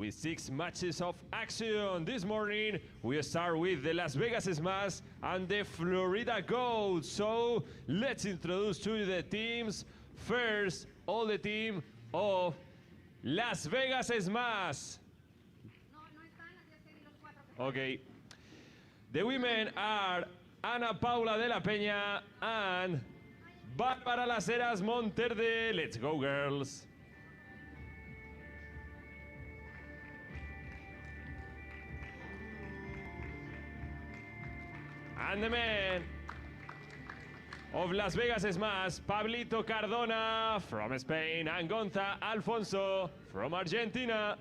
with 6 matches of action. This morning, we start with the Las Vegas Smash and the Florida Gold. So, let's introduce to you the teams. First, all the team of Las Vegas Smash. Okay. The women are Ana Paula de la Peña and Bárbara Las Heras Monterde. Let's go, girls. And the men of Las Vegas Smash, Pablito Cardona from Spain and Gonza Alfonso from Argentina.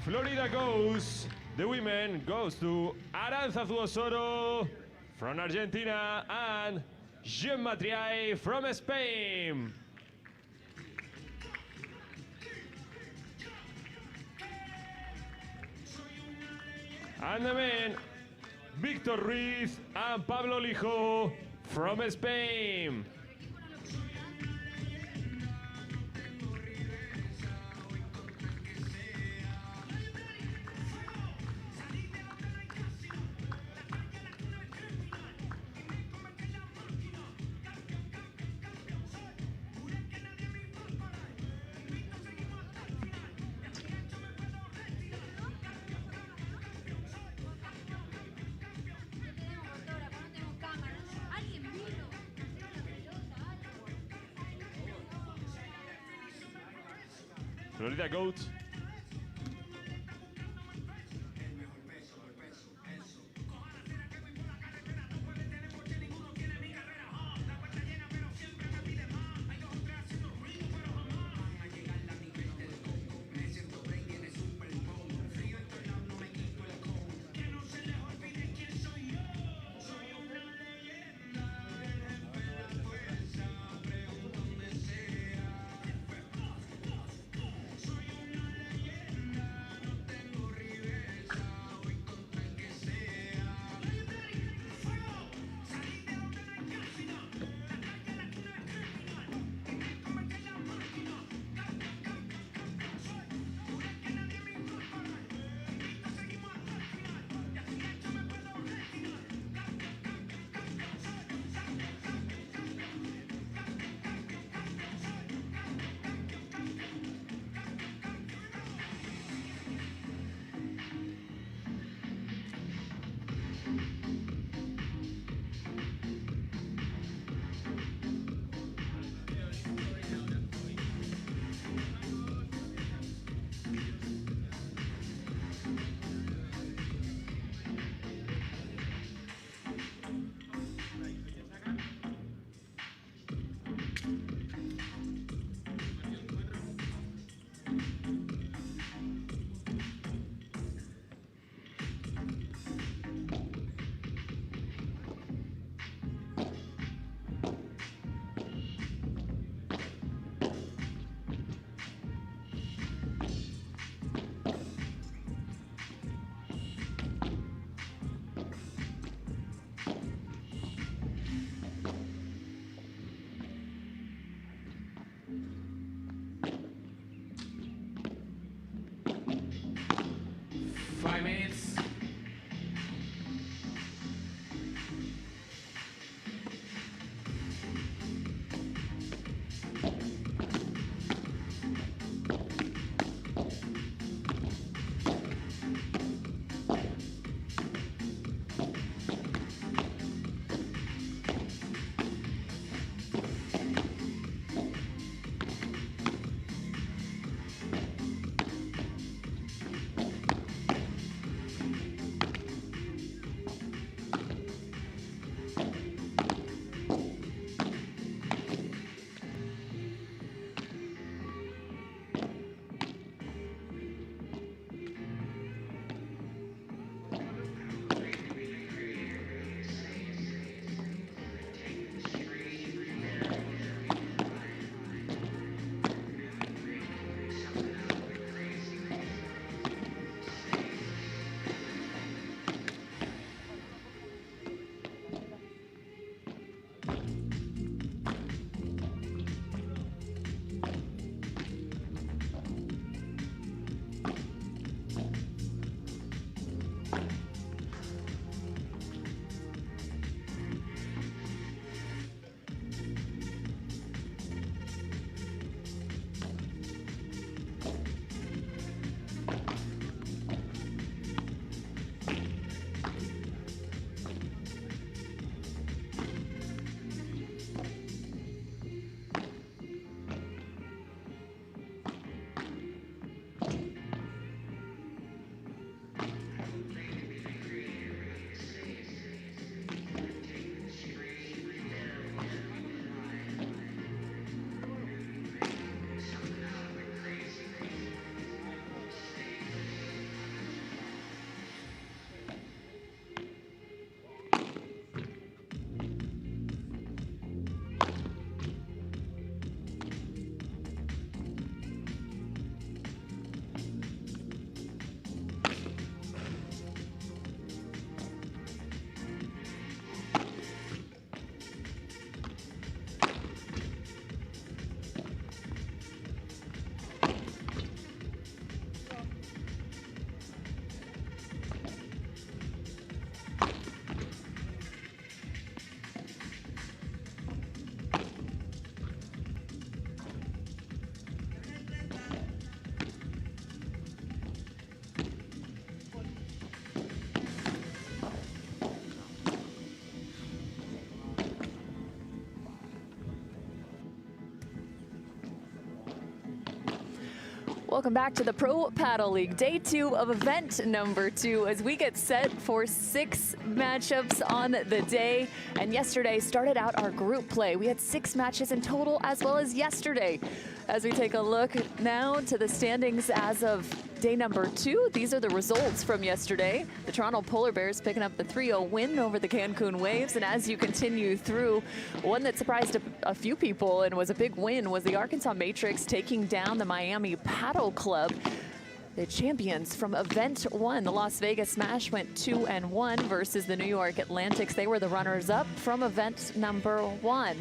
Florida goes, the women goes to Aranzazu Osoro from Argentina and Gemma Triay from Spain. And the men, Víctor Ruiz and Pablo Lijo from Spain. Florida Goat. Welcome back to the Pro Paddle League, day 2 of event number 2 as we get set for 6 matchups on the day. And yesterday started out our group play. We had 6 matches in total as well as yesterday. As we take a look now to the standings as of day number 2, these are the results from yesterday. The Toronto Polar Bears picking up the 3-0 win over the Cancun Waves. And as you continue through, one that surprised a few people and was a big win was the Arkansas Matrix taking down the Miami Paddle Club. The champions from event 1, the Las Vegas Smash, went 2-1 versus the New York Atlantics. They were the runners-up from event number 1.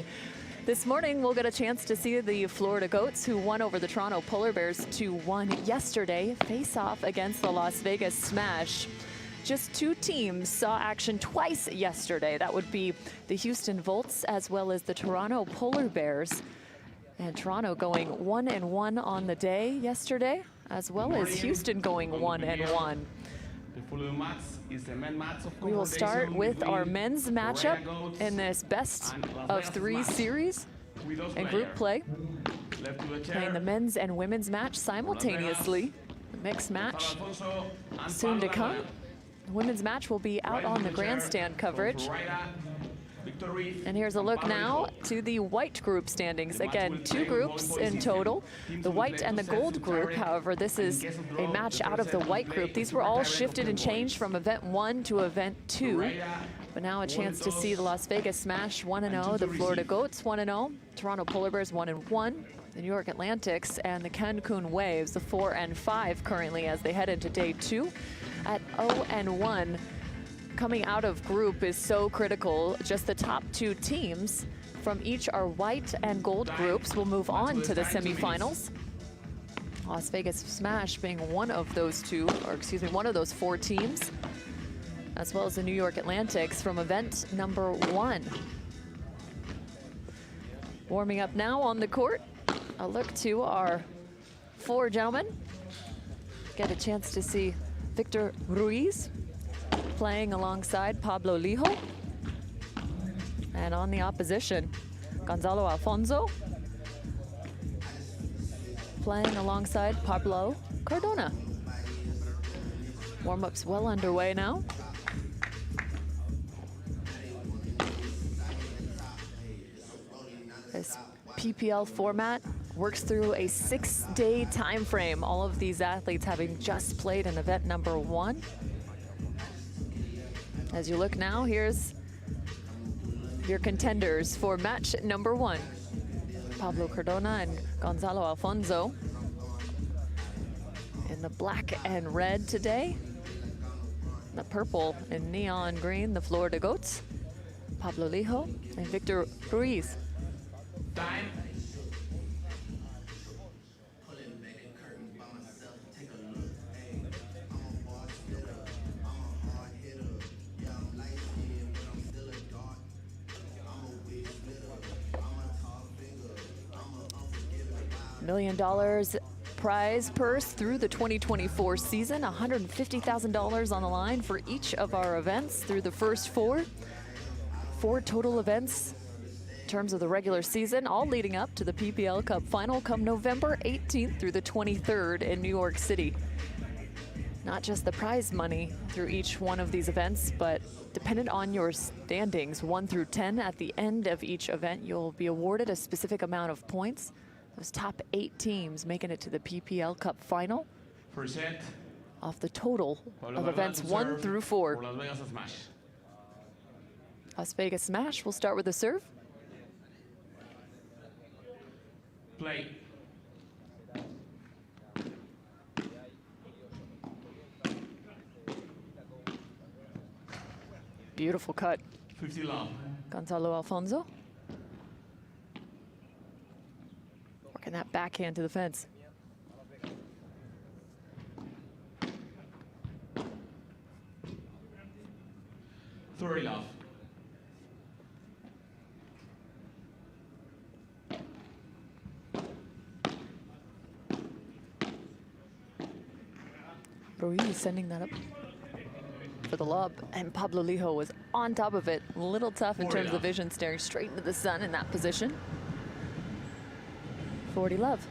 This morning, we'll get a chance to see the Florida Goats, who won over the Toronto Polar Bears 2-1 yesterday, face off against the Las Vegas Smash. Just 2 teams saw action twice yesterday. That would be the Houston Volts as well as the Toronto Polar Bears. And Toronto going 1-1 on the day yesterday, as well as Houston going 1-1. We will start with our men's matchup in this best of 3 series in group play. Playing the men's and women's match simultaneously. The mixed match soon to come. The women's match will be out on the grandstand coverage. And here's a look now to the white group standings. Again, 2 groups in total. The white and the gold group, however, this is a match out of the white group. These were all shifted and changed from event 1 to event 2. But now a chance to see the Las Vegas Smash 1-0, the Florida Goats 1-0, Toronto Polar Bears 1-1, the New York Atlantics and the Cancun Waves, the 4-5 currently as they head into day 2 at 0-1. Coming out of group is so critical. Just the top 2 teams from each our white and gold groups will move on to the semifinals. Las Vegas Smash being one of those 2, or excuse me, one of those 4 teams, as well as the New York Atlantics from event number 1. Warming up now on the court. A look to our 4 gentlemen. Get a chance to see Victor Ruiz playing alongside Pablo Lijo. And on the opposition, Gonzalo Alfonso playing alongside Pablo Cardona. Warm-ups well underway now. This PPL format works through a 6-day time frame. All of these athletes having just played in event number 1. As you look now, here's your contenders for match number 1. Pablo Cardona and Gonzalo Alfonso in the black and red today. The purple and neon green, the Florida Goats. Pablo Lijo and Victor Ruiz. Time. $1 million prize purse through the 2024 season, $150,000 on the line for each of our events through the first 4 total events in terms of the regular season, all leading up to the PPL Cup final come November 18th through the 23rd in New York City. Not just the prize money through each one of these events, but dependent on your standings, 1 through 10, at the end of each event, you'll be awarded a specific amount of points. Those top 8 teams making it to the PPL Cup final off the total of events 1 through 4. Las Vegas Smash will start with a serve. Play. Beautiful cut. 50 love. Gonzalo Alfonso. Working that backhand to the fence. Thirty love. Ruiz sending that up for the lob, and Pablo Lijo was on top of it. A little tough in terms of vision, staring straight into the sun in that position. 40 love.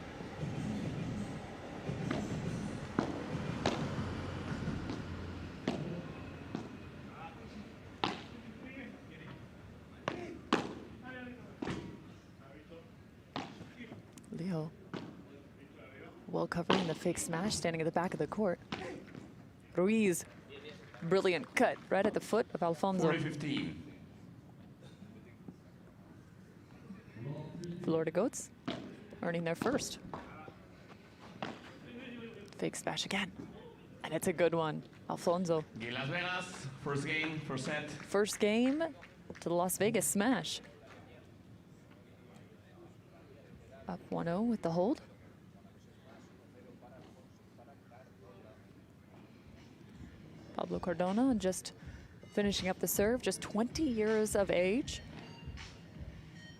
Leo, well covering the fake smash, standing at the back of the court. Ruiz, brilliant cut right at the foot of Alfonso. 40-15. Florida Goats earning their first. Fake smash again. And it's a good one. Alfonso. Game Las Vegas, first game, first set. First game to the Las Vegas smash. Up 1-0 with the hold. Pablo Cardona just finishing up the serve, just 20 years of age.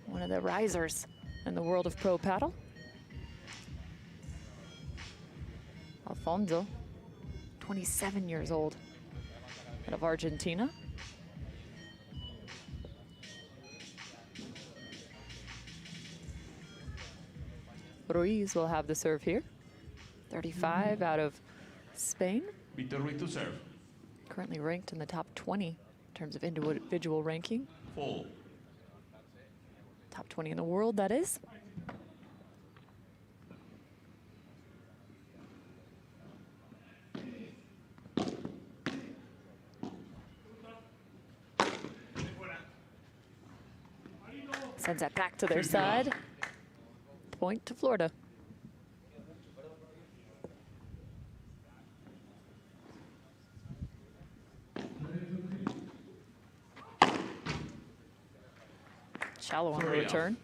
One of the risers in the world of pro paddle. Alfonso, 27 years old, out of Argentina. Ruiz will have the serve here. 35 out of Spain. Victor Ruiz to serve. Currently ranked in the top 20 in terms of individual ranking. Full. Top 20 in the world, that is. Sends that back to their side. Point to Florida. Shallow on the return.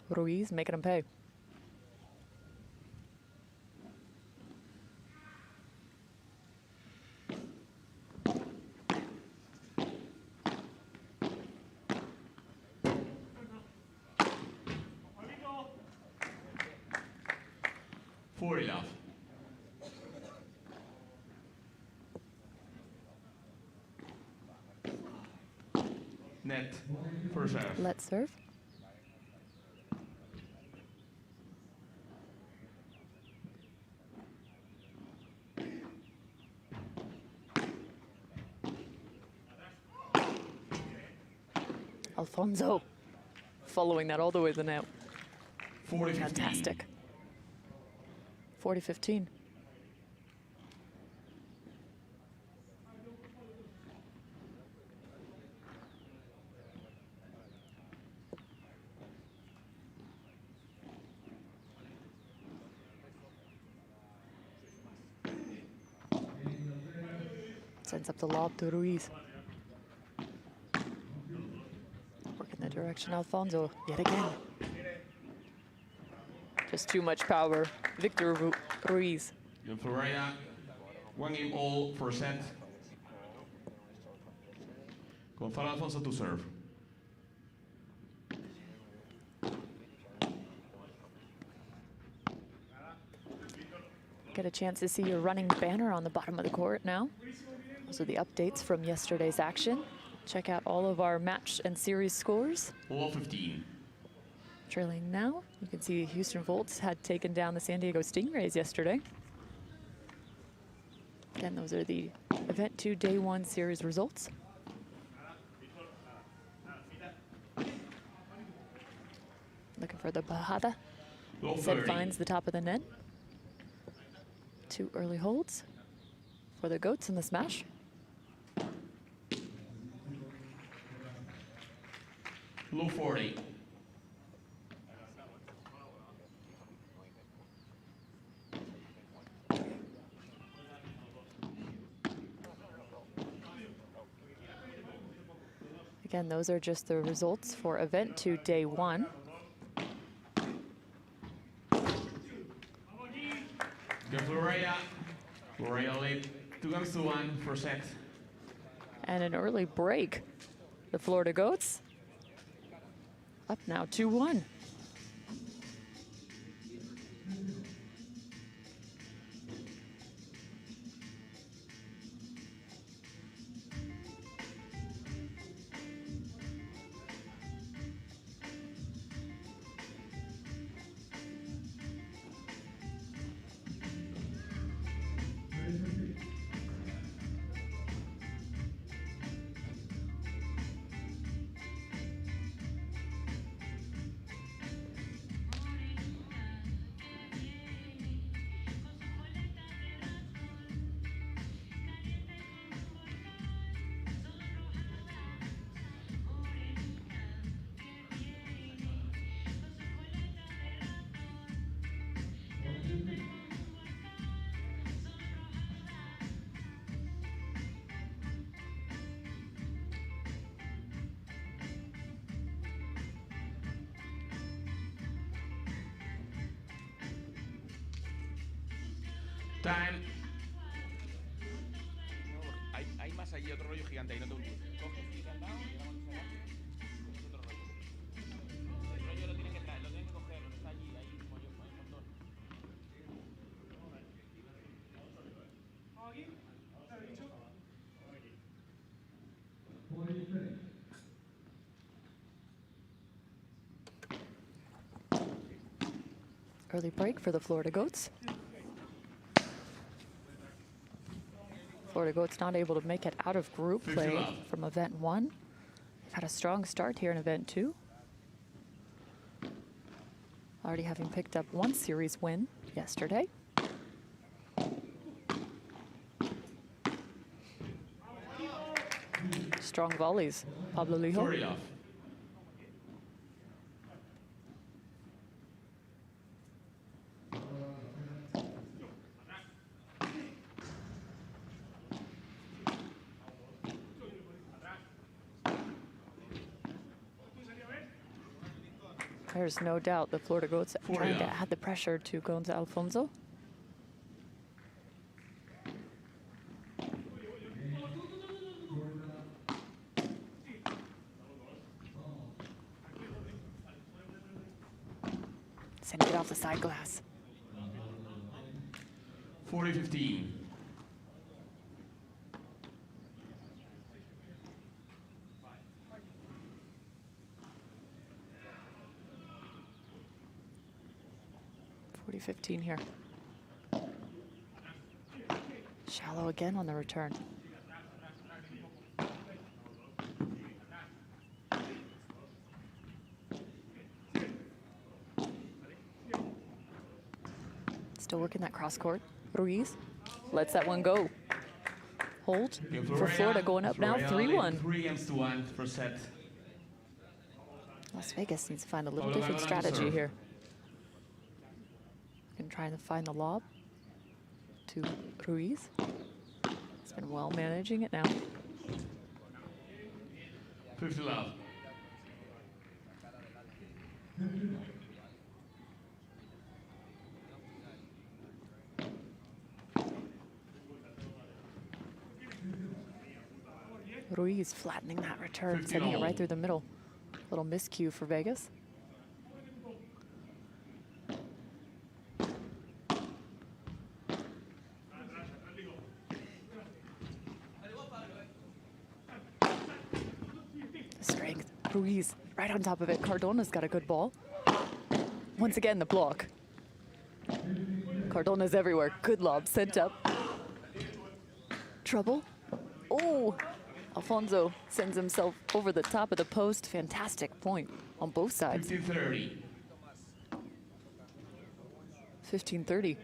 Ruiz making him pay. Love. Net, first serve. Let's serve. Alfonso following that all the way to the net. 40-15. Fantastic. 40-15. Sends up the lob to Ruiz. Work in the direction Alfonso yet again. Just too much power. Victor Ruiz. In Florida, one game all, first set. Gonzalo Alfonso to serve. Get a chance to see your running banner on the bottom of the court now. Those are the updates from yesterday's action. Check out all of our match and series scores. All 15. Trailing now, you can see Houston Volts had taken down the San Diego Stingrays yesterday. Again, those are the Event 2 Day 1 series results. Looking for the Bajada. Said finds the top of the net. 2 early holds for the Goats in the smash. Low 40. Again, those are just the results for Event 2 Day 1. Go Florida. Florida lead 2-1, first set. And an early break. The Florida Goats up now 2-1. Time. Hay más allí, otro rollo gigante ahí, no te preocupes. Coges y te han dado y ahora cuando se va, coges otro rollo. El rollo lo tienen que traer, lo tienen que coger, lo que está allí, ahí mismo yo, hay un montón. Early break for the Florida Goats. Florida Goats not able to make it out of group play from event 1. They've had a strong start here in event 2. Already having picked up one series win yesterday. Strong volleys, Pablo Lijo. 40 off. There's no doubt the Florida Goats trying to add the pressure to Gonza Alfonso. Sending it off the side glass. 40-15. .15 here. Shallow again on the return. Still working that cross court. Ruiz lets that one go. Hold for Florida, going up now 3-1. 3-1 for set. Las Vegas needs to find a little different strategy here. And trying to find the lob to Ruiz. He's been well managing it now. 50 love. Ruiz flattening that return, sending it right through the middle. Little miscue for Vegas. Strength, Ruiz right on top of it. Cardona's got a good ball. Once again, the block. Cardona's everywhere. Good lob sent up. Trouble. Oh, Alfonso sends himself over the top of the post. Fantastic point on both sides. 15-30. 15-30.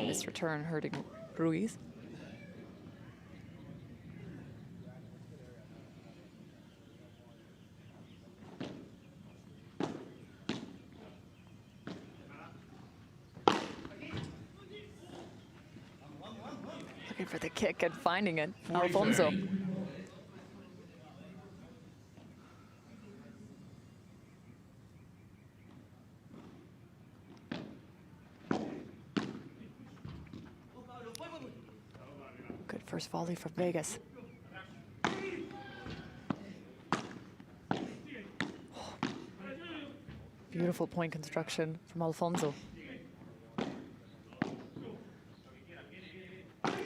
Missed return hurting Ruiz. Looking for the kick and finding it, Alfonso. Good first volley from Vegas. Beautiful point construction from Alfonso.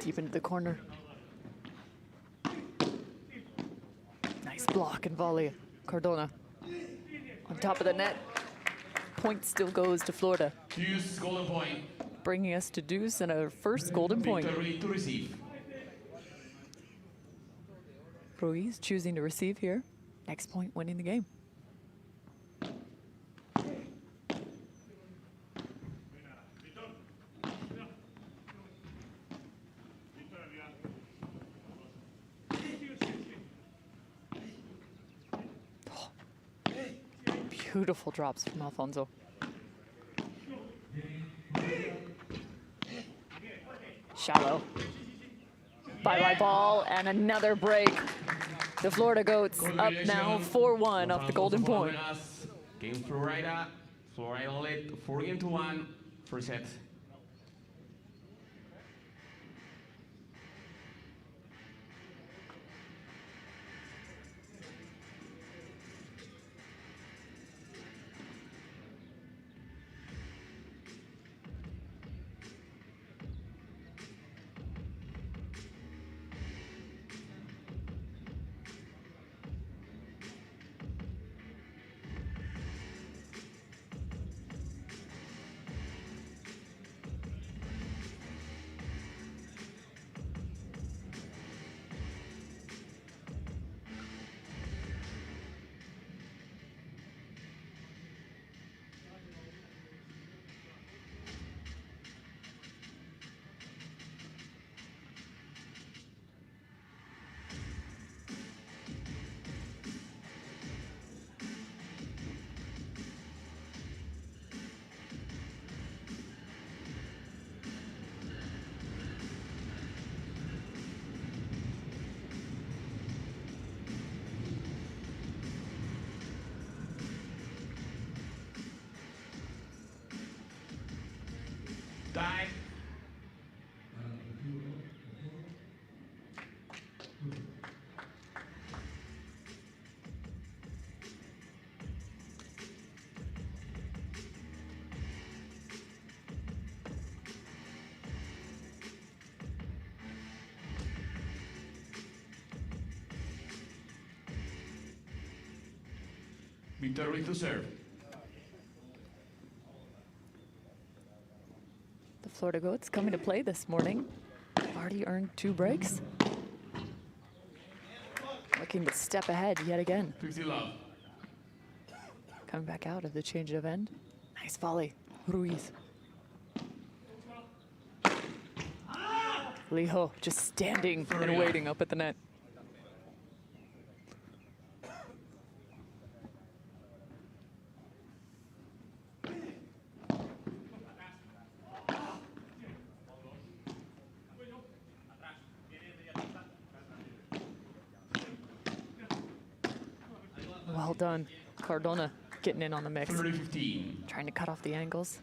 Deep into the corner. Nice block and volley. Cardona on top of the net. Point still goes to Florida. Deuce, golden point. Bringing us to deuce and our first golden point. Victory to receive. Ruiz choosing to receive here. Next point winning the game. Oh. Beautiful drops from Alfonso. Shallow. Bye-bye ball and another break. The Florida Goats up now 4-1 off the golden point. Game Florida. Florida led 4-1, first set. Time. Victor Ruiz to serve. The Florida Goats coming to play this morning. Already earned 2 breaks. Looking to step ahead yet again. 50 love. Coming back out of the change of end. Nice volley, Ruiz. Liho just standing and waiting up at the net. Well done. Cardona getting in on the mix. 30-15. Trying to cut off the angles.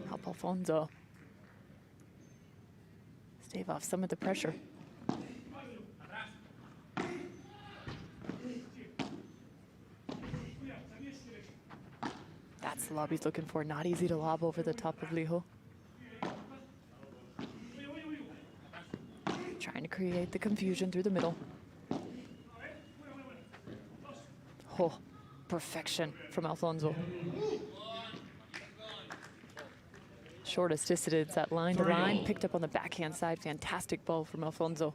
Help Alfonso stave off some of the pressure. That's the lob he's looking for. Not easy to lob over the top of Liho. Trying to create the confusion through the middle. Oh, perfection from Alfonso. Shortest distance at line to line, picked up on the backhand side. Fantastic ball from Alfonso.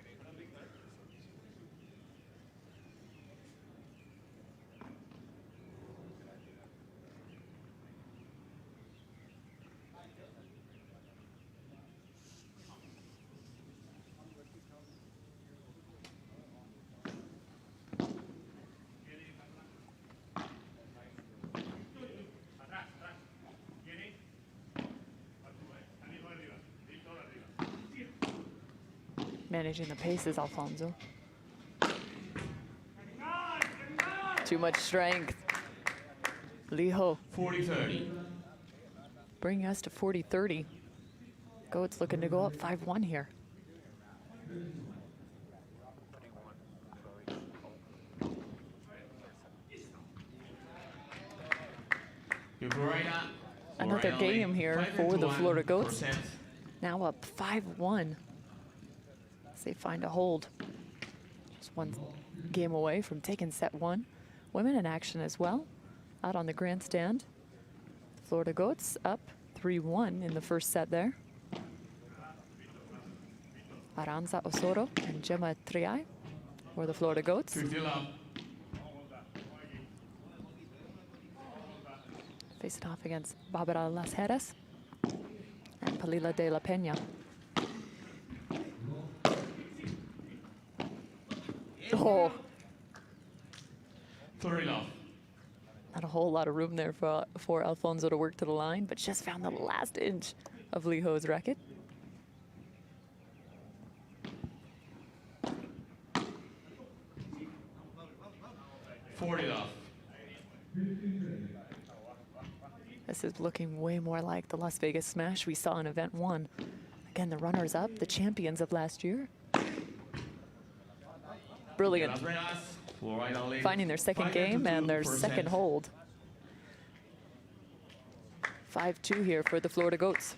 Managing the pace is Alfonso. Too much strength. Liho. 40-30. Bringing us to 40-30. Goats looking to go up 5-1 here. Another game here for the Florida Goats. Now up 5-1. They find a hold. Just one game away from taking set 1. Women in action as well, out on the grandstand. Florida Goats up 3-1 in the first set there. Aranza Osoro and Gemma Triay for the Florida Goats. Facing off against Barbara Las Heras and Palila de la Peña. Oh. Not a whole lot of room there for Alfonso to work to the line, but just found the last inch of Liho's racket. 40 off. This is looking way more like the Las Vegas Smash we saw in Event 1. Again, the runners-up, the champions of last year. Brilliant. Finding their second game and their second hold. 5-2 here for the Florida Goats.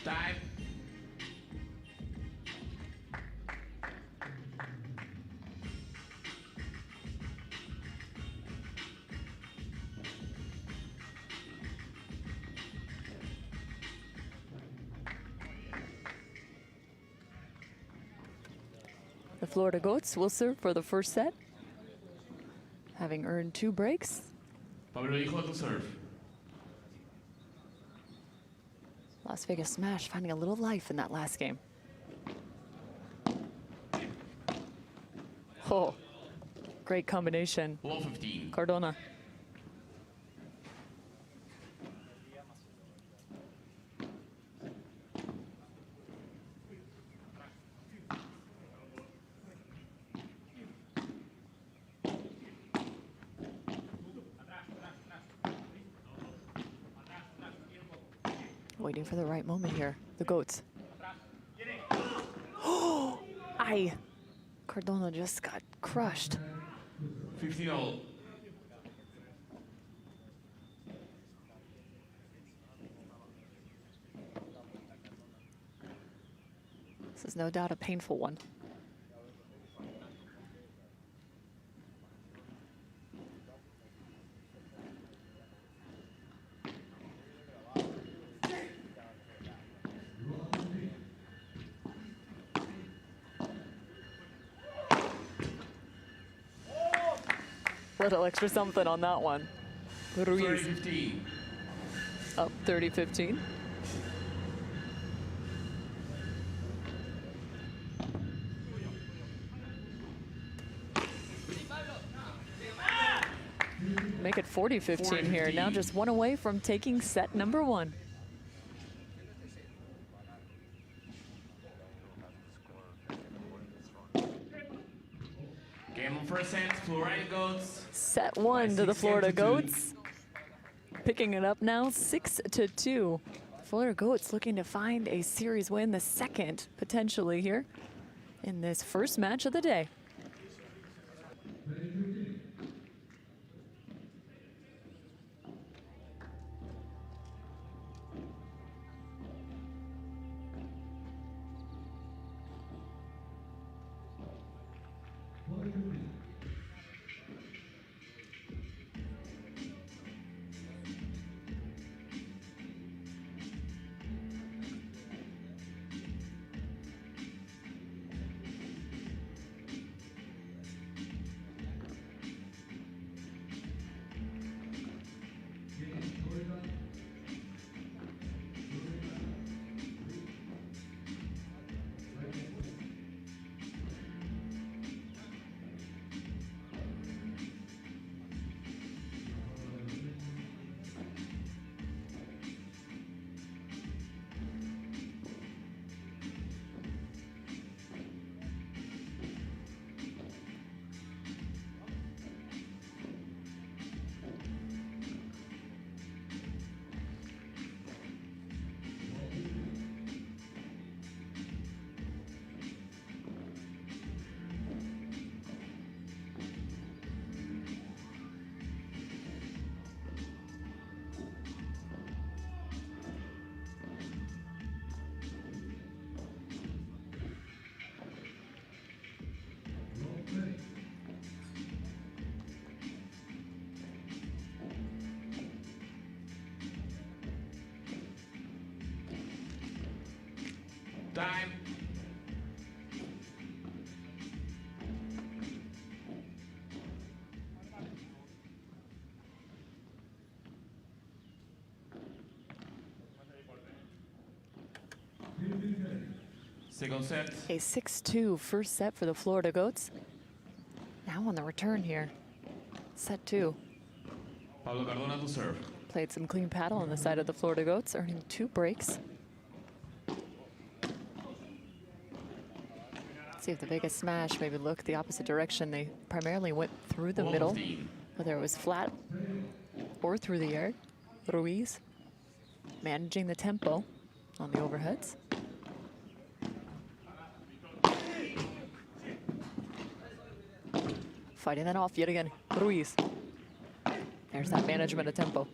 Time. The Florida Goats will serve for the first set, having earned 2 breaks. Pablo Hijo to serve. Las Vegas Smash finding a little life in that last game. Oh, great combination. Low 15. Cardona. Waiting for the right moment here, the Goats. Oh, aye. Cardona just got crushed. 15 all. This is no doubt a painful one. Little extra something on that one. Ruiz 30-15. up 30-15. Make it 40-15 here. Now just one away from taking set number 1. Game on first set, Florida Goats. Set 1 to the Florida Goats. Picking it up now, 6-2. Florida Goats looking to find a series win, the second potentially here in this first match of the day. time. Second set. A 6-2 first set for the Florida Goats. Now on the return here. Set 2. Pablo Cardona to serve. Played some clean paddle on the side of the Florida Goats, earning 2 breaks. Let's see if the Vegas smash maybe look the opposite direction. They primarily went through the middle, whether it was flat or through the air. Ruiz managing the tempo on the overheads. Fighting that off yet again, Ruiz. There's that management of tempo.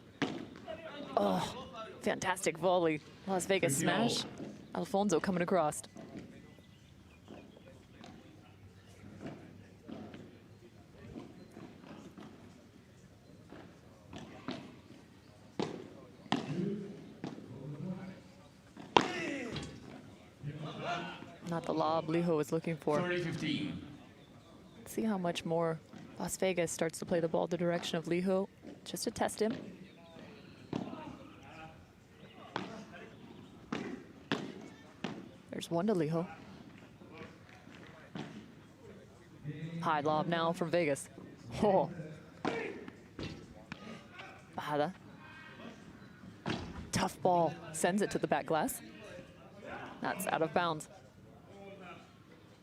Oh, fantastic volley. Las Vegas smash. Alfonso coming across. Not the lob Lijo was looking for. 30-15. See how much more Las Vegas starts to play the ball the direction of Lijo, just to test him. There's one to Lijo. High lob now from Vegas. Oh. Bajada. Tough ball, sends it to the back glass. That's out of bounds.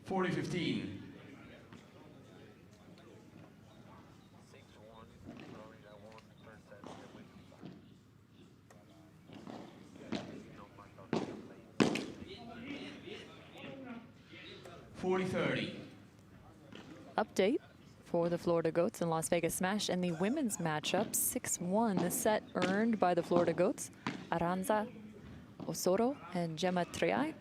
40-15. Update for the Florida Goats and Las Vegas Smash and the women's matchup. 6-1, the set earned by the Florida Goats. Aranza Osoro and Gemma Triay.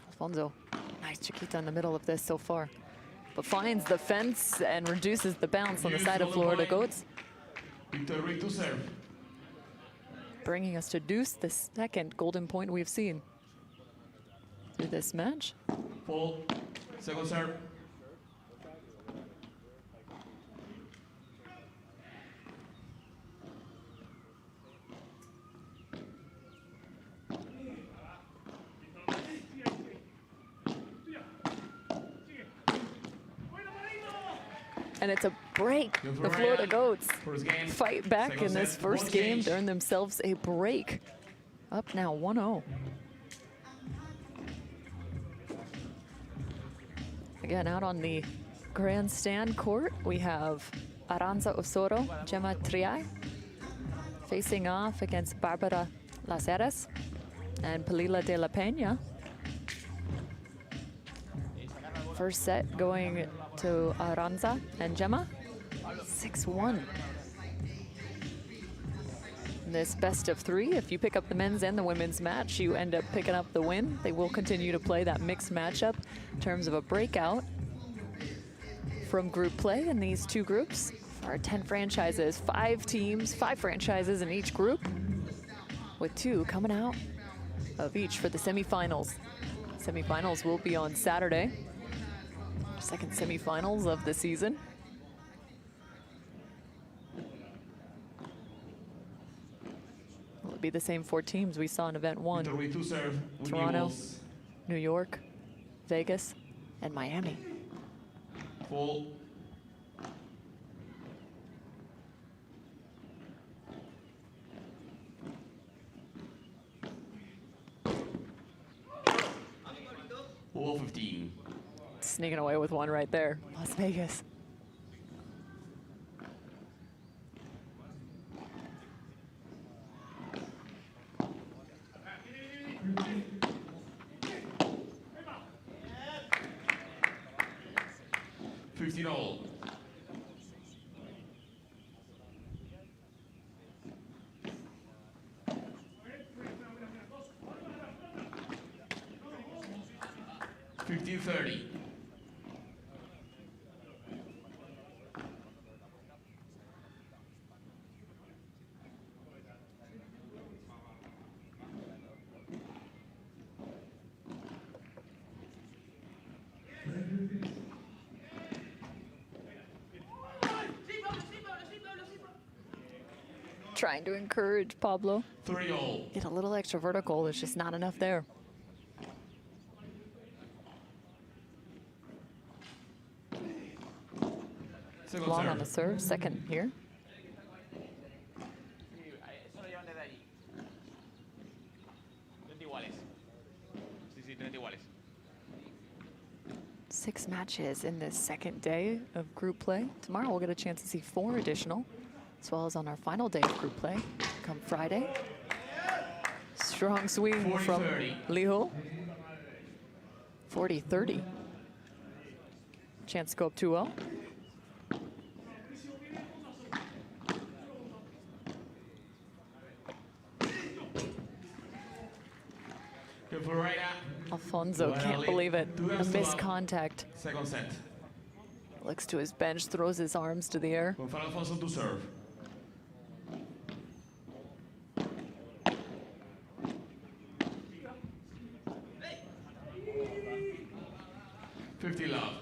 Alfonso, nice chiquita in the middle of this so far, but finds the fence and reduces the bounce on the side of Florida Goats. Victor Rick to serve. Bringing us to deuce, the second golden point we've seen through this match. Full. Second serve. And it's a break. The Florida Goats fight back in this first game to earn themselves a break. Up now 1-0. Again, out on the grandstand court, we have Aranza Osoro, Gemma Triay, facing off against Barbara Las Heras and Palila de la Peña. First set going to Aranza and Gemma, 6-1. This best of 3, if you pick up the men's and the women's match, you end up picking up the win. They will continue to play that mixed matchup in terms of a breakout from group play in these 2 groups. Our 10 franchises, 5 teams, 5 franchises in each group, with 2 coming out of each for the semifinals. Semifinals will be on Saturday. Second semifinals of the season. It'll be the same 4 teams we saw in event 1. Toronto, New York, Vegas, and Miami. Full. Full 15. Sneaking away with one right there, Las Vegas. all. $15.30. Trying to encourage Pablo. 3-all. Get a little extra vertical. There's just not enough there. Second Long serve. on the serve. Second here. Eso lo llevan desde allí. 30 iguales. Sí, sí, 30 iguales. 6 matches in this second day of group play. Tomorrow we'll get a chance to see 4 additional, as well as on our final day of group play, come Friday. Strong swing from 40-30. Liho. 40-30. Chance to go up 2-0. Good for right now. Alfonso can't Rally. believe it. Two A games to missed up. contact. Second set. Looks to his bench, throws his arms to the air. Gonzalo Alfonso to serve. $50 love.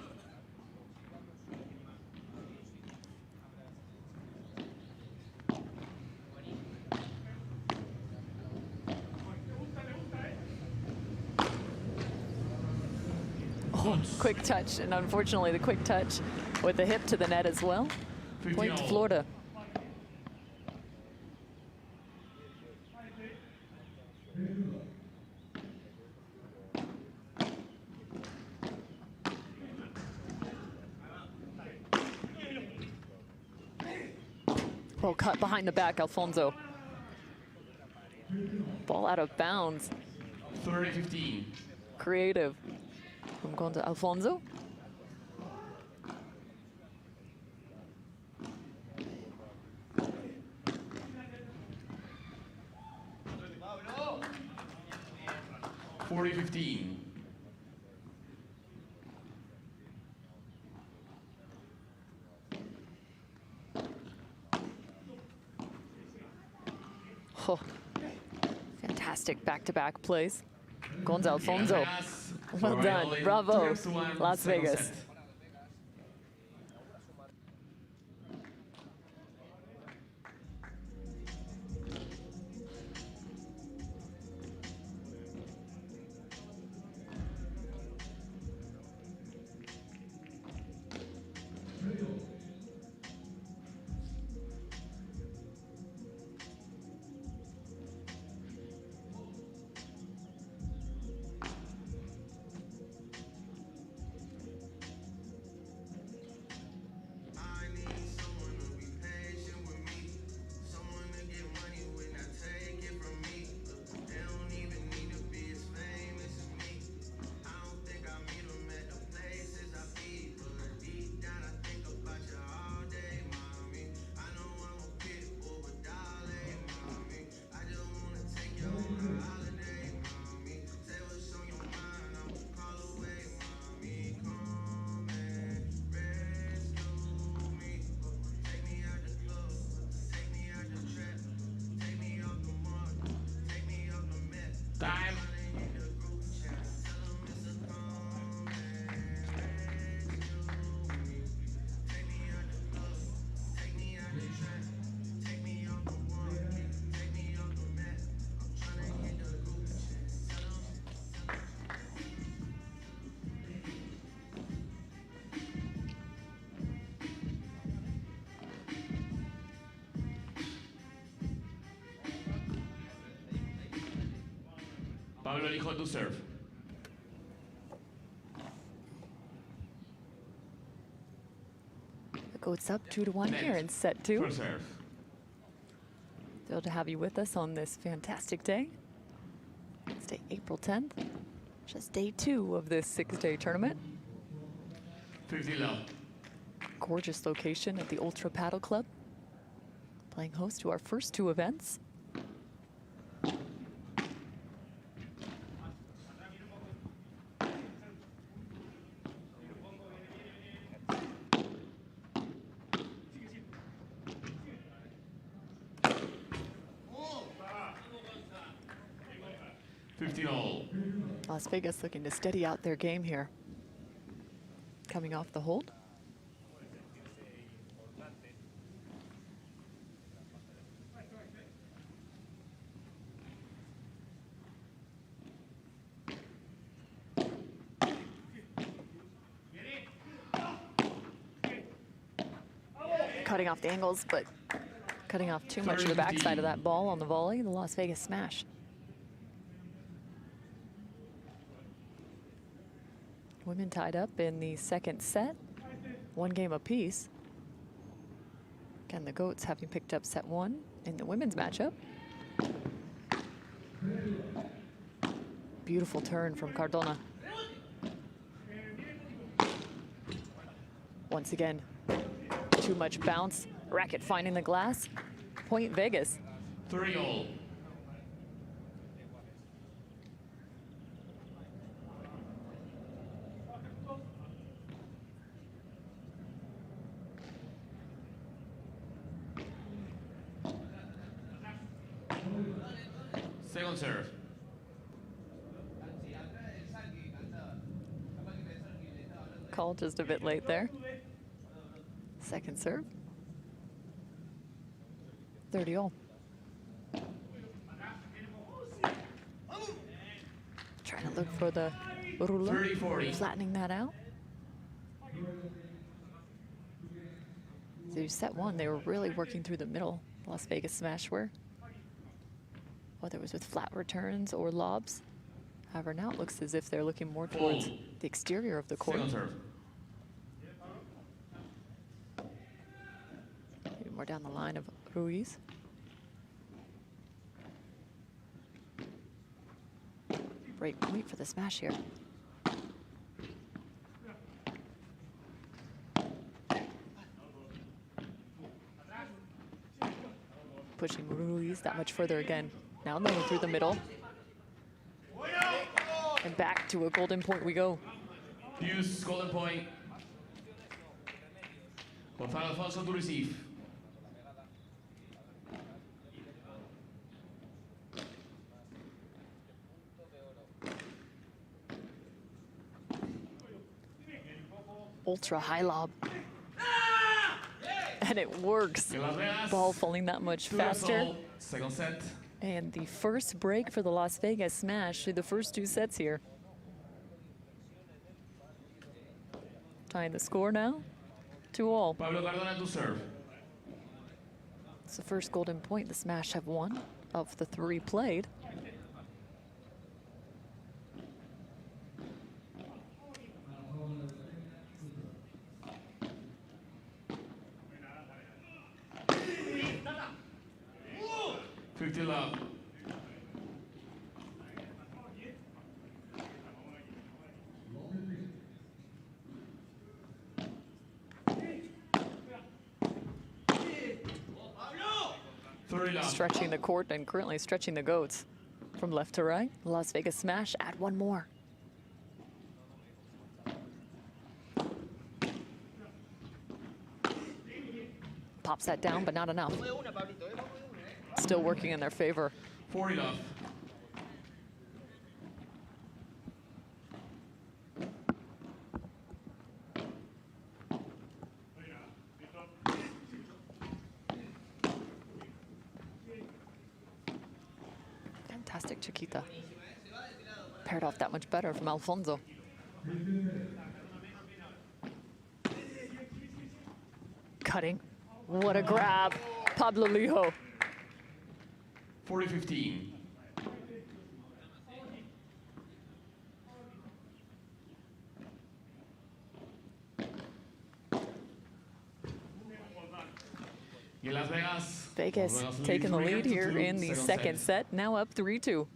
Oh, quick touch, and unfortunately the quick touch with the hip to the net as well. Point to 50-all. Florida. Well cut behind the back, Alfonso. Ball out of bounds. 30-15. Creative from going to Alfonso. $40-15. Oh, fantastic back-to-back plays. Gonza Alfonso. Well done. Bravo. Las Vegas. Time. Pablo Lijo to serve. The goat's up 2-1 here in set 2. First serve. Thrilled to have you with us on this fantastic day. Wednesday, April 10th. Just day 2 of this 6-day tournament. 50 love. Gorgeous location at the Ultra Paddle Club. Playing host to our first 2 events. $50. Las Vegas looking to steady out their game here. Coming off the hold. cutting off the angles, but cutting off too much of the backside of that ball on the volley, the Las Vegas smash. Women tied up in the second set, 1 game apiece. Again, the Goats having picked up set 1 in the women's matchup. Beautiful turn from Cardona. Once again, too much bounce. Racket finding the glass. Point Vegas. 3-all. Second serve. Call just a bit late there. Second serve. 30-all. Trying to look for the ruler, 30-40. flattening that out. So set 1, they were really working through the middle. Las Vegas smash were, whether it was with flat returns or lobs. However, now it looks as if they're looking more towards the exterior of the court. Second serve. Maybe more down the line of Ruiz. Great point for the smash here. Pushing Ruiz that much further again. Now going through the middle. And back to a golden point we go. Deuce, golden point. Gonzalo Alfonso to receive. Ultra high lob. And it works. Ball falling that much faster. Second set. And the first break for the Las Vegas smash through the first 2 sets here. Tying the score now, 2-all. Pablo Cardona to serve. It's the first golden point the smash have won of the 3 played. Love. Stretching the court and currently stretching the Goats from left to right. Las Vegas smash, add 1 more. Pops that down, but not enough. Still working in their favor. 40 love. Fantastic Chiquita. Paired off that much better from Alfonso. Cutting. What a grab. Pablo Lijo. 40-15. Vegas taking the lead here in the second set, now up 3-2.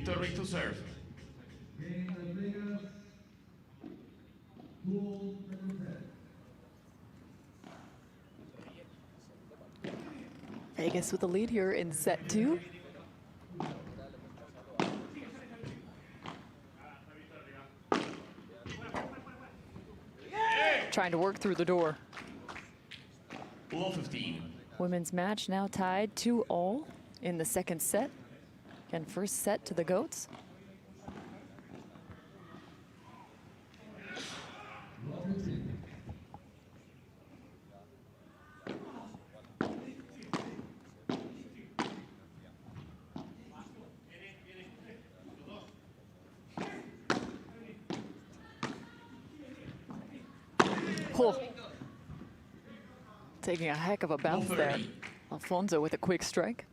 Victor to serve. Vegas with the lead here in set 2. Trying to work through the door. Low 15. Women's match now tied 2-all in the second set. Again, first set to the goats. Oh. Taking a heck of a bounce there. Alfonso with a quick strike.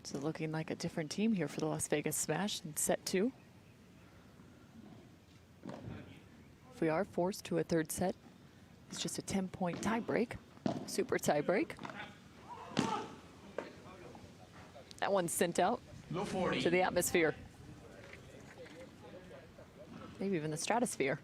So looking like a different team here for the Las Vegas Smash in set 2. If we are forced to a third set, it's just a 10-point tie break. Super tie break. That one's sent out to the atmosphere. Maybe even the stratosphere.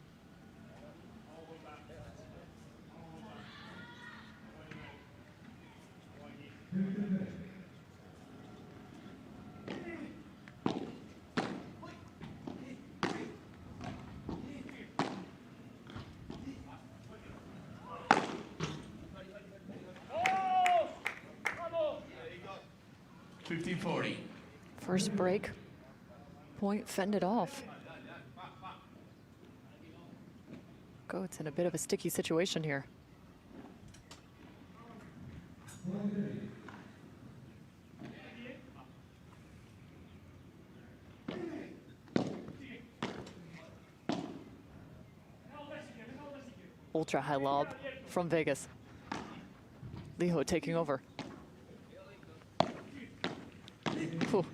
First break, point fended off. Goats in a bit of a sticky situation here. Ultra high lob from Vegas. Liho taking over. Ooh.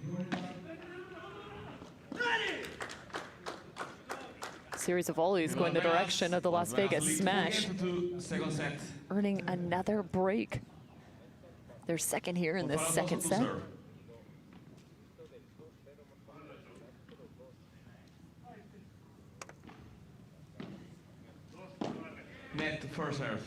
Series of volleys going the direction of the Las Vegas Smash, earning another break. Their second here in this second set. Net first serve.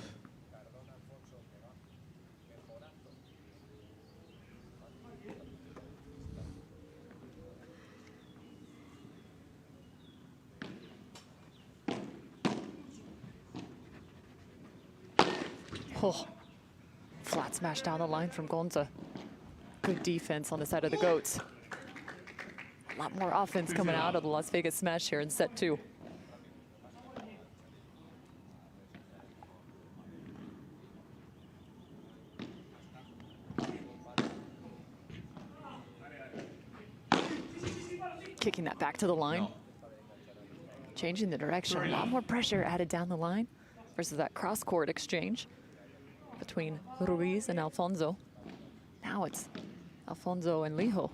Oh, flat smash down the line from Gonza. Good defense on the side of the goats. A lot more offense coming out of the Las Vegas Smash here in set 2. Kicking that back to the line. Changing the direction. A lot more pressure added down the line versus that cross-court exchange between Ruiz and Alfonso. Now it's Alfonso and Liho.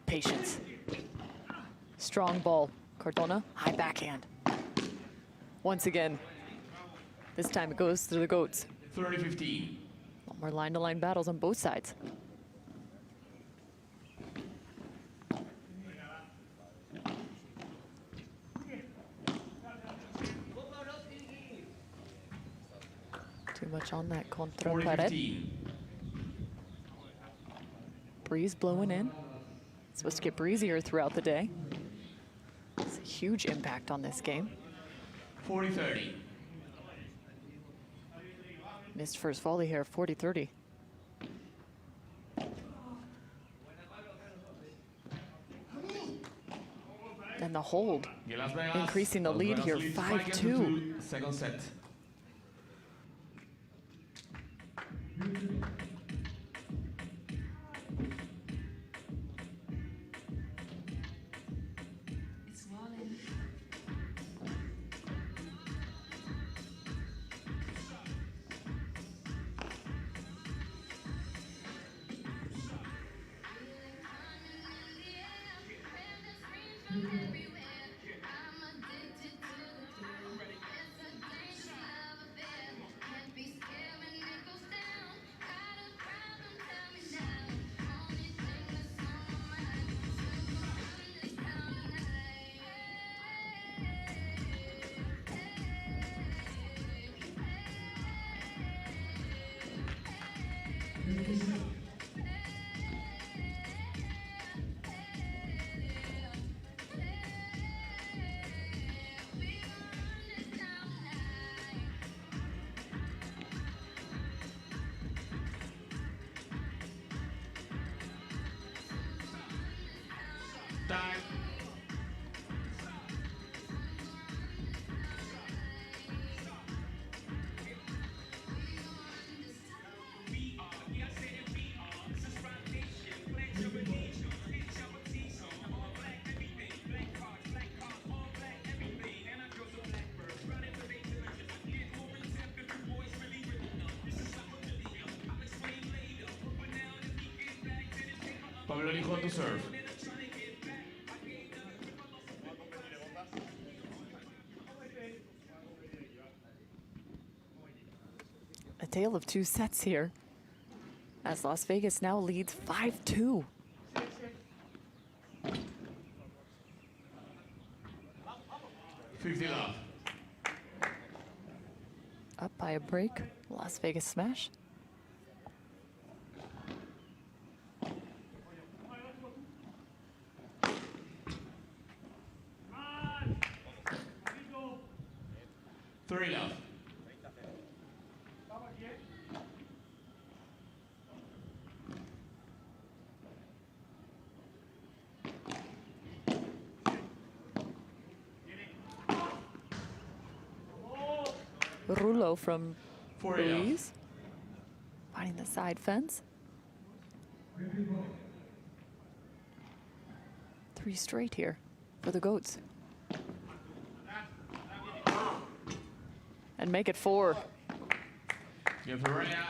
Patience. Strong ball. Cardona, high backhand. Once again, this time it goes to the goats. 30-15. A lot more line-to-line battles on both sides. Too much on that contra pared. Breeze blowing in. It's supposed to get breezier throughout the day. It's a huge impact on this game. 40-30. Missed first volley here, 40-30. And the hold, increasing the lead here, 5-2. Second set. Time. Pablo Lijo to serve. A tale of two sets here, as Las Vegas now leads 5-2. Love. Up by a break, Las Vegas smash. Love. Rulo from 4 Ruiz, finding the side fence. 3 straight here for the goats. And make it 4.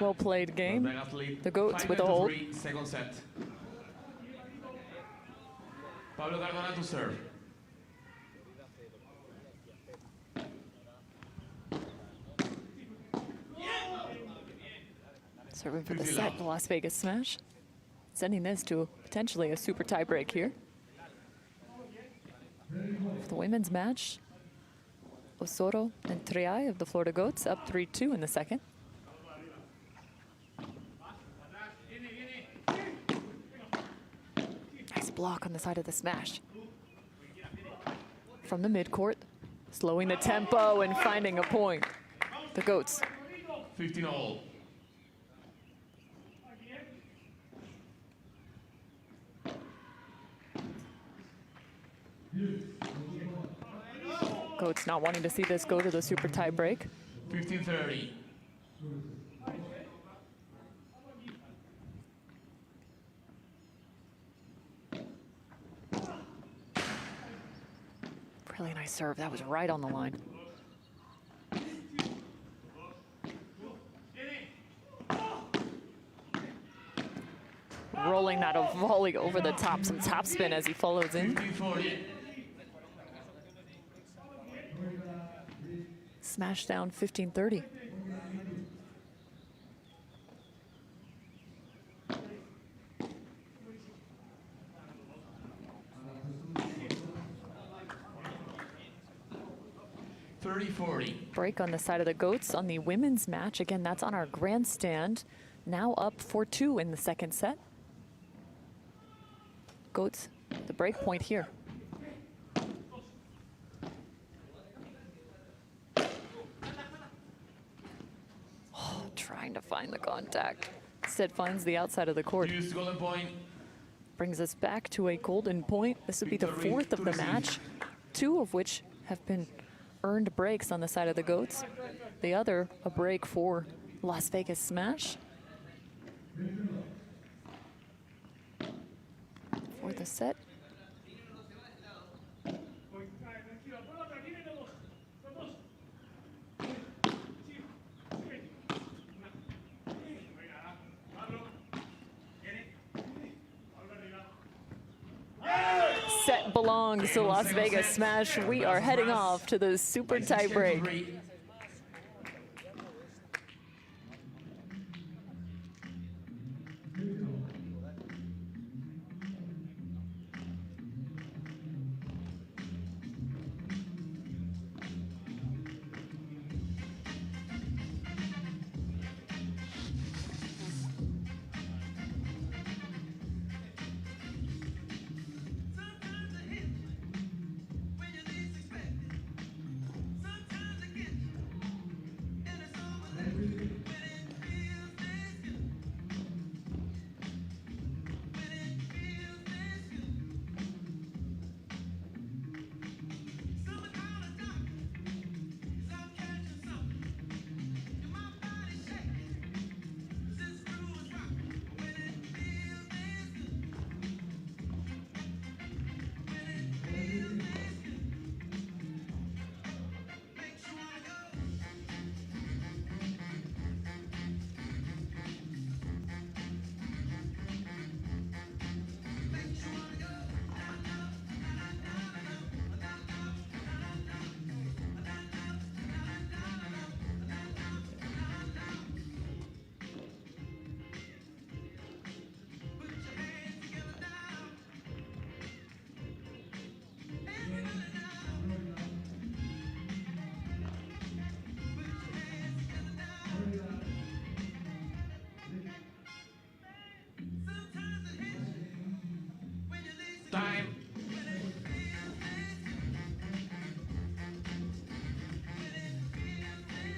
Well played game. The goats with a hold. Second set. Pablo Cardona to serve. Serving for the set, the Las Vegas smash. Sending this to potentially a super tie break here. For the women's match, Osoro and Triay of the Florida Goats up 3-2 in the second. Nice block on the side of the smash. From the midcourt, slowing the tempo and finding a point. The Goats. 15-all. Goats not wanting to see this go to the super tie break. 15-30. Really nice serve. That was right on the line. Rolling that a volley over the top, some topspin as he follows in. 15-40. Smash down 15-30. Break on the side of the Goats on the women's match. Again, that's on our grandstand. Now up 4-2 in the second set. Goats, the break point here. Oh, trying to find the contact. Instead finds the outside of the court. Golden point. Brings us back to a golden point. This would be the 4th of the match, 2 of which have been earned breaks on the side of the Goats. The other, a break for Las Vegas smash. For the set. Set belongs to Las Vegas smash. We are heading off to the super tie break.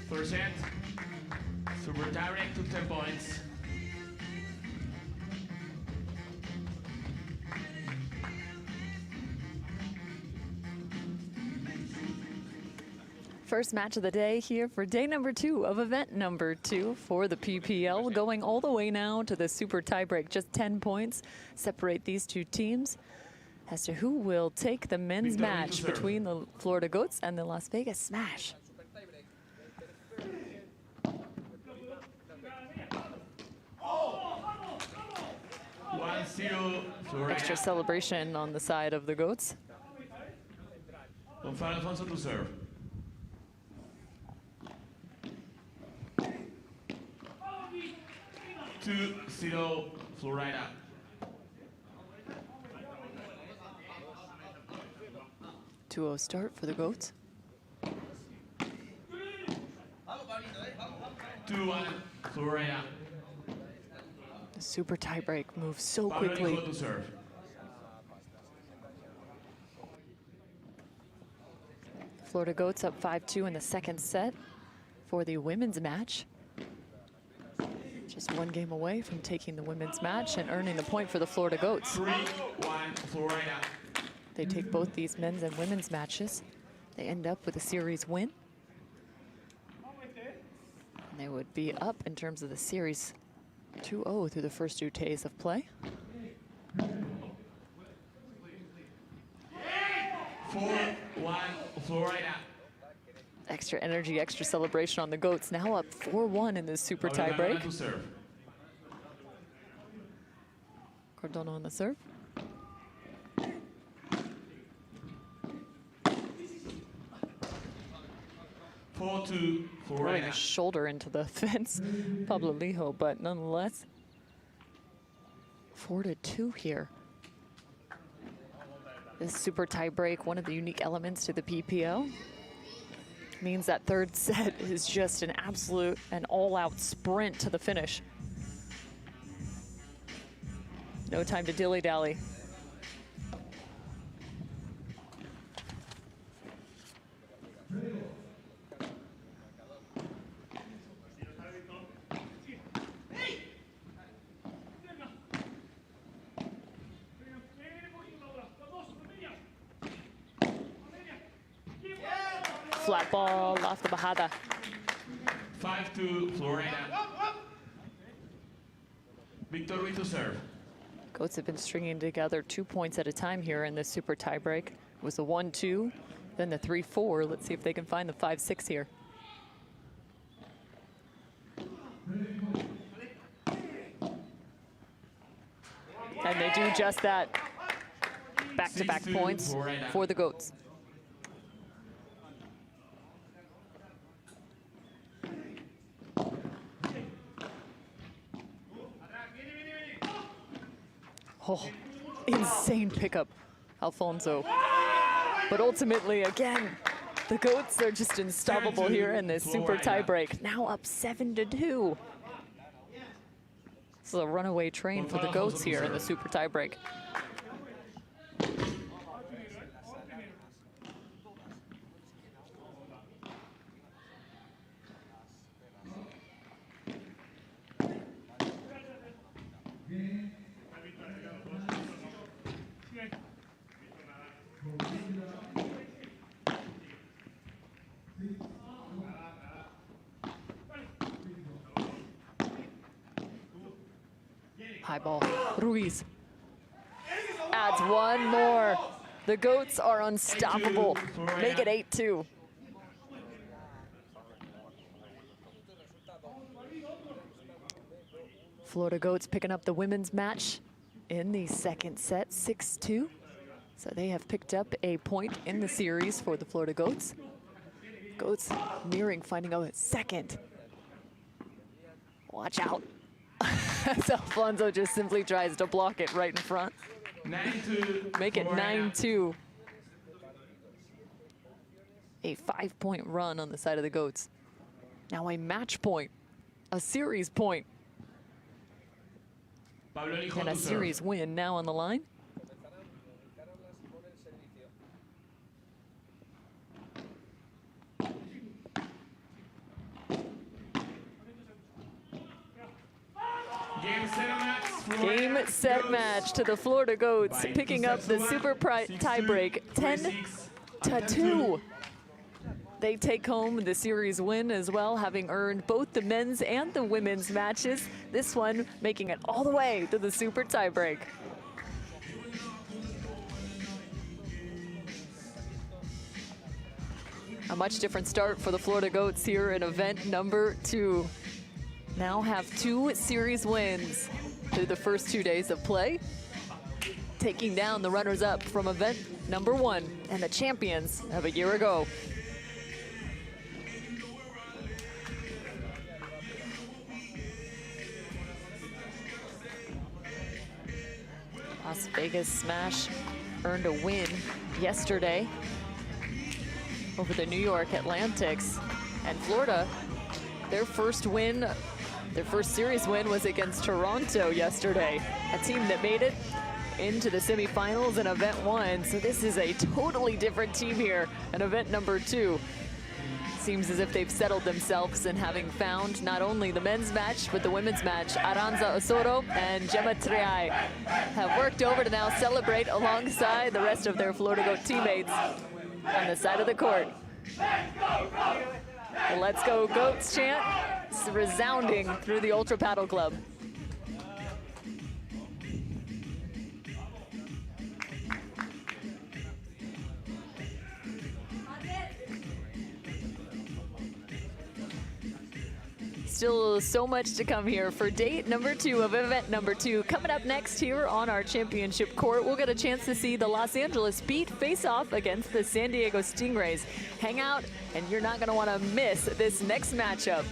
First set, super direct to 10 points. First match of the day here for day number 2 of event number 2 for the PPL, going all the way now to the super tiebreak. Just 10 points separate these two teams as to who will take the men's match between the Florida Goats and the Las Vegas Smash. Extra celebration on the side of the Goats. Alfonso to serve. 2-0 Florida. (2-0) start for the Goats. 2-1 Florida. The super tiebreak moves so quickly. To serve. Florida Goats up 5-2 in the second set for the women's match. Just one game away from taking the women's match and earning the point for the Florida Goats. 3-1 Florida. They take both these men's and women's matches. They end up with a series win. And they would be up in terms of the series 2-0 through the first 2 days of play. 4-1 Florida. Extra energy, extra celebration on the Goats. Now up 4-1 in this super tiebreak. Cardona on the serve. 4-2 Throwing Florida. a shoulder into the fence, Pablo Lijo, but nonetheless, 4-2 here. This super tiebreak, one of the unique elements to the PPL, means that third set is just an absolute and all-out sprint to the finish. No time to dilly-dally. Flat ball off the bajada. 5-2 Florida. Victor Ruiz to serve. Goats have been stringing together 2 points at a time here in this super tiebreak. It was the 1-2, then the 3-4. Let's see if they can find the 5-6 here. And they do just that. Back-to-back points for the Goats. Oh, insane pickup, Alfonso. But ultimately, again, the Goats are just unstoppable here in this super tiebreak. Now up 7-2. This is a runaway train for the Goats here in the super tiebreak. High ball, Ruiz adds one more. The Goats are unstoppable. Make it 8-2. Florida Goats picking up the women's match in the second set, 6-2. So they have picked up a point in the series for the Florida Goats. Goats nearing finding a second. Watch out. As Alfonso just simply tries to block it right in front. 9-2. Make it 9-2. A 5-point run on the side of the Goats. Now a match point, a series point, and a series win now on the line. Game, set, match to the Florida Goats, picking up the super tiebreak 10-2. They take home the series win as well, having earned both the men's and the women's matches. This one making it all the way to the super tiebreak. A much different start for the Florida Goats here in event number 2. Now have 2 series wins through the first 2 days of play, taking down the runners-up from event number 1 and the champions of a year ago. Las Vegas Smash earned a win yesterday over the New York Atlantics. And Florida, their first series win was against Toronto yesterday, a team that made it into the semifinals in event 1. So this is a totally different team here in event number 2. Seems as if they've settled themselves in having found not only the men's match, but the women's match. Aranza Osoro and Gemma Triay have worked over to now celebrate alongside the rest of their Florida Goat teammates on the side of the court. The Let's Go Goats chant is resounding through the Ultra Paddle Club. Still so much to come here for date number 2 of event number 2. Coming up next here on our championship court, we'll get a chance to see the Los Angeles Beat face off against the San Diego Stingrays. Hang out, and you're not going to want to miss this next matchup.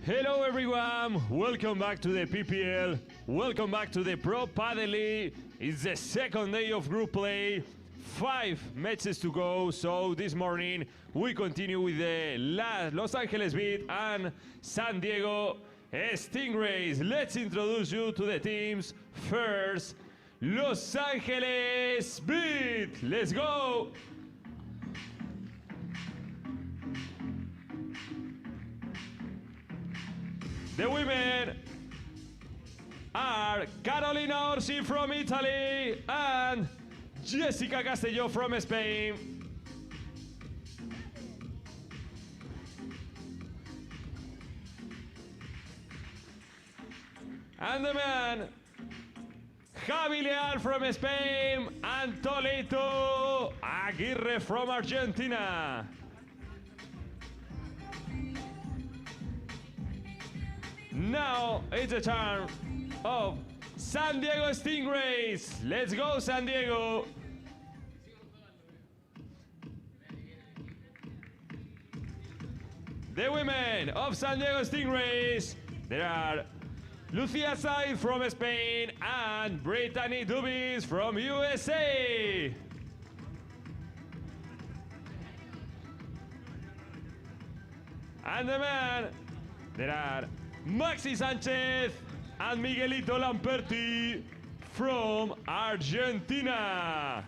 Hello everyone, welcome back to the PPL, welcome back to the Pro Padel League. It's the second day of group play, 5 matches to go, so this morning we continue with the Los Angeles Beat and San Diego Stingrays. Let's introduce you to the teams. First, Los Angeles Beat, let's go! The women are Carolina Orsi from Italy and Jessica Castelló from Spain. And the men, Javi Leal from Spain and Toledo Aguirre from Argentina. Now it's a turn of San Diego Stingrays. Let's go, San Diego. The women of San Diego Stingrays, there are Lucia Said from Spain and Brittany Dubis from USA. And the men, there are Maxi Sanchez and Miguelito Lamperti from Argentina.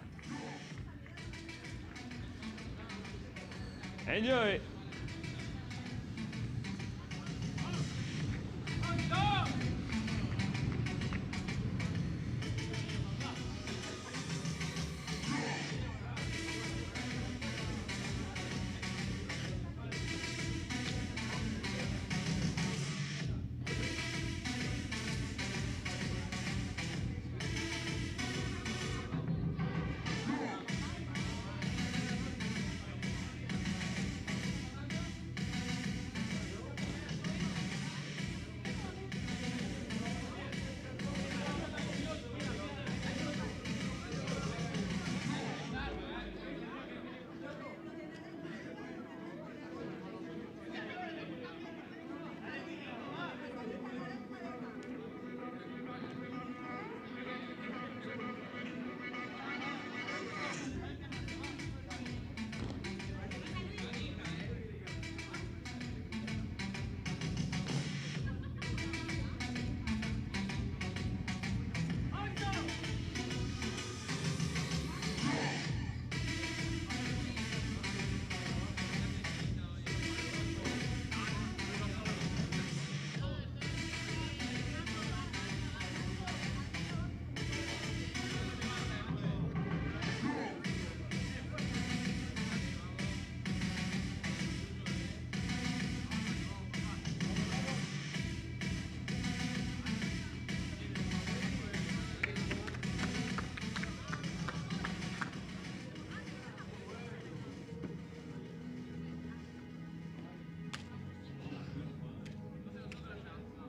Enjoy.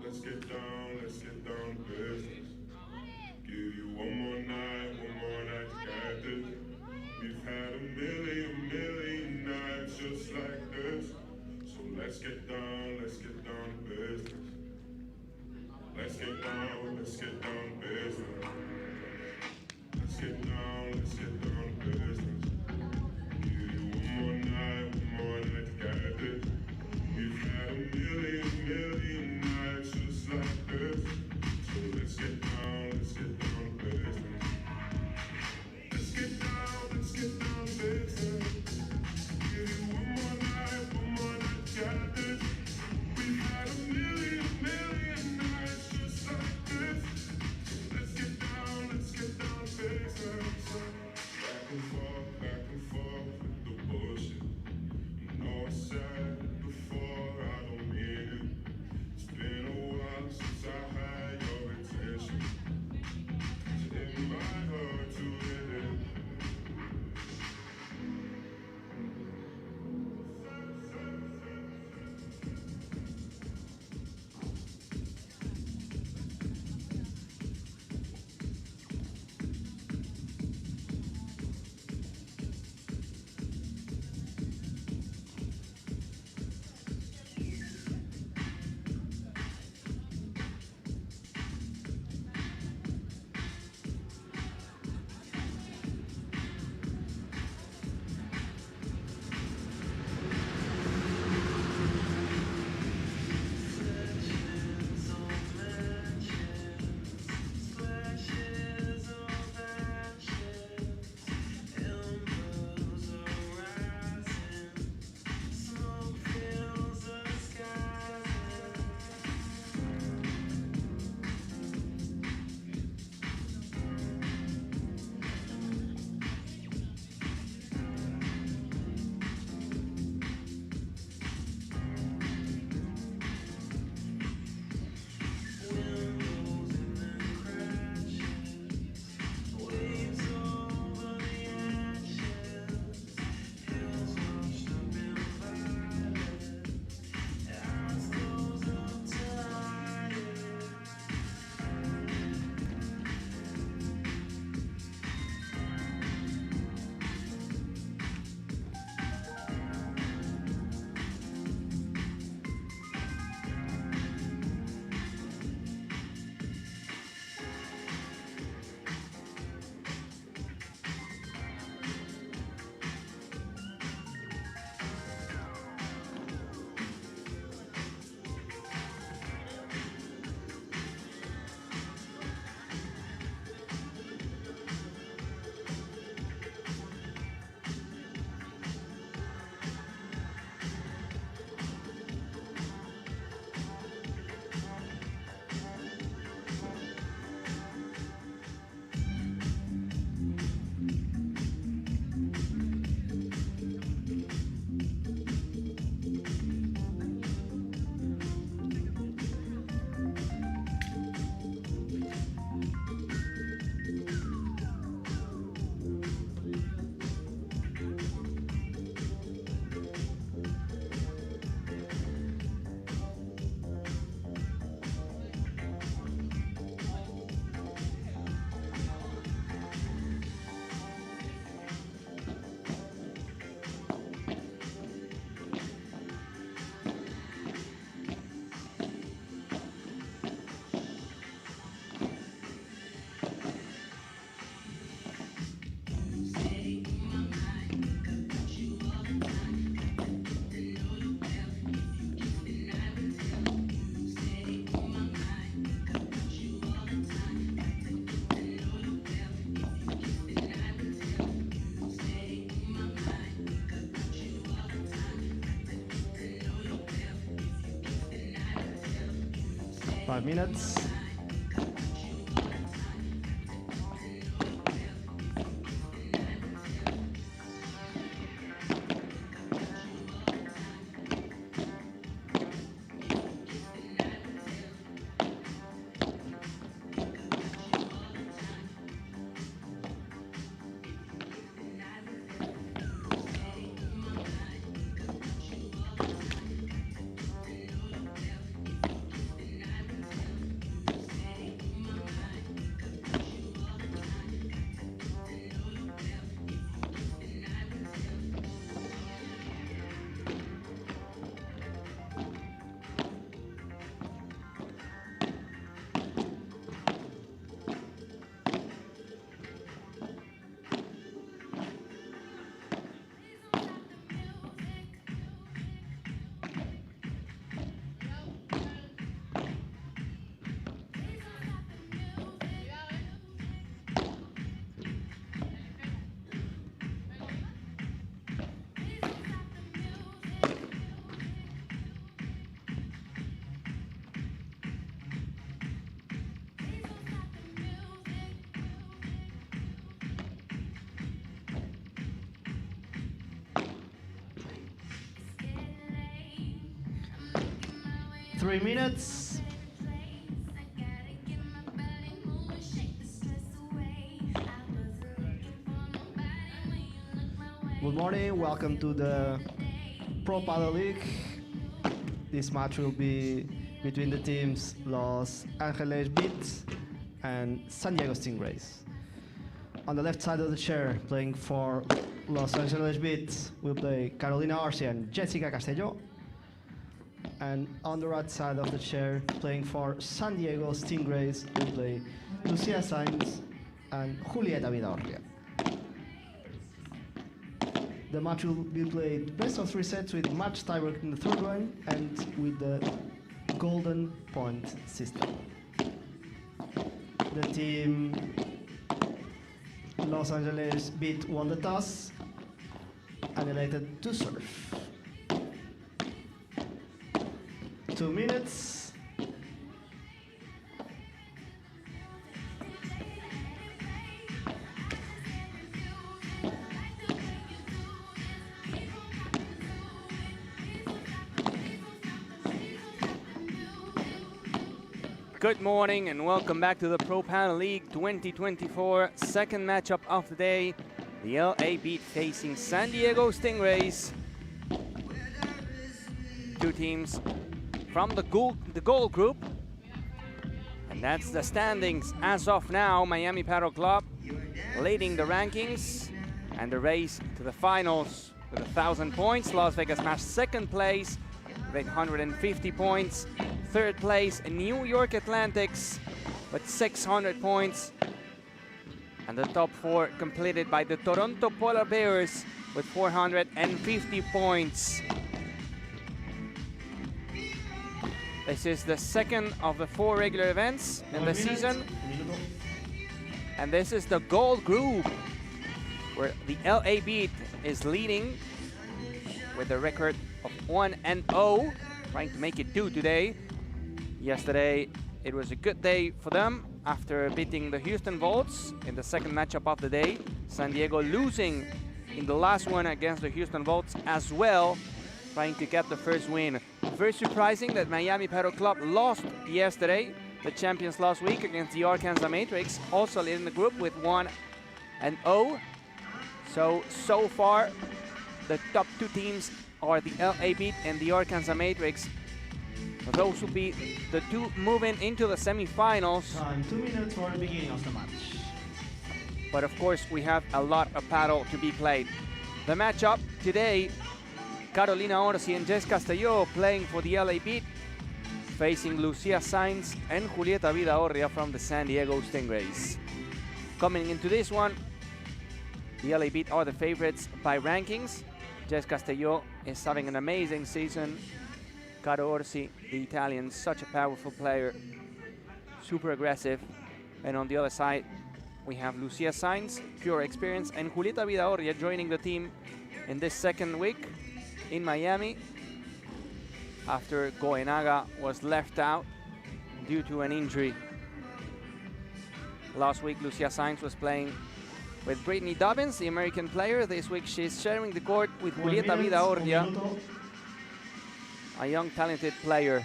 Let's get down to business. Give you one more night, got this. We've had a million nights just like this. So let's get down to business. Let's get down to business. Let's get down to business. Give you one more night, got this. We've had a million nights just like this. So let's get down to business. Let's get down to business. Give you one more night, got this. We've 5 minutes. Three minutes. Good morning, welcome to the Pro Padel League. This match will be between the teams Los Angeles Beats and San Diego Stingrays. On the left side of the chair, playing for Los Angeles Beats, will play Carolina Orsi and Jessica Castelló. And on the right side of the chair, playing for San Diego Stingrays, will play Lucia Sainz and Julieta Vidorria. The match will be played best of 3 sets with match tiebreak in the third one and with the golden point system. The team Los Angeles Beat won the toss and elected to serve. 2 minutes. Good morning and welcome back to the Pro Padel League 2024 second matchup of the day. The LA Beat facing San Diego Stingrays. Two teams from the gold group. And that's the standings as of now. Miami Padel Club leading the rankings and the race to the finals with 1,000 points. Las Vegas Match second place with 850 points. Third place, New York Atlantics with 600 points. And the top four completed by the Toronto Polar Bears with 450 points. This is the second of the 4 regular events in the season. And this is the gold group, where the LA Beat is leading with a record of 1-0, trying to make it 2 today. Yesterday, it was a good day for them after beating the Houston Volts in the second matchup of the day. San Diego losing in the last one against the Houston Volts as well, trying to get the first win. Very surprising that Miami Padel Club lost yesterday, the champions last week, against the Arkansas Matrix, also leading the group with 1-0. So far, the top 2 teams are the LA Beat and the Arkansas Matrix. Those will be the 2 moving into the semifinals. Time 2 minutes for the beginning of the match. But of course, we have a lot of paddle to be played. The matchup today, Carolina Orsi and Jess Castelló playing for the LA Beat, facing Lucia Sainz and Julieta Vidorria from the San Diego Stingrays. Coming into this one, the LA Beat are the favorites by rankings. Jess Castelló is having an amazing season. Caro Orsi, the Italian, such a powerful player, super aggressive. And on the other side, we have Lucia Sainz, pure experience, and Julieta Vidorria joining the team in this second week in Miami after Goenaga was left out due to an injury. Last week, Lucia Sainz was playing with Brittany Dobbins, the American player. This week, she's sharing the court with Julieta Vidaurria, a young, talented player.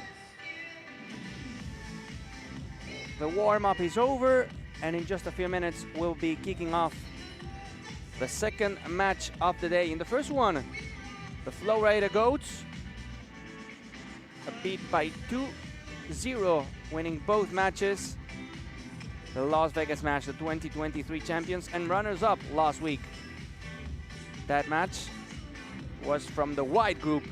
The warm-up is over, and in just a few minutes, we'll be kicking off the second match of the day. In the first one, the Florida Goats beat by 2-0, winning both matches. The Las Vegas match, the 2023 champions and runners-up last week. That match was from the white group.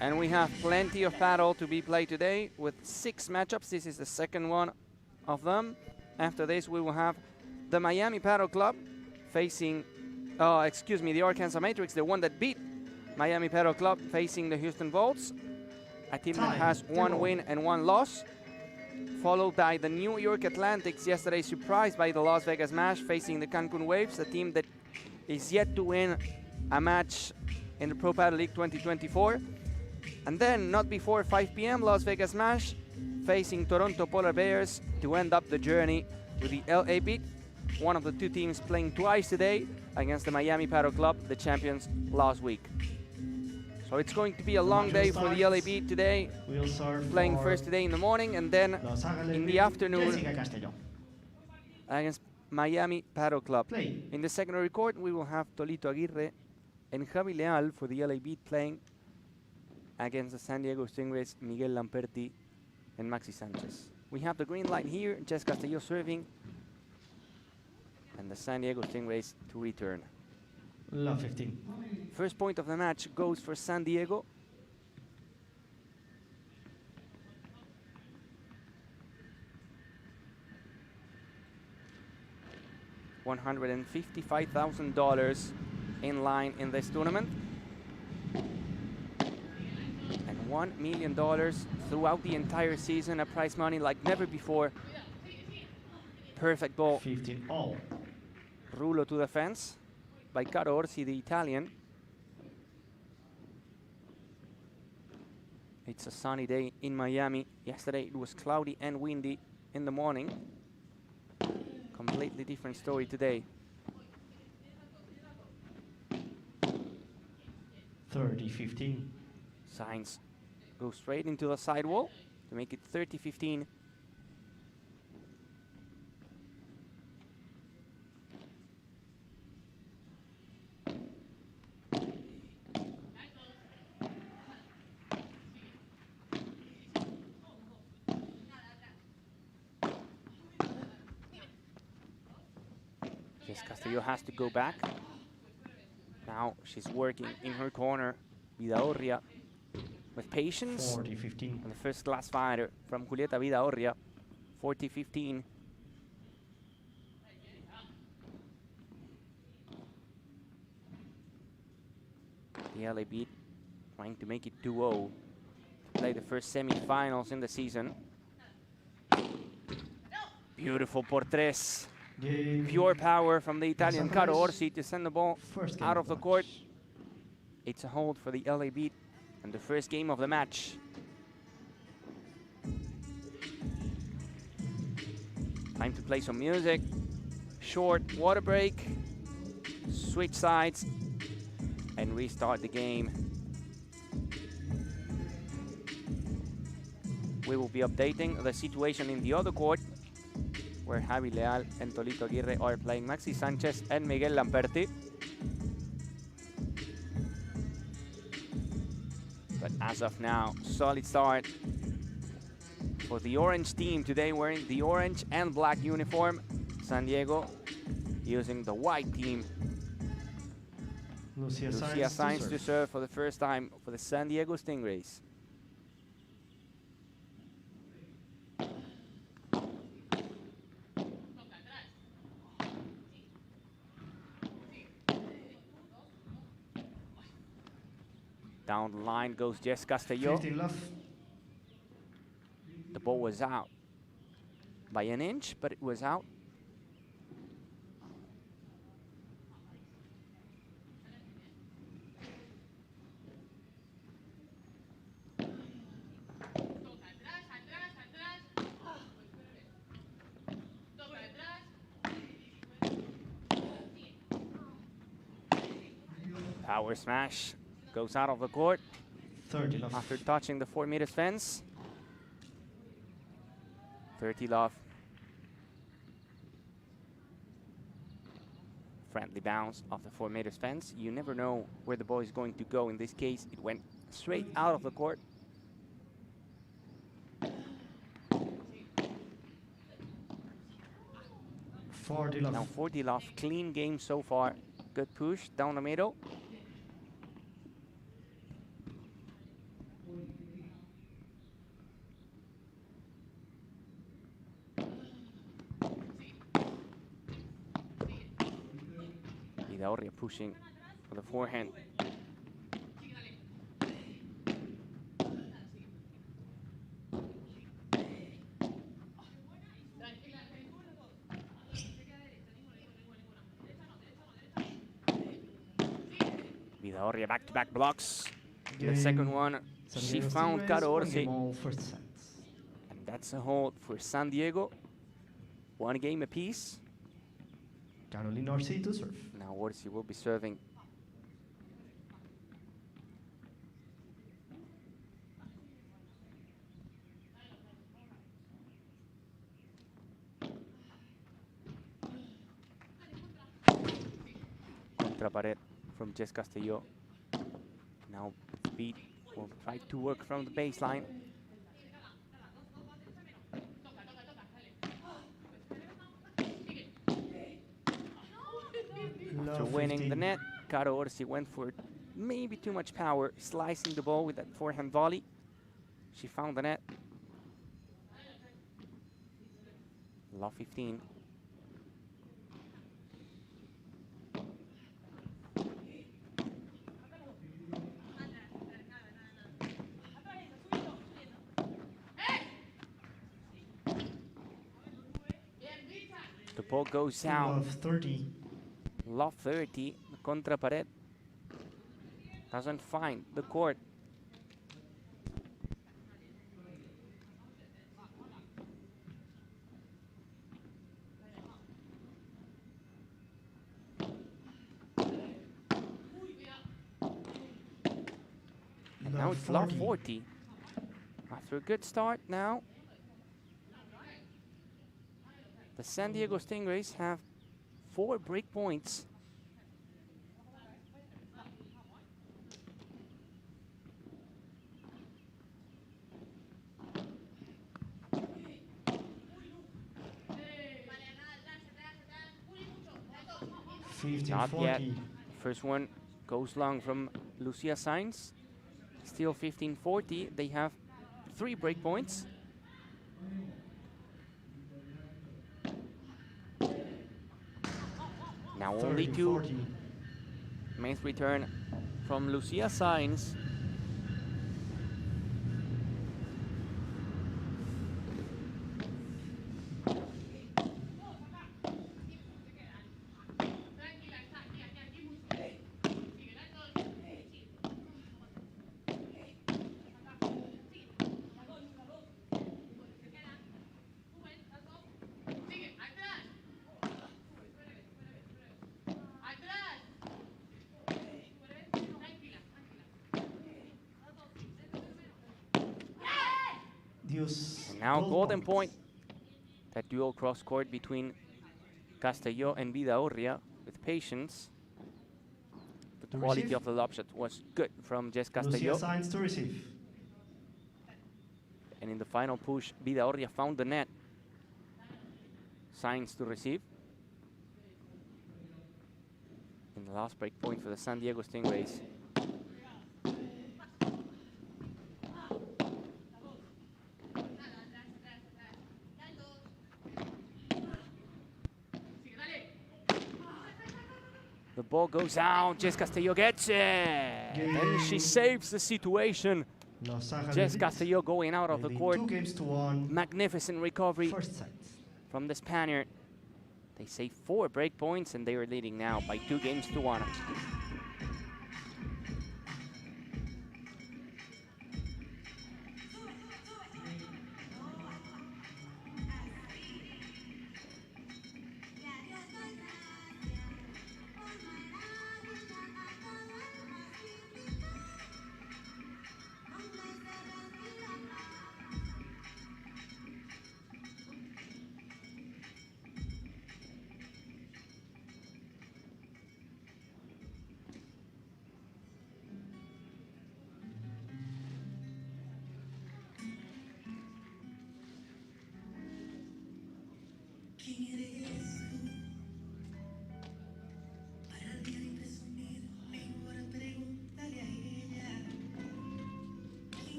And we have plenty of paddle to be played today with 6 matchups. This is the second one of them. After this, we will have the Miami Paddle Club facing, the Arkansas Matrix, the one that beat Miami Paddle Club, facing the Houston Volts, a team that has 1 win and 1 loss, followed by the New York Atlantics, yesterday surprised by the Las Vegas match, facing the Cancun Waves, a team that is yet to win a match in the Pro Paddle League 2024. And then, not before 5 p.m., Las Vegas match, facing Toronto Polar Bears to end up the journey with the LA Beat, one of the 2 teams playing twice today against the Miami Paddle Club, the champions last week. So it's going to be a long day for the LA Beat today, playing first today in the morning and then in the afternoon against Miami Paddle Club. In the secondary court, we will have Tolito Aguirre and Javi Leal for the LA Beat playing against the San Diego Stingrays, Miguel Lamperti and Maxi Sanchez. We have the green light here, Jess Castillo serving, and the San Diego Stingrays to return. Love 15. First point of the match goes for San Diego. $155,000 in line in this tournament. And $1 million throughout the entire season, a prize money like never before. Perfect ball. 15 all. Rulo to the fence by Caro Orsi, the Italian. It's a sunny day in Miami. Yesterday it was cloudy and windy in the morning. Completely different story today. 30-15. Sainz goes straight into the sidewall to make it 30-15. Castillo has to go back. Now she's working in her corner. Vidaurria with patience. 40-15. And the first class fighter from Julieta Vidaurria. 40-15. The LA Beat trying to make it 2-0. Play the first semi-finals in the season. Beautiful por tres. Pure power from the Italian Caro Orsi to send the ball out of the court. It's a hold for the LA Beat and the first game of the match. Time to play some music. Short water break. Switch sides and restart the game. We will be updating the situation in the other court, where Javi Leal and Tolito Aguirre are playing Maxi Sanchez and Miguel Lamperti. But as of now, solid start for the orange team today, wearing the orange and black uniform. San Diego using the white team. Lucia Sainz to serve for the first time for the San Diego Stingrays. Down the line goes Jess Castillo. 15 left. The ball was out by an inch, but it was out. Power smash goes out of the court 30 love. after touching the 4 meters fence. 30 love. Friendly bounce off the 4 meters fence. You never know where the ball is going to go. In this case, it went straight out of the court. Now 40 love. Clean game so far. Good push down the middle. Vidaurria pushing for the forehand. Vidaurria back-to-back blocks. The second one, she found Caro Orsi. And that's a hold for San Diego. 1 game apiece. Caroline Orsi to serve. Now Orsi will be serving. Contra pared from Jess Castillo. Now Beat will try to work from the baseline. After winning the net, Caro Orsi went for maybe too much power, slicing the ball with that forehand volley. She found the net. Love 15. The ball goes out. Love 30. Love 30, contra pared. Doesn't find the court. And now it's love 40. After a good start now, the San Diego Stingrays have 4 break points. Not yet. First one goes long from Lucia Sainz. Still 15-40. They have 3 break points. Now only 2. Main return from Lucia Sainz. And now golden point. That dual cross court between Castelló and Vidaurria with patience. The quality of the lob shot was good from Jess Castelló. Lucia Sainz to receive. And in the final push, Vidaurria found the net. Sainz to receive. In the last break point for the San Diego Stingrays. The ball goes out. Jess Castelló gets it. And she saves the situation. Jess Castelló going out of the court. 2-1. Magnificent recovery from the Spaniard. They save 4 break points and they are leading now by 2-1.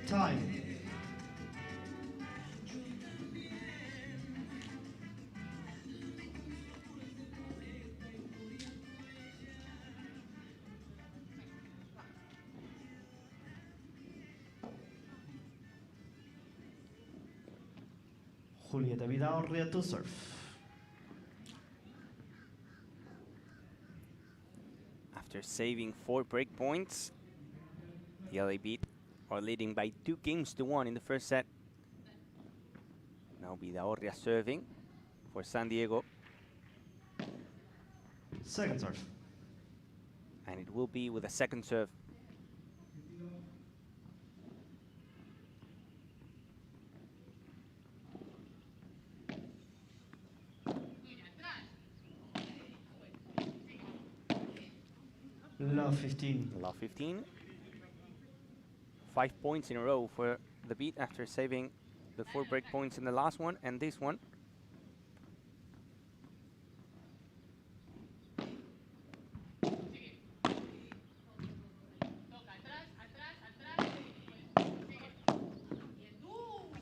Time. Julieta Vidaurria to serve. After saving 4 break points, the LA Beat are leading by 2-1 in the first set. Now Vidaurria serving for San Diego. Second serve. And it will be with a second serve. Love 15. Love 15. 5 points in a row for the Beat after saving the 4 break points in the last one and this one.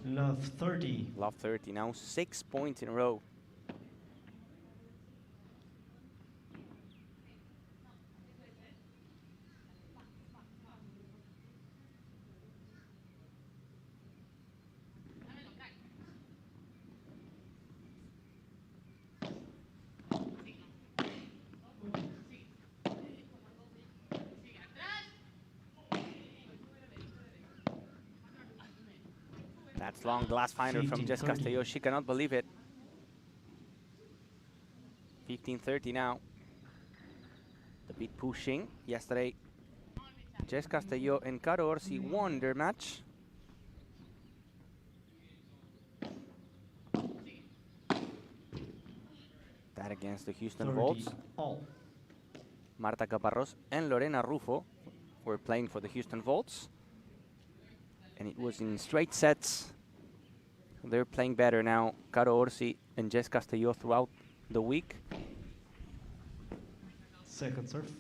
Love 30. Love 30, now 6 points in a row. That's long glass finder from Jess 15-30. Castelló. She cannot believe it. 15-30 now. The Beat pushing. Yesterday, Jess Castelló and Caro Orsi won their match. That against the Houston 30 Volts. all. Marta Caparrós and Lorena Rufo were playing for the Houston Volts. And it was in straight sets. They're playing better now, Caro Orsi and Jess Castelló throughout the week. Second serve.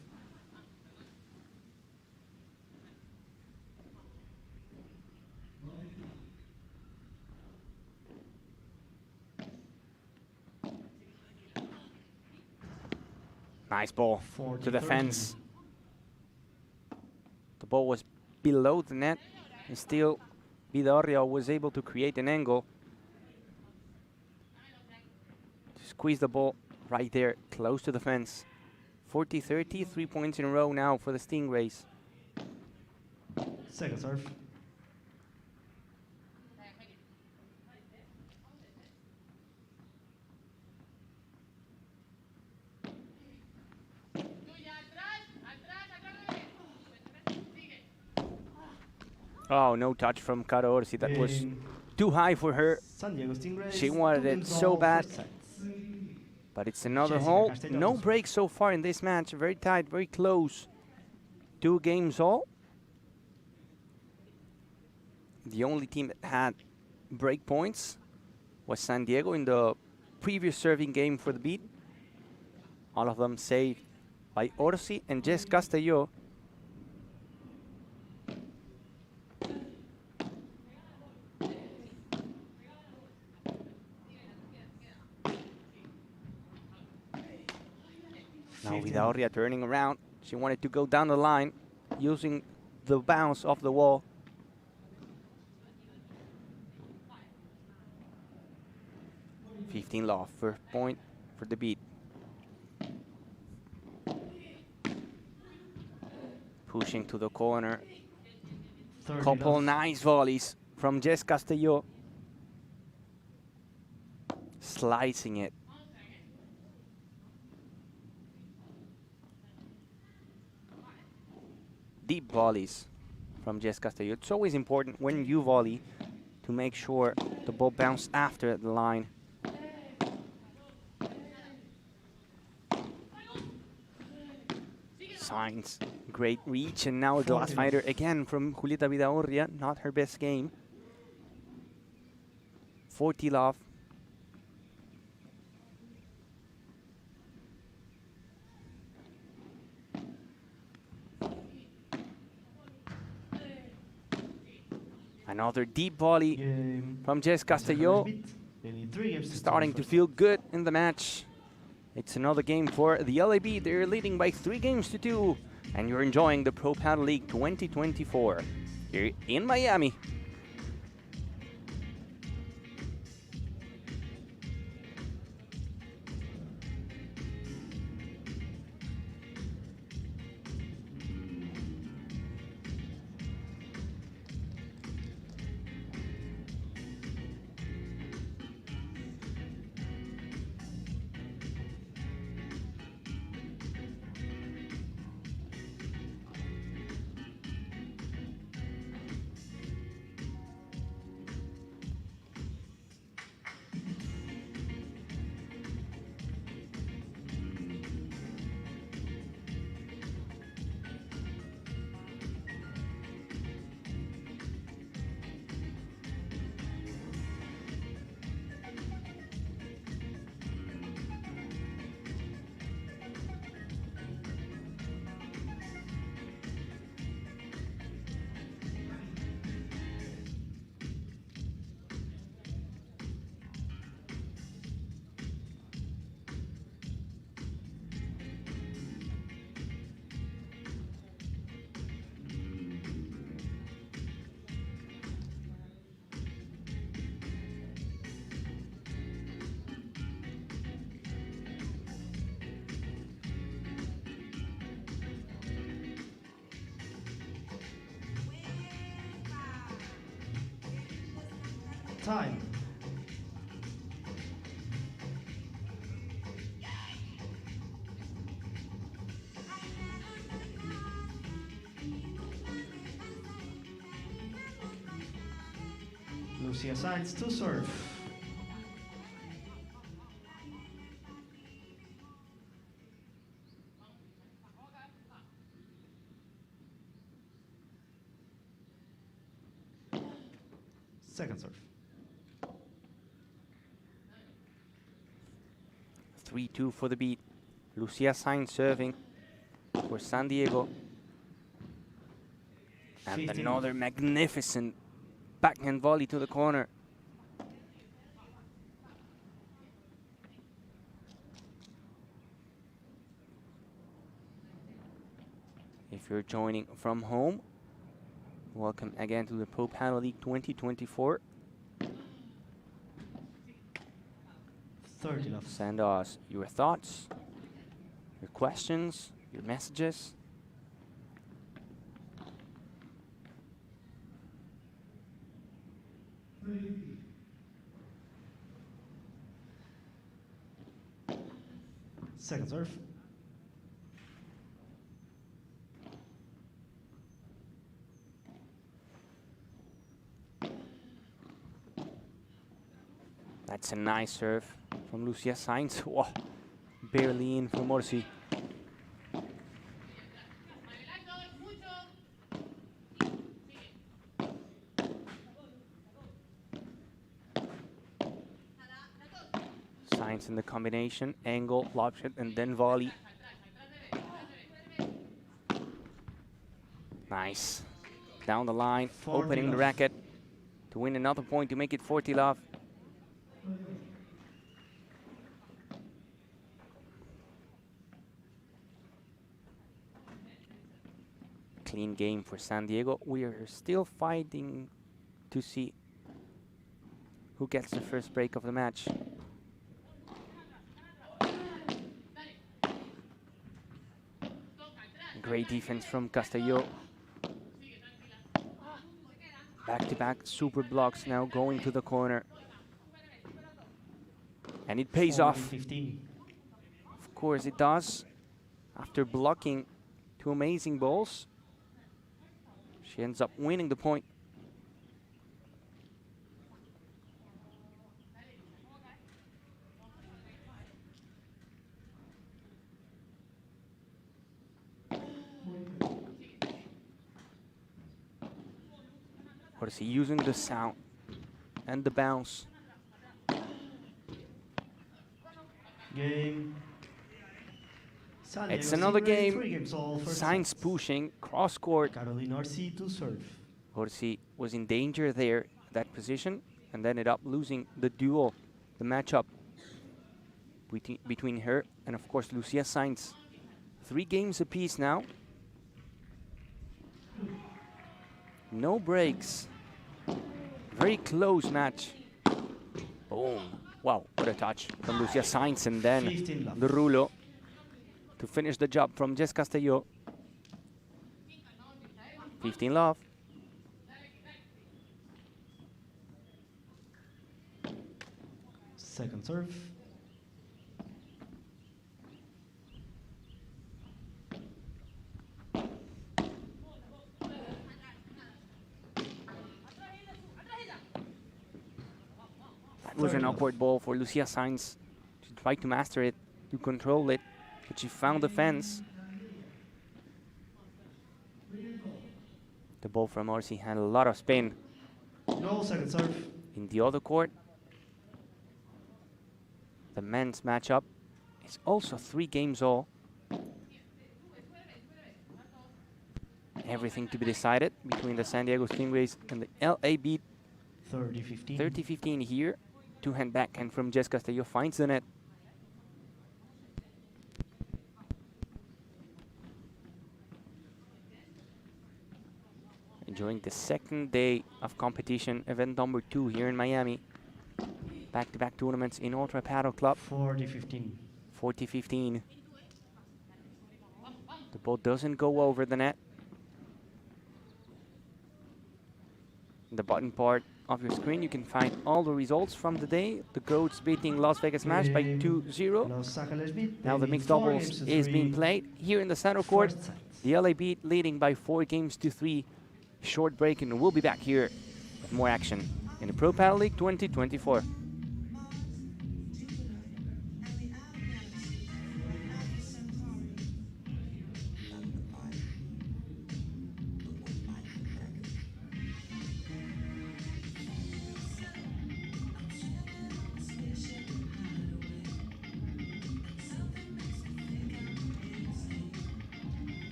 Nice ball to the 40-30. fence. The ball was below the net, and still Vidaurria was able to create an angle to squeeze the ball right there, close to the fence. 40-30, 3 points in a row now for the Stingrays. Second serve. Oh, no touch from Caro Orsi. That was too high for her. San Diego Stingrays. She wanted it so bad. But it's another Jessica hole. Castelló No to serve. breaks so far in this match. Very tight, very close. 2 games all. The only team that had break points was San Diego in the previous serving game for the Beat. All of them saved by Orsi and Jess Castelló. Now Vidaurria turning around. She wanted to go down the line using the bounce off the wall. Love, first point for the Beat. Pushing to the corner. 30 Couple love. nice volleys from Jess Castelló. slicing it. Deep volleys from Jess Castillo. It's always important when you volley to make sure the ball bounces after the line. Signs, great reach, and now a glass fighter again from Julieta Vidaurria. Not her best game. 40 love. Another deep volley from Jess Castillo. Starting to feel good in the match. It's another game for the LAB. They're leading by 3-2, and you're enjoying the Pro Padel League 2024 here in Miami. Time. Lucia Sainz to serve. Second serve. 3-2 for the beat. Lucia Sainz serving for San Diego. And 15. another magnificent backhand volley to the corner. If you're joining from home, welcome again to the Pro Padel League 2024. 30 love. Send us your thoughts, your questions, your messages. Second serve. That's a nice serve from Lucia Sainz. Whoa, barely in for Morsi. Sainz in the combination, angle, lob shot, and then volley. Nice. Down the line, 40 opening the love. racket to win another point to make it 40 love. Clean game for San Diego. We are still fighting to see who gets the first break of the match. Great defense from Castillo. Back-to-back super blocks now going to the corner. And it pays off. 15. Of course it does. After blocking two amazing balls, she ends up winning the point. Orsi using the sound and the bounce. Game. It's another game. 3 games all, first Sainz set. pushing, cross court. Caroline Orsi to serve. Orsi was in danger there, that position, and ended up losing the duel, the matchup between her and, of course, Lucia Sainz. 3 games apiece now. No breaks. Very close match. Boom. Wow, what a touch from Lucia Sainz, and then 15 love. the rulo to finish the job from Jess Castelló. 15 love. Second serve. That was an awkward ball for Lucia Sainz. She tried to master it, to control it, but she found the fence. The ball from Orsi had a lot of spin. No, second serve. In the other court, the men's matchup is also 3 games all. Everything to be decided between the San Diego Stingrays and the LA Beat. 30-15. 30-15 here. Two-hand backhand from Jess Castelló finds the net. Enjoying the second day of competition, event number 2 here in Miami. Back-to-back tournaments in Ultra Paddle Club. 40-15. 40-15. The ball doesn't go over the net. In the bottom part of your screen, you can find all the results from the day. The Goats beating Las Vegas Match by 2-0. Los Angeles Beat. Now the leading mixed 4 doubles games to is 3. being played here in the center court. First set. The LA Beat leading by 4 games to 3. Short break, and we'll be back here with more action in the Pro Paddle League 2024.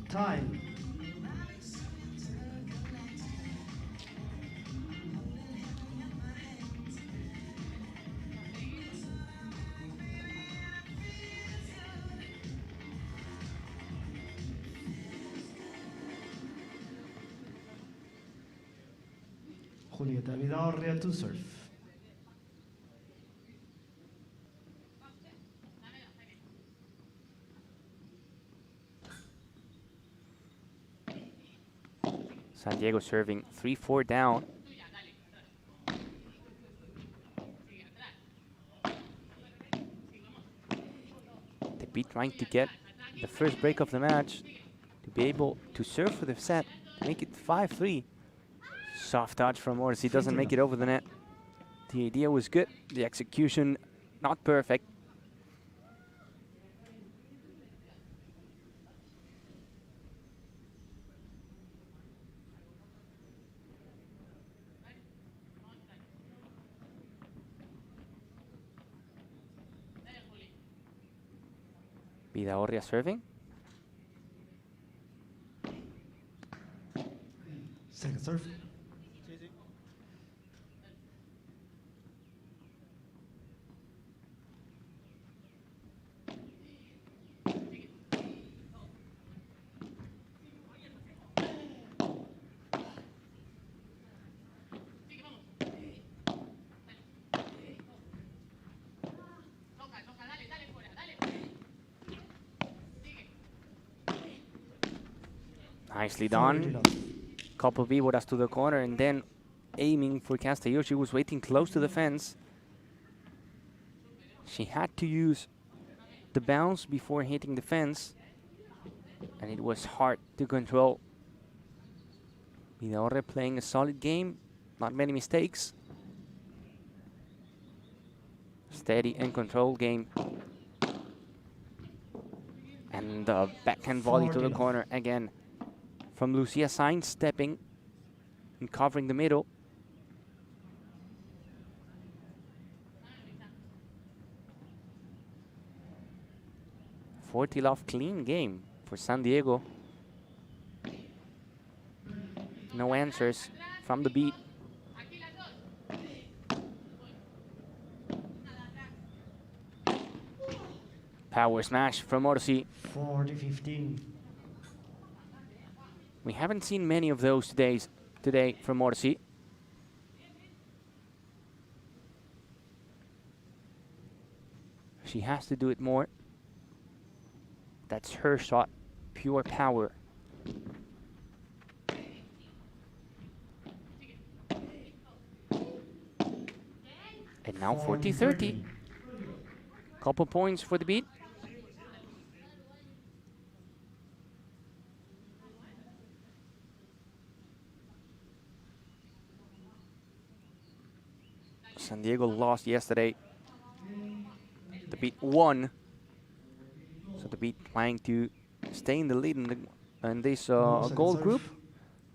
Time. Julieta Vidaurria to serve. San Diego serving 3-4 down. The Beat trying to get the first break of the match to be able to serve for the set, to make it 5-3. Soft touch from Orsi, doesn't make it over the net. The idea was good, the execution not perfect. Vidaurria serving. Second serve. Nicely done. Couple víboras to the corner and then aiming for Castillo. She was waiting close to the fence. She had to use the bounce before hitting the fence, and it was hard to control. Vidaurre playing a solid game, not many mistakes. Steady and controlled game. And the backhand volley to the corner again from Lucia Sainz, stepping and covering the middle. Love clean game for San Diego. No answers from the beat. Power smash from Orsi. 40-15. We haven't seen many of those today from Orsi. She has to do it more. That's her shot, pure power. And now 40-30. Couple points for the beat. San Diego lost yesterday. The beat won. So the beat trying to stay in the lead in this gold group,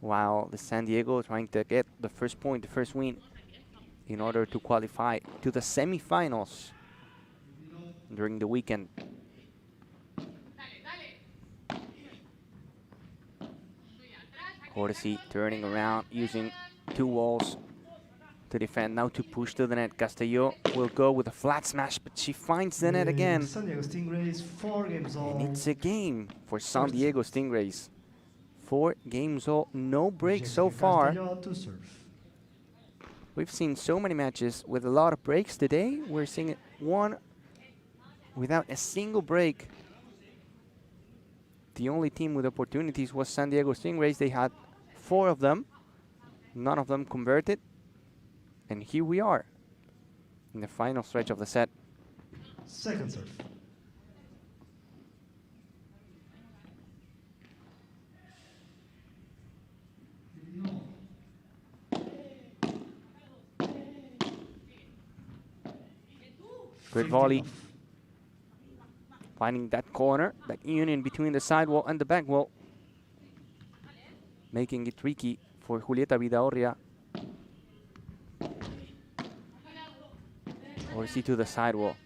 while the San Diego trying to get the first point, the first win, in order to qualify to the semifinals during the weekend. Orsi turning around, using two walls to defend, now to push to the net. Castillo will go with a flat smash, but she finds the net again. San Diego Stingrays, 4 games all. And it's a game for San Diego Stingrays. 4 games all, no breaks so far. Castillo to serve. We've seen so many matches with a lot of breaks. Today we're seeing one without a single break. The only team with opportunities was San Diego Stingrays. They had 4 of them. None of them converted. And here we are in the final stretch of the set. Second serve. Great volley. Finding that corner, that union between the sidewall and the back wall. Making it tricky for Julieta Vidaurria. Orsi to the sidewall.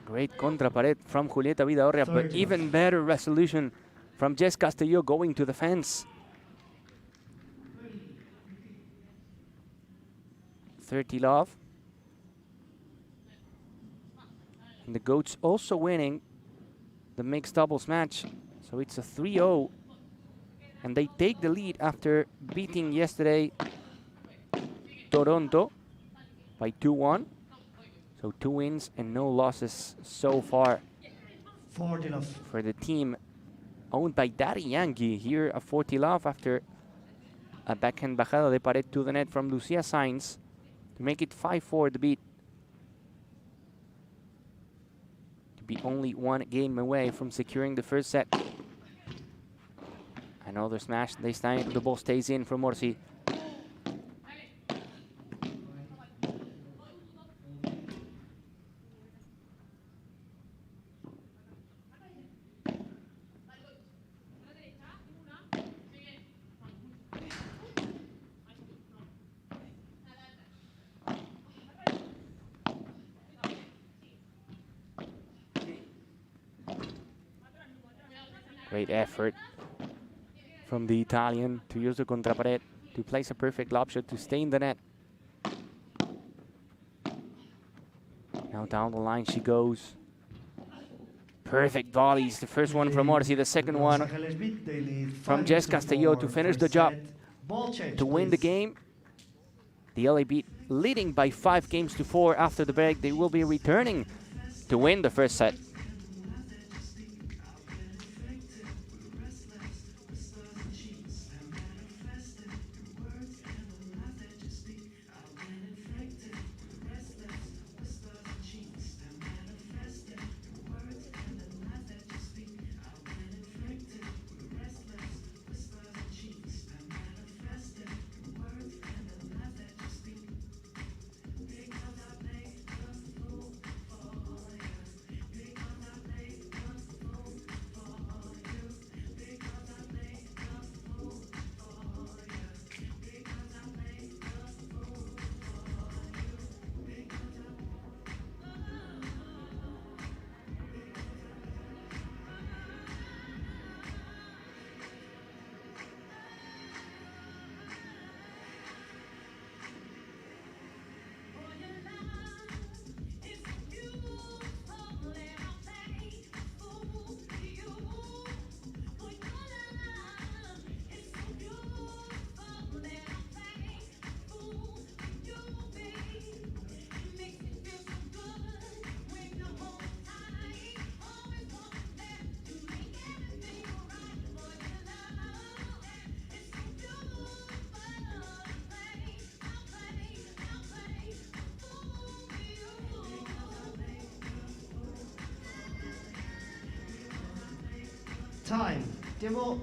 Great contra pared from Julieta Vidaurria, but even better resolution from Jess Castillo going to the fence. 30 love. And the Goats also winning the mixed doubles match. So it's a 3-0. And they take the lead after beating yesterday Toronto by 2-1. So 2 wins and no losses so far 40 love. for the team owned by Daddy Yankee. Here a 40 love after a backhand bajada de pared to the net from Lucia Sainz to make it 5-4 the beat. To be only 1 game away from securing the first set. Another smash this time. The ball stays in from Orsi. Great effort from the Italian to use the contrapared to place a perfect lob shot to stay in the net. Now down the line she goes. Perfect volleys. The first one from Orsi, the second one from Jess Castillo to finish the job. To win the game, the LA Beat leading by 5 games to 4 after the break. They will be returning to win the first set. Time. Tiempo.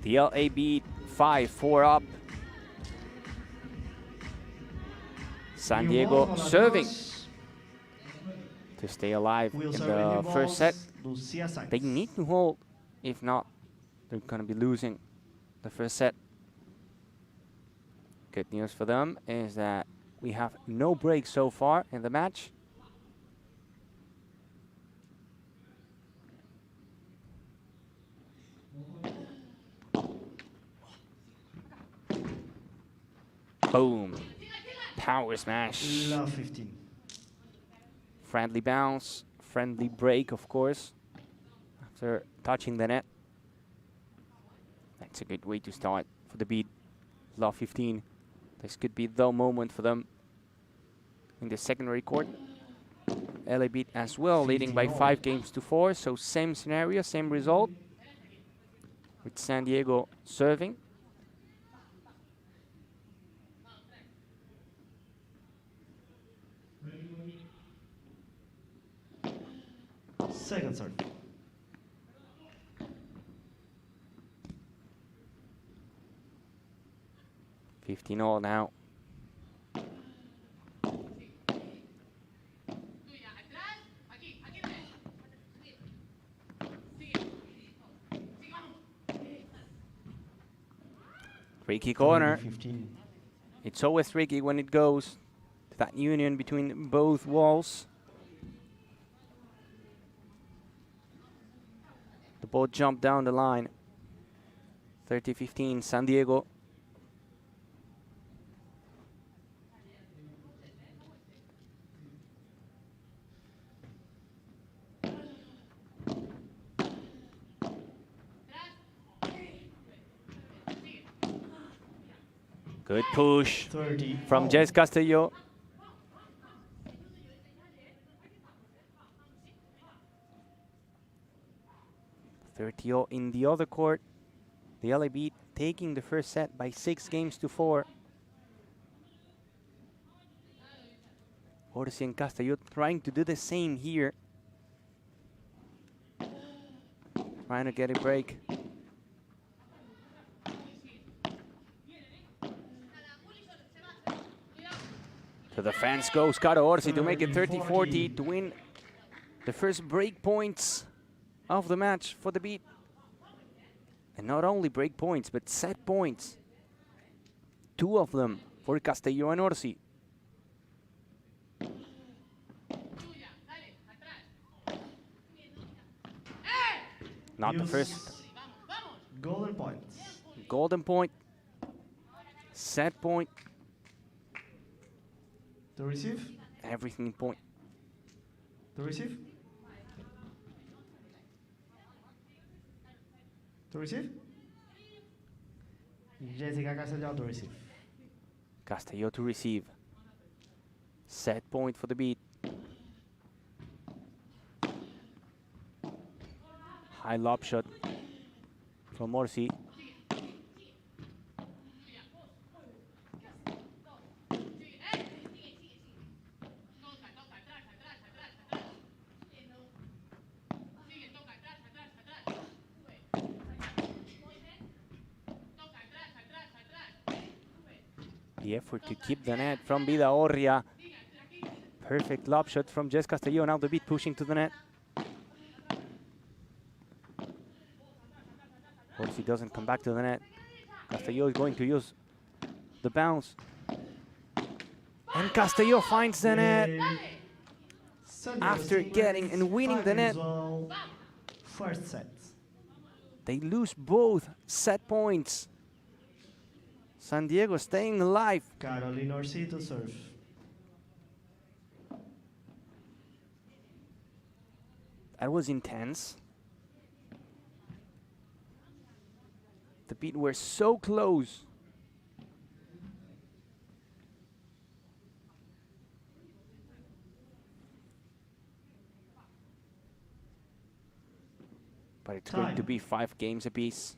The LA Beat 5-4 up. San Diego serving to stay alive in the first set. They need to hold. If not, they're going to be losing the first set. Good news for them is that we have no breaks so far in the match. Boom. Power smash. Love 15. Friendly bounce. Friendly break, of course, after touching the net. That's a good way to start for the Beat. Love 15. This could be the moment for them in the secondary court. LA Beat as well, leading by 5 games to 4. So same scenario, same result. With San Diego serving. Second serve. All now. Tricky corner. 15. It's always tricky when it goes to that union between both walls. The ball jumped down the line. 30-15, San Diego. Good push from Jess Castillo. In the other court. The LA Beat taking the first set by 6 games to 4. Orsi and Castillo trying to do the same here. Trying to get a break. To the fence goes Caro Orsi to make it 30-40 to win the first break points of the match for the Beat. And not only break points, but set points. 2 of them for Castelló and Orsi. Not the Use first. golden points. Golden point. Set point. To receive. Everything in point. To receive. To receive. Jessica Castelló to receive. Castelló to receive. Set point for the beat. High lob shot from Orsi. The effort to keep the net from Vida Orria. Perfect lob shot from Jess Castelló. Now the beat pushing to the net. Orsi doesn't come back to the net. Castelló is going to use the bounce. And Castelló finds the net after getting and winning the net. First set. They lose both set points. San Diego staying alive. Caroline Orsi to serve. That was intense. The beat were so close. But it's going to be 5 games apiece.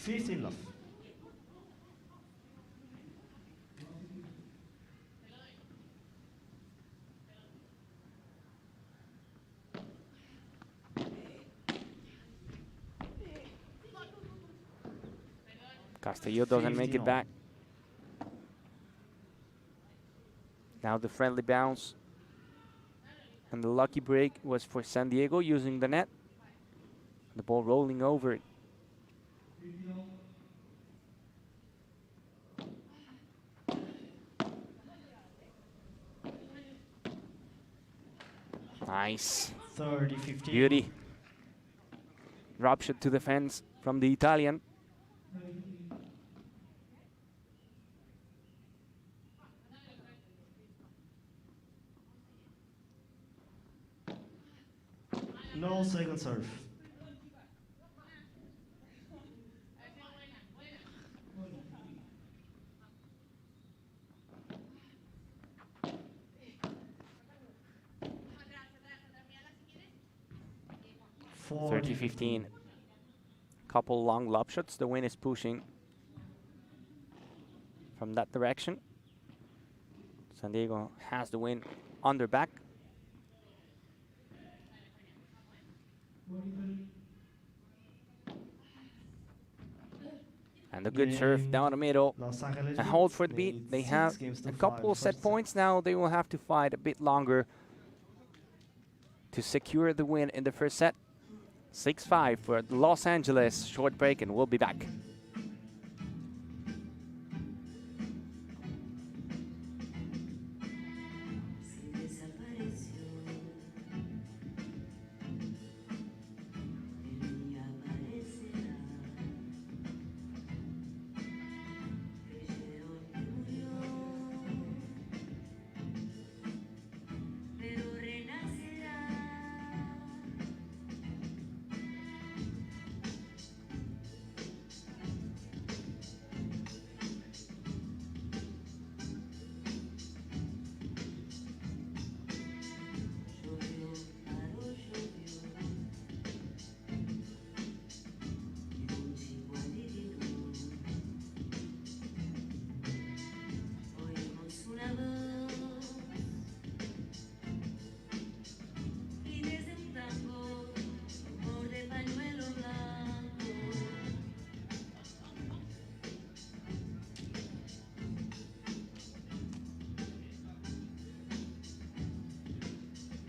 $15 love. Castelló doesn't make it back. Now the friendly bounce. And the lucky break was for San Diego using the net. The ball rolling over it. Nice. 30-15. Beauty. Drop shot to the fence from the Italian. No second serve. For 30-15. Couple long lob shots. The wind is pushing from that direction. San Diego has the win on their back. And a good serve down the middle. Los Angeles And hold Beats for the beat. need They 6 have games to a 5 couple set first points now. They will have to fight a bit longer to secure the win in the first set. 6-5 for Los Angeles. Short break and we'll be back.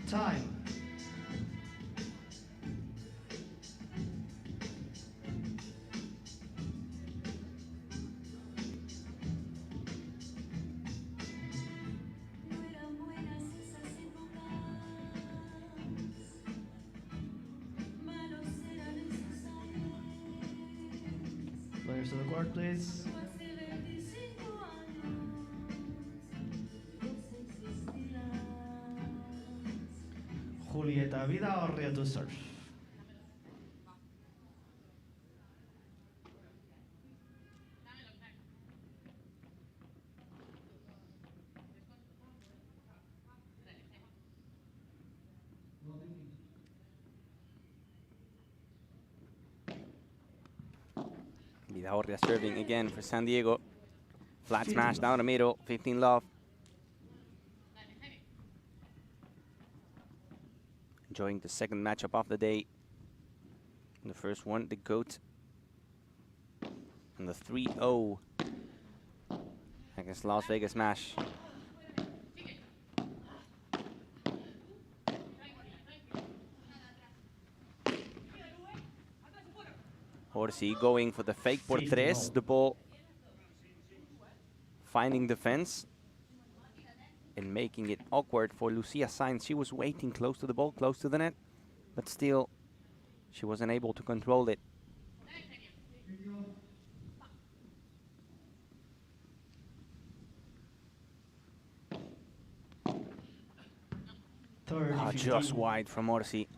Time. players to the court, please. Julieta Vidaurria to serve. Vidaurria serving again for San Diego. Flat smash down the middle, 15 love. Enjoying the second matchup of the day. The first one, the GOAT. And the 3-0 against Las Vegas Smash. Orsi going for the fake por tres, the ball finding defense and making it awkward for Lucia Sainz. She was waiting close to the ball, close to the net, but still she wasn't able to control it. Oh, just wide from Orsi.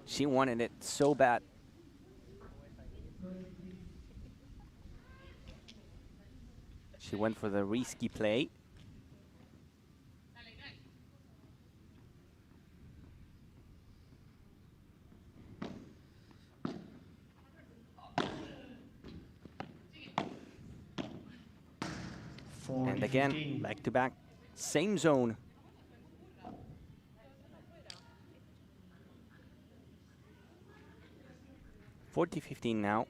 She wanted it so bad. She went for the risky play. And again, back to back, same zone. $40-15 now.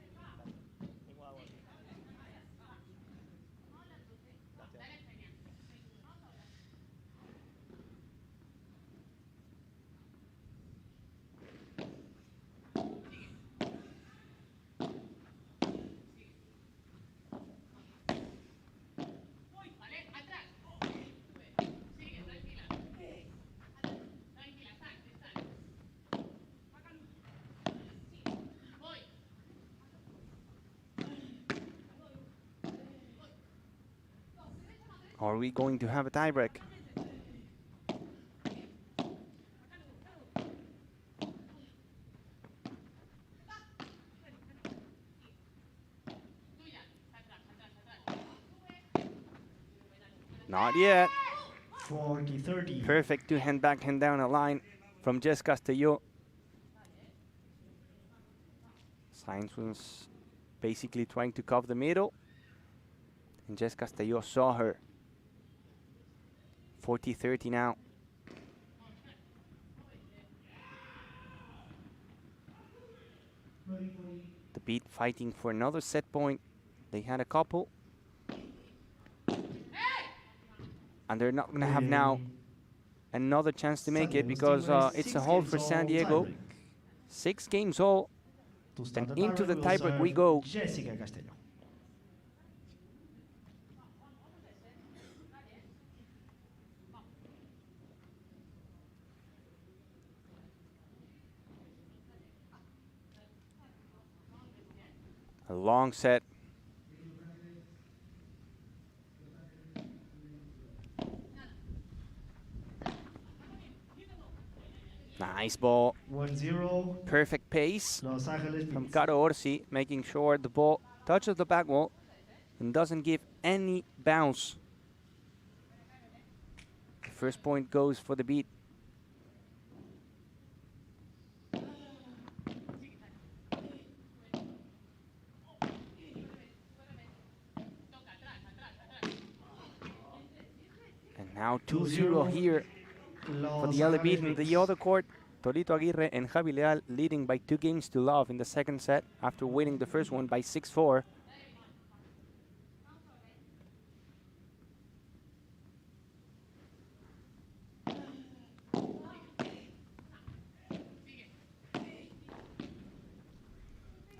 Are we going to have a tiebreak? Not yet. 40-30. Perfect two-hand backhand down a line from Jess Castelló. Sainz was basically trying to cuff the middle, and Jess Castelló saw her. 40-30 now. The Beat fighting for another set point. They had a couple. And they're not going to have now another chance to make it because it's a hold for San Diego. 6 games all. And into the tiebreak we go. Jessica Castelló. A long set. Nice ball. 1-0. Perfect pace Los Angeles from Beats. Caro Orsi, making sure the ball touches the back wall and doesn't give any bounce. The first point goes for the Beat. And now 2-0 here for the LA Beat in the other court. Torito Aguirre and Javi Leal leading by 2-0 in the second set after winning the first one by 6-4.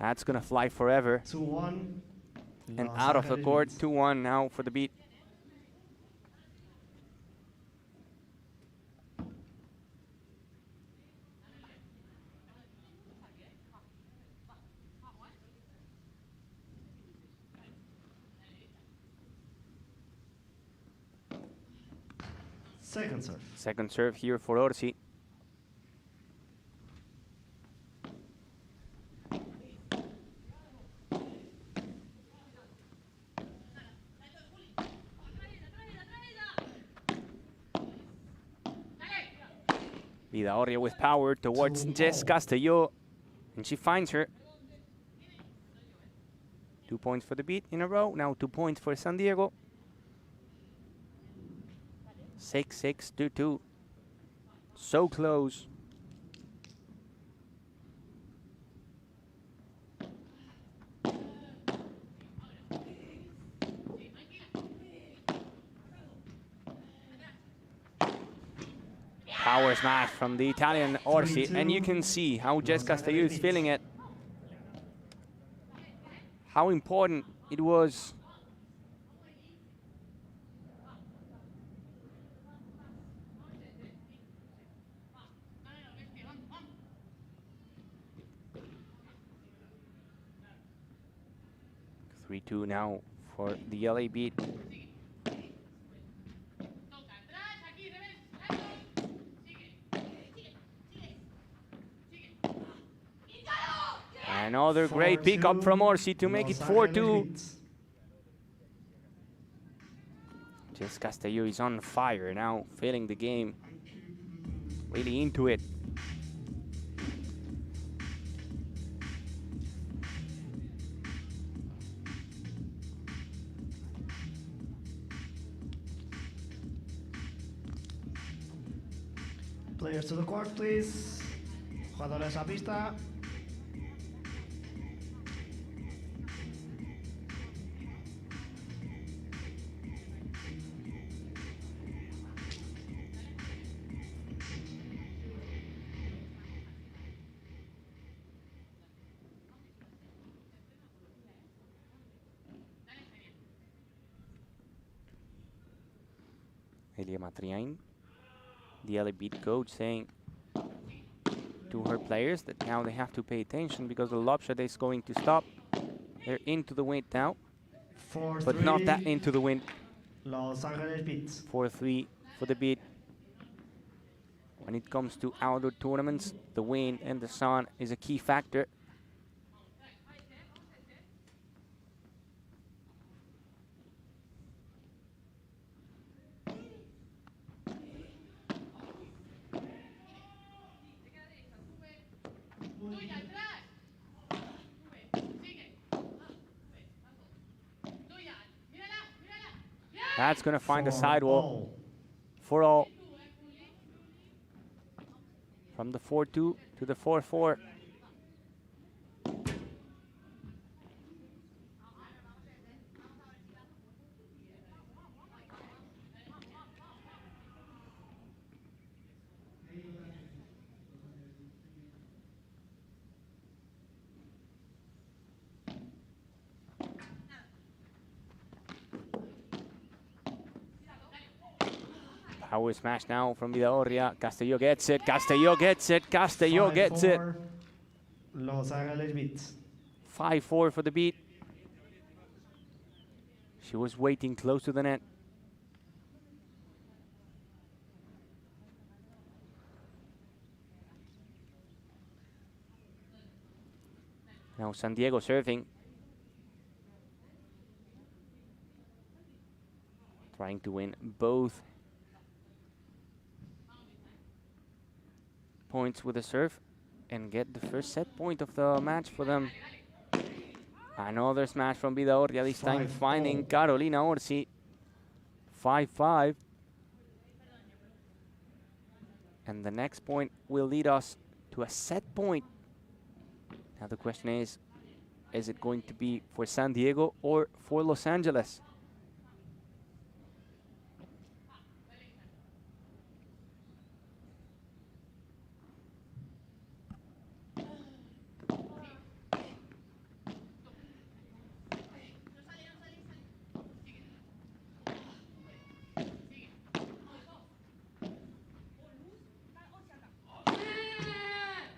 That's gonna fly forever. 2-1. And Los out of the Angeles court, Beats. 2-1 now for the Beat. Second serve. Second serve here for Orsi. Vidaurria with power towards Jess Castelló, and she finds her. 2 points for the beat in a row. Now 2 points for San Diego. 6-6, 2-2. So close. Power smash from the Italian Orsi, and you can see how Jess Castelló is feeling it. How important it was. Three-two now for the LA beat. Another great pickup from Orsi to make it 4-2. Jess Castelló is on fire now, feeling the game, really into it. Players to the court, please. Jugadores a pista. Elia Matriain, the LA beat coach, saying to her players that now they have to pay attention because the lob shot is going to stop. They're into the wind now, but not that into the wind. Los Angeles Beats. 4-3 for the beat. When it comes to outdoor tournaments, the wind and the sun is a key factor. That's going to find the sidewall for all. From the 4-2 to the 4-4. Power smash now from Vidaurria. Castelló gets it. Castelló gets it. Castelló gets it. Los Angeles Beats. 5-4 for the beat. She was waiting close to the net. Now San Diego serving. Trying to win both points with the serve and get the first set point of the match for them. Another smash from Vidaurria, this time finding Carolina Orsi. 5-5. And the next point will lead us to a set point. Now the question is it going to be for San Diego or for Los Angeles?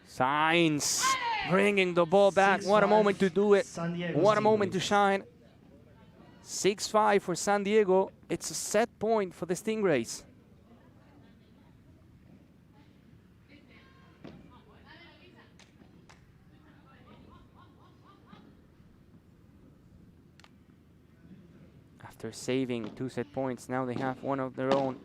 Sainz bringing the ball back. What a moment to do it. What a moment to shine. 6-5 for San Diego. It's a set point for the Stingrays. After saving 2 set points, now they have one of their own.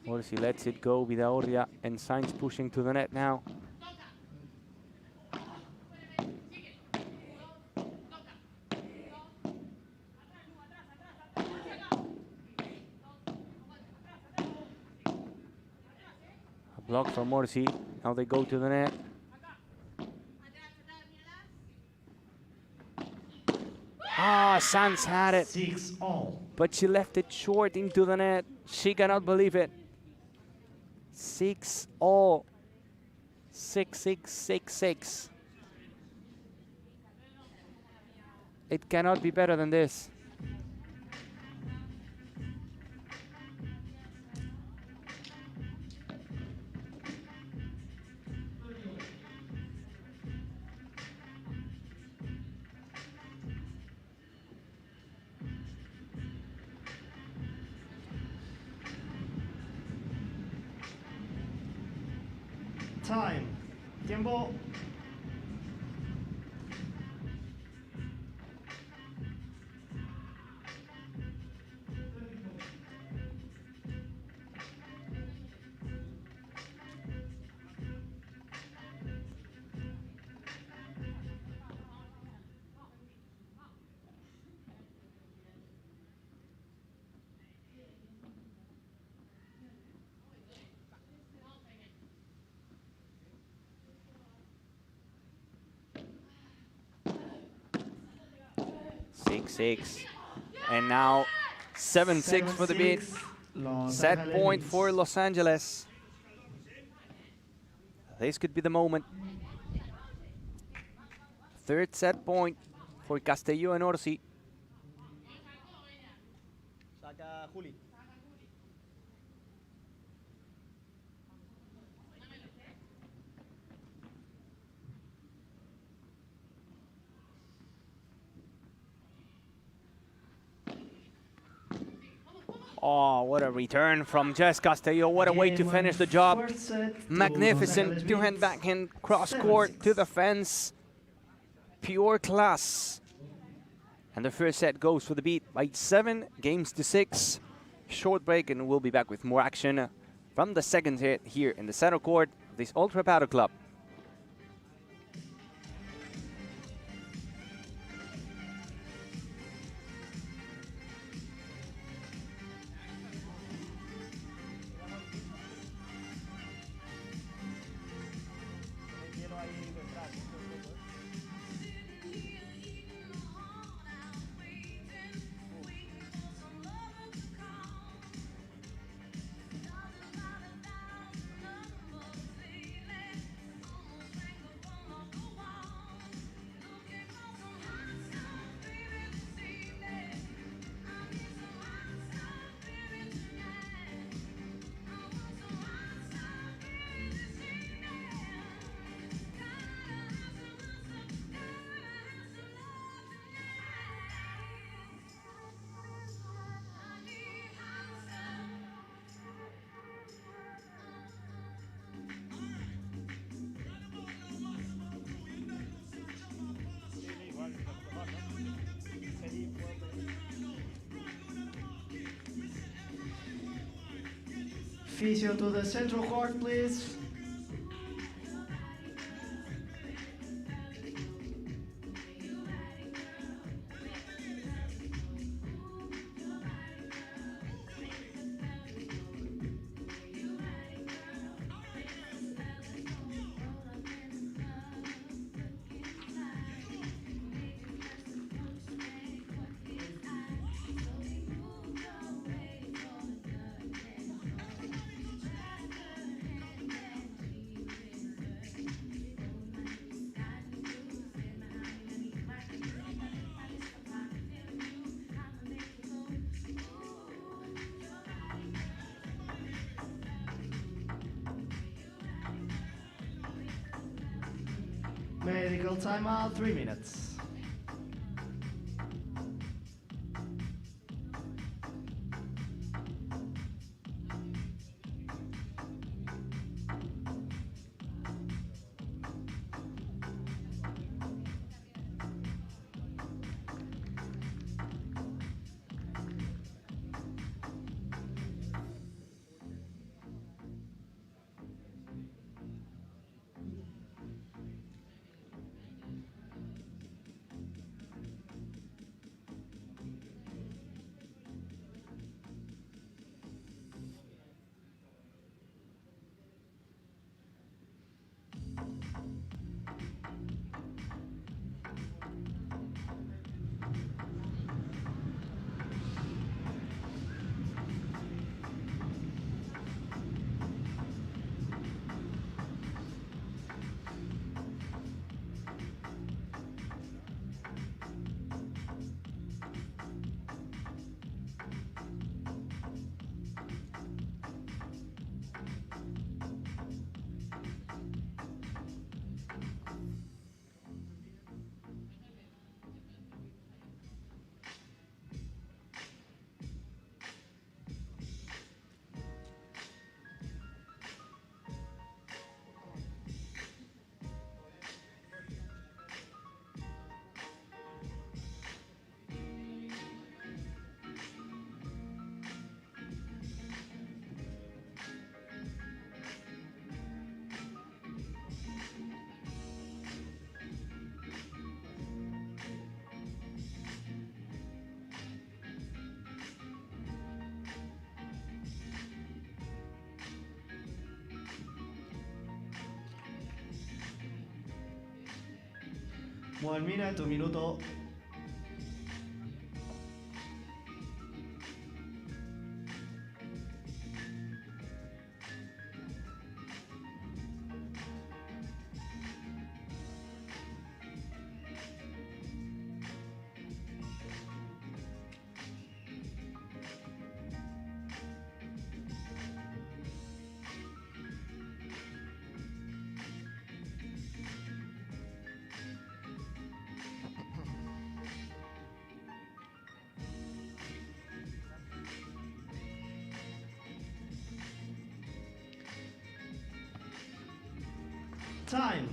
Orsi lets it go. Vidaurria and Sainz pushing to the net now. A block from Orsi. Now they go to the net. Ah, Sanz had it. 6-all. But she left it short into the net. She cannot believe it. 6-all. 6-6-6-6. It cannot be better than this. Time. Tiempo. Six. And now 7-6 for the beat. Set point for Los Angeles. This could be the moment. Third set point for Castelló and Orsi. Oh, what a return from Jess Castelló. What a way to finish the job. Magnificent two-hand backhand cross-court to the fence. Pure class. And the first set goes for the beat by 7-6. Short break, and we'll be back with more action from the second set here in the center court of this Ultra Padel Club. Physio to the central court, please. Medical timeout, 3 minutes. 1 minute, 1 minuto. Time.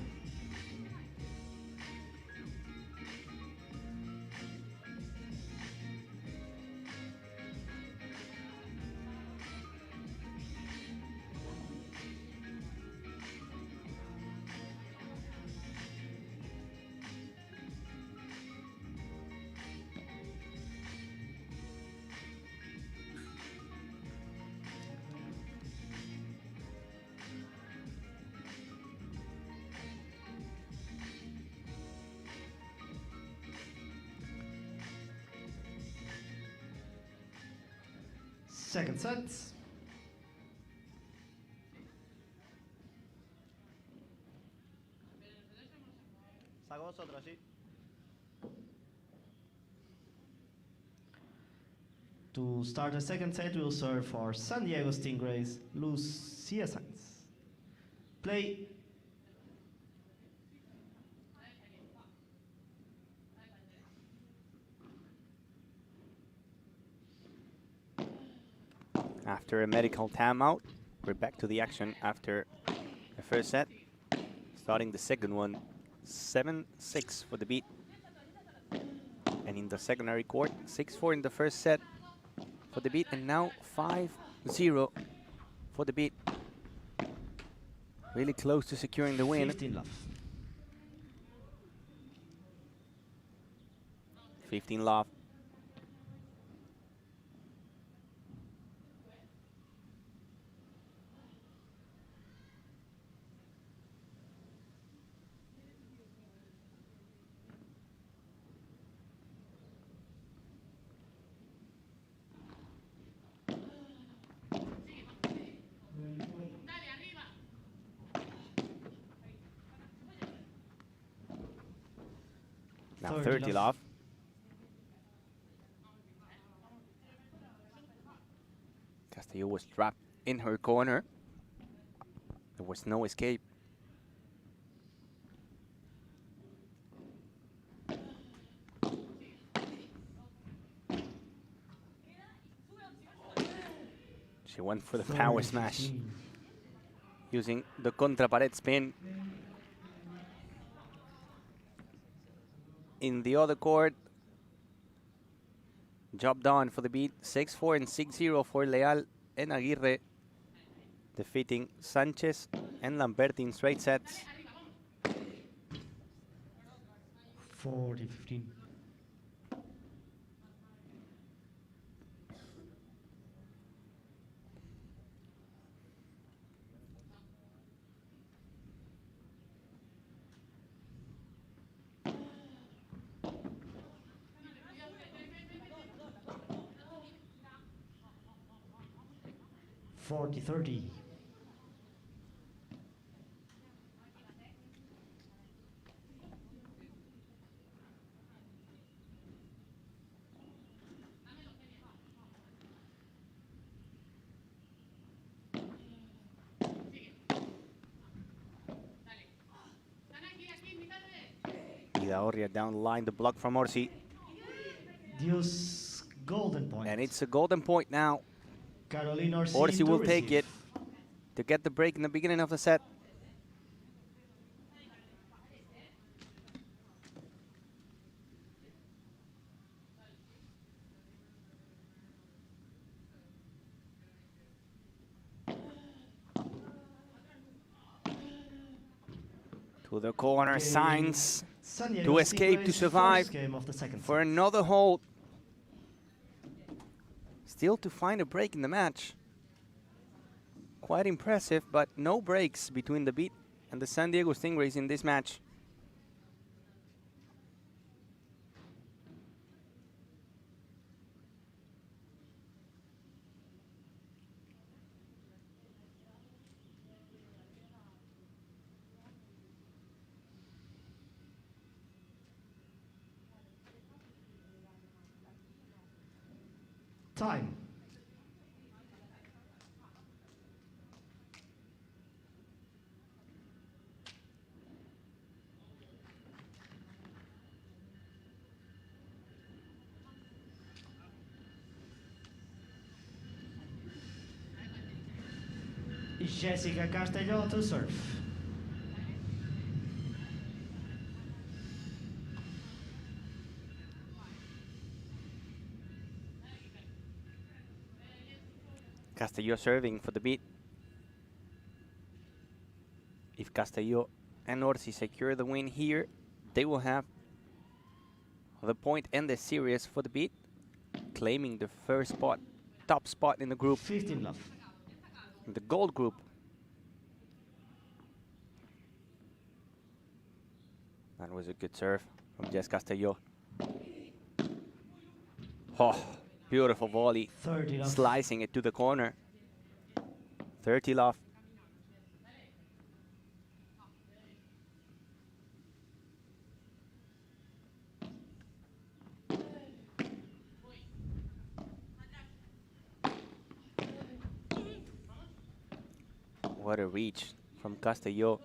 Second set. Saco vosotros, sí. To start the second set, we'll serve for San Diego Stingrays, Lucia Sainz. Play. After a medical timeout, we're back to the action after the first set. Starting the second one, 7-6 for the beat. And in the secondary court, 6-4 in the first set for the beat, and now 5-0 for the beat. Really close to securing the win. 15 love. 15 love. Now 30 love. Castillo was trapped in her corner. There was no escape. She went for the power smash using the contra pared spin. In the other court, job done for the beat. 6-4 and 6-0 for Leal and Aguirre, defeating Sanchez and Lamberti in straight sets. 40-15. $40-30. Idaurria down the line, the block from Orsi. Deuce golden point. And it's a golden point now. Carolina Orsi will take it to get the break in the beginning of the set. To the corner, Sainz to escape, to survive for another hold. Still to find a break in the match. Quite impressive, but no breaks between the beat and the San Diego Stingrays in this match. Time. Jessica Castelló to serve. Castelló serving for the beat. If Castelló and Orsi secure the win here, they will have the point and the series for the beat, claiming the first spot, top spot in the group. 15 love. In the gold group. That was a good serve from Jess Castelló. Oh, beautiful volley. 30 love. Slicing it to the corner. 30 love. What a reach from Castelló.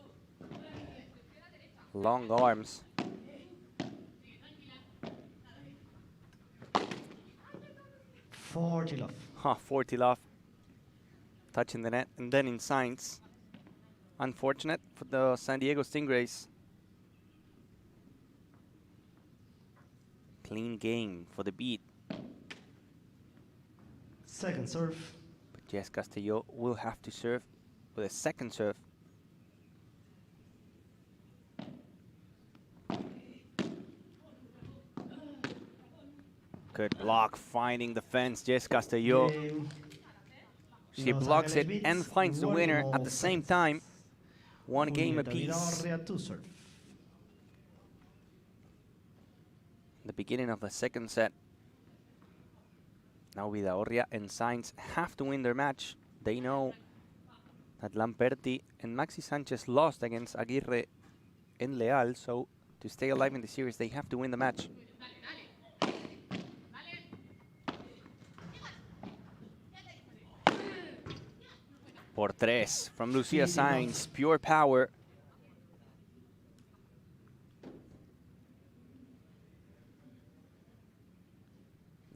Long arms. Forty love. 40 love. Touching the net and then in signs. Unfortunate for the San Diego Stingrays. Clean game for the beat. Second serve. But Jess Castelló will have to serve with a second serve. Good block, finding the fence, Jess Castelló. Game. She Los blocks Angeles it and Beats, finds the winner one at the same offense. time. One game Julieta apiece. Vidorria to serve. The beginning of the second set. Now Vidorria and Sainz have to win their match. They know that Lamperti and Maxi Sanchez lost against Aguirre and Leal, so to stay alive in the series, they have to win the match. Por tres from Lucia Sainz, pure power.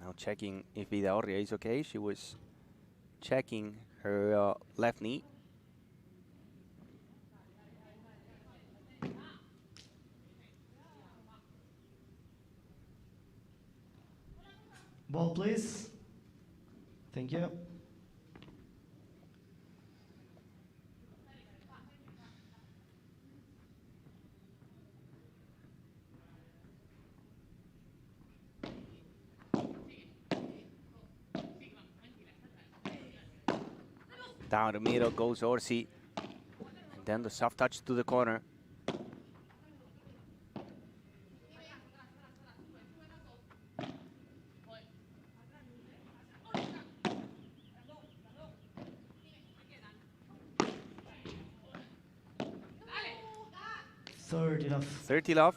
Now checking if Vidorria is okay. She was checking her left knee. Ball, please. Thank you. Down the middle goes Orsi. And then the soft touch to the corner. Third love. 30 love.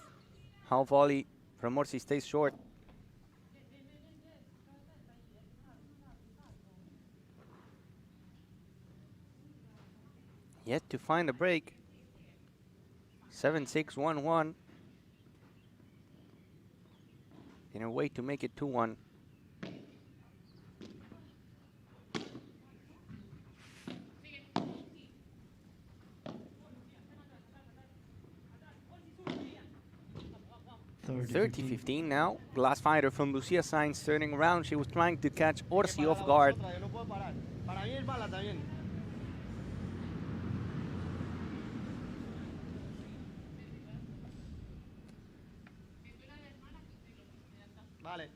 Half volley from Orsi stays short. Yet to find a break. 7-6-1-1. In a way to make it 2-1. Thirty 30-15 now. Glass fighter from Lucia Sainz turning around. She was trying to catch Orsi off guard. Vale.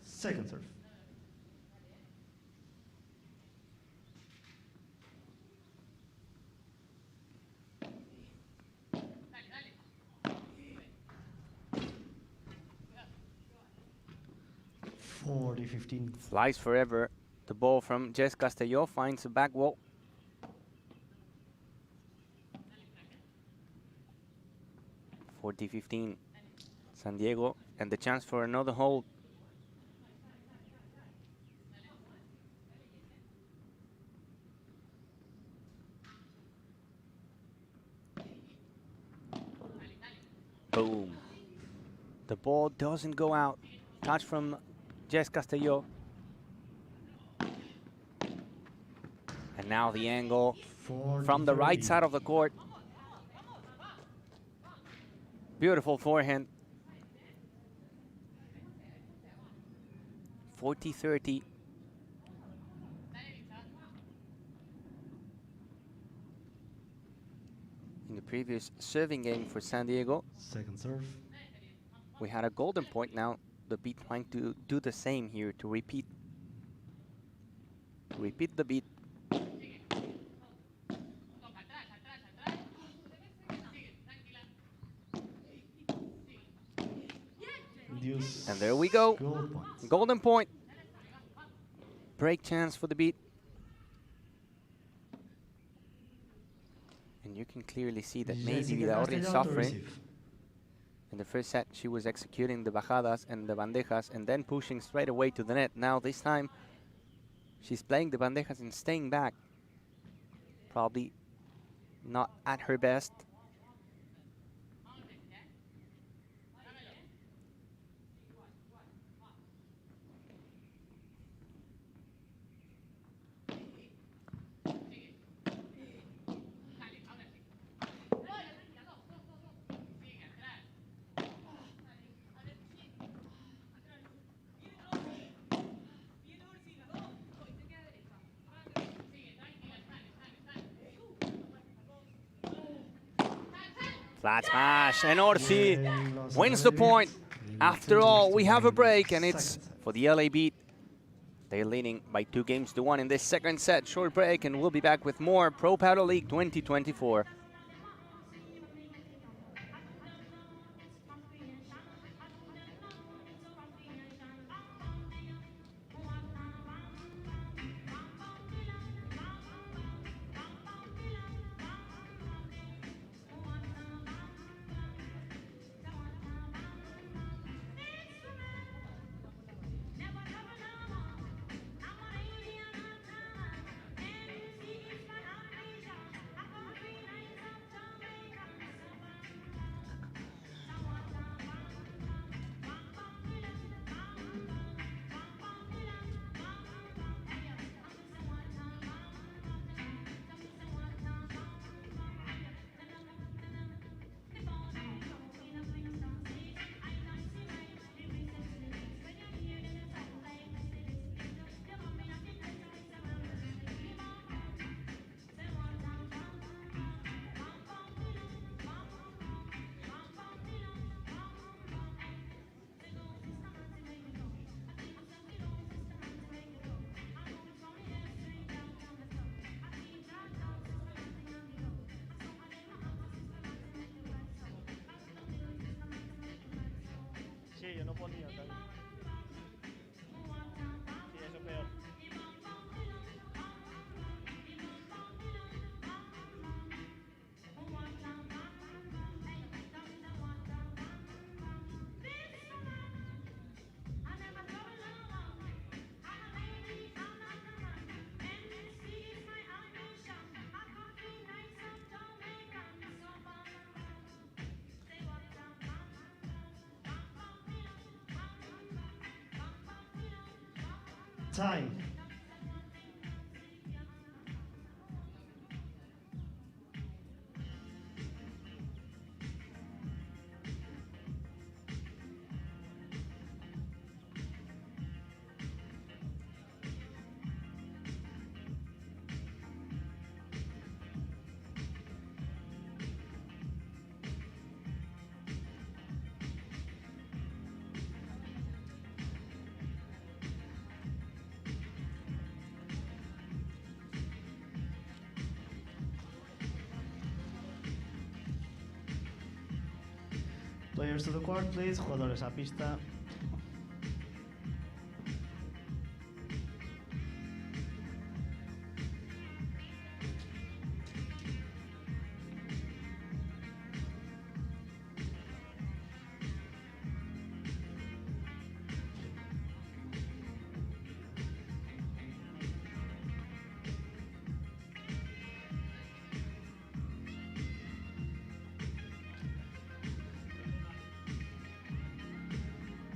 Second serve. Forty 15. Flies forever. The ball from Jess Castelló finds the back wall. 40-15. San Diego, and the chance for another hold. Boom. The ball doesn't go out. Touch from Jess Castelló. And now the angle from the right side of the court. Beautiful forehand. 40-30. In the previous serving game for San Diego, Second serve. we had a golden point. Now the beat trying to do the same here to repeat the beat. Deuce. And there we go. Goal points. Golden point. Break chance for the beat. And you can clearly see that maybe Jessica Vidaurri is Castelló to suffering. receive. In the first set, she was executing the bajadas and the bandejas and then pushing straight away to the net. Now this time, she's playing the bandejas and staying back. Probably not at her best. Flat smash, and Orsi wins the point. After all, we have a break, and it's for the LA Beat. They're leading by 2-1 in this second set. Short break, and we'll be back with more Pro Padel League 2024. Sí, yo no ponía tal. Sí, eso es peor. Time. Players to the court, please. Jugadores a pista.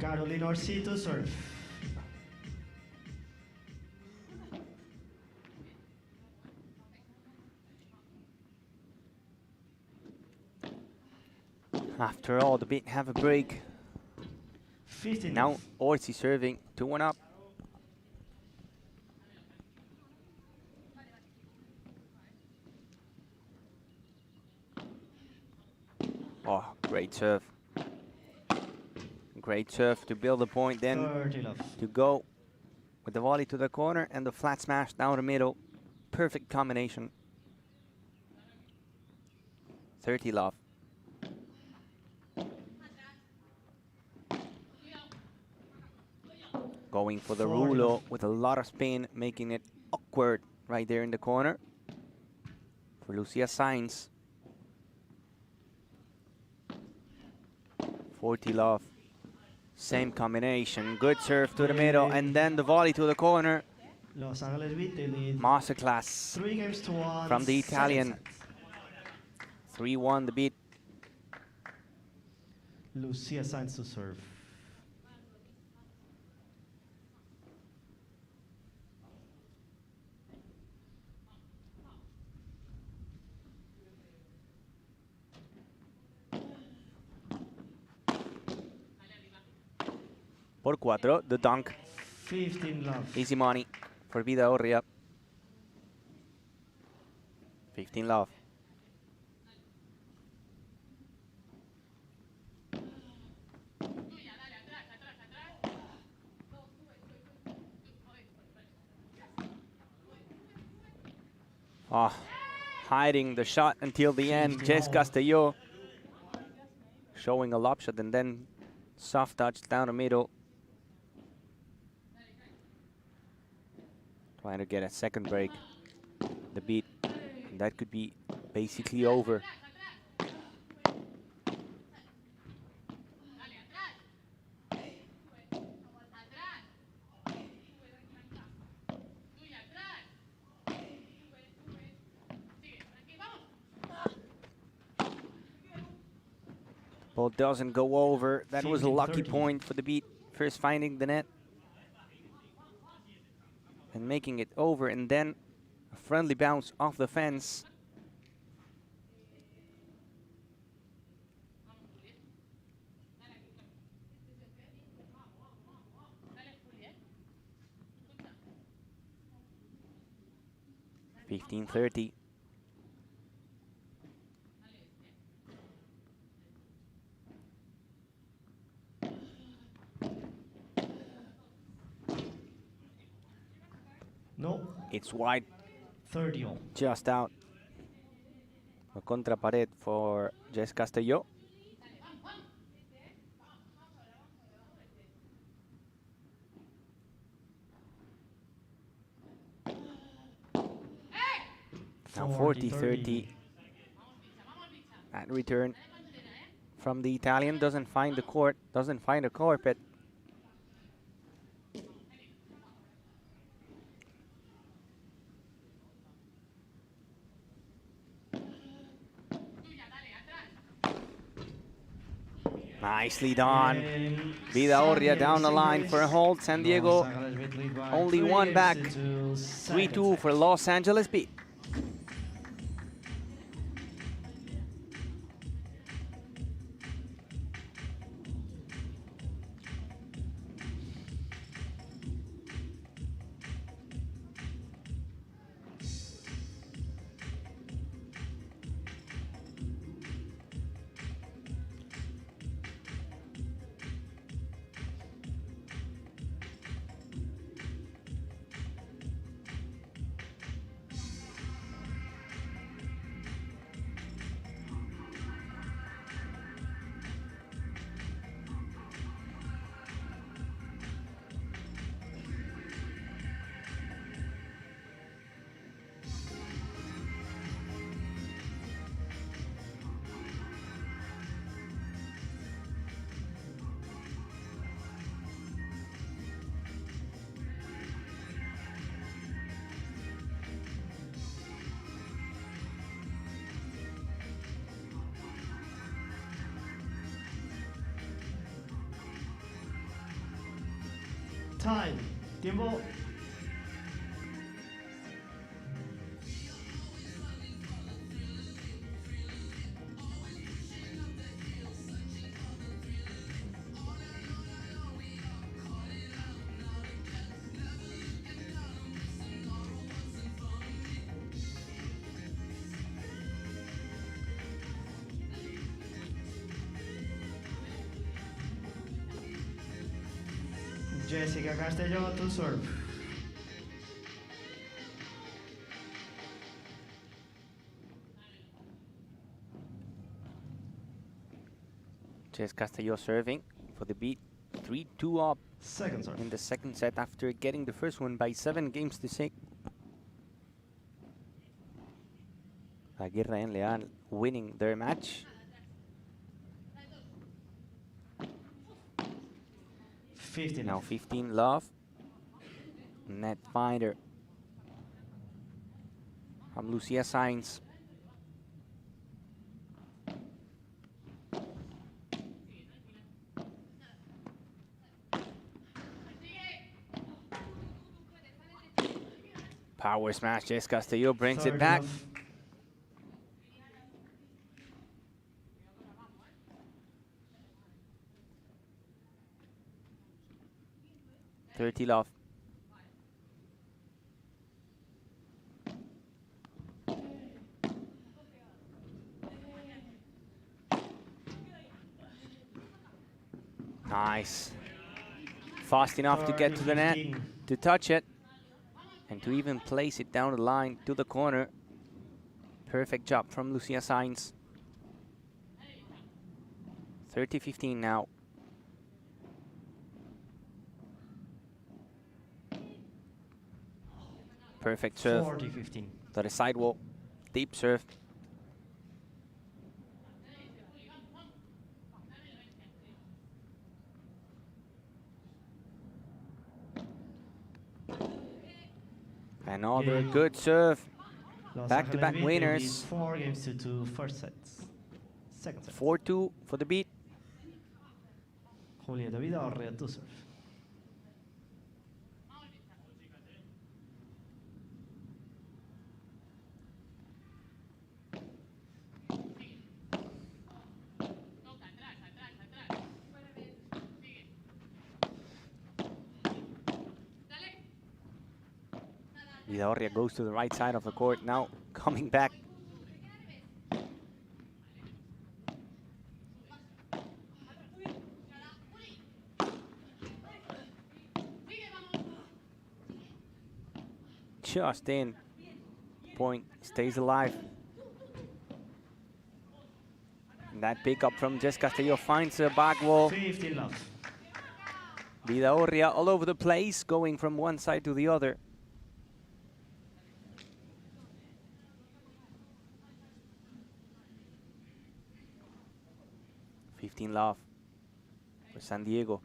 Caroline Orsi to serve. After all, the bit have a break. 15 Now love. Orsi serving 2-1 up. Oh, great serve. Great serve to build a point, then 30 love. to go with the volley to the corner and the flat smash down the middle. Perfect combination. 30 love. Going for the 40 rulo love. with a lot of spin, making it awkward right there in the corner for Lucia Sainz. 40 love. Same combination. Good serve to the middle and then the volley to the corner. Los Angeles Beat, they lead Masterclass 3 games to 1. from the second Italian. set. 3-1 the beat. Lucia Sainz to serve. Por 4, the dunk. 15 love. Easy money for Vida Orria. 15 love. Ah, hiding the shot until the end. Jess Castillo showing a lob shot and then soft touch down the middle. Trying to get a second break. The beat. And that could be basically over. Ball doesn't go over. That was a lucky 15-30. point for the beat. First finding the net. And making it over, and then a friendly bounce off the fence. (15-30). No. It's wide, 30 all. just out. A contra pared for Jess Castelló. Now 40-30. At return from the Italian, doesn't find the court, doesn't find the carpet. Nicely done. Vida Orria down the line for a hold. San Diego only one back. 3-2 for Los Angeles Beat. Time. Tiempo. Jessica Castelló to serve. Jess Castelló serving for the beat. 3-2 up Second serve. in the second set after getting the first one by 7-6. Aguirre and Leal winning their match. 15. Now 15 love. Net finder from Lucia Sainz. Power smash, Jess Castelló brings it back. Love. 30 love. Nice. Fast enough to get to the net, 15. to touch it, and to even place it down the line to the corner. Perfect job from Lucia Sainz. 30-15 now. Perfect serve 40-15. to the sidewall. Deep serve. Another Game. good serve. Los Back-to-back Angeles Beat winners. 4 games to 2 first sets. Second set. 4-2 for the beat. Julieta Vidaurre to serve. Vidaurria goes to the right side of the court now, coming back. Just in. Point stays alive. And that pickup from Jess Castelló finds a back wall. 15 love. Vidaurria all over the place, going from one side to the other. Love for San Diego.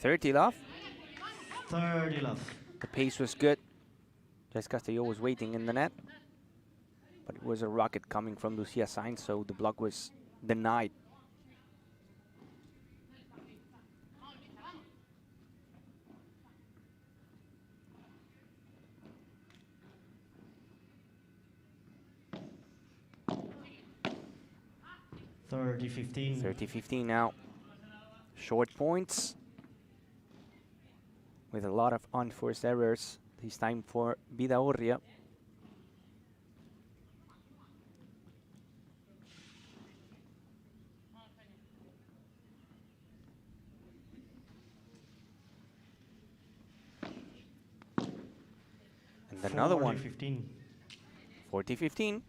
$30 love. 30 love. The pace was good. Jess Castelló was waiting in the net, but it was a rocket coming from Lucia Sainz, so the block was denied. $30-15. 30-15 now. Short points with a lot of unforced errors. This time for Vidaurria. And another one. 40-15. 40-15.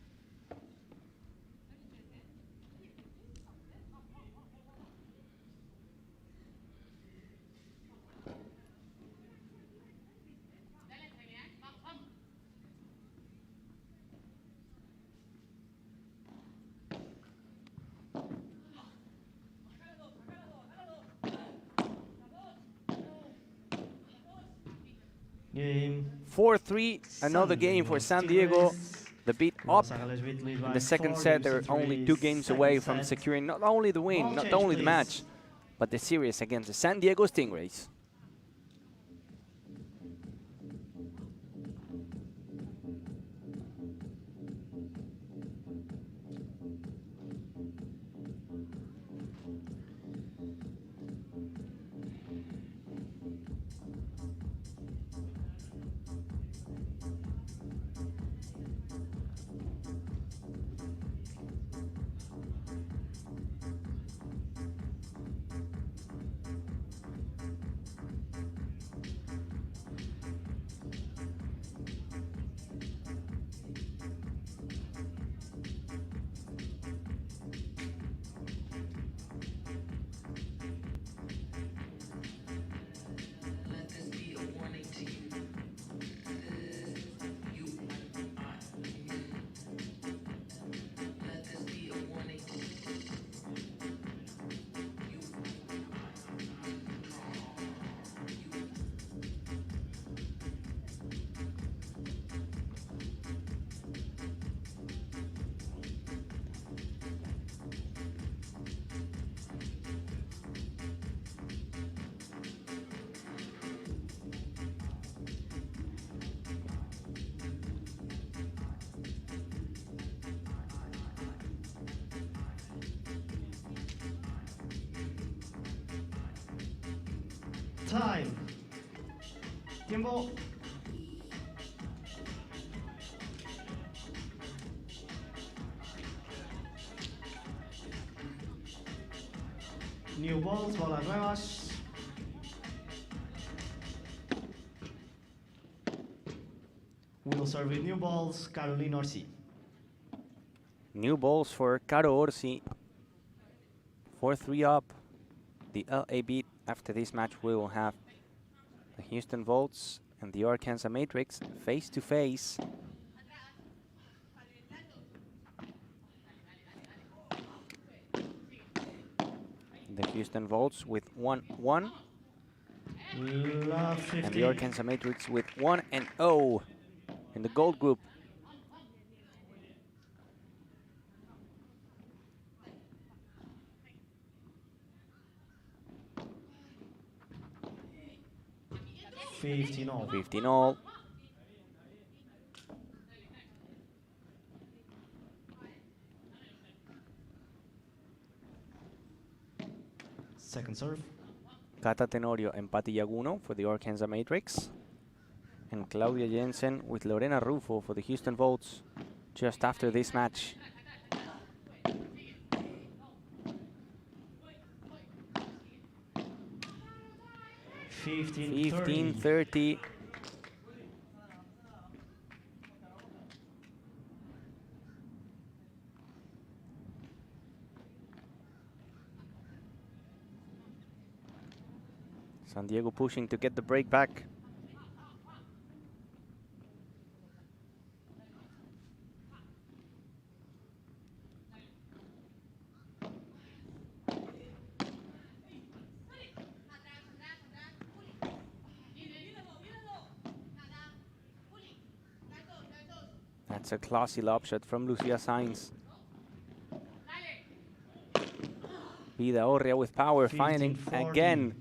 Game 4-3, another game for San Diego. The beat up Los Angeles beat lead by in the second 4 set. They're games to only 3, 2 games second away from set. securing not only the win, Ball not change, only the please. match, but the series against the San Diego Stingrays. Time. Tiempo. New balls, bolas nuevas. We'll serve with new balls, Caroline Orsi. New balls for Caro Orsi. 4-3 up. The LA beat. After this match, we will have the Houston Volts and the Arkansas Matrix face to face. The Houston Volts with 1-1 Love 50. and the Arkansas Matrix with 1-0 in the gold group. Fifteen all. 15-all. Second serve. Cata Tenorio and Patti Yaguno for the Arkansas Matrix. And Claudia Jensen with Lorena Rufo for the Houston Volts just after this match. Fifteen 15-30. San Diego pushing to get the break back. That's a classy lob shot from Lucia Sainz. Vida Orria with power, finding 15-40. again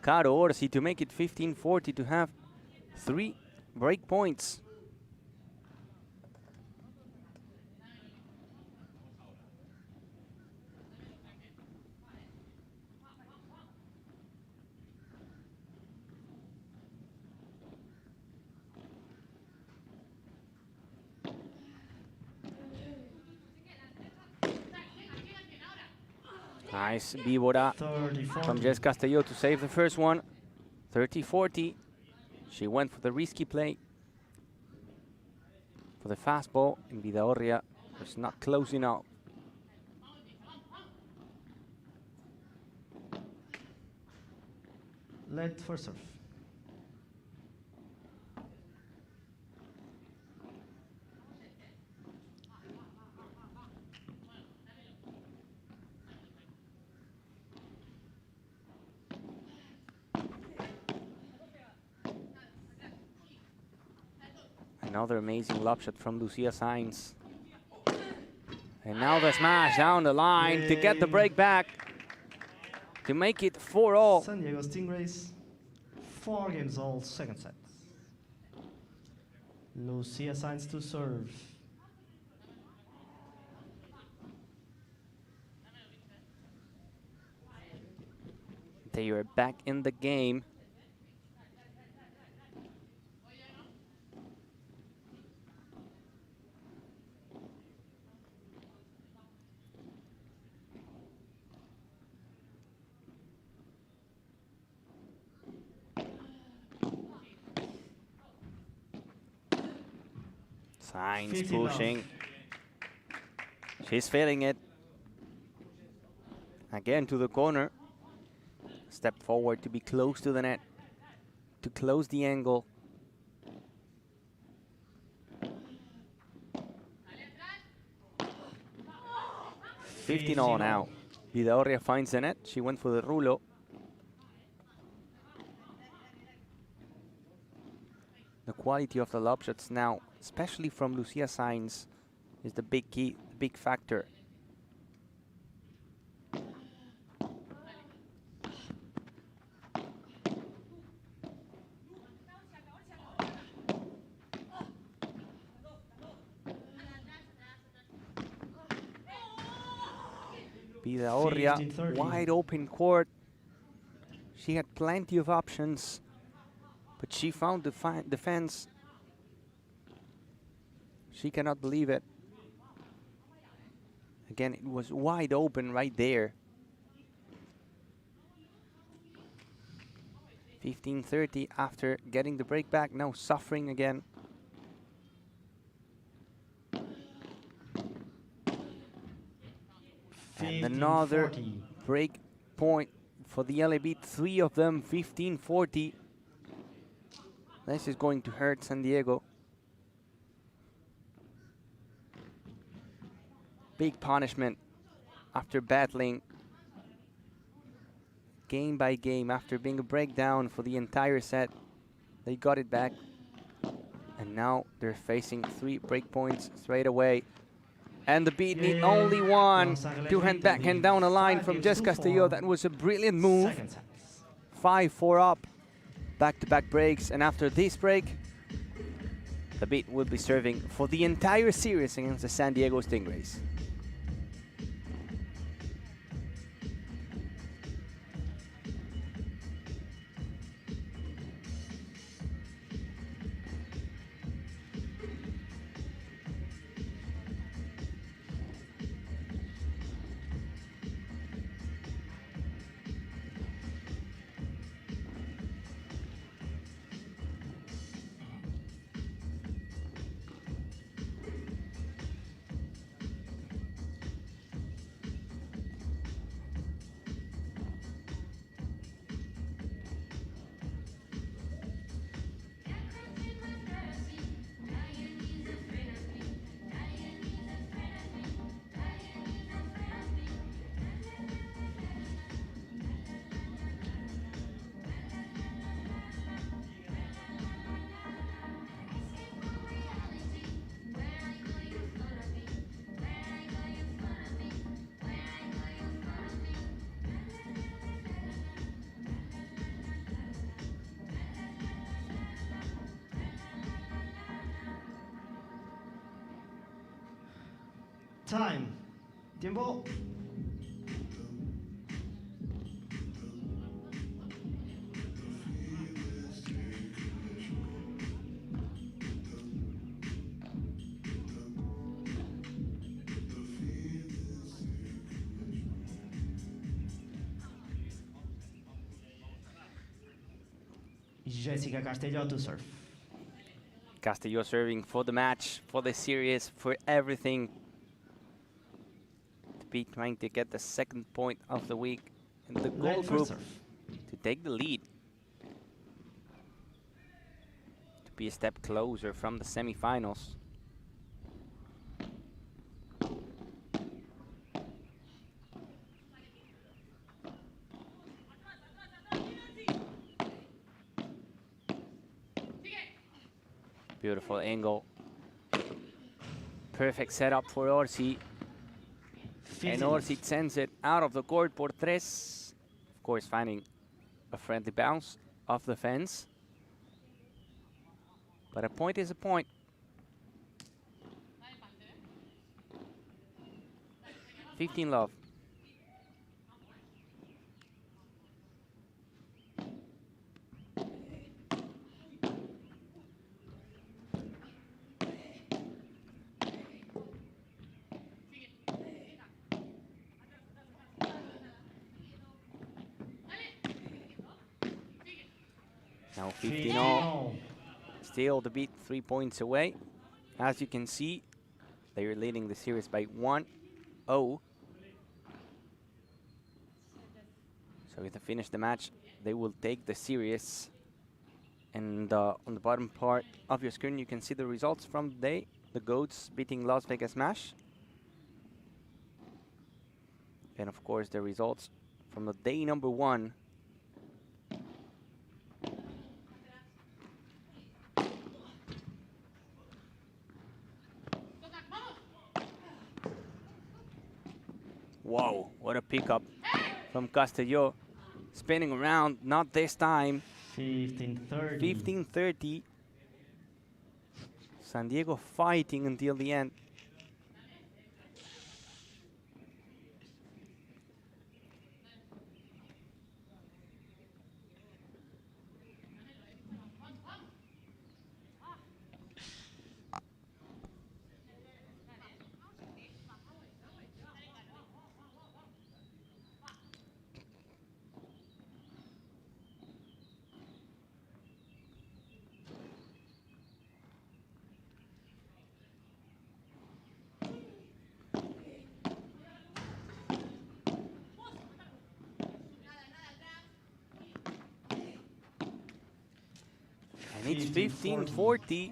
Caro Orsi to make it 15-40 to have 3 break points. Nice víbora 30-40. from Jess Castelló to save the first one. 30-40. She went for the risky play for the fastball, and Vidaorria was not close enough. Let for serve. Another amazing lob shot from Lucia Sainz. And now the smash down the line to get the break back, to make it 4-all. San Diego Stingrays, 4-all, second set. Lucia Sainz to serve. They are back in the game. Sainz pushing. She's feeling it. Again to the corner. Step forward to be close to the net, to close the angle. Fifteen all now. Vidaurria finds the net. She went for the rulo. The quality of the lob shots now, especially from Lucia Sainz, is the big key, the big factor. Vidaurria, wide open court. She had plenty of options, but she found the defense. She cannot believe it. Again, it was wide open right there. 15-30 after getting the break back, now suffering again. And another break point for the LA Beat, 3 of them, 15-40. This is going to hurt San Diego. Big punishment after battling game by game, after being a breakdown for the entire set. They got it back. And now they're facing 3 break points straight away. And the Beat need only one to hand backhand down a line from Jess Castillo. That was a brilliant move. 5-4 up, back-to-back breaks. And after this break, the Beat will be serving for the entire series against the San Diego Stingrays. Time. Tiempo. Jessica Castillo to serve. Castillo serving for the match, for the series, for everything. To be trying to get the 2nd point of the week in the goal group to take the lead. To be a step closer from the semifinals. Beautiful angle. Perfect setup for Orsi. And Orsi sends it out of the court por tres. Of course, finding a friendly bounce off the fence. But a point is a point. $15 Now 15-all. Still the beat 3 points away. As you can see, they are leading the series by 1-0. So if they finish the match, they will take the series. And on the bottom part of your screen, you can see the results from the day. The Goats beating Las Vegas Smash. And of course, the results from the day number 1. Whoa, what a pickup from Castelló. Spinning around, not this time. 15-30. 15-30. San Diego fighting until the end. And it's 15-40.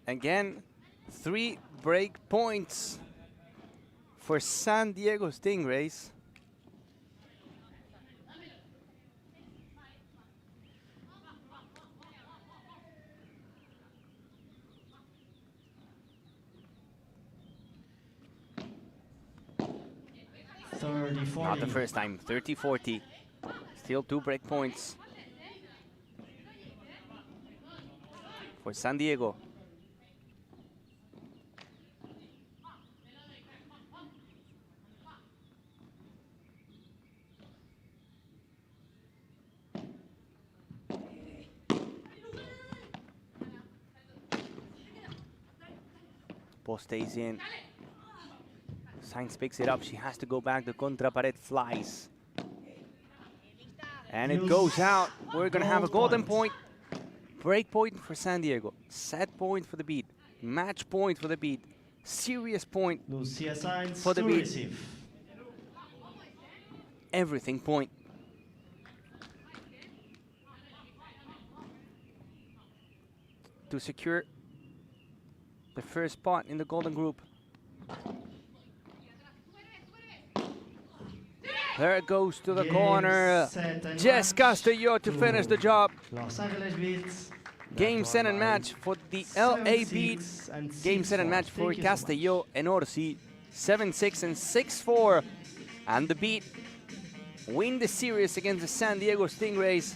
Again, 3 break points for San Diego Stingrays. Not the first time, 30-40. Still 2 break points for San Diego. Ball stays in. Sainz picks it up. She has to go back. The contra pared flies. And it goes out. We're going to have a golden point. Break point for San Diego. Set point for the beat. Match point for the beat. Serious point for the beat. Receive. Everything point. To secure the first spot in the golden group. There it goes to the corner. Jess Castelló to finish the job. Los Angeles Beats. Game, set, and match for the LA Beat. Game, set, and match for Castelló and Orsi. 7-6 and 6-4. And the Beat win the series against the San Diego Stingrays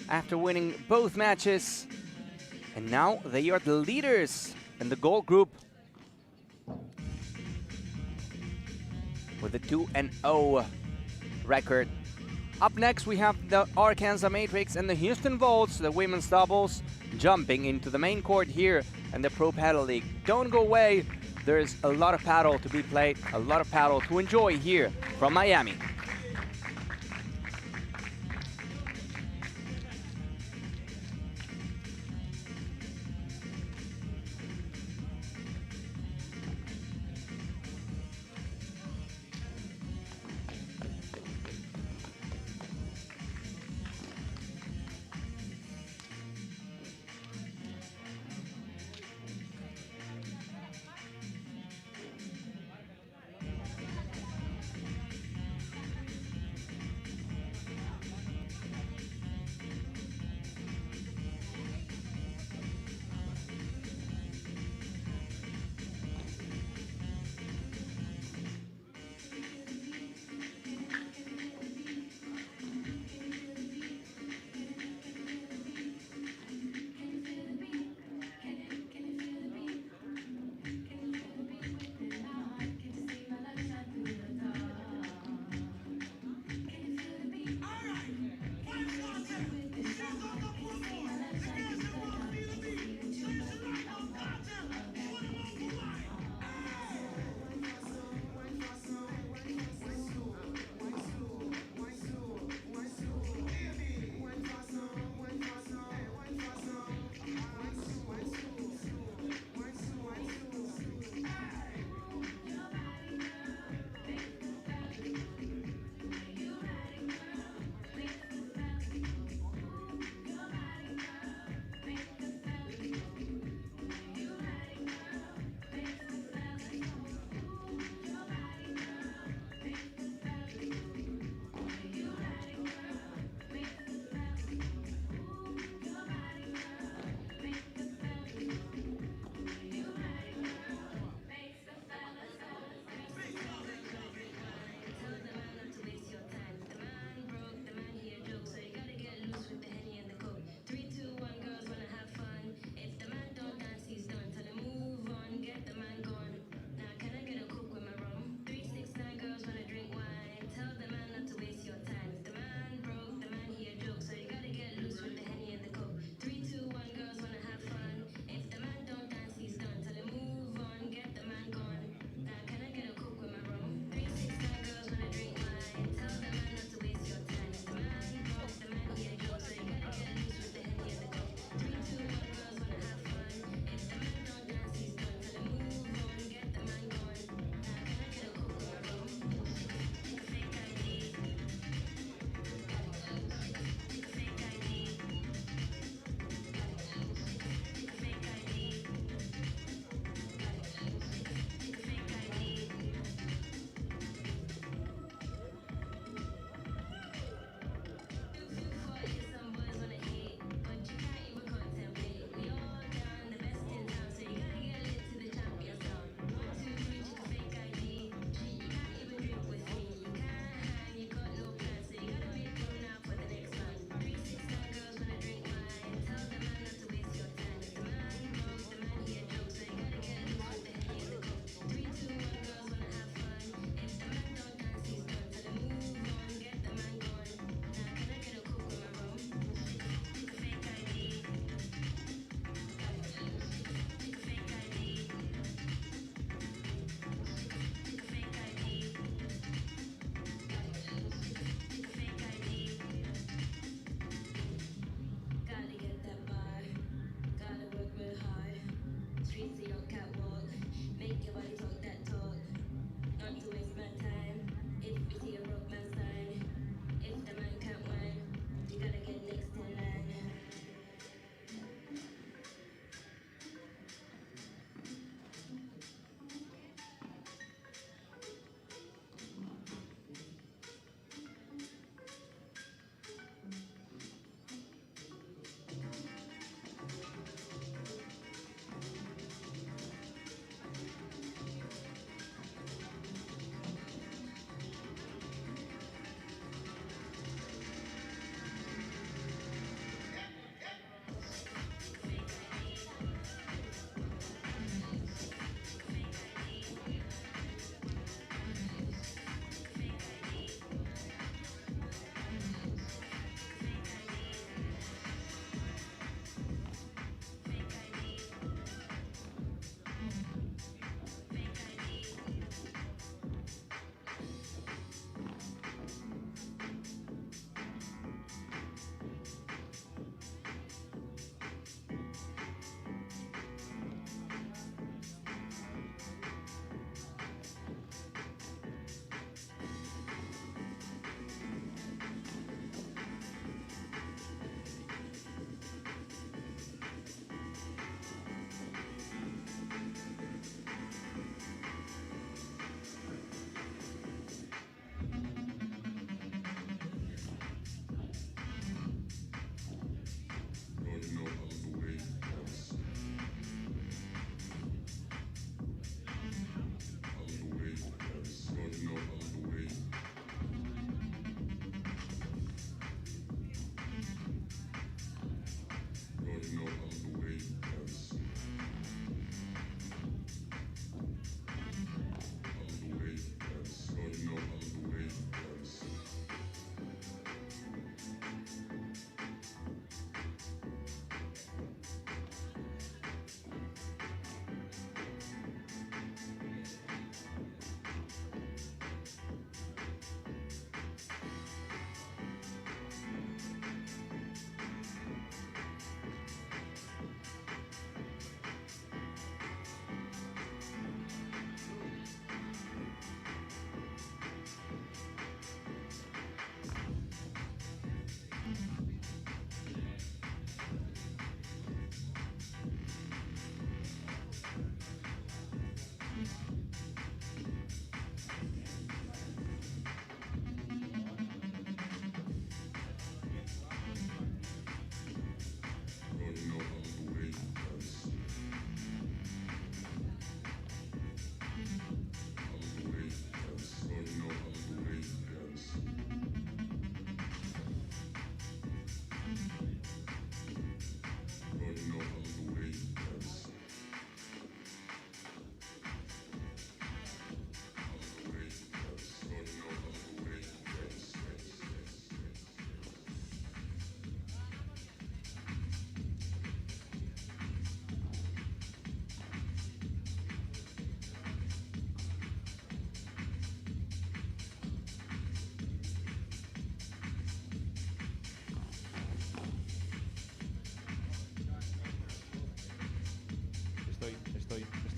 after winning both matches. And now they are the leaders in the gold group with a 2-0 record. Up next, we have the Arkansas Matrix and the Houston Volts, the women's doubles, jumping into the main court here in the Pro Padel League. Don't go away. There's a lot of paddle to be played, a lot of paddle to enjoy here from Miami.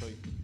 estoy.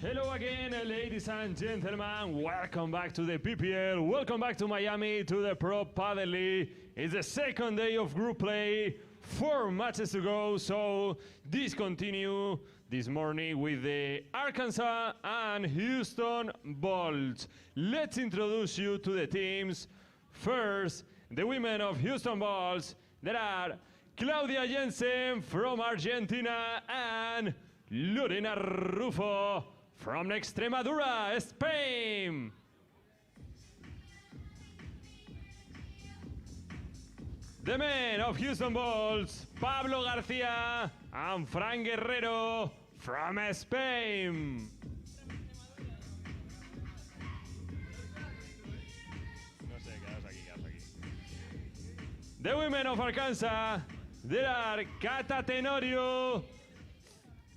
Hello again, ladies and gentlemen. Welcome back to the PPL. Welcome back to Miami to the Pro Padel League. It's the second day of group play. 4 matches to go. So this continue this morning with the Arkansas and Houston Bolts. Let's introduce you to the teams. First, the women of Houston Bolts. There are Claudia Jensen from Argentina and Lorena Rufo from Extremadura, Spain. The men of Houston Bolts, Pablo Garcia and Fran Guerrero from Spain. The women of Arkansas, there are Cata Tenorio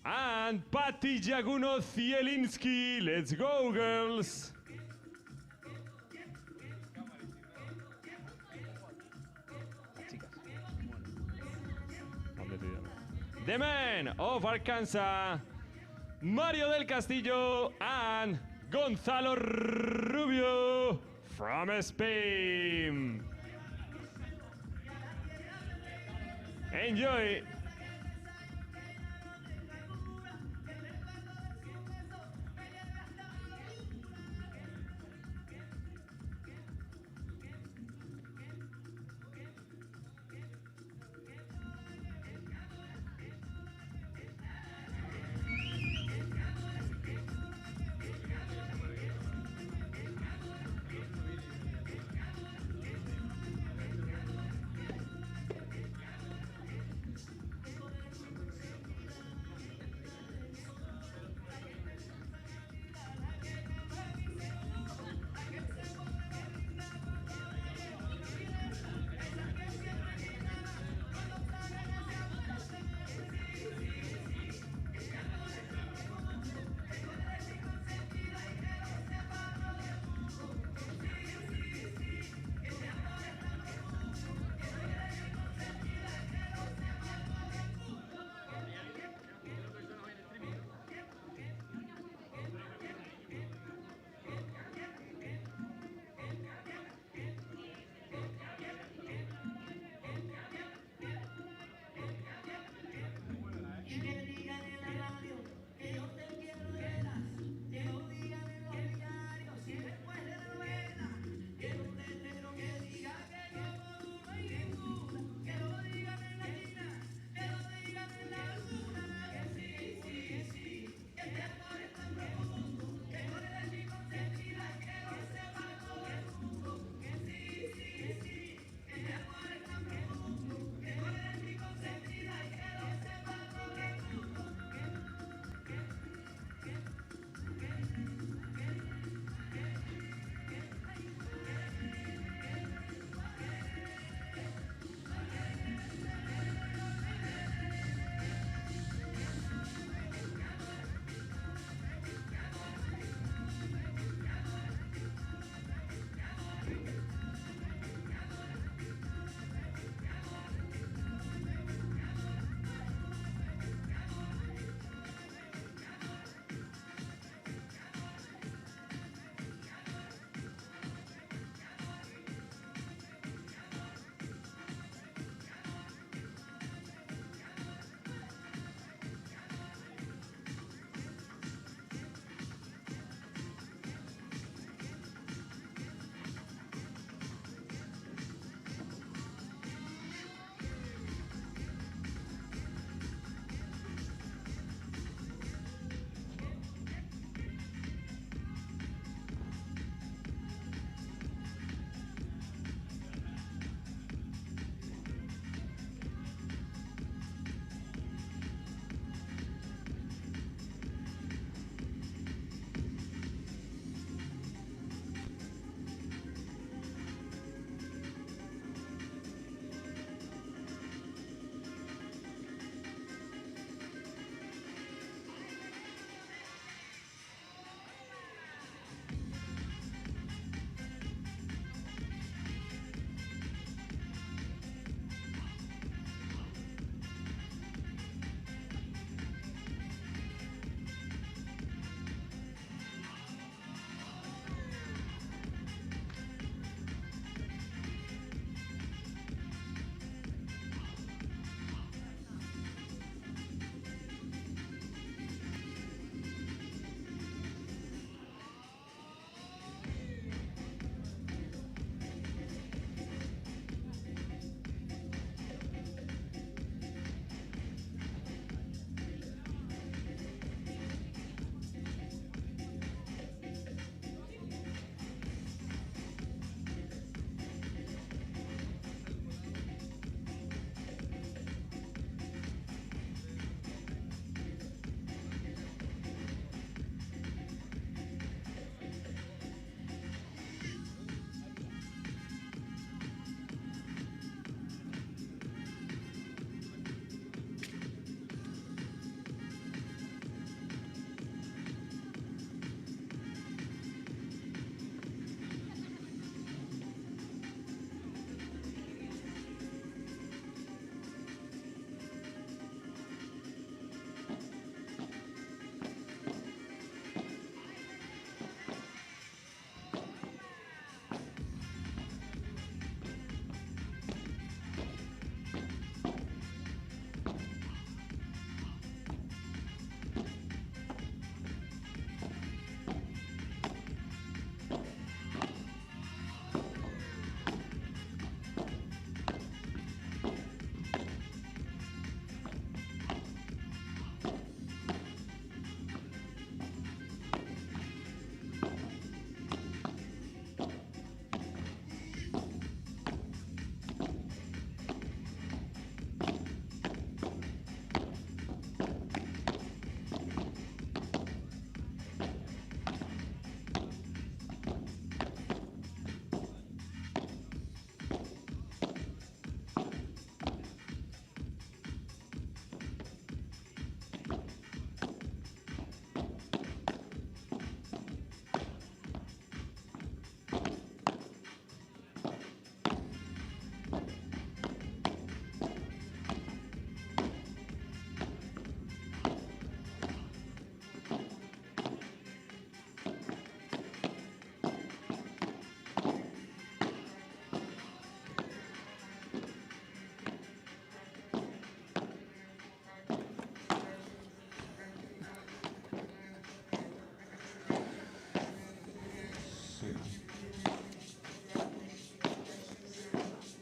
and Patti Jaguno Zielinski. Let's go, girls. The men of Arkansas, Mario del Castillo and Gonzalo Rubio from Spain. Enjoy.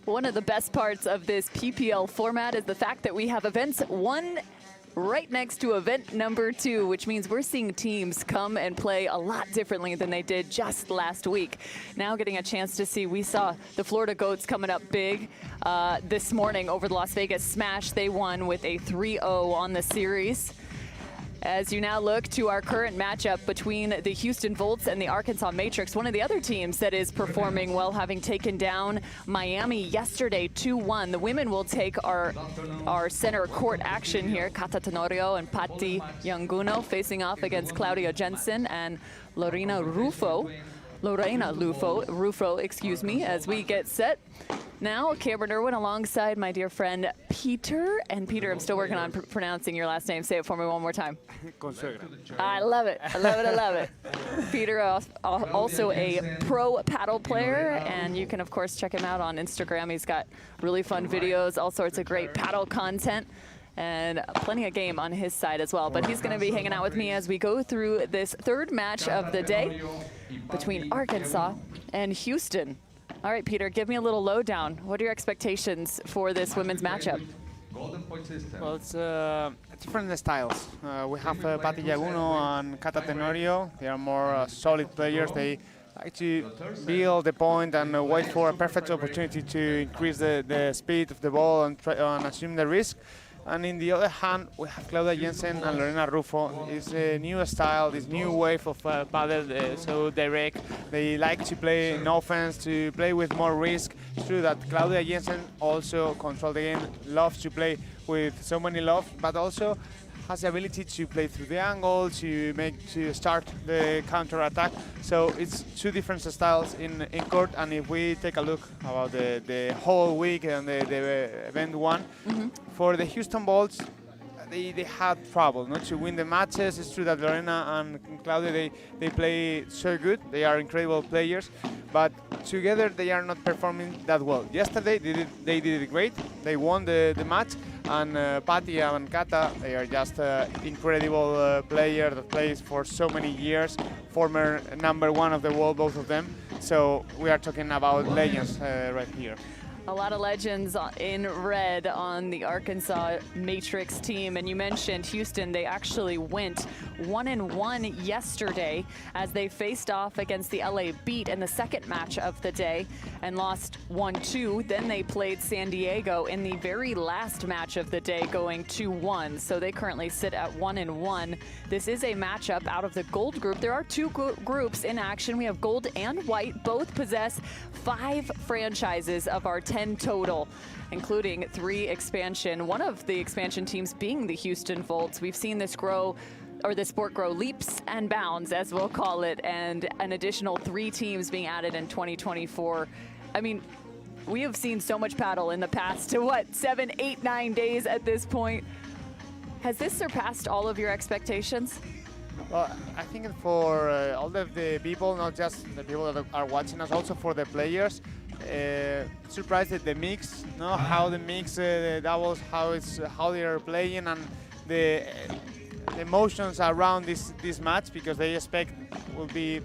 One of the best parts of this PPL format is the fact that we have events 1 right next to event number 2, which means we're seeing teams come and play a lot differently than they did just last week. Now getting a chance to see, we saw the Florida Goats coming up big this morning over the Las Vegas Smash. They won with a 3-0 on the series. As you now look to our current matchup between the Houston Volts and the Arkansas Matrix, one of the other teams that is performing well, having taken down Miami yesterday 2-1. The women will take our center court action here. Cata Tenorio and Patti Yanguno facing off against Claudia Jensen and Lorena Rufo, excuse me, as we get set. Now, Cameron Irwin alongside my dear friend Peter. And Peter, I'm still working on pronouncing your last name. Say it for me one more time. I love it. I love it. I love it. Peter, also a pro paddle player, and you can, of course, check him out on Instagram. He's got really fun videos, all sorts of great paddle content, and plenty of game on his side as well. But he's going to be hanging out with me as we go through this third match of the day between Arkansas and Houston. All right, Peter, give me a little lowdown. What are your expectations for this women's matchup? Well, it's different styles. We have Patti Yanguno and Cata Tenorio. They are more solid players. They like to build the point and wait for a perfect opportunity to increase the speed of the ball and try and assume the risk. And in the other hand, we have Claudia Jensen and Lorena Rufo. It's a new style, this new wave of paddle, so direct. They like to play in offense, to play with more risk. It's true that Claudia Jensen also controls the game, loves to play with so many love, but also has the ability to play through the angle, to start the counter attack. So it's two different styles in court. And if we take a look about the whole week and the event 1, for the Houston Bolts, they had trouble not to win the matches. It's true that Lorena and Claudia, they play so good. They are incredible players, but together they are not performing that well. Yesterday they did it great. They won the match. And Patti and Cata, they are just incredible player that plays for so many years, former #1 of the world, both of them. So we are talking about legends right here. A lot of legends in red on the Arkansas Matrix team. And you mentioned Houston. They actually went 1-1 yesterday as they faced off against the LA Beat in the second match of the day and lost 1-2. Then they played San Diego in the very last match of the day, going 2-1. So they currently sit at 1-1. This is a matchup out of the gold group. There are two groups in action. We have gold and white. Both possess 5 franchises of our 10 total, including 3 expansion. One of the expansion teams being the Houston Volts. We've seen this grow, or the sport grow leaps and bounds, as we'll call it, and an additional 3 teams being added in 2024. I mean, we have seen so much paddle in the past to 7, 8, 9 days at this point. Has this surpassed all of your expectations? Well, I think for all of the people, not just the people that are watching us, also for the players, surprised at the mix, how the mix, the doubles, how they are playing, and the emotions around this match, because they expect will be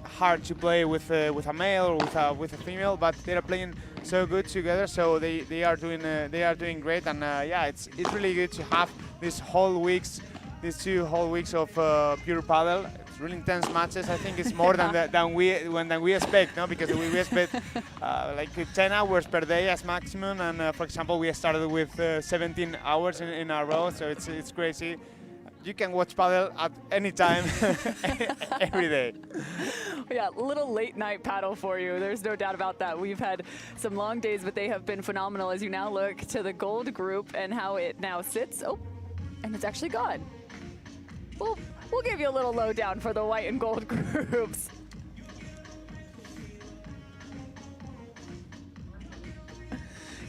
hard to play with a male or with a female, but they are playing so good together. So they are doing great, and yeah, it's really good to have these 2 whole weeks of pure paddle. It's really intense matches. I think it's more than we expect, no? Because we expect like 10 hours per day as maximum, and for example, we started with 17 hours in a row, so it's crazy. You can watch paddle at any time, every day. Yeah, little late night paddle for you. There's no doubt about that. We've had some long days, but they have been phenomenal as you now look to the gold group and how it now sits. Oh, and it's actually gone. We'll give you a little lowdown for the white and gold groups.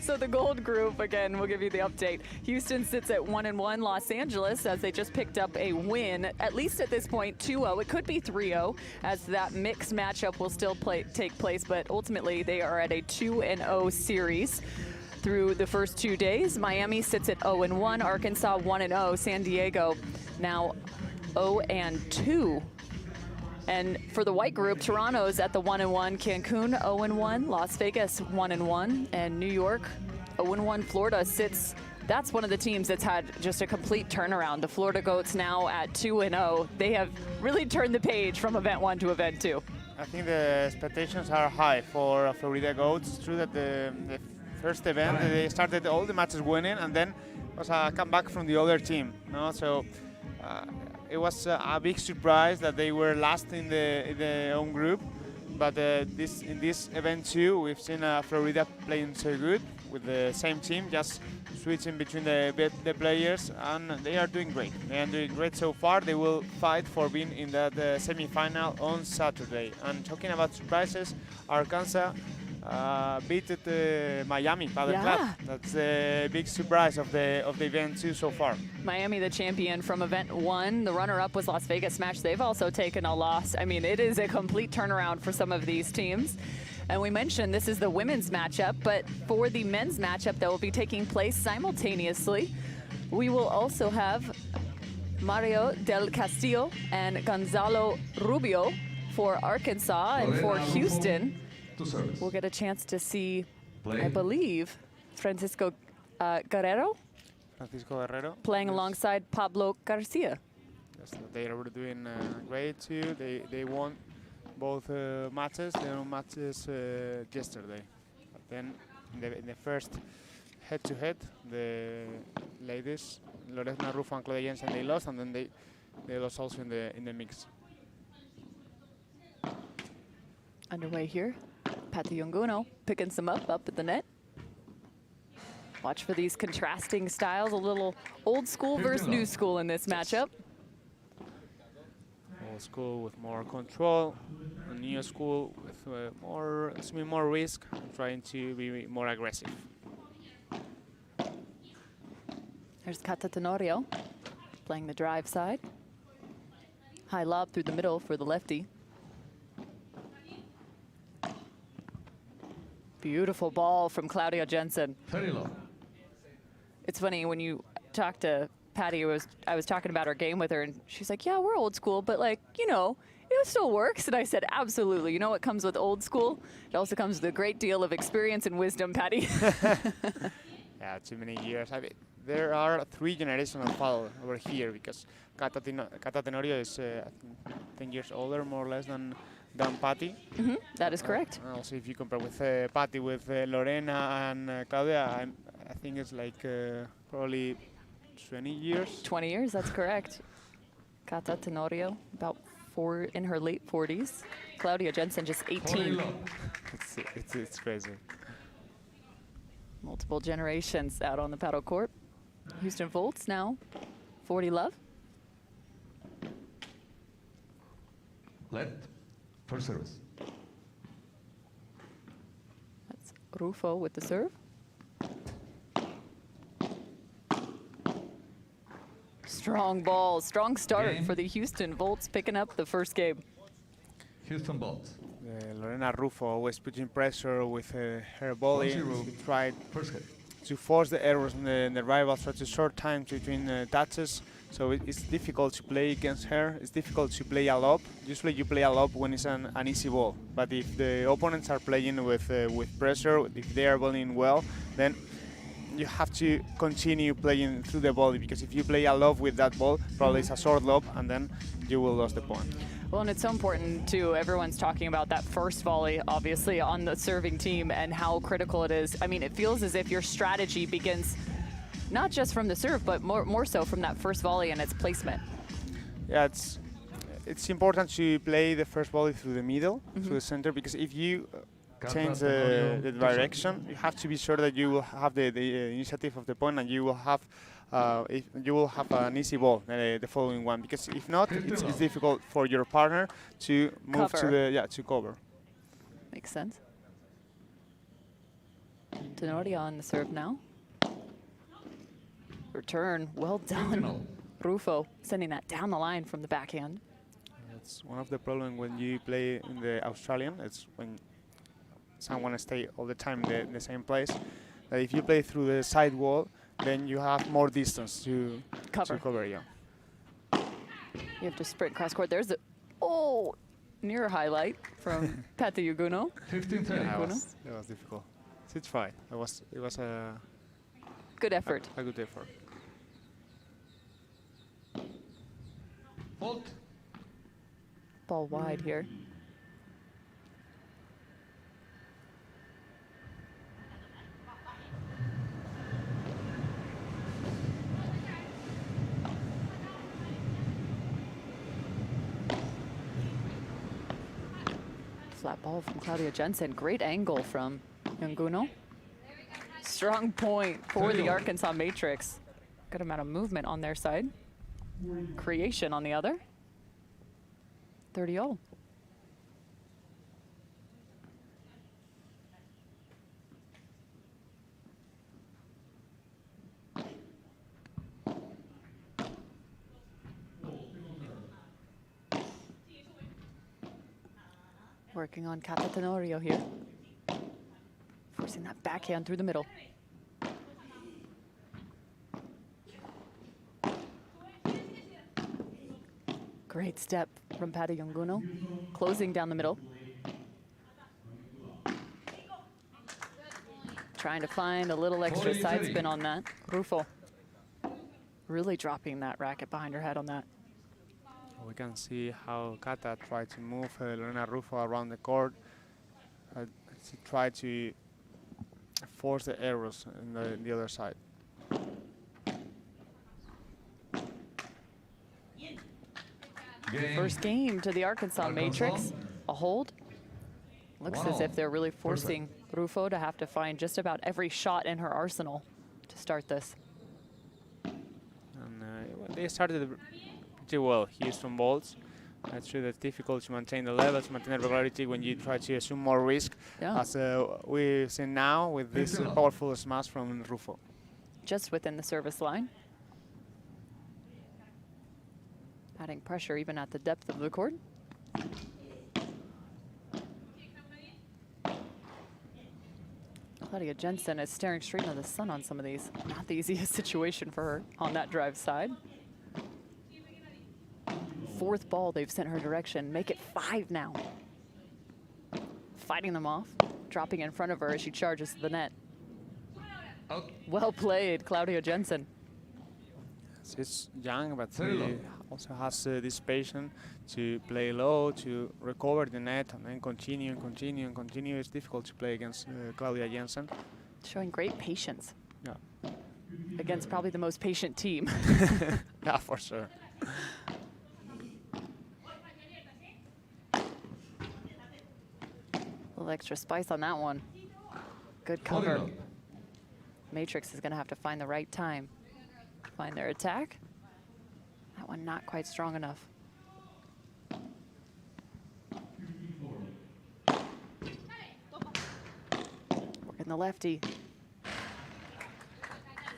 So the gold group, again, we'll give you the update. Houston sits at 1-1. Los Angeles, as they just picked up a win, at least at this point, 2-0. It could be 3-0, as that mixed matchup will still take place, but ultimately they are at a 2-0 series through the first 2 days. Miami sits at 0-1, Arkansas 1-0, San Diego now 0-2 And for the white group, Toronto's at the 1-1, Cancun 0-1, Las Vegas 1-1, and New York 0-1. Florida sits. That's one of the teams that's had just a complete turnaround. The Florida Goats now at 2-0. They have really turned the page from Event 1 to Event 2. I think the expectations are high for Florida Goats. It's true that the first event they started all the matches winning, and then was a comeback from the other team. No, so it was a big surprise that they were last in the own group. But in this event too, we've seen Florida playing so good with the same team, just switching between the players, and they are doing great. They are doing great so far. They will fight for being in the semi-final on Saturday. And talking about surprises, Arkansas beat Miami Padel Club. That's a big surprise of the event too so far. Miami, the champion from Event 1. The runner-up was Las Vegas Match. They've also taken a loss. I mean, it is a complete turnaround for some of these teams. And we mentioned this is the women's matchup, but for the men's matchup that will be taking place simultaneously, we will also have Mario del Castillo and Gonzalo Rubio for Arkansas, and for Houston, we'll get a chance to see, I believe, Francisco Guerrero playing alongside Pablo Garcia. Yes, they are doing great too. They won both matches, their own matches yesterday. But then in the first head-to-head, the ladies, Lorena Rufo and Claudia Jensen, they lost, and then they lost also in the mix. Underway here, Pati Yunguno picking some up at the net. Watch for these contrasting styles, a little old school versus new school in this matchup. Old school with more control, and new school with assuming more risk, trying to be more aggressive. There's Cata Tenorio playing the drive side. High lob through the middle for the lefty. Beautiful ball from Claudia Jensen. It's funny when you talk to Patty, I was talking about our game with her, and she's like, yeah, we're old school, but like, you know, it still works. And I said, absolutely. You know what comes with old school? It also comes with a great deal of experience and wisdom, Patty. Yeah, too many years. I mean, there are 3 generations of paddle over here, because Cata Tenorio is 10 years older, more or less, than Patty. That is correct. Also, if you compare with Patty, with Lorena and Claudia, I think it's like probably 20 years. 20 years, that's correct. Cata Tenorio, about in her late 40s. Claudia Jensen, just 18. It's crazy. Multiple generations out on the paddle court. Houston Volts now, 40 love. Let first service. That's Rufo with the serve. Strong ball, strong start for the Houston Volts, picking up the first game. Houston Bolts. Lorena Rufo always putting pressure with her volley. She tried to force the errors in the rivals, such a short time between touches. So it's difficult to play against her. It's difficult to play a lob. Usually you play a lob when it's an easy ball. But if the opponents are playing with pressure, if they are volleying well, then you have to continue playing through the volley, because if you play a lob with that ball, probably it's a short lob, and then you will lose the point. Well, and it's so important too. Everyone's talking about that first volley, obviously, on the serving team, and how critical it is. I mean, it feels as if your strategy begins not just from the serve, but more so from that first volley and its placement. Yeah, it's important to play the first volley through the middle, through the center, because if you change the direction, you have to be sure that you will have the initiative of the point, and you will have an easy ball the following one, because if not, it's difficult for your partner to move to cover. Makes sense. Tenorio on the serve now. Return, well done. Rufo sending that down the line from the backhand. That's one of the problems when you play in the Australian. It's when someone stays all the time in the same place. That if you play through the side wall, then you have more distance to cover. Yeah. You have to sprint cross court. There's the near highlight from Patayuguno. 15-30. That was difficult. It's fine. It was a Good effort. a good effort. Fault. Ball wide here. Flat ball from Claudia Jensen. Great angle from Yunguno. Strong point for the Arkansas Matrix. Good amount of movement on their side. Creation on the other. 30-all. Working on Kata Tenorio here. Forcing that backhand through the middle. Great step from Pata Yunguno. Closing down the middle. Trying to find a little extra side spin on that. Rufo really dropping that racket behind her head on that. We can see how Kata tried to move Lorena Rufo around the court. She tried to force the arrows on the other side. First game to the Arkansas Matrix. A hold. Looks as if they're really forcing Rufo to have to find just about every shot in her arsenal to start this. And they started pretty well. Houston balls. It's true that it's difficult to maintain the levels, maintain the regularity when you try to assume more risk. Yeah. As we see now with this powerful smash from Rufo. Just within the service line. Adding pressure even at the depth of the court. Claudia Jensen is staring straight into the sun on some of these. Not the easiest situation for her on that drive side. Fourth ball they've sent her direction. Make it 5 now. Fighting them off. Dropping in front of her as she charges to the net. Out. Well played, Claudia Jensen. She's young, but she also has this patience to play low, to recover the net, and then continue and continue and continue. It's difficult to play against Claudia Jensen. Showing great patience. Yeah. Against probably the most patient team. Yeah, for sure. A little extra spice on that one. Good cover. Matrix is going to have to find the right time. Find their attack. That one not quite strong enough. Working the lefty.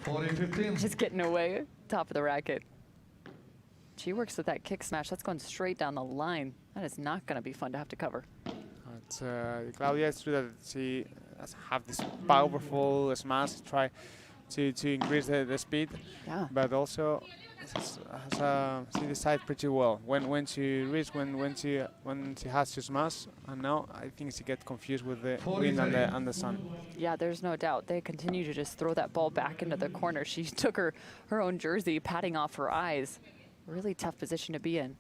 40-15. Just getting away, top of the racket. She works with that kick smash. That's going straight down the line. That is not going to be fun to have to cover. It's, Claudia, it's true that she have this powerful smash, try to increase the speed, Yeah. but also she decides pretty well when to reach, when she has to smash, and now I think she gets confused with the wind and the sun. Yeah, there's no doubt. They continue to just throw that ball back into the corner. She took her own jersey, patting off her eyes. Really tough position to be in.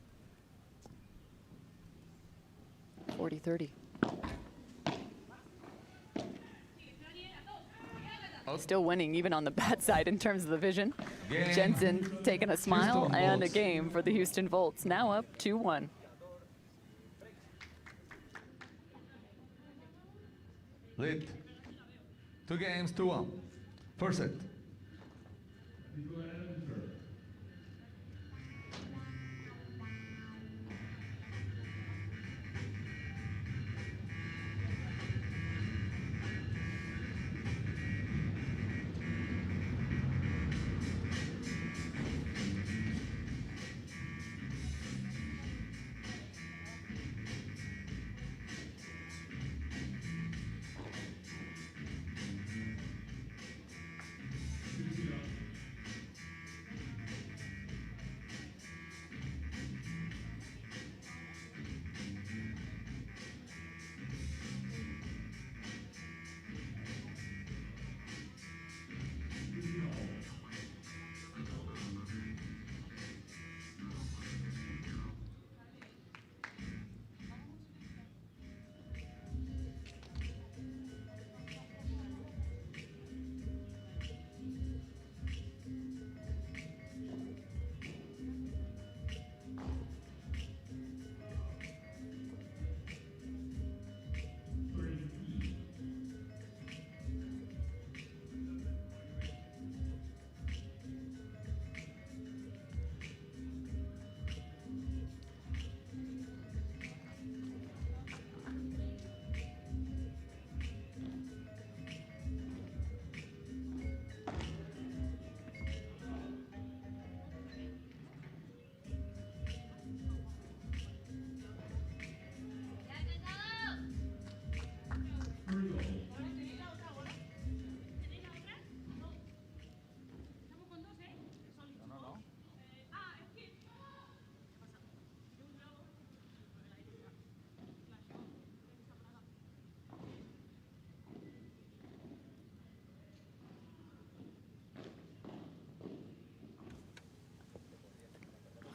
40-30. Still winning, even on the bad side in terms of the vision. Jensen taking a smile and a game for the Houston Volts. Now up 2-1. Lead. 2 games, 2-1. First set.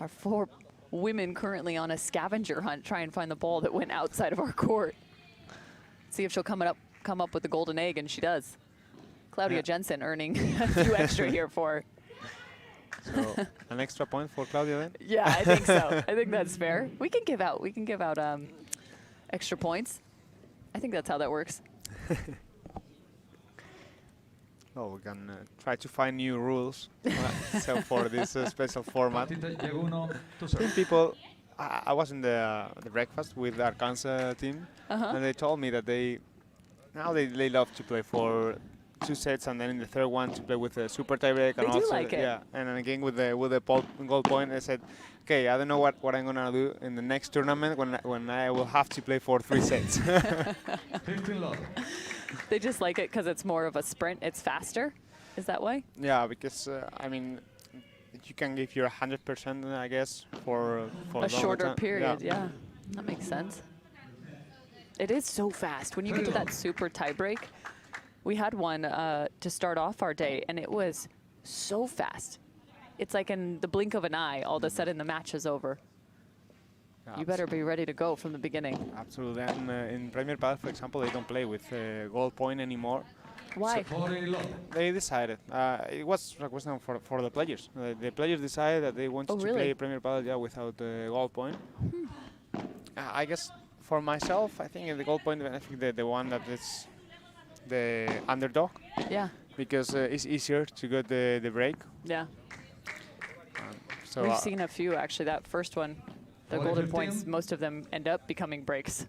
Our 4 women currently on a scavenger hunt, trying to find the ball that went outside of our court. See if she'll come up with the golden egg, and she does. Claudia Jensen earning a few extra here for her. So an extra point for Claudia then? Yeah, I think so. I think that's fair. We can give out extra points. I think that's how that works. Well, we can try to find new rules so for this special format. I think people, I was in the breakfast with the Arkansas team, and they told me that they love to play for 2 sets, and then in the third one to play with a super tiebreak, and do also like it. yeah, and then again with the goal point. I said, okay, I don't know what I'm gonna do in the next tournament when I will have to play for 3 sets. 15 love. They just like it because it's more of a sprint. It's faster. Is that why? Yeah, because I mean, you can give your 100%, I guess, for A longer shorter time. period. Yeah, that makes sense. It is so fast when you get to that super tiebreak. We had one to start off our day, and it was so fast. It's like in the blink of an eye, all of a sudden the match is over. Yeah, You better be ready to go from the beginning. Absolutely. And in Premier Padel, for example, they don't play with goal point anymore. Why? 40 love. They decided. It was a question for the players. The players decided that they wanted to play Premier Padel without the goal point. I guess for myself, I think the goal point, I think the one that is the underdog. Yeah. Because it's easier to get the break. Yeah. So We've seen a few, actually. That first one, the golden points, most of them end up becoming breaks.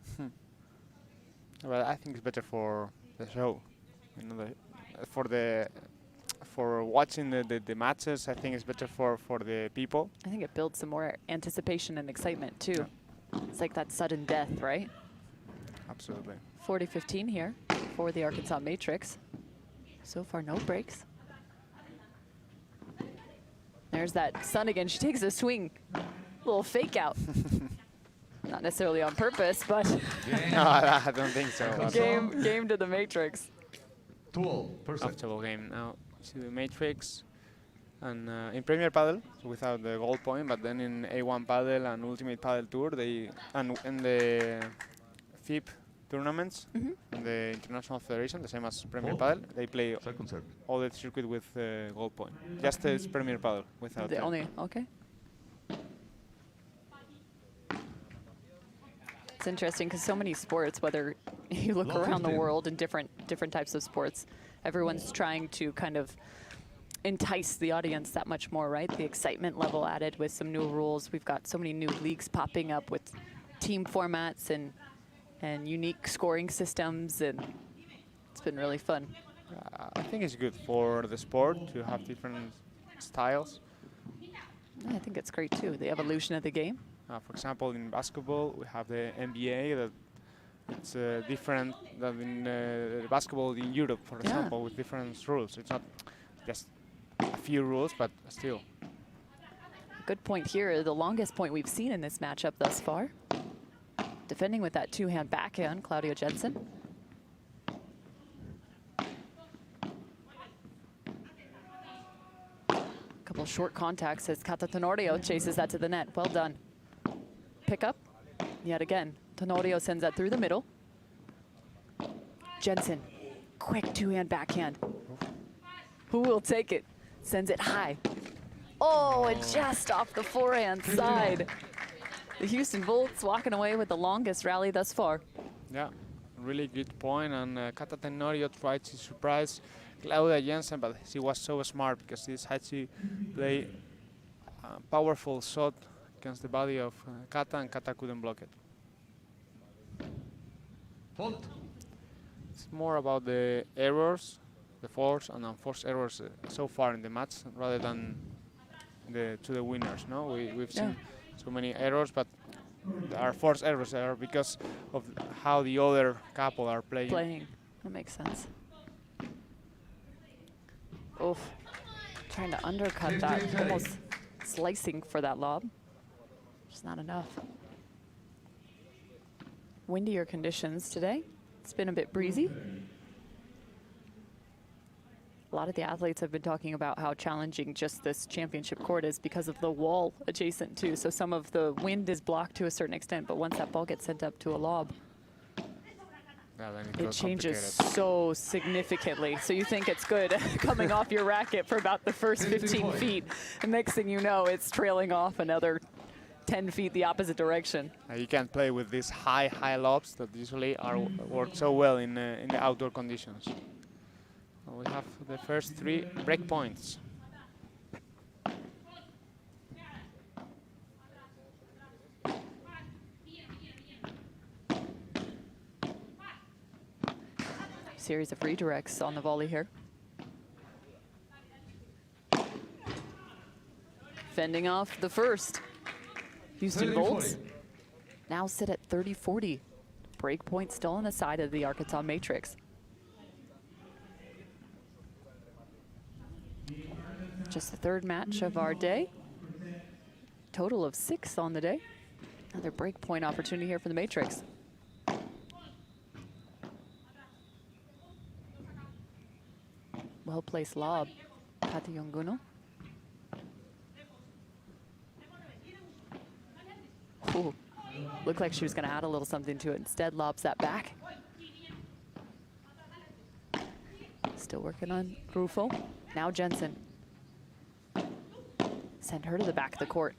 Well, I think it's better for the show. You know, for watching the matches, I think it's better for the people. I think it builds some more anticipation and excitement, too. It's like that sudden death, right? Absolutely. 40-15 here for the Arkansas Matrix. So far, no breaks. There's that Sun again. She takes a swing. Little fake out. Not necessarily on purpose, but No, I don't think so. game to the Matrix. 12%. Comfortable game now to the Matrix. And in Premier Padel, so without the gold point, but then in A1 Padel and Ultimate Padel Tour, and in the FIP tournaments, in the International Federation, the same as Premier Padel, they play Second set. all the circuit with gold point. Just as Premier Padel without The it. only, okay. It's interesting because so many sports, whether you look Love around the 15. world in different types of sports, everyone's trying to kind of entice the audience that much more, right? The excitement level added with some new rules. We've got so many new leagues popping up with team formats and unique scoring systems, and it's been really fun. I think it's good for the sport to have different styles. I think it's great too, the evolution of the game. For example, in basketball, we have the NBA that it's different than in basketball in Europe, for example, with different rules. It's not just a few rules, but still. Good point here, the longest point we've seen in this matchup thus far. Defending with that two-hand backhand, Claudia Jensen. Couple short contacts as Cata Tenorio chases that to the net. Well done. Pick up, yet again. Tenorio sends that through the middle. Jensen, quick two-hand backhand. Who will take it? Sends it high. Oh, and just off the forehand side. The Houston Volts walking away with the longest rally thus far. Yeah, really good point. And Cata Tenorio tried to surprise Claudia Jensen, but she was so smart because she decided to play a powerful shot against the body of Cata, and Cata couldn't block it. Fault. It's more about the errors, the forced and unforced errors so far in the match, rather than to the winners. No, we've seen so many errors, but our forced errors are because of how the other couple are playing. That makes sense. Oof. Trying to undercut that, almost slicing for that lob. Just not enough. Windier conditions today. It's been a bit breezy. A lot of the athletes have been talking about how challenging just this championship court is because of the wall adjacent to. So some of the wind is blocked to a certain extent, but once that ball gets sent up to a lob, it changes so significantly. So you think it's good coming off your racket for about the first 15 feet. And next thing you know, it's trailing off another 10 feet the opposite direction. You can play with these high lobs that usually work so well in the outdoor conditions. We have the first 3 break points. Series of redirects on the volley here. Fending off the first. Houston Volts now sit at 30-40. Break point still on the side of the Arkansas Matrix. Just the 3rd match of our day. Total of 6 on the day. Another break point opportunity here for the Matrix. Well-placed lob, Pati Yonguno. Ooh, looked like she was going to add a little something to it. Instead, lobs that back. Still working on Rufo. Now Jensen. Send her to the back of the court.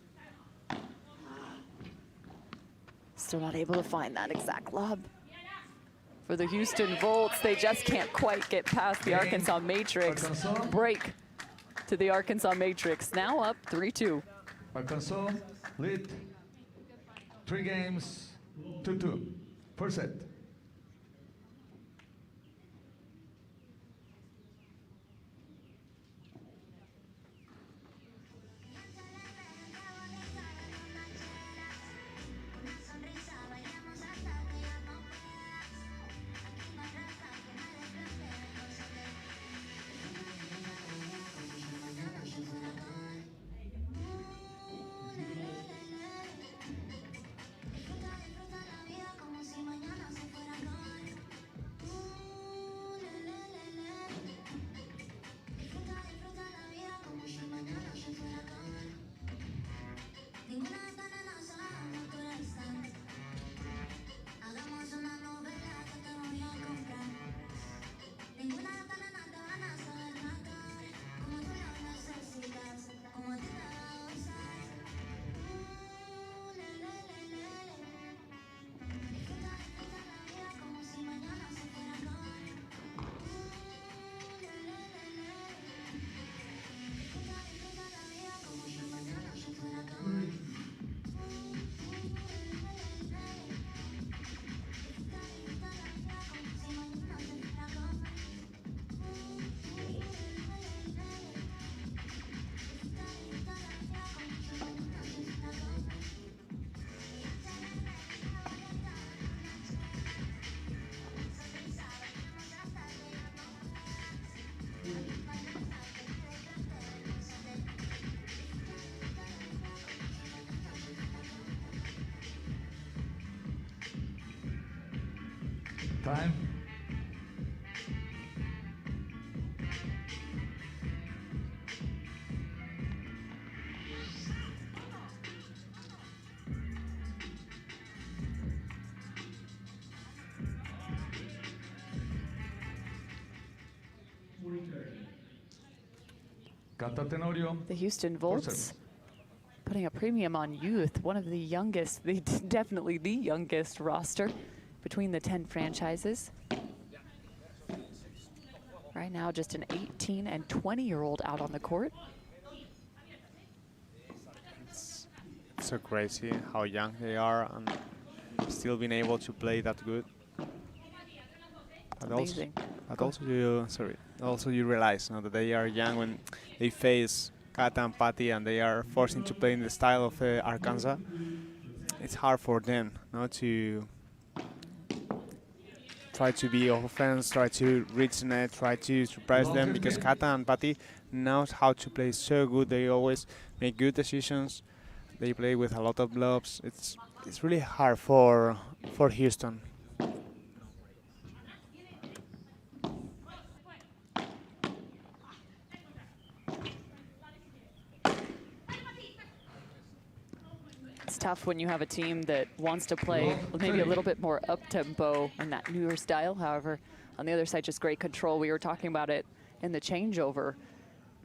Still not able to find that exact lob. For the Houston Volts, they just can't quite get past the Arkansas Matrix. Break to the Arkansas Matrix. Now up 3-2. Arkansas lead 3 games, 2-2. First set. Time. The Houston Volts putting a premium on youth, one of the youngest, definitely the youngest roster between the 10 franchises. Right now, just an 18 and 20-year-old out on the court. It's so crazy how young they are and still being able to play that good. Amazing. Also you realize that they are young when they face Kata and Patti and they are forced into playing the style of Arkansas. It's hard for them to try to be offense, try to reach the net, try to surprise them, because Kata and Patti knows how to play so good. They always make good decisions. They play with a lot of lobs. It's really hard for Houston. tough when you have a team that wants to play maybe a little bit more up-tempo and that newer style. However, on the other side, just great control. We were talking about it in the changeover.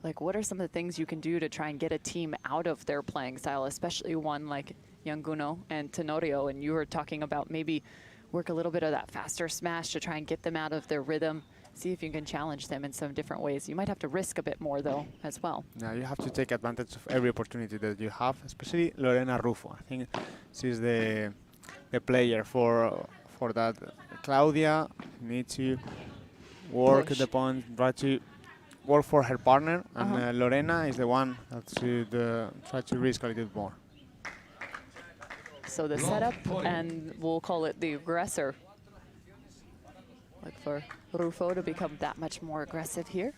Like, what are some of the things you can do to try and get a team out of their playing style, especially one like Yanguno and Tenorio? And you were talking about maybe work a little bit of that faster smash to try and get them out of their rhythm, see if you can challenge them in some different ways. You might have to risk a bit more, though, as well. Yeah, you have to take advantage of every opportunity that you have, especially Lorena Rufo. I think she's the player for that. Claudia needs to work Push. the point, try to work for her partner, and Lorena is the one that should try to risk a little bit more. So the setup, and we'll call it the aggressor. Look for Rufo to become that much more aggressive here.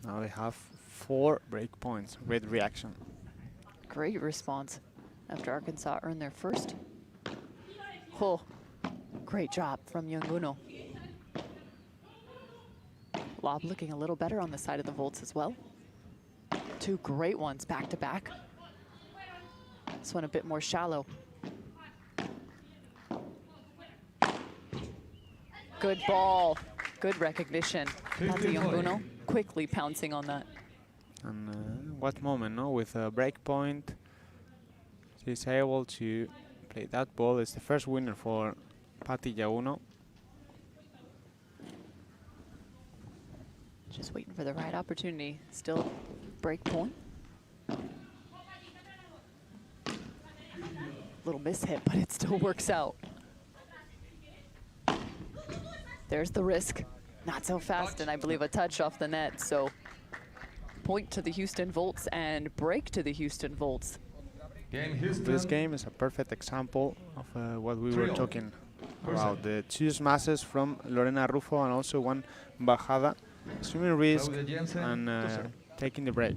Now they have 4 break points. Great reaction. Great response after Arkansas earned their first. Oh, great job from Yanguno. Lob looking a little better on the side of the vaults as well. 2 great ones back to back. This one a bit more shallow. Good ball, good recognition. Pati Yanguno quickly pouncing on that. And what moment, no? With a break point, she's able to play that ball. It's the first winner for Pati Yanguno. Just waiting for the right opportunity. Still break point. Little mishit, but it still works out. There's the risk. Not so fast, and I believe a touch off the net. So point to the Houston Volts and break to the Houston Volts. This game is a perfect example of what we were talking about. The 2 smashes from Lorena Rufo and also 1 bajada. Assuming risk and taking the break.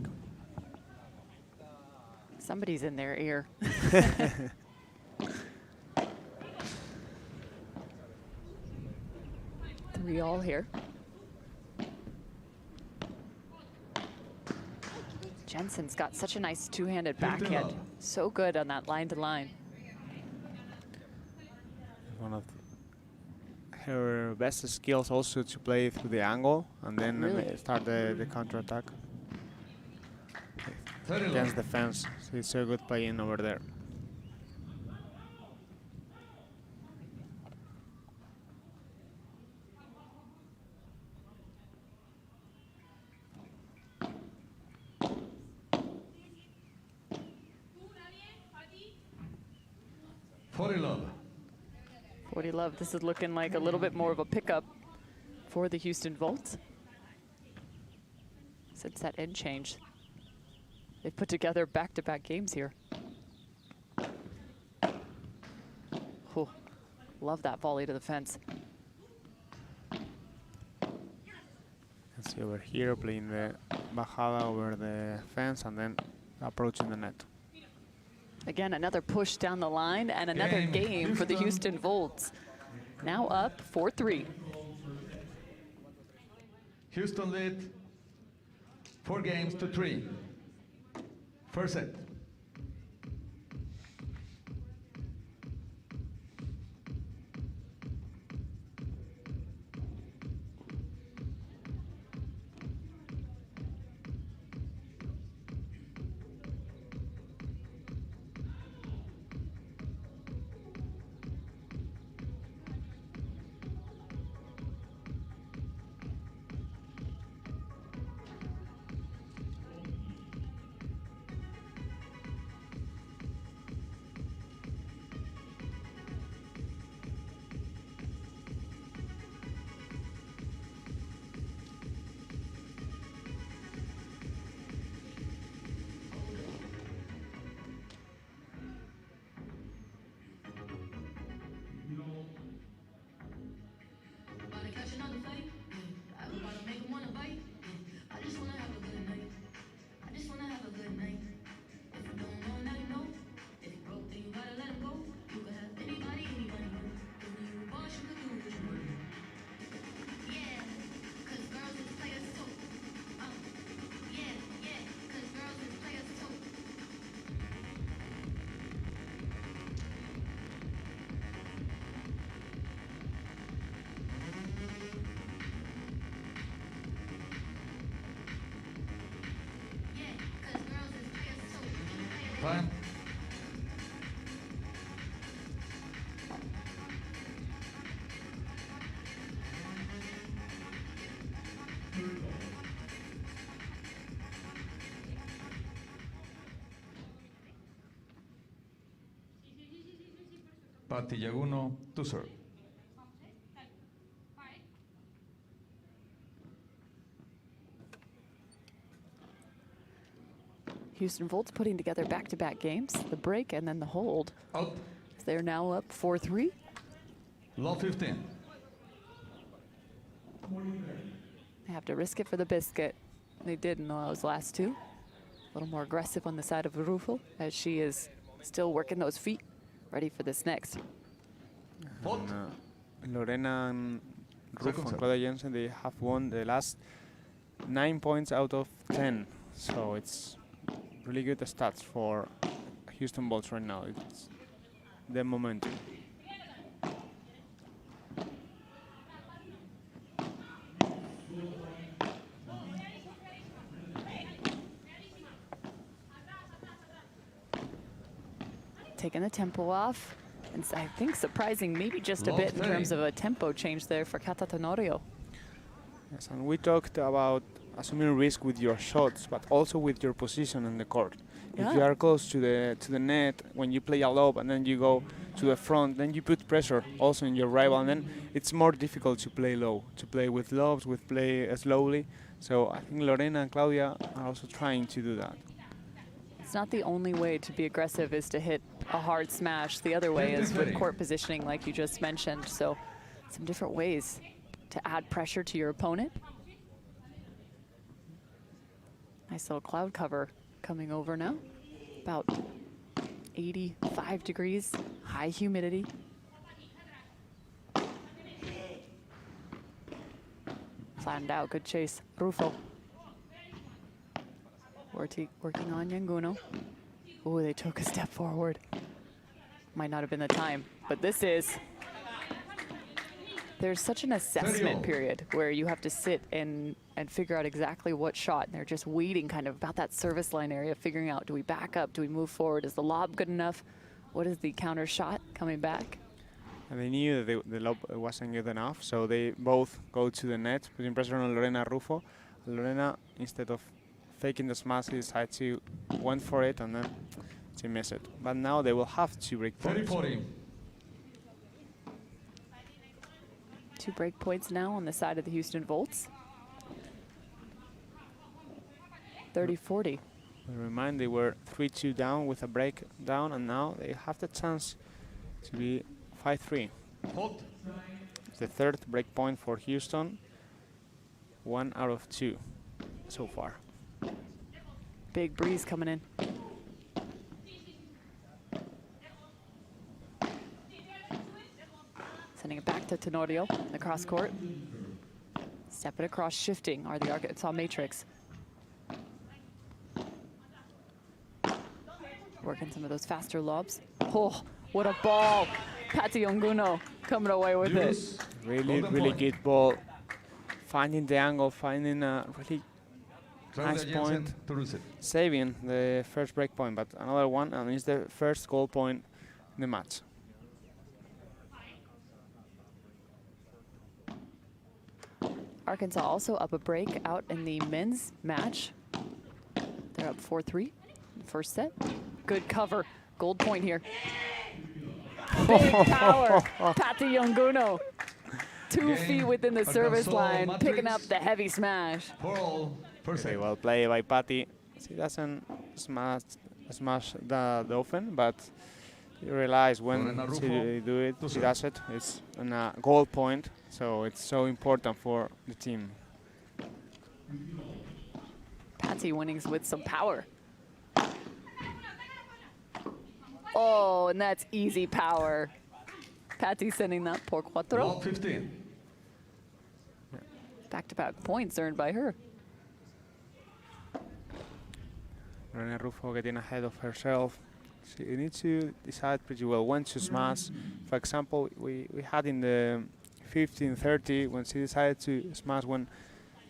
Somebody's in their ear. 3-all here. Jensen's got such a nice 2-handed backhand. So good on that line-to-line. One of her best skills also to play through the angle and then Really? start the counter-attack against the fence. She's so good playing over there. Love. This is looking like a little bit more of a pickup for the Houston Volts. Since that end change, they've put together back-to-back games here. Oh, love that volley to the fence. Let's see over here, playing the bajada over the fence and then approaching the net. Again, another push down the line and another game for the Houston Volts. Now up 4-3. Houston lead 4 games to 3. First set. Time. Patti Yaguno to serve. Houston Volts putting together back-to-back games, the break and then the hold. Out. They're now up 4-3. Love 15. They have to risk it for the biscuit. They did in those last two. A little more aggressive on the side of Rufo as she is still working those feet, ready for this next. Lorena and Rufo Second and serve. Claudia Jensen, they have won the last 9 points out of 10. So it's really good stats for Houston Bolts right now. It's the momentum. Taking the tempo off, and I think surprising maybe just a bit in terms of a tempo change there for Cata Tenorio. Yes, and we talked about assuming risk with your shots, but also with your position in the court. If you are close to the net, when you play a lob and then you go to the front, then you put pressure also in your rival, and then it's more difficult to play low, to play with lobs, with play slowly. So I think Lorena and Claudia are also trying to do that. It's not the only way to be aggressive is to hit a hard smash. The other way is with court positioning, like you just mentioned. So some different ways to add pressure to your opponent. Nice little cloud cover coming over now. About 85 degrees, high humidity. Flattened out, good chase. Rufo. Working on Yanguno. Oh, they took a step forward. Might not have been the time, but this is. There's such an assessment period where you have to sit and figure out exactly what shot. And they're just waiting kind of about that service line area, figuring out, do we back up? Do we move forward? Is the lob good enough? What is the counter shot coming back? And they knew that the lob wasn't good enough, so they both go to the net, putting pressure on Lorena and Rufo. Lorena, instead of faking the smash, decided to went for it and then to miss it. But now they will have to break points. 30-40. 2 break points now on the side of the Houston Volts. 30-40. Remind, they were 3-2 down with a break down, and now they have the chance to be 5-3. Hold. It's the 3rd break point for Houston. 1 out of 2 so far. Big breeze coming in. Sending it back to Tenorio, the cross court. Step it across, shifting are the Arkansas Matrix. Working some of those faster lobs. Oh, what a ball. Patti Yanguno coming away with it. Really good ball. Finding the angle, finding a really nice point. Saving the first break point, but another one, and it's the first goal point in the match. Arkansas also up a break out in the men's match. They're up 4-3 first set. Good cover. Gold point here. Big power. Patti Yanguno. 2 feet within the service line, picking up the heavy smash. Very well played by Patti. She doesn't smash that often, but you realize when she do it, she does it. It's a goal point, so it's so important for the team. Patti winnings with some power. Oh, and that's easy power. Patti sending that por cuatro. 15. Back-to-back points earned by her. René Rufo getting ahead of herself. She needs to decide pretty well when to smash. For example, we had in the 15-30 when she decided to smash when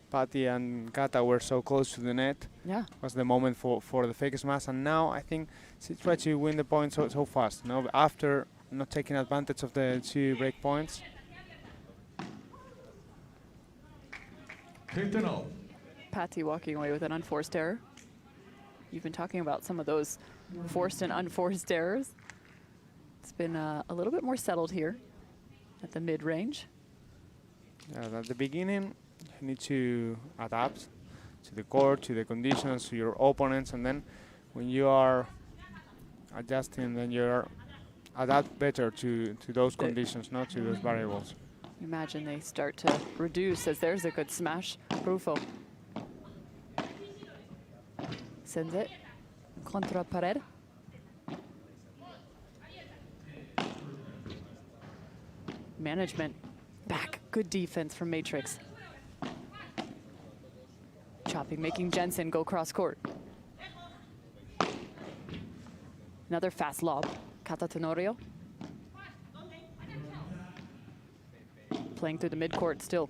Patty and Kata were so close to the net. Yeah. Was the moment for the fake smash, and now I think she tried to win the point so fast. You know, after not taking advantage of the 2 break points. 15-0. Patty walking away with an unforced error. You've been talking about some of those forced and unforced errors. It's been a little bit more settled here at the mid-range. At the beginning, you need to adapt to the court, to the conditions, to your opponents, and then when you are adjusting, then you adapt better to those conditions, not to those variables. Imagine they start to reduce as there's a good smash. Rufo sends it contra pared. Management back. Good defense from Matrix. Chopping, making Jensen go cross court. Another fast lob. Kata Tenorio. Playing through the midcourt still.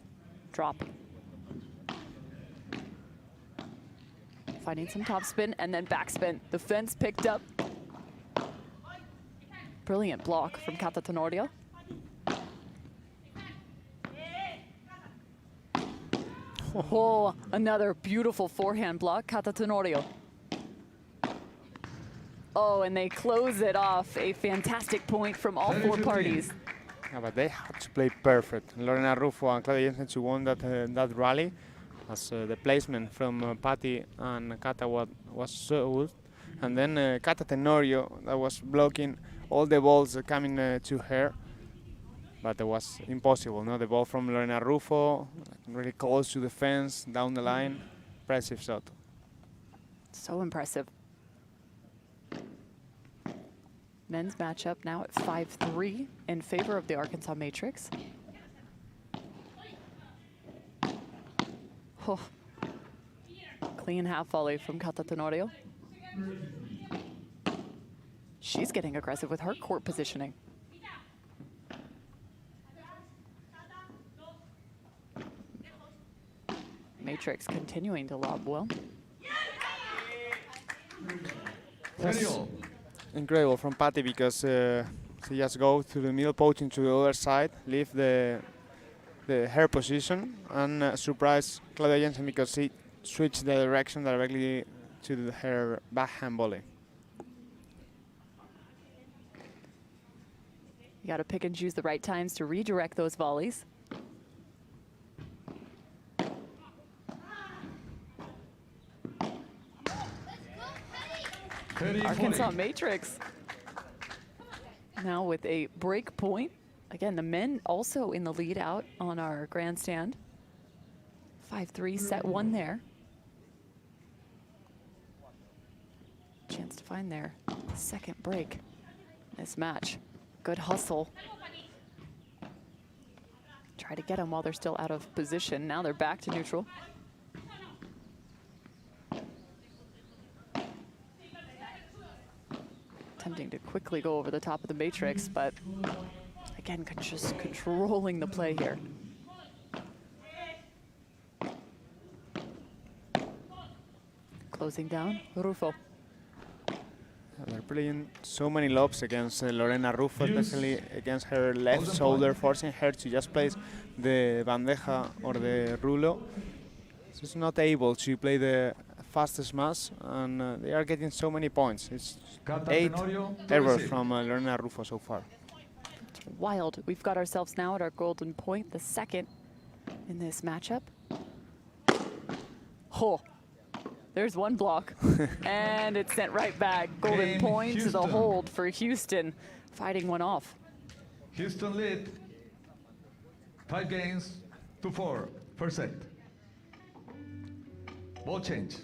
Drop. Finding some topspin and then backspin. The fence picked up. Brilliant block from Kata Tenorio. Oh, another beautiful forehand block, Kata Tenorio. Oh, and they close it off. A fantastic point from all 4 parties. Yeah, but they had to play perfect. Lorena Rufo and Claudia Jensen to won that rally, as the placement from Patty and Kata was so good. And then Kata Tenorio that was blocking all the balls coming to her. But it was impossible, no? The ball from Lorena Rufo, really close to the fence, down the line. Impressive shot. So impressive. Men's matchup now at 5-3 in favor of the Arkansas Matrix. Oh. Clean half volley from Kata Tenorio. She's getting aggressive with her court positioning. Matrix continuing to lob well. Incredible from Patty, because she just go to the middle poaching to the other side, leave the her position, and surprise Claudia Jensen because she switched the direction directly to her backhand volley. You got to pick and choose the right times to redirect those volleys. Arkansas Matrix now with a break point. Again, the men also in the lead out on our grandstand. 5-3, set 1 there. Chance to find their second break in this match. Good hustle. Try to get them while they're still out of position. Now they're back to neutral. Attempting to quickly go over the top of the Matrix, but again, just controlling the play here. Closing down, Rufo. They're playing so many lobs against Lorena Rufo, especially against her left shoulder, forcing her to just place the bandeja or the rulo. She's not able to play the fastest smash, and they are getting so many points. It's 8 errors from Lorena Rufo so far. It's wild. We've got ourselves now at our golden point, the second in this matchup. Oh, there's one block, and it's sent right back. Golden point to the hold for Houston, fighting one off. Houston lead 5 games to 4 per set. Ball change.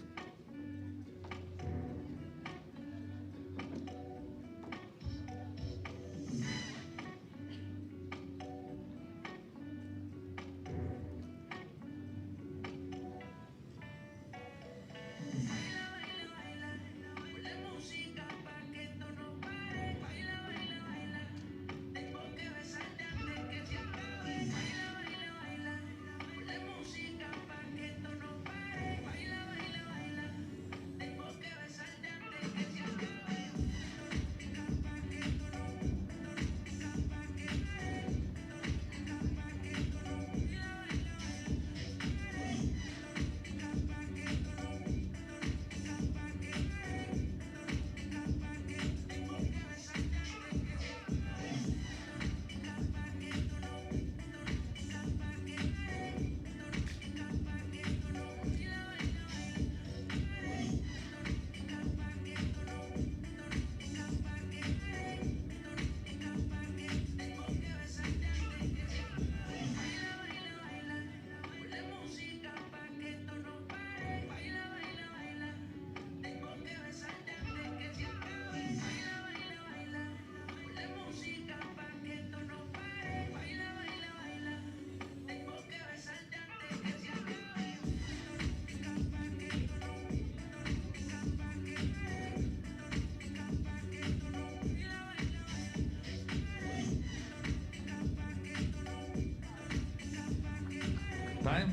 Time.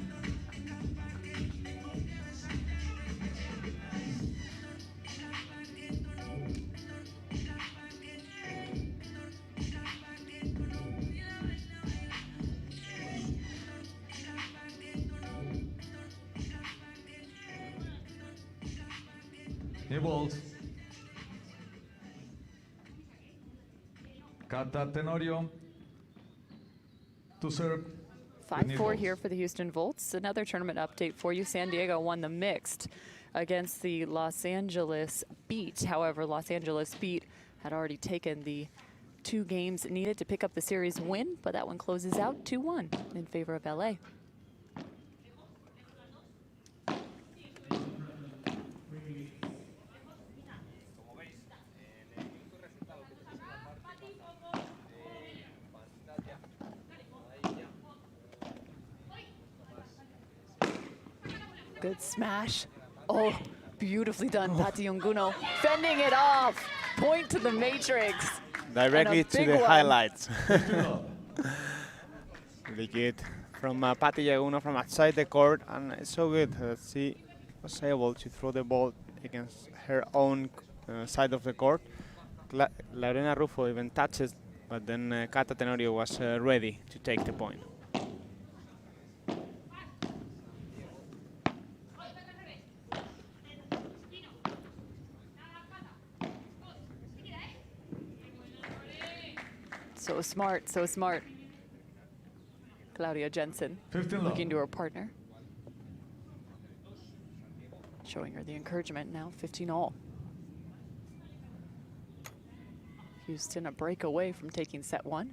New balls. Cata Tenorio to serve. 5-4 here for the Houston Volts. Another tournament update for you. San Diego won the mixed against the Los Angeles Beat. However, Los Angeles Beat had already taken the 2 games needed to pick up the series win, but that one closes out 2-1 in favor of LA. Good smash. Oh, beautifully done, Pati Yunguno. Fending it off. Point to the matrix. Directly to the highlights. Really good. From Pati Yunguno from outside the court, and it's so good that she was able to throw the ball against her own side of the court. Lorena Rufo even touches, but then Cata Tenorio was ready to take the point. So smart, so smart. Claudia Jensen looking to her partner. Showing her the encouragement now, 15-all. Houston a break away from taking set 1.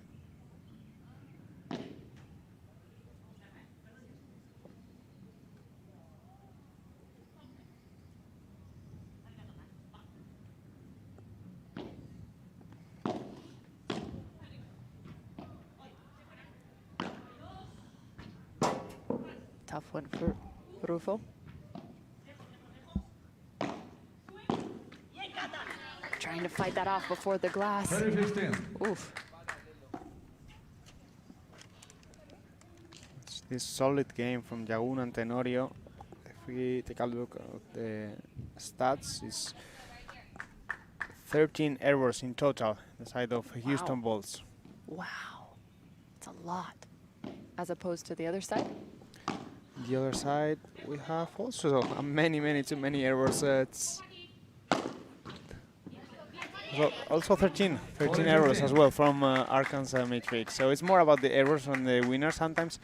Tough one for Rufo. Trying to fight that off before the glass. Oof. It's this solid game from Yagun and Tenorio. If we take a look at the stats, it's 13 errors in total, the side of Houston Volts. Wow, it's a lot. As opposed to the other side? The other side, we have also too many errors. It's also 13 errors as well from Arkansas Matrix. So it's more about the errors on the winners. Sometimes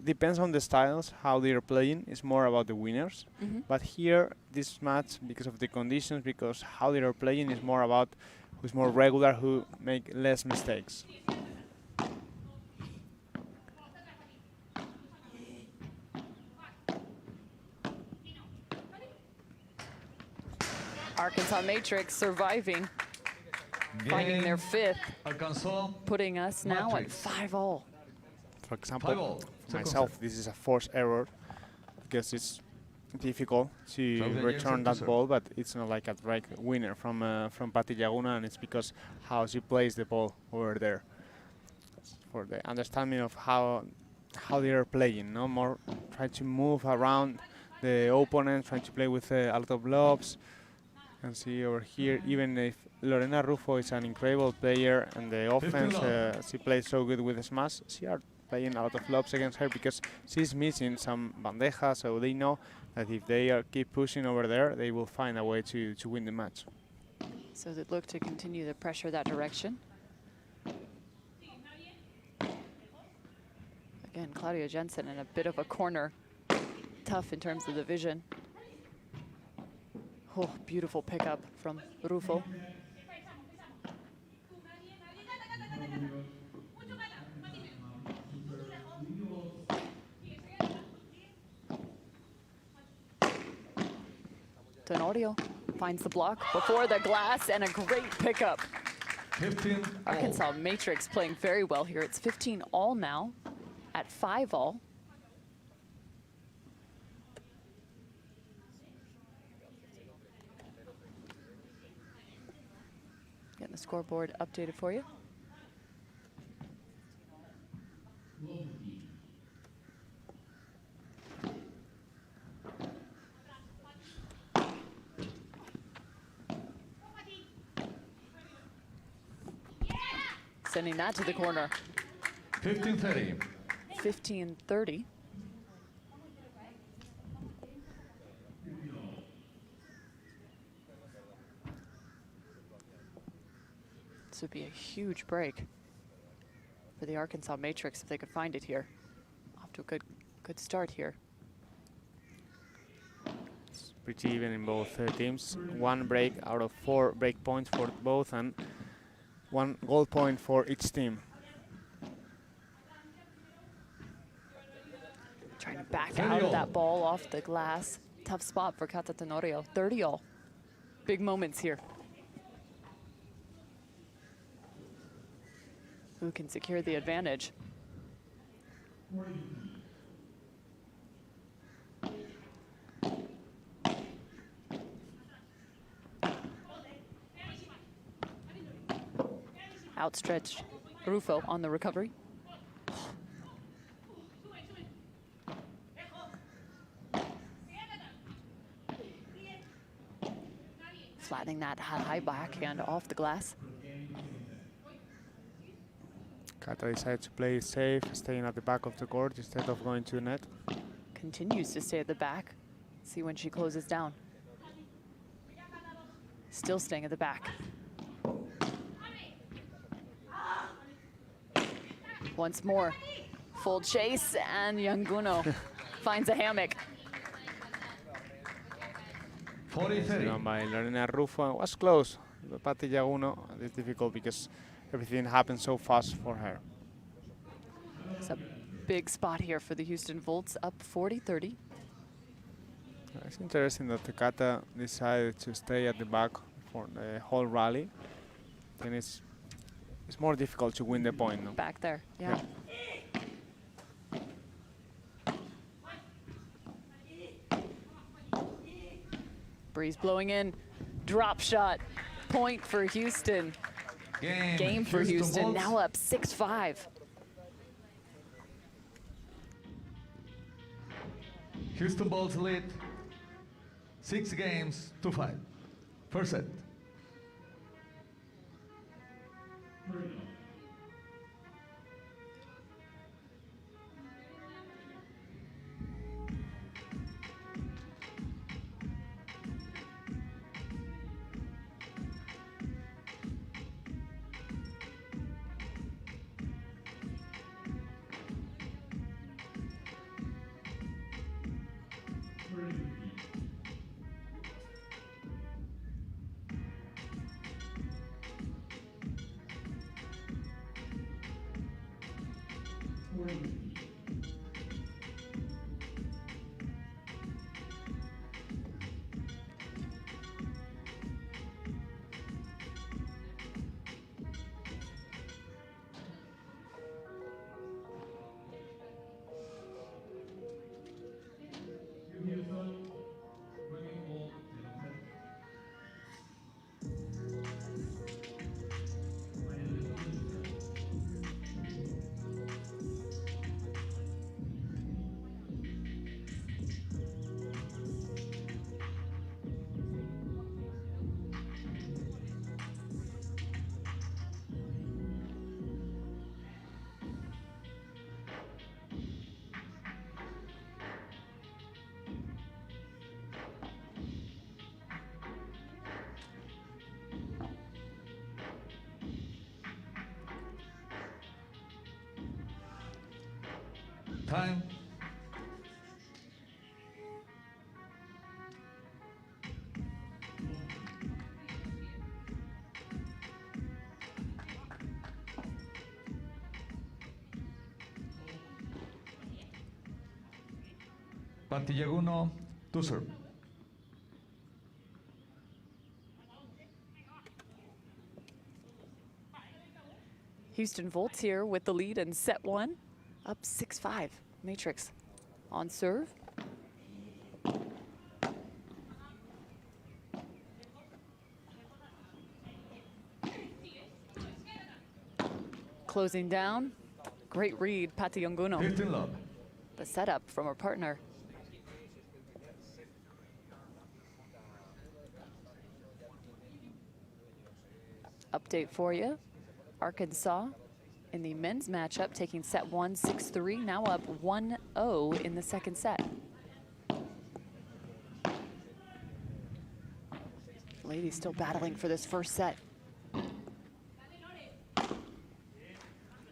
depends on the styles, how they are playing. It's more about the winners. But here, this match, because of the conditions, because how they are playing, is more about who's more regular, who make less mistakes. Arkansas Matrix surviving, finding their 5th, putting us now at 5-all. For example, myself, this is a forced error because it's difficult to return that ball, but it's not like a direct winner from Pati Yaguna, and it's because how she plays the ball over there. For the understanding of how they are playing, no more try to move around the opponent, trying to play with a lot of lobs. You can see over here, even if Lorena Rufo is an incredible player and the offense, she plays so good with the smash, she are playing a lot of lobs against her because she's missing some bandeja, so they know that if they keep pushing over there, they will find a way to win the match. So they look to continue the pressure that direction. Again, Claudia Jensen in a bit of a corner. Tough in terms of the vision. Oh, beautiful pickup from Rufo. Tenorio finds the block before the glass and a great pickup. 15 Arkansas Matrix playing very well here. It's 15-all now at 5-all. Getting the scoreboard updated for you. sending that to the corner. 15-30. 15-30. This would be a huge break for the Arkansas Matrix if they could find it here. Off to a good start here. It's pretty even in both teams. 1 break out of 4 break points for both, and 1 goal point for each team. Trying to back out of that ball off the glass. Tough spot for Cata Tenorio. 30-all. Big moments here. Who can secure the advantage? Outstretched Rufo on the recovery. Flattening that high backhand off the glass. Kata decides to play safe, staying at the back of the court instead of going to the net. Continues to stay at the back. See when she closes down. Still staying at the back. Once more, full chase, and Yanguno finds a hammock. 40-30. By Lorena Rufo. It was close. But Patti Yaguno, it's difficult because everything happened so fast for her. It's a big spot here for the Houston Volts, up 40-30. It's interesting that Takata decided to stay at the back for the whole rally. Then it's more difficult to win the point. No? Back there, yeah. Breeze blowing in, drop shot, point for Houston. Game for Houston, now up 6-5. Houston Bolts lead 6-5. First set. Time. Patti Yaguno to serve. Houston Volts here with the lead in set 1, up 6-5. Matrix on serve. Closing down. Great read, Patti Yanguno. 15-love. The setup from her partner. Update for you. Arkansas in the men's matchup, taking set 1, 6-3, now up 1-0 in the second set. Ladies still battling for this first set.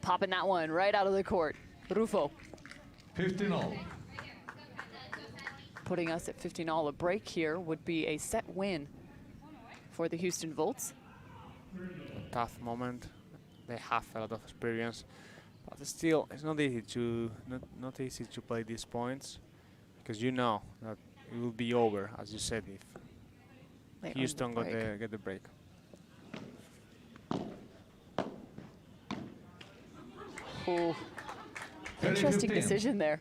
Popping that one right out of the court. Rufo. 15-all. Putting us at 15-all. A break here would be a set win for the Houston Volts. Tough moment. They have a lot of experience, but still, it's not easy to not easy to play these points because you know that it will be over, as you said, if Houston get the break. Oh, interesting decision there.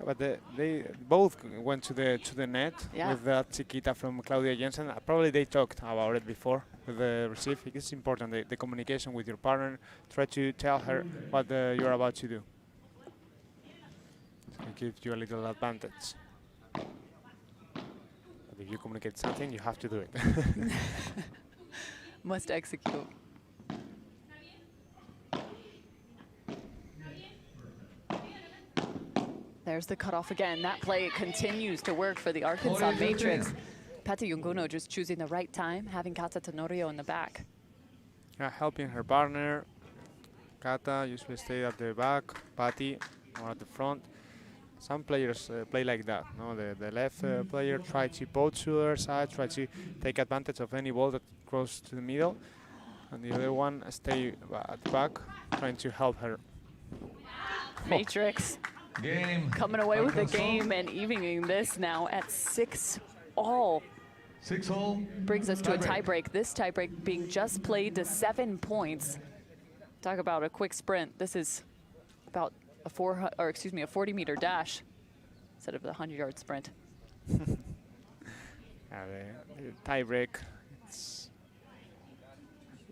But they both went to the net with that chiquita from Claudia Jensen. Probably they talked about it before with the receive. It's important, the communication with your partner. Try to tell her what you're about to do. It gives you a little advantage. But if you communicate something, you have to do it. Must execute. There's the cutoff again. That play continues to work for the Arkansas Matrix. Pati Yunguno just choosing the right time, having Kata Tenorio in the back. Yeah, helping her partner. Kata usually stay at the back, Pati or at the front. Some players play like that. No, the left player try to both to her side, try to take advantage of any ball that goes to the middle, and the other one stay at the back, trying to help her. Matrix Game. coming away with the game and evening this now at 6-all. 6-all. Brings us to a tiebreak. This tiebreak being just played to 7 points. Talk about a quick sprint. This is about a 40-meter dash instead of the 100-yard sprint. The tiebreak.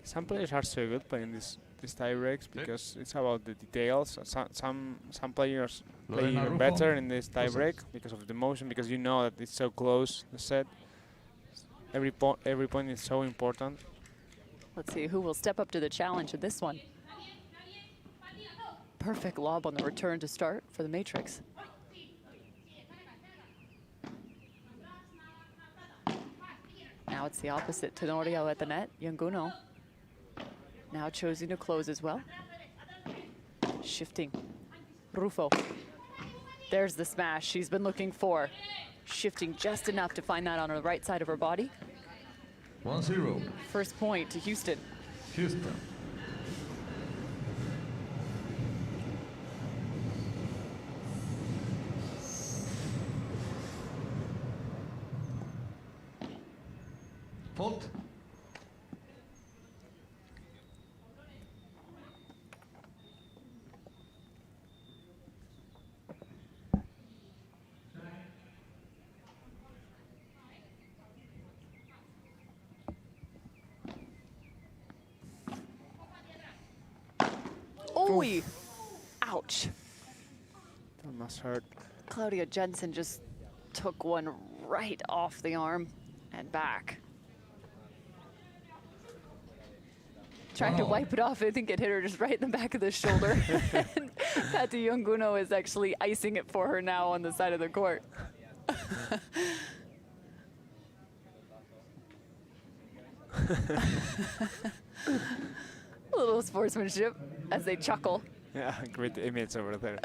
Some players are so good playing these tie breaks because it's about the details. Some players play even better in this tie break because of the motion, because you know that it's so close, the set. Every point is so important. Let's see who will step up to the challenge in this one. Perfect lob on the return to start for the Matrix. Now it's the opposite. Tenorio at the net. Yunguno now choosing to close as well. Shifting. Rufo. There's the smash she's been looking for. Shifting just enough to find that on the right side of her body. 1-0. First point to Houston. Houston. Fault. Ooh. Ouch. That must hurt. Claudia Jensen just took one right off the arm and back. Trying to wipe it off. I think it hit her just right in the back of the shoulder. And Pati Yunguno is actually icing it for her now on the side of the court. A little sportsmanship as they chuckle. Yeah, great image over there.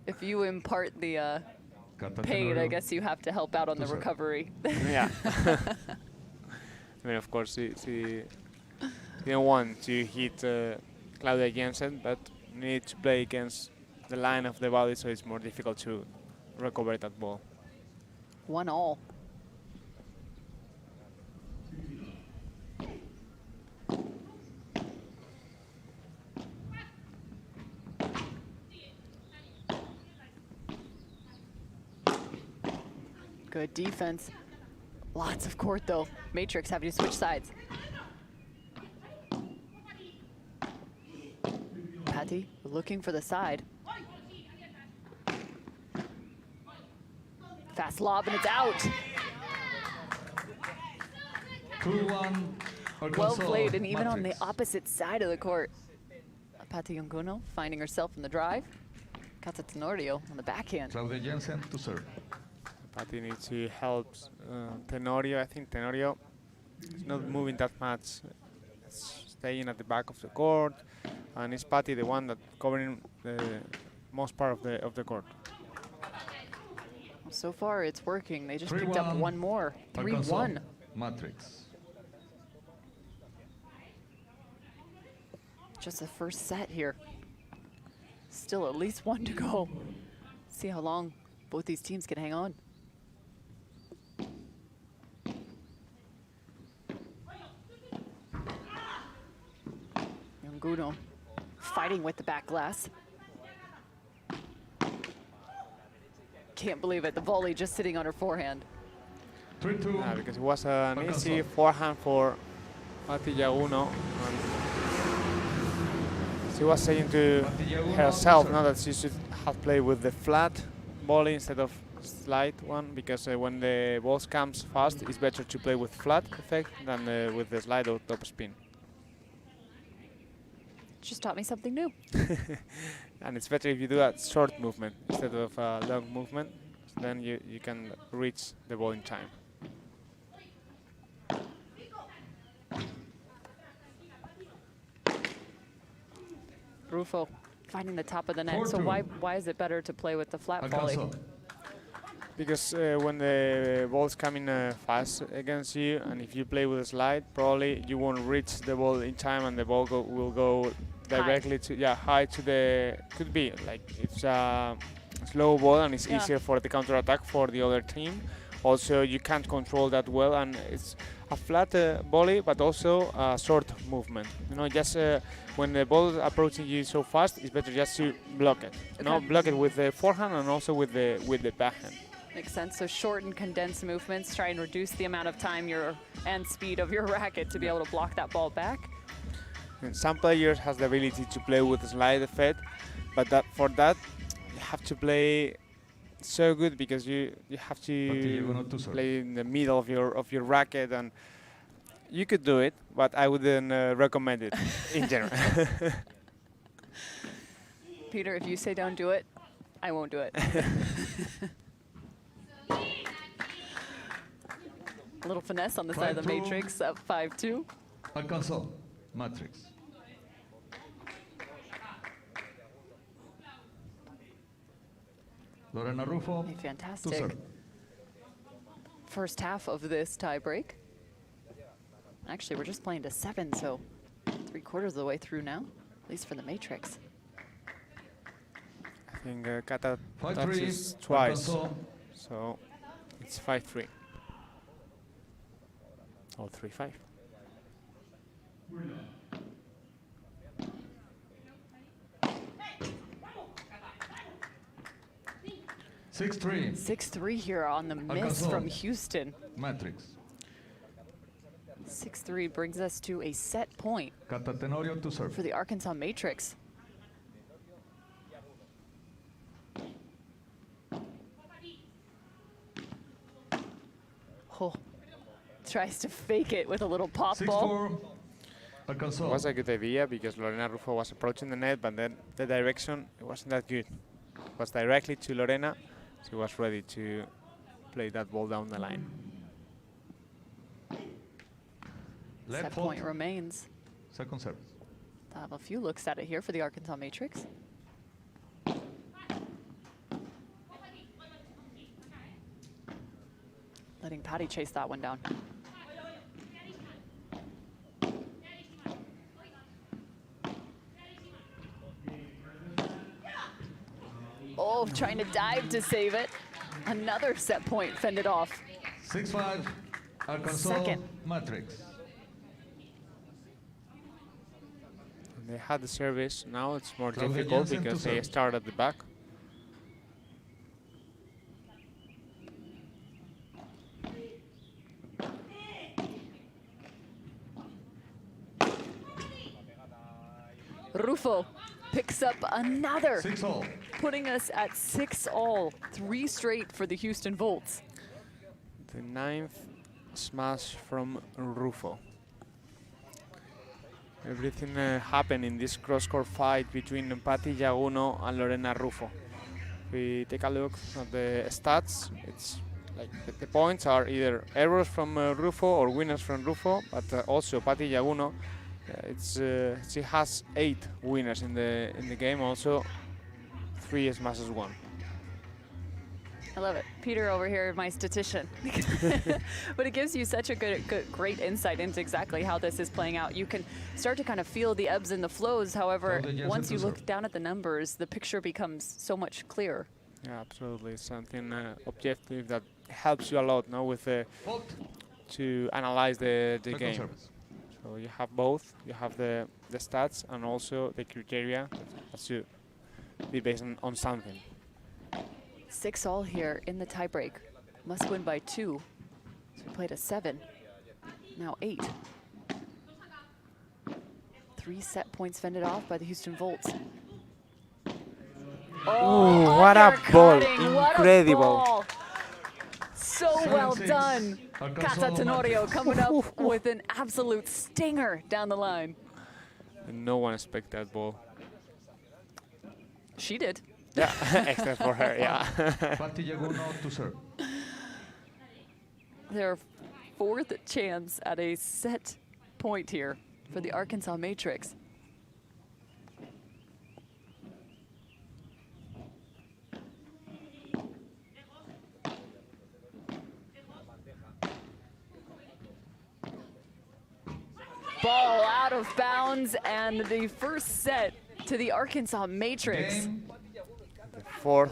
If you impart the pain, I guess you have to help out on the recovery. Yeah. I mean, of course, she didn't want to hit Claudia Jensen, but need to play against the line of the body, so it's more difficult to recover that ball. 1-all. Good defense. Lots of court though. Matrix having to switch sides. Pati looking for the side. Fast lob and it's out. 2-1 Well played, and even on the opposite side of the court. Pati Unguno finding herself in the drive. Kata Tenorio on the backhand. Claudia Jensen to serve. Pati needs to help Tenorio. I think Tenorio is not moving that much. It's staying at the back of the court, and it's Pati the one that covering the most part of the court. Well, so far it's working. They just picked up one more. 3-1. Matrix. Just the first set here. Still at least one to go. See how long both these teams can hang on. Unguno fighting with the back glass. Can't believe it, the volley just sitting on her forehand. 3-2. Because it was an easy forehand for Pati Yaguno. She was saying to herself now that she should have played with the flat volley instead of slide one, because when the ball comes fast, it's better to play with flat effect than with the slide or top spin. Just taught me something new. And it's better if you do a short movement instead of a long movement, then you can reach the ball in time. Rufo finding the top of the net. So why is it better to play with the flat volley? Because when the ball's coming fast against you, and if you play with a slide, probably you won't reach the ball in time, and the ball will go directly high to the. Could be like it's a slow ball, and it's easier for the counter attack for the other team. Also, you can't control that well, and it's a flat volley, but also a short movement. You know, just when the ball is approaching you so fast, it's better just to block it. Okay. No, block it with the forehand and also with the backhand. Makes sense. So short and condensed movements, try and reduce the amount of time and speed of your racket to be able to block that ball back. And some players has the ability to play with the slide effect, but for that you have to play so good, because you have to play in the middle of your racket, and you could do it, but I wouldn't recommend it in general. Peter, if you say don't do it, I won't do it. A little finesse on the side of the matrix, up 5-2. Alcanzó. Matrix. Lorena Rufo. Fantastic. First half of this tie break. Actually, we're just playing to 7, so 3/4 of the way through now, at least for the matrix. I think Kata touches twice, so it's 5-3. Or 3-5. 6-3. 6-3 here on the miss from Houston. Matrix. 6-3 brings us to a set point Kata Tenorio to serve. for the Arkansas Matrix. Oh, tries to fake it with a little pop ball. It was a good idea because Lorena Rufo was approaching the net, but then the direction wasn't that good. It was directly to Lorena. She was ready to play that ball down the line. Set point remains. Second serve. I'll have a few looks at it here for the Arkansas Matrix. Letting Patty chase that one down. Oh, trying to dive to save it. Another set point fended off. 6-5. Arkansas Second. Matrix. They had the service. Now it's more difficult because they start at the back. Rufo picks up another. 6-all. Putting us at 6-all. 3 straight for the Houston Volts. The 9th smash from Rufo. Everything happened in this cross-court fight between Patti Jaguno and Lorena Rufo. If we take a look at the stats, it's like the points are either errors from Rufo or winners from Rufo, but also Patti Jaguno, she has 8 winners in the game, also 3 smashes won. I love it. Peter over here, my statistician. But it gives you such a great insight into exactly how this is playing out. You can start to kind of feel the ebbs and the flows. However, once you look down at the numbers, the picture becomes so much clearer. Yeah, absolutely. It's something objective that helps you a lot, no, with to analyze the game. Service. So you have both. You have the stats and also the criteria that has to be based on something. 6-all here in the tiebreak. Must win by 2. So we played a 7. Now 8. 3 set points fended off by the Houston Volts. Oh, what a ball! Incredible. Ball. So well done. Casa Tenorio coming up with an absolute stinger down the line. And no one expected that ball. She did. Yeah, except for her, yeah. Patti Jaguno to serve. Their 4th chance at a set point here for the Arkansas Matrix. Ball out of bounds, and the first set to the Arkansas Matrix. Game. The 4th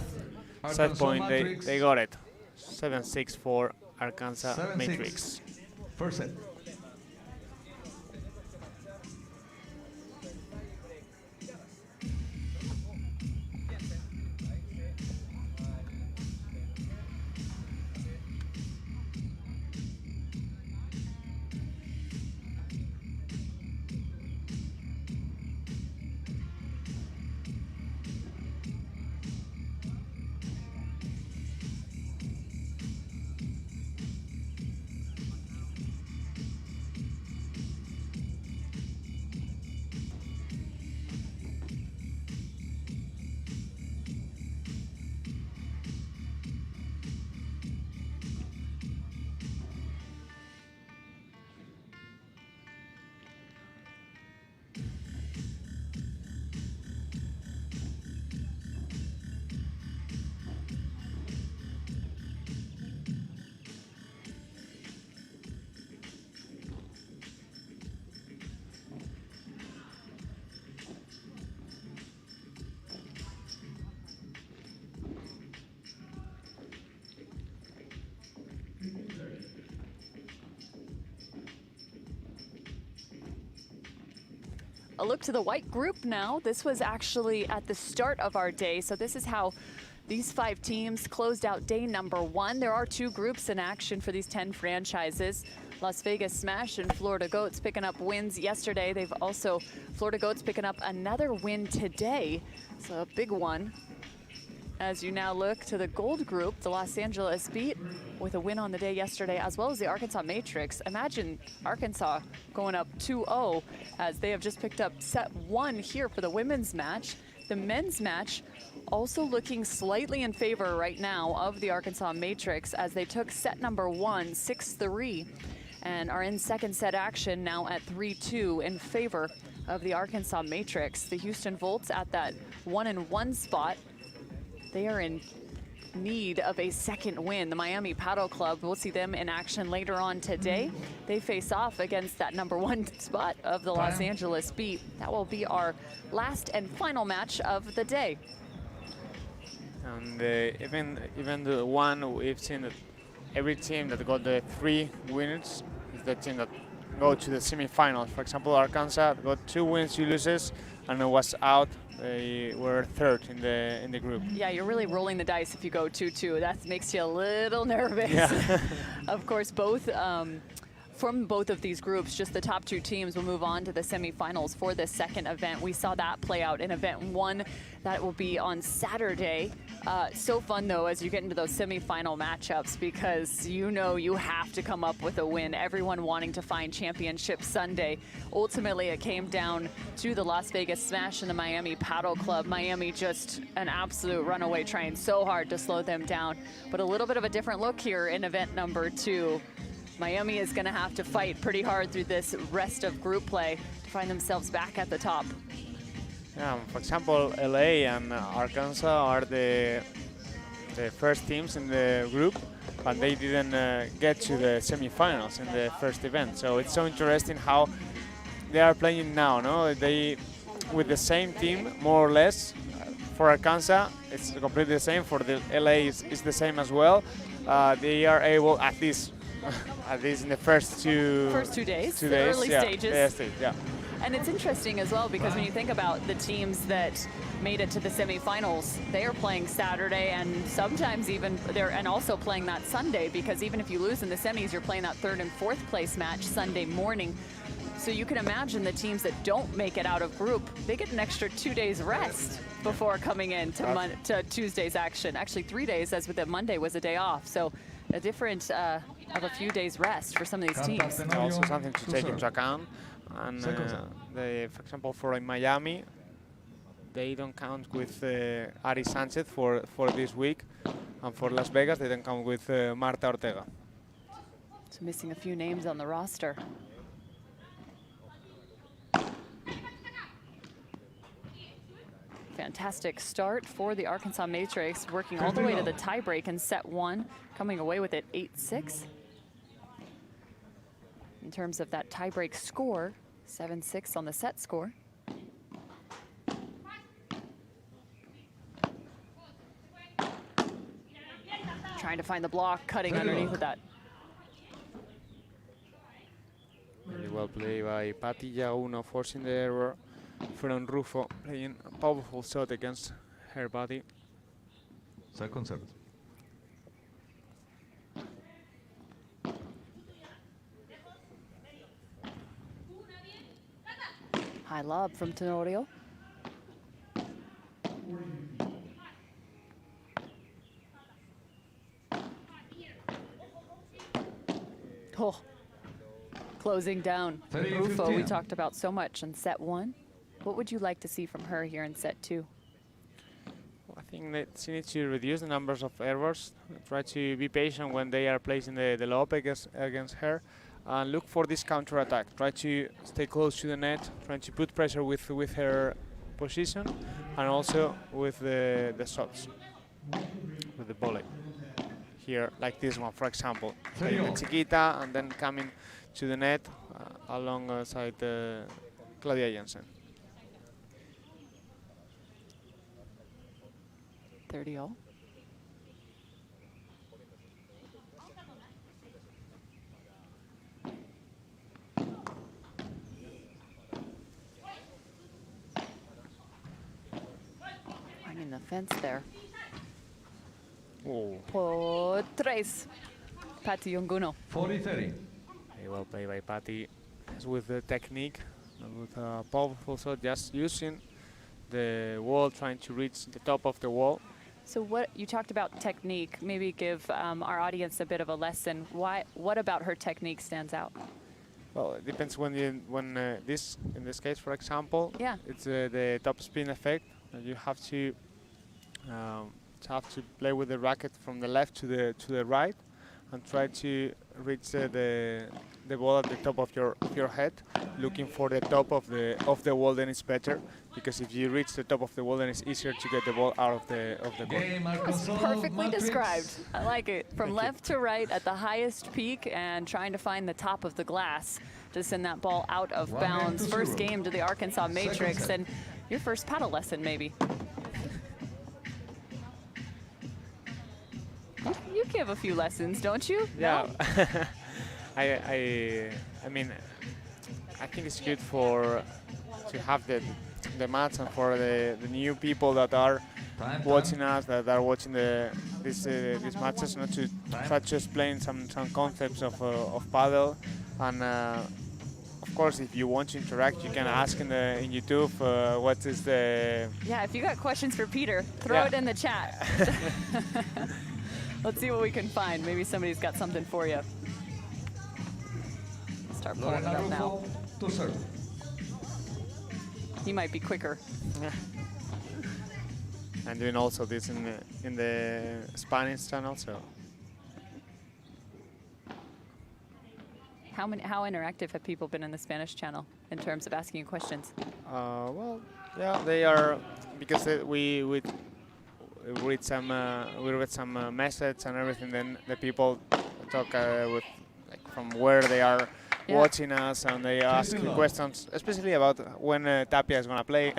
set Arkansas point, Matrix. they got it. 7-6 for Arkansas 7-6. Matrix. First set. A look to the white group now. This was actually at the start of our day, so this is how these 5 teams closed out day number 1. There are 2 groups in action for these 10 franchises. Las Vegas Smash and Florida Goats picking up wins yesterday. They've also, Florida Goats picking up another win today, so a big one. As you now look to the gold group, the Los Angeles Beat with a win on the day yesterday, as well as the Arkansas Matrix. Imagine Arkansas going up 2-0 as they have just picked up set 1 here for the women's match. The men's match also looking slightly in favor right now of the Arkansas Matrix as they took set number 1, 6-3, and are in second set action now at 3-2 in favor of the Arkansas Matrix. The Houston Volts at that 1-1 spot. They are in need of a second win. The Miami Paddle Club, we'll see them in action later on today. They face off against that number 1 spot of the Los Angeles Beat. That will be our last and final match of the day. And even the one we've seen that every team that got the 3 wins is the team that go to the semifinals. For example, Arkansas got 2 wins, 2 losses, and it was out. They were 3rd in the group. Yeah, you're really rolling the dice if you go 2-2. That makes you a little nervous. Yeah. Of course, from both of these groups, just the top 2 teams will move on to the semifinals for this second event. We saw that play out in event 1. That will be on Saturday So fun, though, as you get into those semifinal matchups, because you know you have to come up with a win. Everyone wanting to find Championship Sunday. Ultimately, it came down to the Las Vegas Smash and the Miami Paddle Club. Miami just an absolute runaway, trying so hard to slow them down. But a little bit of a different look here in event number 2. Miami is going to have to fight pretty hard through this rest of group play to find themselves back at the top. Yeah, for example, LA and Arkansas are the first teams in the group, and they didn't get to the semifinals in the first event. So it's so interesting how they are playing now. No, they with the same team more or less. For Arkansas, it's completely the same. For the LA, it's the same as well. They are able, at least in the first two days, the early yeah, stages. Yeah. And it's interesting as well, because when you think about the teams that made it to the semifinals, they are playing Saturday, and sometimes even and also playing that Sunday, because even if you lose in the semis, you're playing that 3rd and 4th place match Sunday morning. So you can imagine the teams that don't make it out of group, they get an extra 2 days rest before coming in to Tuesday's action. Actually 3 days, as with the Monday was a day off. So a different of a few days rest for some of these teams. Also something to take into account. And for example, for Miami, they don't count with Ari Sanchez for this week, and for Las Vegas, they don't count with Marta Ortega. So missing a few names on the roster. Fantastic start for the Arkansas Matrix, working all the way to the tiebreak in set 1, coming away with it 8-6. In terms of that tiebreak score, 7-6 on the set score. Trying to find the block, cutting underneath of that. Very well played by Patti Jaguno, forcing the error from Rufo, playing a powerful shot against her body. Second service. High lob from Tenorio. Oh, closing down. Rufo, we talked about so much in set 1. What would you like to see from her here in set 2? I think that she needs to reduce the numbers of errors, try to be patient when they are placing the lob against her, and look for this counter attack. Try to stay close to the net, trying to put pressure with her position, and also with the shots, with the volley. Here, like this one, for example, playing the chiquita and then coming to the net alongside Claudia Jensen. 30-all. Finding the fence there. Oh. Por 3. Patti Jaguno. 40-30. Very well played by Patti. With the technique, with a powerful shot, just using the wall, trying to reach the top of the wall. So what you talked about technique, maybe give our audience a bit of a lesson. What about her technique stands out? Well, it depends in this case, for example, yeah, it's the top spin effect. You have to play with the racket from the left to the right, and try to reach the ball at the top of your head, looking for the top of the wall. Then it's better, because if you reach the top of the wall, then it's easier to get the ball out of the court. That's perfectly described. I like it. From left to right at the highest peak, and trying to find the top of the glass to send that ball out of bounds. First game to the Arkansas Matrix, and your first paddle lesson, maybe. You give a few lessons, don't you? Yeah. No? I mean, I think it's good to have the match, and for the new people that are watching us, that are watching these matches, not to try to explain some concepts of paddle, and of course, if you want to interact, you can ask in YouTube what is the... Yeah, if you got questions for Peter, throw it in the chat. Let's see what we can find. Maybe somebody's got something for you. Start pulling it up now. To serve. He might be quicker. I'm doing also this in the Spanish channel, so... How interactive have people been in the Spanish channel in terms of asking you questions? Well, yeah, they are, because we read some messages and everything. Then the people talk with from where they are watching us, and they ask questions, especially about when Tapia is gonna play,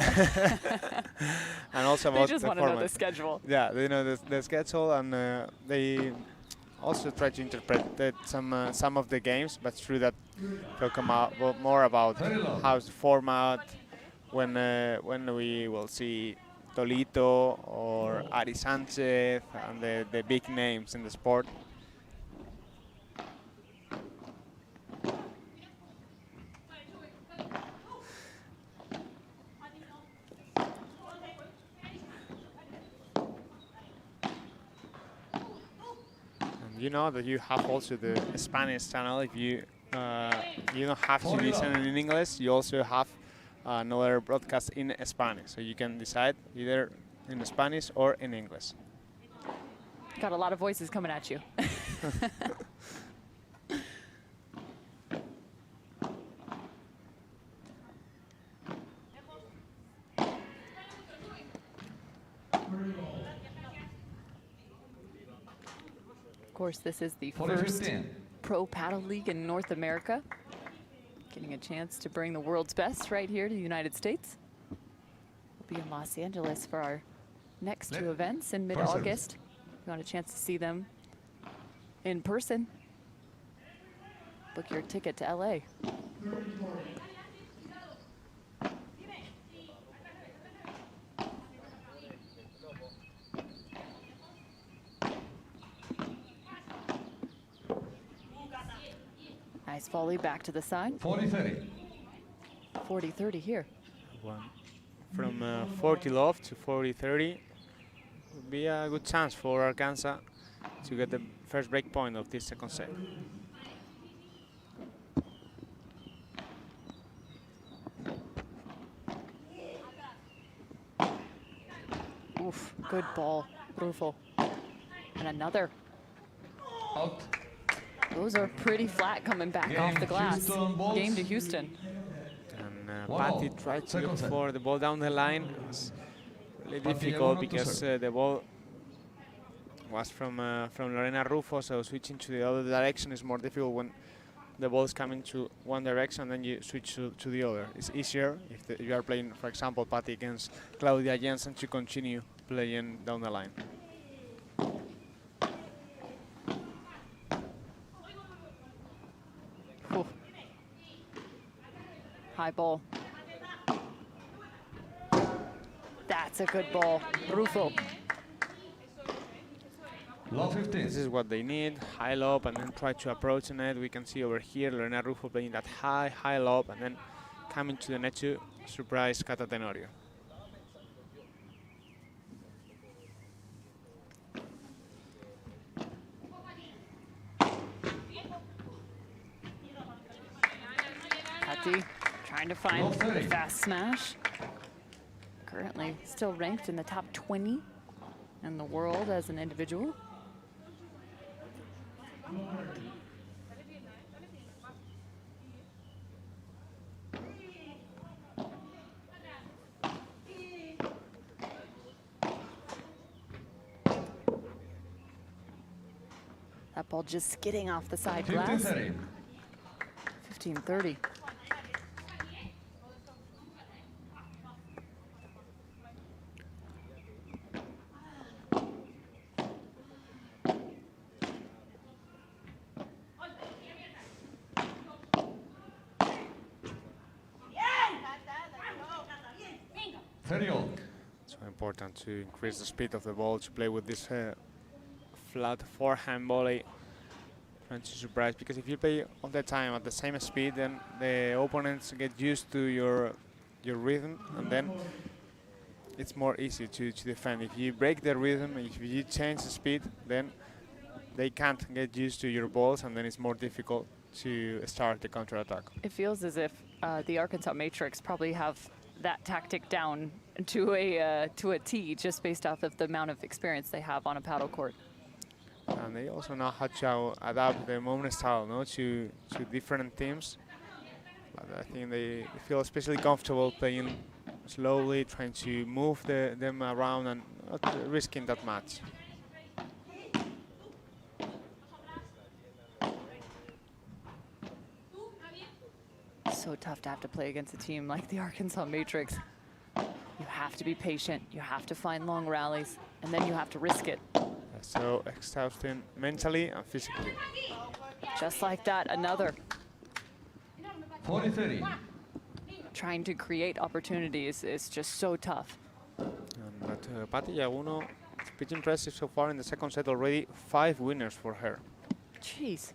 and also about they just want to know the schedule. Yeah, they know the schedule, and they also try to interpret some of the games, but through that they'll come out more about how's the format, when we will see Tolito or Ari Sanchez and the big names in the sport. You know that you have also the Spanish channel. If you don't have to listen in English, you also have another broadcast in Spanish. So you can decide either in Spanish or in English. Got a lot of voices coming at you. Of course, this is the first pro paddle league in North America. Getting a chance to bring the world's best right here to the United States. We'll be in Los Angeles for our next two events in mid-August. If you want a chance to see them in person, book your ticket to LA. Nice volley back to the side. 40-30. 40-30 here. From 40 love to 40-30 would be a good chance for Arkansas to get the first break point of this second set. Oof, good ball, Rufo. And another. Out. Those are pretty flat coming back off the glass. Game to Houston. And Patty tried to look for the ball down the line. It's really difficult because the ball was from Lorena Rufo, so switching to the other direction is more difficult when the ball is coming to one direction, then you switch to the other. It's easier if you are playing, for example, Patty against Claudia Jensen, to continue playing down the line. Ooh. High ball. That's a good ball, Rufo. Low 15. This is what they need, high lob, and then try to approach the net. We can see over here Lorena Rufo playing that high lob, and then coming to the net to surprise Cata Tenorio. Patty trying to find the fast smash. Currently still ranked in the top 20 in the world as an individual. That ball just skidding off the side glass. 15-30. So important to increase the speed of the ball, to play with this flat forehand volley trying to surprise, because if you play all the time at the same speed, then the opponents get used to your rhythm, and then it's more easy to defend. If you break the rhythm, if you change the speed, then they can't get used to your balls, and then it's more difficult to start the counterattack. It feels as if the Arkansas Matrix probably have that tactic down to a T, just based off of the amount of experience they have on a paddle court. And they also know how to adapt the movement style, no, to different teams. But I think they feel especially comfortable playing slowly, trying to move them around and not risking that much. So tough to have to play against a team like the Arkansas Matrix. You have to be patient, you have to find long rallies, and then you have to risk it. So exhausting mentally and physically. Just like that, another. 40-30. Trying to create opportunities is just so tough. But Patti Yaguno, it's pretty impressive so far in the second set already. 5 winners for her. Jeez.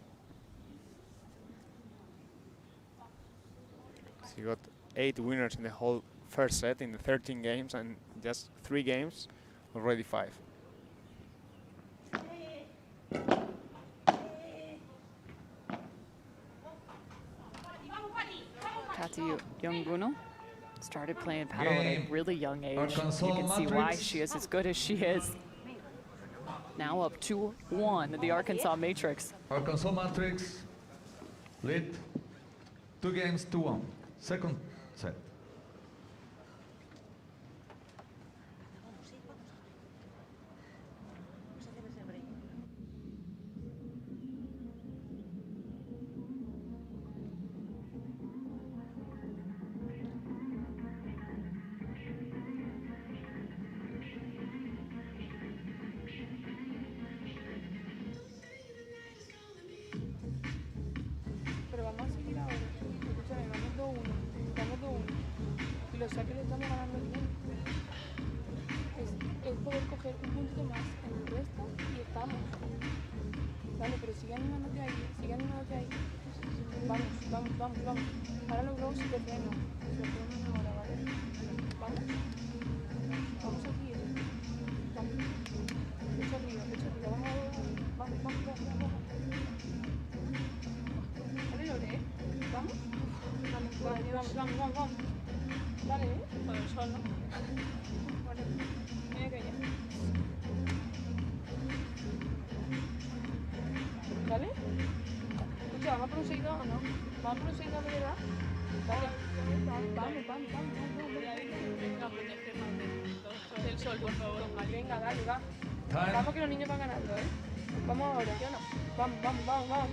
She got 8 winners in the whole first set in the 13 games, and just 3 games, already 5. Patti Yaguno started playing paddle at a really young age. You can see why she is as good as she is. Now up 2-1, the Arkansas Matrix. Arkansas Matrix lead 2 games to 1. Second set. Pero vamos a seguir ahora. Escúchame, vamos 2-1. Estamos 2-1. Y los saques le estamos ganando el punto. Es poder coger un puntito más en el resto y estamos. Vale, pero sigue animándote ahí. Sigue animándote ahí. Vamos, vamos, vamos, vamos. Ahora los globos te freno. Se frenan ahora, ¿vale? Vamos. Vamos aquí, Vamos. Pecho arriba, pecho arriba. Vamos, vamos, vamos, vamos. Vale, Lore, ¿vamos? Vamos, vale, vamos, vamos, vamos, vamos. Vale, con el sol, ¿no? Vale, mira que ya. ¿Vale? Escucha, ¿vamos por un seguidor o no? ¿Vamos por un seguidor de verdad? Vale. Vamos, vamos, vamos, vamos, vamos. Del sol, por favor. Venga, dale, va. Vamos que los niños van ganando, ¿eh? Vamos ahora, ¿sí o no? Vamos, vamos, vamos, vamos.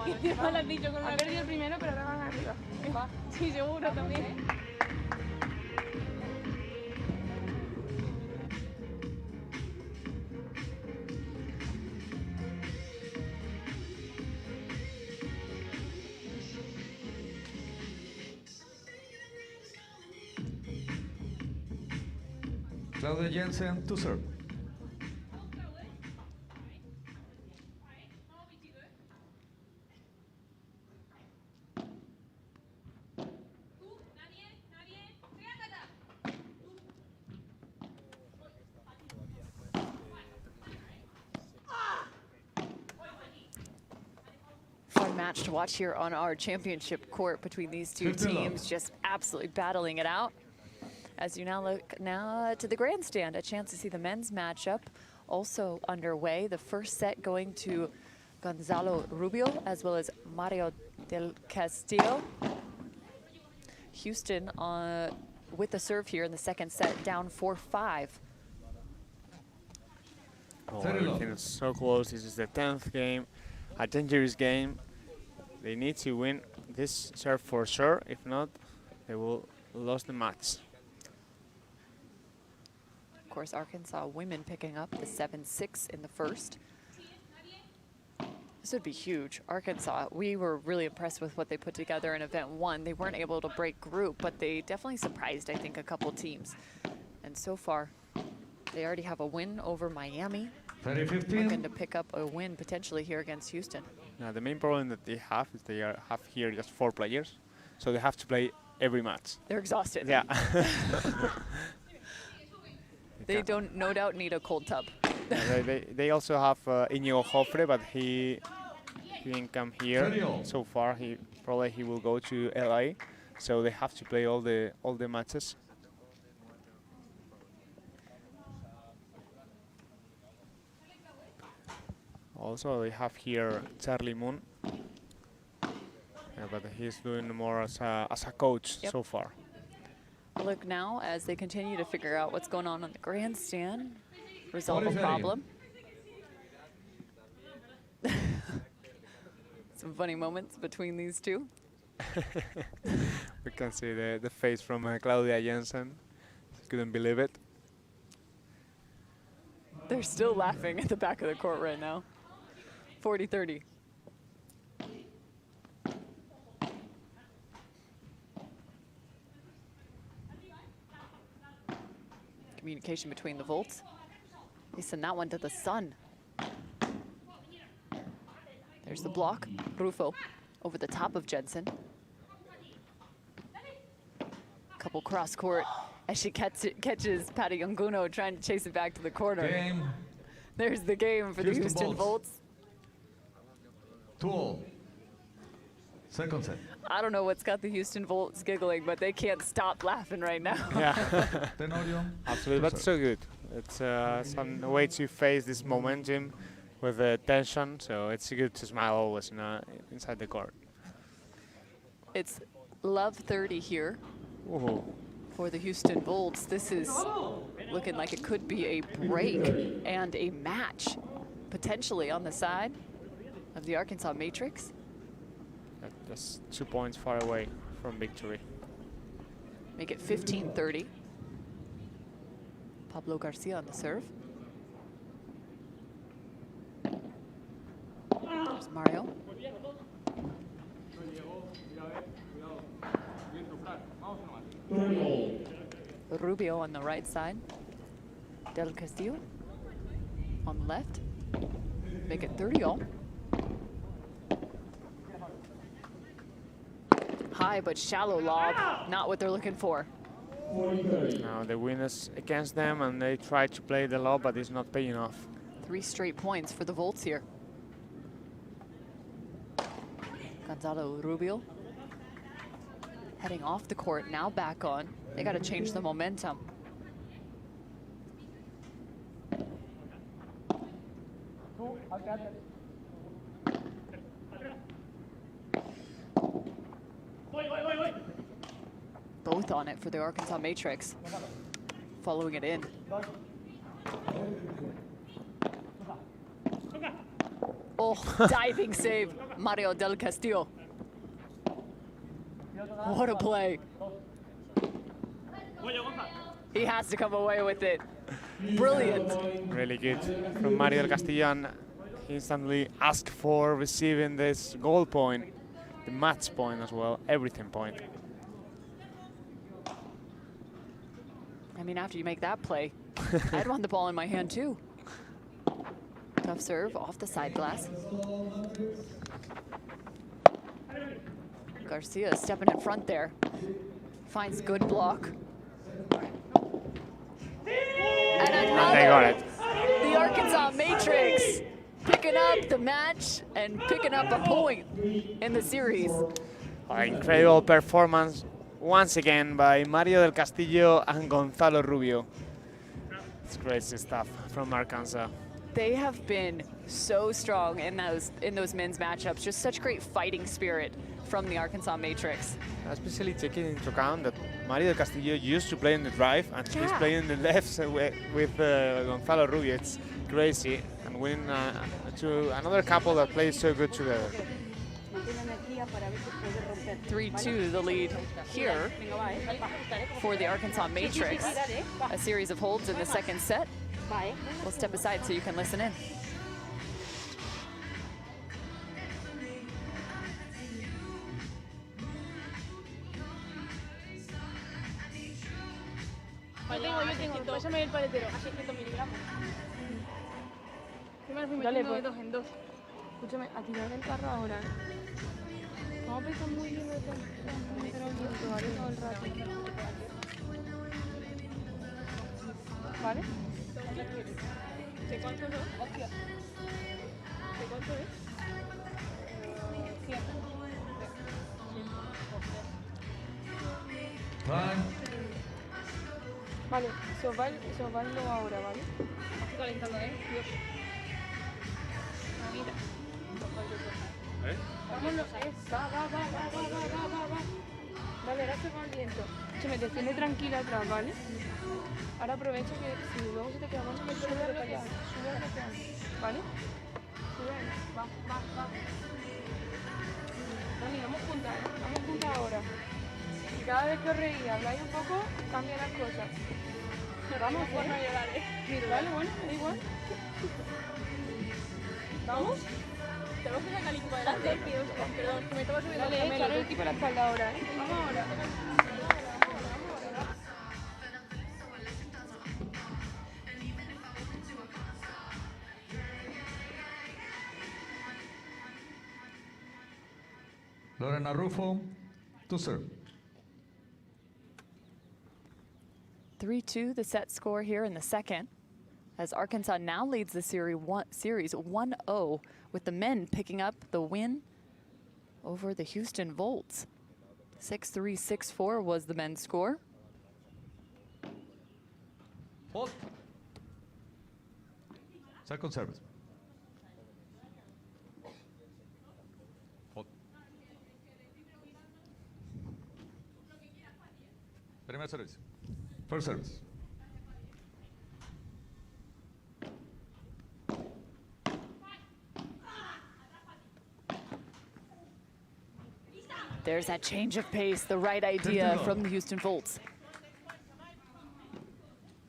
Y te lo has dicho con una... perdido el primero, pero ahora van arriba. Va. Sí, seguro también. Claudia Jensen to serve. Fun match to watch here on our championship court between these two teams, just absolutely battling it out. As you now look to the grandstand, a chance to see the men's matchup also underway. The first set going to Gonzalo Rubio as well as Mario del Castillo. Houston with the serve here in the second set, down 4-5. Oh, everything is so close. This is the 10th game, a dangerous game. They need to win this serve for sure. If not, they will lose the match. Of course, Arkansas women picking up the 7-6 in the first. This would be huge. Arkansas, we were really impressed with what they put together in event 1. They weren't able to break group, but they definitely surprised, I think, a couple teams. And so far, they already have a win over Miami, looking to pick up a win potentially here against Houston. Now, the main problem that they have is they have here just 4 players, so they have to play every match. They're exhausted. Yeah. They don't, no doubt, need a cold tub. They also have Iñigo Jofre, but he didn't come here so far. He will go to LA, so they have to play all the matches. Also, they have here Charlie Moon, but he's doing more as a coach so far. Look now as they continue to figure out what's going on the grandstand, resolve a problem. Some funny moments between these two. We can see the face from Claudia Jensen. She couldn't believe it. They're still laughing at the back of the court right now. 40-30. Communication between the volts. They send that one to the sun. There's the block. Rufo over the top of Jensen. Couple cross court as she catches Patty Yunguno trying to chase it back to the corner. Game. There's the game for the Houston Volts. 2-all. Second set. I don't know what's got the Houston Volts giggling, but they can't stop laughing right now. Yeah, absolutely. That's so good. It's some way to face this momentum with the tension. So it's good to smile always inside the court. It's love 30 here for the Houston Volts. This is looking like it could be a break and a match potentially on the side of the Arkansas Matrix. Just 2 points far away from victory. Make it 15-30. Pablo Garcia on the serve. There's Mario. Rubio on the right side. Del Castillo on the left. Make it 30-all. High but shallow lob, not what they're looking for. Now the win is against them and they try to play the lob, but it's not paying off. 3 straight points for the Volts here. Gonzalo Rubio heading off the court, now back on. They got to change the momentum. Both on it for the Arkansas Matrix. Following it in. Oh, diving save, Mario Del Castillo. What a play. He has to come away with it. Brilliant. Really good from Mario Del Castillo, and he instantly asked for receiving this goal point, the match point as well, everything point. I mean, after you make that play, I'd want the ball in my hand too. Tough serve off the side glass. Garcia stepping in front there. Finds good block. And another. They got it. The Arkansas Matrix picking up the match and picking up a point in the series. Incredible performance once again by Mario Del Castillo and Gonzalo Rubio. It's crazy stuff from Arkansas. They have been so strong in those men's matchups. Just such great fighting spirit from the Arkansas Matrix. Especially taking into account that Mario Del Castillo used to play in the drive and he's playing in the left with Gonzalo Rubio. It's crazy. And winning to another couple that plays so good together. 3-2 the lead here for the Arkansas Matrix. A series of holds in the second set. We'll step aside so you can listen in. Yo tengo, pásame el paletero, a 600 miligramos. que me lo fui metiendo de dos en dos. Escúchame, a tirar del carro ahora, ¿eh? Vamos a pensar muy bien de hacer el viento, ¿vale? Todo el rato. ¿Vale? ¿De cuánto no? Hostia. ¿De cuánto es? 100. Vale, se os va el lobo ahora, ¿vale? Estoy calentando, ¿eh? Dios. Mamita. Vámonos, va. Vale, ahora se va el viento. Se me defiende tranquila atrás, ¿vale? Ahora aprovecha que si luego se te queda más, me sube a bloquear. ¿Vale? Sube, va. Dani, vamos juntas, ¿eh? Vamos juntas ahora. Y cada vez que os reís, habláis un poco, cambian las cosas. Vamos, por no llorar, ¿eh? Vale, bueno, da igual. ¿Vamos? Tenemos que sacar el equipo adelante. Perdón, que me tengo que subir. Dale, echar el equipo a la espalda ahora, ¿eh? Vamos ahora. Lorena Rufo to serve. 3-2 the set score here in the second, as Arkansas now leads the series 1-0, with the men picking up the win over the Houston Volts. 6-3, 6-4 was the men's score. Hold. Second service. Hold. Primer service. First service. There's that change of pace, the right idea from the Houston Volts.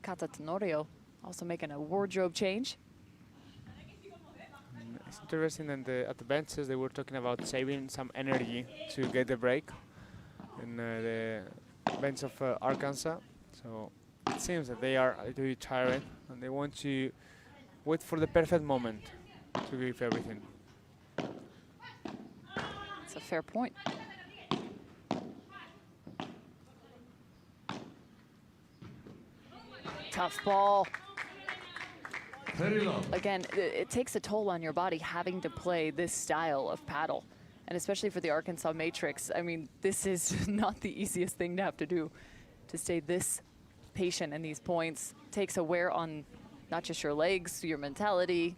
Kata Tenorio also making a wardrobe change. It's interesting that at the benches they were talking about saving some energy to get the break in the bench of Arkansas. So it seems that they are a little bit tired and they want to wait for the perfect moment to give everything. That's a fair point. Tough ball. Very low. Again, it takes a toll on your body having to play this style of paddle. And especially for the Arkansas Matrix, I mean, this is not the easiest thing to have to do. To stay this patient in these points takes a wear on not just your legs, your mentality,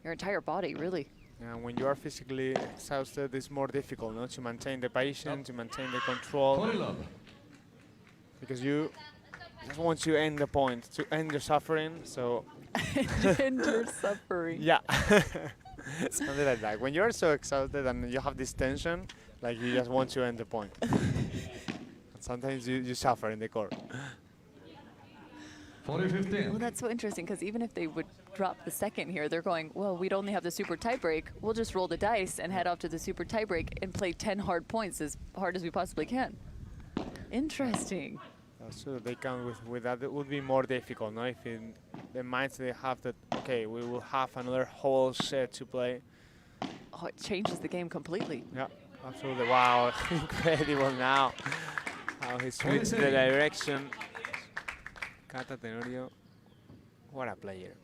your entire body, really. And when you are physically exhausted, it's more difficult, no, to maintain the patience, to maintain the control. Because you just want to end the point, to end your suffering, so... End your suffering. Yeah. Something like that. When you're so exhausted and you have this tension, like you just want to end the point. Sometimes you suffer in the court. 40-15. Well, that's so interesting, because even if they would drop the second here, they're going, well, we'd only have the super tiebreak. We'll just roll the dice and head off to the super tiebreak and play 10 hard points as hard as we possibly can. Interesting. So they come with that. It would be more difficult, no? If in the minds they have that, okay, we will have another whole set to play. Oh, it changes the game completely. Yeah, absolutely. Wow, incredible now. How he switched the direction. Kata Tenorio, what a player.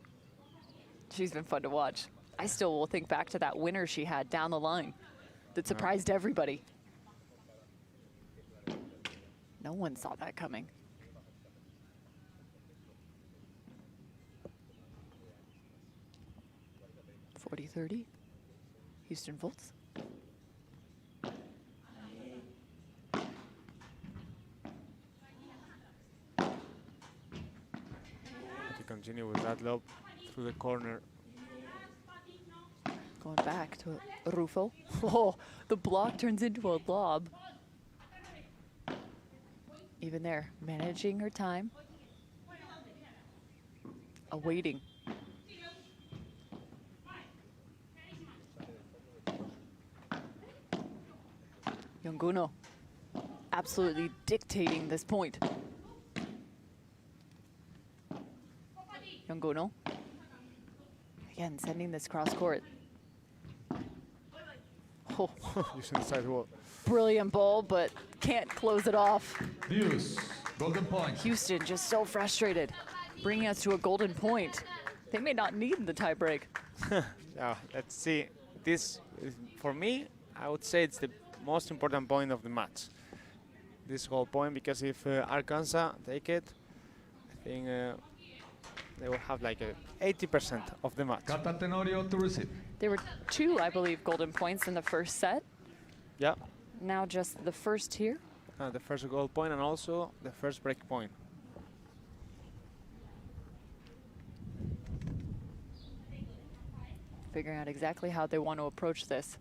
She's been fun to watch. I still will think back to that winner she had down the line that surprised everybody. No one saw that coming. .40-30, Houston Volts. To continue with that lob through the corner. Going back to Rufo. Oh, the block turns into a lob. Even there, managing her time. Awaiting. Yonguno absolutely dictating this point. Yonguno. Again, sending this cross court. Oh, Using the side wall. brilliant ball, but can't close it off. Deuce. Golden point. Houston just so frustrated, bringing us to a golden point. They may not need the tiebreak. Yeah, let's see. This, for me, I would say it's the most important point of the match. This whole point, because if Arkansas take it, I think they will have like 80% of the match. Cata Tenorio to receive. There were 2, I believe, golden points in the first set. Yeah, Now just the first here. the first goal point and also the first break point. Figuring out exactly how they want to approach this.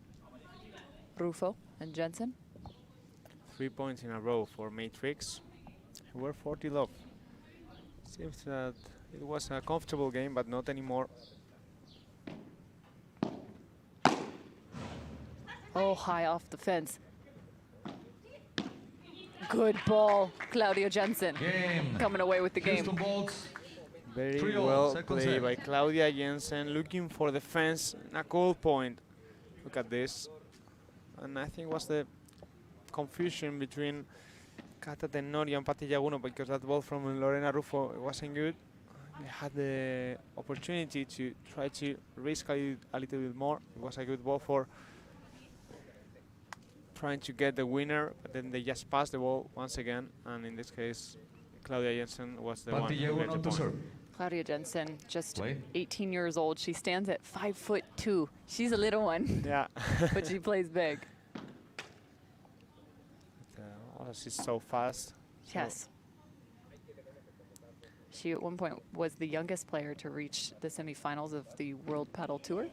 Rufo and Jensen. 3 points in a row for Matrix. We're 40 love. Seems that it was a comfortable game, but not anymore. Oh, high off the fence. Good ball, Claudia Jensen. Game. Coming away with the game. Houston Bolts. Very 3-all, well second played set. by Claudia Jensen, looking for the fence, a goal point. Look at this. And I think was the confusion between Cata Tenorio and Patti Yaguno, because that ball from Lorena Rufo wasn't good. They had the opportunity to try to risk a little bit more. It was a good ball for trying to get the winner, but then they just passed the ball once again, and in this case, Claudia Jensen was the one Patti who got Yaguno the to point. serve. Claudia Jensen, just Play. 18 years old. She stands at 5'2". She's a little one, Yeah. but she plays big. Oh, she's so fast. So Yes. She at one point was the youngest player to reach the semifinals of the World Padel Tour.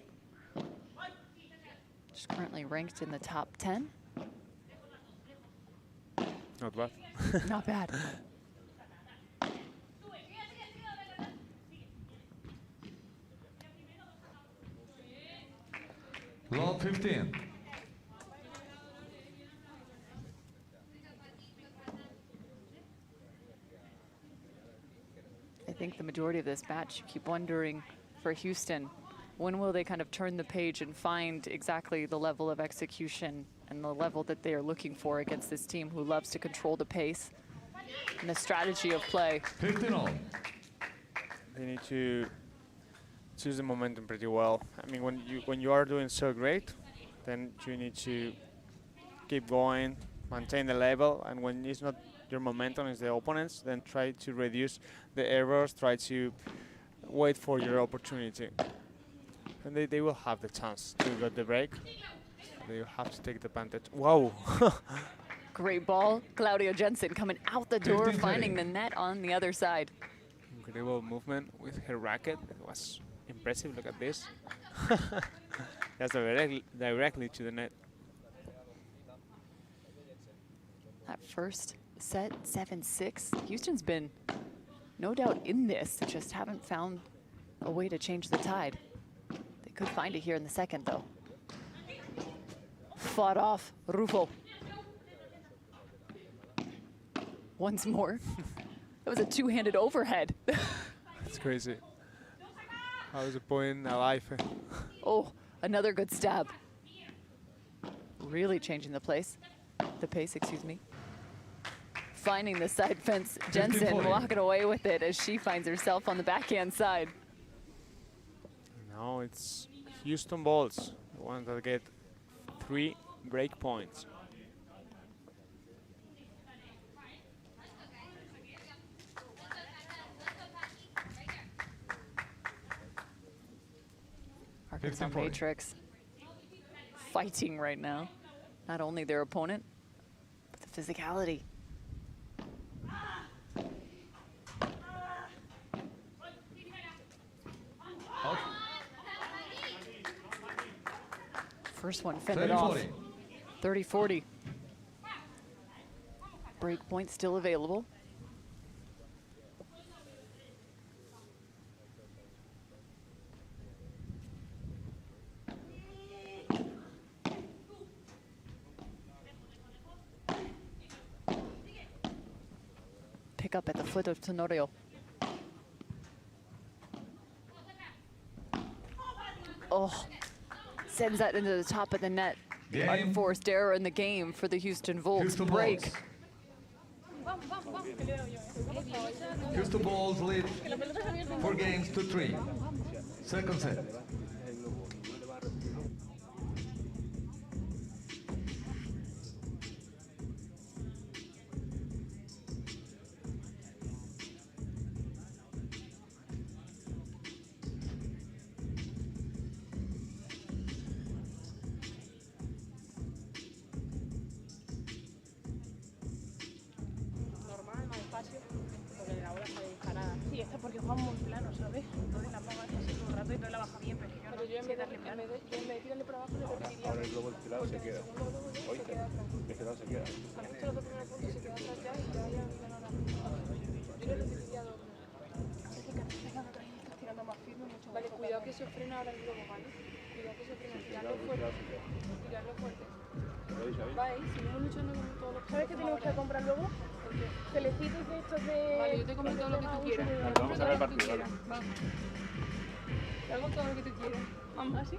She's currently ranked in the top 10. Not bad. Not bad. Love 15. I think the majority of this match, you keep wondering for Houston, when will they kind of turn the page and find exactly the level of execution and the level that they are looking for against this team who loves to control the pace and the strategy of play. 15-all. They need to choose the momentum pretty well. I mean, when you are doing so great, then you need to keep going, maintain the level, and when it's not your momentum, it's the opponents, then try to reduce the errors, try to wait for your opportunity. And they will have the chance to get the break. They have to take the advantage. Wow! Great ball. Claudia Jensen coming out the door, 15-30. finding the net on the other side. Incredible movement with her racket. It was impressive. Look at this. That's directly to the net. That first set, 7-6. Houston's been no doubt in this, just haven't found a way to change the tide. They could find it here in the second, though. Fought off Rufo. Once more. That was a two-handed overhead. That's crazy. How is the point alive? Oh, another good stab. Really changing the pace, excuse me. Finding the side fence, Jensen 15-40. walking away with it as she finds herself on the backhand side. Now it's Houston Bolts, the ones that get 3 break points. Arkansas 15-40. Matrix fighting right now. Not only their opponent, but the physicality. Out. First one fended off. 30-40. 30-40. Break point still available. Pick up at the foot of Tenorio. Oh, sends that into the top of the net. The Game. unforced error in the game for the Houston Volts. Houston Break. Volts. Houston Volts lead 4 games to 3. Second set. Normal, más despacio, porque de la bola sale disparada. Sí, esto es porque jugamos muy plano, ¿sabes? Entonces la pongo así todo el rato y todo la baja bien, pero yo no sé darle plano. En vez de tirarle por abajo, le repetiría. Ahora luego el tirado se queda. Oíste, el tirado se queda. Cuando esto los dos primeros puntos se queda atrás ya y ya ganará. Yo le repetiría doble. Así que estás tirando más firme, mucho más. Vale, cuidado que se frena ahora luego, ¿vale? Cuidado que se frena, tirarlo fuerte. Tirarlo fuerte. Vale, seguimos luchando con todos los. ¿Sabes qué tenemos que comprar luego? Telecitos de estos de. Vale, yo te compro todo lo que tú quieras. Vamos a ver el partido, ¿vale? Vamos. Te hago todo lo que tú quieras. Vamos, así.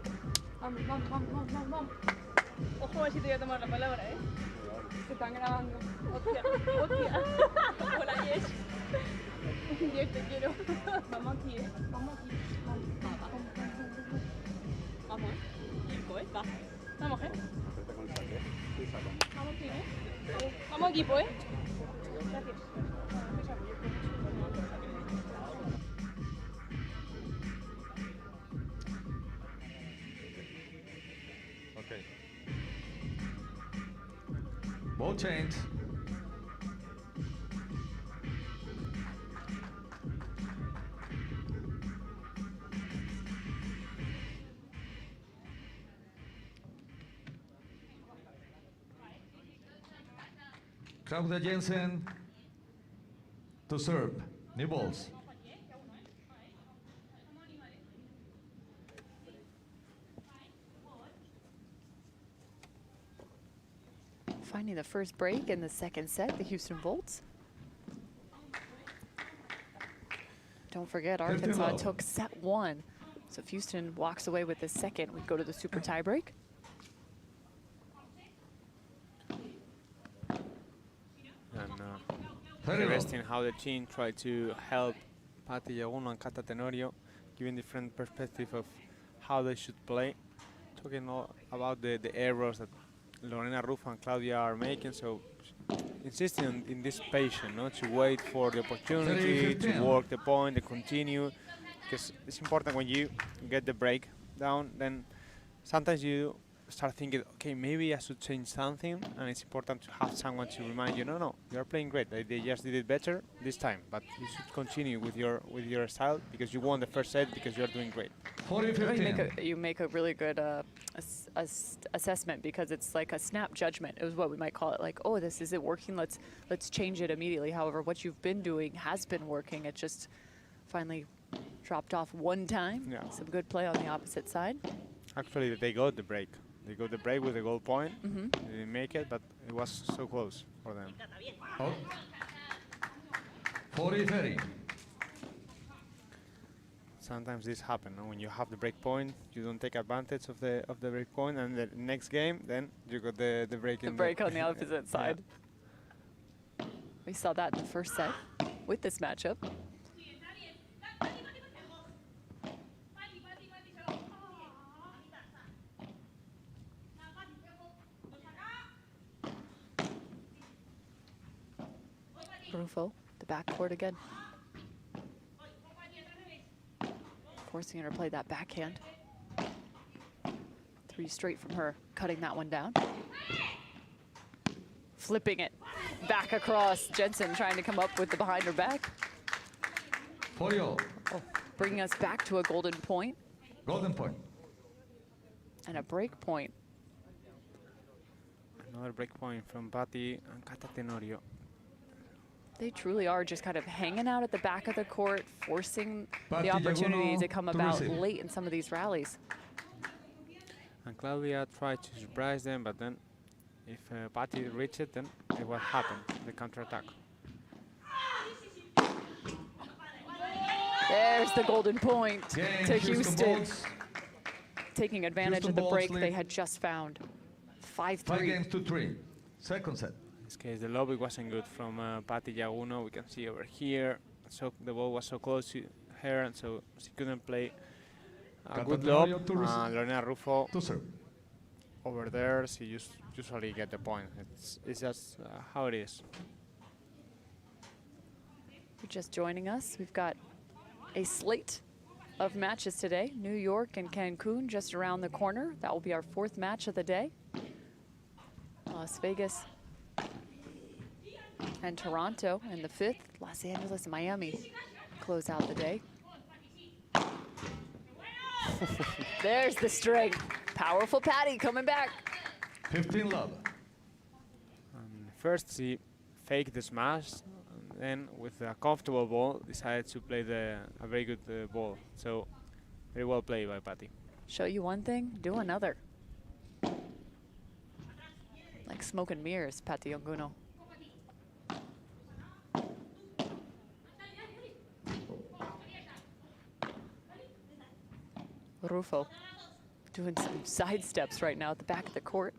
Vamos, vamos, vamos, vamos, vamos, vamos. Ojo a ver si te voy a tomar la palabra, ¿eh? Te están grabando. Hostia, hostia. Hola, Yes. Yes, te quiero. Vamos aquí, ¿eh? Vamos aquí. Vamos, vamos, vamos, vamos. Vamos, ¿eh? Equipo, ¿eh? Va. Vamos, ¿eh? Vamos aquí, ¿eh? Vamos equipo, ¿eh? Gracias. Okay. Ball change. Claudia Jensen to serve. New balls. Finding the first break in the second set, the Houston Volts. Don't forget, Arkansas took set 1. So if Houston walks away with the second, we go to the super tie break. And interesting how the team tried to help Patti Yaguno and Cata Tenorio, giving different perspective of how they should play. Talking all about the errors that Lorena Rufa and Claudia are making, so insisting in this patience, no, to wait for the opportunity, to work the point, to continue, because it's important when you get the break down, then sometimes you start thinking, okay, maybe I should change something, and it's important to have someone to remind you, no, you are playing great. They just did it better this time, but you should continue with your style because you won the first set because you are doing great. You make a really good assessment because it's like a snap judgment is what we might call it. Like, oh, this isn't working. Let's change it immediately. However, what you've been doing has been working. It just finally dropped off one time. Yeah. Some good play on the opposite side. Actually, they got the break. They got the break with the goal point. They didn't make it, but it was so close for them. 40-30. Sometimes this happens, no? When you have the break point, you don't take advantage of the break point, and the next game, then you got the break. The break on the opposite side. We saw that in the first set with this matchup. Rufo, the backcourt again. Forcing her to play that backhand. 3 straight from her, cutting that one down. Flipping it back across. Jensen trying to come up with the behind her back. Oh, bringing us back to a golden point. Golden point. And a break point. Another break point from Patti and Cata Tenorio. They truly are just kind of hanging out at the back of the court, forcing the opportunity to come about late in some of these rallies. And Claudia tried to surprise them, but then if Patti reached it, then it what happened, the counterattack. There's the golden point to Houston. taking advantage Houston of the balls break lead. they had just found. 5-3. 5 games to 3. Second set. In this case, the lobby wasn't good from Patti Jaguno. We can see over here. So the ball was so close to her, and so she couldn't play a good lob. Lorena Rufo to serve. Over there, she usually get the point. It's just how it is. If you're just joining us, we've got a slate of matches today. New York and Cancun just around the corner. That will be our 4th match of the day. Las Vegas and Toronto in the 5th. Los Angeles and Miami close out the day. There's the strength. Powerful Patti coming back. 15 love. First, she faked the smash, and then with a comfortable ball, decided to play a very good ball. So, very well played by Patti. Show you one thing, do another. Like smoke and mirrors, Patti Jaguno. Rufo doing some side steps right now at the back of the court.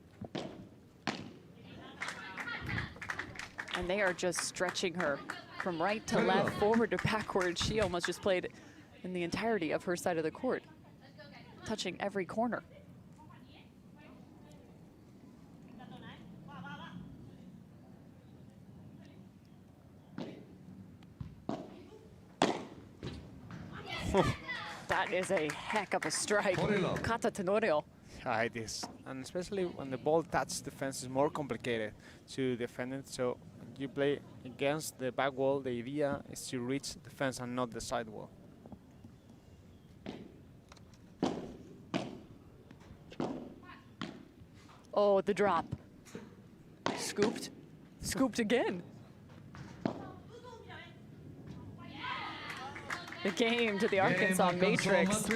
And they are just stretching her from right to left, forward to backward. She almost just played in the entirety of her side of the court, touching every corner. That is a heck of a strike. Kata Tenorio. Yeah, it is. And especially when the ball touches the fence, it's more complicated to defend it. So when you play against the back wall, the idea is to reach the fence and not the side wall. Oh, the drop. Scooped. Scooped again. The game to the Arkansas Matrix.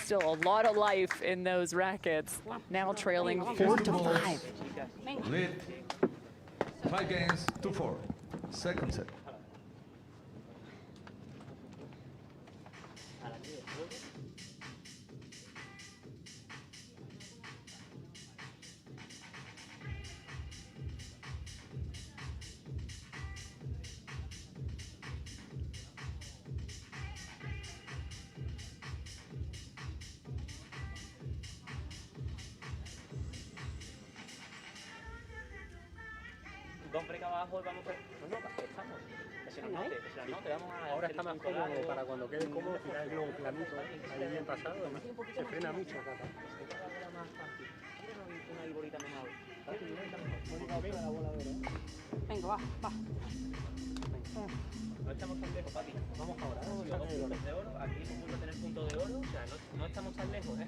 Still a lot of life in those rackets. Now trailing 4-5. Lead 5 games to 4. Second set. Dos break abajo y vamos a... No, estamos. Que se nos note, que se nos note. Vamos a... Ahora está más cómodo para cuando quede cómodo tirar el globo planito. Ahí bien pasado, además se frena mucho acá. Una bolita mejor. Venga, va. No estamos tan lejos, Pati. Vamos ahora. Puntos de oro. Aquí vamos a tener punto de oro. O sea, no estamos tan lejos, ¿eh?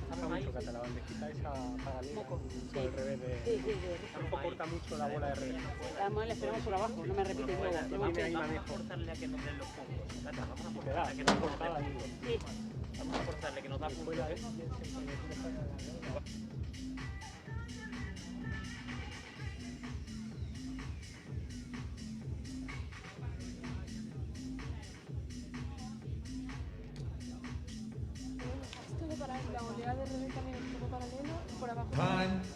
Estamos ahí. Mucho, la bandejita esa paralela. Por el revés de... Sí. Corta mucho la bola de revés. Además le esperamos por abajo, no me repite luego. Vamos a forzarle a que nos den los puntos. Vamos a forzarle a que nos den los puntos. Vamos a forzarle que nos da puntos. La oleada de revés también es un poco paralelo, por abajo.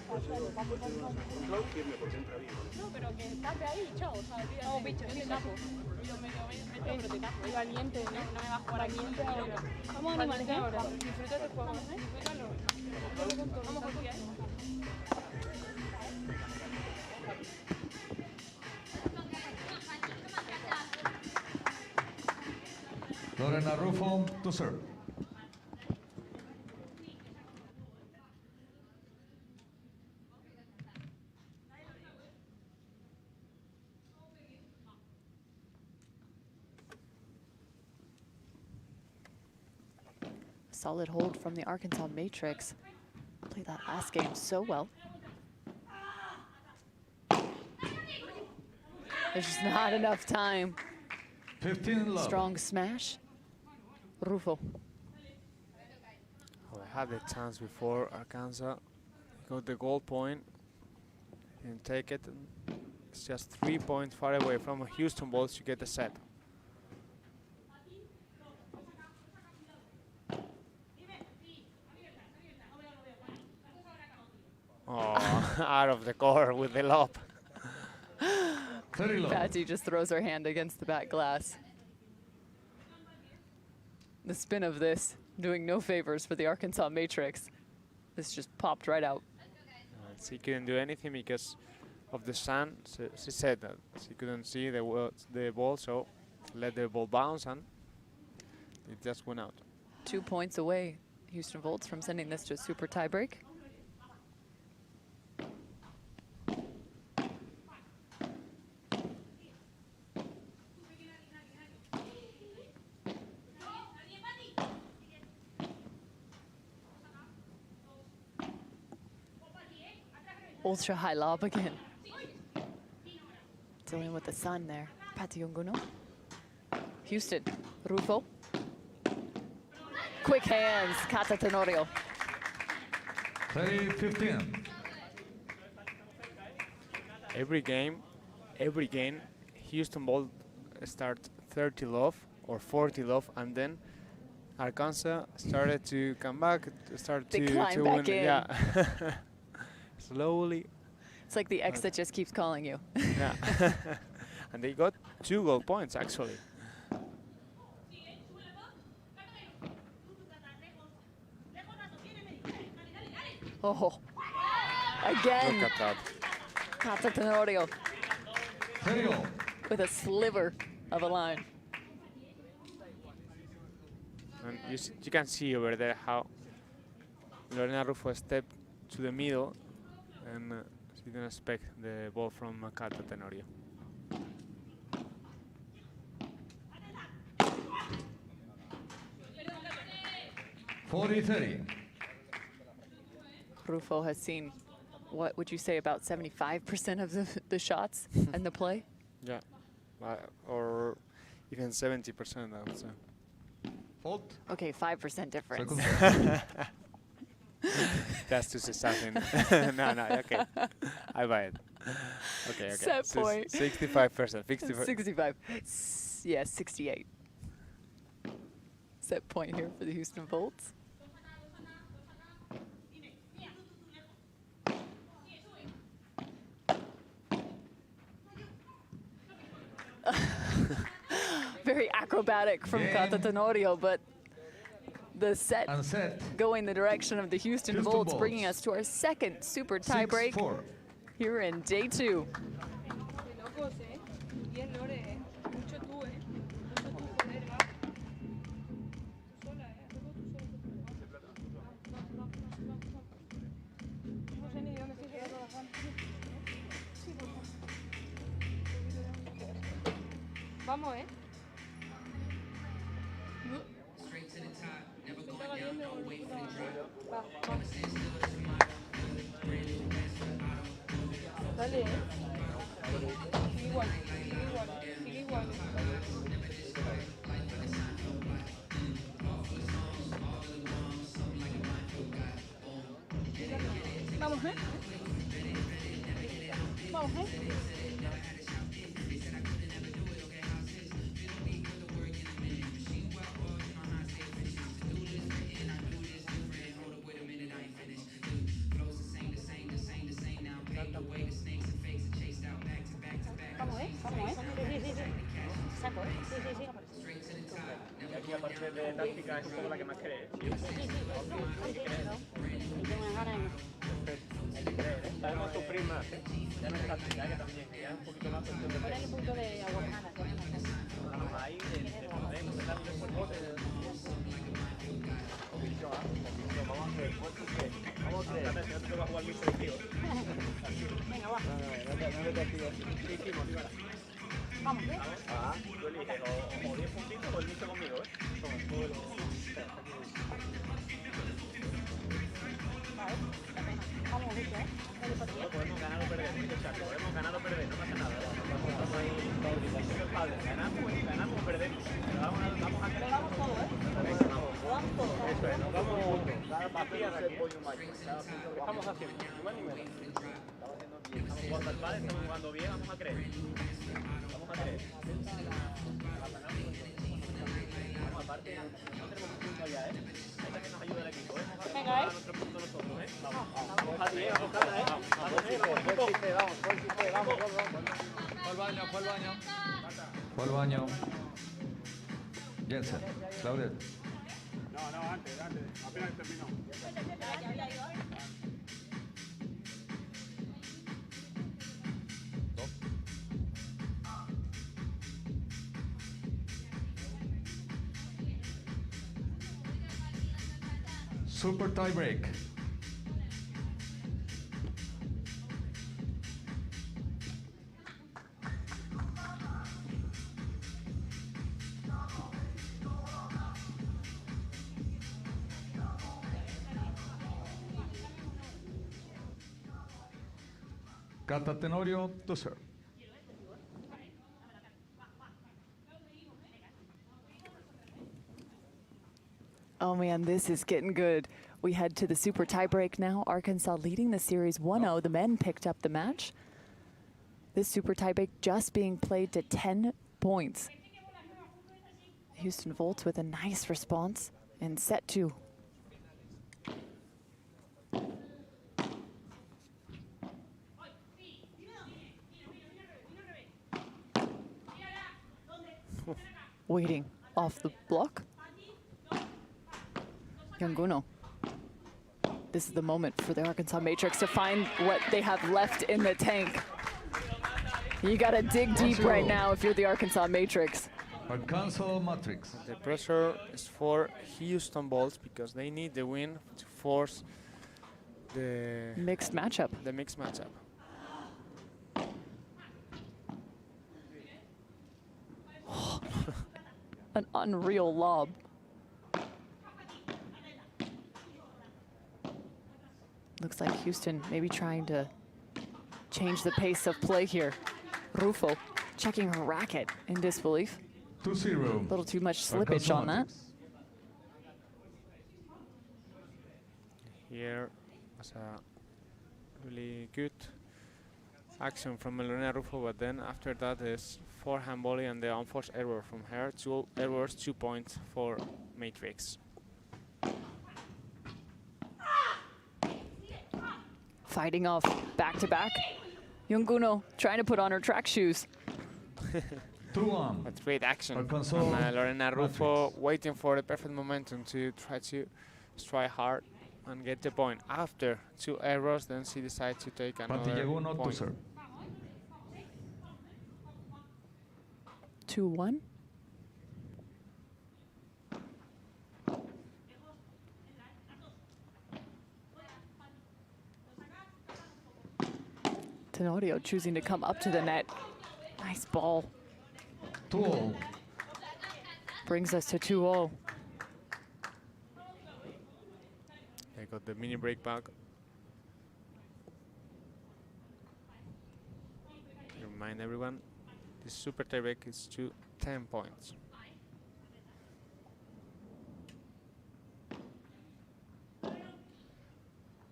Control firme porque entra bien. No, pero que tape ahí, chao. O sea, no, bicho, yo me tapo. Yo me meto, pero te tapo. Y valiente, ¿no? No me bajo valiente ahora. Vamos a animar ahora. Disfruta este juego, ¿eh? Disfrútalo. Vamos con tu. Lorena Rufo to serve. Solid hold from the Arkansas Matrix. Played that last game so well. There's just not enough time. 15 love. Strong smash. Rufo. Well, I had the chance before. Arkansas got the goal point and take it. It's just 3 points far away from Houston balls to get the set. out of the court with the lob. Patty just throws her hand against the back glass. The spin of this doing no favors for the Arkansas Matrix. This just popped right out. She couldn't do anything because of the sun. So she said that she couldn't see the ball, so let the ball bounce and it just went out. 2 points away, Houston Volts, from sending this to a super tiebreak. Ultra high lob again. Dealing with the sun there. Patiunguno. Houston. Rufo. Quick hands. Kata Tenorio. 30-15. Every game, Houston Bolt start 30 love or 40 love, and then Arkansas started to come back, They to climb win. back in. Yeah. Slowly. It's like the ex that just keeps calling you. Yeah. And they got 2 goal points actually. Oh, again. Look at that. Kata Tenorio with a sliver of a line. And you can see over there how Lorena Rufo stepped to the middle and she didn't expect the ball from Cata Tenorio. Rufo has seen, what would you say, about 75% of the shots and the play? Yeah, or even 70%, I would say. Fault. Okay, 5% difference. That's to say something. No, okay. I buy it. Okay. Set point. 65%. 65. Yeah, 68. Set point here for the Houston Volts. Very acrobatic from Cata Tenorio, but the set going the direction of the Houston Volts, bringing us to our second super tiebreak here in day 2. Vamos, Dale, sigue igual, sigue igual. Vamos, Vamos, Y aquí aparte de táctica es un poco la que más crees. Sabemos sufrir más, ya no es táctica, que también, ya un poquito más cuestión de poner el punto de aguajada. ahí, de podemos, de darle cuerpo, vamos a hacer esfuerzo, vamos a creer, no te vas a jugar muy selectivo. Venga, va. No te activas. Sí, motivará. Vamos, Tú eliges o 10 puntitos o el mixto conmigo, Toma, todo el... Vale, vamos, ¿viste? Podemos ganar o perder, podemos ganar o perder, no pasa nada. Vamos ahí, ganamos o perdemos. Pero vamos a lo damos todo, Lo damos todo. Eso es, nos vamos cada partida de aquí. ¿Qué estamos haciendo? Ni más ni menos. Estamos jugando al pádel, estamos jugando bien, vamos a creer. Vamos a creer. Vamos aparte, no tenemos punto allá, ¿eh? Ahí también nos ayuda el equipo, ¿eh? Venga, ¿eh? Nuestro punto nosotros, ¿eh? Vamos, vamos, Javi, vamos, Carla, ¿eh? Vamos, Fue al baño, fue al baño. Fue al baño. Jensen, Claudia. No, antes, apenas terminó. Super tie break. Cata Tenorio to serve. Oh man, this is getting good. We head to the super tiebreak now. Arkansas leading the series 1-0. The men picked up the match. This super tiebreak just being played to 10 points. Houston Volts with a nice response in set 2. Waiting off the block. Yanguno. This is the moment for the Arkansas Matrix to find what they have left in the tank. You gotta dig deep right now if you're the Arkansas Matrix. Arkansas Matrix. The pressure is for Houston Bolts because they need the win to force the mixed matchup. The mixed matchup. An unreal lob. Looks like Houston maybe trying to change the pace of play here. Rufo checking her racket in disbelief. 2-0. A little too much slippage on that. Here was a really good action from Melania Rufo, but then after that is forehand volley and the unforced error from her. 2 errors, 2 points for Matrix. Fighting off back-to-back. Yunguno trying to put on her track shoes. 2-1. That's great action from Arkansas Lorena Rufo, waiting for the perfect momentum to try to strike hard and get the point. After 2 errors, then she decides to take another Yaguno to point. serve. 2-1. Tenorio choosing to come up to the net. Nice ball. 2-0. Brings us to 2-0. They got the mini break back. Remind everyone, this super tiebreak is to 10 points.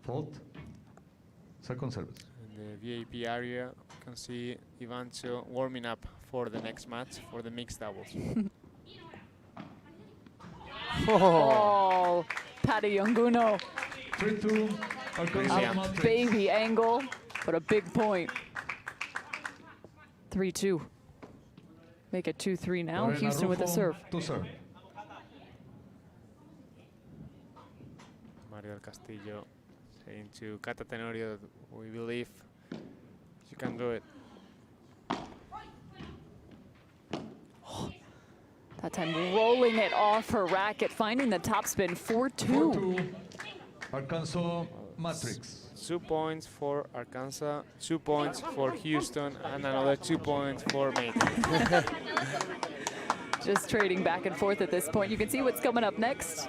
Fault. Second service. In the VIP area, you can see Ivancho warming up for the next match for the mixed doubles. Oh, Patty Yunguno. 3-2. Arkansas A Matrix. baby angle, but a big point. 3-2. Make it 2-3 now. Lorena Houston with a Rufo serve. to serve. Mario del Castillo saying to Cata Tenorio that we believe you can do it. That time rolling it off her racket, finding the topspin. 4-2. 4-2. Arkansas Matrix. 2 points for Arkansas, 2 points for Houston, and another 2 points for Matrix. Just trading back and forth at this point. You can see what's coming up next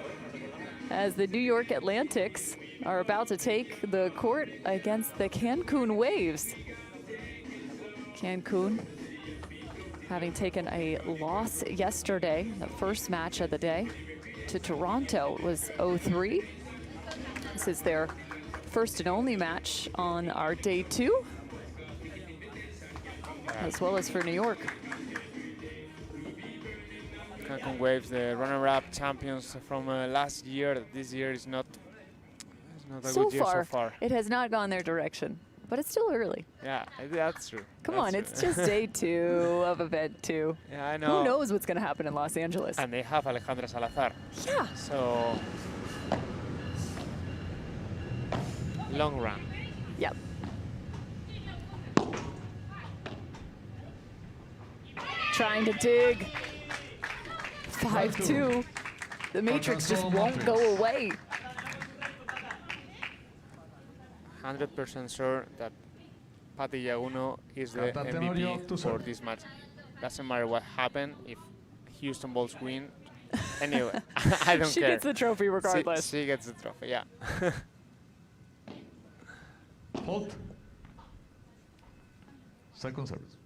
as the New York Atlantics are about to take the court against the Cancun Waves. Cancun having taken a loss yesterday, the first match of the day, to Toronto. It was 0-3. This is their first and only match on our day 2, as well as for New York. Cancun Waves, the runner-up champions from last year. This year is not a good year so far. It has not gone their direction, but it's still early. Yeah, that's true. Come on, it's just day 2 of event 2. Yeah, I know. Who knows what's going to happen in Los Angeles? And they have Alejandra Salazar. Yeah. So, long run. Yep. Trying to dig. 5-2. The matrix just won't go away. 100% sure that Padilla Uno is the MVP for this match. Doesn't matter what happened, if Houston Bulls win. Anyway, I don't care. She gets the trophy regardless. She gets the trophy, yeah. Hold. Second service.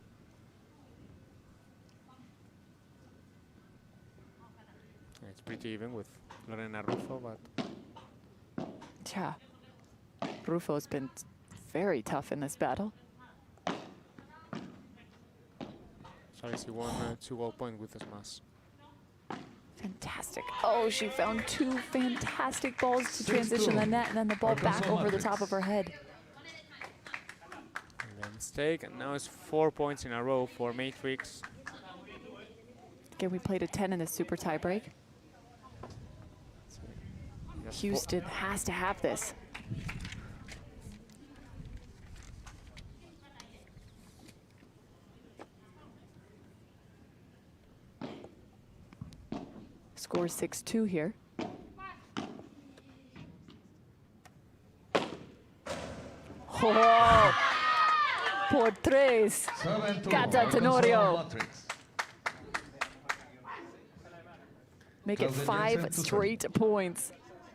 It's pretty even with Lorena Rufo, but Yeah. Rufo's been very tough in this battle. sorry, she won 2 gold points with the smash. Fantastic. Oh, she found 2 fantastic balls to transition the net and then the ball back over the top of her head. And then mistake, and now it's 4 points in a row for Matrix. Again, we played a 10 in the super tie break. Houston has to have this. Score 6-2 here. Oh, por 3. Cata Tenorio. Make it 5 straight points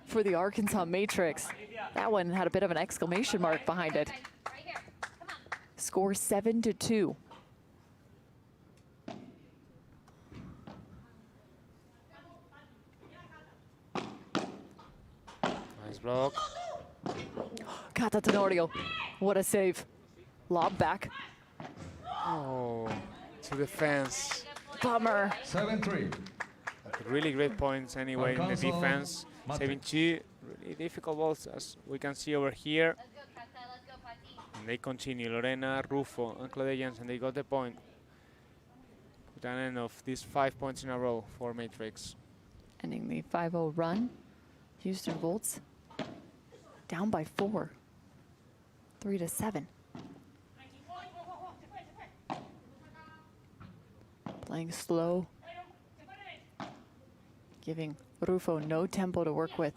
for the Arkansas Matrix. That one had a bit of an exclamation mark behind it. Score 7-2. Nice block. Cata Tenorio. What a save. Lob back. Oh, to the fence. Bummer. 7-3. Really great points anyway in the defense. 7-2. Really difficult balls as we can see over here. And they continue. Lorena, Rufo, and Claudia Jensen, they got the point. Put an end of these 5 points in a row for Matrix. Ending the 5-0 run. Houston Volts down by 4. 3-7. Playing slow. Giving Rufo no tempo to work with.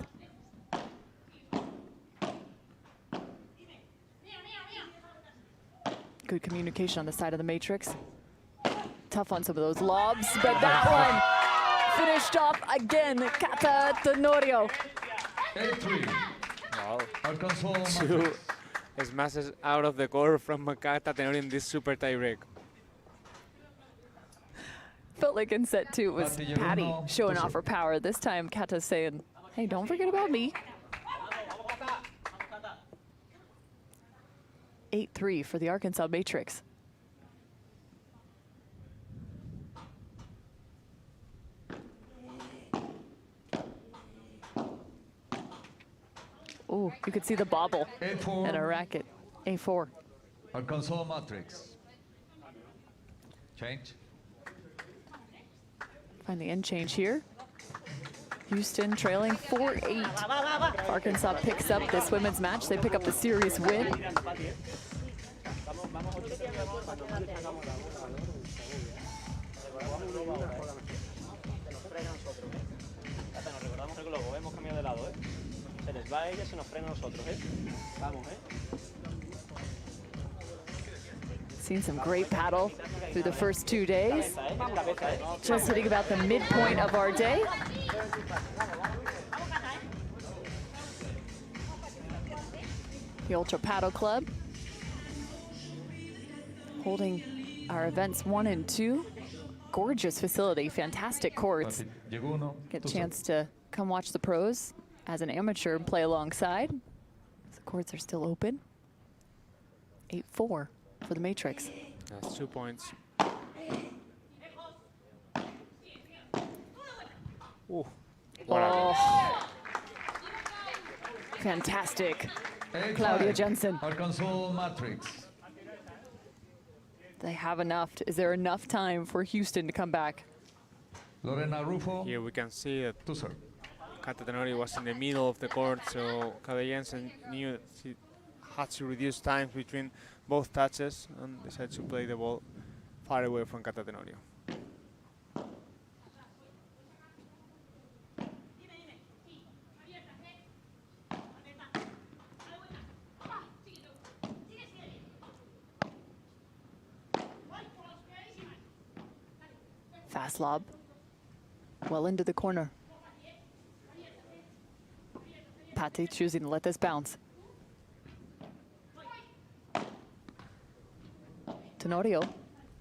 Good communication on the side of the Matrix. Tough on some of those lobs, but that one finished off again. Cata Tenorio. 8-3. Wow. 2 smashes out of the court from Cata Tenorio in this super tie break. Felt like in set 2 it was Patty showing off her power. This time Cata's saying, hey, don't forget about me. 8-3 for the Arkansas Matrix. Oh, you could see the bobble and a racket. A4. Arkansas Matrix. Change. Find the end change here. Houston trailing 4-8. Arkansas picks up this women's match. They pick up the series win. Seen some great paddle through the first 2 days. Just hitting about the midpoint of our day. The Ultra Paddle Club holding our events 1 and 2. Gorgeous facility, fantastic courts. Get a chance to come watch the pros as an amateur and play alongside. The courts are still open. 8-4 for the Matrix. That's 2 points. Ooh. Oh. Fantastic. Claudia Jensen. Arkansas Matrix. They have enough. Is there enough time for Houston to come back? Lorena Rufo. Here we can see that to serve. Kata Tenorio was in the middle of the court, so Claudia Jensen knew that she had to reduce time between both touches and decided to play the ball far away from Kata Tenorio. Fast lob. Well into the corner. Pate choosing to let this bounce. Tenorio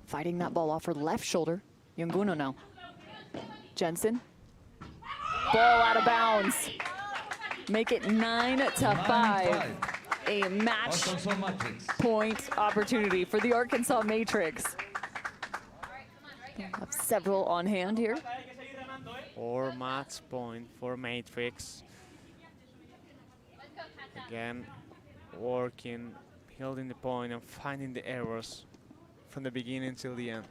fighting that ball off her left shoulder. Yunguno now. Jensen. Ball out of bounds. Make it 9-5. A match point opportunity for the Arkansas Matrix. Have several on hand here. 4 match point for Matrix. Again, working, holding the point and finding the errors from the beginning till the end.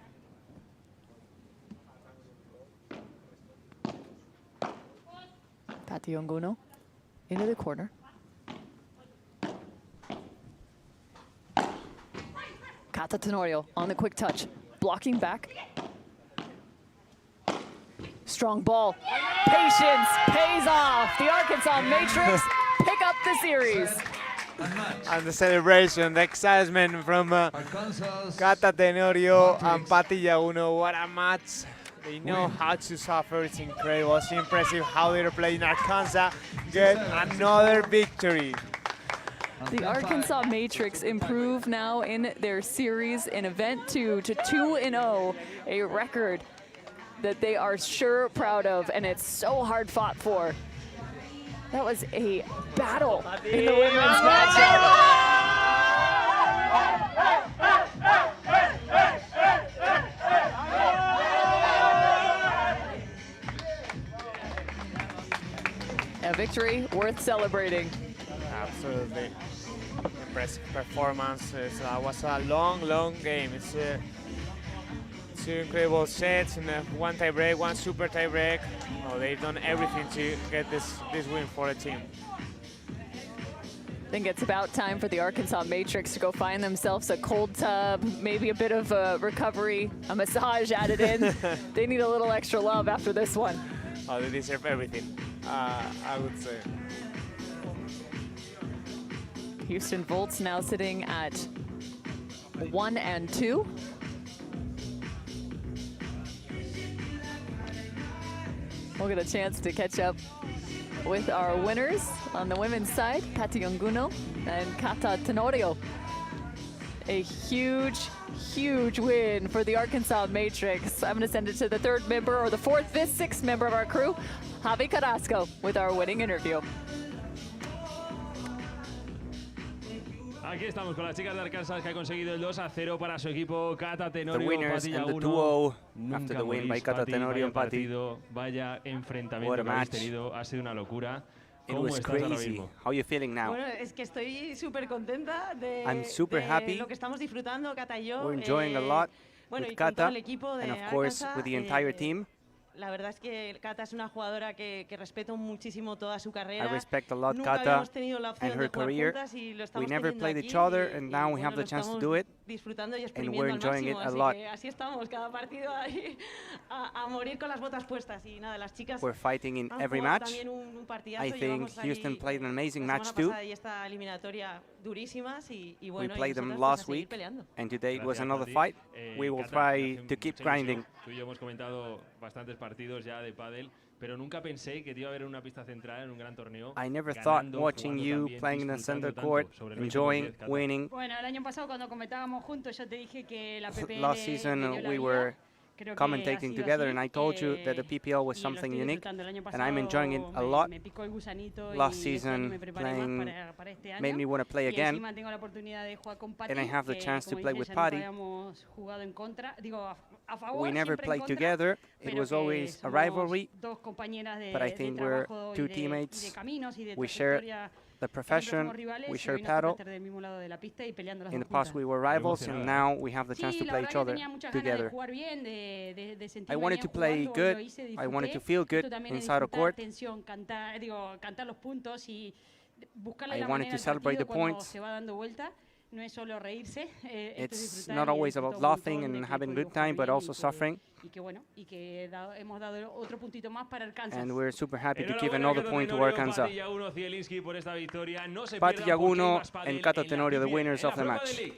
Pate Yunguno into the corner. Kata Tenorio on the quick touch, blocking back. Strong ball. Patience pays off. The Arkansas Matrix pick up the series. And the celebration, the excitement from Kata Tenorio and Pati Yunguno. What a match. They know how to suffer. It's incredible. It's impressive how they're playing. Arkansas get another victory. The Arkansas Matrix improve now in their series in Event 2 to 2-0, a record that they are sure proud of, and it's so hard fought for. That was a battle in the women's matchup. A victory worth celebrating. Absolutely. Impressive performance. It was a long game. It's 2 incredible sets and 1 tie break, 1 super tie break. Oh, they've done everything to get this win for the team. I think it's about time for the Arkansas Matrix to go find themselves a cold tub, maybe a bit of a recovery, a massage added in. They need a little extra love after this one. Oh, they deserve everything, I would say. Houston Volts now sitting at 1-2. We'll get a chance to catch up with our winners on the women's side, Pate Yunguno and Kata Tenorio. A huge win for the Arkansas Matrix. I'm going to send it to the 3rd member, or the 4th, 5th, 6th member of our crew, Javi Carrasco, with our winning interview. Aquí estamos con las chicas de Arkansas que ha conseguido el 2-0 para su equipo. Kata Tenorio, the winners Pati and the Yunguno. duo Nunca after the win by morís, Kata Pati, Tenorio and Pati. Vaya enfrentamiento What a que habéis match. tenido, ha sido una locura. It ¿Cómo was estás ahora crazy. mismo? How are you feeling now? Bueno, es que estoy súper contenta I'm super happy. lo que estamos disfrutando, Kata y yo. We're enjoying a lot bueno, with y con todo Kata el equipo de and of course Arkansas, with the entire team. La verdad es que Kata es una jugadora que respeto muchísimo toda su carrera. I respect a lot Nunca Kata habíamos tenido la opción and de her jugar career. juntas y lo We estamos never teniendo played aquí each other, y, and now we have the lo chance to estamos do it. disfrutando y And exprimiendo we're al enjoying máximo, it a así lot. que así estamos, cada partido ahí a morir con las botas puestas. Y nada, las chicas We're fighting in han every jugado match. también un partidazo. I think Llevamos ahí Houston played an amazing la match semana too. pasada y esta eliminatoria durísimas y We bueno, y played them nosotras, pues, a last seguir week, peleando. and today it was Gracias, another Pati. fight. We will Kata, try hace to keep mucha ilusión. grinding. Tú y yo hemos comentado bastantes partidos ya de pádel, pero nunca pensé que te iba a ver en una pista central en un gran torneo. I never thought ganando, watching jugando you también, playing in the disfrutando center tanto court, sobre el 20 enjoying, por 10, Kata. winning. Bueno, el año pasado cuando comentábamos juntos yo te dije que la PPL Last season me dio la we vida. were creo que ha commentating sido together, así. and I told you that the PPL was Y lo something estoy unique, disfrutando. El año and I'm enjoying it pasado a lot. me picó el gusanito Last y este año season me preparé más playing para este año. made me want to play Y again, encima tengo la oportunidad de jugar con Pati, and I have the que, chance to como play dice with ella, nunca Pati. habíamos jugado en contra. Digo, a favor, We never siempre en played contra, together. It pero was que always a somos rivalry, dos compañeras de, but I de think we're trabajo two y de teammates. caminos y de We share trayectoria. the Siempre profession, fuimos rivales we y share hoy nos toca paddle. estar del mismo lado de la pista y peleando las In the dos past juntas. we were rivals, and now we have the chance Sí, to la play verdad each que other tenía muchas ganas de together. jugar bien, de sentirme I wanted bien to play jugando, good. lo hice, I wanted to disfruté. feel good Esto también es inside the disfrutar, court. tensión, cantar los puntos y buscarle I la wanted manera to al celebrate partido the cuando points. se va dando vuelta. No es solo reírse, esto es It's disfrutar not y always disfruto about un laughing montón de and que he having podido good jugar time, but bien also suffering. y que bueno, y que hemos dado otro puntito más para el Kansas. And we're super happy to give Enhorabuena, another Cato point to Tenorio, Arkansas. Pati Yaguno, Zielinski por esta victoria. No se Pati pierdan porque hay Yaguno más pádel and Cato en la Tenorio, the PPL, winners en la of the Pro match. Padel League.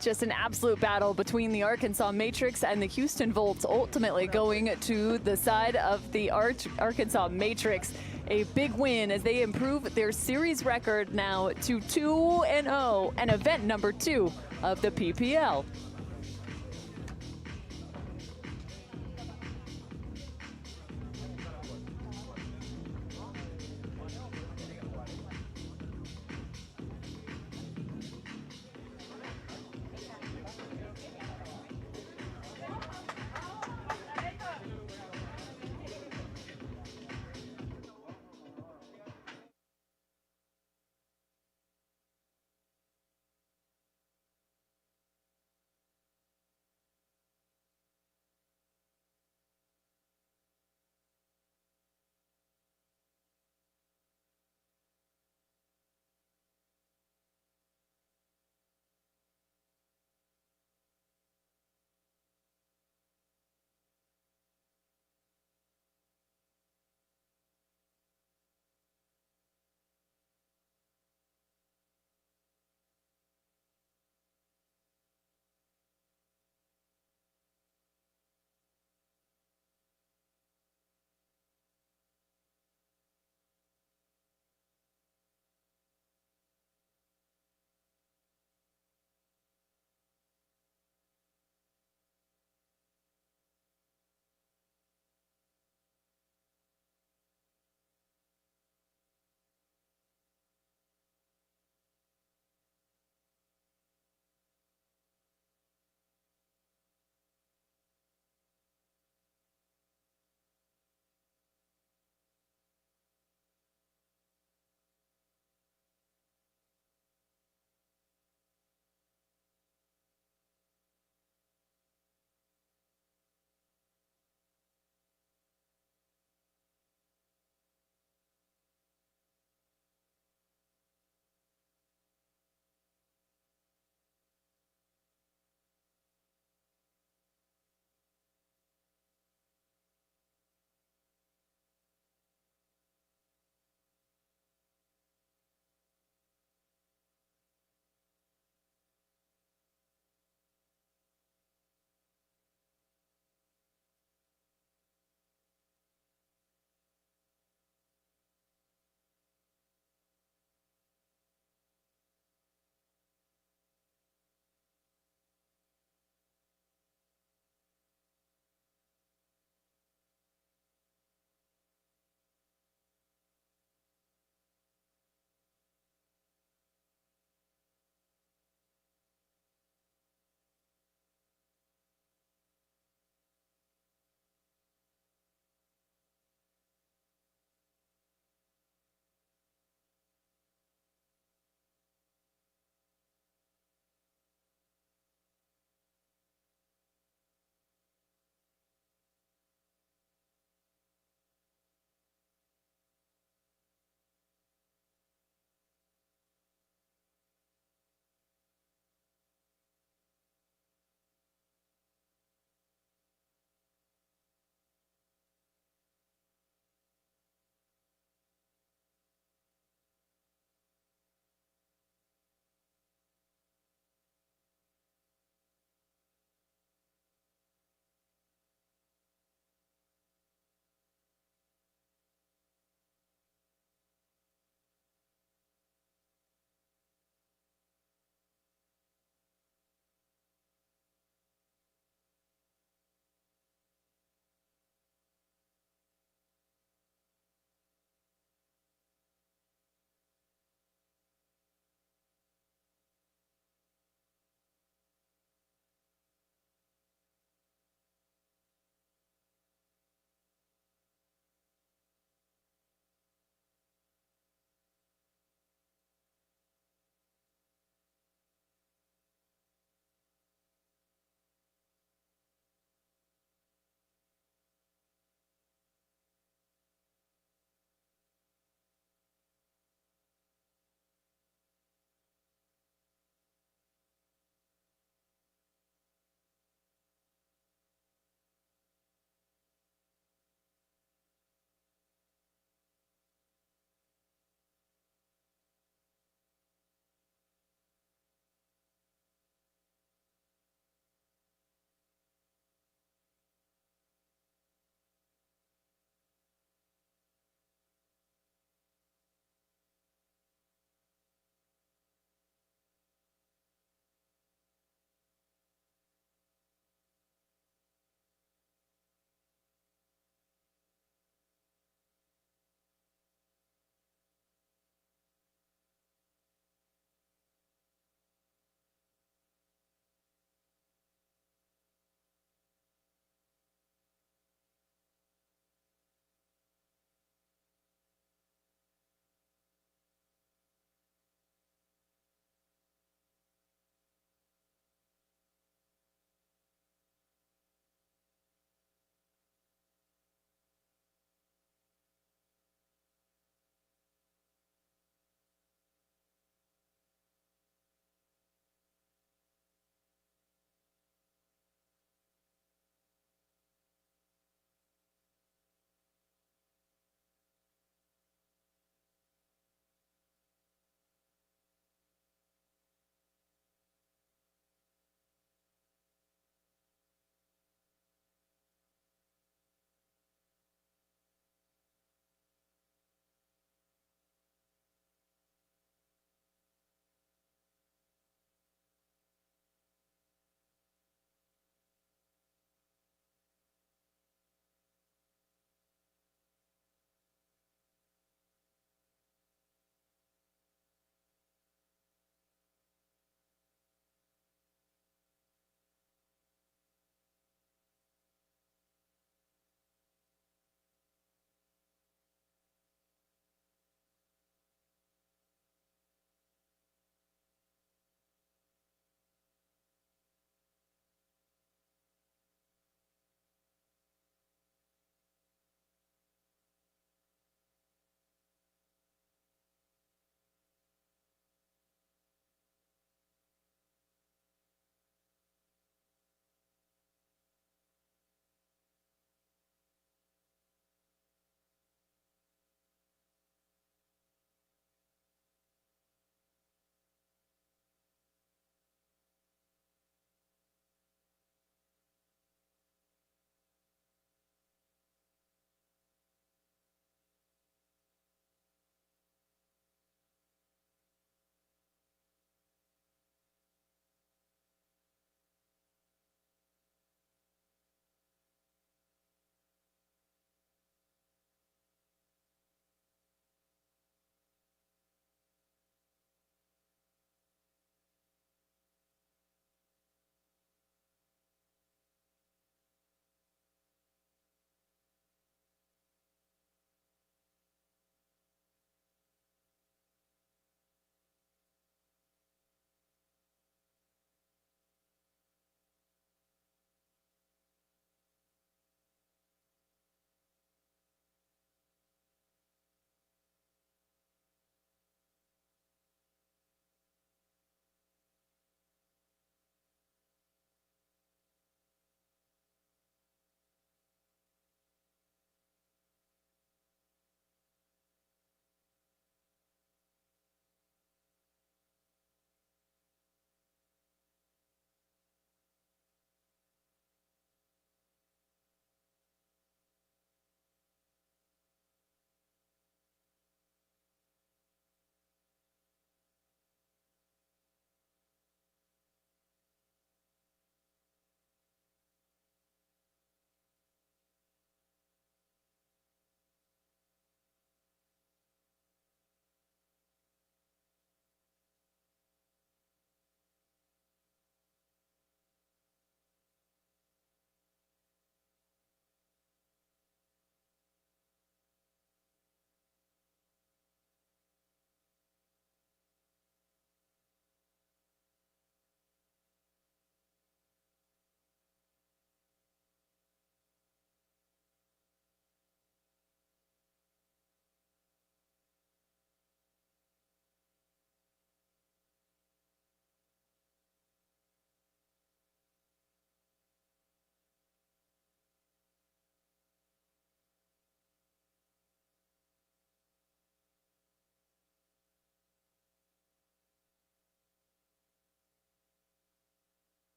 Just an absolute battle between the Arkansas Matrix and the Houston Volts, ultimately going to the side of the Arkansas Matrix. A big win as they improve their series record now to 2-0 and event number 2 of the PPL.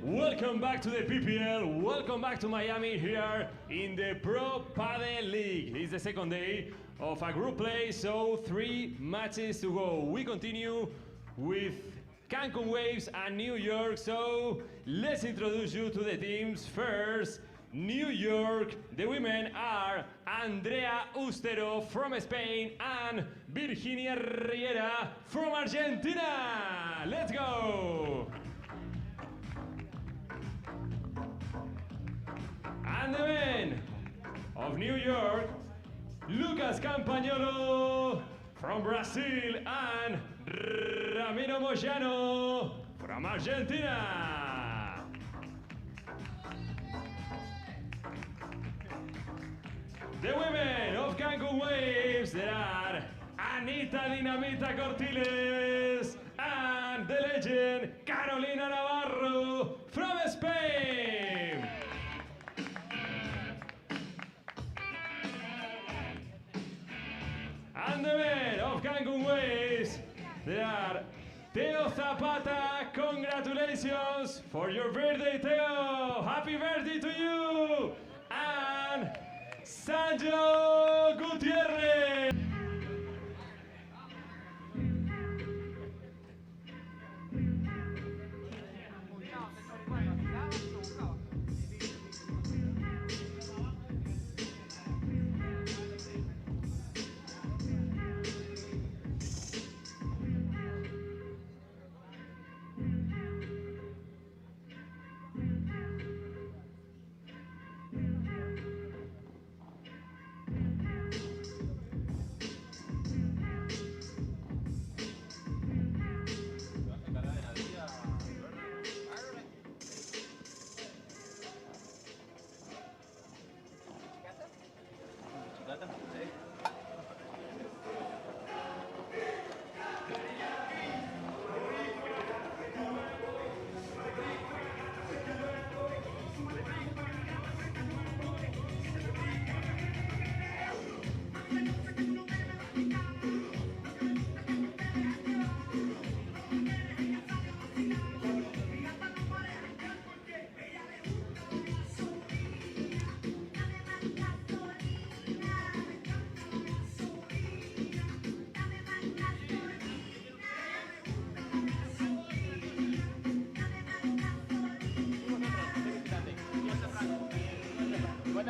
welcome back to the PPL, welcome back to Miami here in the Pro Padel League. It's the second day of a group play, so 3 matches to go. We continue with Cancun Waves and New York, so let's introduce you to the teams. First, New York, the women are Andrea Ustero from Spain and Virginia Riera from Argentina. Let's go! And the men of New York, Lucas Campagnolo from Brazil and Ramiro Moyano from Argentina. The women of Cancun Waves, there are Anita Dinamita Cortiles and the legend Carolina Navarro from Spain. And the men of Cancun Waves, there are Teo Zapata. Congratulations for your birthday, Teo. Happy birthday to you. And Sancho Gutierrez.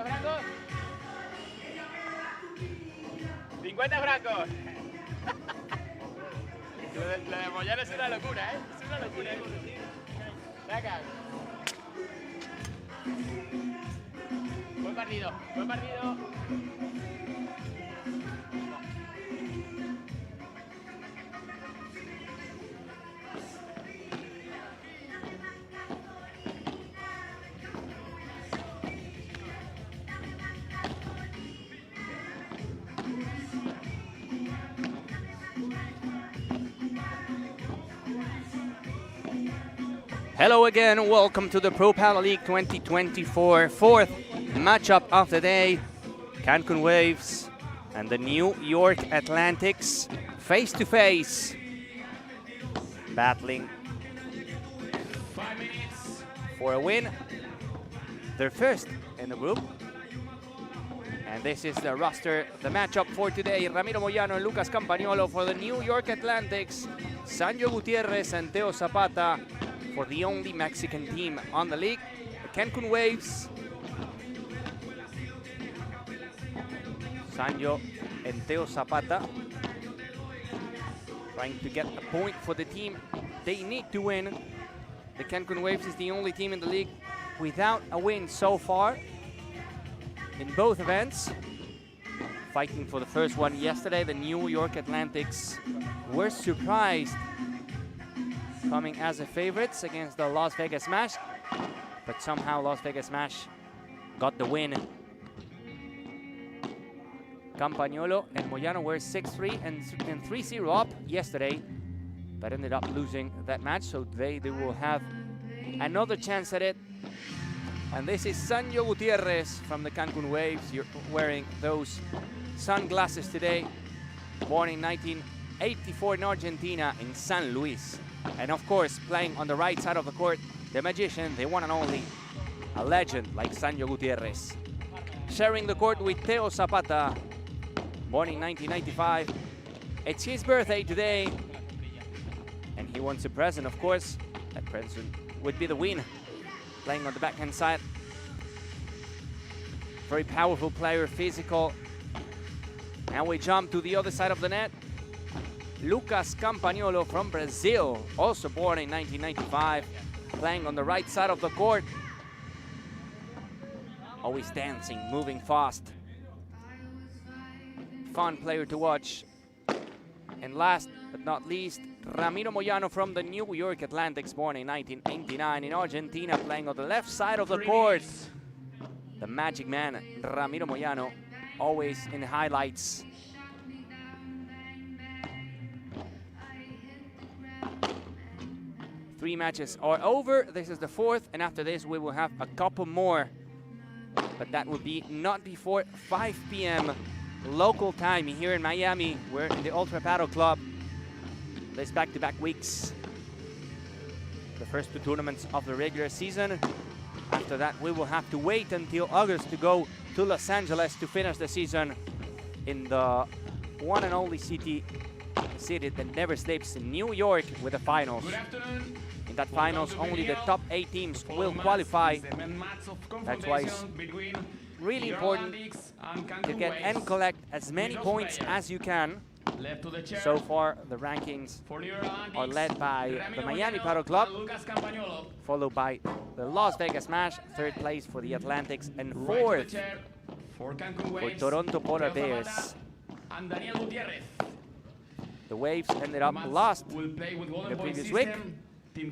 francos. 50 francos. Lo de Moyano es una locura, ¿eh? Es una locura, ¿eh? Saca. Buen partido, buen partido. Hello again, welcome to the Pro Padel League 2024 fourth matchup of the day. Cancun Waves and the New York Atlantics face to face, battling 5 minutes for a win. Their first in the group. And this is the roster, the matchup for today. Ramiro Moyano and Lucas Campagnolo for the New York Atlantics. Sancho Gutierrez and Teo Zapata for the only Mexican team on the league. The Cancun Waves. Sancho and Teo Zapata trying to get a point for the team they need to win. The Cancun Waves is the only team in the league without a win so far in both events. Fighting for the first one yesterday, the New York Atlantics were surprised coming as the favorites against the Las Vegas Smash, but somehow Las Vegas Smash got the win. Campagnolo and Moyano were 6-3 and 3-0 up yesterday, but ended up losing that match, so they will have another chance at it. And this is Sancho Gutierrez from the Cancun Waves. You're wearing those sunglasses today. Born in 1984 in Argentina, in San Luis. And of course, playing on the right side of the court, the magician, the one and only, a legend like Sancho Gutierrez. Sharing the court with Teo Zapata, born in 1995. It's his birthday today, and he wants a present, of course. That present would be the win, playing on the backhand side. Very powerful player, physical. And we jump to the other side of the net. Lucas Campagnolo from Brazil, also born in 1995, playing on the right side of the court. Always dancing, moving fast. Fun player to watch. And last but not least, Ramiro Moyano from the New York Atlantics, born in 1989 in Argentina, playing on the left side of the court. The magic man, Ramiro Moyano, always in the highlights. Three matches are over. This is the fourth, and after this we will have a couple more. But that will be not before 5 p.m. local time here in Miami. We're in the Ultra Padel Club. This back-to-back weeks. The first two tournaments of the regular season. After that, we will have to wait until August to go to Los Angeles to finish the season in the one and only city that never sleeps, in New York, with the finals. In that finals, only the top 8 teams will qualify. That's why it's really important to get and collect as many points as you can. So far, the rankings are led by the Miami Padel Club, followed by the Las Vegas Smash, third place for the Atlantics, and fourth for Toronto Polar Bears. The Waves ended up last in the previous week,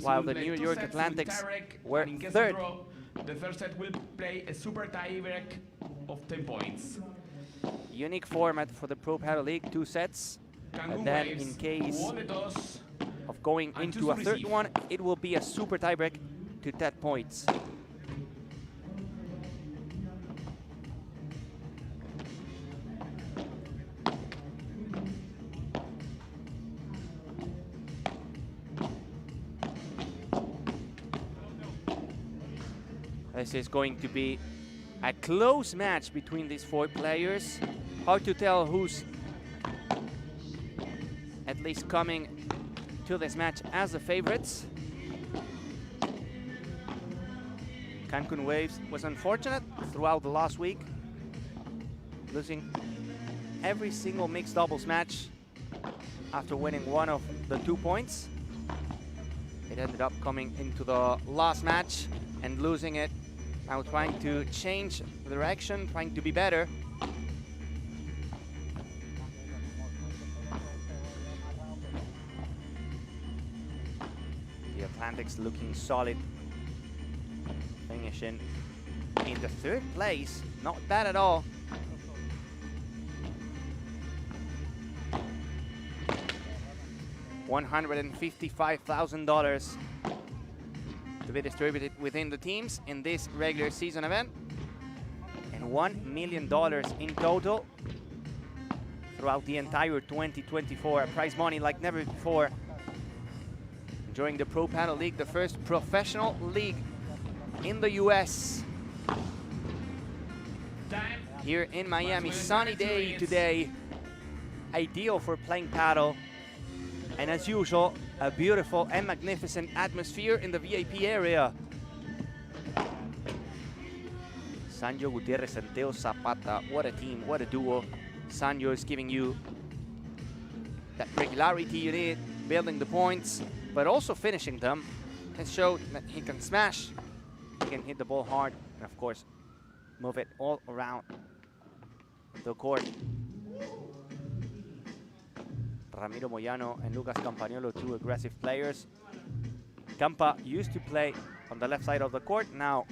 while the New York Atlantics were third. The first set will play a super tie-break of 10 points. Unique format for the Pro Padel League, 2 sets. And then in case of going into a third one, it will be a super tiebreak to 10 points. This is going to be a close match between these 4 players. Hard to tell who's at least coming to this match as the favorites. Cancun Waves was unfortunate throughout the last week, losing every single mixed doubles match after winning one of the 2 points. It ended up coming into the last match and losing it. Now trying to change the direction, trying to be better. The Atlantics looking solid, finishing in the 3rd place. Not bad at all. $155,000 to be distributed within the teams in this regular season event, and $1 million in total throughout the entire 2024. Prize money like never before during the Pro Padel League, the first professional league in the US. Here in Miami, sunny day today, ideal for playing paddle. And as usual, a beautiful and magnificent atmosphere in the VIP area. Sancho Gutierrez and Teo Zapata, what a team, what a duo. Sancho is giving you that regularity you need, building the points, but also finishing them. Has showed that he can smash, he can hit the ball hard, and of course, move it all around the court. Ramiro Moyano and Lucas Campagnolo, 2 aggressive players. Campa used to play on the left side of the court. Now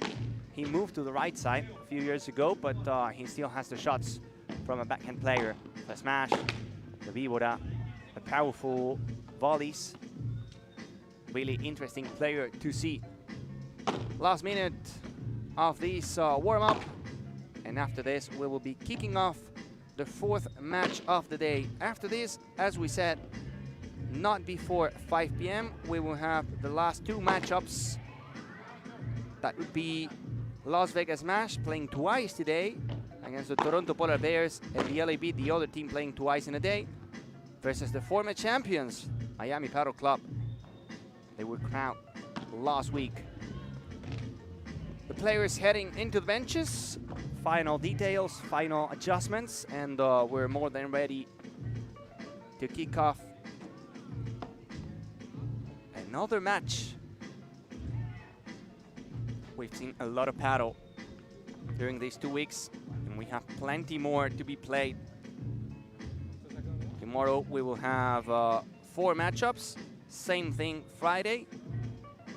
he moved to the right side a few years ago, but he still has the shots from a backhand player. The smash, the víbora, the powerful volleys. Really interesting player to see. Last minute of this warm-up, and after this we will be kicking off the 4th match of the day. After this, as we said, not before 5 p.m. we will have the last 2 matchups That would be Las Vegas Smash playing twice today against the Toronto Polar Bears, and the LA Beat, the other team, playing twice in a day, versus the former champions, Miami Padel Club. They were crowned last week. The players heading into the benches, final details, final adjustments, and we're more than ready to kick off another match. We've seen a lot of paddle during these 2 weeks, and we have plenty more to be played. Tomorrow we will have 4 matchups. Same thing Friday.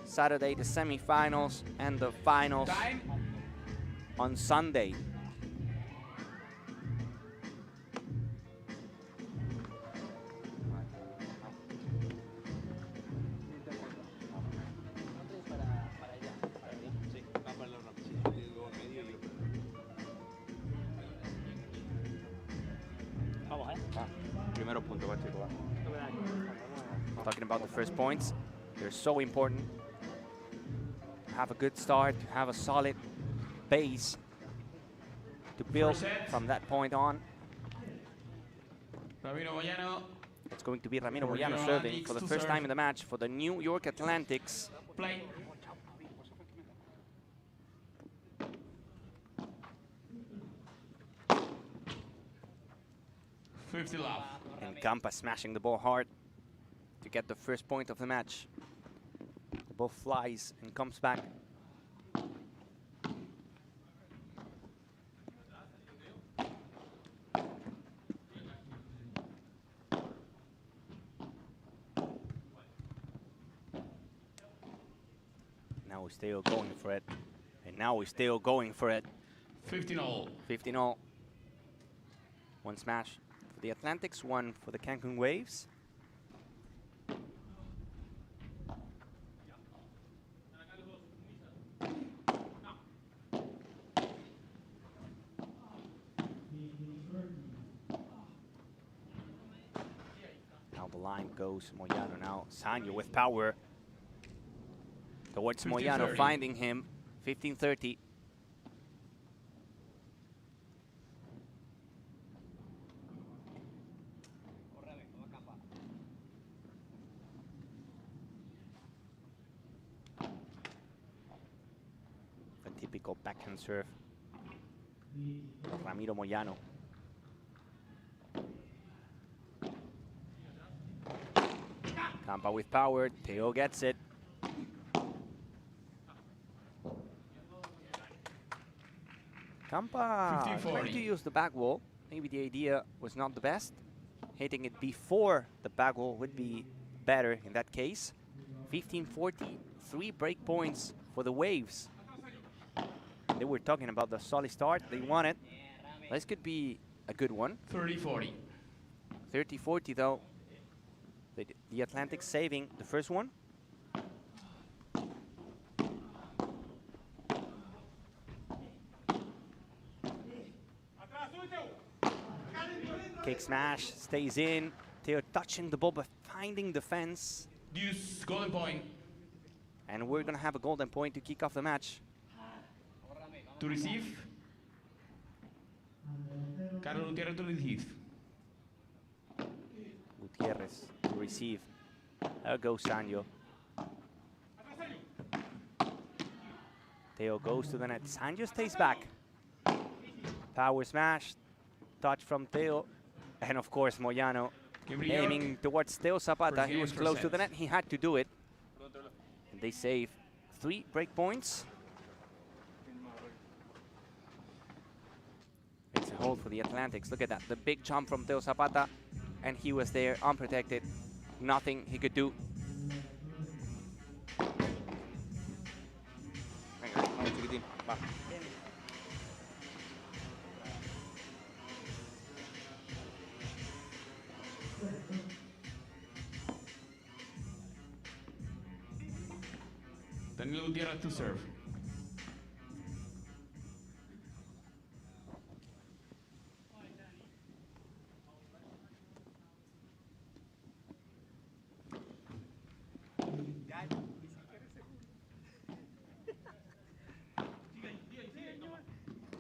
Saturday the semifinals and the finals on Sunday. Talking about the first points, they're so important. To have a good start, to have a solid base to build from that point on. It's going to be Ramiro Moyano serving for the first time in the match for the New York Atlantics. Play. $50 love. And Campa smashing the ball hard to get the first point of the match. The ball flies and comes back. Now we're still going for it. And now we're still going for it. 15-all. 15-all. One smash for the Atlantics, one for the Cancun Waves. Now the line goes Moyano. Now Sanyo with power towards Moyano, finding him. 15-30. The typical backhand serve of Ramiro Moyano. Campa with power, Teo gets it. Campa trying to use the back wall. Maybe the idea was not the best. Hitting it before the back wall would be better in that case. 15-40, 3 break points for the Waves. They were talking about the solid start they wanted. This could be a good one. 30-40. 30-40 though. The Atlantic saving the first one. Kick smash, stays in. Teo touching the ball but finding the fence. Deuce, golden point. And we're gonna have a golden point to kick off the match. To receive. Carlos Gutiérrez to receive. Gutierrez to receive. There goes Sanyo. Teo goes to the net. Sanyo stays back. Power smash. Touch from Teo. And of course Moyano aiming towards Teo Zapata. He was close to the net. He had to do it. And they save 3 break points. It's a hold for the Atlantics. Look at that. The big jump from Teo Zapata. And he was there unprotected. Nothing he could do. Venga, vamos, chiquitín. Va. Daniel Gutiérrez to serve.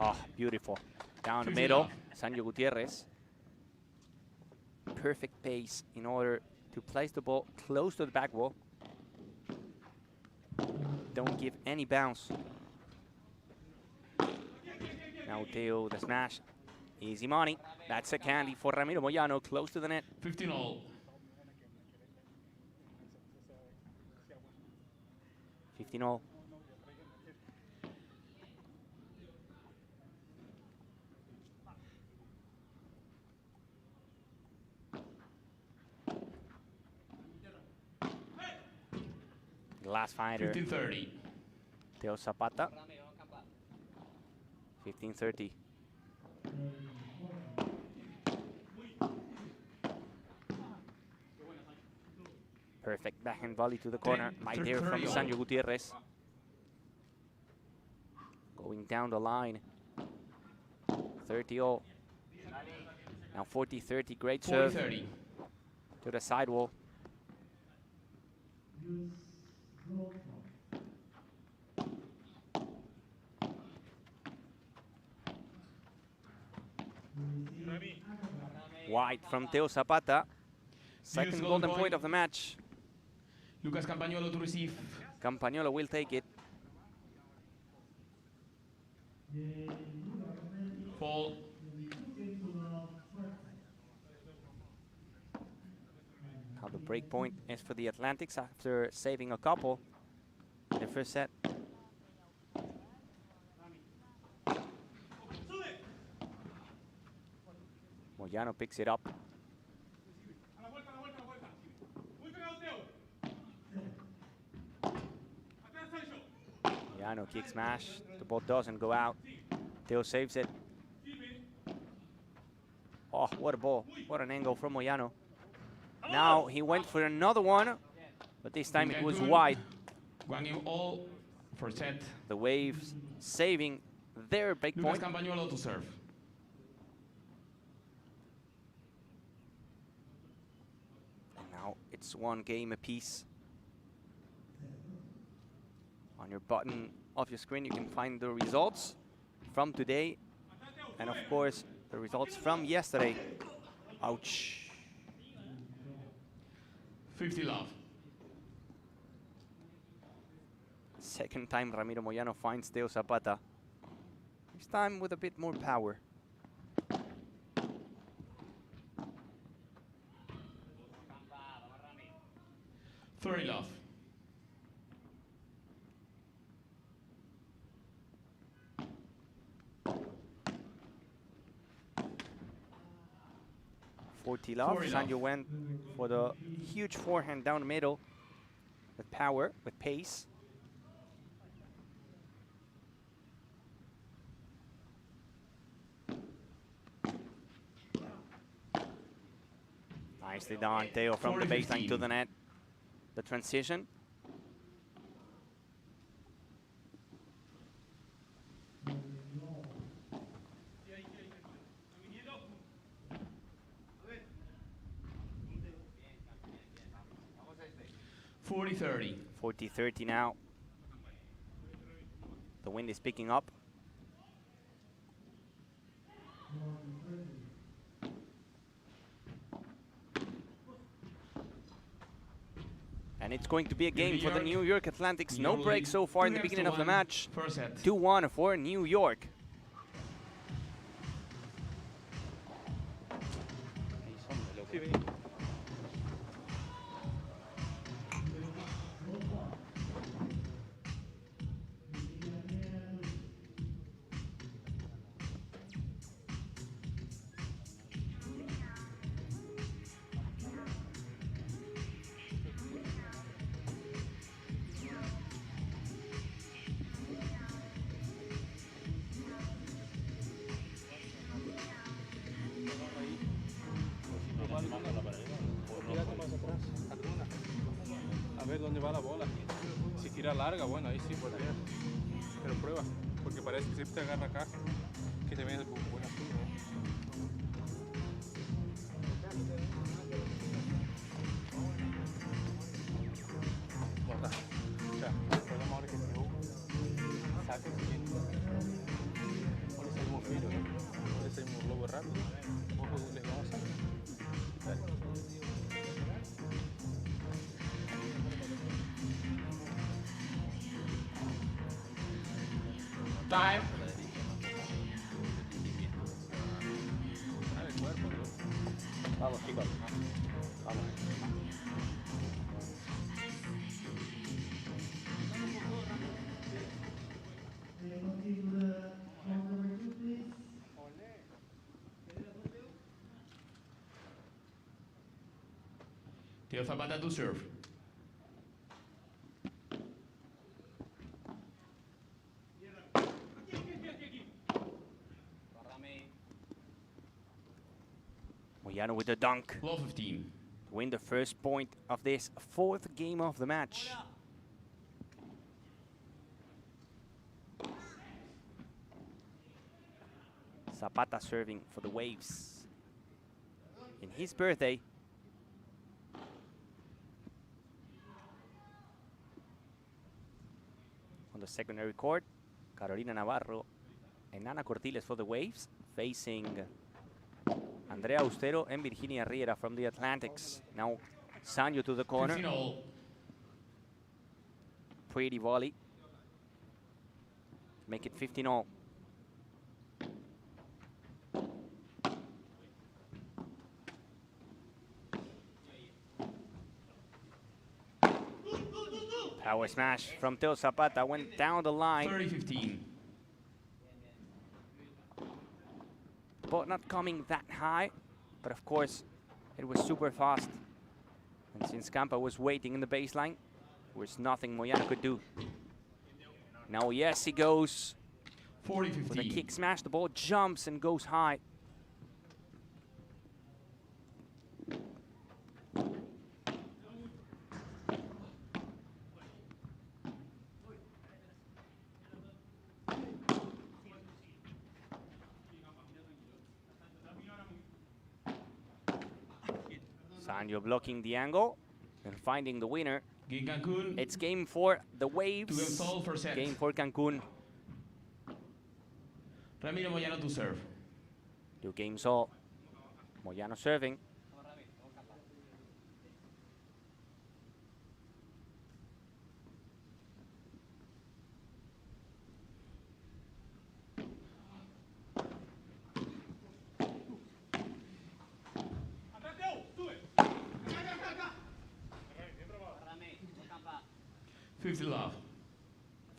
Oh, beautiful. Down the middle, Sancho Gutierrez. Perfect pace in order to place the ball close to the back wall. Don't give any bounce. Now Teo, the smash. Easy money. That's a candy for Ramiro Moyano, close to the net. 15-all. 15-all. The last fighter. 15-30. Teo Zapata. 15-30. Perfect backhand volley to the corner. Right there from Sancho Gutierrez. Going down the line. 30-all. Now 40-30. Great serve. 40-30. To the sidewall. Wide from Teo Zapata. Second golden point of the match. Lucas Campagnolo to receive. Campagnolo will take it. Fall. Now the break point is for the Atlantics after saving a couple in the first set. Moyano picks it up. Moyano kick smash. The ball doesn't go out. Teo saves it. Oh, what a ball. What an angle from Moyano. Now he went for another one, but this time it was wide. 1-all for set. The Waves saving their break Lucas point. Campagnolo to serve. And now it's one game apiece. On your button of your screen, you can find the results from today, and of course, the results from yesterday. Ouch. 50-love. Second time Ramiro Moyano finds Teo Zapata. This time with a bit more power. Love. Love. Sancho went for the huge forehand down the middle with power, with pace. Nicely done, Teo from the baseline to the net. The transition. $40-30. 40-30 now. The wind is picking up. And it's going to be a game for the New York Atlantics. No break so far in the beginning of the match. 2-1 for New York. A ver dónde va la bola. Si tira larga, bueno, ahí sí podría. Pero prueba, porque parece que siempre te agarra acá, que te viene con buena suya. Bota. O sea, podemos ahora que se saque el siguiente. súper rápido. Tampoco les vamos a hacer. Time. Vamos, chicos. Vamos. Teo Zapata to serve. Moyano with the dunk. Low 15. Win the first point of this fourth game of the match. Zapata serving for the Waves. In his birthday. On the secondary court, Carolina Navarro and Ana Cortiles for the Waves, facing Andrea Austero and Virginia Riera from the Atlantics. Now Sanyo to the corner. 15-all. Pretty volley. Make it 15-all. Power smash from Teo Zapata, went down the line. 30-15. But not coming that high. But of course, it was super fast. And since Campa was waiting in the baseline, there was nothing Moyano could do. Now, yes, he goes 40-15. with a kick smash. The ball jumps and goes high. Sanyo blocking the angle and finding the winner. Cancun. It's game for the Waves. 2-all for set. Game for Cancun. Ramiro Moyano to serve. 2 games all. Moyano serving. Love.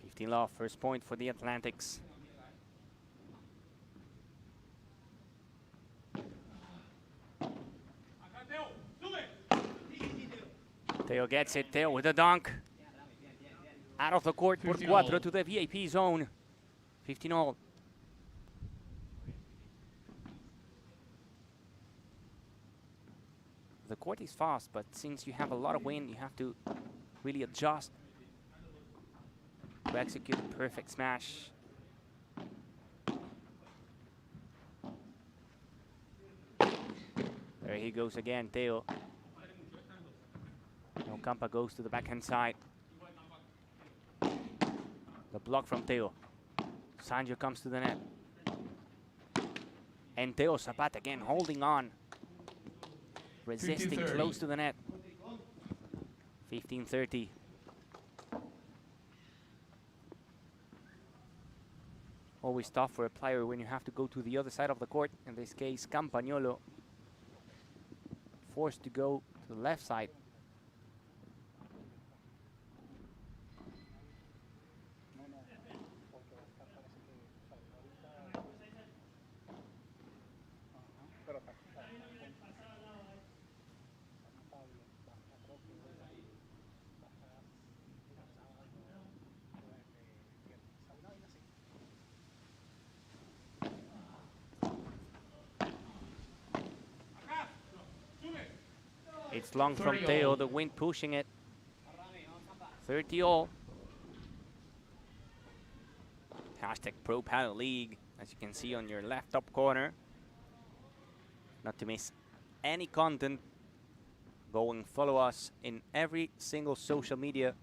15 love, first point for the Atlantics. Teo gets it, Teo with a dunk. Out of the court, por 4 to the VIP zone. 15-all. The court is fast, but since you have a lot of wind, you have to really adjust to execute a perfect smash. There he goes again, Teo. Now Campa goes to the backhand side. The block from Teo. Sanjo comes to the net. And Teo Zapata again holding on. Resisting close to the net. 15-30. Always tough for a player when you have to go to the other side of the court. In this case, Campagnolo forced to go to the left side. It's long from Teo, the wind pushing it. 30-all. Hashtag Pro Padel League, as you can see on your left top corner. Not to miss any content, go and follow us in every single social media.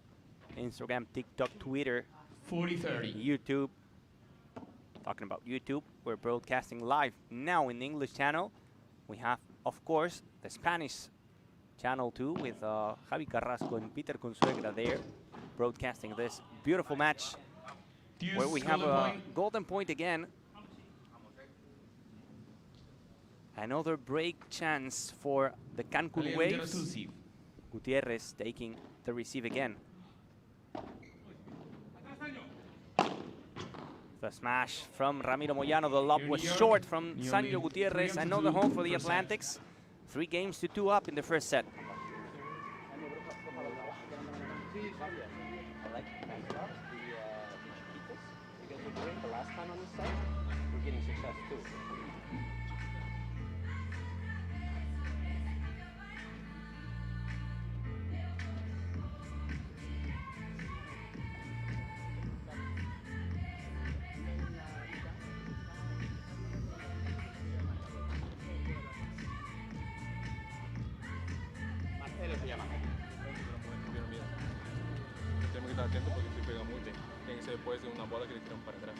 Instagram, TikTok, Twitter, 40-30. YouTube. Talking about YouTube, we're broadcasting live now in the English channel. We have, of course, the Spanish channel too, with Javi Carrasco and Peter Consuegra there, broadcasting this beautiful match, where we have a golden point again. Another break chance for the Cancun Waves. Gutierrez taking the receive again. The smash from Ramiro Moyano. The lob was short from Sanyo Gutierrez. Another home for the Atlantics. 3 games to 2 up in the first set. The last time on this set, we're getting success too. Marcelo se llama. Tenemos que estar atentos porque se pega mucho. En ese puede ser una bola que le tiran para atrás.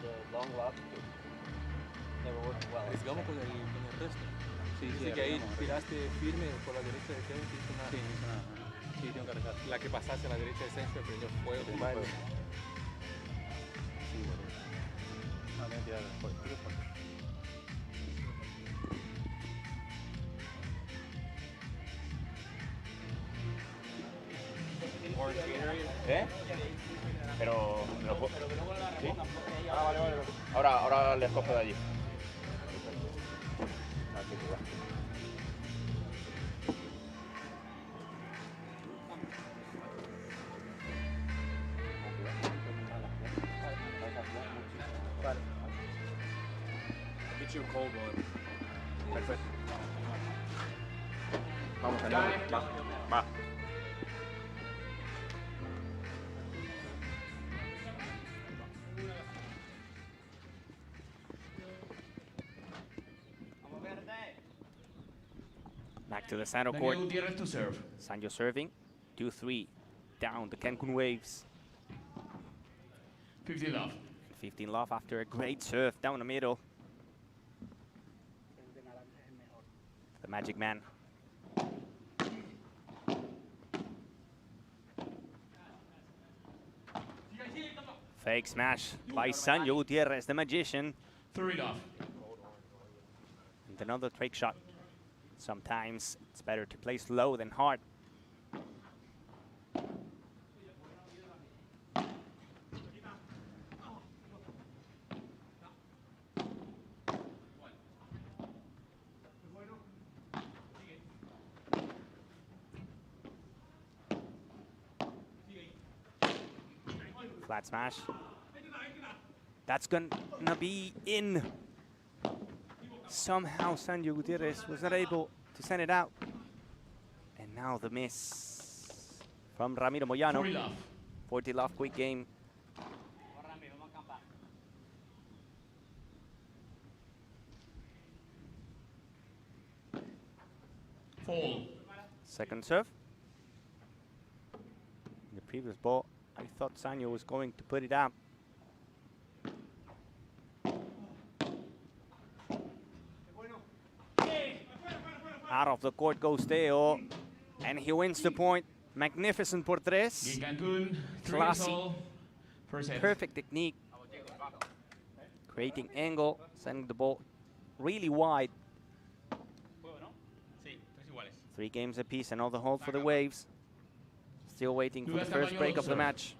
The long lob never worked well. Arriesgamos con el resto. Sí, dice que ahí tiraste firme por la derecha de Kevin, hizo nada. Sí, no hizo nada. Sí, tengo que arriesgar. La que pasase a la derecha de Sense prendió fuego. Sí, bueno. No, tengo que tirar después. ¿Eh? Pero ¿sí? Ah, vale, vale. Ahora les cojo de allí. Aquí tú vas. Vale. Get you a cold one. Perfecto. Vamos, va. Va. Back to the center court. Sanyo serving. 2-3 down the Cancun Waves. 15 love. 15 love after a great serve down the middle. The Magic Man. Fake smash by Sanyo Gutierrez, the Magician. 3 love. And another trick shot. Sometimes it's better to play slow than hard. Flat smash. That's gonna be in. Somehow Sanyo Gutierrez was not able to send it out. And now the miss from Ramiro Moyano. 40 love. 40 love, quick game. Fall. Second serve. In the previous ball, I thought Sanyo was going to put it out. Out of the court goes Teo, and he wins the point. Magnificent por tres. Cancun, Classy. Perfect technique. Creating angle, sending the ball really wide. 3 games apiece, another hold for the Waves. Still waiting for the first break of the match.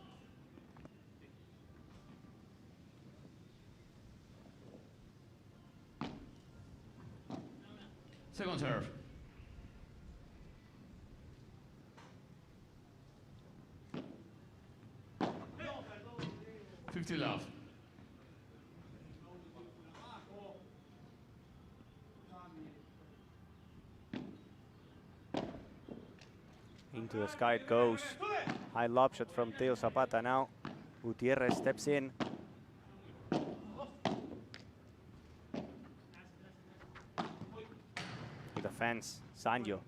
Second serve. $50 love. Into the sky it goes. High lob shot from Teo Zapata now. Gutierrez steps in. To the fence, Sanyo.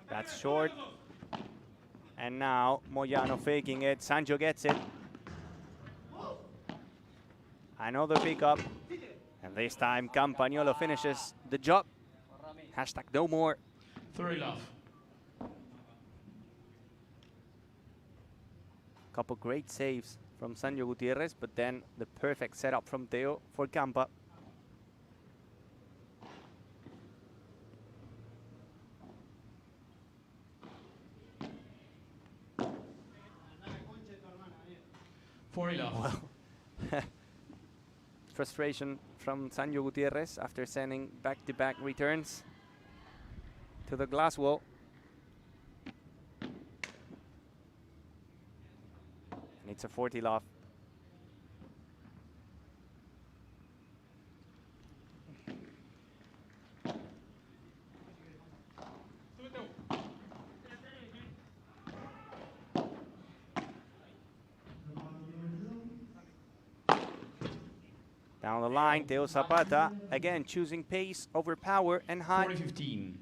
That's short. And now Moyano faking it. Sancho gets it. Another pickup. And this time Campagnolo finishes the job. Hashtag no more. 3-love. Couple great saves from Sancho Gutierrez, but then the perfect setup from Teo for Campa. Well, frustration from Sancho Gutierrez after sending back-to-back returns to the glass wall. And it's a 40 love. Down the line, Teo Zapata, again choosing pace over power and height. 40-15.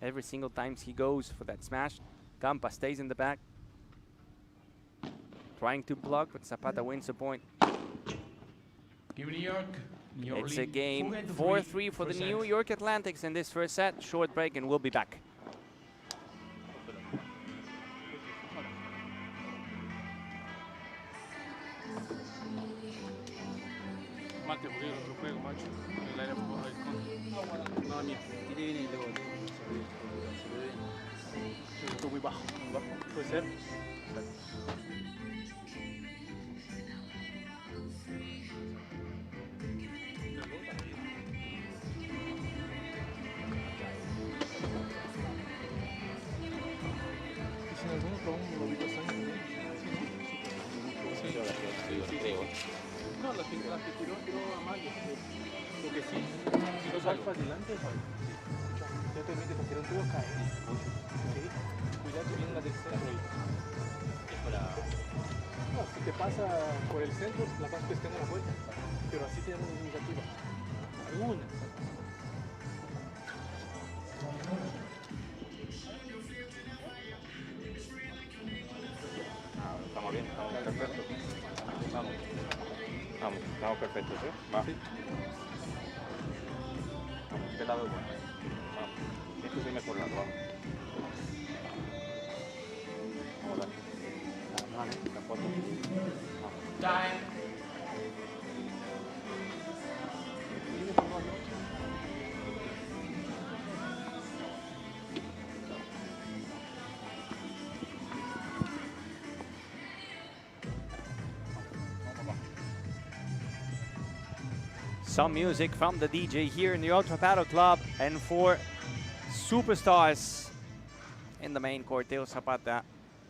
Every single time he goes for that smash, Campa stays in the back. Trying to block, but Zapata wins the point. Give New York. It's a game 4-3 for the New York Atlantics in this first set. Short break and we'll be back. Mate, porque el otro juego, macho. El aire fue ahí con. No, mira. Tire bien y luego. Se ve bien. Estuvo muy bajo. Muy bajo. Puede ser. Y si en alguno probó un lobito de sangre también. Sí, ¿no? Sí, creo. No, las que tiró a Mayo. Lo que sí, si los alfas adelante, ya te metes porque no te voy a caer. ¿Sí? Cuidado que viene la del centro. No, si te pasa por el centro, la vas pescando a la vuelta. Pero así tenemos iniciativa. Algunas. Estamos bien, estamos perfectos. Vamos. Vamos, estamos perfectos, ¿eh? Va. Sí. Vamos, este lado es bueno. Vamos. Este es el mejor lado, vamos. Vamos, dale. Vale, la foto. Vamos. Time. Some music from the DJ here in the Ultra Paddle Club, and for superstars in the main court, Teo Zapata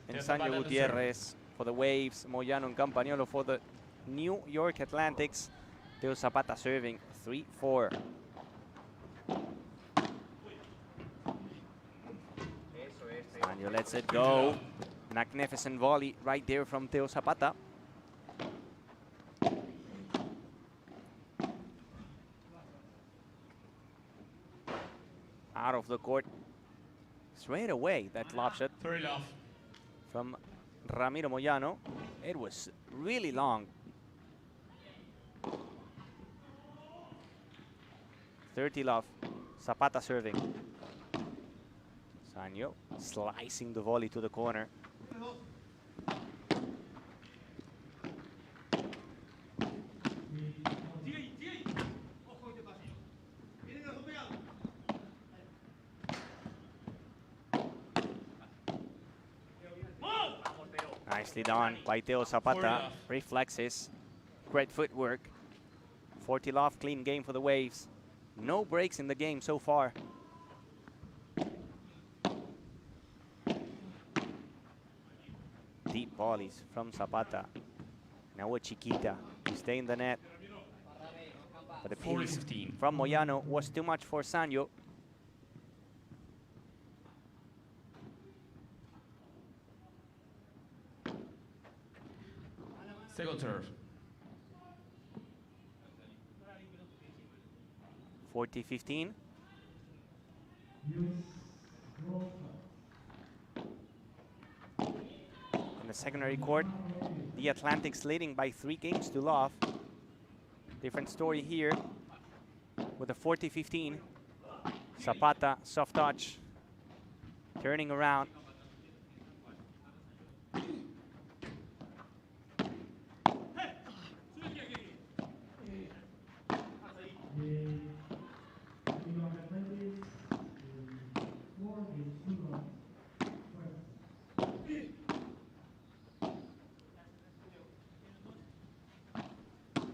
and Sancho Gutierrez for the Waves, Moyano and Campagnolo for the New York Atlantics. Teo Zapata serving 3-4. Sancho lets it go. Magnificent volley right there from Teo Zapata. Out of the court straight away, that lob shot from Ramiro Moyano. It was really long. 30 love. Zapata serving. Sancho slicing the volley to the corner. Nicely done by Teo Zapata. Reflexes. Great footwork. 40 love, clean game for the Waves. No breaks in the game so far. Deep volleys from Zapata. Now a Chiquita to stay in the net. But the piece from Moyano was too much for Sancho. Second serve. 40-15. the secondary court. The Atlantics leading by 3 games to love. Different story here with a 40-15. Zapata, soft touch, turning around.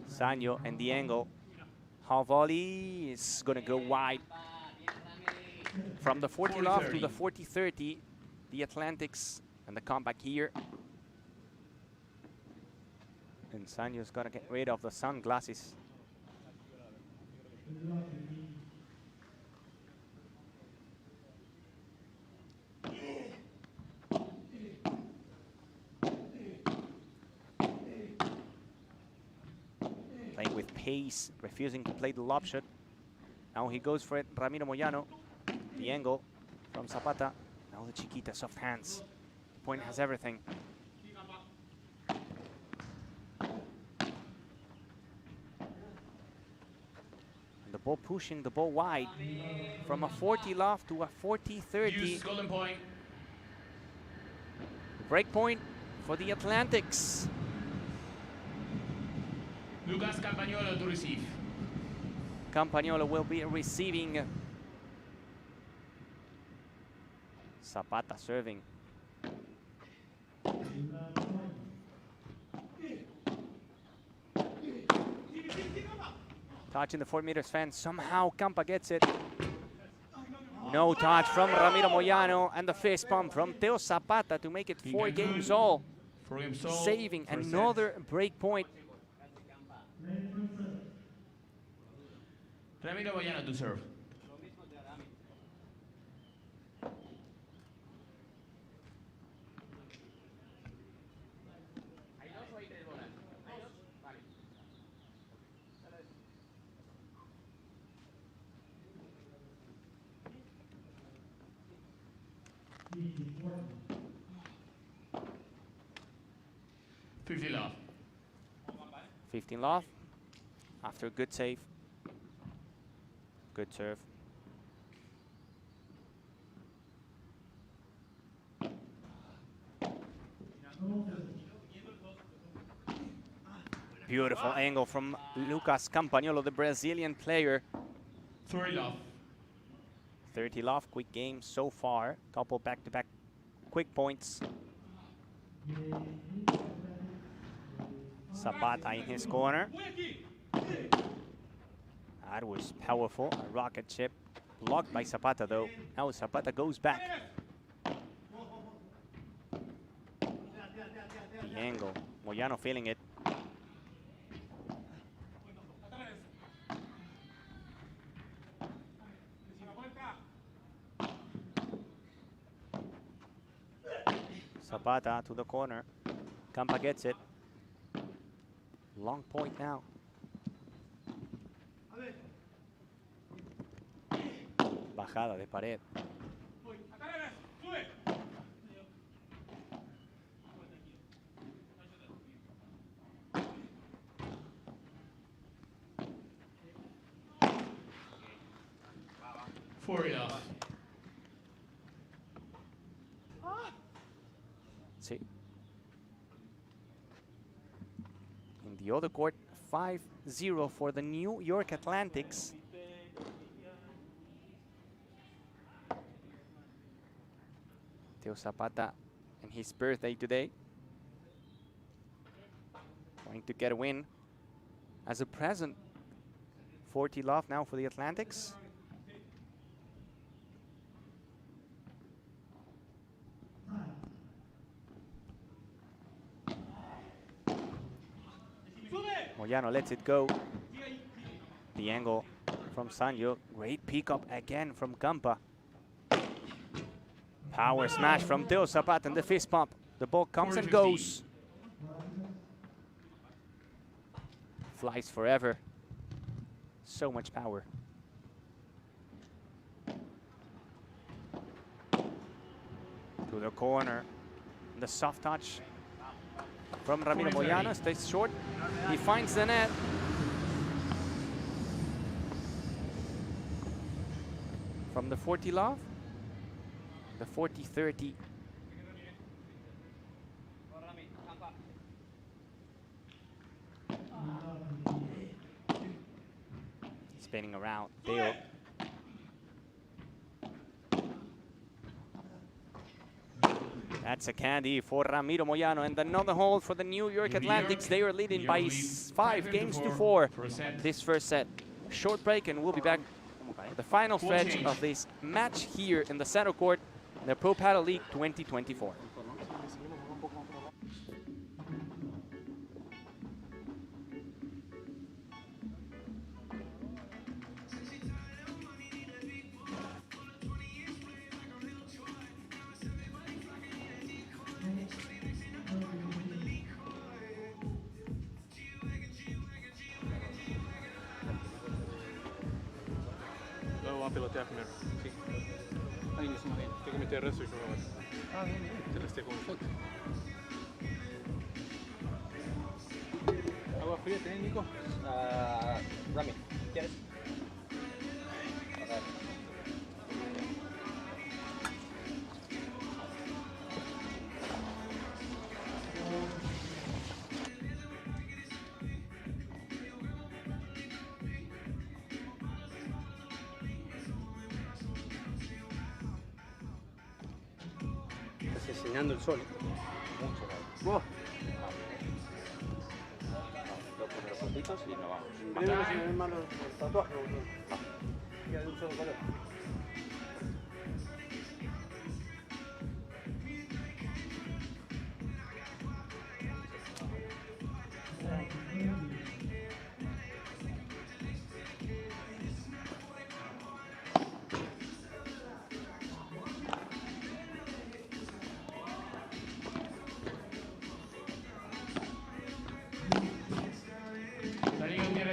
Sanyo and the angle. Half volley is going to go wide. From the 40 love to the 40-30, the Atlantics and the comeback here. And Sanyo's got to get rid of the sunglasses. Playing with pace, refusing to play the lob shot. Now he goes for it, Ramiro Moyano. The angle from Zapata. Now the Chiquita, soft hands. Point has everything. And the ball pushing the ball wide from a 40 love to a 40-30. Golden point. Break point for the Atlantics. Lucas Campagnolo to receive. Campagnolo will be receiving. Zapata serving. Touch in the 4 meters fence. Somehow Campa gets it. No touch from Ramiro Moyano, and the fist pump from Teo Zapata to make it 4 games all. Saving another break point. Ramiro Moyano to serve. $50 love. 15 love. After a good save. Good serve. Beautiful angle from Lucas Campagnolo, the Brazilian player. 30 love. 30 love, quick game so far. Couple back-to-back quick points. Zapata in his corner. That was powerful. A rocket chip blocked by Zapata though. Now Zapata goes back. The angle. Moyano feeling it. Zapata to the corner. Campa gets it. Long point now. Bajada de pared. See. In the other court, 5-0 for the New York Atlantics. Teo Zapata and his birthday today. Trying to get a win as a present. 40 love now for the Atlantics. Moyano lets it go. The angle from Sanyo. Great pickup again from Campa. Power smash from Teo Zapata and the fist pump. The ball comes and goes. Flies forever. So much power. To the corner. The soft touch from Ramiro Moyano, stays short. He finds the net. From the 40 love, the 40-30. Spinning around, Theo. That's a candy for Ramiro Moyano, and another hold for the New York Atlantics. They are leading by 5 games to 4 this first set. Short break, and we'll be back the final stretch of this match here in the center court, the Pro Padel League 2024. Vamos a pelotear primero. Sí. Ahí mismo, bien. Tengo que meter resto y jugar. Ah, bien, bien. Te resté con foto. Agua fría, ¿tenés, Nico? Rami, ¿quieres? Enseñando el sol. Mucho calor. Los primeros puntitos y nos vamos. Primero que se me ven mal los tatuajes, boludo. Queda de un solo color.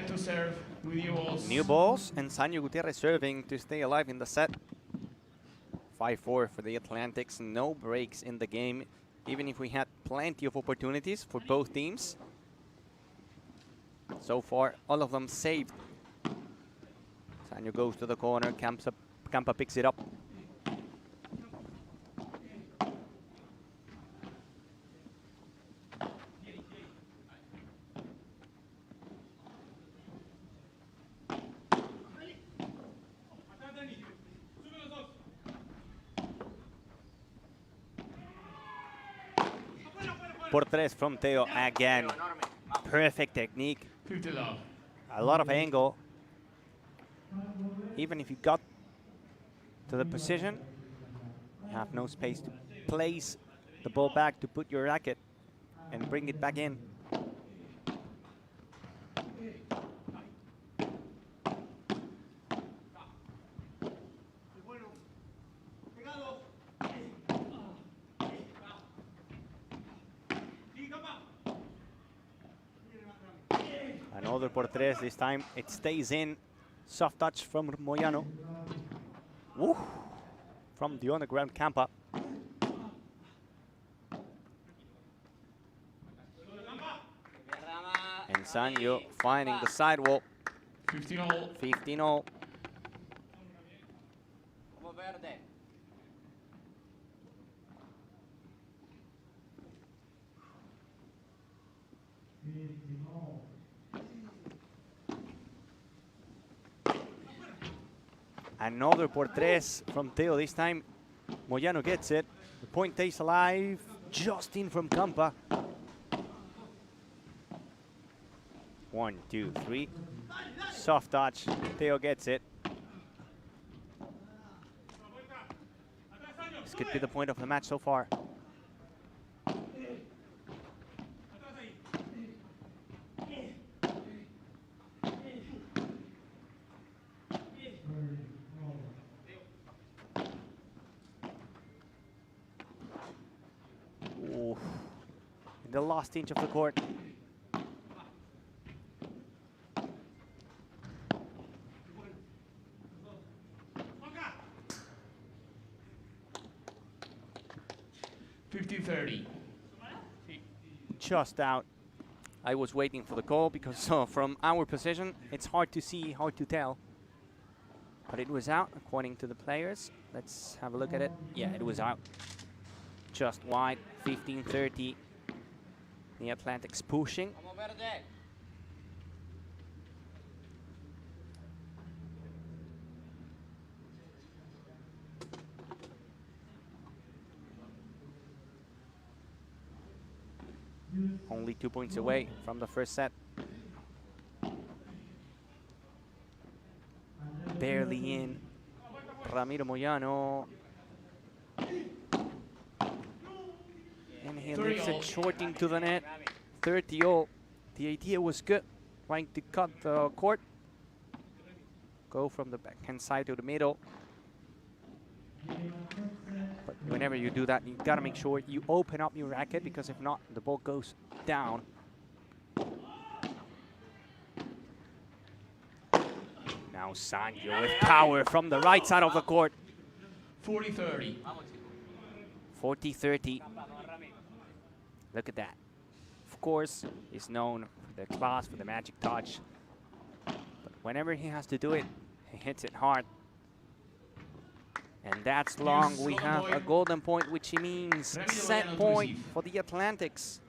To serve with new balls. New balls, and Sanyo Gutierrez serving to stay alive in the set. 5-4 for the Atlantics. No breaks in the game, even if we had plenty of opportunities for both teams. So far, all of them saved. Sanyo goes to the corner. Campa picks it up. Por tres from Theo again. Perfect technique. 50 love. A lot of angle. Even if you got to the position, you have no space to place the ball back to put your racket and bring it back in. Another por tres, this time it stays in. Soft touch from Moyano. Woo! From the underground Campa. And Sanyo finding the sidewall. 15-all. 15-all. Another por tres from Theo. This time, Moyano gets it. The point stays alive. Just in from Campa. 1, 2, 3. Soft touch. Theo gets it. This could be the point of the match so far. Ooh. In the last inch of the court. just out. I was waiting for the call because from our position, it's hard to see, hard to tell. But it was out according to the players. Let's have a look at it. Yeah, it was out. Just wide, 15-30. The Atlantic's pushing. Only 2 points away from the first set. Barely in. Ramiro Moyano. And he leaves it short into the net. 30-all. The idea was good. Trying to cut the court. Go from the backhand side to the middle. But whenever you do that, you gotta make sure you open up your racket, because if not, the ball goes down. Now Sancho with power from the right side of the court. 40-30. 40-30. Look at that. Of course, he's known for the class, for the magic touch. But whenever he has to do it, he hits it hard. And that's long. We have a golden point, which means set point for the Atlantics.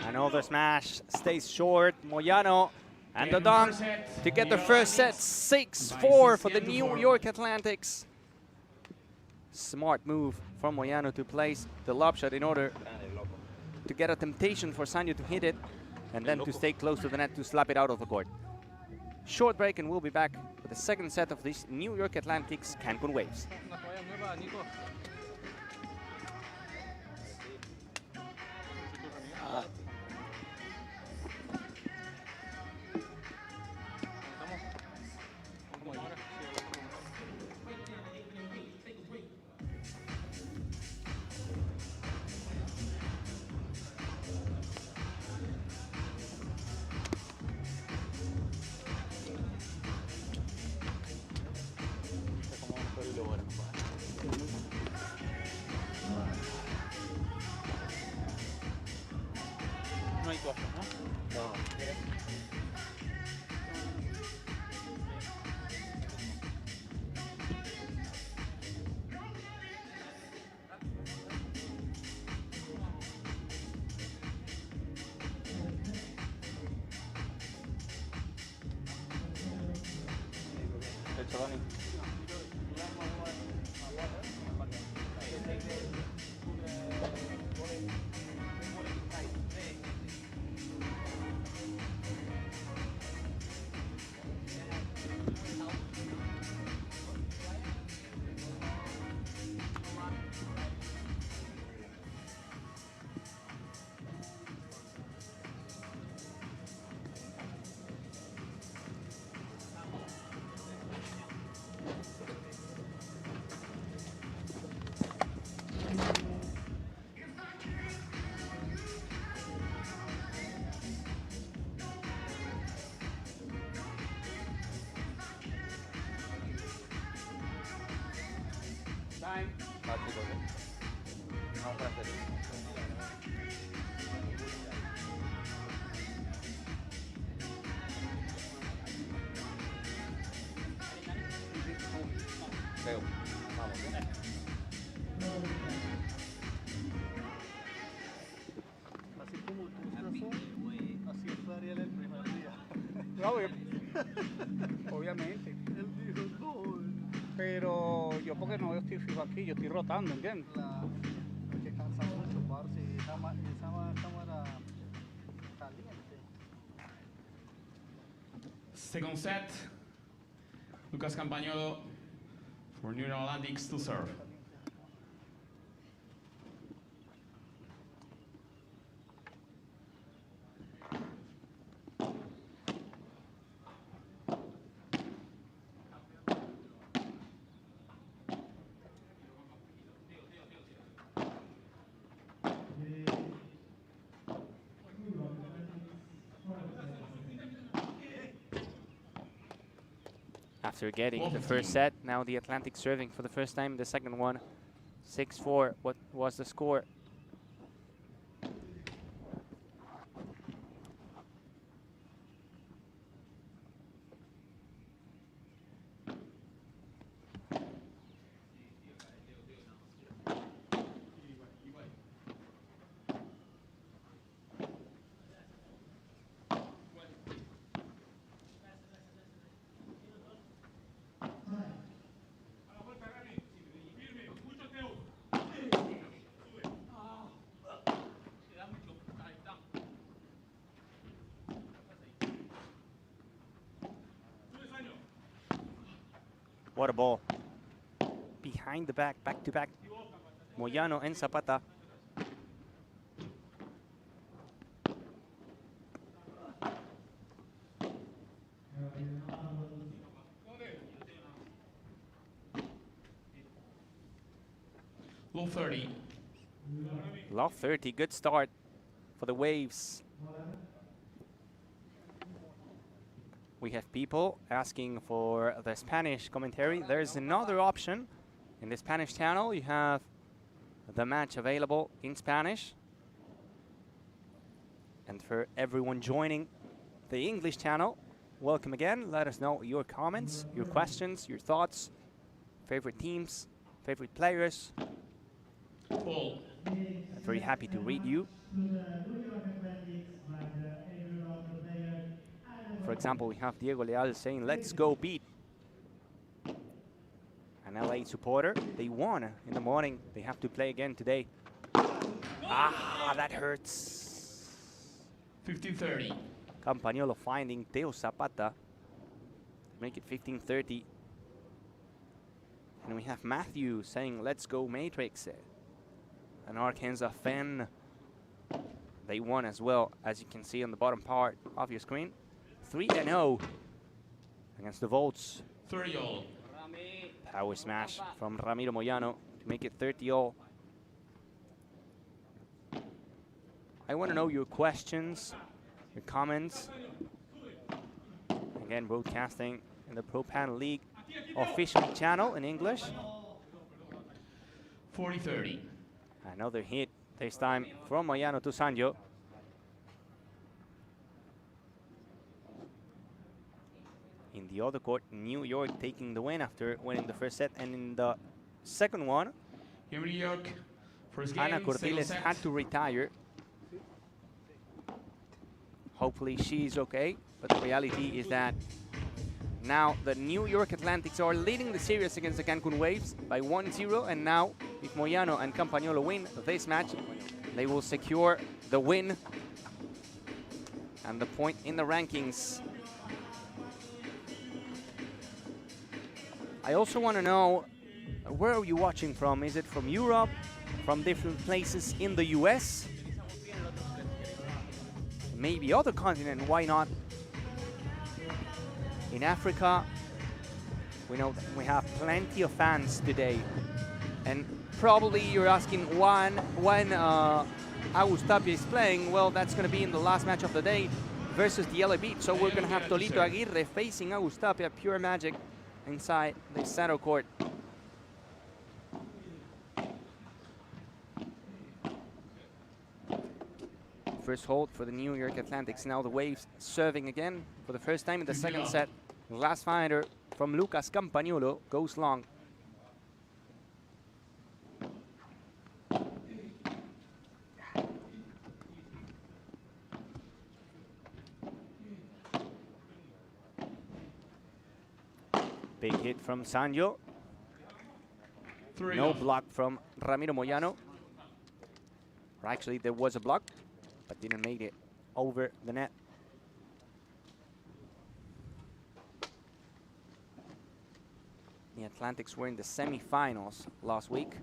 Another smash, stays short. Moyano and the dunk to get the first set. 6-4 for the New York Atlantics. Smart move from Moyano to place the lob shot in order to get a temptation for Sanyo to hit it, and then to stay close to the net to slap it out of the court. Short break, and we'll be back with the second set of this New York Atlantics Cancun Waves. No hay toalla, ¿no? No. Hecho, Dani. Así como tú estás hoy, así está Ariel el primer día. Obviamente. Él dijo, no. Pero yo porque no estoy fijo aquí, yo estoy rotando, ¿entiendes? Es que cansa mucho, parce, y esa cámara caliente. Second set. Lucas Campagnolo for New York Atlantics to serve. After getting the first set, now the Atlantic serving for the first time in the second one. 6-4, what was the score? What a ball. Behind the back, back to back. Moyano and Zapata. Low 30. Low 30, good start for the Waves. We have people asking for the Spanish commentary. There's another option. In the Spanish channel, you have the match available in Spanish. And for everyone joining the English channel, welcome again. Let us know your comments, your questions, your thoughts, favorite teams, favorite players. Ball. I'm very happy to read you. For example, we have Diego Leal saying, let's go beat. An LA supporter. They won in the morning. They have to play again today. Ah, that hurts. 15-30. Campagnolo finding Teo Zapata. Make it 15-30. And we have Matthew saying, let's go Matrix. An Arkansas fan. They won as well, as you can see on the bottom part of your screen. 3-0 against the Volts. 30-all. Power smash from Ramiro Moyano to make it 30-all. I want to know your questions, your comments. Again, broadcasting in the Pro Padel League official channel in English. 40-30. Another hit, this time from Moyano to Sanjo. In the other court, New York taking the win after winning the first set. And in the second one, Here in New York, first game, Ana Cortiles second had set. to retire. Hopefully she's okay, but the reality is that now the New York Atlantics are leading the series against the Cancun Waves by 1-0, and now if Moyano and Campagnolo win this match, they will secure the win and the point in the rankings. I also want to know, where are you watching from? Is it from Europe, from different places in the US? Maybe other continent, why not? In Africa, we know that we have plenty of fans today. And probably you're asking when Agus Tapia is playing. Well, that's going to be in the last match of the day versus the LA Beat. So we're going to have Tolito Aguirre facing Agus Tapia, pure magic, inside the center court. First hold for the New York Atlantics. Now the Waves serving again for the first time in the second set. Last fighter from Lucas Campagnolo goes long. Big hit from Sanjo. No block from Ramiro Moyano. Or actually, there was a block, but didn't make it over the net. The Atlantics were in the semifinals last week.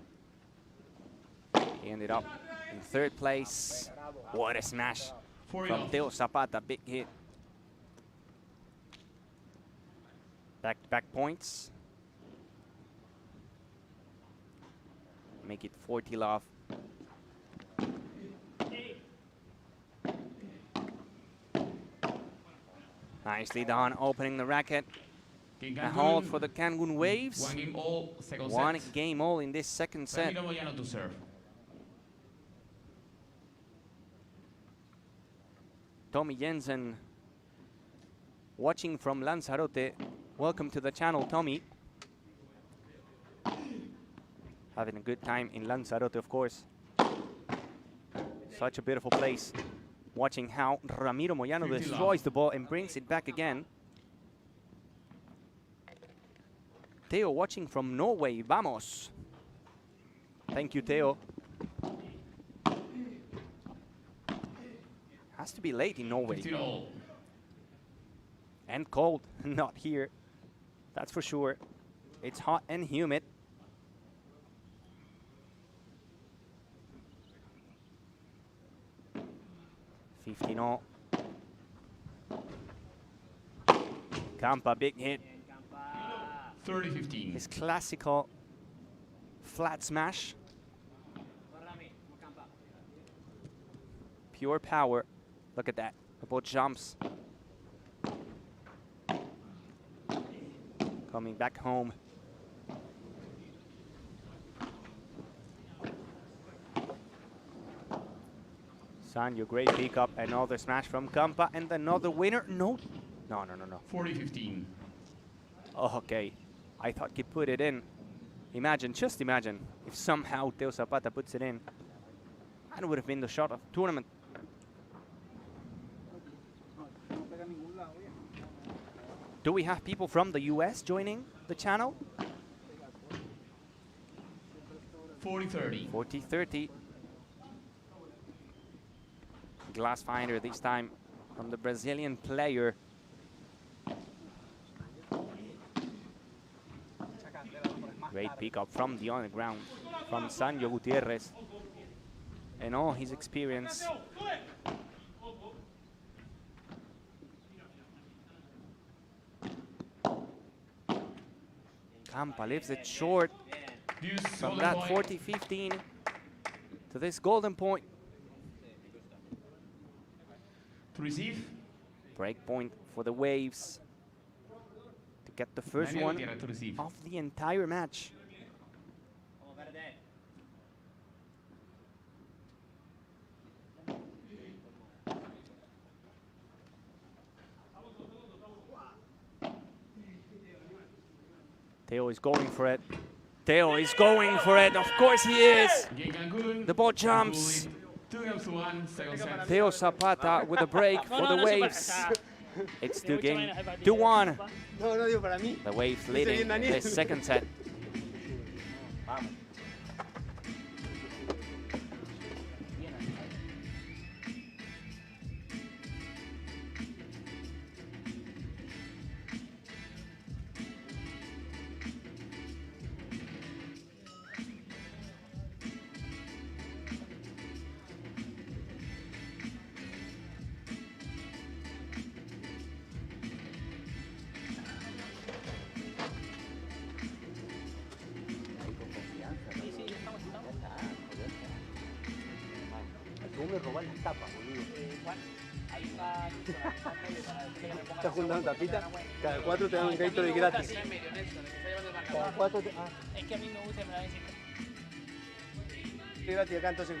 He ended up in third place. What a smash from Teo Zapata, big hit. Back-to-back points. Make it 40 love. Nicely done, opening the racket. Cancun, hold for the Cancun Waves. 1 game all, second One set. game all in this second set. Ramiro Moyano to serve. Tommy Jensen watching from Lanzarote. Welcome to the channel, Tommy. Having a good time in Lanzarote, of course. Such a beautiful place. Watching how Ramiro Moyano destroys the ball and brings it back again. Theo watching from Norway. Vamos. Thank you, Theo. Has to be late in Norway. And cold. Not here. That's for sure. It's hot and humid. all. Campa, big hit. 30-15. His classical flat smash. Pure power. Look at that. The ball jumps. Coming back home. Sanyo, great pickup. Another smash from Campa and another winner. No. 40-15. Oh, okay. I thought he put it in. Imagine, just imagine, if somehow Teo Zapata puts it in. That would have been the shot of tournament. Do we have people from the US joining the channel? 40-30. 40-30. Glass finder this time from the Brazilian player. Great pickup from the underground from Sanyo Gutierrez and all his experience. Campa leaves it short from that 40-15 to this golden point. To receive. Break point for the Waves to get the first one of the entire match. Theo is going for it. Theo is going for it. Of course he is. The ball jumps. Theo Zapata with a break for the Waves. It's 2-1. The Waves leading the second set. Estás juntando tapita, cada 4 te dan un Gatorade gratis. Cada 4 te... Es que a mí me gusta y me la ven siempre. Gratis acá entonces.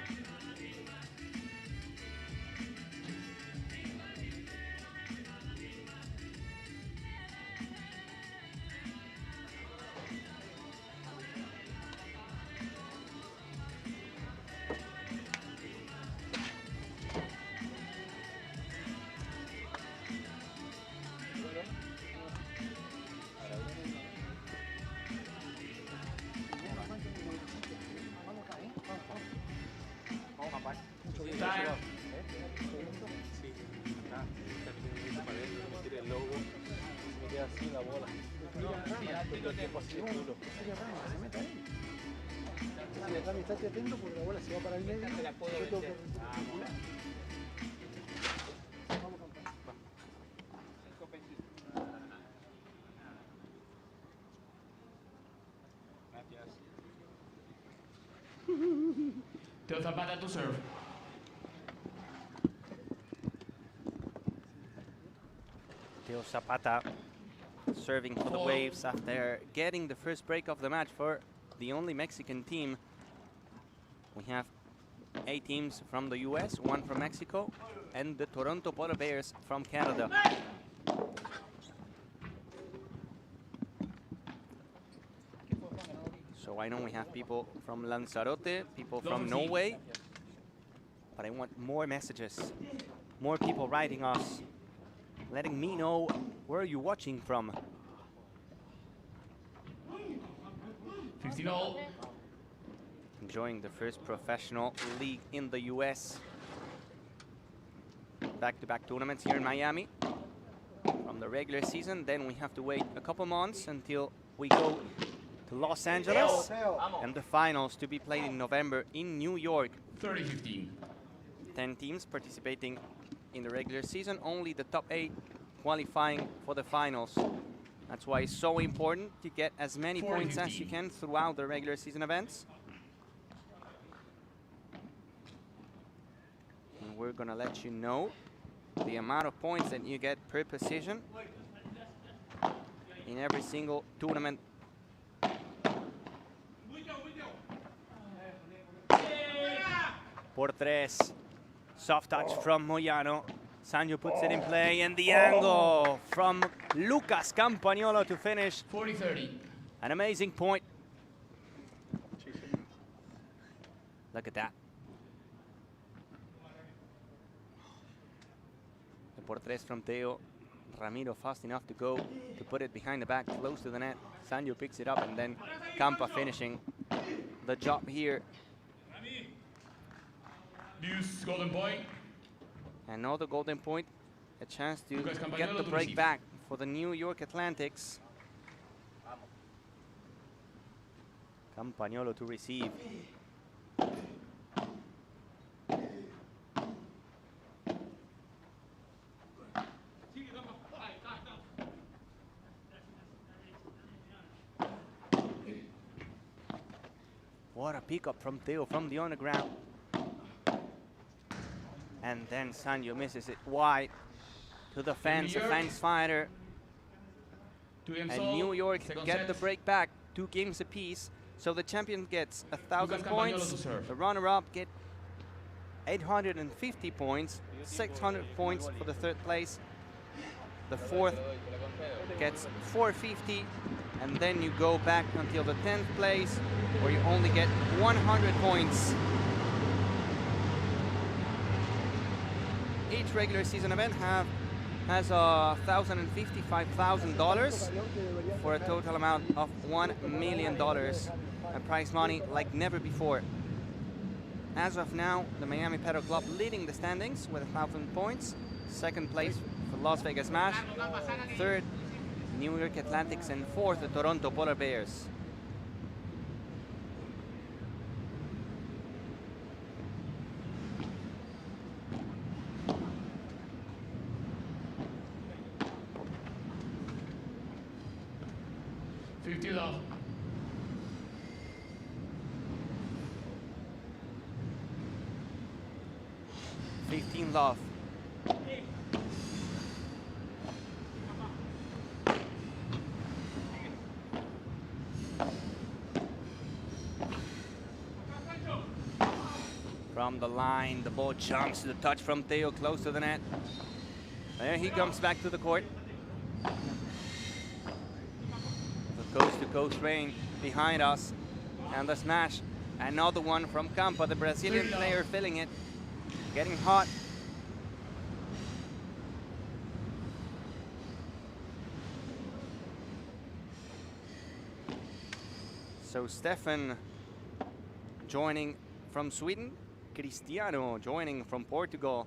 Estate atento porque la bola se va para el medio. Te la puedo vender. Vamos, campeón. 5 pesitos. Gracias. Teo Zapata to serve. Teo Zapata serving for the waves after getting the first break of the match for the only Mexican team. We have 8 teams from the US, 1 from Mexico, and the Toronto Polar Bears from Canada. So I know we have people from Lanzarote, people from Norway, but I want more messages, more people writing us, letting me know where you're watching from. 15-all. Enjoying the first professional league in the US. Back-to-back tournaments here in Miami from the regular season. Then we have to wait a couple months until we go to Los Angeles and the finals to be played in November in New York. 30-15. 10 teams participating in the regular season, only the top 8 qualifying for the finals. That's why it's so important to get as many points as you can throughout the regular season events. And we're gonna let you know the amount of points that you get per position in every single tournament. Por tres. Soft touch from Moyano. Sanyo puts it in play, and the angle from Lucas Campagnolo to finish. 40-30. An amazing point. Look at that. The por tres from Teo. Ramiro fast enough to go to put it behind the back, close to the net. Sanyo picks it up, and then Campa finishing the job here. Deuce, golden point. Another golden point. A chance to get the break back for the New York Atlantics. Campagnolo to receive. What a pickup from Teo from the underground. And then Sanyo misses it wide to the fence, a fence fighter. And New York get the break back, 2 games apiece. So the champion gets 1,000 points. The runner-up get 850 points, 600 points for the 3rd place. The 4th gets 450, and then you go back until the 10th place, where you only get 100 points. Each regular season event has $1,055,000 for a total amount of $1 million, and prize money like never before. As of now, the Miami Padel Club leading the standings with 1,000 points. 2nd place for Las Vegas Smash. 3rd, New York Atlantics, and 4th, the Toronto Polar Bears. $50. 15 love. From the line, the ball jumps to the touch from Teo, close to the net. There he comes back to the court. The coast-to-coast rain behind us. And the smash, another one from Campa, the Brazilian player filling it. Getting hot. So Stefan joining from Sweden. Cristiano joining from Portugal.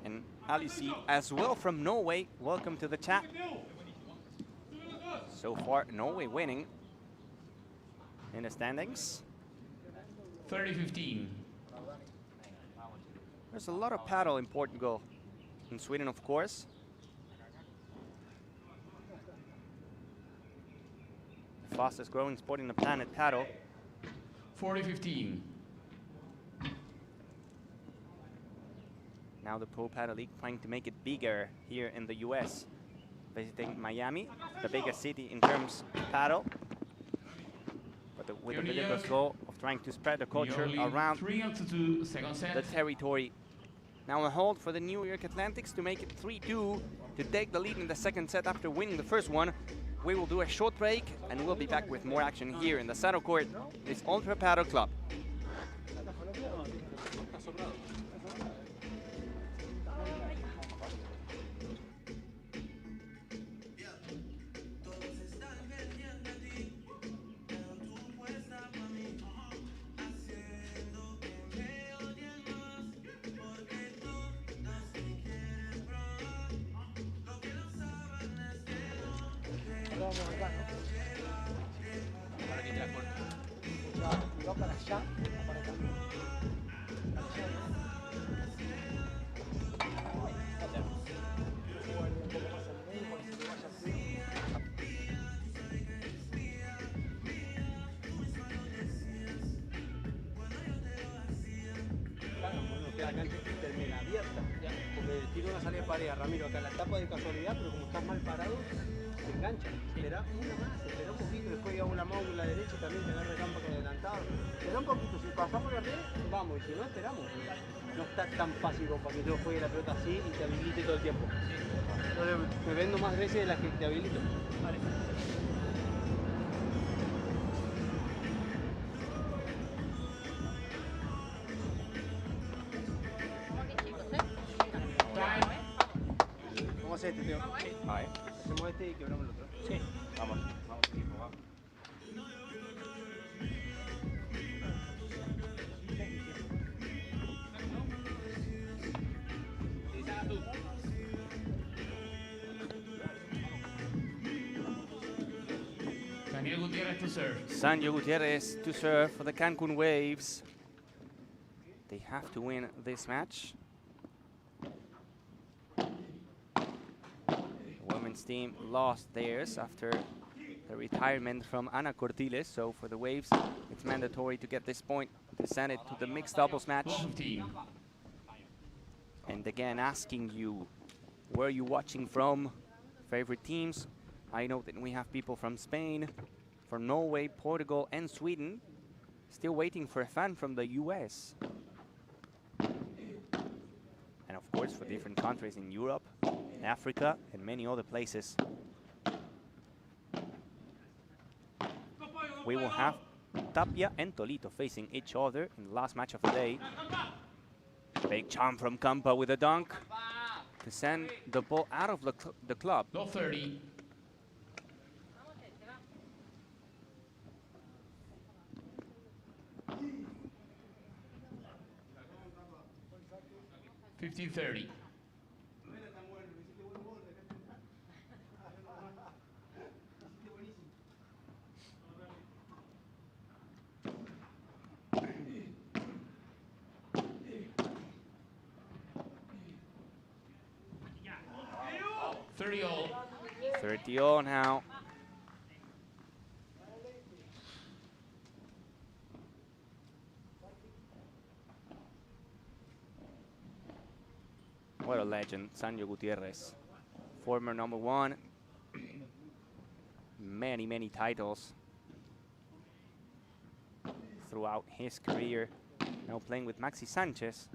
And Alice as well from Norway. Welcome to the chat. So far, Norway winning in the standings. 30-15. There's a lot of paddle in Portugal. In Sweden, of course. The fastest growing sport in the planet, paddle. 40-15. Now the Pro Paddle League trying to make it bigger here in the US. visiting Miami, the biggest city in terms of paddle. But with the Billiard's goal of trying to spread the culture around the territory. Now a hold for the New York Atlantics to make it 3-2 to take the lead in the second set after winning the first one. We will do a short break and we'll be back with more action here in the Saddle Court, this Ultra Paddle Club. Para allá, para acá. La cancha termina abierta, porque tiro una salida de pared a Ramiro acá, la tapa de casualidad, pero como estás mal parado, se engancha. Espera una más, espera un poquito, después hago la mano en la derecha y también te agarra campo con adelantado. Espera un poquito, si pasamos la red, vamos, y si no, esperamos. No está tan fácil como para que yo juegue la pelota así y te habilite todo el tiempo. Entonces, me vendo más veces de las que te habilito. Vale. ¿Cómo haces este, Teo? A ver. Hacemos este y quebramos el otro. Sí. Vamos, equipo, vamos. Daniel Gutierrez to serve. Sancho Gutierrez to serve for the Cancun Waves. They have to win this match. The women's team lost theirs after the retirement from Ana Cortiles, so for the Waves, it's mandatory to get this point to send it to the mixed doubles match. And again, asking you, where are you watching from? Favorite teams? I know that we have people from Spain, from Norway, Portugal, and Sweden. Still waiting for a fan from the US. And of course, for different countries in Europe, Africa, and many other places. We will have Tapia and Tolito facing each other in the last match of the day. Big charm from Campa with a dunk to send the ball out of the club. Low 30. $15-30. $30 all. 30 all now. What a legend, Sancho Gutierrez. Former #1. Many, many titles throughout his career. Now playing with Maxi Sanchez.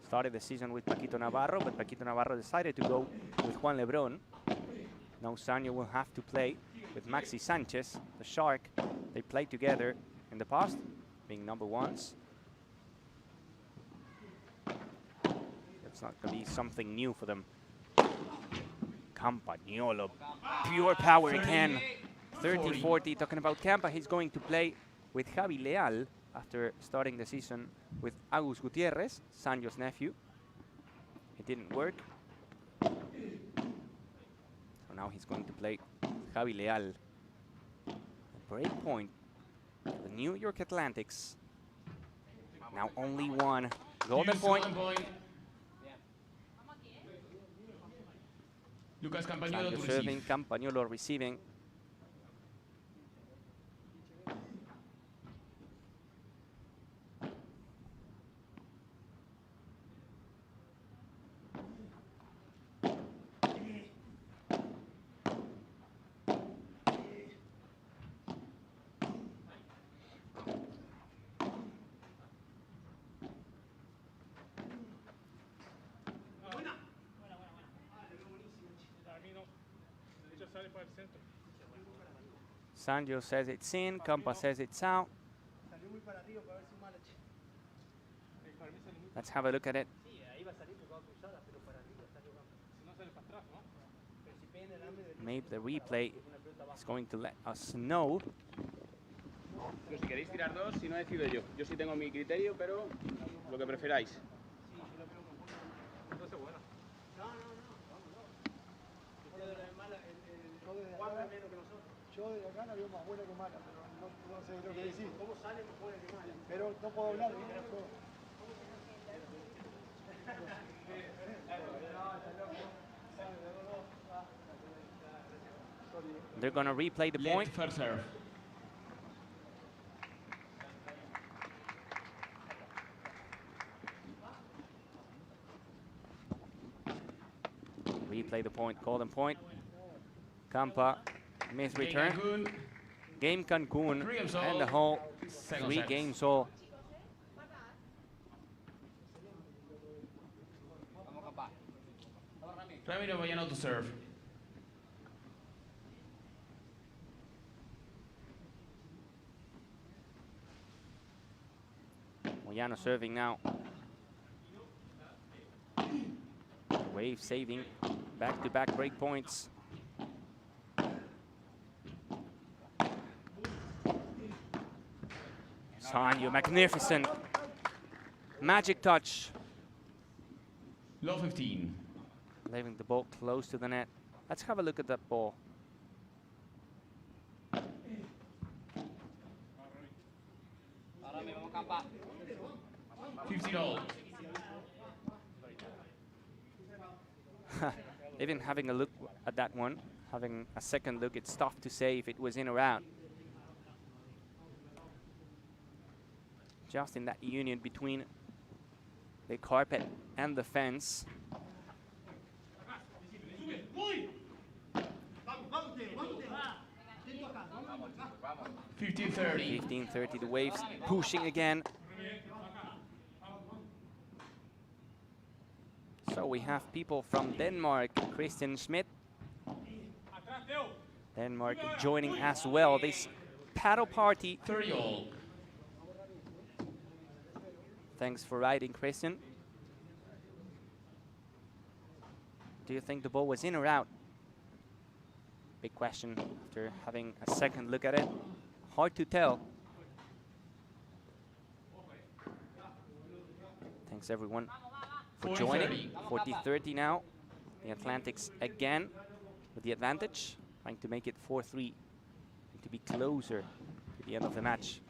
Started the season with Paquito Navarro, but Paquito Navarro decided to go with Juan Lebron. Now Sancho will have to play with Maxi Sanchez, the Shark. They played together in the past, being #1s. It's not going to be something new for them. Campagnolo, pure power again. 30-40, talking about Campa, he's going to play with Javi Leal after starting the season with Agus Gutierrez, Sancho's nephew. It didn't work. So now he's going to play Javi Leal. Break point, the New York Atlantics. Now only one golden point. Lucas Campagnolo to serving, receive. Campagnolo receiving. Sanjo says it's in, Campa says it's out. Let's have a look at it. Maybe the replay is going to let us know. Si queréis tirar dos, si no decido yo. Yo sí tengo mi criterio, pero lo que preferáis. Yo de acá la veo más buena que mala, pero no sé lo que decís. ¿Cómo sale más buena que mala? Pero no puedo hablar, They're going to replay the point. First serve. Replay the point, golden point. Campa, miss return. Game Cancun, and the whole 3 games all. Ramiro Moyano to serve. Moyano serving now. Wave saving, back-to-back break points. Sanyo, magnificent. Magic touch. Low 15. Leaving the ball close to the net. Let's have a look at that ball. 50 all. Even having a look at that one, having a second look, it's tough to say if it was in or out. Just in that union between the carpet and the fence. 15-30. 15-30, the waves pushing again. So we have people from Denmark, Christian Schmidt. Denmark joining as well this paddle party. 30 all. Thanks for riding, Christian. Do you think the ball was in or out? Big question after having a second look at it. Hard to tell. Thanks everyone for joining. 40-30 now. The Atlantics again with the advantage, trying to make it 4-3 to be closer to the end of the match.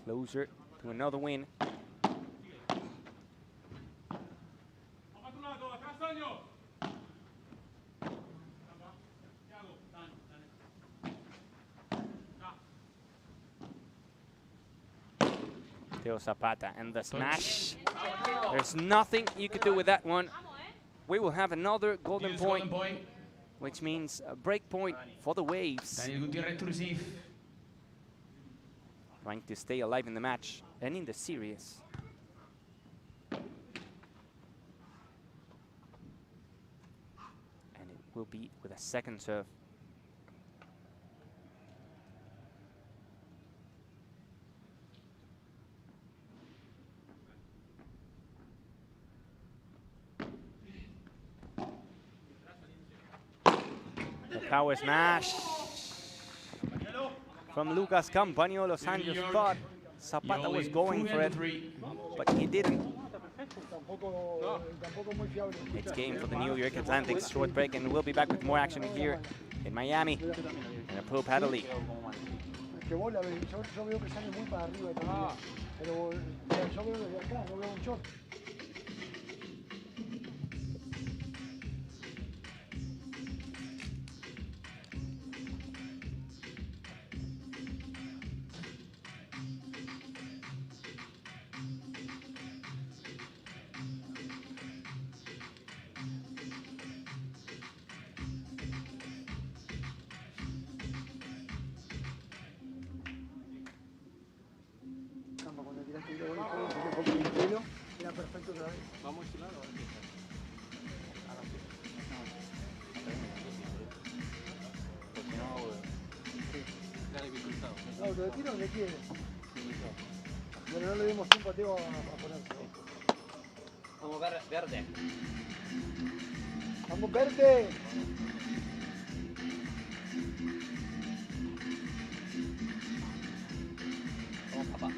Closer to another win. Teo Zapata and the smash. There's nothing you could do with that one. We will have another golden point, which means a break point for the Waves. Daniel Gutierrez to receive. Trying to stay alive in the match and in the series. And it will be with a second serve. The power smash from Lucas Campaño. Los Angeles thought Zapata was going for it, but he didn't. It's game for the New York Atlantics. Short break, and we'll be back with more action here in Miami in the Pro Padel League. Que vos la ves, yo veo que sale muy para arriba también, pero yo veo desde acá, no veo un short. Era perfecto otra vez. Vamos a Auto de tiro donde quiere. Bueno, no le dimos tiempo a Teo a ponerse. Vamos verde. Vamos verde. Vamos papá.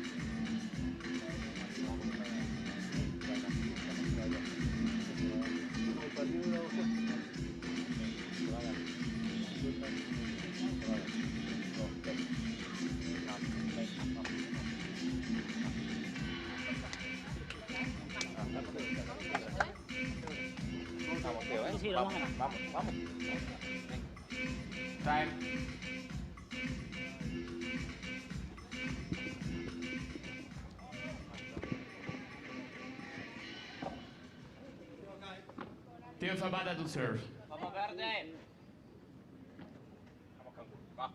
Vamos, Teo, ¿eh? Sí, Vamos. Time. Teo Zapata to serve. Vamos verde. Vamos Cancún. Va.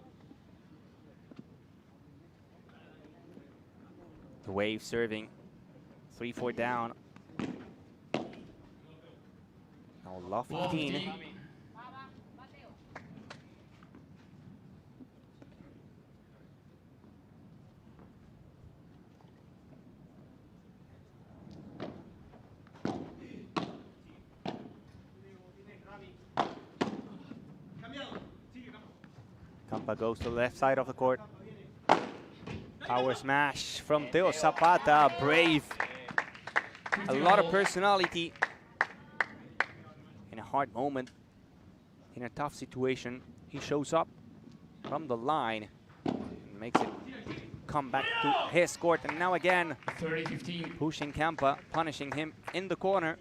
The Wave serving. 3-4 down. Now love 15. Campa goes to the left side of the court. Power smash from Teo Zapata. Brave. A lot of personality. In a hard moment, in a tough situation, he shows up from the line and makes it come back to his court. And now again, 30-15. pushing Campa, punishing him in the corner.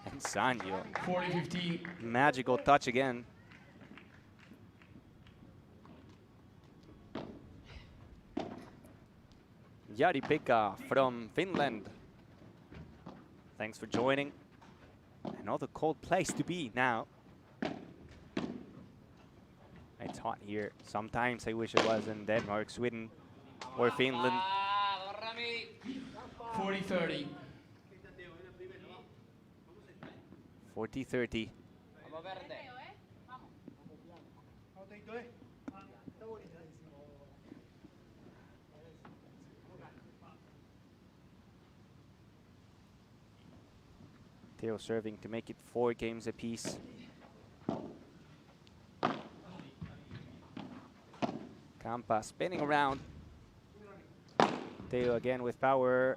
And Sanyo, 40-15. magical touch again. Jari-Pekka from Finland. Thanks for joining. Another cold place to be now. It's hot here. Sometimes I wish it was in Denmark, Sweden, or Finland. 40-30. 40-30. Vamos verde. Teo serving to make it 4 games apiece. Campa spinning around. Teo again with power.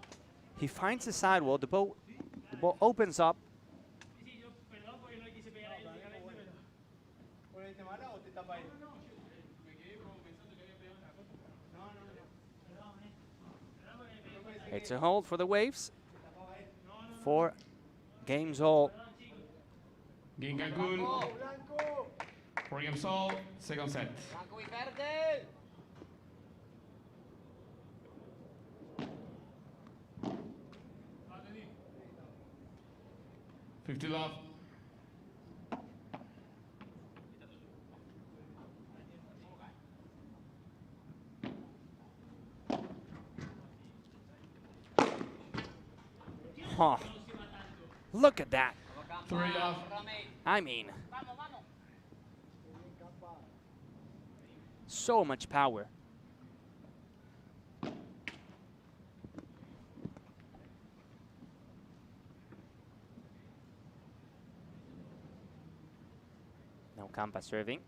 He finds the sidewall. The ball opens up. It's a hold for the Waves. 4 games all. Game Cancun. 4 games all. Second set. Blanco y verde. $50 love. Huh. Look at that. 3 love. I mean, so much power. Now Campa serving.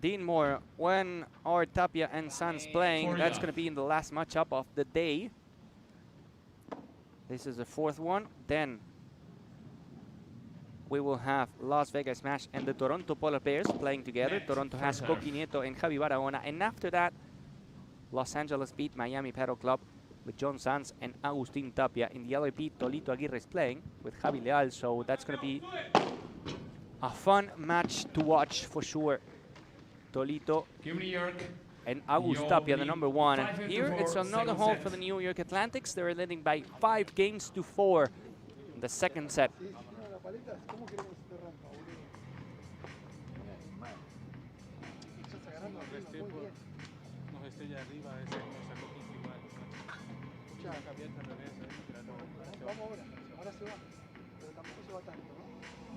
Dean Moore, when are Tapia and Sons playing? That's going to be in the last matchup of the day. This is the 4th one. Then we will have Las Vegas Smash and the Toronto Polar Bears playing together. Toronto has Coqui Nieto and Javi Barahona. And after that, Los Angeles beat Miami Padel Club with John Sanz and Agustin Tapia. In the other beat, Tolito Aguirre is playing with Javi Leal. So that's going to be a fun match to watch for sure. Tolito New York and Agus Tapia, the number 1. And here it's another hold for the New York Atlantics. They're leading by 5 games to 4 in the second set. nos esté allá arriba, ese nos sacó principal. Ya, abierta al revés, vamos ahora, ahora se va, pero tampoco se va tanto, ¿no?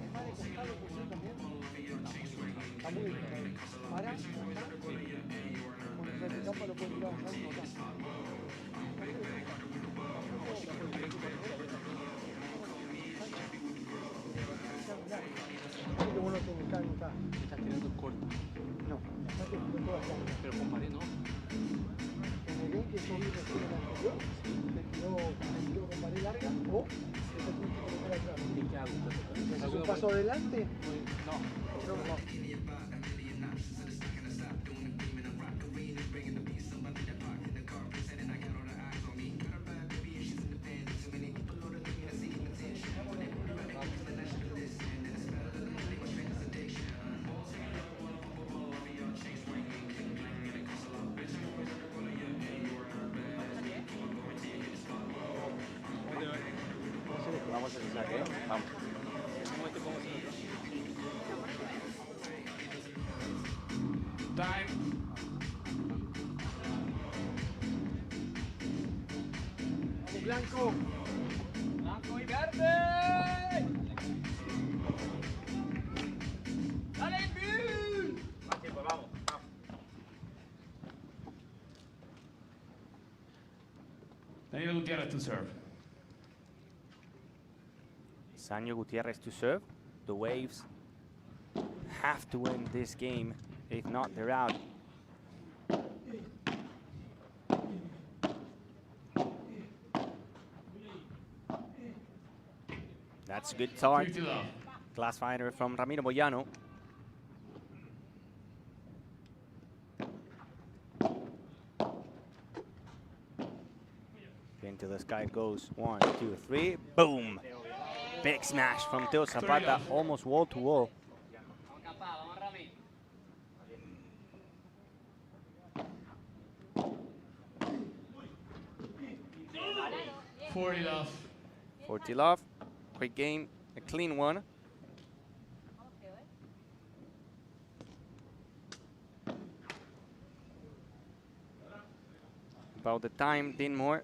Es más de costado que yo también. Está muy bien. Para, con el frente campo lo puede tirar, ¿sabes? No tanto. Qué bueno que me cae acá. Estás tirando corto. No, no te tiro todas acá. Pero con pared no. En el game que yo vi recién en el anterior, me tiró con pared larga o después tienes que colocar atrás. ¿Y qué hago? ¿Haces un paso adelante? No. Vamos a hacer saque, vamos. Time. ¡Vamos, blanco! ¡Blanco y verde! ¡Dale, Bill! Más tiempo, vamos. Daniel Gutierrez to serve. Sanyo Gutierrez to serve. The Waves have to win this game. If not, they're out. That's a good start. Class fighter from Ramiro Boyano. Into the sky goes 1, 2, 3. Boom! Big smash from Teo Zapata, almost wall to wall. 40 love. 40 love. Great game, a clean one. About the time, Dinmore.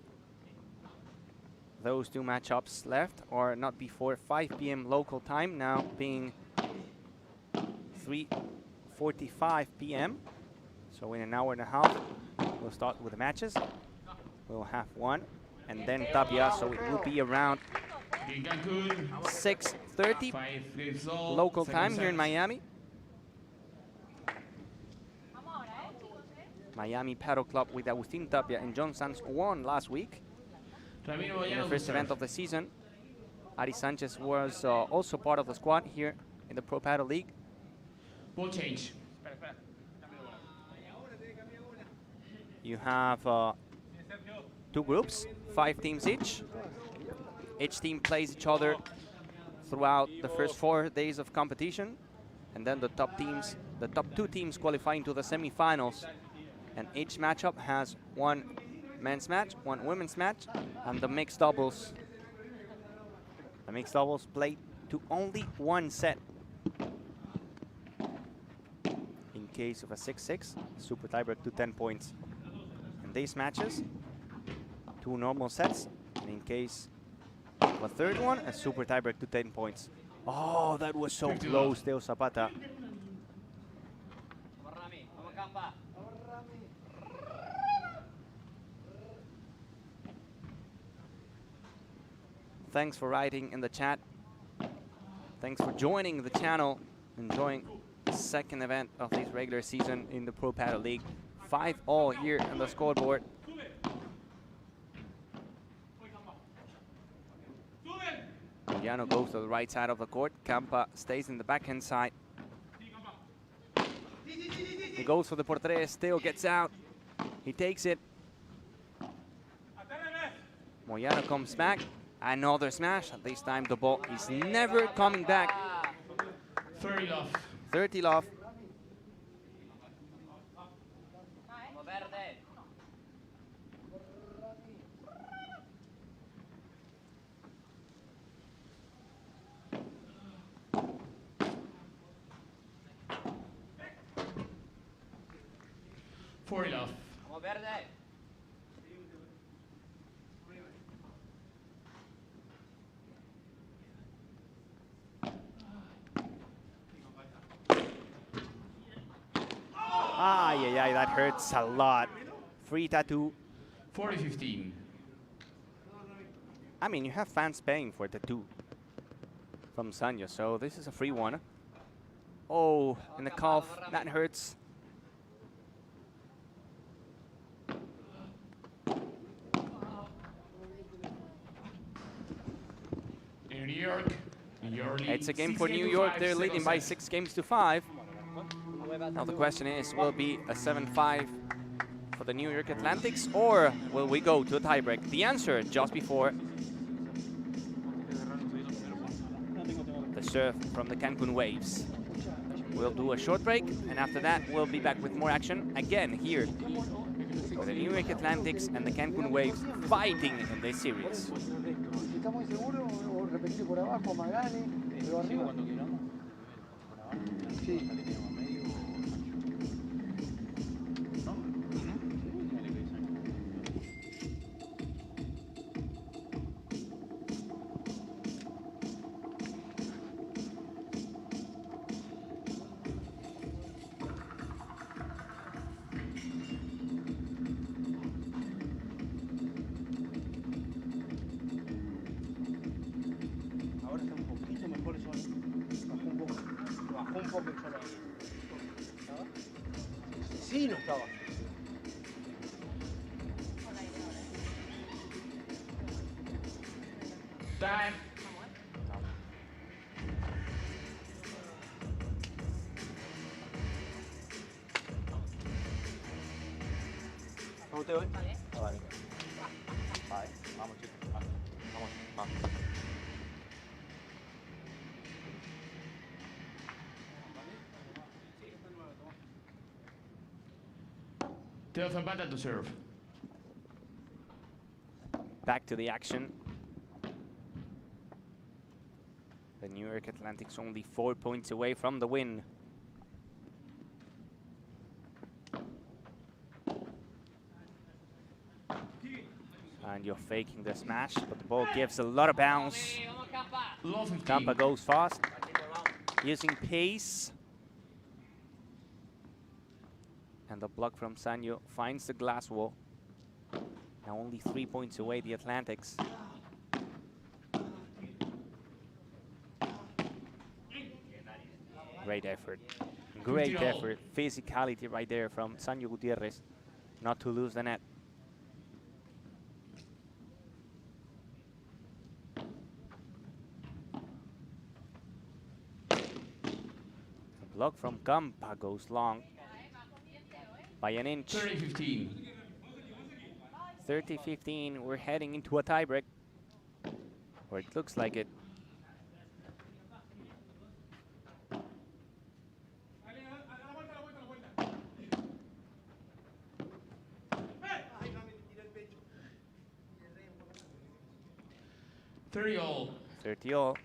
Those two matchups left are not before 5 p.m. local time, now being 3:45 p.m. So in an hour and a half, we'll start with the matches. We'll have one, and then Tapia, so it will be around 6:30 local time here in Miami. Miami Paddle Club with Agustin Tapia and John Sanz won last week in the first event of the season. Ari Sanchez was also part of the squad here in the Pro Paddle League. Ball change. You have two groups, 5 teams each. Each team plays each other throughout the first 4 days of competition, and then the top 2 teams qualifying to the semifinals. And each matchup has 1 men's match, 1 women's match, and the mixed doubles. The mixed doubles played to only 1 set. In case of a 6-6, super tiebreak to 10 points. In these matches, 2 normal sets, and in case of a third one, a super tiebreak to 10 points. Oh, that was so close, Teo Zapata. Thanks for writing in the chat. Thanks for joining the channel, enjoying the second event of this regular season in the Pro Paddle League. 5-all here on the scoreboard. Boyano goes to the right side of the court. Campa stays in the backhand side. He goes for the por tres. Teo gets out. He takes it. Moyano comes back. Another smash. This time the ball is never coming back. 30 love. 30 love. 40 love. Vamos verde. Yeah, that hurts a lot. Free tattoo. 40-15. I mean, you have fans paying for tattoo from Sanyo, so this is a free one. Oh, in the calf, that hurts. In New York. It's a game for New York. They're leading by 6 games to 5. Now the question is, will it be a 7-5 for the New York Atlantics, or will we go to a tiebreak? The answer just before the serve from the Cancun Waves. We'll do a short break, and after that we'll be back with more action again here for the New York Atlantics and the Cancun Waves fighting in this series. Estamos seguros o repetir por abajo, Magani, pero arriba. Sí. Sí, no estaba. Time. ¿Cómo te voy? Vale. Vale, vamos chicos. Vamos, vamos. Teo Zapata to serve. Back to the action. The New York Atlantics only 4 points away from the win. And you're faking the smash, but the ball gives a lot of bounce. Campa goes fast, using pace. And the block from Sanyo finds the glass wall. Now only 3 points away, the Atlantics. Great effort. Great effort. Physicality right there from Sanyo Gutierrez. Not to lose the net. The block from Campa goes long by an inch. 30-15. 30-15. We're heading into a tiebreak. Or it looks like it. all. 30 all.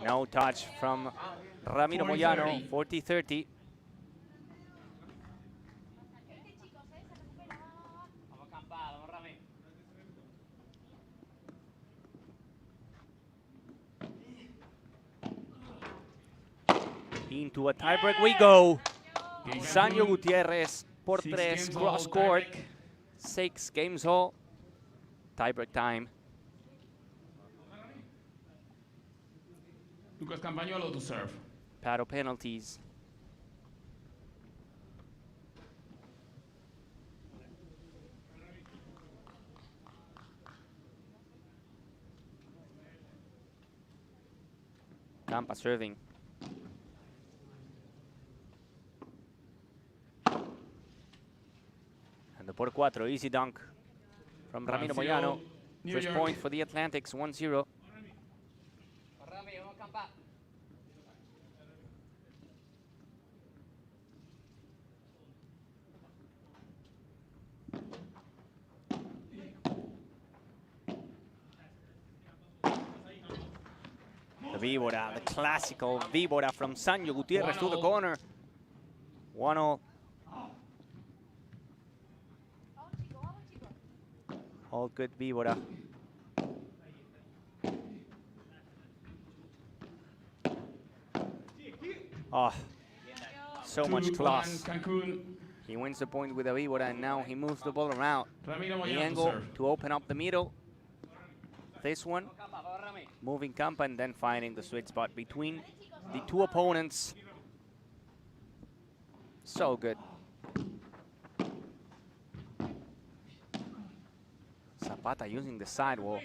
No touch from Ramiro Moyano, 40-30. Into a tiebreak we go. Sanyo Gutierrez por 3, cross court. 6 games all. Tiebreak time. Lucas Campagnolo to serve. Paddle penalties. Campa serving. And the por 4, easy dunk from Ramiro Moyano. First point for the Atlantics, 1-0. The víbora, the classical víbora from Sanyo Gutierrez to the corner. 1-0. All good víbora. Oh, so much class. Cancun. He wins the point with a víbora, and now he moves the ball around. The angle to open up the middle. This one, moving Campa and then finding the sweet spot between the two opponents. So good. Zapata using the side wall,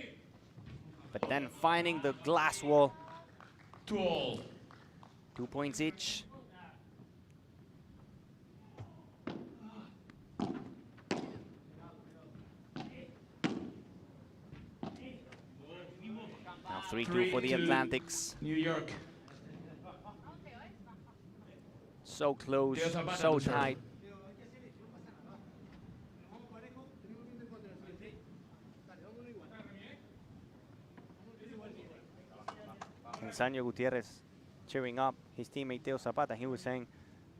but then finding the glass wall. 2-all. 2 points each. Now 3-2 for the Atlantics. New York. So close, so tight. And Sanyo Gutierrez cheering up his teammate Teo Zapata. He was saying,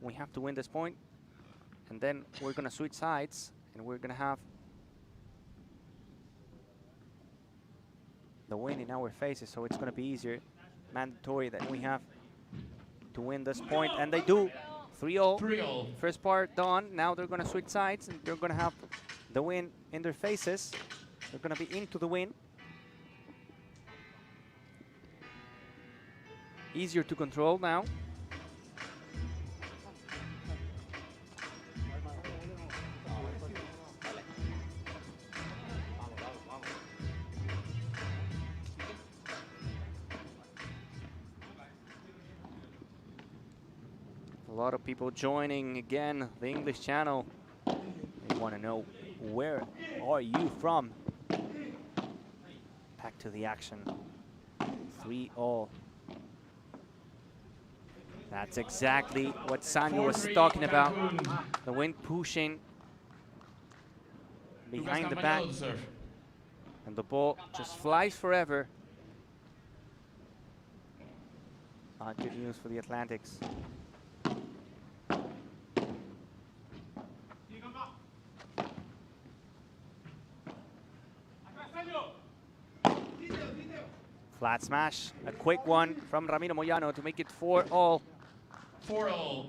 we have to win this point, and then we're going to switch sides, and we're going to have the win in our faces, so it's going to be easier. Mandatory that we have to win this point, and they do. 3-0. 3-0. First part done. Now they're going to switch sides, and they're going to have the win in their faces. They're going to be into the win. Easier to control now. A lot of people joining again the English channel. They want to know, where are you from? Back to the action. 3-all. That's exactly what Sanyo was talking about. The wind pushing behind the back. And the ball just flies forever. Good news for the Atlantics. Flat smash, a quick one from Ramiro Moyano to make it 4-all. 4-all.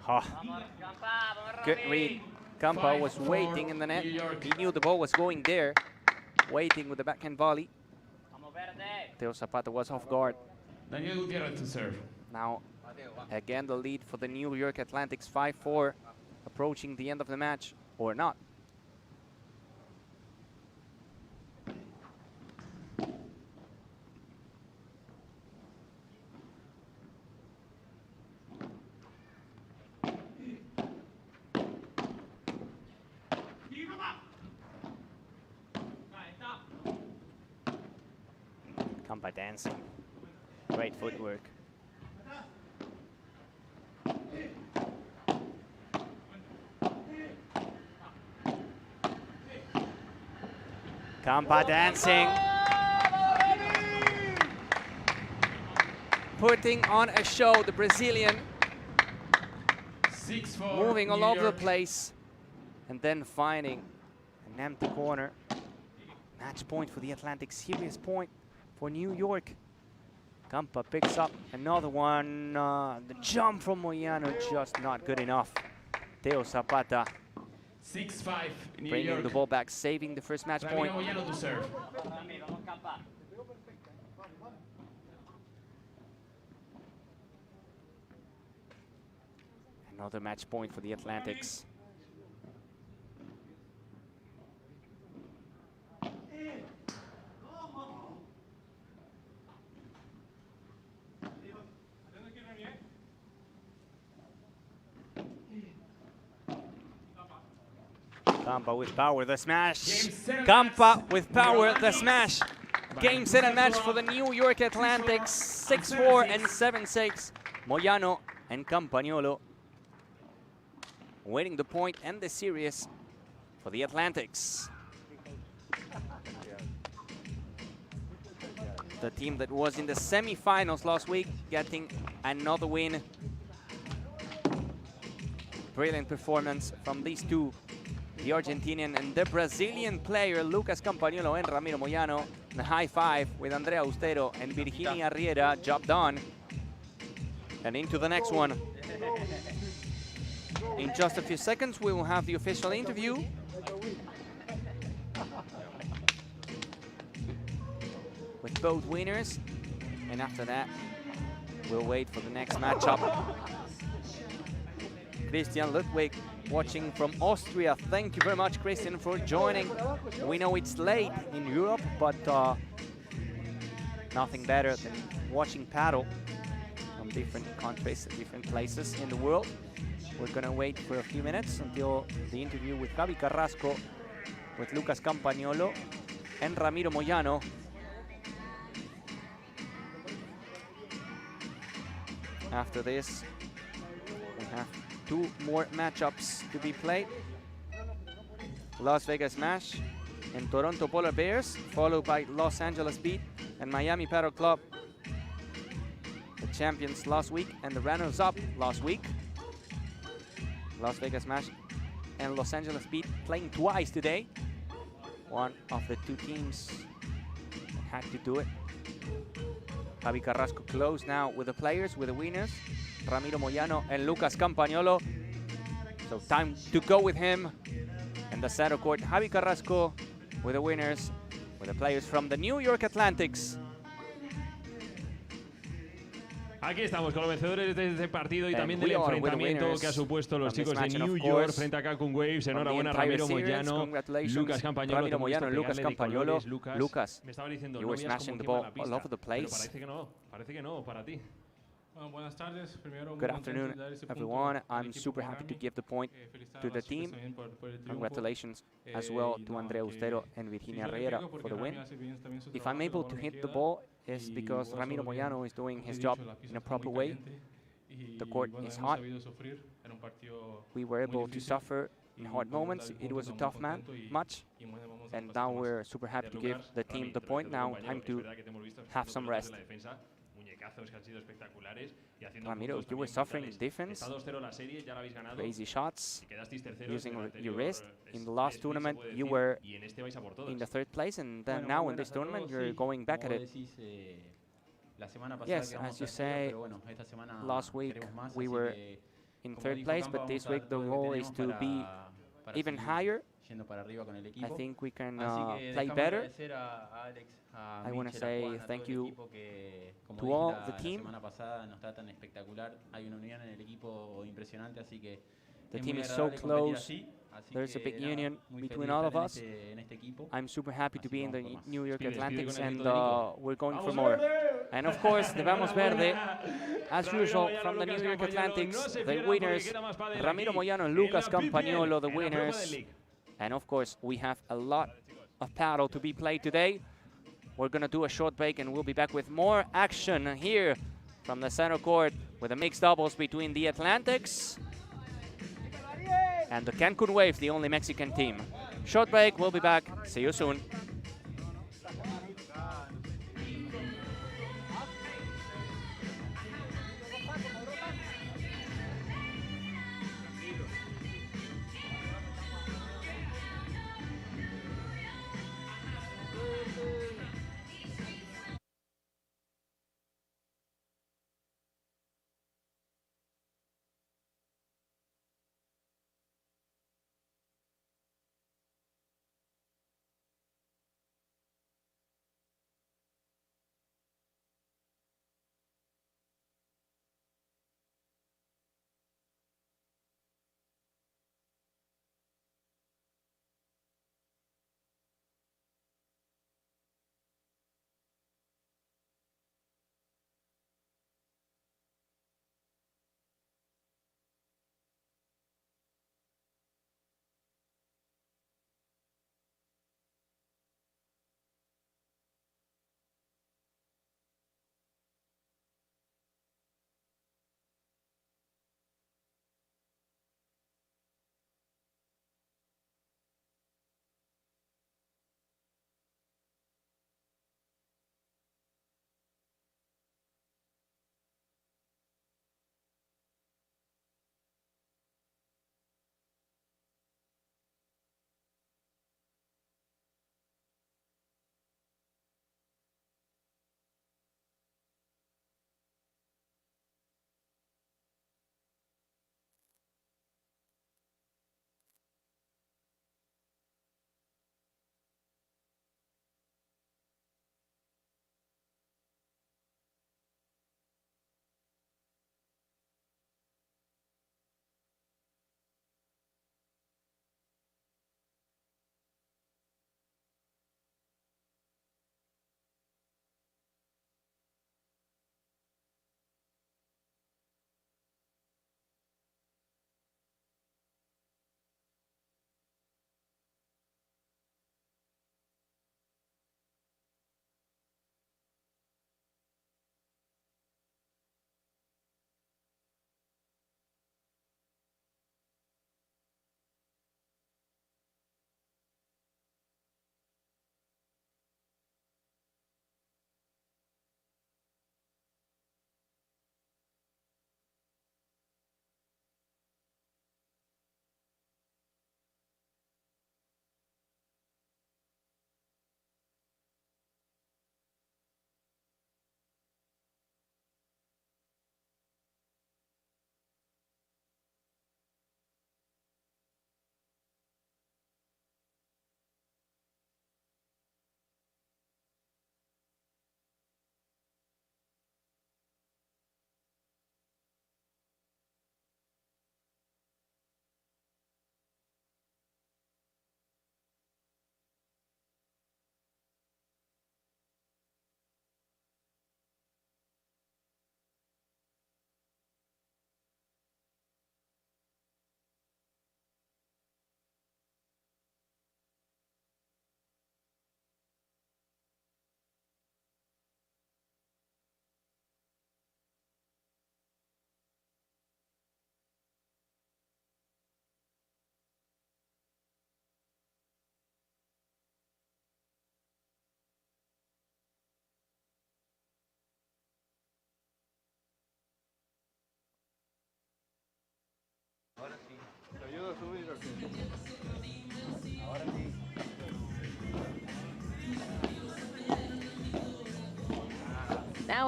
Oh. Good read. Campa was waiting in the net. He knew the ball was going there, waiting with the backhand volley. Teo Zapata was off guard. Daniel Gutierrez to serve. Now, again, the lead for the New York Atlantics, 5-4, approaching the end of the match, or not. Campa dancing. Great footwork. Campa dancing. Putting on a show, the Brazilian. 6-4. Moving all over the place. And then finding an empty corner. Match point for the Atlantic, serious point for New York. Campa picks up another one. The jump from Moyano just not good enough. Teo Zapata 6-5 New bringing York. the ball back, saving the first match point. Moyano to serve. Another match point for the Atlantics. Campa with power, the smash. Campa with power, the smash. game, set, and match for the New York Atlantics. 6-4 and 7-6. Moyano and Campagnolo waiting the point and the series for the Atlantics. The team that was in the semi-finals last week getting another win. Brilliant performance from these two, the Argentinian and the Brazilian player Lucas Campagnolo and Ramiro Moyano. The high five with Andrea Austero and Virginia Riera. Job done. And into the next one. In just a few seconds, we will have the official interview. With both winners. And after that, we'll wait for the next matchup. Christian Ludwig watching from Austria. Thank you very much, Christian, for joining. We know it's late in Europe, but nothing better than watching paddle from different countries, different places in the world. We're gonna wait for a few minutes until the interview with Javi Carrasco, with Lucas Campagnolo and Ramiro Moyano. After this, we have two more matchups to be played. Las Vegas Smash and Toronto Polar Bears, followed by Los Angeles Beat and Miami Paddle Club. The champions last week and the runners-up last week. Las Vegas Smash and Los Angeles Beat playing twice today. One of the two teams had to do it. Javi Carrasco close now with the players, with the winners, Ramiro Moyano and Lucas Campagnolo. So time to go with him. And the center court, Javi Carrasco with the winners, with the players from the New York Atlantics. Aquí estamos con los vencedores de este partido y también del enfrentamiento que ha supuesto los chicos de New York frente a Cancun Waves. Enhorabuena, Ramiro Moyano, Lucas Campagnolo. Ramiro Moyano, Lucas Campagnolo. Lucas, me estaba diciendo, you were smashing the ball all over the place. Parece que no, para ti. Buenas tardes. Primero, good afternoon, everyone. I'm super happy to give the point to the team. Congratulations as well to Andrea Austero and Virginia Riera for the win. If I'm able to hit the ball, it's because Ramiro Moyano is doing his job in a proper way. The court is hot. We were able to suffer in hard moments. It was a tough match. And now we're super happy to give the team the point. Now time to have some rest. Ramiro, you were suffering in defense, crazy shots, using your wrist. In the last tournament, you were in the third place, and then now in this tournament, you're going back at it. Yes, as you say, last week we were in third place, but this week the goal is to be even higher. I think we can play better. I want to say thank you to all the team. The team is so close. There's a big union between all of us. I'm super happy to be in the New York Atlantics, and we're going for more. And of course, the Vamos Verde, as usual, from the New York Atlantics, the winners, Ramiro Moyano and Lucas Campagnolo, the winners. And of course, we have a lot of paddle to be played today. We're going to do a short break, and we'll be back with more action here from the center court with the mixed doubles between the Atlantics and the Cancun Waves, the only Mexican team. Short break, we'll be back. See you soon.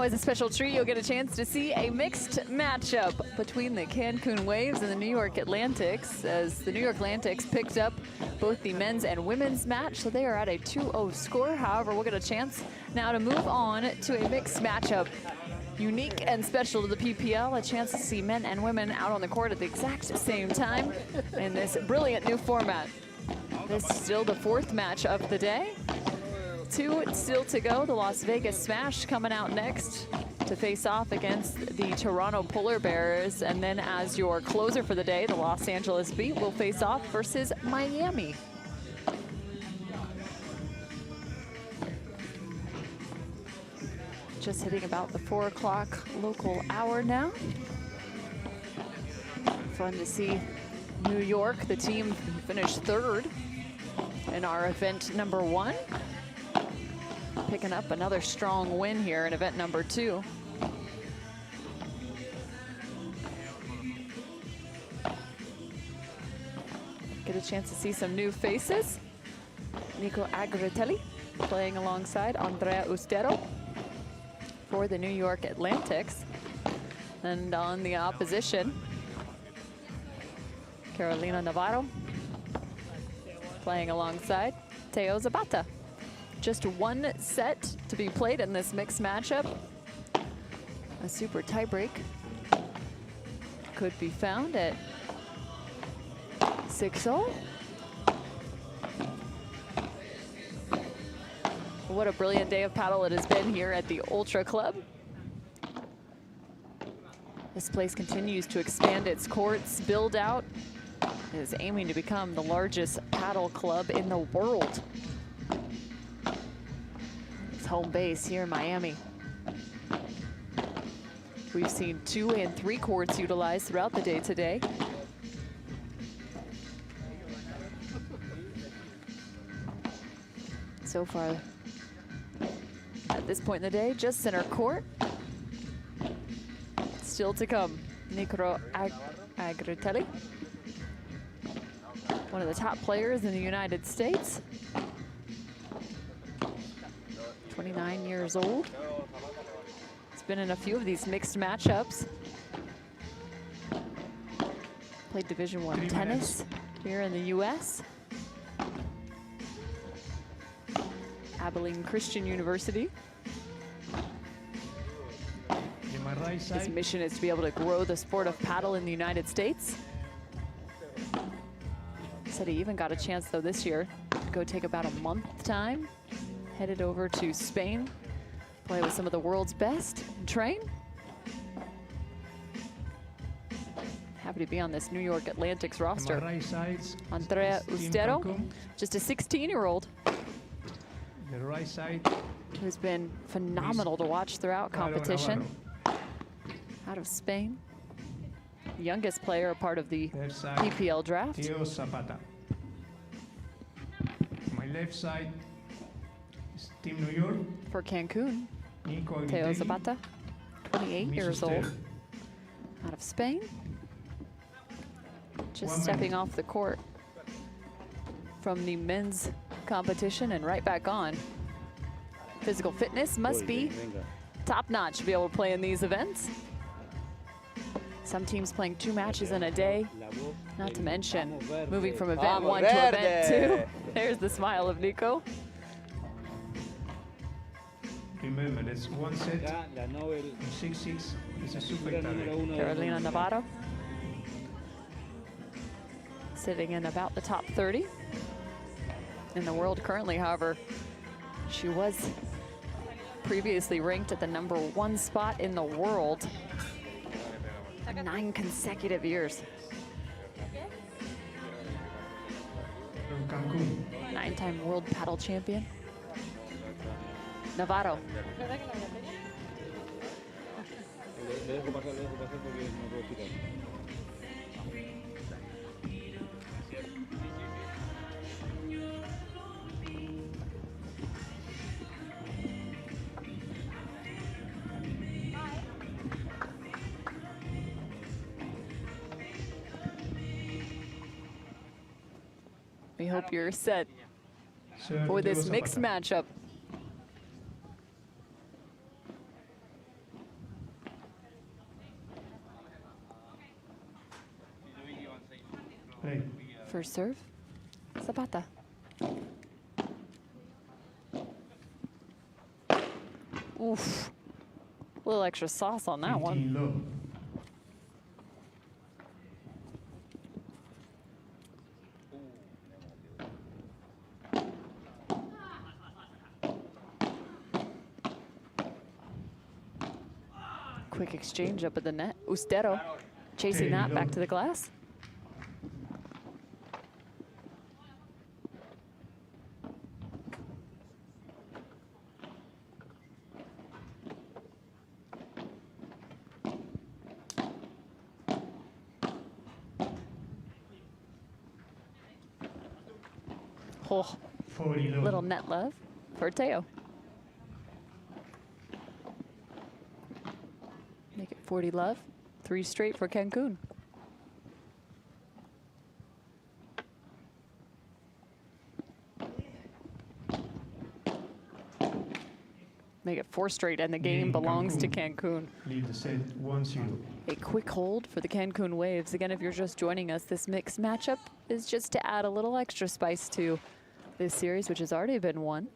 now, as a special treat, you'll get a chance to see a mixed matchup between the Cancun Waves and the New York Atlantics, as the New York Atlantics picked up both the men's and women's match, so they are at a 2-0 score. However, we'll get a chance now to move on to a mixed matchup. Unique and special to the PPL, a chance to see men and women out on the court at the exact same time in this brilliant new format. This is still the fourth match of the day. 2 still to go. The Las Vegas Smash coming out next to face off against the Toronto Polar Bears. And then as your closer for the day, the Los Angeles Beat will face off versus Miami. Just hitting about the 4 o'clock local hour now. Fun to see New York, the team who finished third in our event number 1. Picking up another strong win here in event number 2. Get a chance to see some new faces. Nico Agritelli playing alongside Andrea Ustero for the New York Atlantics. And on the opposition, Carolina Navarro playing alongside Teo Zapata. Just 1 set to be played in this mixed matchup. A super tiebreak could be found at 6-0. What a brilliant day of paddle it has been here at the Ultra Club. This place continues to expand its courts, build out. It is aiming to become the largest paddle club in the world. Its home base here in Miami. We've seen 2 and 3 courts utilized throughout the day today. So far, at this point in the day, just center court. Still to come, Nico Agritelli, one of the top players in the United States. 29 years old. He's been in a few of these mixed matchups. Played Division I tennis here in the US. Abilene Christian University. His mission is to be able to grow the sport of paddle in the United States. Said he even got a chance, though, this year to go take about a month time, headed over to Spain, play with some of the world's best, and train. Happy to be on this New York Atlantics roster. Andrea Ustero, just a 16-year-old. The right side, who's been phenomenal to watch throughout competition. Out of Spain. Youngest player, a part of the PPL draft. Teo Zapata. My left side is Team New York. For Cancun, Nico Teo Zapata, 28 years old. Out of Spain. Just stepping off the court from the men's competition and right back on. Physical fitness must be top-notch to be able to play in these events. Some teams playing 2 matches in a day, not to mention moving from event 1 to event 2. There's the smile of Nico. Remember, it's 1 set, 6-6, it's a super tiebreak. Carolina Navarro sitting in about the top 30 in the world currently. However, she was previously ranked at the #1 spot in the world for 9 consecutive years. From Cancun. 9-time world paddle champion. Navarro. Le dejo pasar porque no puedo quitar. We hope you're set for this mixed matchup. Hey. First serve, Zapata. Oof. A little extra sauce on that one. Low. Quick exchange up at the net. Ustero chasing that back to the glass. Oh, little net love for Teo. Make it 40 love. 3 straight for Cancun. Make it 4 straight, and the game belongs to Cancun. Lead the set 1-0. A quick hold for the Cancun Waves. Again, if you're just joining us, this mixed matchup is just to add a little extra spice to this series, which has already been won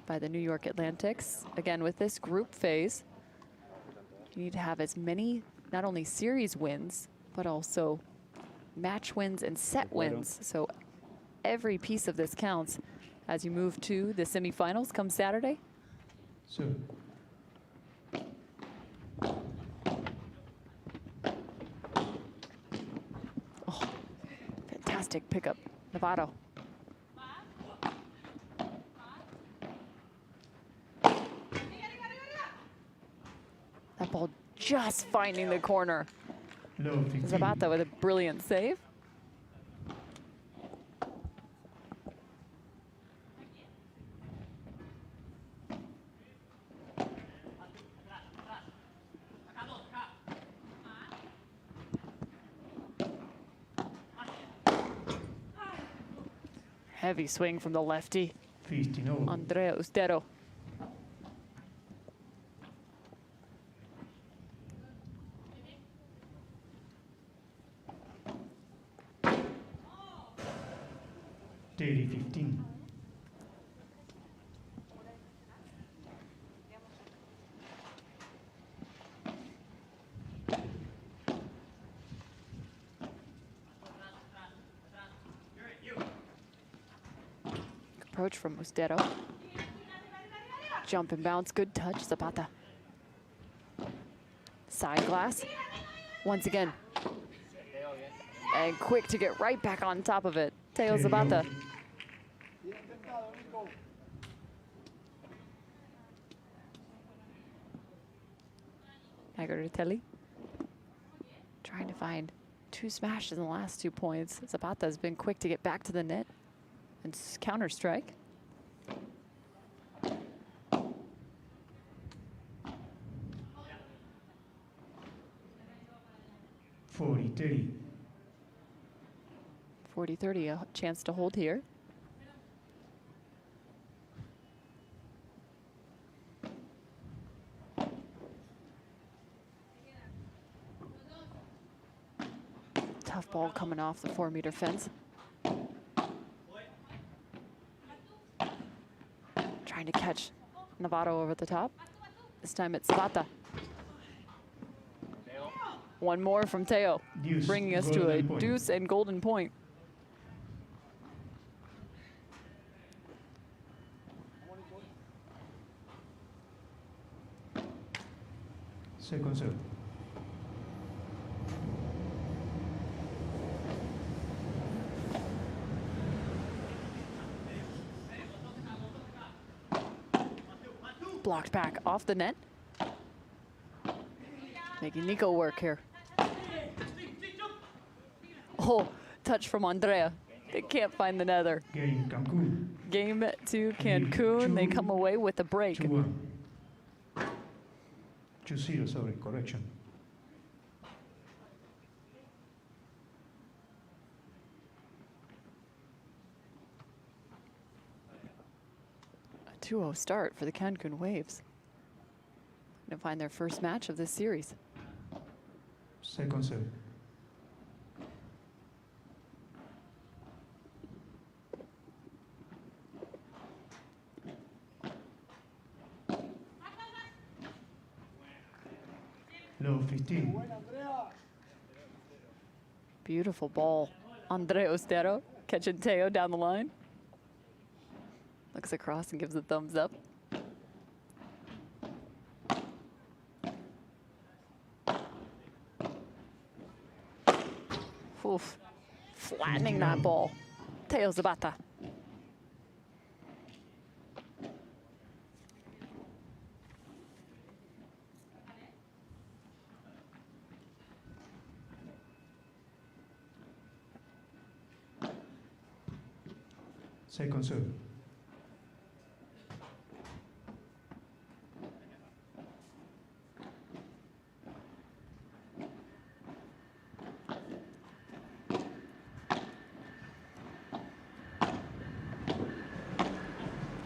by the New York Atlantics. Again, with this group phase, you need to have as many, not only series wins, but also match wins and set wins. So every piece of this counts as you move to the semifinals come Saturday. So. Oh, fantastic pickup, Navarro. That ball just finding the corner. Zapata with a brilliant save. Heavy swing from the lefty. Andrea Ustero. Daily 15. Approach from Ustero. Jump and bounce, good touch, Zapata. Side glass, once again. And quick to get right back on top of it. Teo Zapata. Agoritelli trying to find 2 smashes in the last 2 points. Zapata has been quick to get back to the net and counter strike. $40-30. 40-30, a chance to hold here. Tough ball coming off the 4-meter fence. Trying to catch Navarro over the top. This time it's Zapata. One more from Teo, bringing us to a deuce and golden point. Second serve. Blocked back off the net. Making Nico work here. Oh, touch from Andrea. They can't find the nether. Game Cancun. Game to Cancun. They come away with a break. 2-1. 2-0, sorry, correction. A 2-0 start for the Cancun Waves. Going to find their first match of this series. Second serve. low 15. Beautiful ball. Andrea Ostero catching Teo down the line. Looks across and gives a thumbs up. Oof. Flattening that ball. Teo Zapata. Second serve.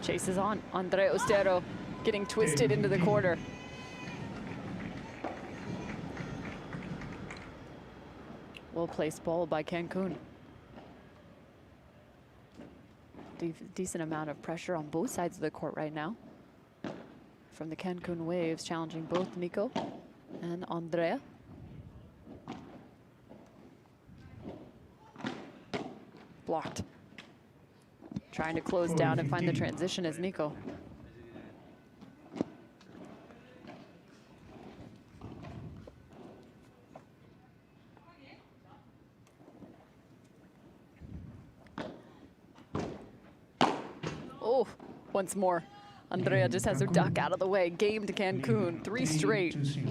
Chases on. Andrea Ostero getting twisted into the corner. Well-placed ball by Cancun. Decent amount of pressure on both sides of the court right now. From the Cancun Waves, challenging both Nico and Andrea. Blocked. Trying to close down and find the transition is Nico. Oh, once more. Andrea just has her duck out of the way. Game to Cancun, 3 straight. Si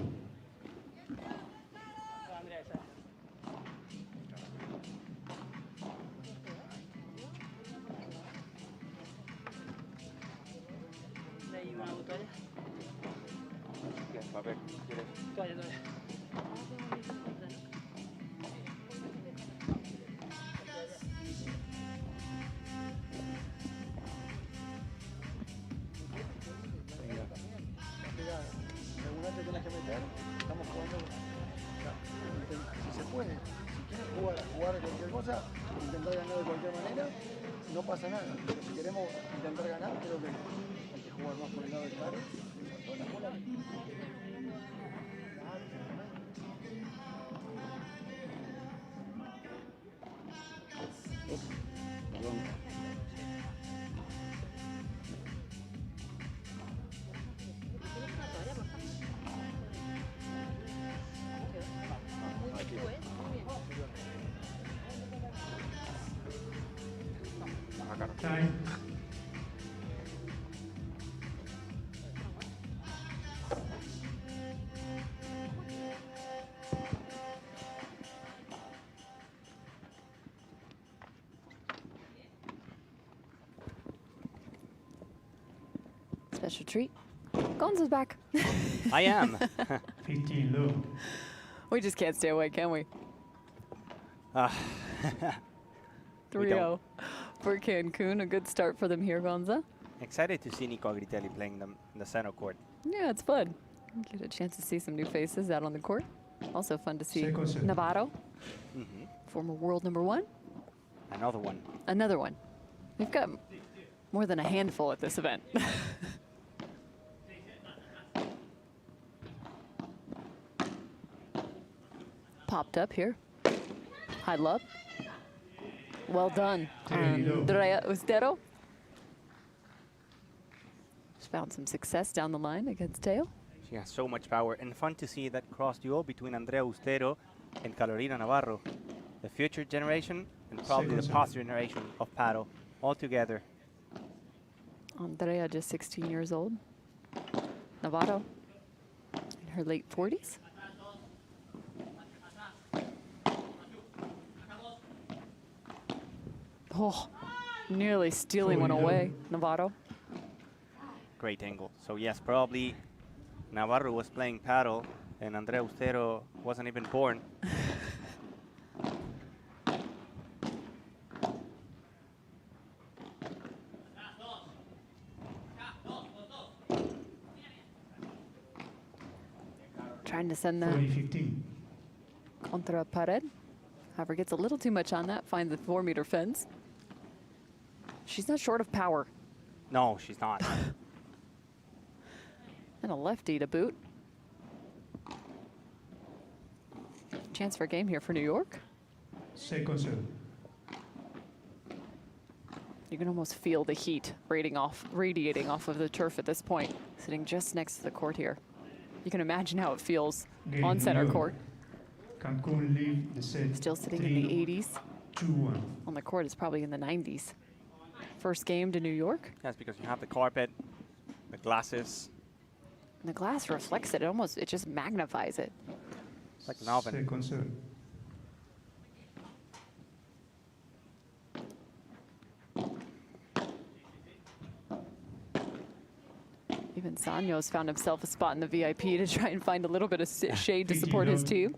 se puede, si quieres jugar a cualquier cosa, intentar ganar de cualquier manera, no pasa nada. Pero si queremos intentar ganar, creo que hay que jugar más por el lado del paro. Time. Special treat. Gonzo's back. I am. 15 low. We just can't stay away, can we? 3-0 for Cancun. A good start for them here, Gonza. Excited to see Nico Agritelli playing them in the center court. Yeah, it's fun. Get a chance to see some new faces out on the court. Also fun to see Navarro, former world #1. Another one. Another one. We've got more than a handful at this event. Popped up here. High love. Well done, Andrea Ostero. Just found some success down the line against Teo. She has so much power, and fun to see that cross duel between Andrea Ostero and Carolina Navarro. The future generation and probably the past generation of paddle all together. Andrea just 16 years old. Navarro in her late 40s. Oh, nearly stealing one away, Navarro. Great angle. So yes, probably Navarro was playing paddle and Andrea Ostero wasn't even born. Trying to send that contra pared. However, gets a little too much on that, finds the 4-meter fence. She's not short of power. No, she's not. And a lefty to boot. Chance for a game here for New York. Second serve. You can almost feel the heat radiating off of the turf at this point, sitting just next to the court here. You can imagine how it feels on center court. Cancun lead the set. Still sitting in the 80s. 2-1. On the court, it's probably in the 90s. First game to New York. That's because you have the carpet, the glasses. And the glass reflects it. It just magnifies it. It's like an oven. Second serve. Even Sanyo's found himself a spot in the VIP to try and find a little bit of shade to support his team.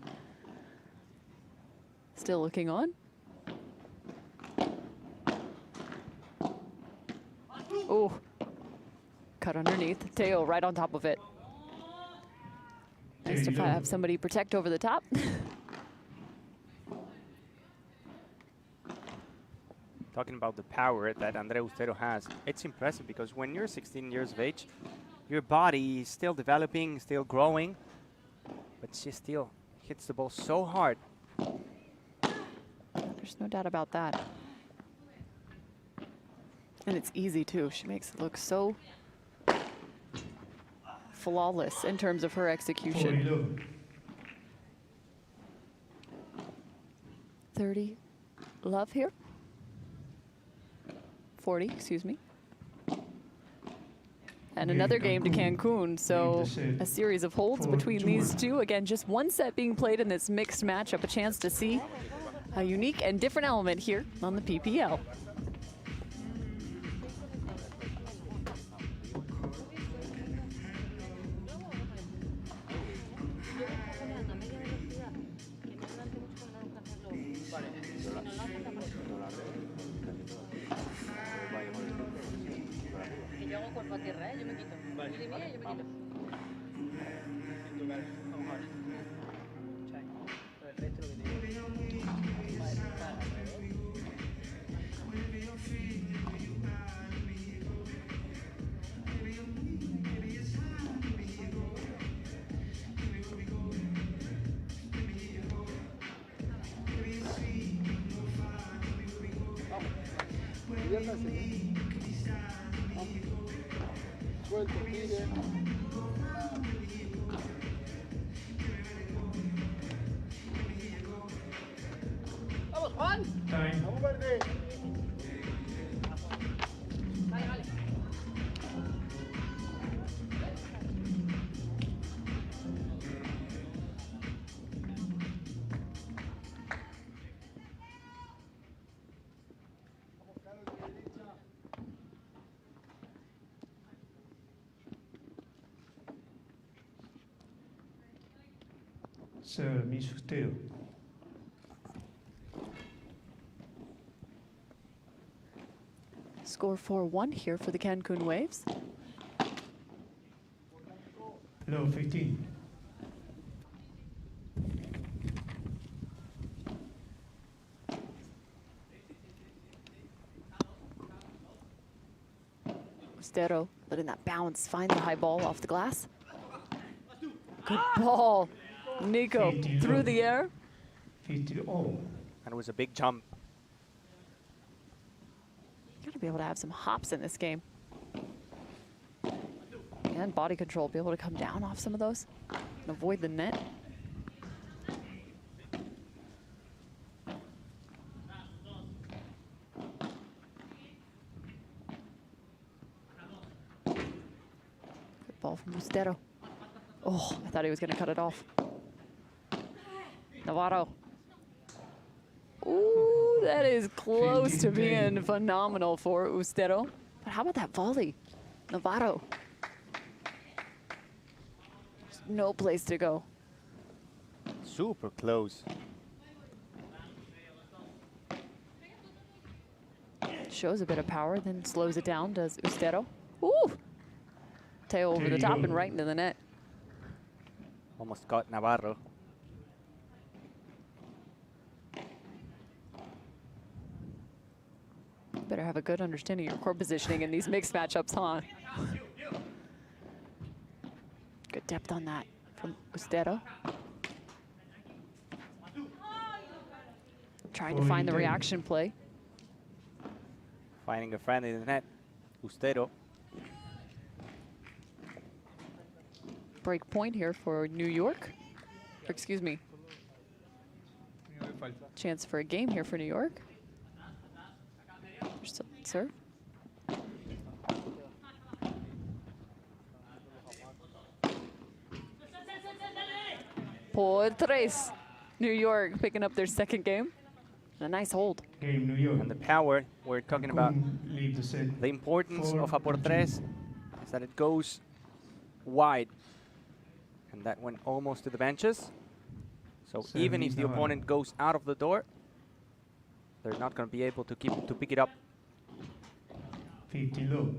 Still looking on. Oh, cut underneath. Teo right on top of it. Nice to have somebody protect over the top. Talking about the power that André Ustero has, it's impressive because when you're 16 years of age, your body is still developing, still growing, but she still hits the ball so hard. There's no doubt about that. And it's easy too. She makes it look so flawless in terms of her execution. 30 love here. 40, excuse me. And another game to Cancun, so a series of holds between these two. Again, just one set being played in this mixed matchup, a chance to see a unique and different element here on the PPL. Suelto, tire. ¡Vamos, Juan! ¡Vamos, verde! Vale, vale. Serve, Miss Ustero. Score 4-1 here for the Cancun Waves. Low 15. Ustero letting that bounce find the high ball off the glass. Good ball. Nico through the air. 50 all. And it was a big jump. You gotta be able to have some hops in this game. And body control, be able to come down off some of those and avoid the net. Good ball from Ustero. Oh, I thought he was gonna cut it off. Navarro. Ooh, that is close to being phenomenal for Ustero. But how about that volley? Navarro. There's no place to go. Super close. Shows a bit of power, then slows it down, does Ustero. Ooh! Tail over the top and right into the net. Almost got Navarro. Better have a good understanding of your court positioning in these mixed matchups, huh? Good depth on that from Ustero. trying to find the reaction play. Finding a friend in the net. Ustero. Break point here for New York. Or excuse me. Chance for a game here for New York. Still serve. Por tres. New York picking up their second game. And a nice hold. Game New York. And the power we're talking about. Leave the set. The importance of a por tres is that it goes wide. And that went almost to the benches. So even if the opponent goes out of the door, they're not going to be able to pick it up. 50 low.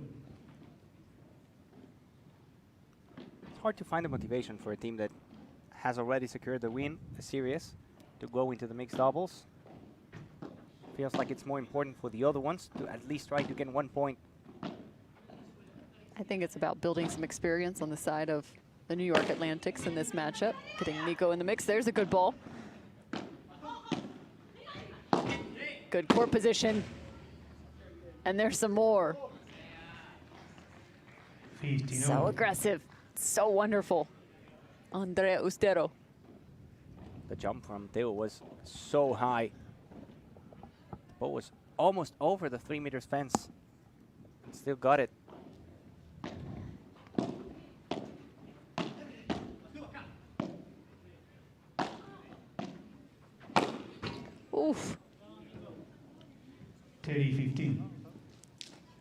It's hard to find the motivation for a team that has already secured the win, the series, to go into the mixed doubles. Feels like it's more important for the other ones to at least try to get 1 point. I think it's about building some experience on the side of the New York Atlantics in this matchup. Getting Nico in the mix. There's a good ball. Good court position. And there's some more. So aggressive. So wonderful. Andrea Ustero. The jump from Teo was so high. The ball was almost over the 3 meters fence. And still got it. Oof. 30-15.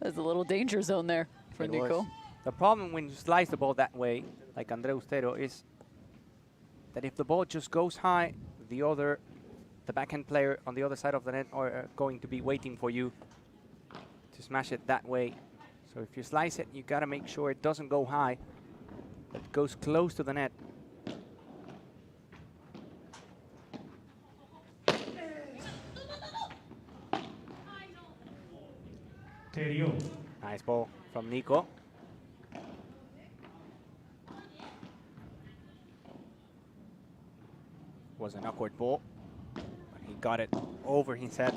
There's a little danger zone there for It Nico. was. The problem when you slice the ball that way, like Andrea Ustero, is that if the ball just goes high, the backhand player on the other side of the net are going to be waiting for you to smash it that way. So if you slice it, you gotta make sure it doesn't go high, that it goes close to the net. Nice ball from Nico. Was an awkward ball, but he got it over his head.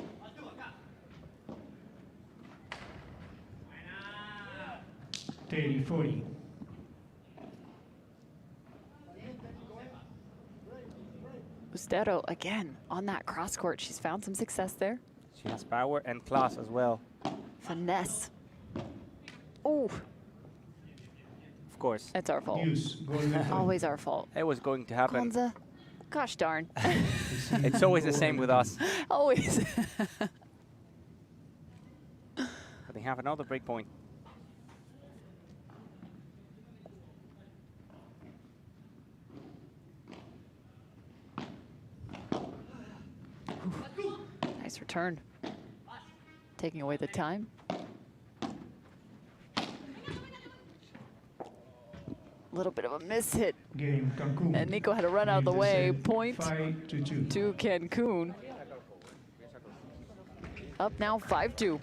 Ustero again on that cross court. She's found some success there. She has power and class as well. Finesse. Oh. Of course. It's our fault. Always our fault. It was going to happen. Gonza. Gosh darn. It's always the same with us. Always. But they have another break point. Nice return. Taking away the time. A little bit of a miss hit. Game Cancun. And Nico had to run out of the way. Point 5-2 to Cancun. Up now 5-2.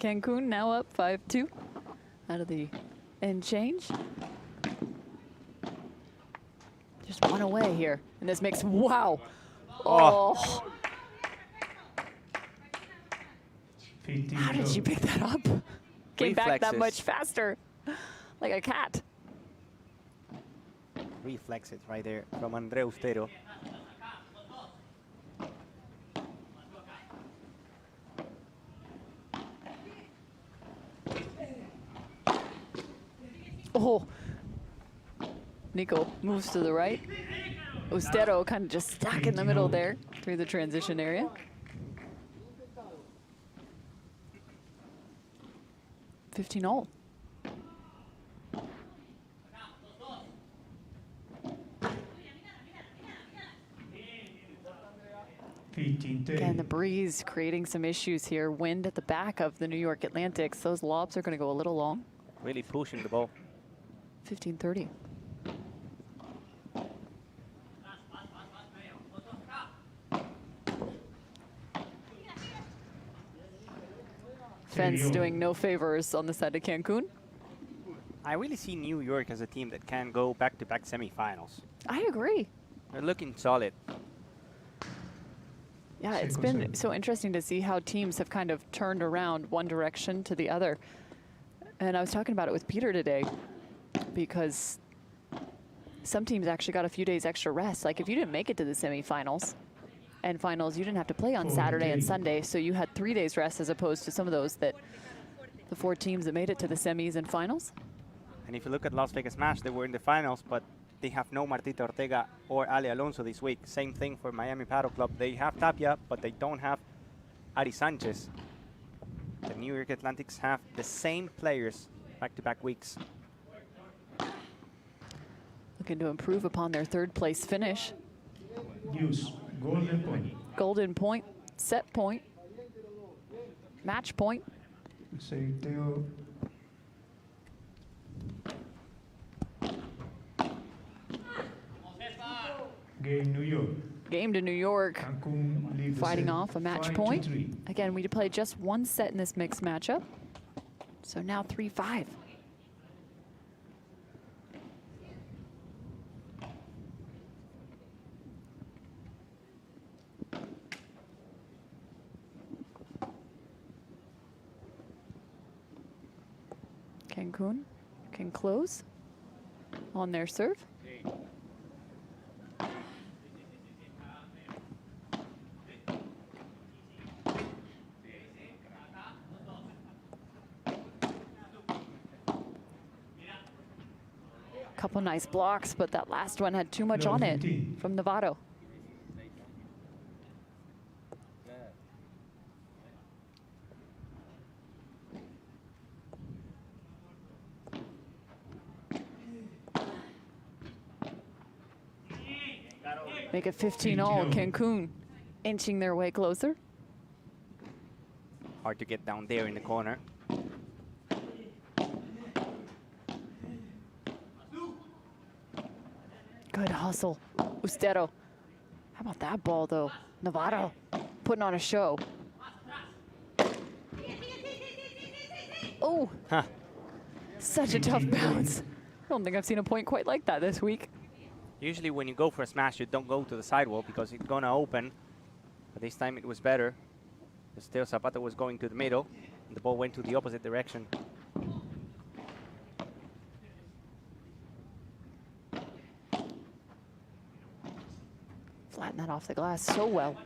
Cancun now up 5-2 out of the end change. Just one away here. And this makes, wow. Oh. How did she pick that up? Came back that much faster. Like a cat. Reflexes right there from Andre Austero. Oh. Nico moves to the right. Austero kind of just stuck in the middle there through the transition area. $15-all. Again, the breeze creating some issues here. Wind at the back of the New York Atlantics. Those lobs are going to go a little long. Really pushing the ball. 15-30. Fence doing no favors on the side of Cancun. I really see New York as a team that can go back-to-back semifinals. I agree. They're looking solid. Yeah, it's been so interesting to see how teams have kind of turned around one direction to the other. And I was talking about it with Peter today because some teams actually got a few days extra rest. Like if you didn't make it to the semifinals and finals, you didn't have to play on Saturday and Sunday. So you had 3 days rest as opposed to some of those that the 4 teams that made it to the semis and finals. And if you look at Las Vegas Match, they were in the finals, but they have no Martita Ortega or Ale Alonso this week. Same thing for Miami Paddle Club. They have Tapia, but they don't have Ari Sanchez. The New York Atlantics have the same players back-to-back weeks. Looking to improve upon their 3rd place finish. Use golden point. Golden point, set point, match point. Say Teo. Game New York. Game to New York. Fighting off a match 5-3. point. Again, we played just 1 set in this mixed matchup. So now 3-5. Cancun can close on their serve. Couple nice blocks, but that last one had too much on it from Novato. Make it 15-all. Cancun inching their way closer. Hard to get down there in the corner. Good hustle. Austero. How about that ball, though? Novato putting on a show. Oh, such a tough bounce. I don't think I've seen a point quite like that this week. Usually when you go for a smash, you don't go to the sidewall because it's going to open. But this time it was better. Still, Zapata was going to the middle. And the ball went to the opposite direction. Flatten that off the glass so well.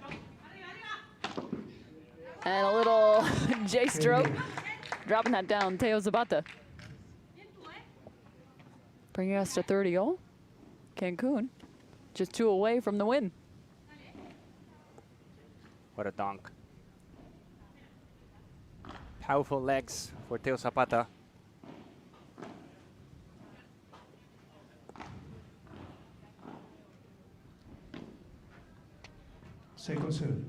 And a little J-stroke. Dropping that down, Teo Zapata. Bringing us to 30-all. Cancun, just 2 away from the win. What a dunk. Powerful legs for Teo Zapata. Second serve.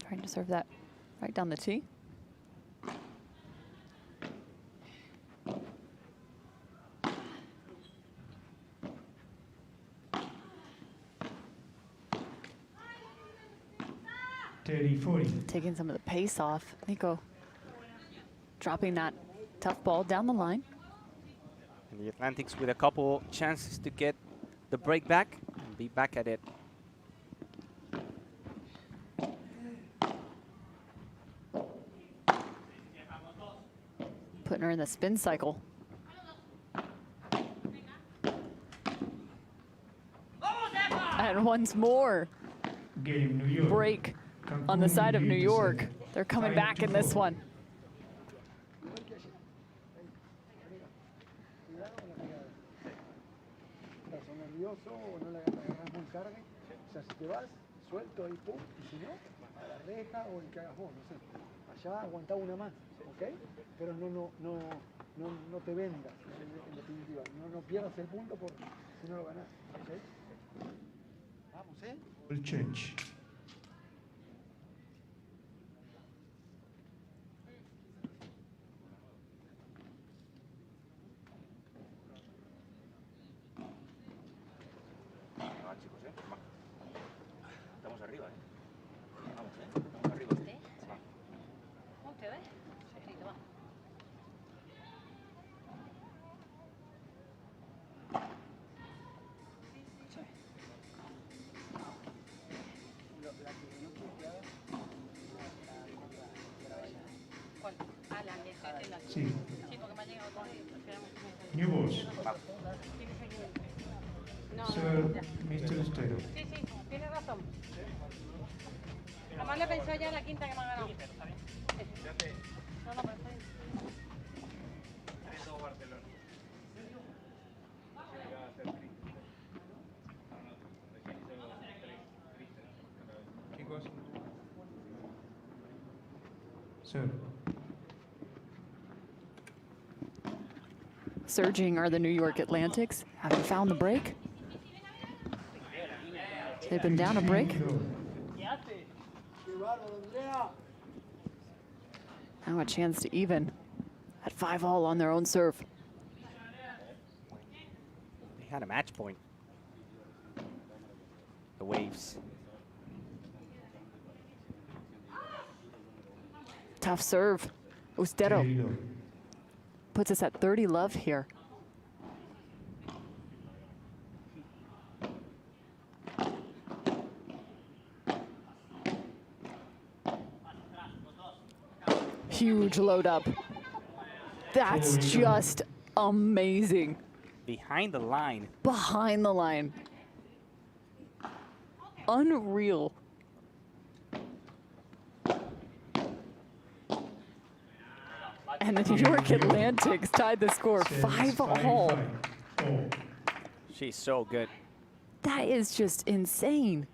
Trying to serve that right down the tee. Taking some of the pace off. Nico dropping that tough ball down the line. And the Atlantics with a couple chances to get the break back and be back at it. Putting her in the spin cycle. And once more, break on the side of New York. They're coming back in this one. Nervioso o no la agarras muy carga, o sea, si te vas, suelto ahí, pum, y si no, a la reja o el que hagas vos, no sé. Allá aguantá una más, ¿ok? Pero no te vendas, en definitiva. No pierdas el punto por si no lo ganás, ¿ok? Vamos, ¿eh? Will change. Estamos arriba, Vamos, Estamos arriba. ¿Usted? ¿Usted ve? Sí, va. ¿Cuál? Ah, la de la Sí. Sí, porque me ha llegado con New balls. No, Sir, ya. Mr. Ustero. Sí, tienes razón. Además le he pensado ya en la quinta que me ha ganado. No, pero está bien. Chicos. Sir. Surging are the New York Atlantics. Haven't found the break. They've been down a break. Now a chance to even at 5-all on their own serve. They had a match point. The Waves. Tough serve. Ustero puts us at 30 love here. Huge load up. That's just amazing. Behind the line. Behind the line. Unreal. And the New York Atlantics tied the score 5-all. She's so good. That is just insane.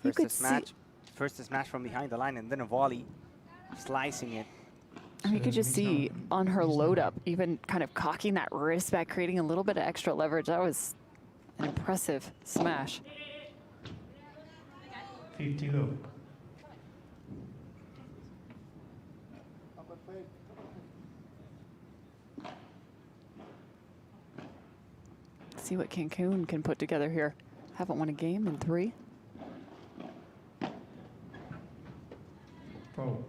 You could see, First this match from behind the line and then a volley, slicing it. and you could just see on her load up, even kind of cocking that wrist back, creating a little bit of extra leverage. That was an impressive smash. 50 low. See what Cancun can put together here. Haven't won a game in 3. Foul.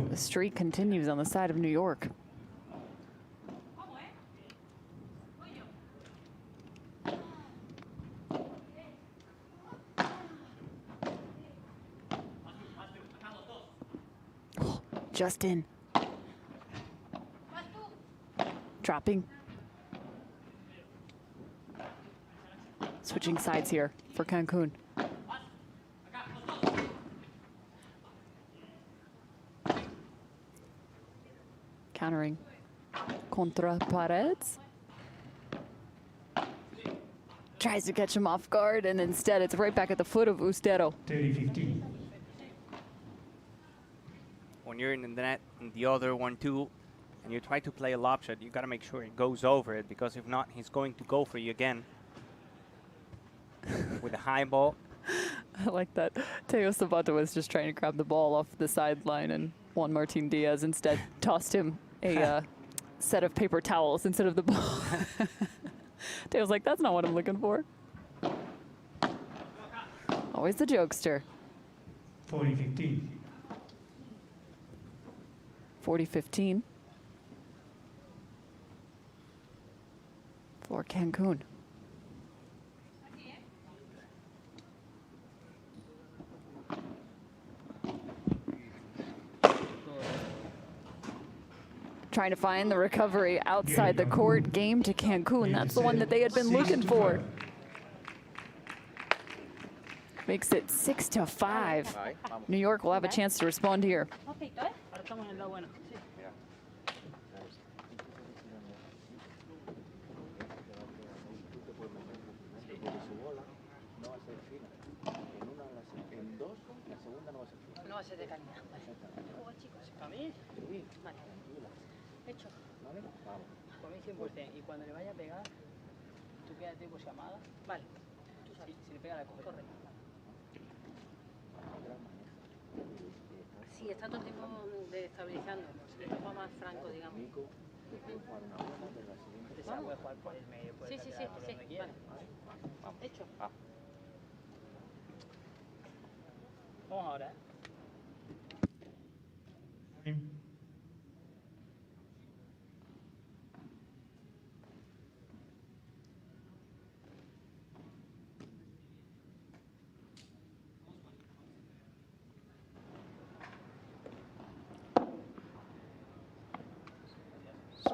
The streak continues on the side of New York. Just in. Dropping. Switching sides here for Cancun. Countering. Contra Paredes. Tries to catch him off guard, and instead it's right back at the foot of Ustero. 30-15. When you're in the net and the other one too, and you try to play a lob shot, you gotta make sure it goes over it, because if not, he's going to go for you again. With a high ball. I like that. Teo Sabato was just trying to grab the ball off the sideline, and Juan Martin Diaz instead tossed him a set of paper towels instead of the ball. Dale's like, that's not what I'm looking for. Always the jokester. 40-15. 40-15 for Cancun. Trying to find the recovery outside the court. Game to Cancun. That's the one that they had been looking for. Makes it 6-5. New York will have a chance to respond here. No va a ser de calidad. Juego, chicos. ¿Para mí? Sí. Vale. Hecho. ¿Vale? Vamos. Por mí 100%. Y cuando le vaya a pegar, tú quédate pues llamada. Vale. Tú sabes. Si le pega, la coge. Correcto. Sí, está todo el tiempo estabilizando. Un poco más franco, digamos. ¿Vamos? Puede jugar por el medio, puede sí. Vale. Hecho. Vamos ahora, ¿eh?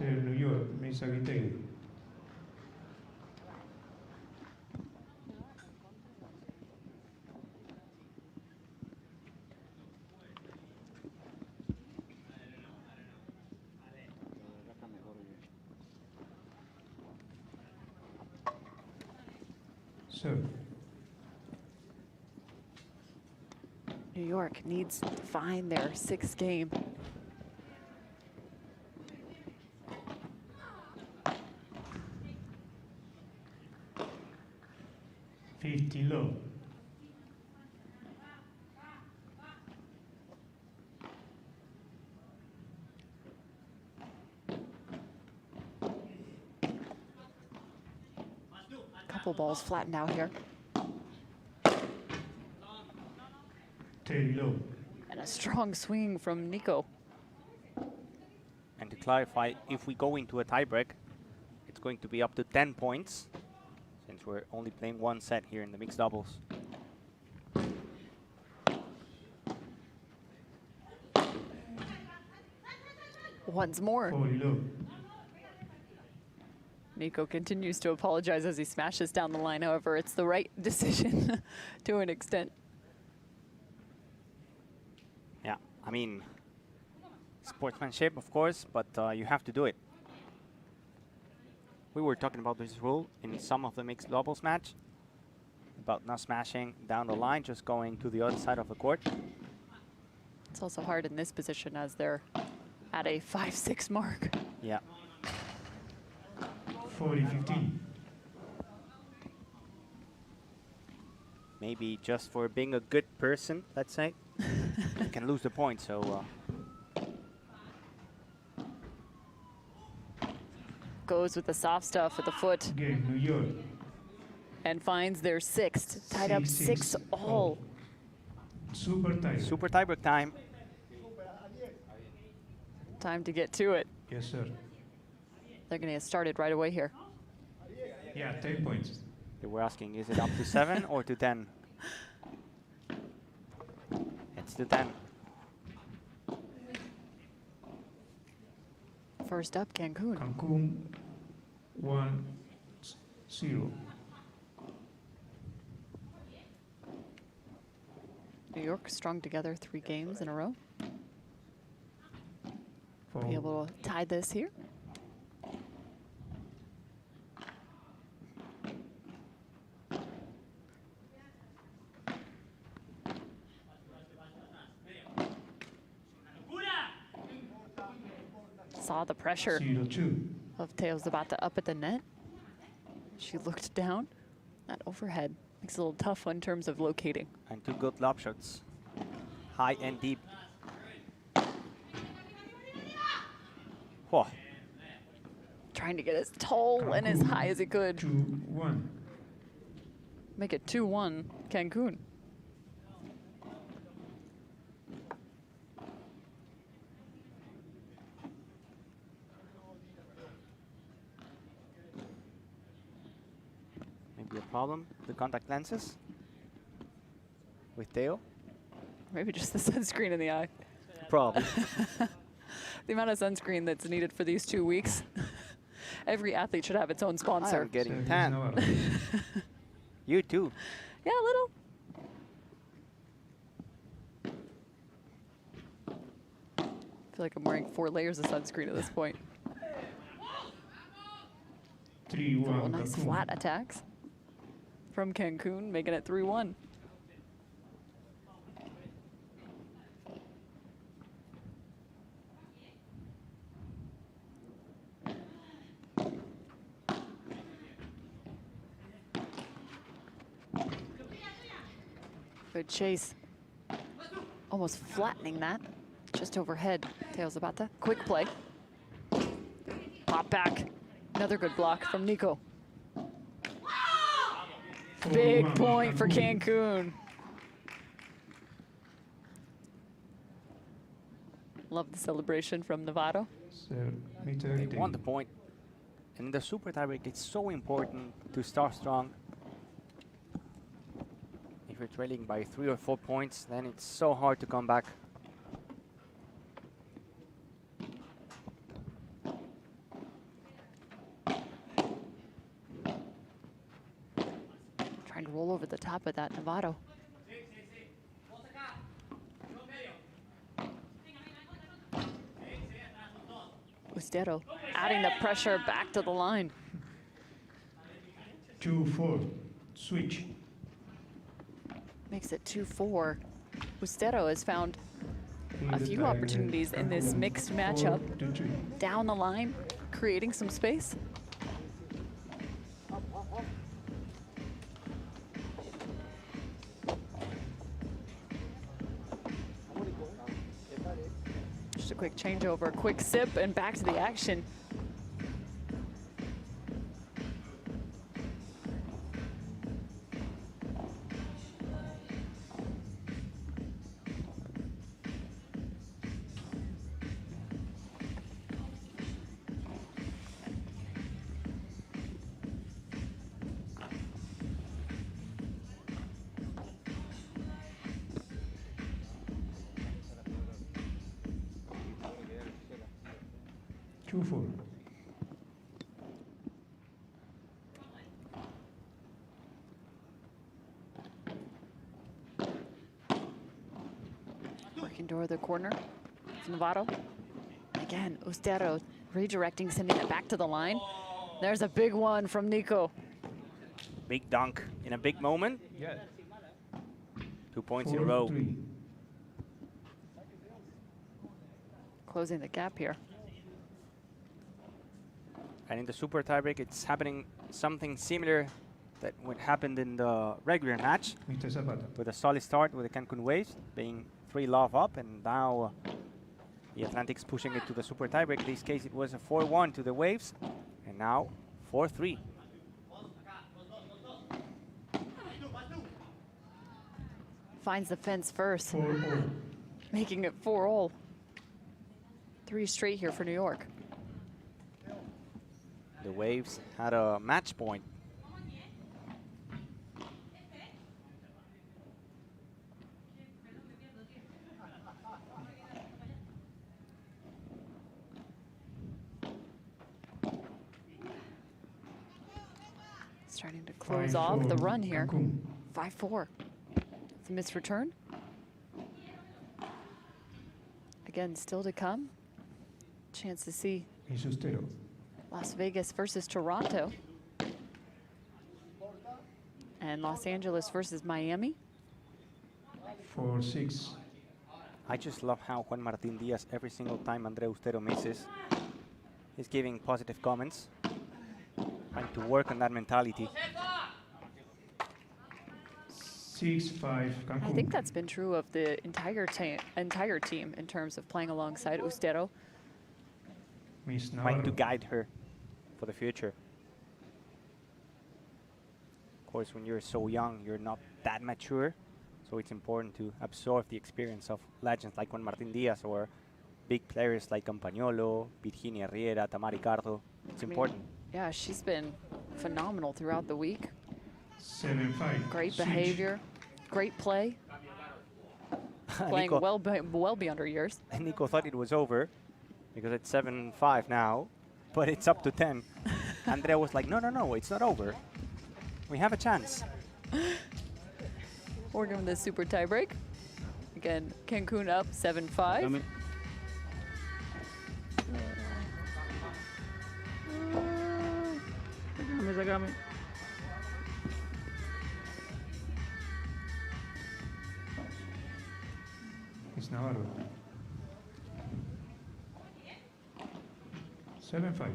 New York, Miss Aguitegui. New York needs to find their 6th game. Low. Couple balls flattened out here. Low. And a strong swing from Nico. And to clarify, if we go into a tiebreak, it's going to be up to 10 points, since we're only playing one set here in the mixed doubles. Once more. Nico continues to apologize as he smashes down the line. However, it's the right decision to an extent. Yeah, I mean, sportsmanship, of course, but you have to do it. We were talking about this rule in some of the mixed doubles match, about not smashing down the line, just going to the other side of the court. It's also hard in this position as they're at a 5-6 mark. Yeah. 40-15. Maybe just for being a good person, let's say, you can lose the point, so... Goes with the soft stuff at the foot. Game, New York. And finds their 6th, tied up 6 all. Super tie. Super tiebreak time. Time to get to it. Yes, sir. They're going to get started right away here. Yeah, 10 points. They were asking, is it up to 7 or to 10? It's to 10. First up, Cancun. Cancun 1-0. New York strung together 3 games in a row. Be able to tie this here. Saw the pressure of Teo's about to up at the net. She looked down. That overhead makes it a little tough in terms of locating. And 2 good lob shots. High and deep. Trying Trying to get as tall and as high as he could. 2-1. Make it 2-1 Cancun. Maybe a problem, the contact lenses with Theo. Maybe just the sunscreen in the eye. Probably. The amount of sunscreen that's needed for these 2 weeks. Every athlete should have its own sponsor. I'm getting tan. You too. Yeah, a little. I feel like I'm wearing 4 layers of sunscreen at this point. 3-1. Nice flat attacks from Cancun, making it 3-1. Good chase. Almost flattening that. Just overhead. Tails about to. Quick play. Pop back. Another good block from Nico. Big point for Cancun. Love the celebration from Novato. They want the point. And in the super tiebreak, it's so important to start strong. If you're trailing by 3 or 4 points, then it's so hard to come back. Trying to roll over the top of that Novato. Ustero adding the pressure back to the line. 2-4. Switch. Makes it 2-4. Ustero has found a few opportunities in this mixed matchup. Down the line, creating some space. Just a quick changeover, quick sip, and back to the action. Working toward the corner. It's Novato. Again, Ustero redirecting, sending it back to the line. There's a big one from Nico. Big dunk in a big moment. Yeah. 2 points in a row. Closing the gap here. And in the super tiebreak, it's happening something similar that what happened in the regular match. With a solid start with the Cancun Waves being 3-love up, and now the Atlantic's pushing it to the super tiebreak. In this case, it was a 4-1 to the Waves, and now 4-3. Finds the fence first, making it 4-all. 3 straight here for New York. The Waves had a match point. Starting to close off the run here. 5-4. It's a missed return. Again, still to come. Chance to see Las Vegas versus Toronto. And Los Angeles versus Miami. 4-6. I just love how Juan Martín Díaz, every single time Andre Ustero misses, he's giving positive comments, trying to work on that mentality. 6-5. I think that's been true of the entire team in terms of playing alongside Ustero. Trying to guide her. for the future. Of course, when you're so young, you're not that mature, so it's important to absorb the experience of legends like Juan Martín Díaz or big players like Campagnolo, Virginia Riera, Tamara Ricardo. It's important. Yeah, she's been phenomenal throughout the week. 7-5. Great behavior, great play. Playing Nico, well beyond her years. Nico thought it was over because it's 7-5 now, but it's up to 10. Andrea was like, no, it's not over. We have a chance. We're giving the super tie break. Again, Cancun up 7-5. Sácame. It's Navarro. 7-5.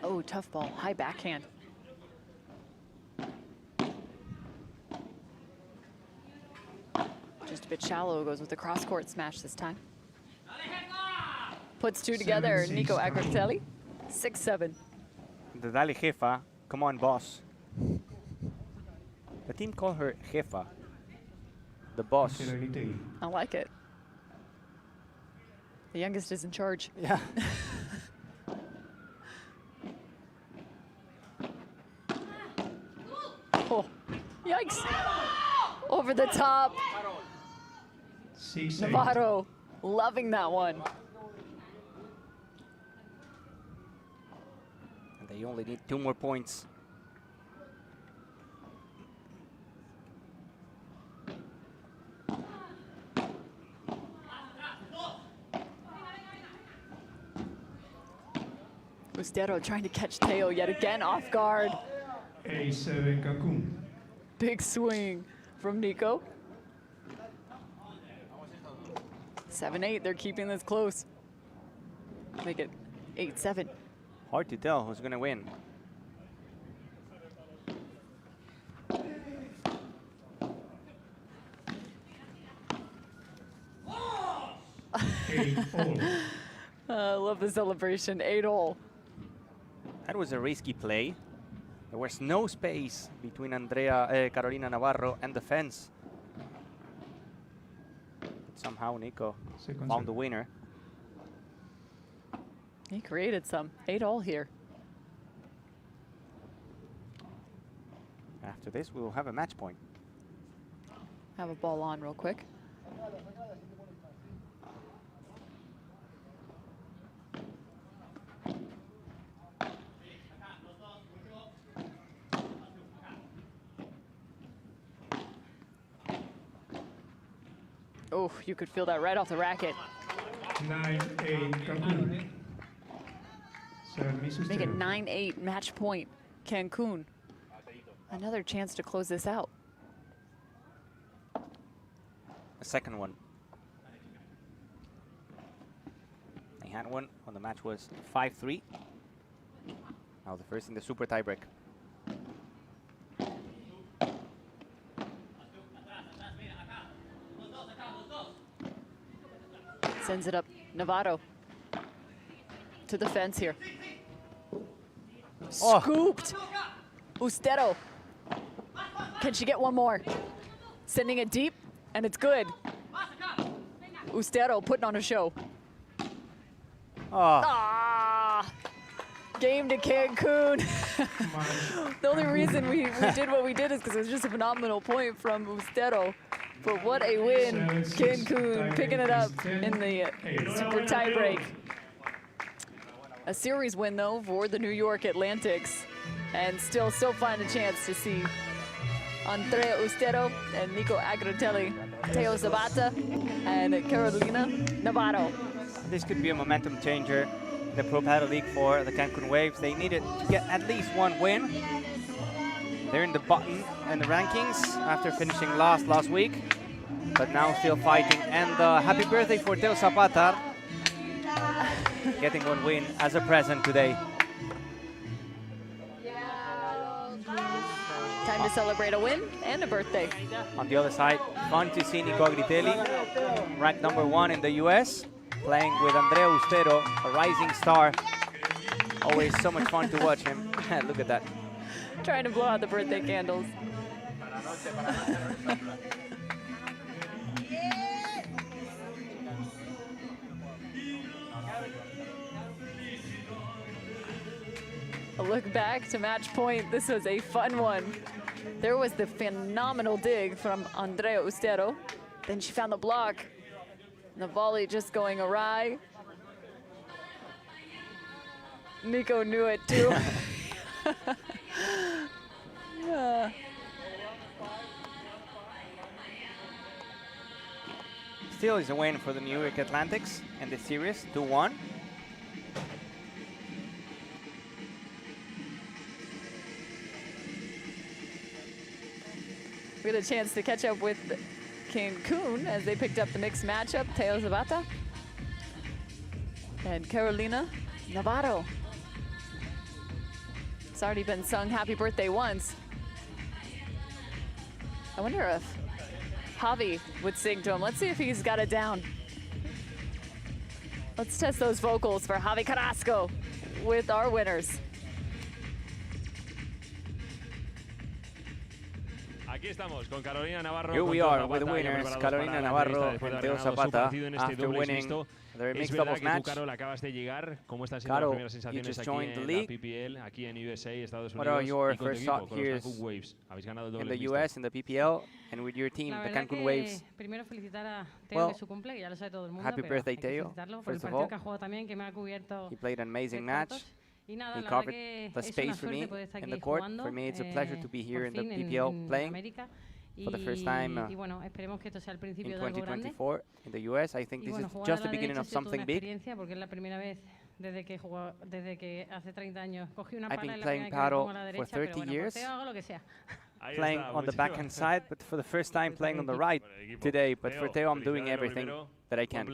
Oh, tough ball, high backhand. Just a bit shallow, goes with the cross-court smash this time. Puts two together, Nico Agratelli, 6-7. The Dali Jefa, come on, boss. The team called her Jefa, the boss. I like it. The youngest is in charge. Yeah. Oh, yikes. Over the top. Navarro, loving that one. And they only need 2 more points. Ustero trying to catch Teo yet again off guard. A7 Cancun. Big swing from Nico. 7-8, they're keeping this close. Make it 8-7. Hard to tell who's going to win. I love the celebration, 8-all. That was a risky play. There was no space between Carolina Navarro and the fence. But somehow Nico found the winner. He created some, 8-all here. After this, we will have a match point. Have a ball on real quick. Oh, you could feel that right off the racket. 9-8 Cancun. Make it 9-8 match point, Cancun. Another chance to close this out. A second one. They had one when the match was 5-3. Now the first in the super tiebreak. Sends it up, Navarro. To the fence here. Oh. Scooped. Ustero. Can she get one more? Sending it deep, and it's good. Ustero putting on a show. Oh. Ah, game to Cancun. The only reason we did what we did is because it was just a phenomenal point from Ustero. But what a win, Cancun picking it up in the super tiebreak. A series win, though, for the New York Atlantics. And still find a chance to see Andrea Ustero and Nico Agratelli, Teo Zapata, and Carolina Navarro. This could be a momentum changer in the Pro Padel League for the Cancun Waves. They needed to get at least one win. They're in the bottom in the rankings after finishing last week, but now still fighting. And happy birthday for Teo Zapata, getting one win as a present today. Time to celebrate a win and a birthday. On the other side, fun to see Nico Agritelli, ranked #1 in the US, playing with Andrea Ustero, a rising star. Always so much fun to watch him. Look at that. Trying to blow out the birthday candles. A look back to match point. This was a fun one. There was the phenomenal dig from Andrea Ustero. Then she found the block. And the volley just going awry. Nico knew it too. Still is a win for the New York Atlantics in the series, 2-1. We had a chance to catch up with Cancun as they picked up the mixed matchup. Teo Zapata and Carolina Navarro. It's already been sung happy birthday once. I wonder if Javi would sing to him. Let's see if he's got it down. Let's test those vocals for Javi Carrasco with our winners. Aquí estamos con Carolina Navarro. Here we are with the winners, Carolina Navarro and Teo Zapata, after winning their mixed doubles match. Carol, acabas de llegar. ¿Cómo están siendo las primeras sensaciones aquí en la PPL, aquí en USA, Estados Unidos? What are your y con tu first equipo, thoughts con here los Cancun Waves? Habéis ganado el in doble the mixto. US, in the PPL, and with your team, the Cancun Waves? Primero felicitar a Teo que su cumple, que ya lo sabe todo el mundo. Happy birthday, Teo, first of all. He played an amazing match. He covered the space for me in the court. For me, it's a pleasure to be here in the PPL playing for the first time in 2024 in the US. I think this is just the beginning of something big. I've been playing paddle for 30 years, playing on the backhand side, but for the first time playing on the right today. But for Teo, I'm doing everything that I can.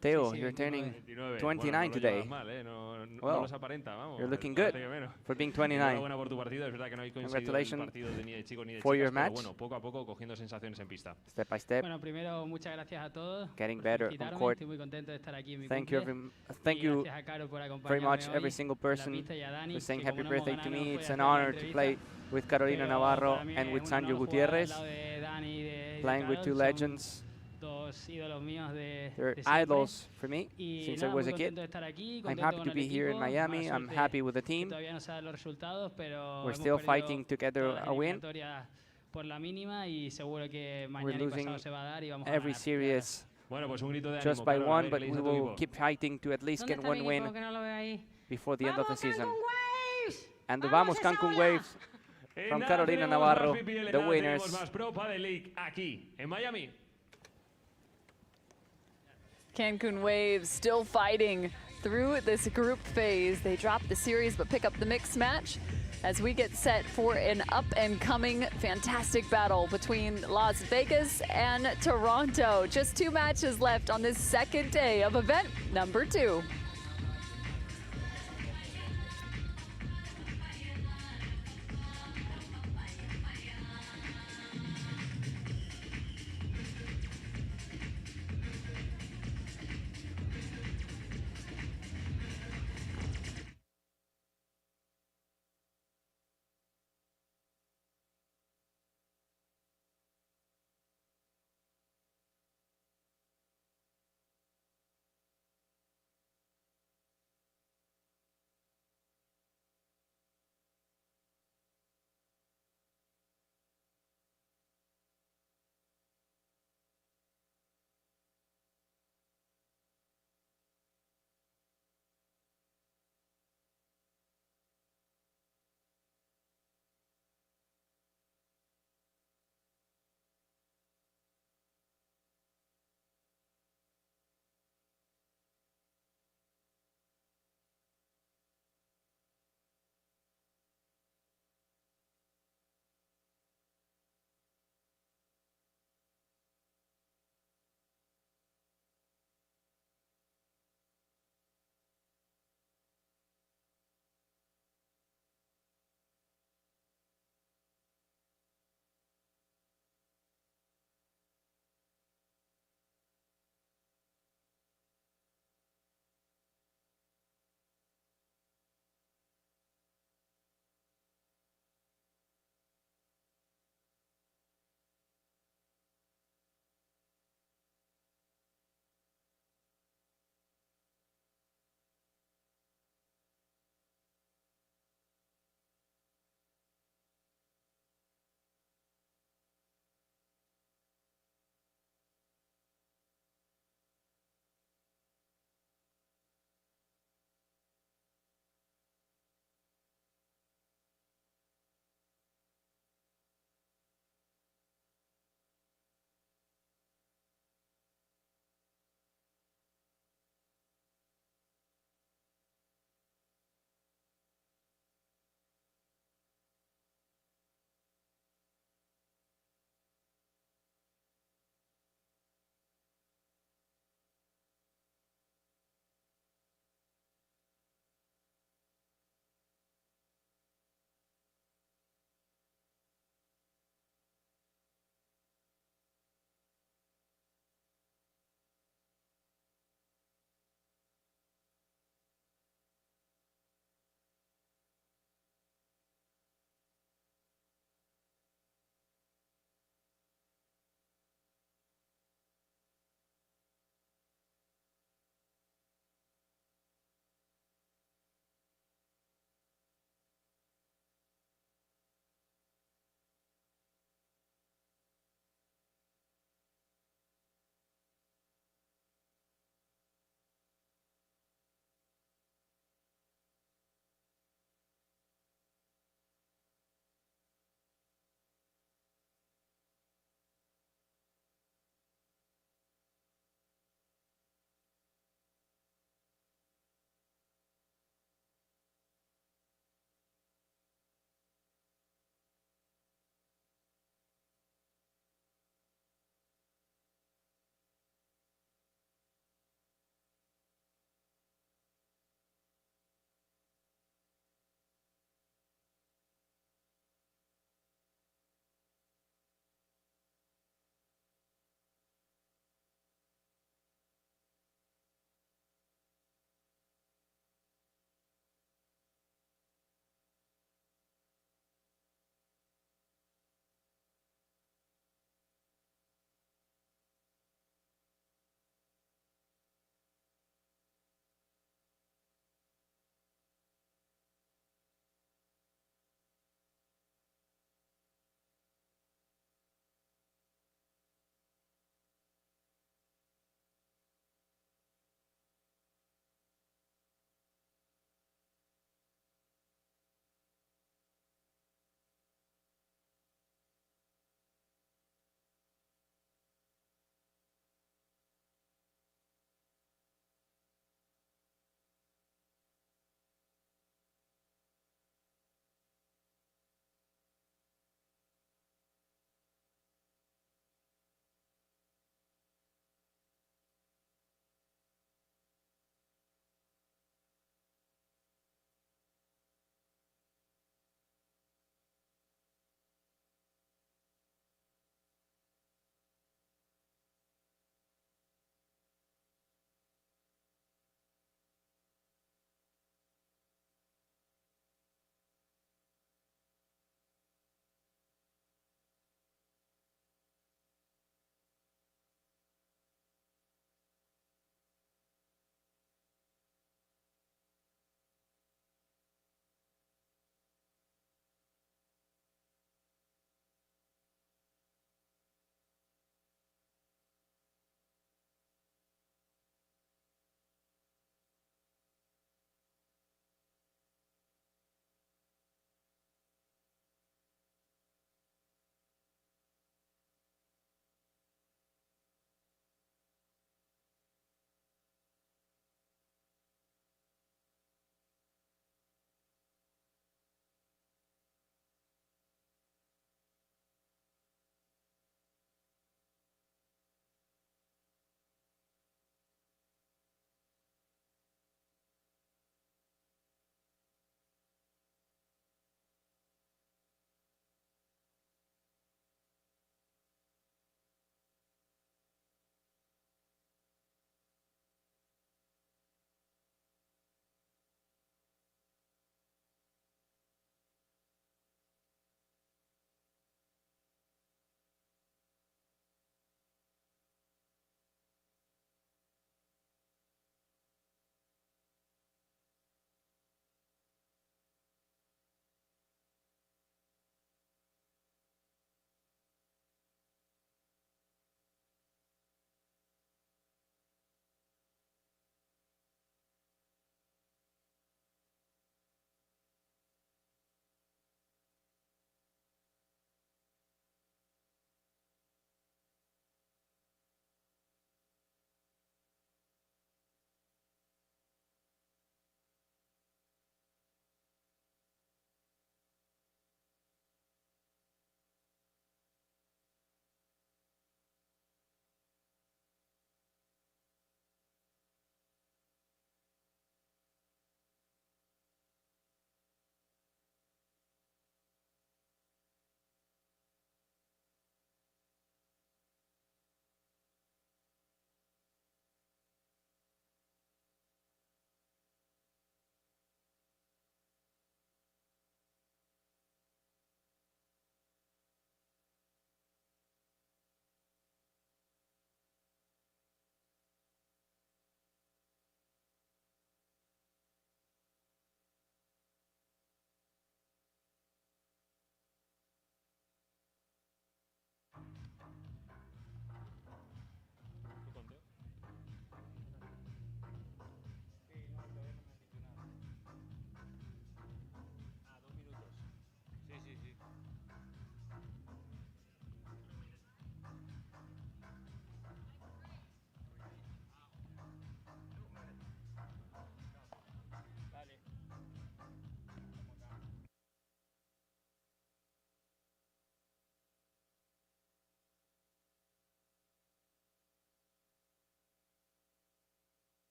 Teo, you're turning 29 today. Well, you're looking good for being 29. Congratulations for your match. Step by step, getting better on court. Thank you very much, every single person who's saying happy birthday to me. It's an honor to play with Carolina Navarro and with Sancho Gutierrez, playing with two legends. They're idols for me since I was a kid. I'm happy to be here in Miami. I'm happy with the team. We're still fighting to get a win. We're losing every series just by one, but we will keep fighting to at least get one win before the end of the season. And the Vamos Cancun Waves from Carolina Navarro, the winners. Cancun Waves still fighting through this group phase. They drop the series but pick up the mixed match as we get set for an up-and-coming fantastic battle between Las Vegas and Toronto. Just 2 matches left on this second day of event number 2.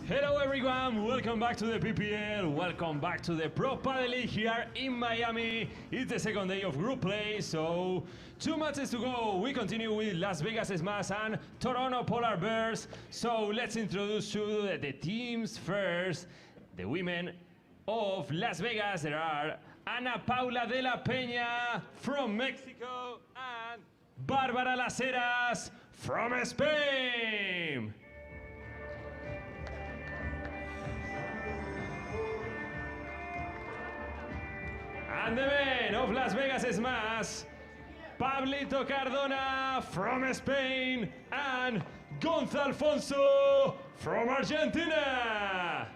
Hello everyone, welcome back to the PPL, welcome back to the Pro Padel League here in Miami. It's the second day of group play, so 2 matches to go. We continue with Las Vegas Smash and Toronto Polar Bears. So let's introduce to the teams first. The women of Las Vegas, there are Ana Paula de la Peña from Mexico and Bárbara Las Heras from Spain. And the men of Las Vegas Smash, Pablito Cardona from Spain and Gonzalo Alfonso from Argentina.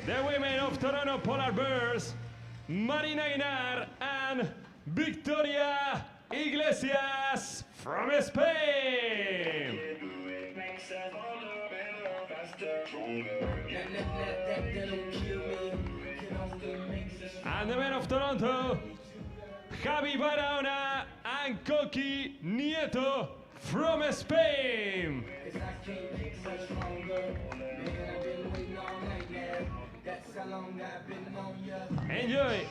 The women of Toronto Polar Bears, Marina Guinar and Victoria Iglesias from Spain. And the men of Toronto, Javi Barahona and Coqui Nieto from Spain. Enjoy.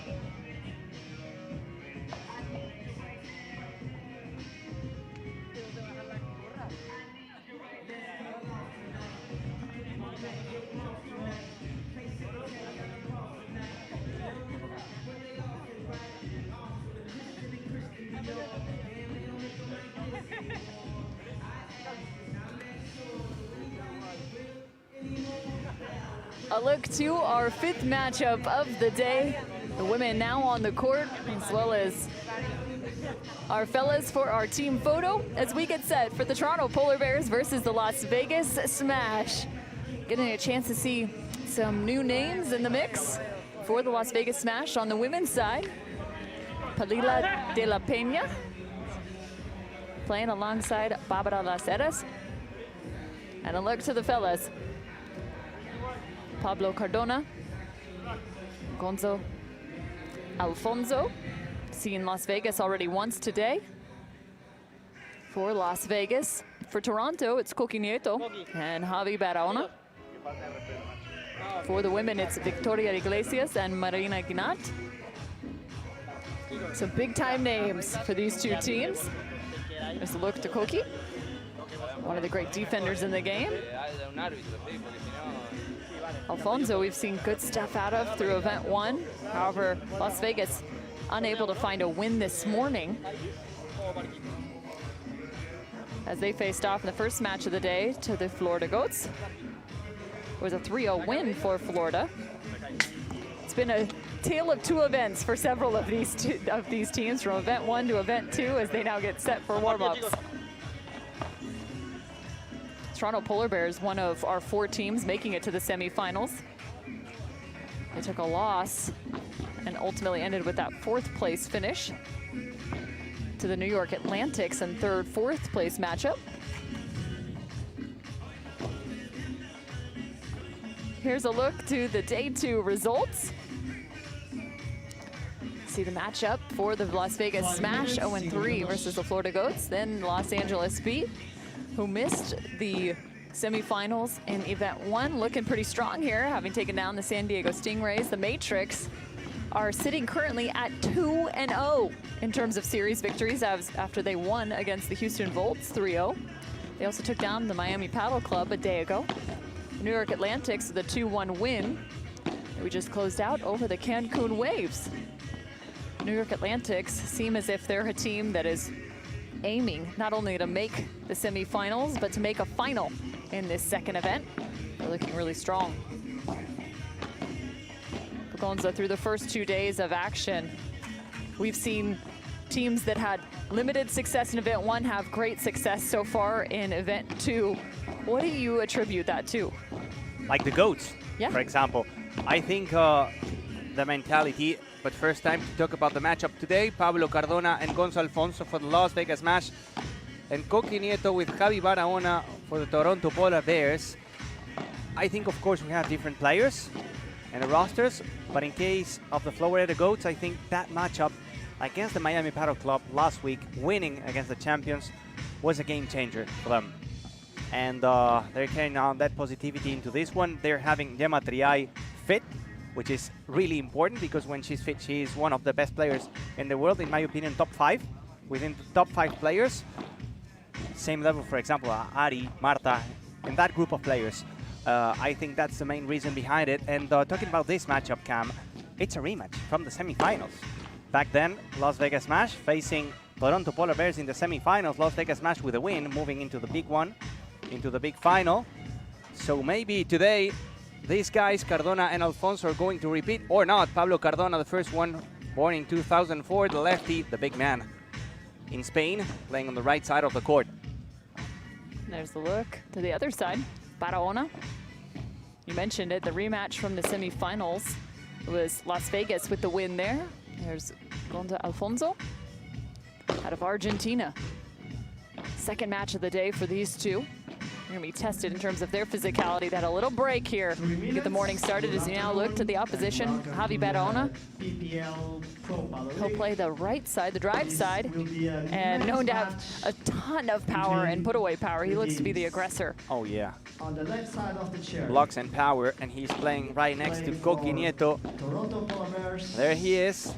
A look to our 5th matchup of the day. The women now on the court, as well as our fellas for our team photo as we get set for the Toronto Polar Bears versus the Las Vegas Smash. Getting a chance to see some new names in the mix for the Las Vegas Smash on the women's side. Pablito de la Peña playing alongside Bárbara Las Heras. And a look to the fellas. Pablo Cardona, Gonzalo Alfonso, seen Las Vegas already once today. For Las Vegas, for Toronto, it's Coqui Nieto and Javi Barahona. For the women, it's Victoria Iglesias and Marina Guinat. Some big-time names for these two teams. There's a look to Coqui, one of the great defenders in the game. Alfonso, we've seen good stuff out of through event 1. However, Las Vegas unable to find a win this morning as they faced off in the first match of the day to the Florida Goats. It was a 3-0 win for Florida. It's been a tale of 2 events for several of these teams, from event 1 to event 2, as they now get set for warm-ups. Toronto Polar Bears, one of our 4 teams making it to the semifinals. They took a loss and ultimately ended with that 4th place finish to the New York Atlantics and 3rd, 4th place matchup. Here's a look to the day 2 results. See the matchup for the Las Vegas Smash, 0-3 versus the Florida Goats. Then Los Angeles Beat, who missed the semifinals in event 1, looking pretty strong here, having taken down the San Diego Stingrays. The Matrix are sitting currently at 2-0 in terms of series victories after they won against the Houston Volts 3-0. They also took down the Miami Paddle Club a day ago. The New York Atlantics with a 2-1 win. We just closed out over the Cancun Waves. New York Atlantics seem as if they're a team that is aiming not only to make the semifinals, but to make a final in this second event. They're looking really strong. Gonza, through the first 2 days of action, we've seen teams that had limited success in event 1 have great success so far in event 2. What do you attribute that to? Like the Goats, for example. I think the mentality, but first time to talk about the matchup today, Pablo Cardona and Gonzalo Alfonso for the Las Vegas Smash, and Coqui Nieto with Javi Barahona for the Toronto Polar Bears. I think, of course, we have different players and rosters, but in case of the Florida Goats, I think that matchup against the Miami Padel Club last week, winning against the champions, was a game changer for them. And they're carrying on that positivity into this one. They're having Gemma Triay fit, which is really important because when she's fit, she's one of the best players in the world, in my opinion, top 5. Within the top 5 players, same level, for example, Ari, Marta, in that group of players. I think that's the main reason behind it. And talking about this matchup, Cam, it's a rematch from the semifinals. Back then, Las Vegas Smash facing Toronto Polar Bears in the semifinals. Las Vegas Smash with a win, moving into the big one, into the big final. So maybe today, these guys, Cardona and Alfonso, are going to repeat or not. Pablo Cardona, the first one, born in 2004, the lefty, the big man in Spain, playing on the right side of the court. There's the look to the other side. Barahona. You mentioned it, the rematch from the semifinals. It was Las Vegas with the win there. There's Gonza Alfonso out of Argentina. Second match of the day for these two. They're going to be tested in terms of their physicality. They had a little break here to get the morning started as you now look to the opposition, Javi Barahona. He'll play the right side, the drive side, and known to have a ton of power and put-away power. He looks to be the aggressor. Oh, yeah. On the left side of the chair. Blocks and power, and he's playing right next to Coqui Nieto. There he is.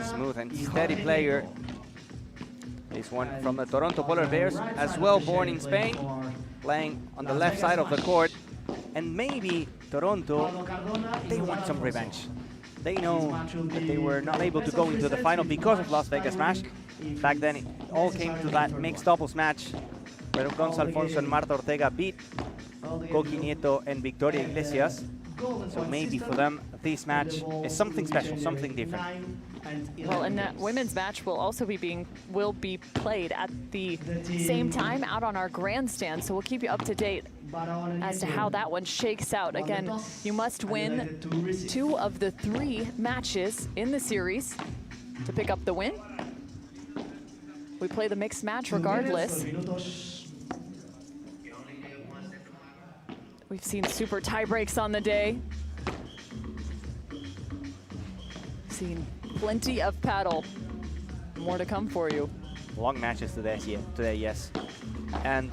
Smooth and steady player. This one from the Toronto Polar Bears, as well born in Spain, playing on the left side of the court. And maybe Toronto, they want some revenge. They know that they were not able to go into the final because of Las Vegas Smash. Back then, it all came to that mixed doubles match where Gonzalo Alfonso and Marta Ortega beat Coqui Nieto and Victoria Iglesias. So maybe for them, this match is something special, something different. Well, and that women's match will also be played at the same time out on our grandstand, so we'll keep you up to date as to how that one shakes out. Again, you must win 2 of the 3 matches in the series to pick up the win. We play the mixed match regardless. We've seen super tie breaks on the day. Seen plenty of paddle. More to come for you. Long matches today, yes. And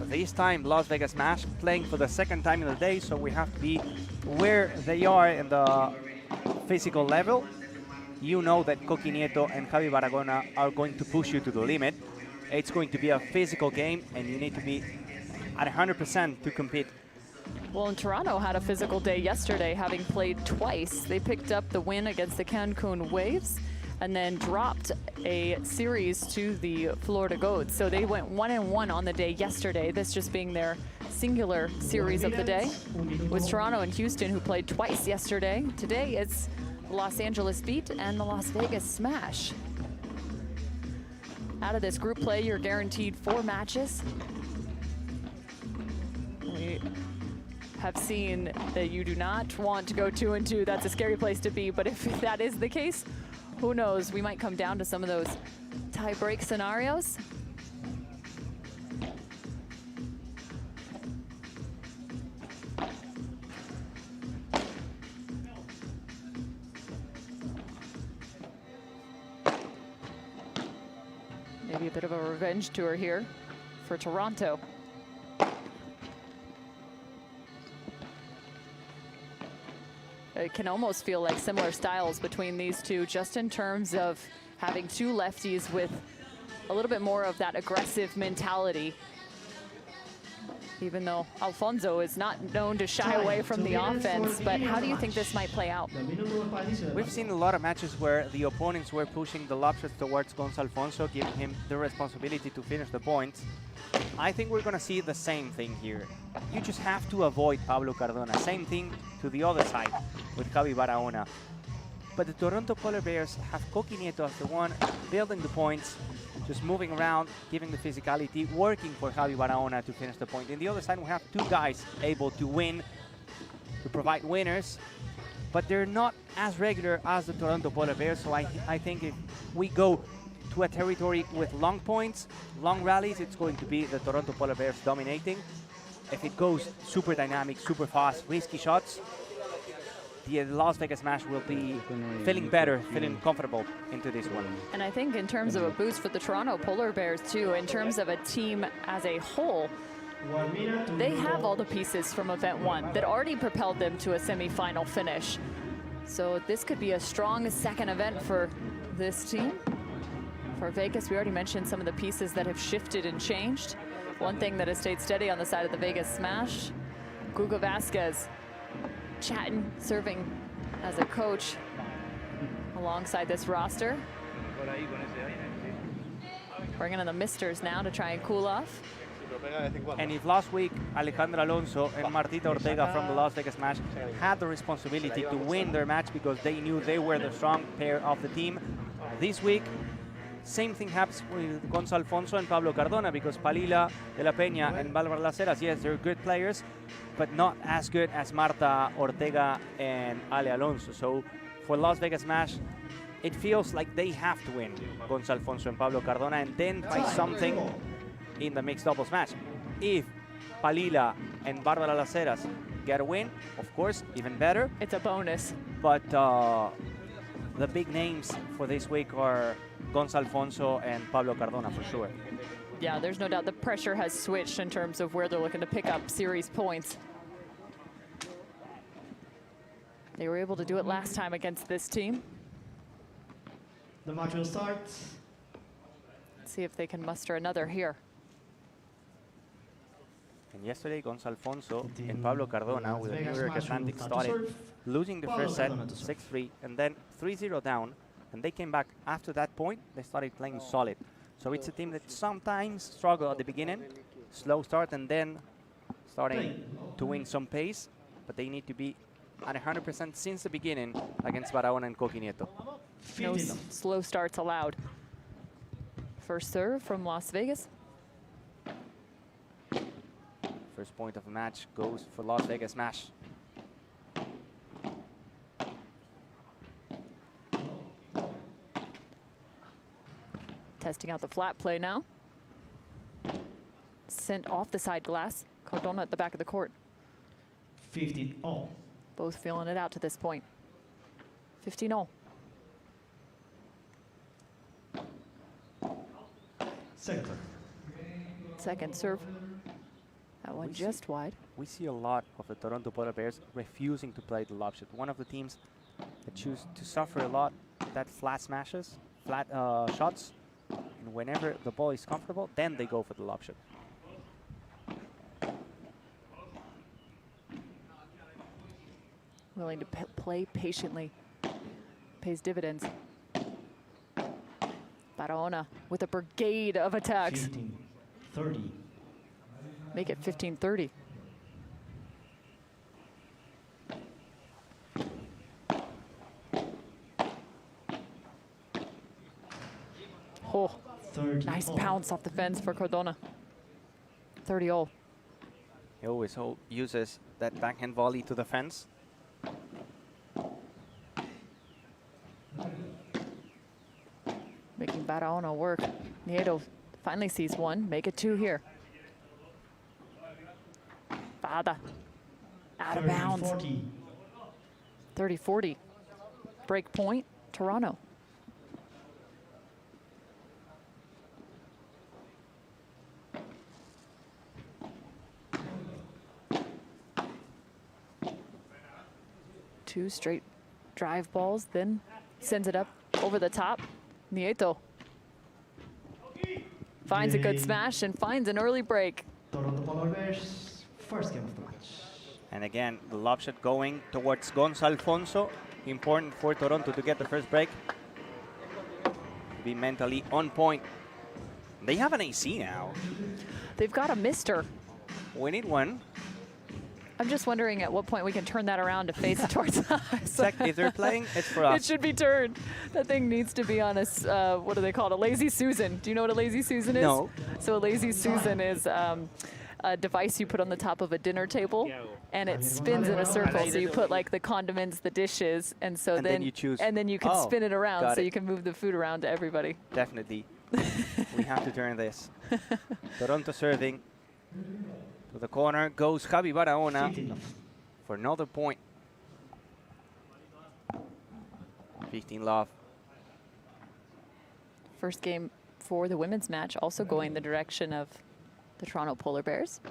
this time, Las Vegas Smash playing for the second time in the day, so we have to be where they are in the physical level. You know that Coqui Nieto and Javi Barahona are going to push you to the limit. It's going to be a physical game, and you need to be at 100% to compete. Well, and Toronto had a physical day yesterday, having played twice. They picked up the win against the Cancun Waves and then dropped a series to the Florida Goats. So they went 1-1 on the day yesterday, this just being their singular series of the day. It was Toronto and Houston who played twice yesterday. Today it's the Los Angeles Beat and the Las Vegas Smash. Out of this group play, you're guaranteed 4 matches. We have seen that you do not want to go 2-2. That's a scary place to be, but if that is the case, who knows? We might come down to some of those tie-break scenarios. Maybe a bit of a revenge tour here for Toronto. It can almost feel like similar styles between these two, just in terms of having 2 lefties with a little bit more of that aggressive mentality. Even though Alfonso is not known to shy away from the offense, but how do you think this might play out? We've seen a lot of matches where the opponents were pushing the lobsters towards Gonzalo Alfonso, giving him the responsibility to finish the points. I think we're going to see the same thing here. You just have to avoid Pablo Cardona. Same thing to the other side with Javi Barahona. But the Toronto Polar Bears have Coqui Nieto as the one building the points, just moving around, giving the physicality, working for Javi Barahona to finish the point. In the other side, we have 2 guys able to win, to provide winners, but they're not as regular as the Toronto Polar Bears. So I think if we go to a territory with long points, long rallies, it's going to be the Toronto Polar Bears dominating. If it goes super dynamic, super fast, risky shots, the Las Vegas Smash will be feeling better, feeling comfortable into this one. And I think in terms of a boost for the Toronto Polar Bears too, in terms of a team as a whole, they have all the pieces from Event 1 that already propelled them to a semi-final finish. So this could be a strong second event for this team. For Vegas, we already mentioned some of the pieces that have shifted and changed. One thing that has stayed steady on the side of the Vegas Smash, Guga Vasquez chatting, serving as a coach alongside this roster. Bringing in the misters now to try and cool off. And if last week Alejandro Alonso and Martita Ortega from the Las Vegas Smash had the responsibility to win their match because they knew they were the strong pair of the team, this week, same thing happens with Gonzalo Alfonso and Pablo Cardona, because Palila de la Peña and Bárbara Las Heras, yes, they're good players, but not as good as Marta Ortega and Ale Alonso. So for Las Vegas Smash, it feels like they have to win Gonzalo Alfonso and Pablo Cardona and then find something in the mixed doubles match. If Palila and Bárbara Las Heras get a win, of course, even better. It's a bonus. But the big names for this week are Gonzalo Alfonso and Pablo Cardona for sure. Yeah, there's no doubt the pressure has switched in terms of where they're looking to pick up series points. They were able to do it last time against this team. The match will start. Let's see if they can muster another here. And yesterday, Gonzalo Alfonso and Pablo Cardona with a New York advantage started losing the first set 6-3 and then 3-0 down. And they came back after that point. They started playing solid. So it's a team that sometimes struggle at the beginning, slow start, and then starting to win some pace. But they need to be at 100% since the beginning against Barahona and Coqui Nieto. No slow starts allowed. First serve from Las Vegas. First point of the match goes for Las Vegas Smash. Testing out the flat play now. Sent off the side glass. Cardona at the back of the court. 15-all. Both feeling it out to this point. 15-all. Second serve. That one just wide. We see a lot of the Toronto Polar Bears refusing to play the lob shot. One of the teams that choose to suffer a lot that flat smashes, flat shots. And whenever the ball is comfortable, then they go for the lob shot. Willing to play patiently. Pays dividends. Barahona with a brigade of attacks. 15-30. Make it 15-30. Oh, nice bounce off the fence for Cardona. 30-all. He always uses that backhand volley to the fence. Making Barahona work. Nieto finally sees one. Make it 2 here. Fada. Out of bounds. 30-40. Break point, Toronto. Two straight drive balls, then sends it up over the top. Nieto finds a good smash and finds an early break. Toronto Polar Bears, first game of the match. And again, the lob shot going towards Gonzalo Alfonso. Important for Toronto to get the first break. Be mentally on point. They have an AC now. They've got a mister. We need one. I'm just wondering at what point we can turn that around to face towards us. If they're playing, it's for us. It should be turned. That thing needs to be on a, what do they call it? A lazy Susan. Do you know what a lazy Susan is? No. So a lazy Susan is a device you put on the top of a dinner table, and it spins in a circle. So you put like the condiments, the dishes, and so And then you choose. And then you can spin it around, got so it. you can move the food around to everybody. Definitely. We have to turn this. Toronto serving. To the corner goes Javi Barahona for another point. 15 love. First game for the women's match, also going the direction of the Toronto Polar Bears.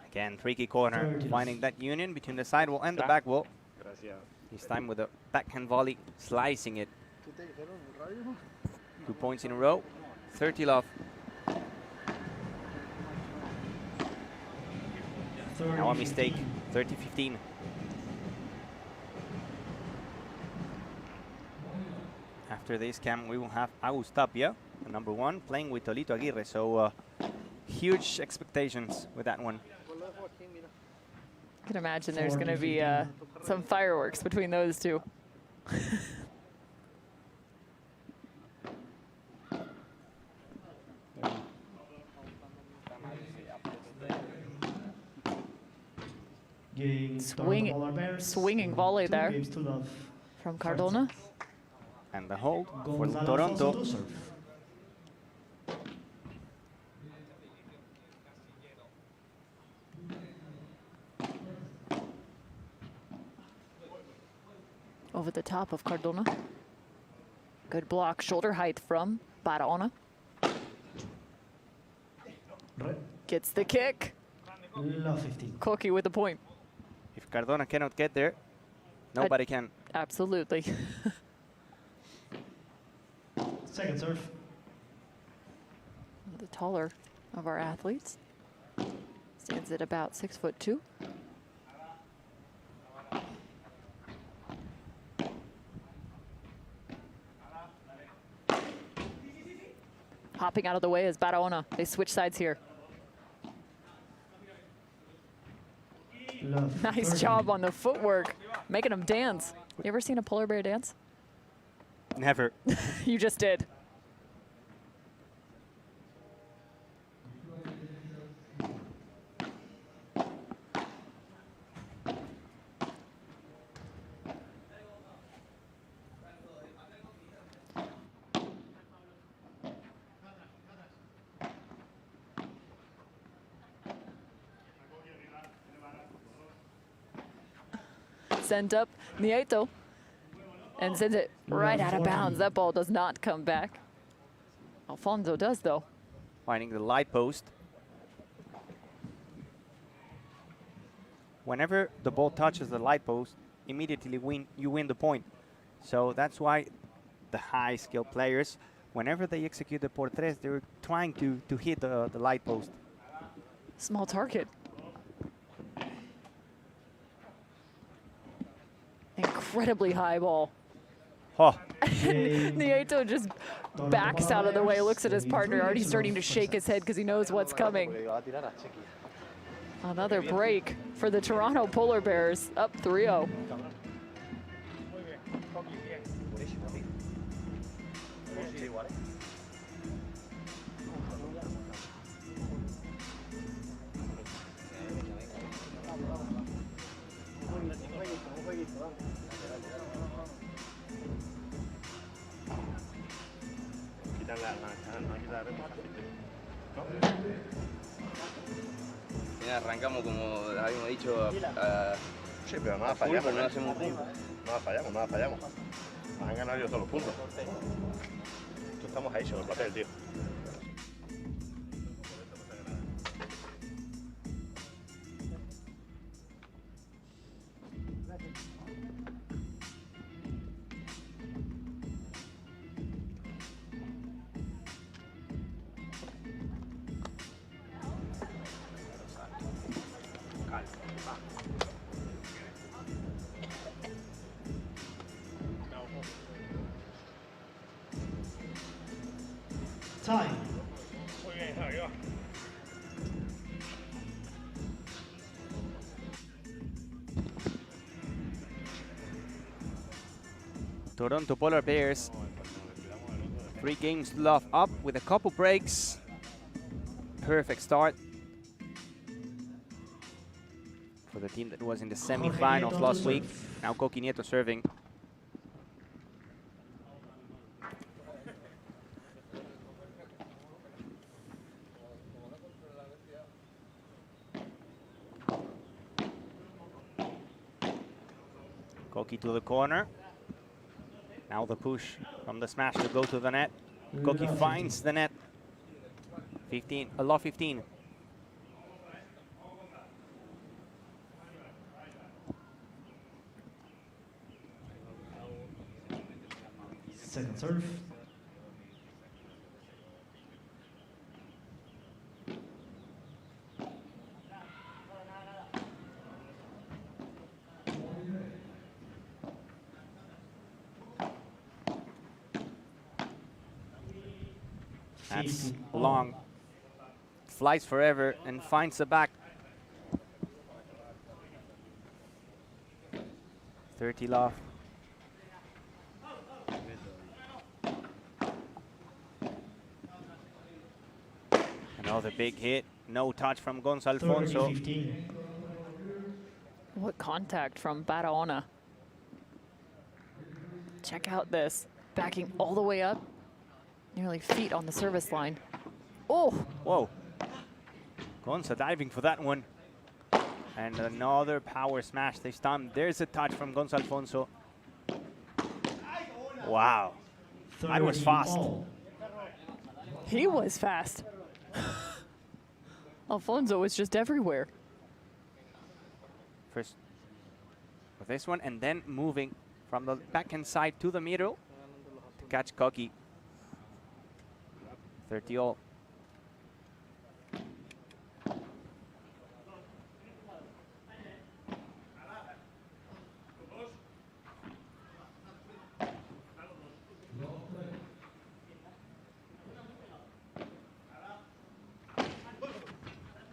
Again, tricky corner, finding that union between the side wall and the back wall. This time with a backhand volley, slicing it. 2 points in a row, 30 love. Now a mistake, 30-15. After this cam, we will have Agus Tapia, the number 1, playing with Tolito Aguirre. So huge expectations with that one. I can imagine there's going to be some fireworks between those two. Swinging volley there from Cardona. And the hold for Toronto. Over the top of Cardona. Good block, shoulder height from Barahona. Gets the kick. Koki with the point. If Cardona cannot get there, nobody can. Absolutely. Second serve. The taller of our athletes. Stands at about 6'2". Hopping out of the way is Barahona. They switch sides here. Nice job on the footwork, making them dance. You ever seen a polar bear dance? Never. You just did. Sent up Nieto and sends it right out of bounds. That ball does not come back. Alfonso does, though. Finding the light post. Whenever the ball touches the light post, immediately you win the point. So that's why the high skill players, whenever they execute the por tres, they're trying to hit the light post. Small target. Incredibly high ball. Oh. Nieto just backs out of the way, looks at his partner, already starting to shake his head because he knows what's coming. Another break for the Toronto Polar Bears, up 3-0. Arrancamos como habíamos dicho sí, pero nada full, fallamos, pero no hacemos puntos. Nada fallamos. Nos han ganado ellos todos los puntos. Estamos ahí sobre el papel, tío. Time. Muy bien, Javi, va. Toronto Polar Bears, 3 games to love up with a couple breaks. Perfect start for the team that was in the semi-finals last week. Now Koki Nieto serving. Koki to the corner. Now the push from the smash to go to the net. Koki finds the net. 15, love 15. Second serve. That's long. Flies forever and finds the back. 30 love. Another big hit. No touch from Gonçalfonso. What contact from Barahona. Check out this. Backing all the way up. Nearly feet on the service line. Oh! Whoa. Gonça diving for that one. And another power smash this time. There's a touch from Gonçalfonso. Wow. That was fast. He was fast. Alfonso was just everywhere. First with this one, and then moving from the backhand side to the middle to catch Koki. 30 all.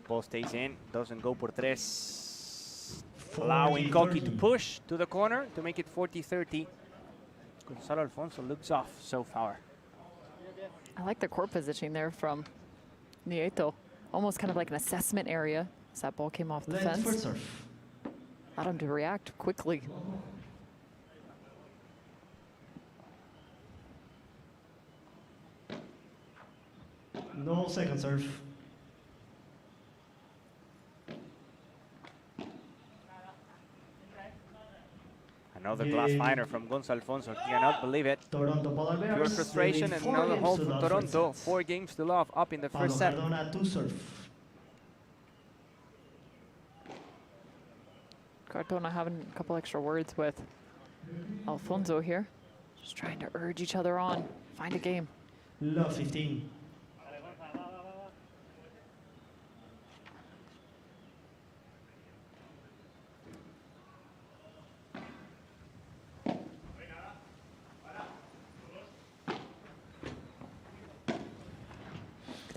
Ball stays in, doesn't go por tres. Allowing Koki to push to the corner to make it 40-30. Gonçalo Alfonso looks off so far. I like the court positioning there from Nieto. Almost kind of like an assessment area as that ball came off the fence. Allowed him to react quickly. No second serve. Another glass fighter from Gonçalfonso. Cannot believe it. Pure frustration and another hole for Toronto. 4 games to love up in the first set. Cardona having a couple extra words with Alfonso here. Just trying to urge each other on. Find a game. Love 15.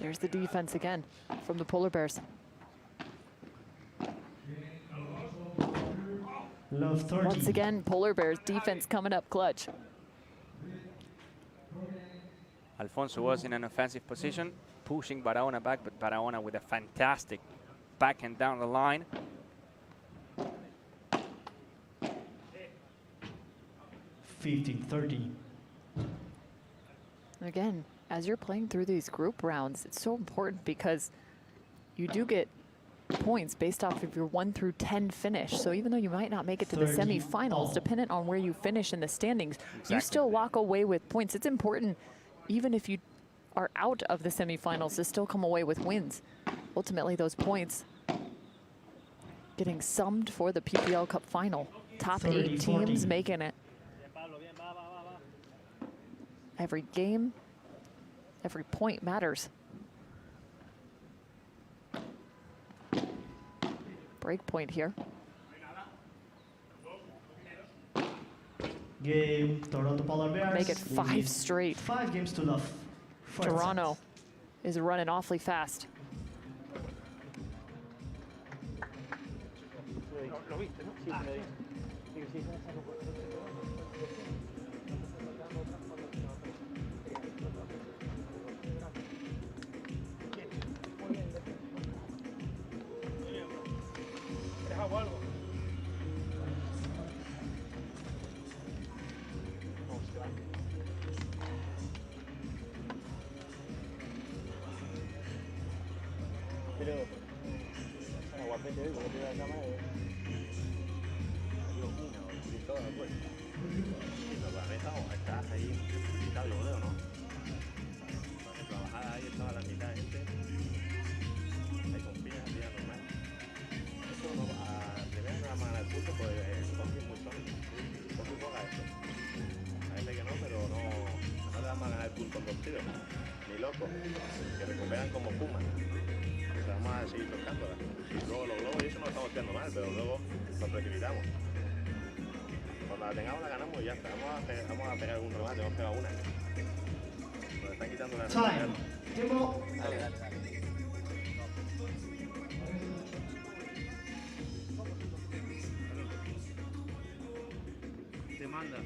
There's the defense again from the Polar Bears. Love 30. Once again, Polar Bears defense coming up clutch. Alfonso was in an offensive position, pushing Barahona back, but Barahona with a fantastic backhand down the line. (15-30). Again, as you're playing through these group rounds, it's so important because you do get points based off of your 1 through 10 finish. So even though you might not make it to the semifinals, dependent on where you finish in the standings, you still walk away with points. It's important, even if you are out of the semifinals, to still come away with wins. Ultimately, those points getting summed for the PPL Cup final. Top 8 teams making it. Every game, every point matters. Break point here. Game, Toronto Polar Bears. Make it 5 straight. 5 games to love. Toronto is running awfully fast. ¿Lo viste, no? Sí, me dijo. Sí, sí. ¿Quieres agua o algo? Pero aguacate hoy porque te da la cámara. Y todo no puede. Pero para mí estás ahí necesitado, yo creo, ¿no? Por ejemplo, la bajada ahí estaba la mitad de gente. Ahí con piñas, piñas normal. Eso no va a primero no va a ganar el punto, pues Coqui es muy sólido. Coqui juega esto. Parece que no, pero no le vamos a ganar el punto en dos tiros. Ni loco. Que recuperan como Puma. Vamos a seguir tocándola. Y luego los globos y eso no lo estamos tirando mal, pero luego nos precipitamos. Cuando la tengamos la ganamos y ya está. Vamos a pegar un remate, hemos pegado una. Nos están quitando una. Tiempo. Dale, dale, dale. Demanda.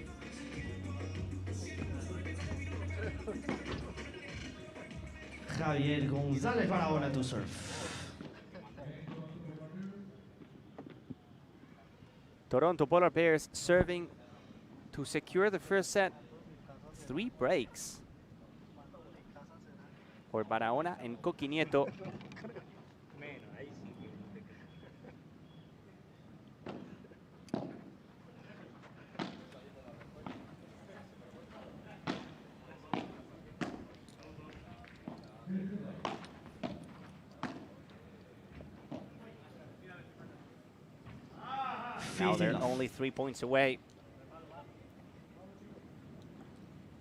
Javier González Barahona to serve. Toronto Polar Bears serving to secure the first set. 3 breaks for Barahona and Coqui Nieto. Now they're only 3 points away.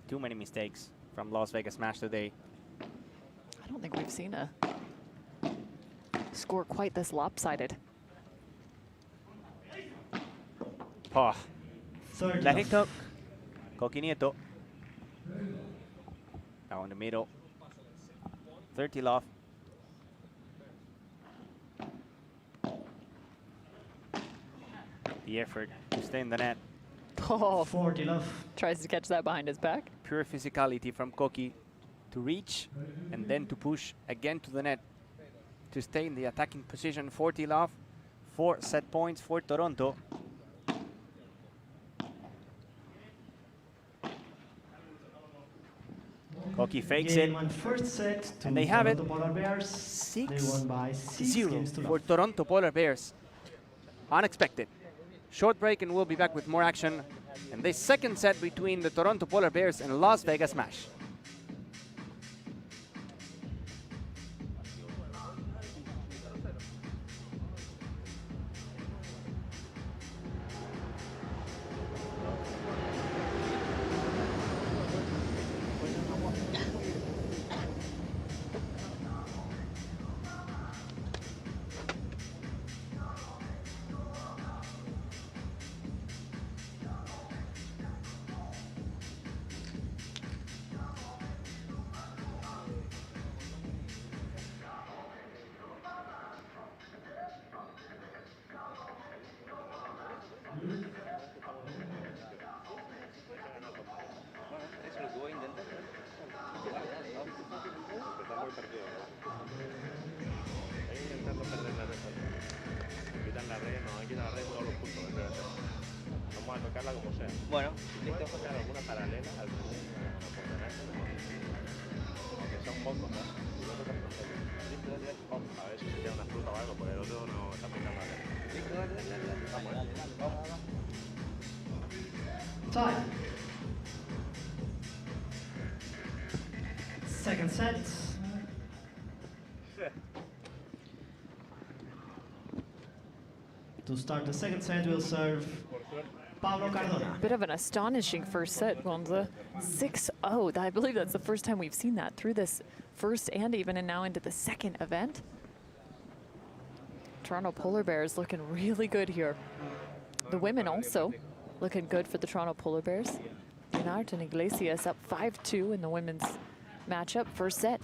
Too many mistakes from Las Vegas Match today. I don't think we've seen a score quite this lopsided. Oh. Letting talk. Coqui Nieto. Now in the middle. 30 love. The effort to stay in the net. Oh, 40 love. Tries to catch that behind his back. Pure physicality from Coqui to reach and then to push again to the net to stay in the attacking position. 40 love. 4 set points for Toronto. Coqui fakes it, first set to and they have it. Polar Bears. 6-0 for Toronto Polar Bears. Unexpected. Short break and we'll be back with more action in this second set between the Toronto Polar Bears and Las Vegas Match. Bueno, listo. Tocar alguna paralela al aunque sea un poco, ¿no? A ver si se queda una fruta o algo, porque el otro no está pintando la cara. Listo, dale. Vamos. Time. Second set. To start the second set, we'll serve Pablo Cardona. Bit of an astonishing first set, Gonza. 6-0. I believe that's the first time we've seen that through this first and now into the second event. Toronto Polar Bears looking really good here. The women also looking good for the Toronto Polar Bears. Dinart and Iglesias up 5-2 in the women's matchup, first set.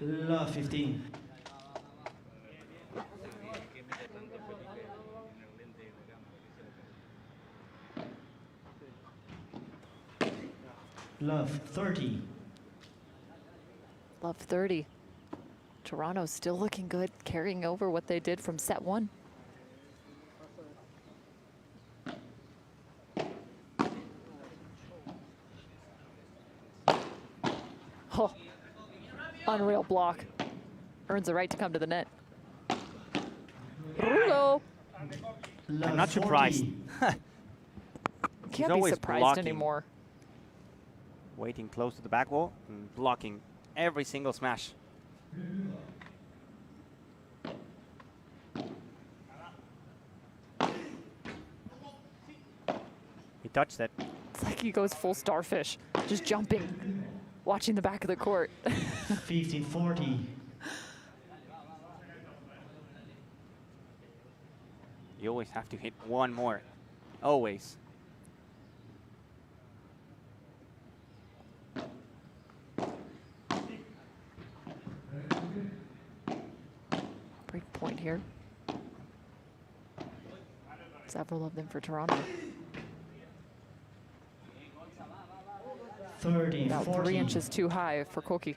Love 15. Love 30. Love 30. Toronto's still looking good, carrying over what they did from set 1. Unreal block. Earns the right to come to the net. Rulo. I'm not surprised. Can't be surprised blocking, anymore. Waiting close to the back wall and blocking every single smash. He touched it. It's like he goes full starfish, just jumping, watching the back of the court. 15-40. You always have to hit one more. Always. Break point here. Several of them for Toronto. 30, About 40. 3 inches too high for Koki.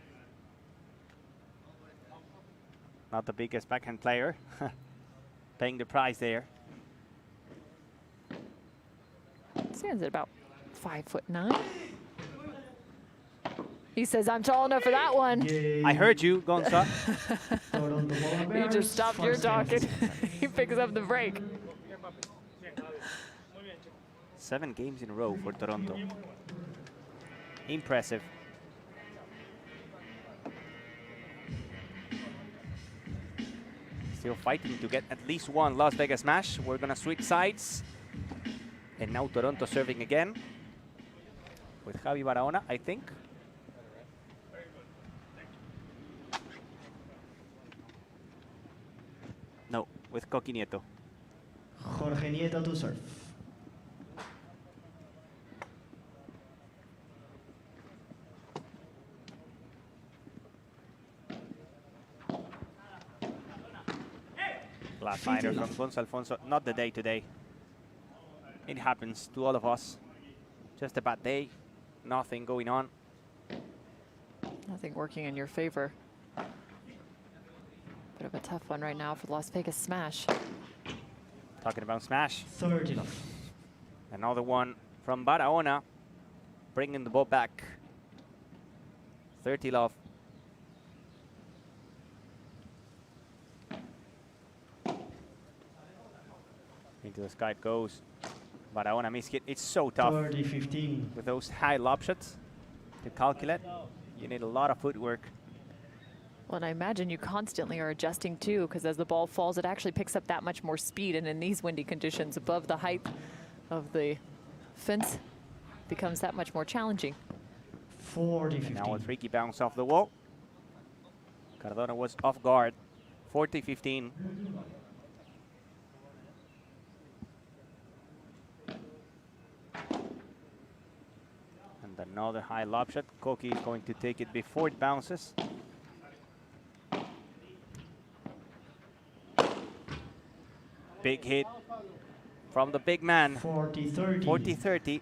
Not the biggest backhand player. Paying the price there. Stands at about 5'9". He says, I'm tall enough for that one. I heard you, Gonza. You just stopped your talking. He picks up the break. 7 games in a row for Toronto. Impressive. Still fighting to get at least one Las Vegas smash. We're gonna switch sides. And now Toronto serving again. With Javi Barahona, I think. No, with Coqui Nieto. Jorge Nieto to serve. Glass fighter from Gonzo Alfonso. Not the day today. It happens to all of us. Just a bad day. Nothing going on. Nothing working in your favor. Bit of a tough one right now for the Las Vegas smash. Talking about smash. 30 love. Another one from Barahona. Bringing the ball back. 30 love. Into the sky it goes. Barahona missed hit. It's so tough 30-15. with those high lob shots to calculate. You need a lot of footwork. Well, and I imagine you constantly are adjusting too, because as the ball falls, it actually picks up that much more speed. And in these windy conditions, above the height of the fence, becomes that much more challenging. 40-15. Now a tricky bounce off the wall. Cardona was off guard. 40-15. And another high lob shot. Koki is going to take it before it bounces. Big hit from the big man. 40-30. 40-30.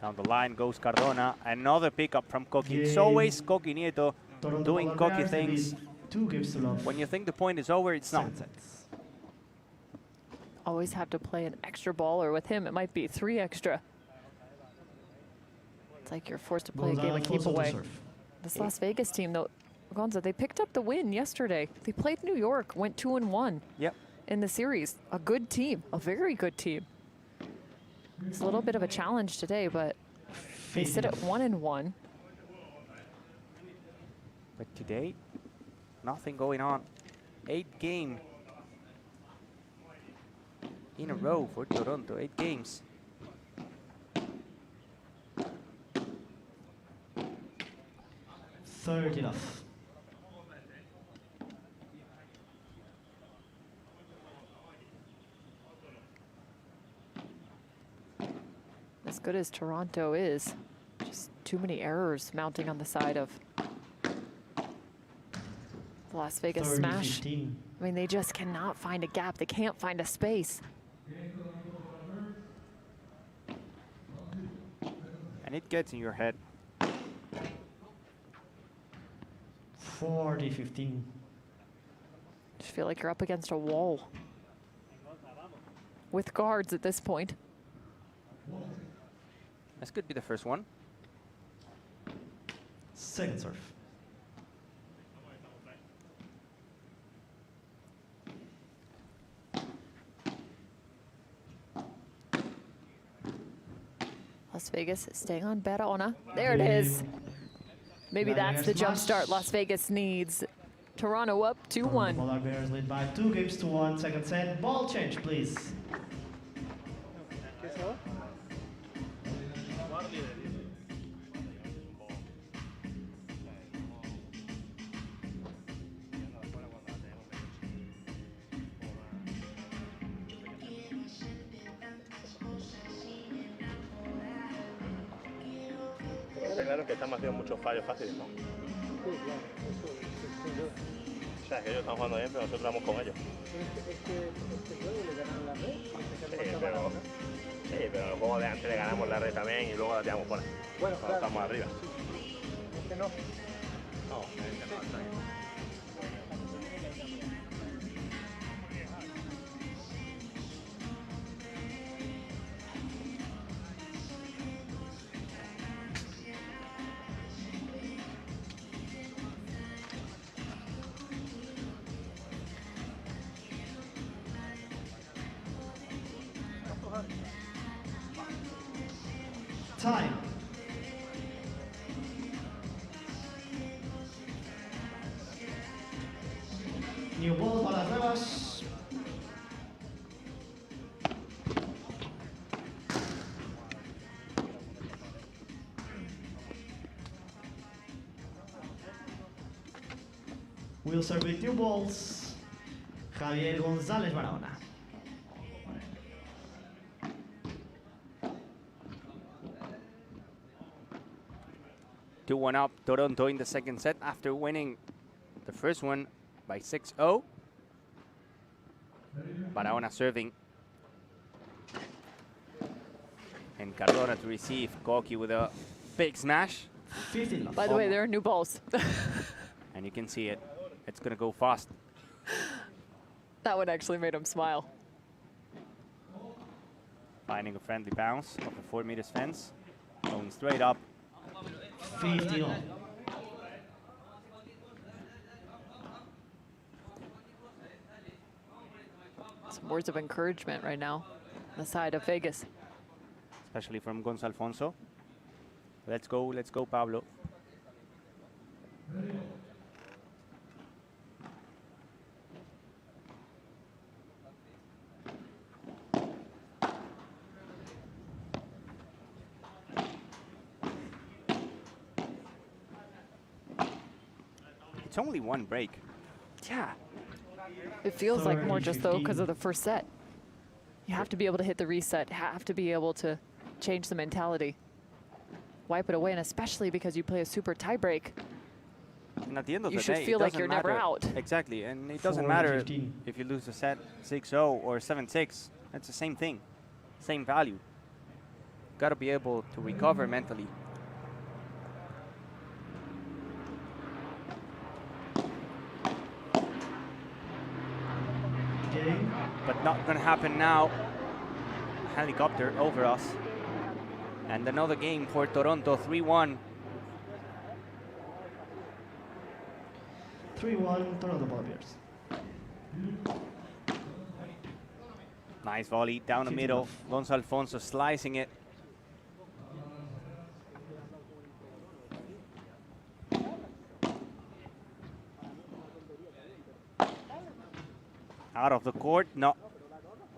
Down the line goes Cardona. Another pickup from Koki. It's always Koki Nieto doing Koki things. 2 games to love. When you think the point is over, it's not. Always have to play an extra ball, or with him, it might be 3 extra. It's like you're forced to play a game of keep away. This Las Vegas team, though, Gonza, they picked up the win yesterday. They played New York, went 2-1 in the series. A good team, a very good team. It's a little bit of a challenge today, but they sit at 1-1. But today, nothing going on. 8 games in a row for Toronto. 8 games. Third enough. As good as Toronto is, just too many errors mounting on the side of the Las Vegas smash. 30-15. I mean, they just cannot find a gap. They can't find a space. It gets in your head. 40-15. Just feel like you're up against a wall with guards at this point. This could be the first one. Second serve. Las Vegas staying on Barahona. There it is. Maybe that's the jump start Las Vegas needs. Toronto up 2-1. Polar Bears lead by 2-1. Second set. Ball change, please. Claro que estamos haciendo muchos fallos fáciles, ¿no? Sí, claro, eso sin duda. O sea, que ellos están jugando bien, pero nosotros vamos con ellos. Este juego le ganan la red. Sí, pero en el juego de antes le ganamos la red también y luego la tiramos fuera. Bueno, cuando estamos arriba. Este no. No, este no, está bien. Time. New ball para las nuevas. Will serve with new balls. Javier González Barahona. 2-1 up, Toronto in the second set after winning the first one by 6-0. Barahona serving. And Cardona to receive. Koki with a big smash. By the way, there are new balls. And you can see it. It's going to go fast. That one actually made him smile. Finding a friendly bounce of the 4 meters fence. Going straight up. 50 all. Some words of encouragement right now on the side of Vegas. Especially from Gonzalfonso. Let's go, Pablo. It's only one break. Yeah. It feels like more just though because of the first set. You have to be able to hit the reset, have to be able to change the mentality. Wipe it away, and especially because you play a super tie break. And at the end of You the should day, feel it like doesn't you're never matter. out. Exactly, and it doesn't matter if you lose a set 6-0 or 7-6. It's the same thing, same value. Got to be able to recover mentally. But not going to happen now. Helicopter over us. And another game for Toronto, 3-1. 3-1, Toronto Polar Bears. Nice volley down the middle. Gonzalfonso slicing it. Out of the court, no.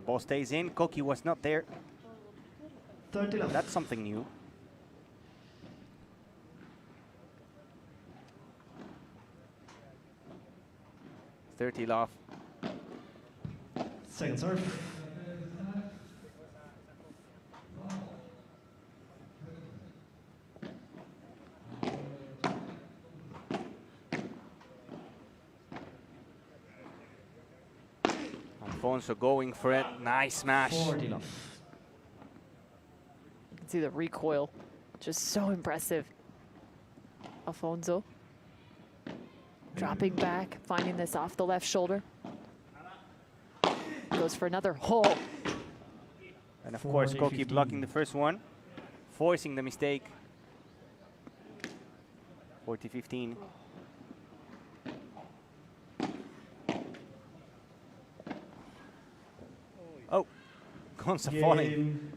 Ball stays in. Koki was not there. 30 love. That's something new. .30 love. Second serve. Alfonso going for it. Nice smash. 40 love. You can see the recoil Just so impressive. Alfonso dropping back, finding this off the left shoulder. Goes for another hole. And of course, Koki blocking the first one, forcing the mistake. 40-15. Oh, Gonza falling.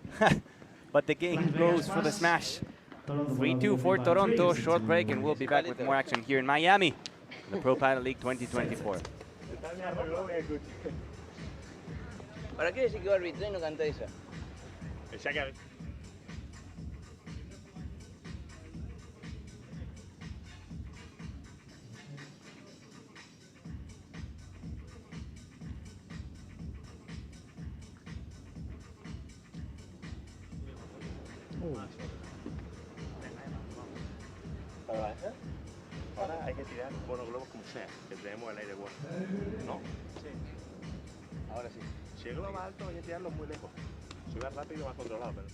But the game goes for the smash. 3-2 for Toronto. Short break, and we'll be back with more action here in Miami, the Pro Padel League 2024. ¿Para qué decir que va a arbitrar y no canta esa? Ahora hay que tirar monoglobos como sea, que tenemos el aire bueno. ¿No? Sí. Ahora sí. Si el globo va alto hay que tirarlo muy lejos. Si va rápido más controlado, pero...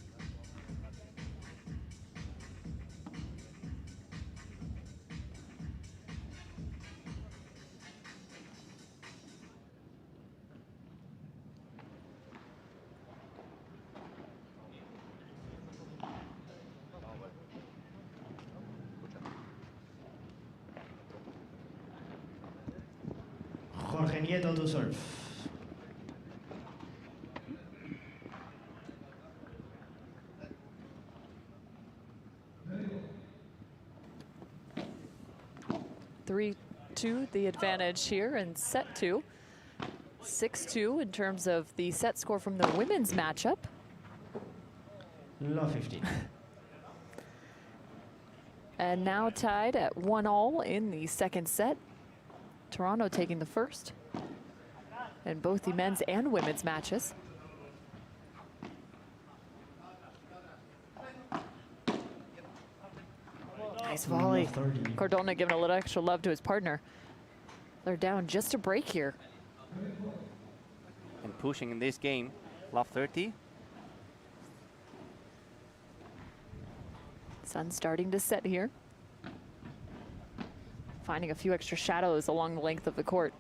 Jorge Nieto to serve. The advantage here in set 2. 6-2 in terms of the set score from the women's matchup. Love 15. And now tied at 1-all in the second set. Toronto taking the first in both the men's and women's matches. Nice volley. Cardona giving a little extra love to his partner. They're down just a break here. And pushing in this game, love 30. Sun starting to set here. Finding a few extra shadows along the length of the court.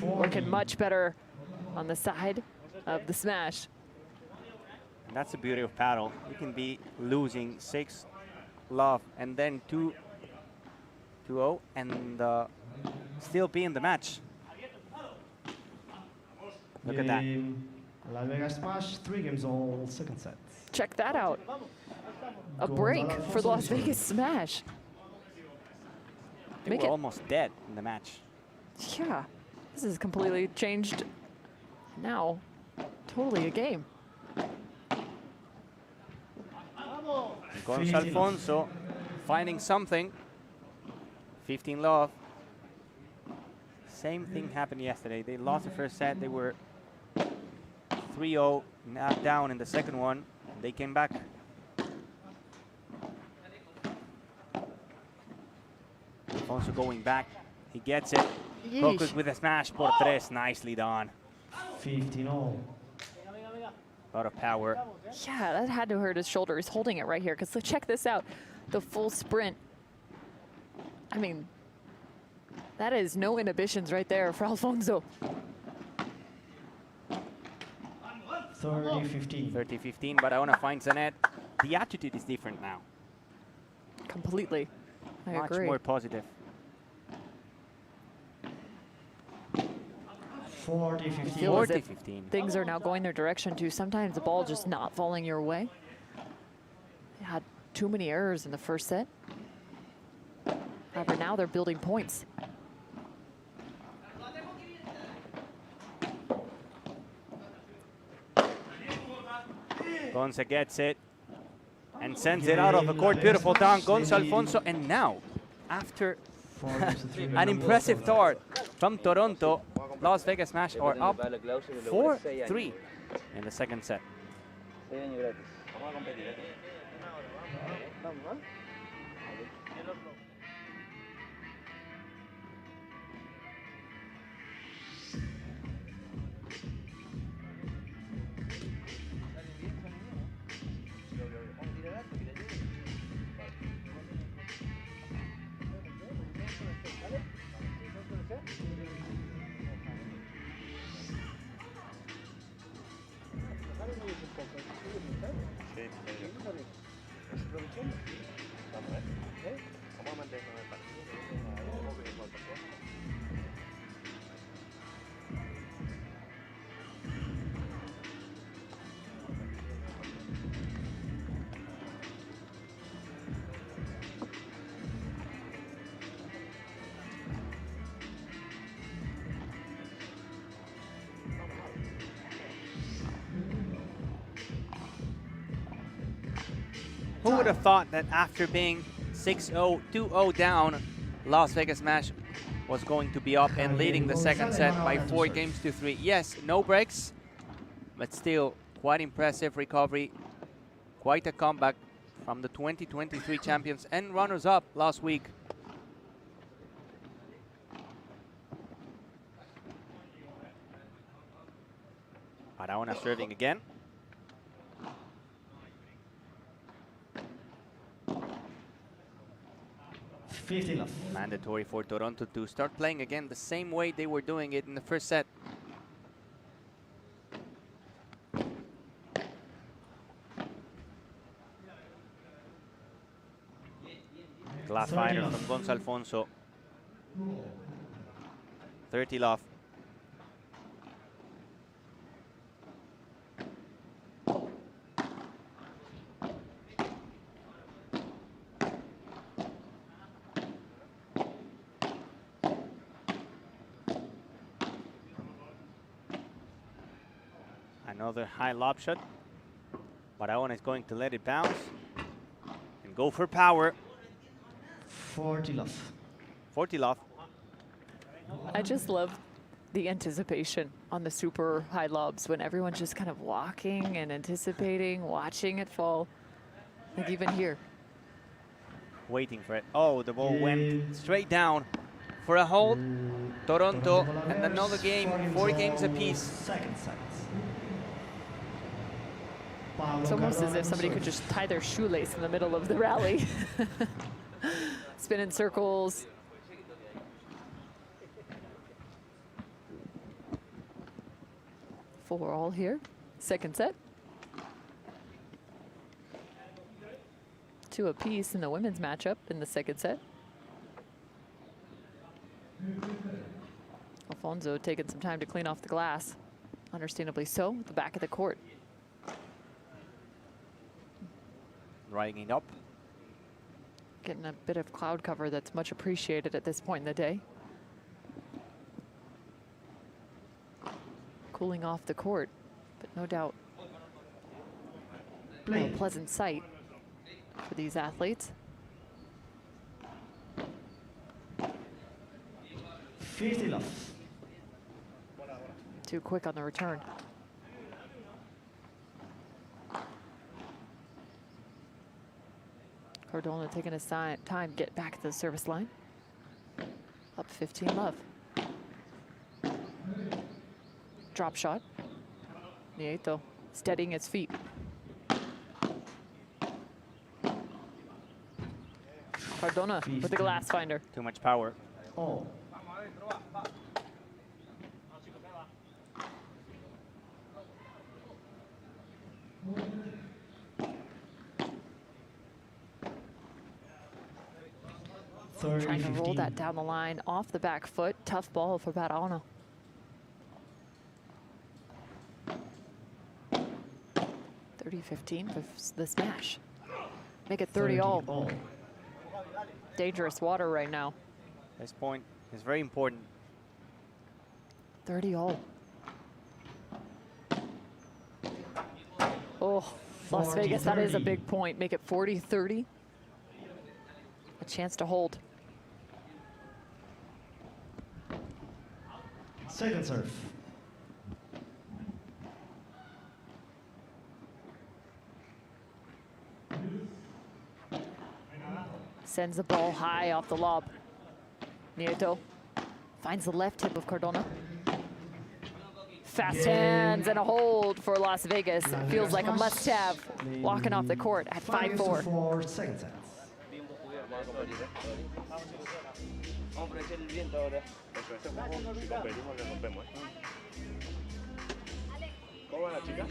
Working much better on the side of the smash. And that's the beauty of paddle. You can be losing 6 love and then 2-0 and still be in the match. Look at that. Las Vegas Smash, 3 games all second set. Check that out. A break for the Las Vegas Smash. They were almost dead in the match. Yeah, this is completely changed now. Totally a game. Gonza Alfonso finding something. 15 love. Same thing happened yesterday. They lost the first set. They were 3-0 down in the second one. They came back. Alfonso going back. He gets it. Focus with a smash por 3. Nicely done. 15-all. A lot of power. Yeah, that had to hurt his shoulder. He's holding it right here, because check this out. The full sprint. I mean, that is no inhibitions right there for Alfonso. 30-15. 30-15, but Iona finds the net. The attitude is different now. Completely. I Much agree. more positive. 40-15. Things are now going their direction too. Sometimes the ball just not falling your way. They had too many errors in the first set. However, now they're building points. Gonza gets it and sends it out of the court. Beautiful dunk, Gonza Alfonso. And now, after an impressive start from Toronto, Las Vegas Smash are up 4-3 in the second set. ¿vale? ¿No puede ser? Déjalo mover un poco, ¿sabes? Sí, medio. Aprovechando. Vamos a ver. Vamos a mantenernos en el partido. Vamos a ver cuántas cosas. Who would have thought that after being 6-0, 2-0 down, Las Vegas Match was going to be up and leading the second set by 4 games to 3. Yes, no breaks, but still quite impressive recovery. Quite a comeback from the 2023 champions and runners-up last week. Barahona serving again. Mandatory for Toronto to start playing again the same way they were doing it in the first set. Glass fighter from Gonzo Alfonso. 30 love. Another high lob shot. Barahona is going to let it bounce and go for power. 40 love. 40 love. I just love the anticipation on the super high lobs when everyone's just kind of walking and anticipating, watching it fall. Like even here. Waiting for it. Oh, the ball went straight down for a hold. Toronto and another game, 4 games apiece. It's almost as if somebody could just tie their shoelace in the middle of the rally. Spin in circles. Four all here. Second set. 2 apiece in the women's matchup in the second set. Alfonso taking some time to clean off the glass. Understandably so, at the back of the court. Riding it up. Getting a bit of cloud cover that's much appreciated at this point in the day. Cooling off the court, but no doubt a pleasant sight for these athletes. 50 love. Too quick on the return. Cardona taking his time to get back to the service line. Up 15 love. Drop shot. Nieto steadying its feet. Cardona with the glass finder. Too much power. Oh. Trying to roll that down the line off the back foot. Tough ball for Barahona. 30-15 for the smash. Make it 30 all. Dangerous water right now. This point is very important. 30 all. Oh, Las Vegas, that is a big point. Make it 40-30. A chance to hold. Second serve. Sends the ball high off the lob. Nieto finds the left hip of Cardona. Fast hands and a hold for Las Vegas. It feels like a must-have walking off the court at 5-4. Second set. Vamos a aprovechar el viento ahora. Eso, ese juego, si competimos, le rompemos, ¿eh? ¿Cómo van las chicas?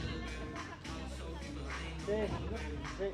Sí, sí.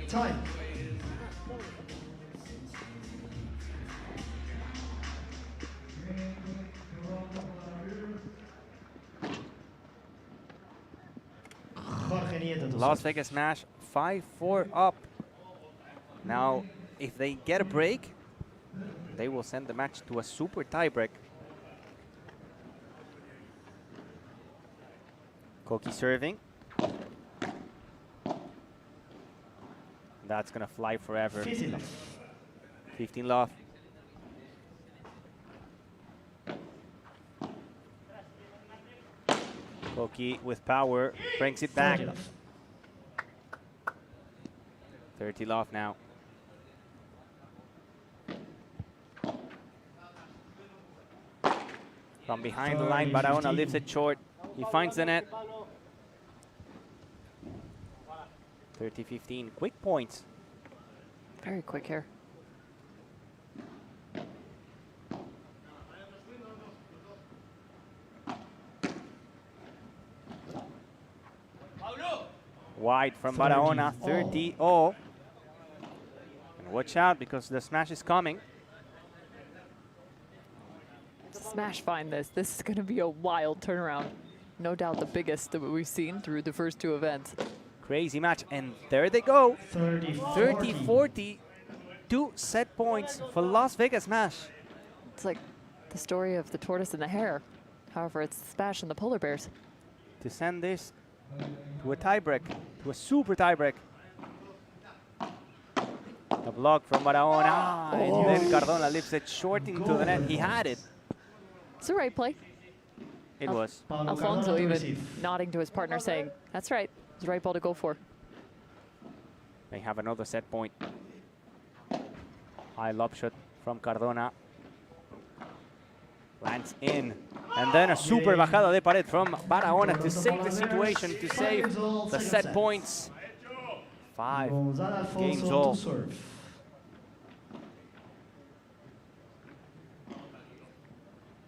Time. Jorge Nieto to Las serve. Vegas Smash 5-4 up. Now, if they get a break, they will send the match to a super tiebreak. Koki serving. That's gonna fly forever. 15 love. 15 love. Koki with power brings it back. 30 love. 30 love now. From behind the line, 30, Barahona 15. leaves it short. He finds the net. 30-15. Quick points. Very quick here. Wide from 30 Barahona, all. 30 all. And watch out because the smash is coming. Smash find this. This is going to be a wild turnaround. No doubt the biggest that we've seen through the first two events. Crazy match. And there they go. 30-40. 30-40. 2 set points for Las Vegas Smash. It's like the story of the tortoise and the hare. However, it's Smash and the polar bears. To send this to a tiebreak, to a super tiebreak. A block from Barahona. And then Cardona lifts it short into the net. He had it. It's the right play. It was. Alfonso even nodding to his partner saying, that's right. It's the right ball to go for. They have another set point. High lob shot from Cardona. Lands in. And then a super bajada de pared from Barahona to save the situation, to save the set points. 5 games all.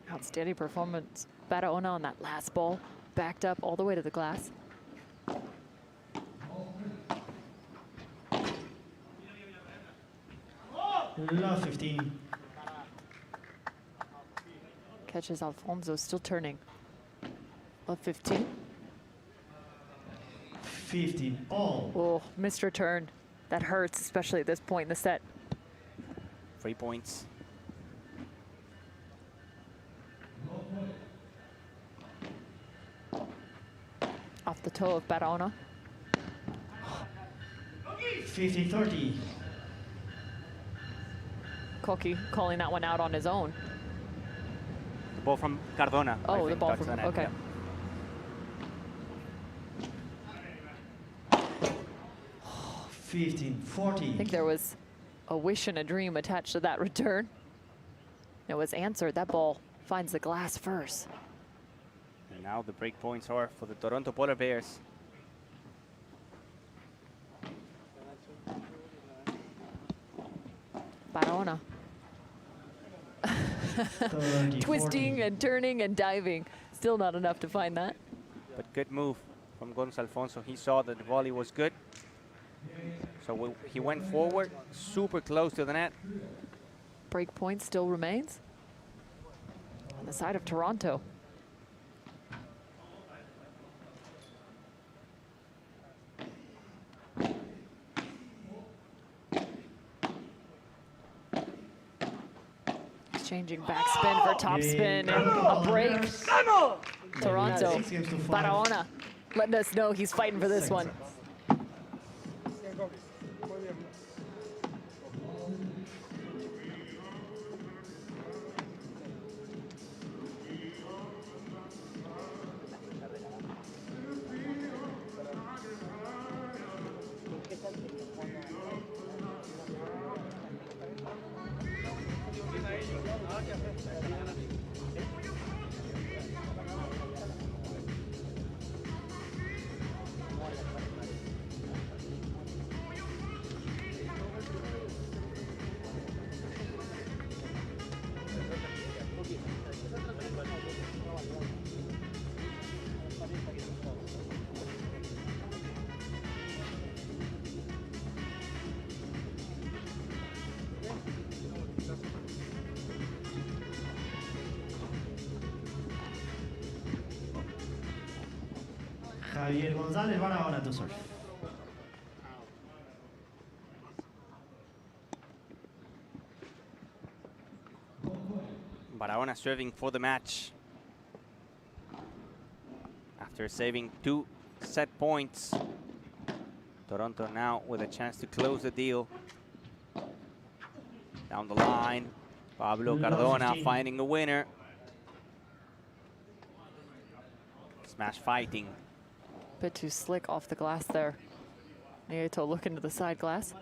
Outstanding performance. Barahona on that last ball. Backed up all the way to the glass. Love 15. Catches Alfonso, still turning. Love 15. 15 all. Oh, missed return. That hurts, especially at this point in the set. 3 points. Off the toe of Barahona. 50-30. Koki calling that one out on his own. The ball from Cardona. I Oh, the think, ball touched from, the net, okay. yeah. 15-40. I think there was a wish and a dream attached to that return. It was answered. That ball finds the glass first. And now the break points are for the Toronto Polar Bears. Barahona. Twisting and turning and diving. Still not enough to find that. But good move from Gonzalo Alfonso. He saw that the volley was good. So he went forward, super close to the net. Break point still remains on the side of Toronto. Exchanging backspin for topspin and a break. Toronto, Barahona letting us know he's fighting for this one. Javier González, Barahona to serve. Barahona serving for the match. After saving 2 set points, Toronto now with a chance to close the deal. Down the line, Pablo Cardona finding a winner. Smash fighting. Bit too slick off the glass there. Nieto looking to the side glass.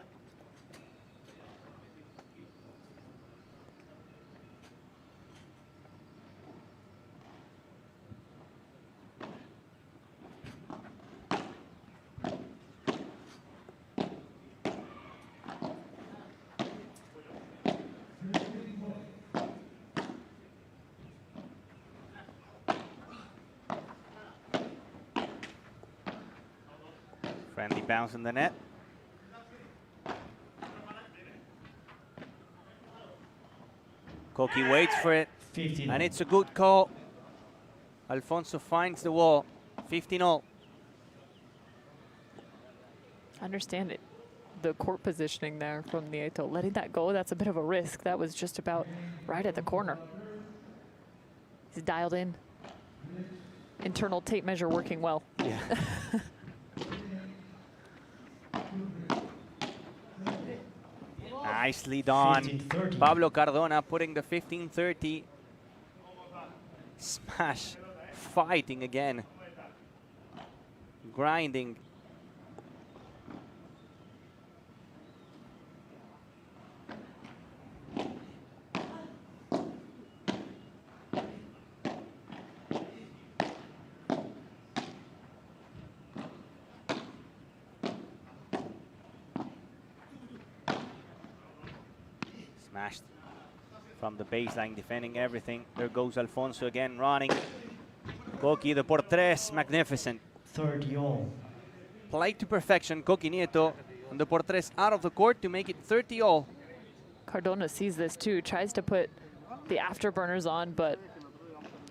Friendly bounce in the net. Koki waits for it, 15. and it's a good call. Alfonso finds the wall, 15-0. Understand it. The court positioning there from Nieto. Letting that go, that's a bit of a risk. That was just about right at the corner. He's dialed in. Internal tape measure working well. Yeah. Nicely done. 15-30. Pablo Cardona putting the 15-30. Smash. Fighting again. Grinding. Smashed from the baseline, defending everything. There goes Alfonso again, running. Koki, the por tres, magnificent. 30-all. Played to perfection, Koki Nieto, and the por tres out of the court to make it 30-all. Cardona sees this too, tries to put the afterburners on, but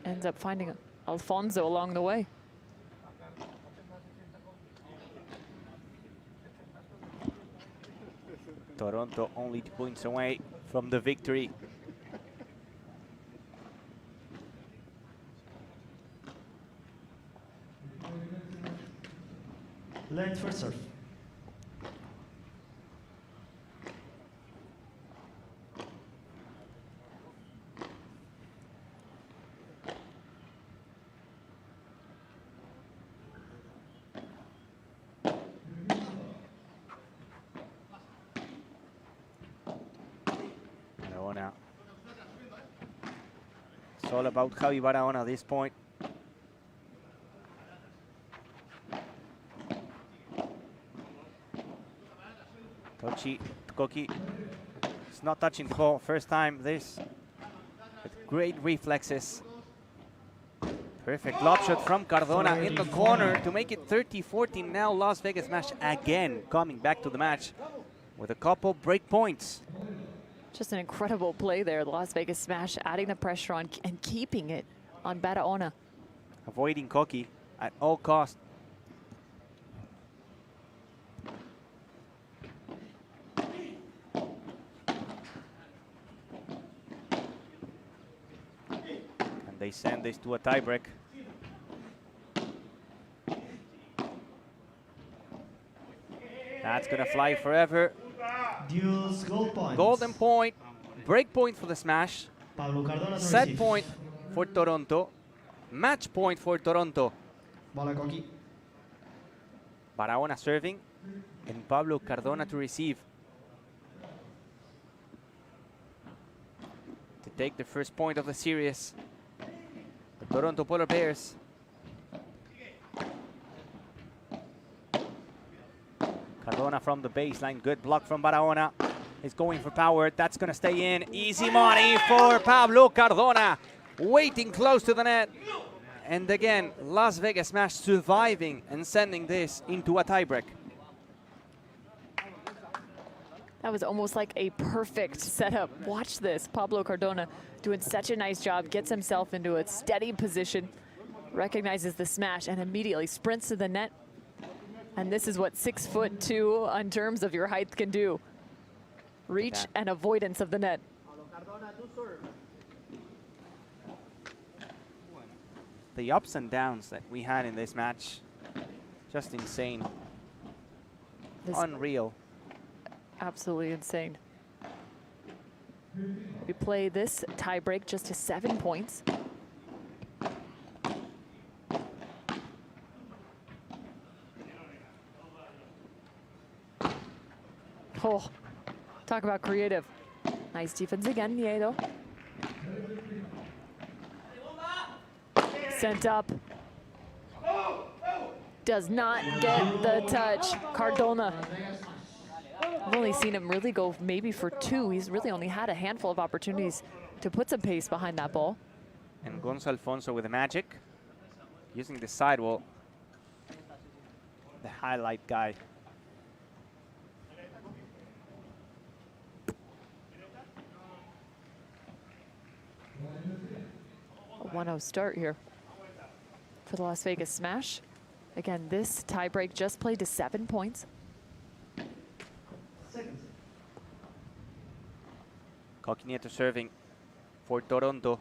ends up finding Alfonso along the way. Toronto only 2 points away from the victory. Left for serve. Barahona. It's all about Javi Barahona at this point. Koki is not touching the ball. First time this. With great reflexes. Perfect lob shot from Cardona in the corner to make it 30-14. Now Las Vegas Smash again coming back to the match with a couple break points. Just an incredible play there. The Las Vegas Smash adding the pressure on and keeping it on Barahona. Avoiding Koki at all costs. they send this to a tiebreak. That's gonna fly forever. Duels gold point. Golden point, break point for the smash, Pablo Cardona to set receive. point for Toronto, match point for Toronto. Bola Coqui. Barahona serving, and Pablo Cardona to receive. To take the first point of the series, the Toronto Polar Bears. Cardona from the baseline, good block from Barahona. He's going for power, that's gonna stay in. Easy money for Pablo Cardona, waiting close to the net. And again, Las Vegas Smash surviving and sending this into a tiebreak. That was almost like a perfect setup. Watch this. Pablo Cardona doing such a nice job, gets himself into a steady position, recognizes the smash, and immediately sprints to the net. And this is what 6'2" on terms of your height can do. Reach and avoidance of the net. The ups and downs that we had in this match, just insane. Unreal. Absolutely insane. We play this tiebreak just to 7 points. Oh, talk about creative. Nice defense again, Nieto. Sent up. Does not get the touch. Cardona. I've only seen him really go maybe for 2. He's really only had a handful of opportunities to put some pace behind that ball. And Gonzo Alfonso with the magic, using the sidewall. The highlight guy. A 1-0 start here for the Las Vegas Smash. Again, this tiebreak just played to 7 points. Coqui Nieto serving for Toronto.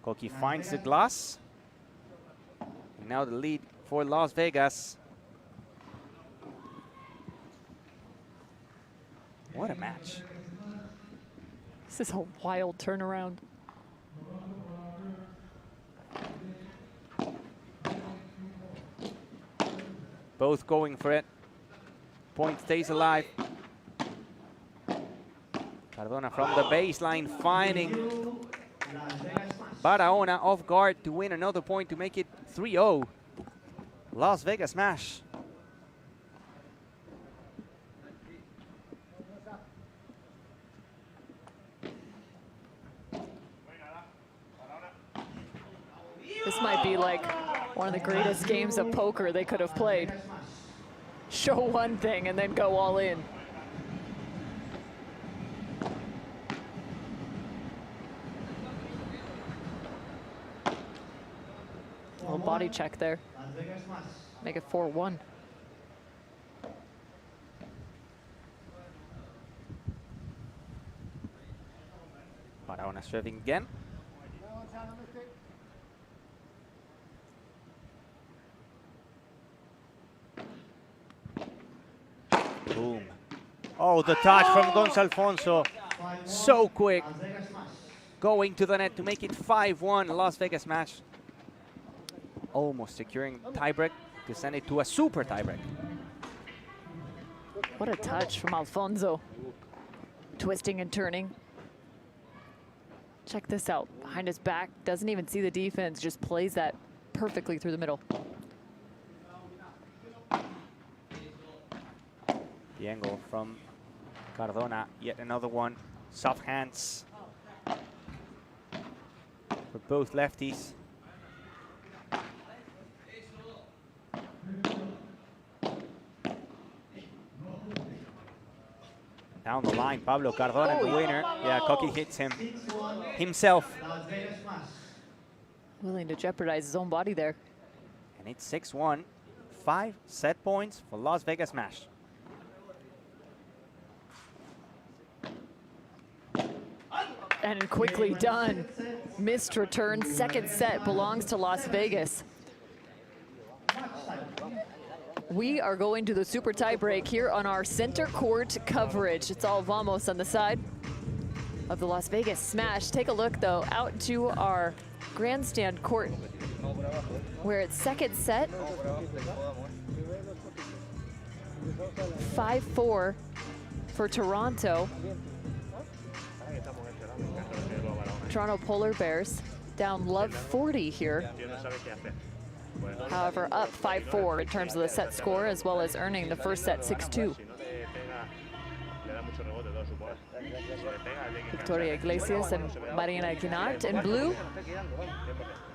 Coqui finds the glass. And now the lead for Las Vegas. What a match. This is a wild turnaround. Both going for it. Point stays alive. Cardona from the baseline finding Barahona off guard to win another point to make it 3-0. Las Vegas Smash. This might be like one of the greatest games of poker they could have played. Show one thing and then go all in. Little body check there. Make it 4-1. Barahona serving again. Boom. Oh, the touch from Gonzo Alfonso. So quick. Going to the net to make it 5-1 Las Vegas Smash. Almost securing tiebreak to send it to a super tiebreak. What a touch from Alfonso. Twisting and turning. Check this out. Behind his back, doesn't even see the defense, just plays that perfectly through the middle. The angle from Cardona, yet another one. Soft hands for both lefties. Down the line, Pablo Cardona, the winner. Yeah, Coqui hits him himself. Willing to jeopardize his own body there. And it's 6-1. 5 set points for Las Vegas Smash. And quickly done. Missed return. Second set belongs to Las Vegas. We are going to the super tie break here on our center court coverage. It's all Vamos on the side of the Las Vegas Smash. Take a look, though, out to our grandstand court, where it's second set. 5-4 for Toronto. Toronto Polar Bears down love 40 here. However, up 5-4 in terms of the set score, as well as earning the first set 6-2. Victoria Iglesias and Marina Guinart in blue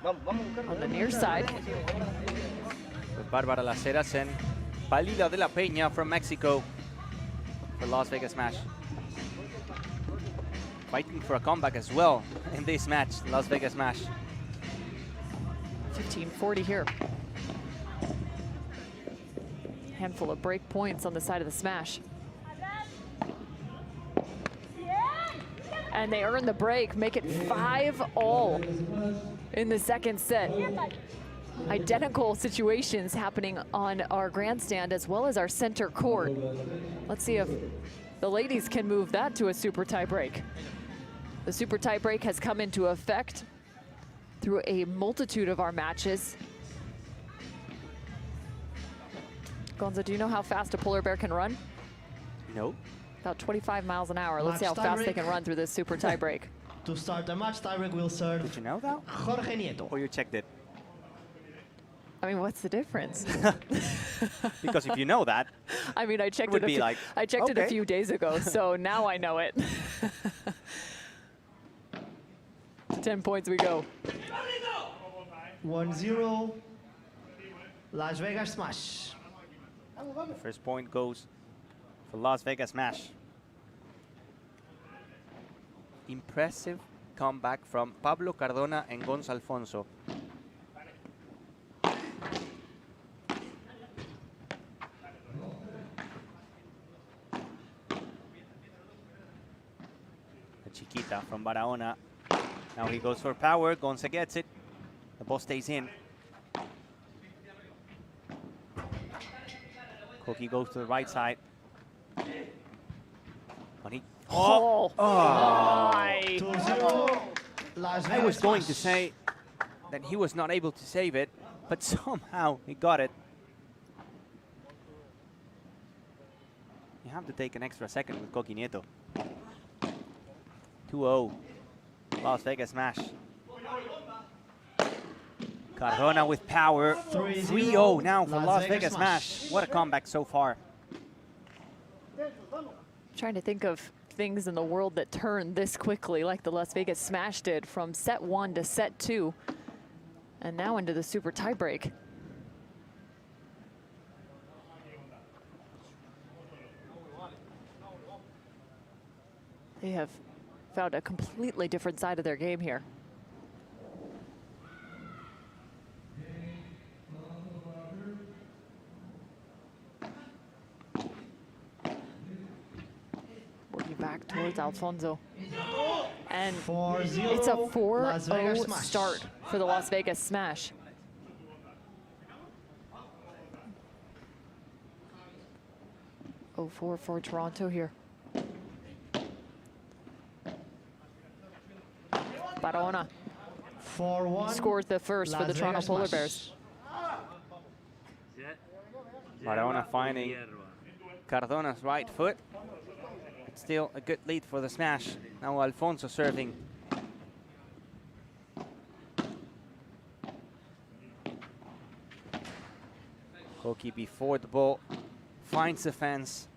on the near side. With Bárbara Las Heras and Palila de la Peña from Mexico for Las Vegas Smash. Fighting for a comeback as well in this match, Las Vegas Smash. 15-40 here. Handful of break points on the side of the Smash. And they earn the break, make it 5-all in the second set. Identical situations happening on our grandstand as well as our center court. Let's see if the ladies can move that to a super tie break. The super tie break has come into effect through a multitude of our matches. Gonza, do you know how fast a polar bear can run? No. About 25 miles an hour. Let's see how fast they can run through this super tie break. To start the match, tiebreak will serve. Did you know that? Jorge Nieto. Or you checked it? I mean, what's the difference? Because if you know that, I mean, I checked would it. be like, I checked it a okay. few days ago, so now I know it. 10 points we go. 1-0. Las Vegas Smash. First point goes for Las Vegas Smash. Impressive comeback from Pablo Cardona and Gonz Alfonso. The Chiquita from Barahona. Now he goes for power. Gonza gets it. The ball stays in. Koki goes to the right side. But he, Oh! I was going to say that he was not able to save it, but somehow he got it. You have to take an extra second with Koki Nieto. 2-0. Las Vegas Smash. Cardona with power. 3-0 now for Las Vegas Smash. What a comeback so far. Trying to think of things in the world that turn this quickly, like the Las Vegas Smash did from set 1 to set 2, and now into the super tiebreak. They have found a completely different side of their game here. Working back towards Alfonso. And it's a 4-0 start for the Las Vegas Smash. Oh, 4 for Toronto here. Barahona scored the first for the Toronto Polar Bears. Barahona finding Cardona's right foot. It's still a good lead for the Smash. Now Alfonso serving. Koki before the ball finds the fence.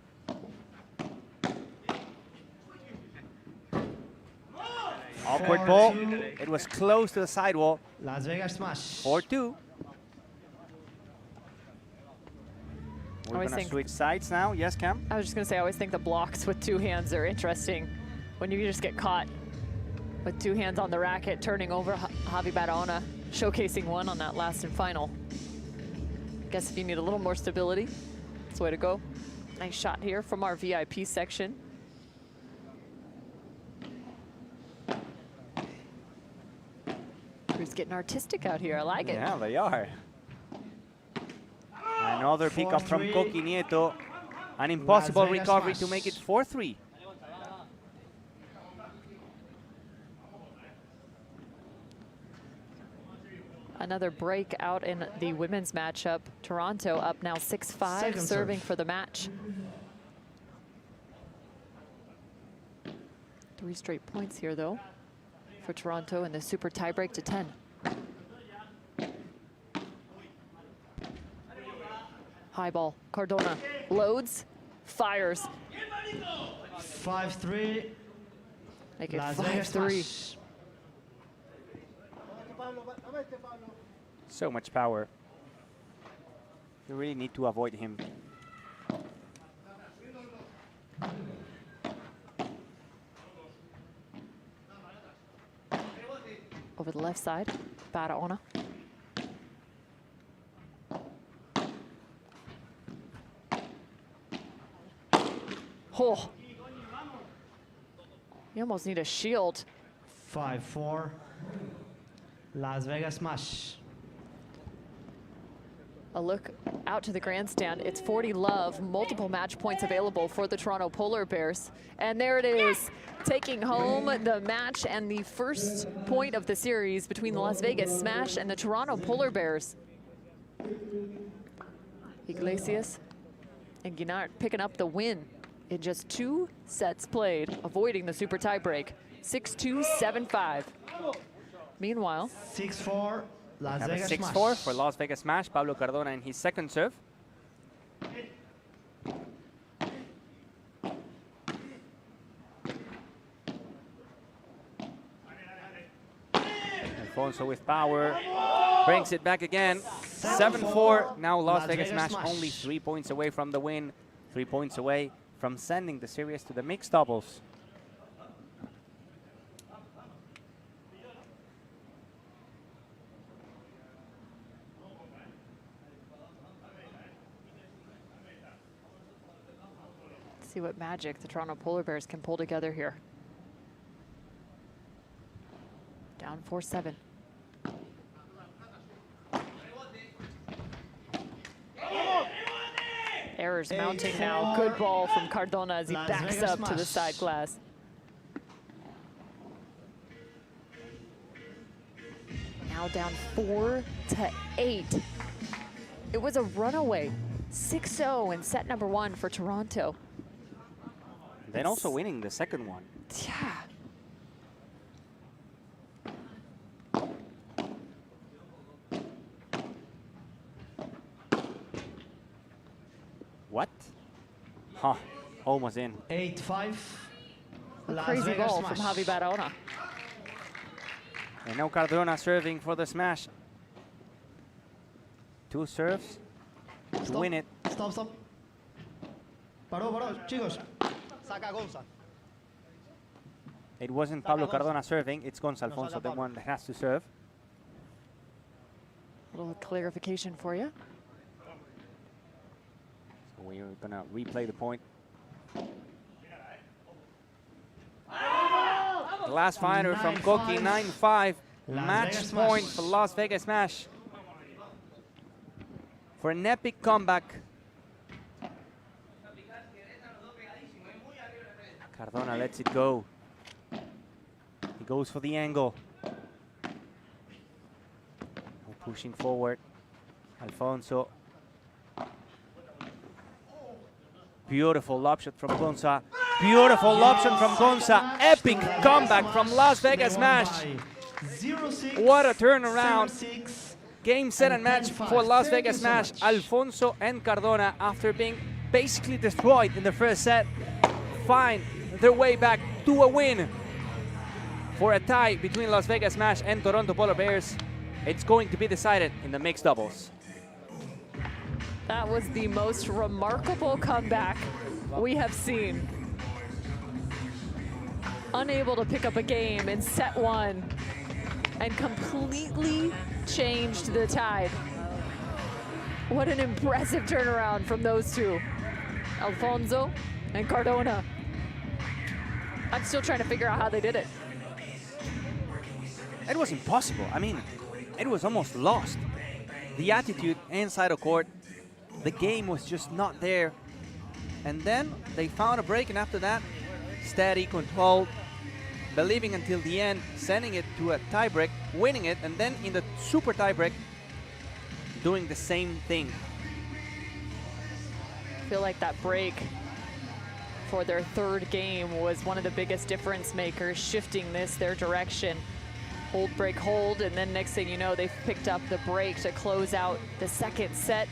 Awkward ball. It was close to the sidewall. Las Vegas Smash. 4-2. We're going to switch sides now. Yes, Cam? I was just going to say, I always think the blocks with two hands are interesting. When you just get caught with two hands on the racket, turning over. Javi Barahona showcasing one on that last and final. Guess if you need a little more stability, that's the way to go. Nice shot here from our VIP section. getting artistic out here. I like it. Yeah, they are. Another pickup from 4-3. Coqui Nieto. An impossible Las Vegas recovery smash. to make it 4-3. Another break out in the women's matchup. Toronto up now 6-5, Second serving serve. for the match. 3 straight points here, though, for Toronto in the super tiebreak to 10. High ball. Cardona loads, fires. 5-3. Make it Las Vegas 5-3. smash. So much power. You really need to avoid him. Over the left side, Barahona. Oh, you almost need a shield. 5-4. Las Vegas smash. A look out to the grandstand. It's 40 love, multiple match points available for the Toronto Polar Bears. And there it is, taking home the match and the first point of the series between the Las Vegas Smash and the Toronto Polar Bears. Iglesias and Guinart picking up the win in just 2 sets played, avoiding the super tiebreak. 6-2, 7-5. Meanwhile, 6-4. Las Have a Vegas 6-4 smash. for Las Vegas Smash. Pablo Cardona in his second serve. Alfonso with power. Brings it back again. 7-4. Now Las Vegas Smash only 3 points away from the win. 3 points away from sending the series to the mixed doubles. see what magic the Toronto Polar Bears can pull together here. Down 4-7. Errors mounting now. Good ball from Cardona as he backs up to the side glass. Now down 4-8. It was a runaway. 6-0 in set number 1 for Toronto. Then also winning the second one. Yeah. What? Huh, almost in. 8-5. Crazy ball from Javi Barahona. And now Cardona serving for the smash. 2 serves to win it. Stop, stop. Paró, chicos. Saca Gonza. It wasn't Pablo Cardona serving, it's Gonza Alfonso, the one that has to serve. A little clarification for you. So we're gonna replay the point. Glass fighter from Koki, 9-5. Match point for Las Vegas Smash. For an epic comeback. Cardona lets it go. He goes for the angle. Pushing forward. Alfonso. Beautiful lob shot from Gonza. Beautiful lob shot from Gonza. Epic comeback from Las Vegas Smash. What a turnaround. Game, set, and match for Las Vegas Smash. Alfonso and Cardona, after being basically destroyed in the first set, find their way back to a win. For a tie between Las Vegas Smash and Toronto Polar Bears, it's going to be decided in the mixed doubles. That was the most remarkable comeback we have seen. Unable to pick up a game in set 1 and completely changed the tide. What an impressive turnaround from those two, Alfonso and Cardona. I'm still trying to figure out how they did it. It was impossible. I mean, it was almost lost. The attitude inside the court, the game was just not there. And then they found a break, and after that, steady, controlled, believing until the end, sending it to a tiebreak, winning it, and then in the super tiebreak, doing the same thing. I feel like that break for their third game was one of the biggest difference makers, shifting their direction. Hold, break, hold, and then next thing you know, they've picked up the break to close out the second set.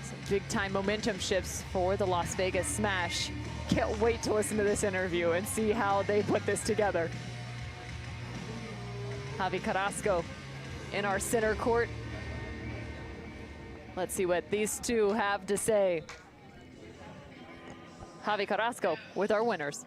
Some big-time momentum shifts for the Las Vegas Smash. Can't wait to listen to this interview and see how they put this together. Javi Carrasco in our center court. Let's see what these two have to say. Javi Carrasco with our winners.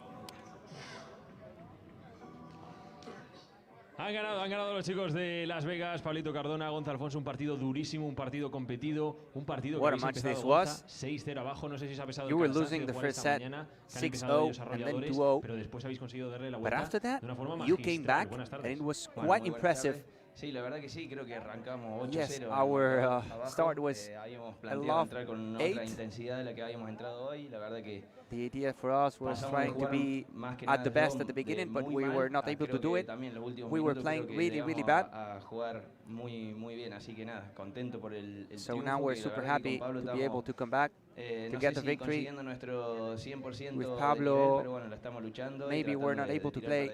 Han ganado los chicos de Las Vegas, Pablito Cardona, Gonza Alfonso, un partido durísimo, un partido competido, un partido que habéis empezado, Gonza, 6-0 abajo, no sé si os ha pesado el cansancio de jugar esta mañana, que han empezado los desarrolladores, pero después habéis conseguido darle la vuelta de una forma magistral. Buenas tardes. Sí, la verdad que sí, creo que arrancamos 8-0. Yes, our start was habíamos a planteado lot entrar con 8. otra intensidad de la que habíamos entrado hoy, la verdad que The idea for us was trying to be at the best at the beginning, but we were not able to do it. We were playing really, really bad. So now we're super happy to be able to come back, to get the victory. With Pablo, maybe we're not able to play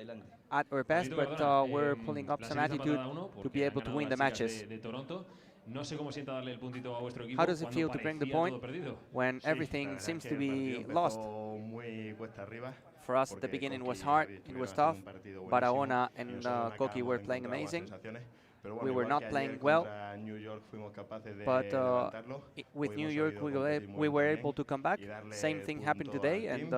at our best, but we're pulling up some attitude to be able to win the matches. No sé cómo sienta darle el puntito a vuestro equipo. How does it feel to bring the point when everything seems to be lost? For us, the beginning was hard, it was tough. Barahona and Koki were playing amazing. We were not playing well, but with New York we were able to come back. Same thing happened today, and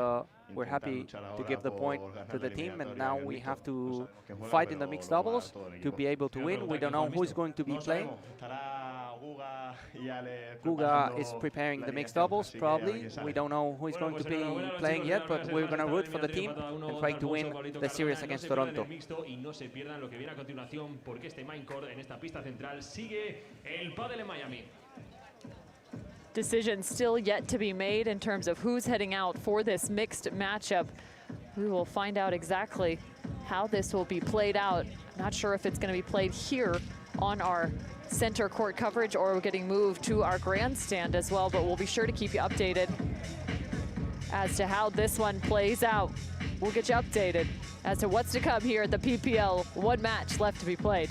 we're happy to give the point to the team, and now we have to fight in the mixed doubles to be able to win. We don't know who is going to be playing. Guga is preparing the mixed doubles, probably. We don't know who is going to be playing yet, but we're going to root for the team and try to win the series against Toronto. Y no se pierdan lo que viene a continuación, porque este main court en esta pista central sigue el Padel en Miami. Decision still yet to be made in terms of who's heading out for this mixed matchup. We will find out exactly how this will be played out. Not sure if it's going to be played here on our center court coverage or we're getting moved to our grandstand as well, but we'll be sure to keep you updated as to how this one plays out. We'll get you updated as to what's to come here at the PPL. One match left to be played.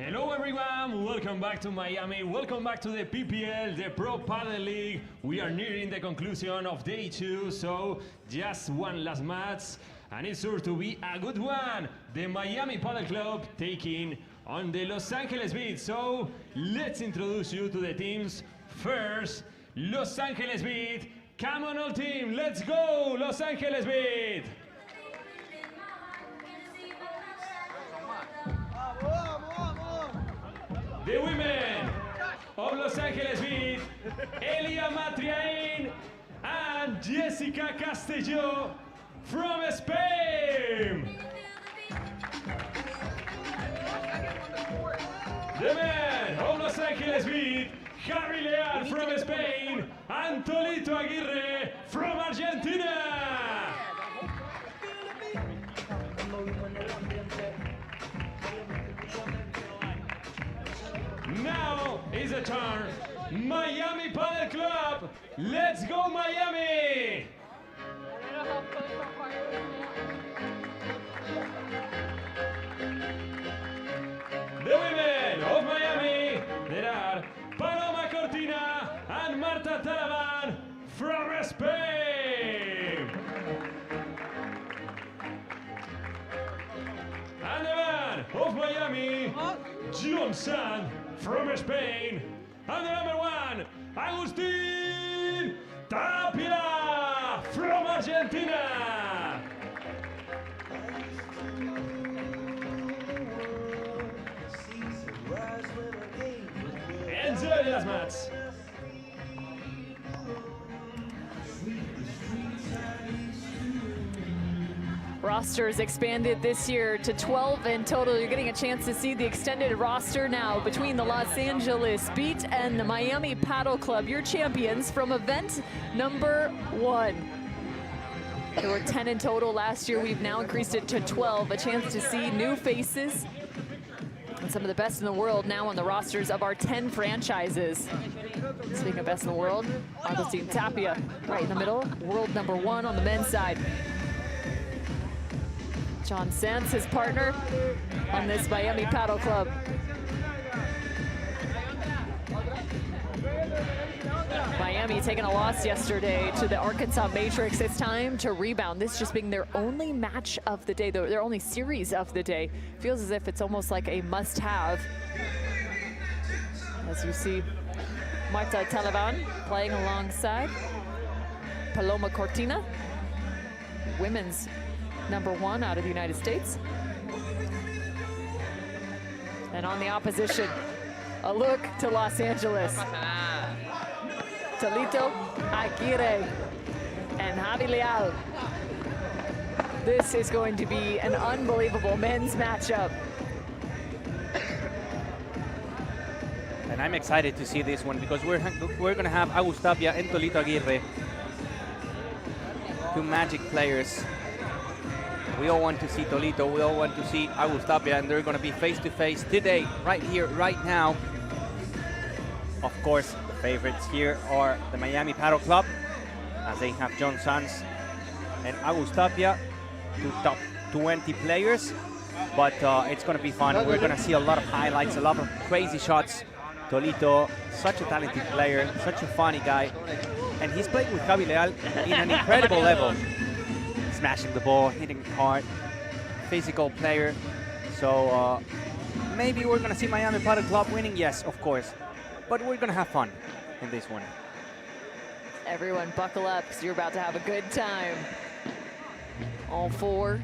Hello everyone, welcome back to Miami, welcome back to the PPL, the Pro Padel League. We are nearing the conclusion of day 2, so just one last match, and it's sure to be a good one. The Miami Padel Club taking on the Los Angeles Beat. So let's introduce you to the teams. First, Los Angeles Beat. Come on all team, let's go Los Angeles Beat. The women of Los Angeles Beat, Elia Matriain and Jessica Castelló from Spain. The men of Los Angeles Beat, Javi Leal from Spain and Tolito Aguirre from Argentina. Now is the turn. Miami Padel Club. Let's go Miami! The women of Miami, there are Paloma Cortina and Marta Talaban from Spain. And the man of Miami, Johnson from Spain. And the number 1, Agustín Tapia from Argentina. Enjoy the last match. Roster is expanded this year to 12 in total. You're getting a chance to see the extended roster now between the Los Angeles Beat and the Miami Padel Club, your champions from event number 1. There were 10 in total last year. We've now increased it to 12. A chance to see new faces and some of the best in the world now on the rosters of our 10 franchises. Speaking of best in the world, Agustín Tapia right in the middle, world number 1 on the men's side. John Sands, his partner on this Miami Padel Club. Miami taking a loss yesterday to the Arkansas Matrix. It's time to rebound. This just being their only match of the day, their only series of the day. Feels as if it's almost like a must-have. As you see, Marta Talaban playing alongside Paloma Cortina, women's number 1 out of the United States. And on the opposition, a look to Los Angeles. Tolito Aguirre and Javi Leal. This is going to be an unbelievable men's matchup. And I'm excited to see this one because we're going to have Agus Tapia and Tolito Aguirre, 2 magic players. We all want to see Tolito, we all want to see Agus Tapia, and they're going to be face-to-face today, right here, right now. Of course, the favorites here are the Miami Padel Club, as they have John Sands and Agus Tapia, 2 top 20 players. But it's going to be fun. We're going to see a lot of highlights, a lot of crazy shots. Tolito, such a talented player, such a funny guy. And he's playing with Javi Leal in an incredible level. Smashing the ball, hitting it hard, physical player. So maybe we're gonna see Miami Padel Club winning, yes, of course. But we're gonna have fun in this one. Everyone buckle up, because you're about to have a good time. All 4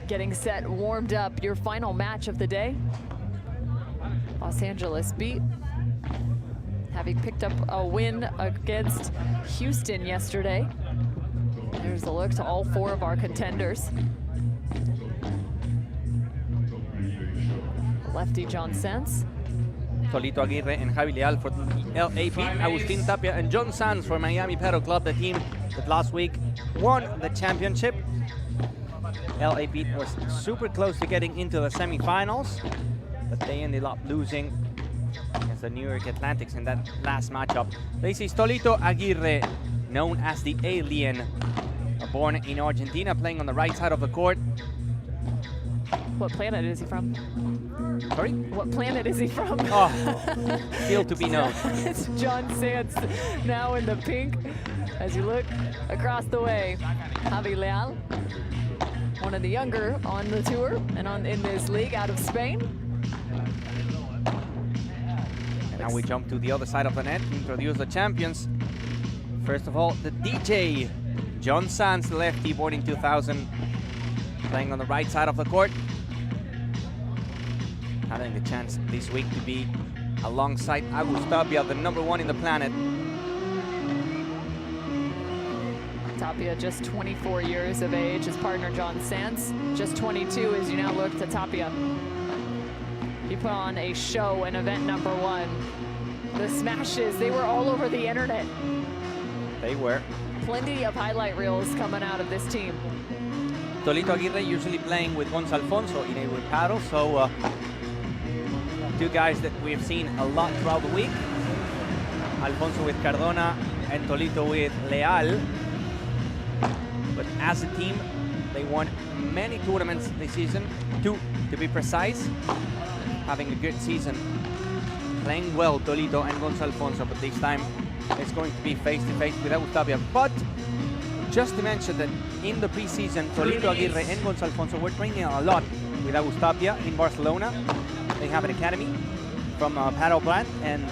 getting set, warmed up. Your final match of the day. Los Angeles Beat, having picked up a win against Houston yesterday. There's a look to all 4 of our contenders. Lefty John Sands. Tolito Aguirre and Javi Leal for the LAB. Agustín Tapia and John Sands for Miami Padel Club, the team that last week won the championship. LAB was super close to getting into the semifinals, but they ended up losing against the New York Atlantics in that last matchup. This is Tolito Aguirre, known as the Alien, born in Argentina, playing on the right side of the court. What planet is he from? Sorry? What planet is he from? Oh, still to be known. It's John Sands now in the pink. As you look across the way, Javi Leal, one of the younger on the tour and in this league out of Spain. And now we jump to the other side of the net to introduce the champions. First of all, the DJ, John Sands, the lefty, born in 2000, playing on the right side of the court. Having the chance this week to be alongside Agus Tapia, the #1 in the planet. Tapia just 24 years of age. His partner John Sands, just 22 as you now look to Tapia. He put on a show in event #1. The smashes, they were all over the internet. They were. Plenty of highlight reels coming out of this team. Tolito Aguirre usually playing with Gonz Alfonso in a paddle, so two guys that we've seen a lot throughout the week. Alfonso with Cardona and Tolito with Leal. But as a team, they won many tournaments this season, 2 to be precise. Having a good season, playing well, Tolito and Gonz Alfonso, but this time it's going to be face-to-face with Agus Tapia. But just to mention that in the preseason, Tolito Aguirre and Gonz Alfonso were training a lot with Agus Tapia in Barcelona. They have an academy from Padel plant, and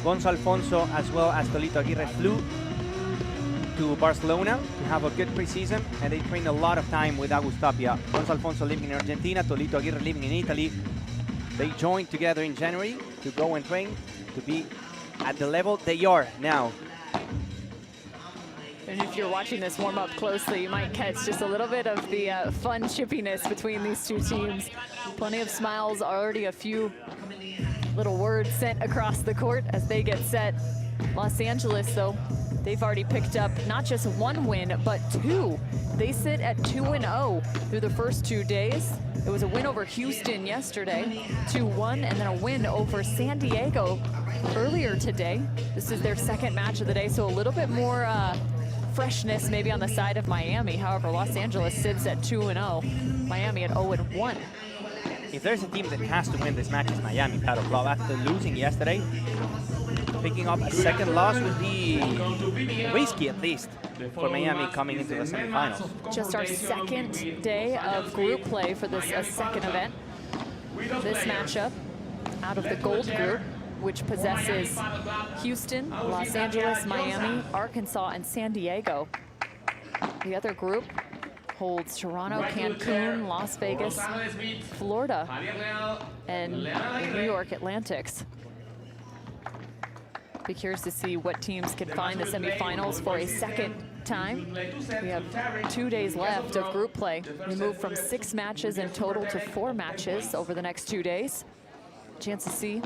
Gonz Alfonso as well as Tolito Aguirre flew to Barcelona to have a good preseason, and they trained a lot of time with Agus Tapia. Gonz Alfonso living in Argentina, Tolito Aguirre living in Italy. They joined together in January to go and train to be at the level they are now. And if you're watching this warm up closely, you might catch just a little bit of the fun chippiness between these two teams. Plenty of smiles, already a few little words sent across the court as they get set. Los Angeles, though, they've already picked up not just 1 win, but 2. They sit at 2-0 through the first 2 days. It was a win over Houston yesterday, 2-1, and then a win over San Diego earlier today. This is their second match of the day, so a little bit more freshness maybe on the side of Miami. However, Los Angeles sits at 2-0, Miami at 0-1. If there's a team that has to win this match, it's Miami Padel Club. After losing yesterday, picking up a second loss would be risky, at least, for Miami coming into the semifinals. Just our second day of group play for this second event. This matchup out of the gold group, which possesses Houston, Los Angeles, Miami, Arkansas, and San Diego. The other group holds Toronto, Cancun, Las Vegas, Florida, and the New York Atlantics. Be curious to see what teams can find the semifinals for a second time. We have 2 days left of group play. We move from 6 matches in total to 4 matches over the next 2 days. Chance to see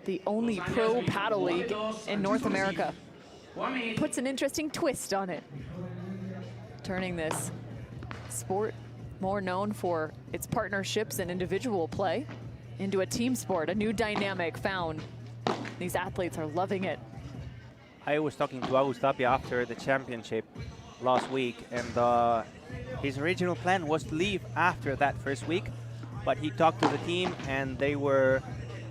the only pro paddle league in North America. Puts an interesting twist on it, turning this sport more known for its partnerships and individual play into a team sport, a new dynamic found. These athletes are loving it. I was talking to Agus Tapia after the championship last week, and his original plan was to leave after that first week, but he talked to the team and they were,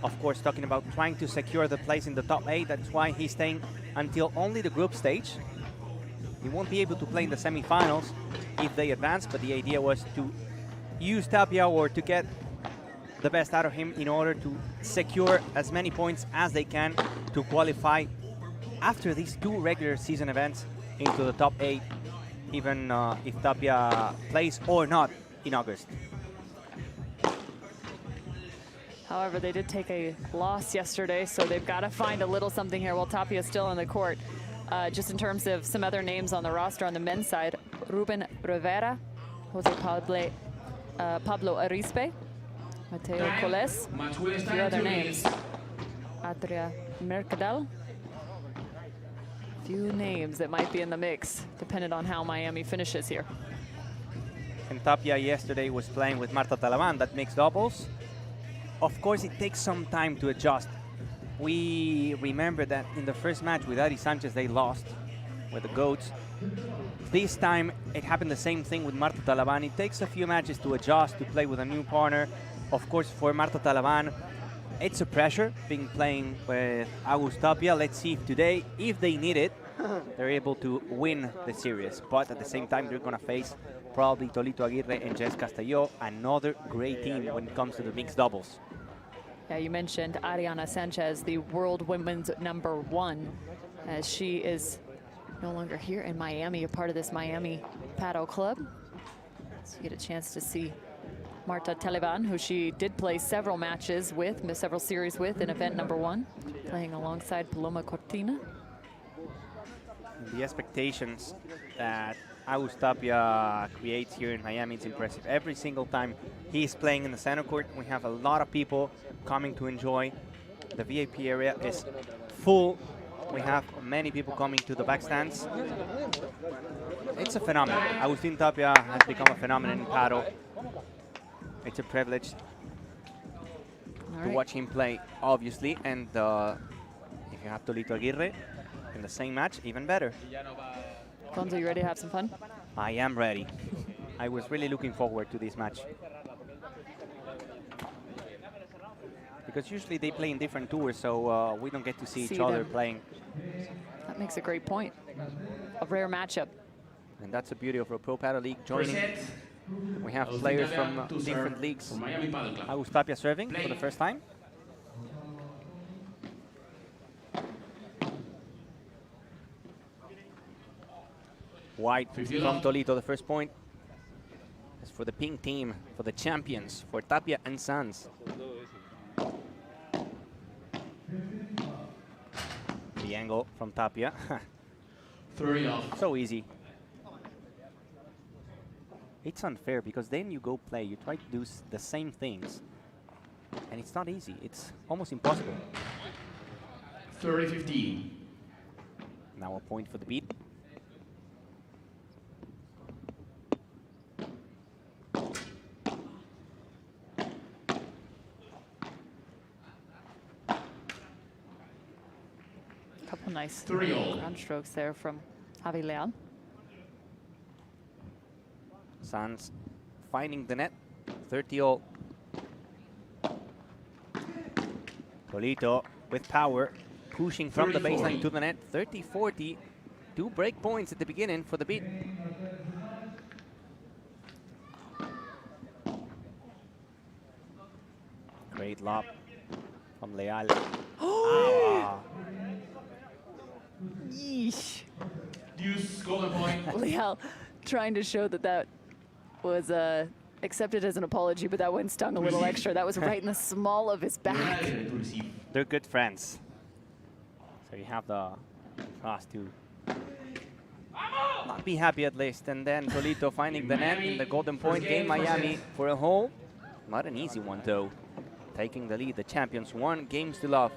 of course, talking about trying to secure the place in the top 8. That's why he's staying until only the group stage. He won't be able to play in the semifinals if they advance, but the idea was to use Tapia or to get the best out of him in order to secure as many points as they can to qualify after these 2 regular season events into the top 8, even if Tapia plays or not in August. However, they did take a loss yesterday, so they've got to find a little something here while Tapia is still on the court. Just in terms of some other names on the roster on the men's side, Ruben Rivera, Jose Pablo Arispe, Mateo Coles, a few other names. Adria Mercadal. Few names that might be in the mix, depending on how Miami finishes here. And Tapia yesterday was playing with Marta Talaman, that mixed doubles. Of course, it takes some time to adjust. We remember that in the first match with Ari Sanchez, they lost. with the goats. This time it happened the same thing with Marta Talaban. It takes a few matches to adjust, to play with a new partner. Of course, for Marta Talaban, it's a pressure being playing with Agus Tapia. Let's see if today, if they need it, they're able to win the series. But at the same time, they're going to face probably Tolito Aguirre and Jess Castelló, another great team when it comes to the mixed doubles. Yeah, you mentioned Ariana Sanchez, the world women's #1, as she is no longer here in Miami, a part of this Miami Padel club. So you get a chance to see Marta Talaban, who she did play several matches with, several series with in event #1, playing alongside Paloma Cortina. The expectations that Agus Tapia creates here in Miami is impressive. Every single time he's playing in the center court, we have a lot of people coming to enjoy. The VIP area is full. We have many people coming to the backstands. It's a phenomenon. Agustin Tapia has become a phenomenon in paddle. It's a privilege to watch him play, obviously, and if you have Tolito Aguirre in the same match, even better. Gonzo, you ready to have some fun? I am ready. I was really looking forward to this match. Because usually they play in different tours, so we don't get to see each other playing. That makes a great point. A rare matchup. And that's the beauty of a Pro Padel League joining. We have players from different leagues. Agus Tapia serving for the first time. White from Tolito, the first point. As for the pink team, for the champions, for Tapia and Sons. The angle from Tapia. 30 off. So easy. It's unfair because then you go play, you try to do the same things, and it's not easy. It's almost impossible. 30-15. Now a point for the beat. Couple nice 3-all. ground strokes there from Javi Leal. Sanz finding the net, 30-all. Tolito with power, pushing from the baseline to the net, 30-40. 2 break points at the beginning for the beat. Great lob from Leal. Ah. Yeesh. Deuce, golden point. Leal trying to show that that was accepted as an apology, but that one stung a little extra. That was right in the small of his back. They're good friends. So you have the class to not be happy at least. And then Tolito finding the net in the golden point game. Miami for a hole. Not an easy one though. Taking the lead, the champions, 1 game to love.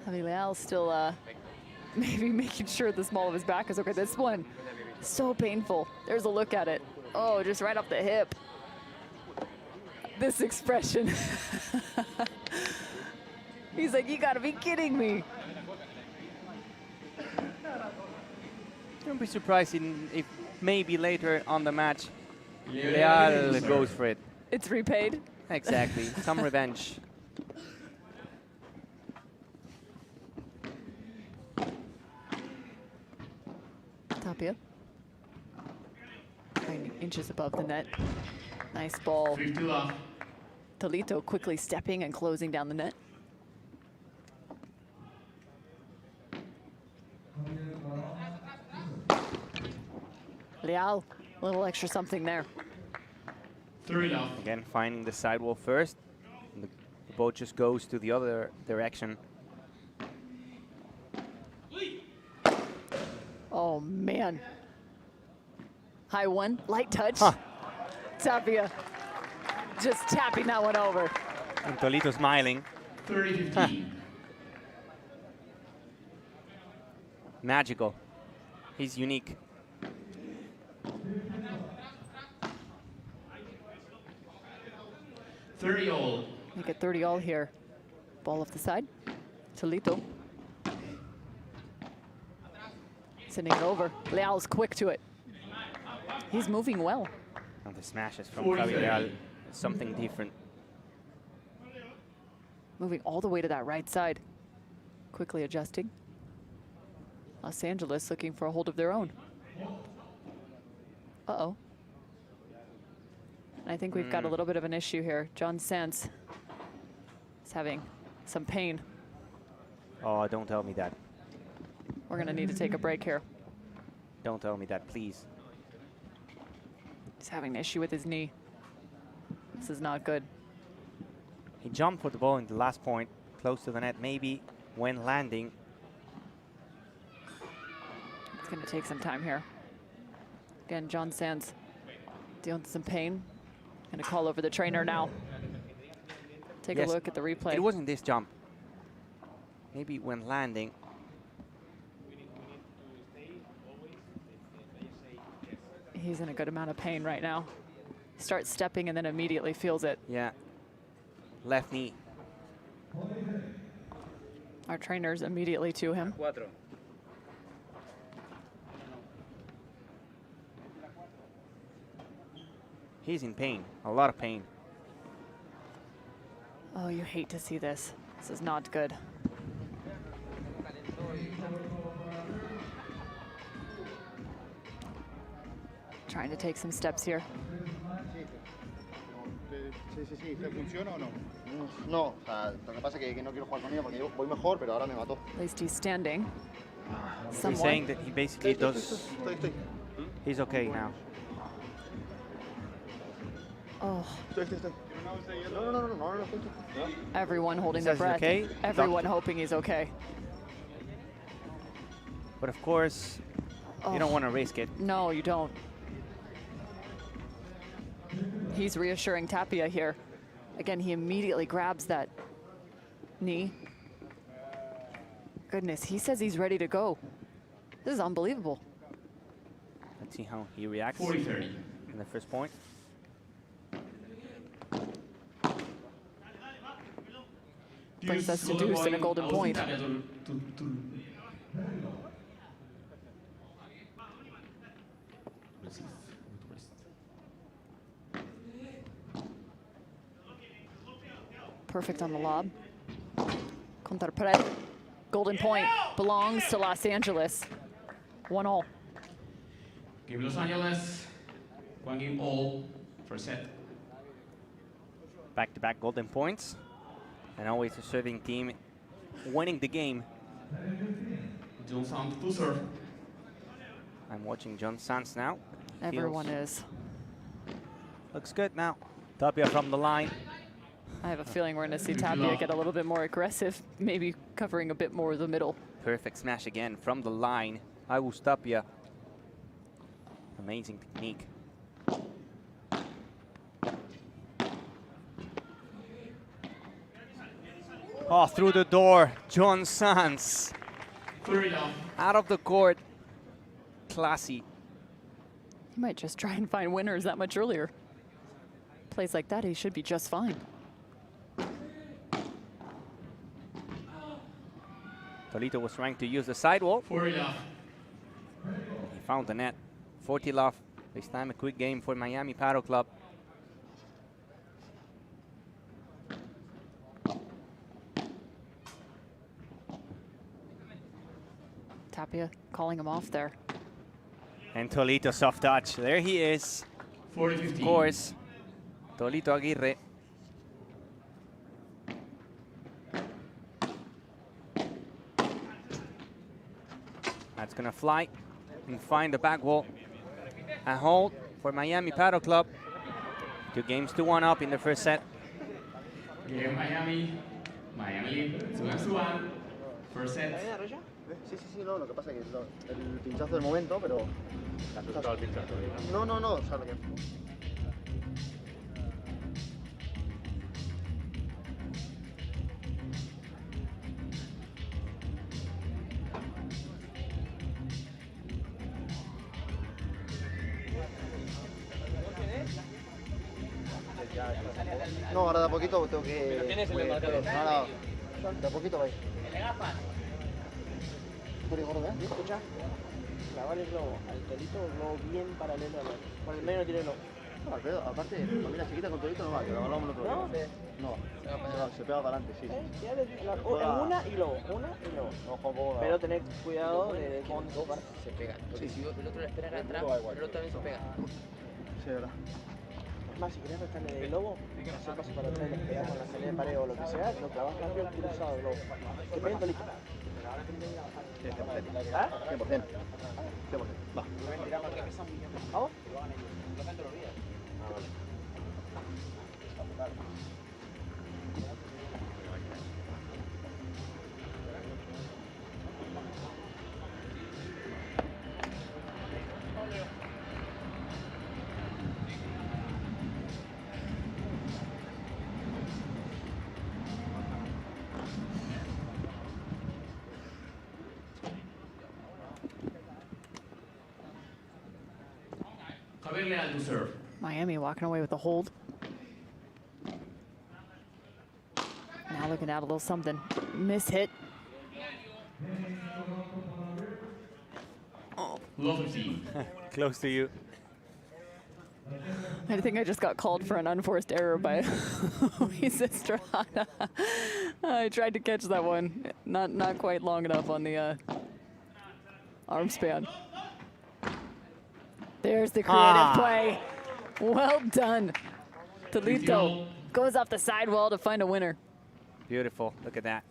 Javi Leal still maybe making sure the small of his back is okay. This one, so painful. There's a look at it. Oh, just right off the hip. This expression. He's like, you gotta be kidding me. Don't be surprised if maybe later on the match, Leal goes for it. It's repaid. Exactly, some revenge. Tapia. 9 inches above the net. Nice ball. 50 off. Tolito quickly stepping and closing down the net. Leal, a little extra something there. 30 off. Again, finding the sidewall first. And the boat just goes to the other direction. Oh, man. High one, light touch. Tapia just tapping that one over. And Tolito smiling. 30-15. Magical. He's unique. $30-all. Make it 30-all here. Ball off the side. Tolito. Sending it over. Leal's quick to it. He's moving well. And the smashes from Javi Leal, something different. Moving all the way to that right side. Quickly adjusting. Los Angeles looking for a hold of their own. Uh-oh. And I think we've got a little bit of an issue here. John Sanz is having some pain. Oh, don't tell me that. We're going to need to take a break here. Don't tell me that, please. He's having an issue with his knee. This is not good. He jumped for the ball in the last point, close to the net, maybe when landing. It's going to take some time here. Again, John Sanz dealing with some pain. Going to call over the trainer now. Take a look at the replay. It wasn't this jump. Maybe when landing. He's in a good amount of pain right now. Starts stepping and then immediately feels it. Yeah. Left knee. Our trainer's immediately to him. He's in pain, a lot of pain. Oh, you hate to see this. This is not good. Trying to take some steps here. No, lo que pasa es que no quiero jugar con ella porque yo voy mejor, pero ahora me mató. At least he's standing. He's saying that he basically does. He's okay now. Oh. Estoy. No. Everyone holding He their says breath. okay. Everyone hoping he's okay. But of course, you don't want to risk it. No, you don't. He's reassuring Tapia here. Again, he immediately grabs that knee. Goodness, he says he's ready to go. This is unbelievable. Let's see how he reacts 40-30 in the first point. Brings us to deuce and a golden point. Perfect on the lob. Contra pared. Golden point belongs to Los Angeles. 1-all. Give Los Angeles 1 game all first set. Back-to-back golden points. And always a serving team winning the game. John Sanz to serve. I'm watching John Sanz now. Everyone is. Looks good now. Tapia from the line. I have a feeling we're going to see Tapia get a little bit more aggressive, maybe covering a bit more of the middle. Perfect smash again from the line. Agus Tapia. Amazing technique. Oh, through the door, John Sanz. Out of the court. Classy. He might just try and find winners that much earlier. Plays like that, he should be just fine. Tolito was trying to use the sidewall. He found the net. 40 love. This time a quick game for Miami Paddle Club. Tapia calling him off there. And Tolito soft touch. There he is. 40-15. Of course. Tolito Aguirre. That's gonna fly and find the back wall. A hold for Miami Paddle Club. 2 games to 1 up in the first set. Game Miami lead 2-1. First set. Sí, no, lo que pasa es que el pinchazo del momento, pero... ¿Te has asustado el pinchazo? No, o sea, lo que... No, ahora de a poquito tengo que... Pero tienes el marcador. Ahora, de a poquito va a ir. ¿El de gafas? Escucha, clavar el globo al tolito, el globo bien paralelo al otro. Por el medio no tiene globo. No, Alfredo, aparte, familia chiquita con todito no va, que lo hablamos el otro día. No, se pega para adelante, sí. Una y globo, pero tener cuidado de con Se pegan. Porque si el otro le espera atrás, el otro también se pega. Sí, verdad. Es más, si querés restarle de globo, hacer paso para atrás, le pegás con la salida de pared o lo que sea, lo clavas rápido cruzado el globo. Te pegan tolito. 100%. ¿Ah? 100%. 100%. Va. ¿Vamos? To serve. Miami walking away with a hold. Now looking at a little something. Miss hit. Oh. Close to you. I think I just got called for an unforced error by Luis Estrada. I tried to catch that one. Not quite long enough on the arm span. There's the creative play. Well done. Tolito goes off the sidewall to find a winner. Beautiful. Look at that.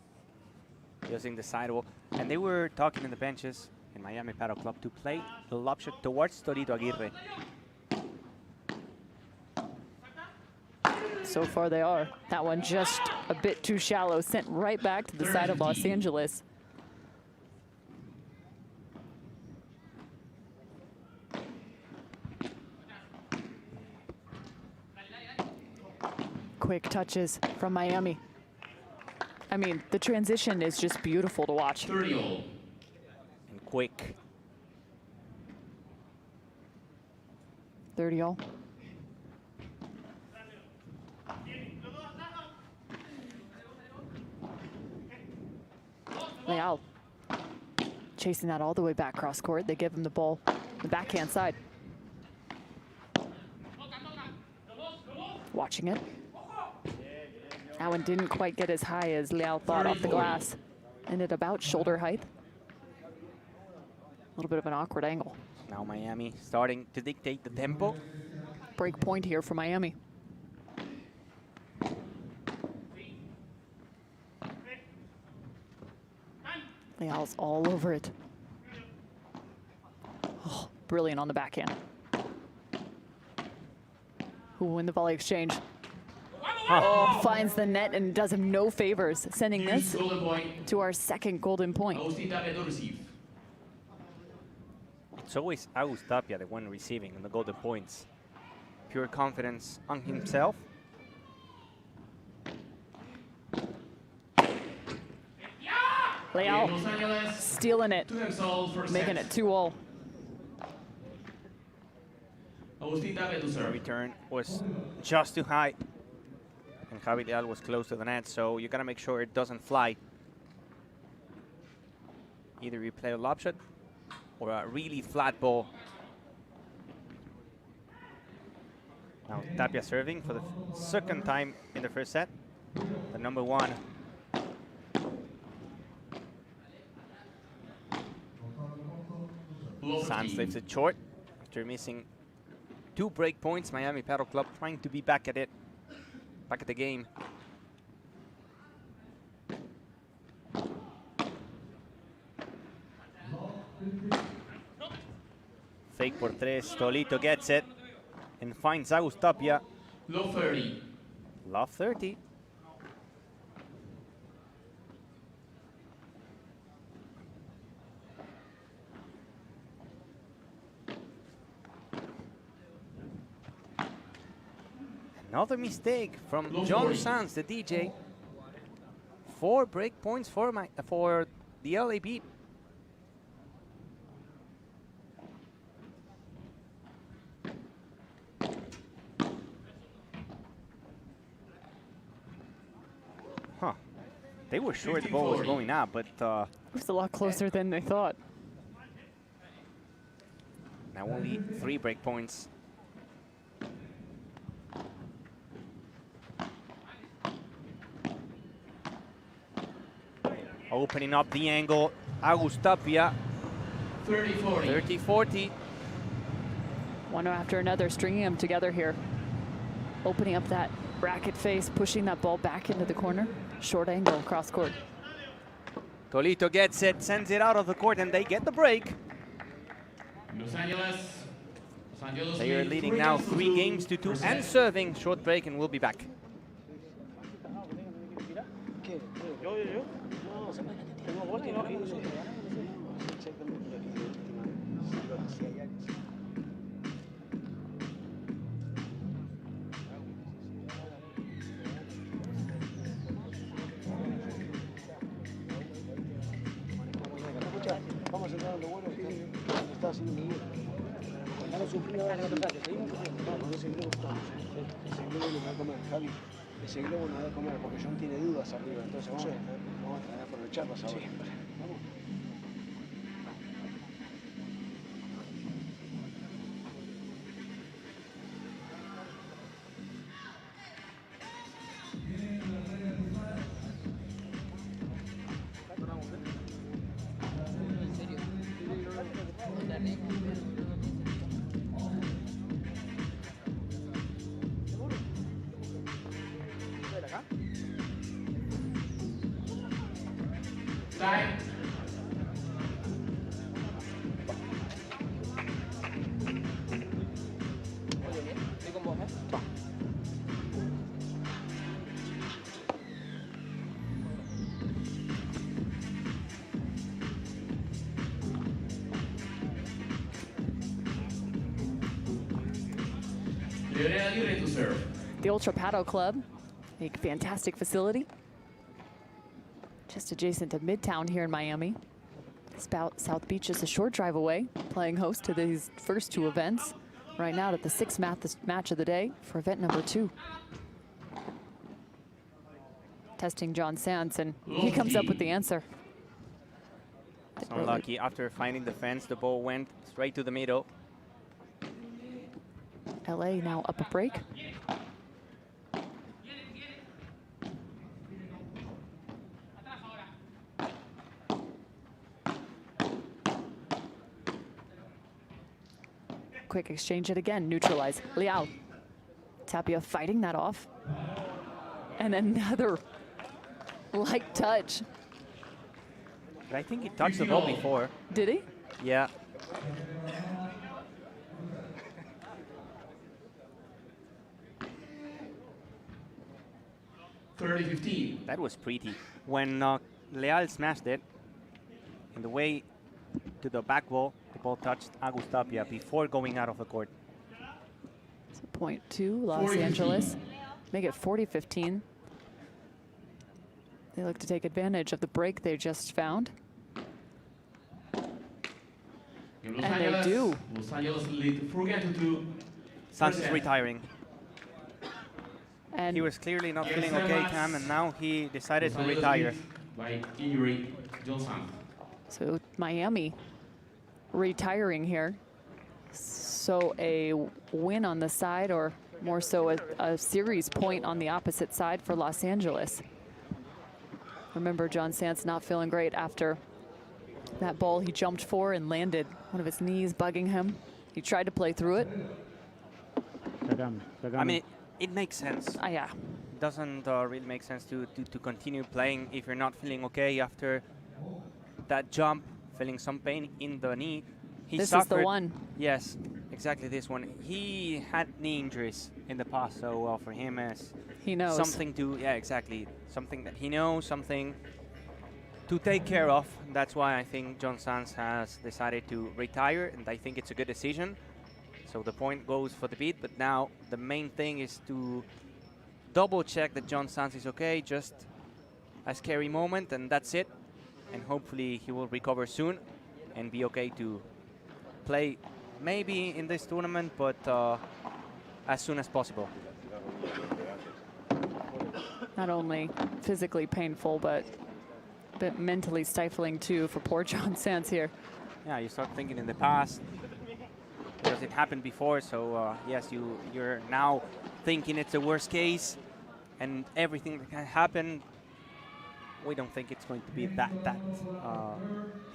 Using the sidewall. And they were talking in the benches in Miami Paddle Club to play the lob shot towards Tolito Aguirre. So far they are. That one just a bit too shallow, sent right back to the side of Los Angeles. Quick touches from Miami. I mean, the transition is just beautiful to watch. 30 all. And quick. 30 all. Leal chasing that all the way back cross court. They give him the ball, the backhand side. Watching it. That one didn't quite get as high as Leal thought off the glass. Ended about shoulder height. A little bit of an awkward angle. Now Miami starting to dictate the tempo. Break point here for Miami. Leal's all over it. Oh, brilliant on the backhand. Who will win the volley exchange? Oh, finds the net and does him no favors, sending this to our second golden point. It's always Agus Tapia, the one receiving the golden points. Pure confidence on himself. Leal stealing it, making it 2-all. The return was just too high. And Javi Leal was close to the net, so you gotta make sure it doesn't fly. Either you play a lob shot or a really flat ball. Now Tapia serving for the second time in the first set. The number one. Sands leaves it short after missing 2 break points. Miami Paddle Club trying to be back at it. Back at the game. Fake por tres. Tolito gets it and finds Agus Tapia. Love 30. Love 30. Another mistake from John Sands, the DJ. 4 break points for the LA Beat. Huh. They were sure the ball was going up, but It was a lot closer than they thought. Now only 3 break points. Opening up the angle, Agus Tapia. 30-40. 30-40. One after another, stringing them together here. Opening up that bracket face, pushing that ball back into the corner. Short angle, cross court. Tolito gets it, sends it out of the court, and they get the break. Los Angeles. They are leading now 3 games to 2 and serving. Short break, and we'll be back. Vamos a entrar en lo bueno que está haciendo muy bien. Cuando no sufrido, seguimos corriendo. No, ese globo estamos. Ese globo lo va a comer, Javi. Ese globo no va a comer porque John tiene dudas arriba. Entonces vamos a aprovecharlas ahora. Vamos. Time. To serve. The Ultra Padel Club, a fantastic facility. Just adjacent to Midtown here in Miami. South Beach is a short drive away, playing host to these first 2 events. Right now at the 6th match of the day for event number 2. Testing John Sands, and he comes up with the answer. It's unlucky. After finding the fence, the ball went straight to the middle. LA now up a break. Quick exchange it again, neutralize. Liao. Tapia fighting that off. And another light touch. But I think he touched the ball before. Did he? Yeah. That was pretty. When Leal smashed it, in the way to the back wall, the ball touched Agus Tapia before going out of the court. So point 2, Los Angeles. Make it 40-15. They look to take advantage of the break they just found. And they do. Los Angeles lead 4-2. Sanz is retiring. And he was clearly not feeling okay, Cam, and now he decided to retire. By injury, John Sanz. So Miami retiring here. So a win on the side, or more so a series point on the opposite side for Los Angeles. Remember, John Sanz not feeling great after that ball he jumped for and landed. One of his knees bugging him. He tried to play through it. I mean, it makes sense. Yeah. It doesn't really make sense to continue playing if you're not feeling okay after that jump, feeling some pain in the knee. This is the one. Yes, exactly this one. He had knee injuries in the past, so for him as he knows something to, yeah, exactly, something that he knows, something to take care of. That's why I think John Sanz has decided to retire, and I think it's a good decision. So the point goes for the beat, but now the main thing is to double check that John Sanz is okay, just a scary moment, and that's it. And hopefully he will recover soon and be okay to play maybe in this tournament, but as soon as possible. Not only physically painful, but A bit mentally stifling too for poor John Sands here. Yeah, you start thinking in the past because it happened before. So yes, you're now thinking it's the worst case, and everything that can happen. We don't think it's going to be that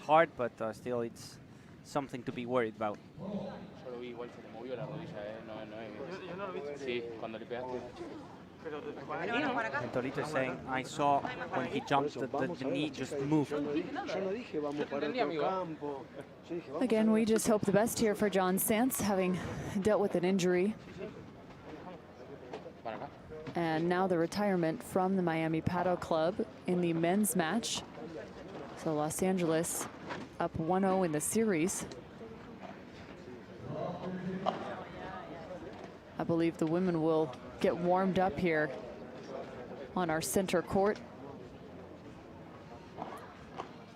hard, but still it's something to be worried about. Solo vi igual se le movió la rodilla, Yo no lo vi. Sí, cuando le pegaste. And Tolito is saying, I saw when he jumped, the knee just moved. Again, we just hope the best here for John Sands, having dealt with an injury. And now the retirement from the Miami Padel Club in the men's match. So Los Angeles up 1-0 in the series. I believe the women will get warmed up here on our center court.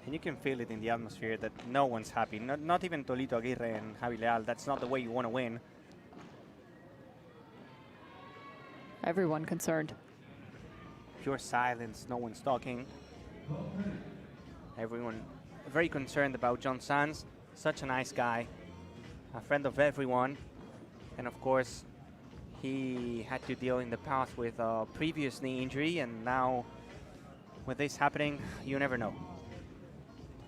And you can feel it in the atmosphere that no one's happy. Not even Tolito Aguirre and Javi Leal. That's not the way you want to win. Everyone concerned. Pure silence, no one's talking. Everyone very concerned about John Sands. Such a nice guy, a friend of everyone. And of course, he had to deal in the past with a previous knee injury, and now with this happening, you never know.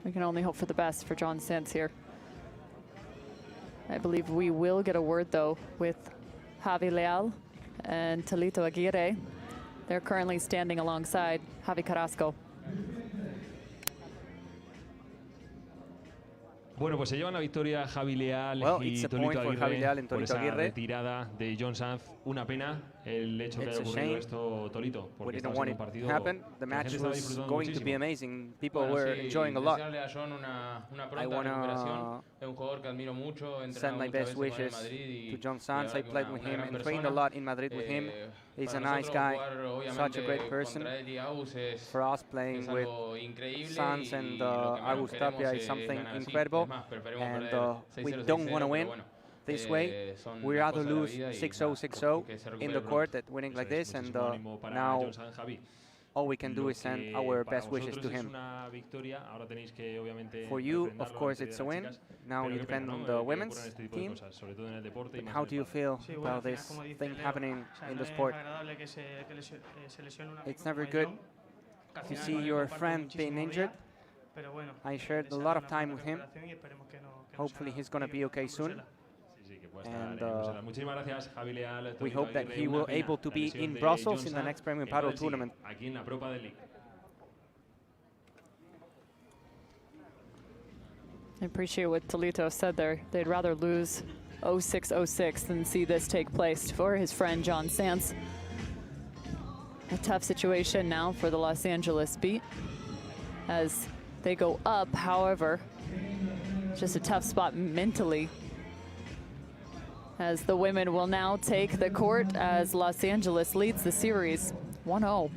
We can only hope for the best for John Sands here. I believe we will get a word though with Javi Leal and Tolito Aguirre. They're currently standing alongside Javi Carrasco. Bueno, pues se llevan la victoria Javi Leal y Tolito Aguirre por esa retirada de John Sands. Una pena el hecho que haya ocurrido esto, Tolito, porque estamos en un partido the match was going to be amazing. People were enjoying a lot. I want to send my best wishes to John Sands. I played with him and trained a lot in Madrid with him. He's a nice guy, such a great person. For us, playing with Sands and Agus Tapia is something incredible, and we don't want to win this way. We rather lose 6-0, 6-0 in the court than winning like this, and now all we can do is send our best wishes to him. For you, of course, it's a win. Now you depend on the women's team. But how do you feel about this thing happening in the sport? It's never good to see your friend being injured. I shared a lot of time with him. Hopefully he's going to be okay soon. And we hope that he will able to be in Brussels in the next Premium Padel tournament. I appreciate what Tolito said there. They'd rather lose 0-6-0-6 than see this take place for his friend John Sands. A tough situation now for the Los Angeles Beat as they go up. However, just a tough spot mentally, as the women will now take the court as Los Angeles leads the series 1-0.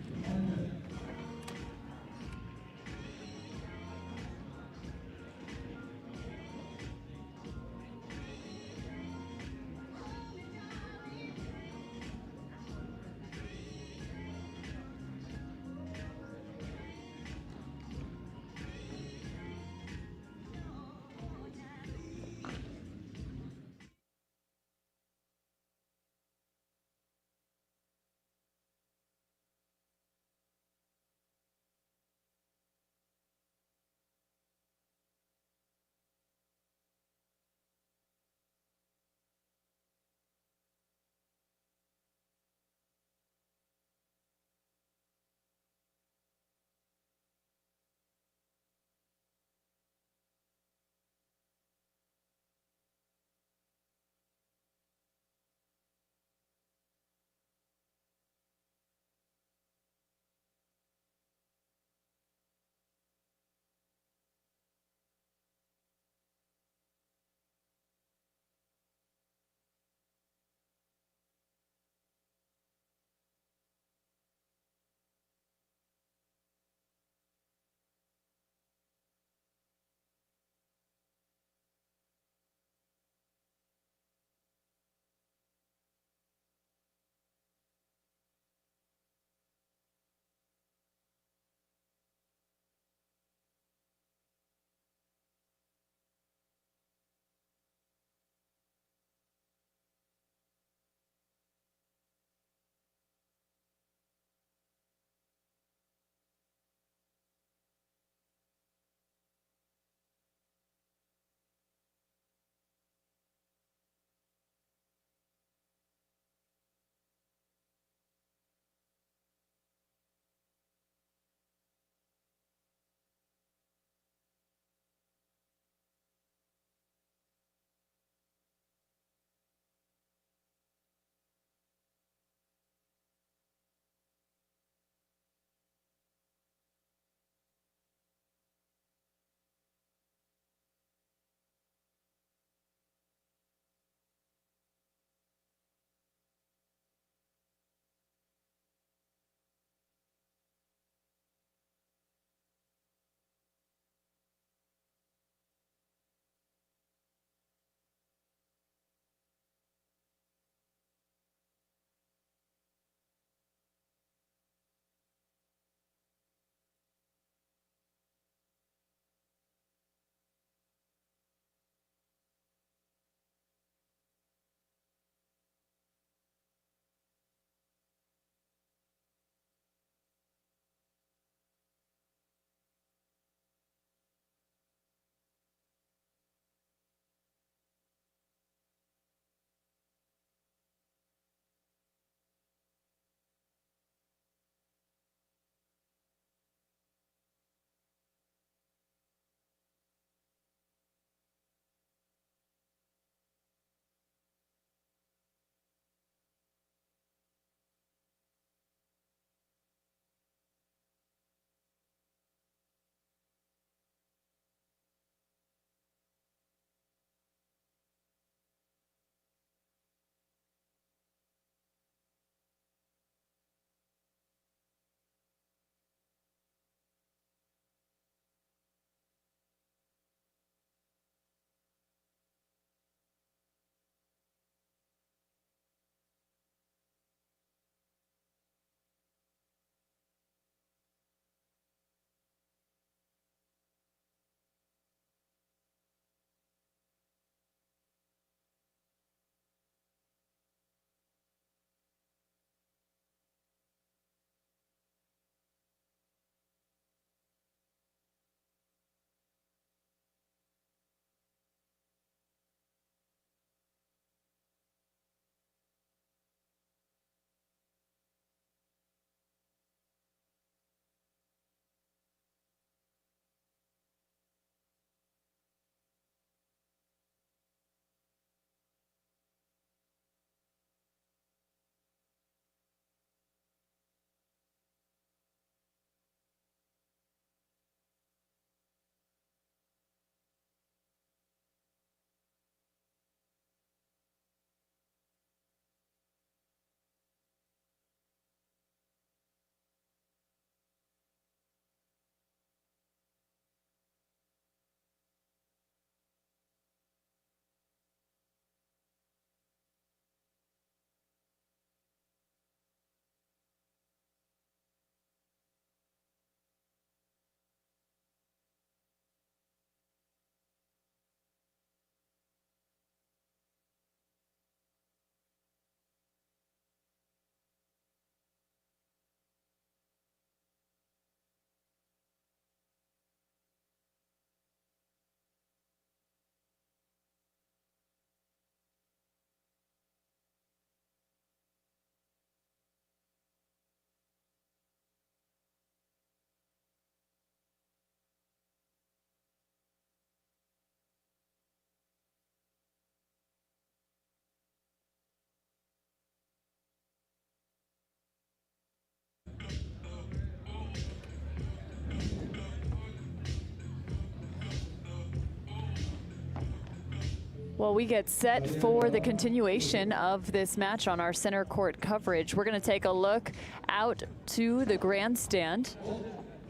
Well, we get set for the continuation of this match on our center court coverage. We're going to take a look out to the grandstand.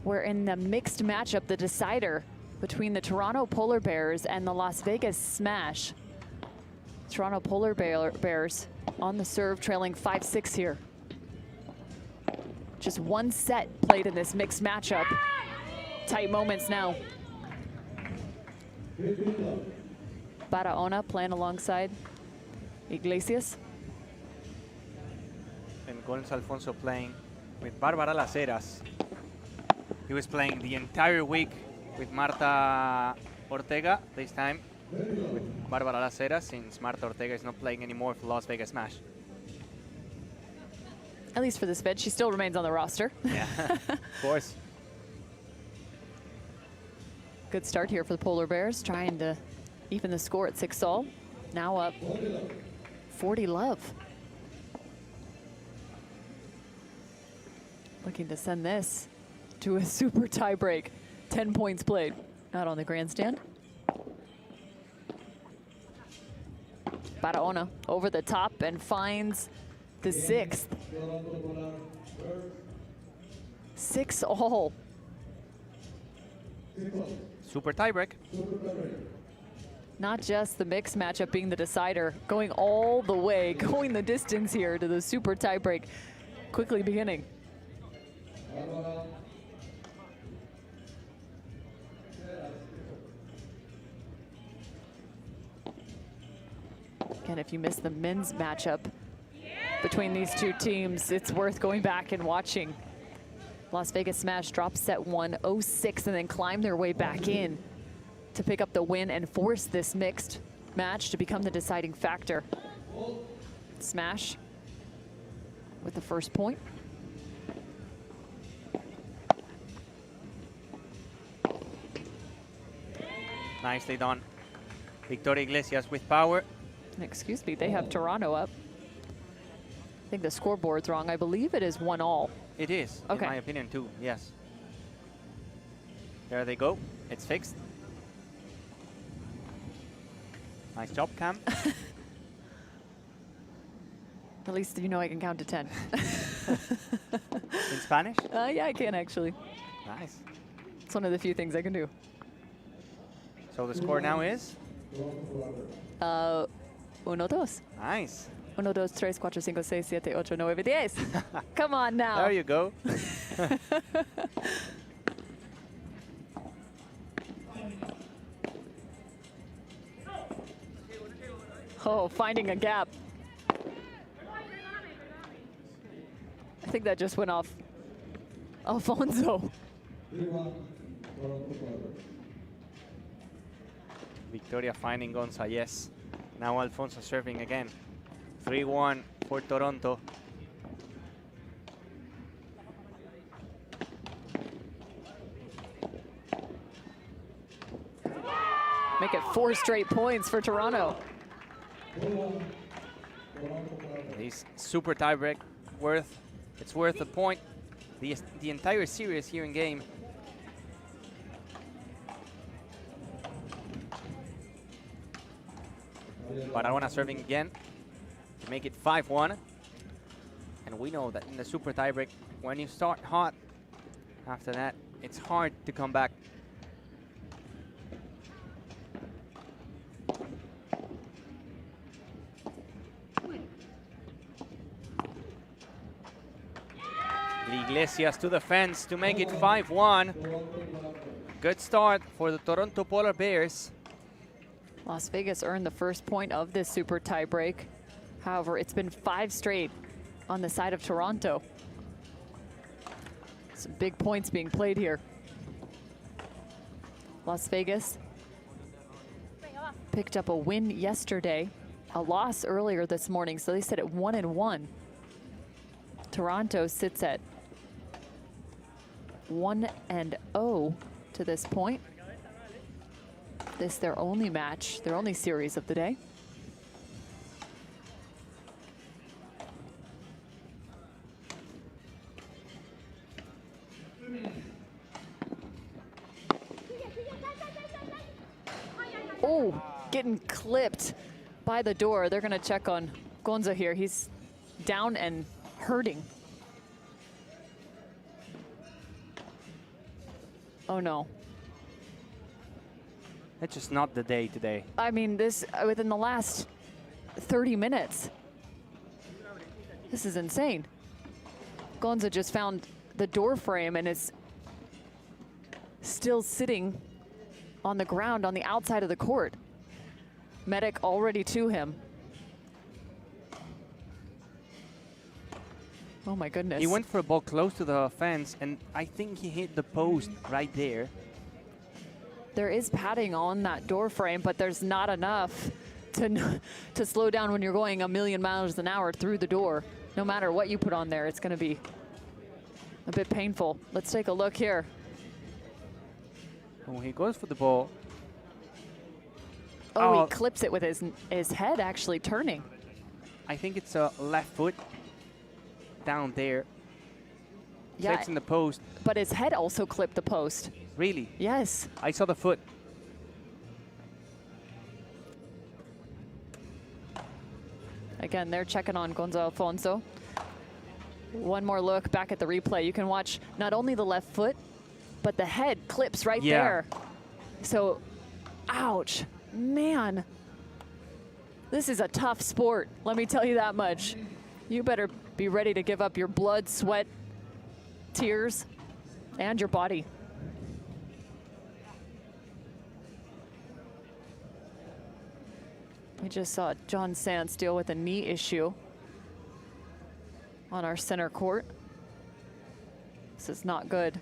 We're in the mixed matchup, the decider between the Toronto Polar Bears and the Las Vegas Smash. Toronto Polar Bears on the serve, trailing 5-6 here. Just one set played in this mixed matchup. Tight moments now. Barahona playing alongside Iglesias. And Gonz Alfonso playing with Bárbara Las Heras. He was playing the entire week with Marta Ortega, this time with Bárbara Las Heras, since Marta Ortega is not playing anymore for Las Vegas Smash. At least for this bid, she still remains on the roster. Yeah, of course. Good start here for the Polar Bears, trying to even the score at 6-all. Now up 40-love. Looking to send this to a super tie break. 10 points played out on the grandstand. Barahona over the top and finds the 6th. 6-all. Super tiebreak. Not just the mixed matchup being the decider, going all the way, going the distance here to the super tiebreak, quickly beginning. Again, if you missed the men's matchup between these two teams, it's worth going back and watching. Las Vegas Smash dropped set 1, 0-6, and then climbed their way back in to pick up the win and force this mixed match to become the deciding factor. Smash with the first point. Nicely done. Victoria Iglesias with power. Excuse me, they have Toronto up. I think the scoreboard's wrong. I believe it is 1-all. It is, okay. In my opinion too, yes. There they go, it's fixed. Nice job, Cam. At least you know I can count to 10. In Spanish? Yeah, I can actually. Nice. It's one of the few things I can do. So the score now is? 1-2. Nice. 1, 2, 3, 4, 5, 6, 7, 8, 9, 10. Come on now. There you go. Oh, finding a gap. I think that just went off Alfonso. Victoria finding Gonza, yes. Now Alfonso serving again. 3-1 for Toronto. Make it 4 straight points for Toronto. This super tiebreak it's worth a point. The entire series here in game. Barahona serving again to make it 5-1. And we know that in the super tiebreak, when you start hot, after that, it's hard to come back. Iglesias to the fence to make it 5-1. Good start for the Toronto Polar Bears. Las Vegas earned the first point of this super tiebreak. However, it's been 5 straight on the side of Toronto. Some big points being played here. Las Vegas picked up a win yesterday, a loss earlier this morning, so they sit at 1-1. Toronto sits at 1-0 to this point. This their only match, their only series of the day. Oh, getting clipped by the door. They're gonna check on Gonza here. He's down and hurting. Oh no. It's just not the day today. I mean, this, within the last 30 minutes, this is insane. Gonza just found the door frame and is still sitting on the ground on the outside of the court. Medic already to him. Oh my goodness. He went for a ball close to the fence, and I think he hit the post right there. There is padding on that door frame, but there's not enough to slow down when you're going 1,000,000 miles an hour through the door. No matter what you put on there, it's going to be a bit painful. Let's take a look here. Oh, he goes for the ball. Oh, he clips it with his head actually turning. I think it's a left foot down there. Yeah, Clips in the post. but his head also clipped the post. Really? Yes. I saw the foot. Again, they're checking on Gonza Alfonso. One more look back at the replay. You can watch not only the left foot, but the head clips right there. So, ouch, man. This is a tough sport, let me tell you that much. You better be ready to give up your blood, sweat, tears, and your body. We just saw John Sands deal with a knee issue on our center court. This is not good.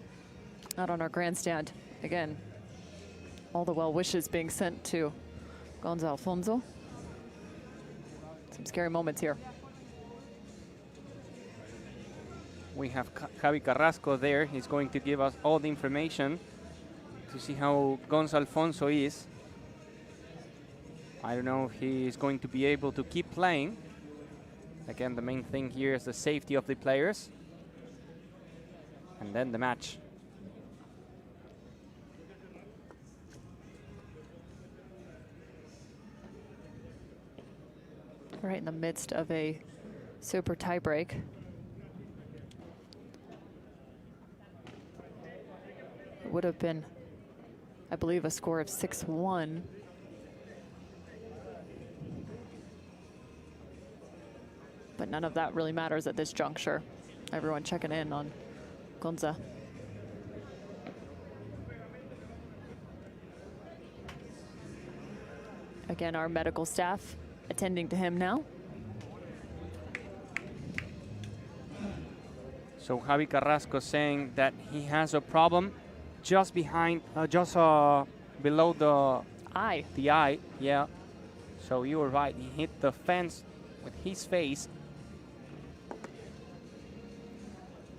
Out on our grandstand. Again, all the well wishes being sent to Gonza Alfonso. Some scary moments here. We have Javi Carrasco there. He's going to give us all the information to see how Gonza Alfonso is. I don't know if he is going to be able to keep playing. Again, the main thing here is the safety of the players. And then the match. Right in the midst of a super tie break. It would have been, I believe, a score of 6-1. But none of that really matters at this juncture. Everyone checking in on Gonza. Again, our medical staff attending to him now. So Javi Carrasco saying that he has a problem just behind, below the eye. The eye, yeah. So you were right. He hit the fence with his face.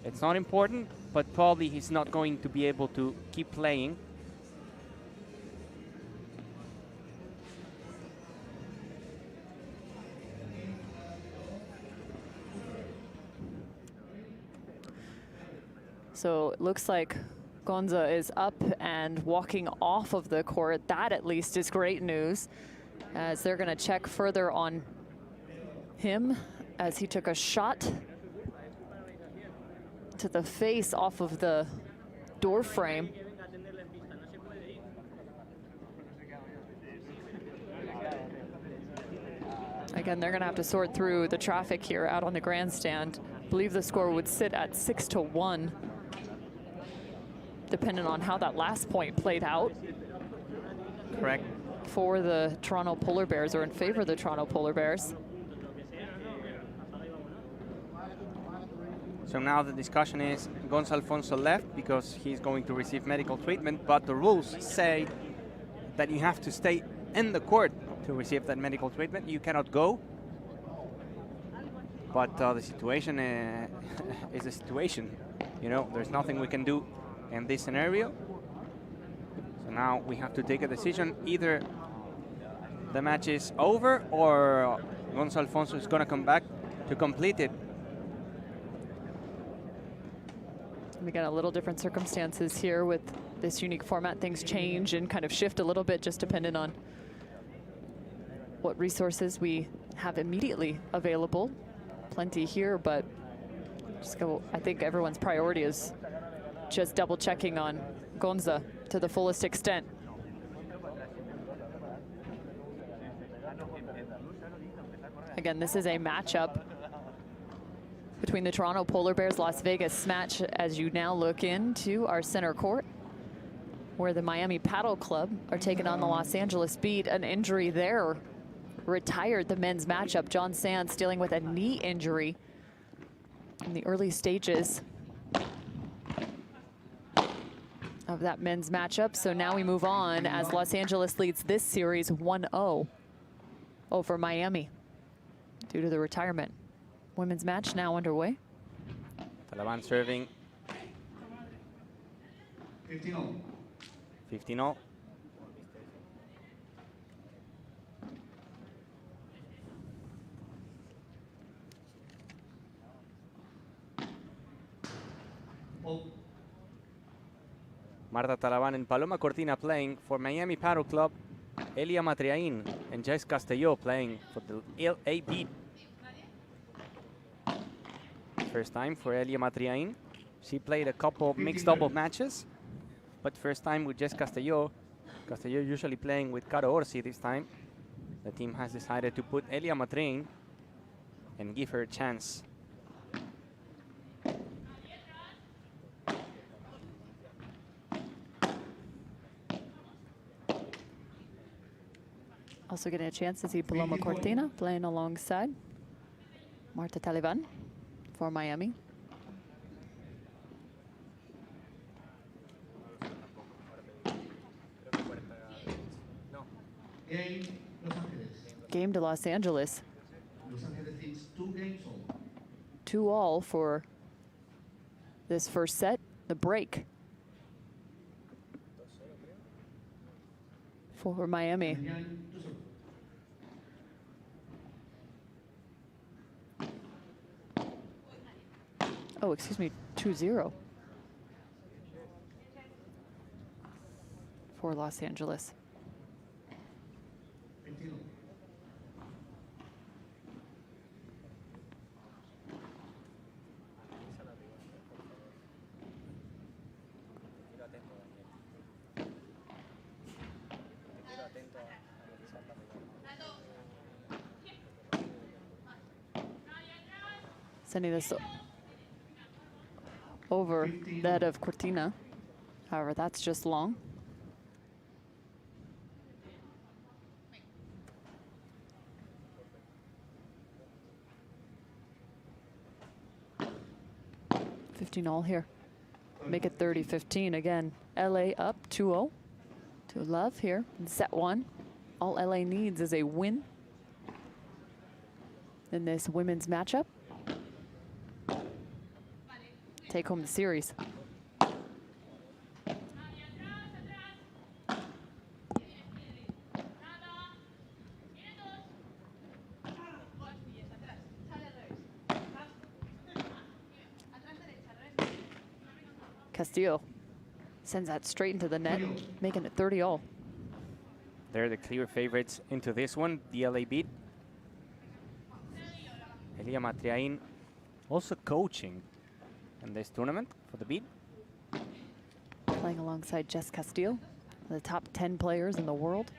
It's not important, but probably he's not going to be able to keep playing. So it looks like Gonza is up and walking off of the court. That at least is great news, as they're going to check further on him as he took a shot to the face off of the door frame. Again, they're going to have to sort through the traffic here out on the grandstand. I believe the score would sit at 6-1. Depending on how that last point played out. Correct. For the Toronto Polar Bears, or in favor of the Toronto Polar Bears. So now the discussion is Gonza Alfonso left because he's going to receive medical treatment, but the rules say that you have to stay in the court to receive that medical treatment. You cannot go. But the situation is a situation. You know, there's nothing we can do in this scenario. So now we have to take a decision. Either the match is over or Gonza Alfonso is going to come back to complete it. We got a little different circumstances here with this unique format. Things change and kind of shift a little bit just depending on what resources we have immediately available. Plenty here, but just go. I think everyone's priority is just double checking on Gonza to the fullest extent. Again, this is a matchup between the Toronto Polar Bears Las Vegas match as you now look into our center court, where the Miami Paddle Club are taking on the Los Angeles Beat. An injury there retired the men's matchup. John Sands dealing with a knee injury in the early stages of that men's matchup. So now we move on as Los Angeles leads this series 1-0 over Miami due to the retirement. Women's match now underway. Talaban serving. 15-0. 15-0. Marta Talaban and Paloma Cortina playing for Miami Paddle Club. Elia Matriain and Jess Castelló playing for the LA Beat. First time for Elia Matriain. She played a couple mixed double matches, but first time with Jess Castelló. Castelló usually playing with Caro Orsi this time. The team has decided to put Elia Matriain and give her a chance. Also getting a chance to see Paloma Cortina playing alongside Marta Talaban for Miami. Game to Los Angeles. Los Angeles leads 2 games all. 2-2 for this first set. The break for Miami. Oh, excuse me, 2-0 for Los Angeles. Sending this over that of Cortina. However, that's just long. All here. Make it 30-15 again. LA up 2-0 to love here in set 1. All LA needs is a win in this women's matchup. Take home the series. Castillo sends that straight into the net, making it 30-all. They're the clear favorites into this one, the LA Beat. Elia Matriain also coaching in this tournament for the Beat. Playing alongside Jess Castillo, the top 10 players in the world.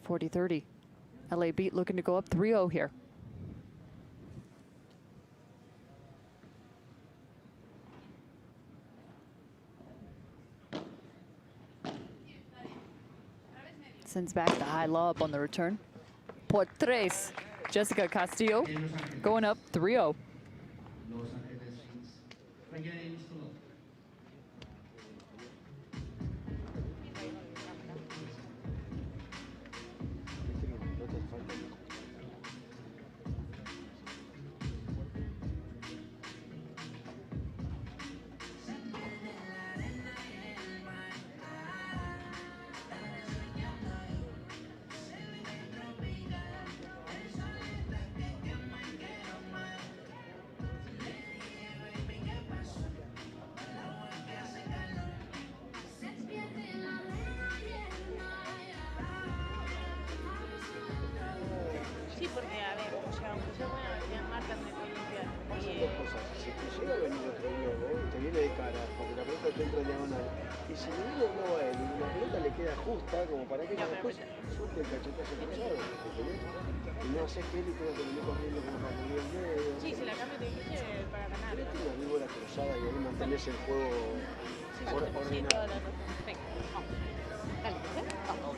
40-30. LA Beat looking to go up 3-0 here. Sends back the high lob on the return. Por tres. Jessica Castillo going up 3-0. porque la pelota te entra diagonal. Y si ninguno no va a él, y la pelota le queda justa, como para que después suelte el cachetazo cruzado, ¿entendés? Y no haces que él tenga que venir corriendo como para mover el dedo. Sí, si la cambio te dije para ganar. Pero tiene una víbora cruzada y ahí mantenés el juego ordenado. Venga, vamos. Dale, vamos.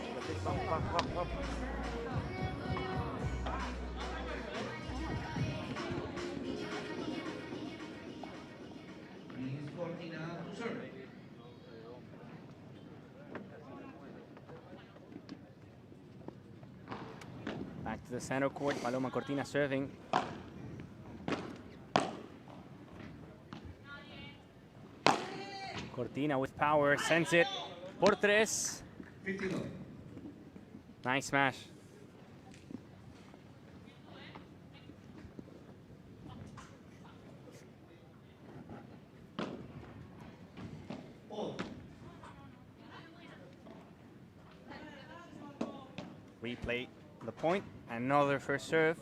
Back to the center court, Paloma Cortina serving. Cortina with power, sends it. Por tres. Nice smash. Replay the point, another first serve.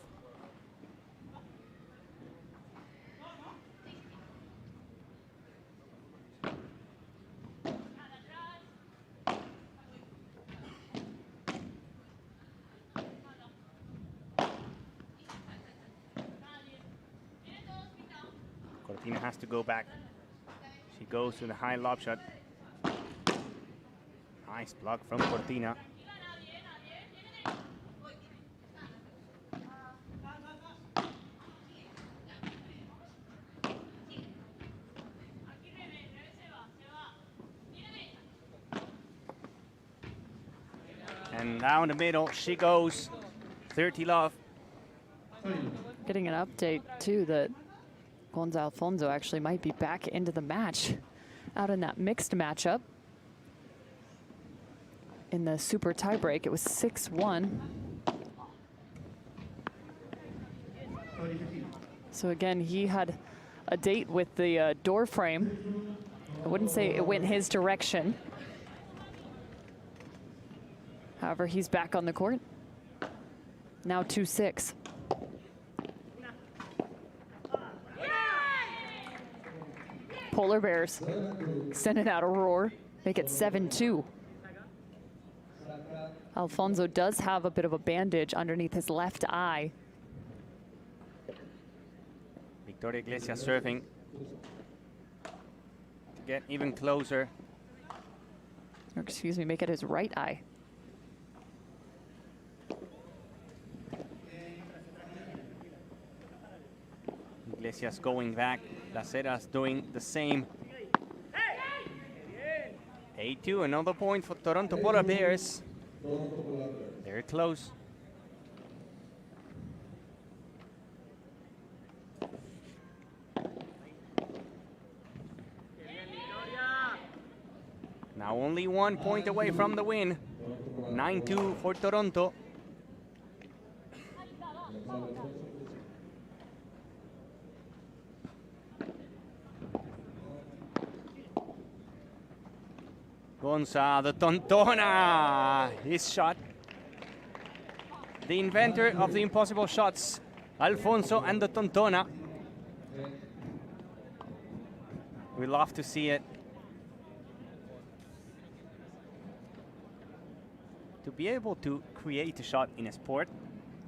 Cortina has to go back. She goes to the high lob shot. Nice block from Cortina. And down the middle she goes. 30 love. Getting an update too that Gonzalo Alfonso actually might be back into the match out in that mixed matchup. In the super tiebreak, it was 6-1. So again, he had a date with the door frame. I wouldn't say it went his direction. However, he's back on the court. Now 2-6. Polar Bears sending out a roar, make it 7-2. Alfonso does have a bit of a bandage underneath his left eye. Victoria Iglesias serving to get even closer. Or excuse me, make it his right eye. Iglesias going back. Las Heras doing the same. 8-2, another point for Toronto Polar Bears. Very close. Now only 1 point away from the win. 9-2 for Toronto. Gonza, the Tontona, his shot. The inventor of the impossible shots, Alfonso and the Tontona. We love to see it. To be able to create a shot in a sport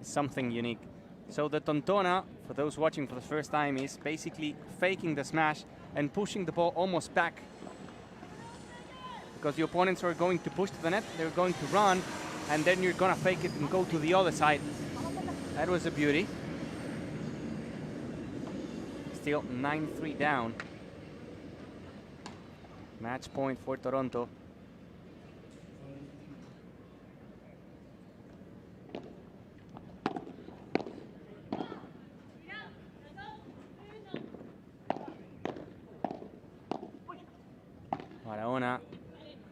is something unique. So the Tontona, for those watching for the first time, is basically faking the smash and pushing the ball almost back. Because the opponents are going to push to the net, they're going to run, and then you're gonna fake it and go to the other side. That was a beauty. Still 9-3 down. Match point for Toronto. Barahona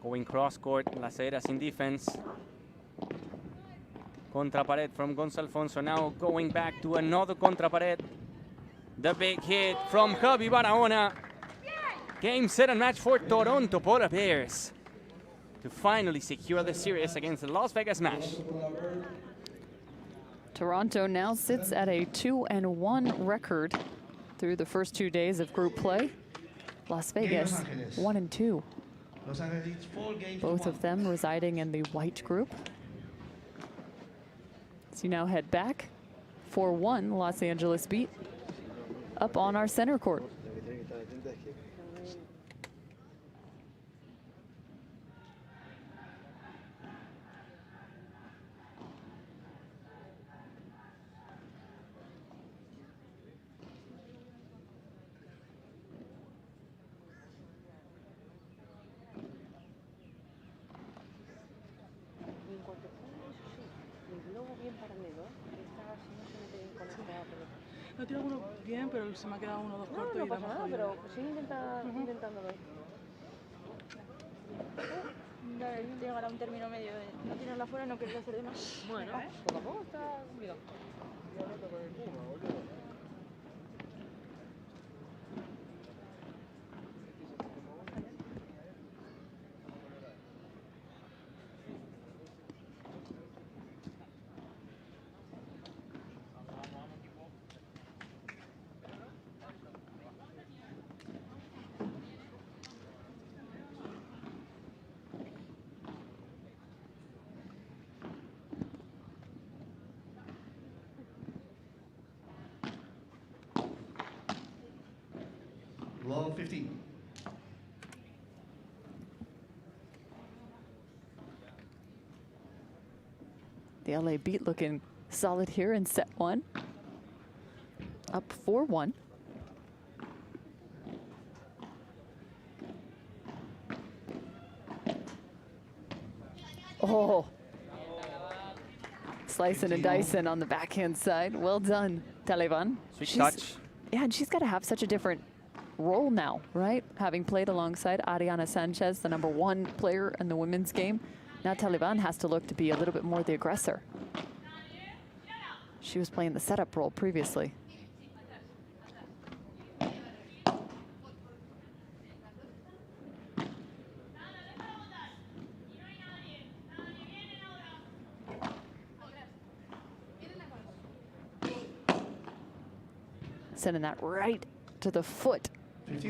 going cross court, Las Heras in defense. Contra pared from Gonzalo Alfonso, now going back to another contra pared. The big hit from Javi Barahona. Game, set, and match for Toronto Polar Bears to finally secure the series against the Las Vegas Smash. Toronto now sits at a 2-1 record through the first 2 days of group play. Las Vegas, Angeles. 1 and 2. Los Angeles 4 games Both to of 1. them residing in the white group. So you now head back. 4-1, Los Angeles beat. Up on our center court. Y en cuanto ponga eso sí, el globo bien paralelo, esta si no se mete bien conectada, pero... Lo tiro alguno bien, pero se me ha quedado uno o dos corto No y pasa la nada, hemos pero jodido. sigue intentándolo. Llegar a un término medio de no tirarla fuera y no querer hacer de más. Bueno, poco a poco está complicado. Love 15. The LA beat looking solid here in set 1. Up 4-1. Oh. Slicing and dicing on the backhand side. Well done, Taliban. Sweet touch. Yeah, and she's got to have such a different role now, right? Having played alongside Ariana Sanchez, the #1 player in the women's game. Now Taliban has to look to be a little bit more the aggressor. She was playing the setup role previously. Sending that right to the foot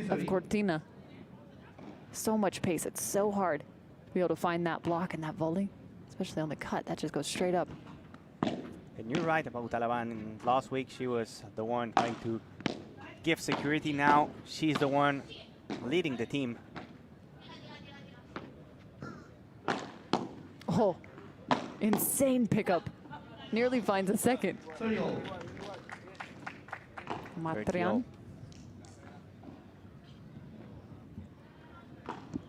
of Cortina. So much pace, it's so hard to be able to find that block and that volley, especially on the cut, that just goes straight up. And you're right about Taliban. Last week she was the one trying to give security. Now she's the one leading the team. Oh, insane pickup. Nearly finds a second. Matrian.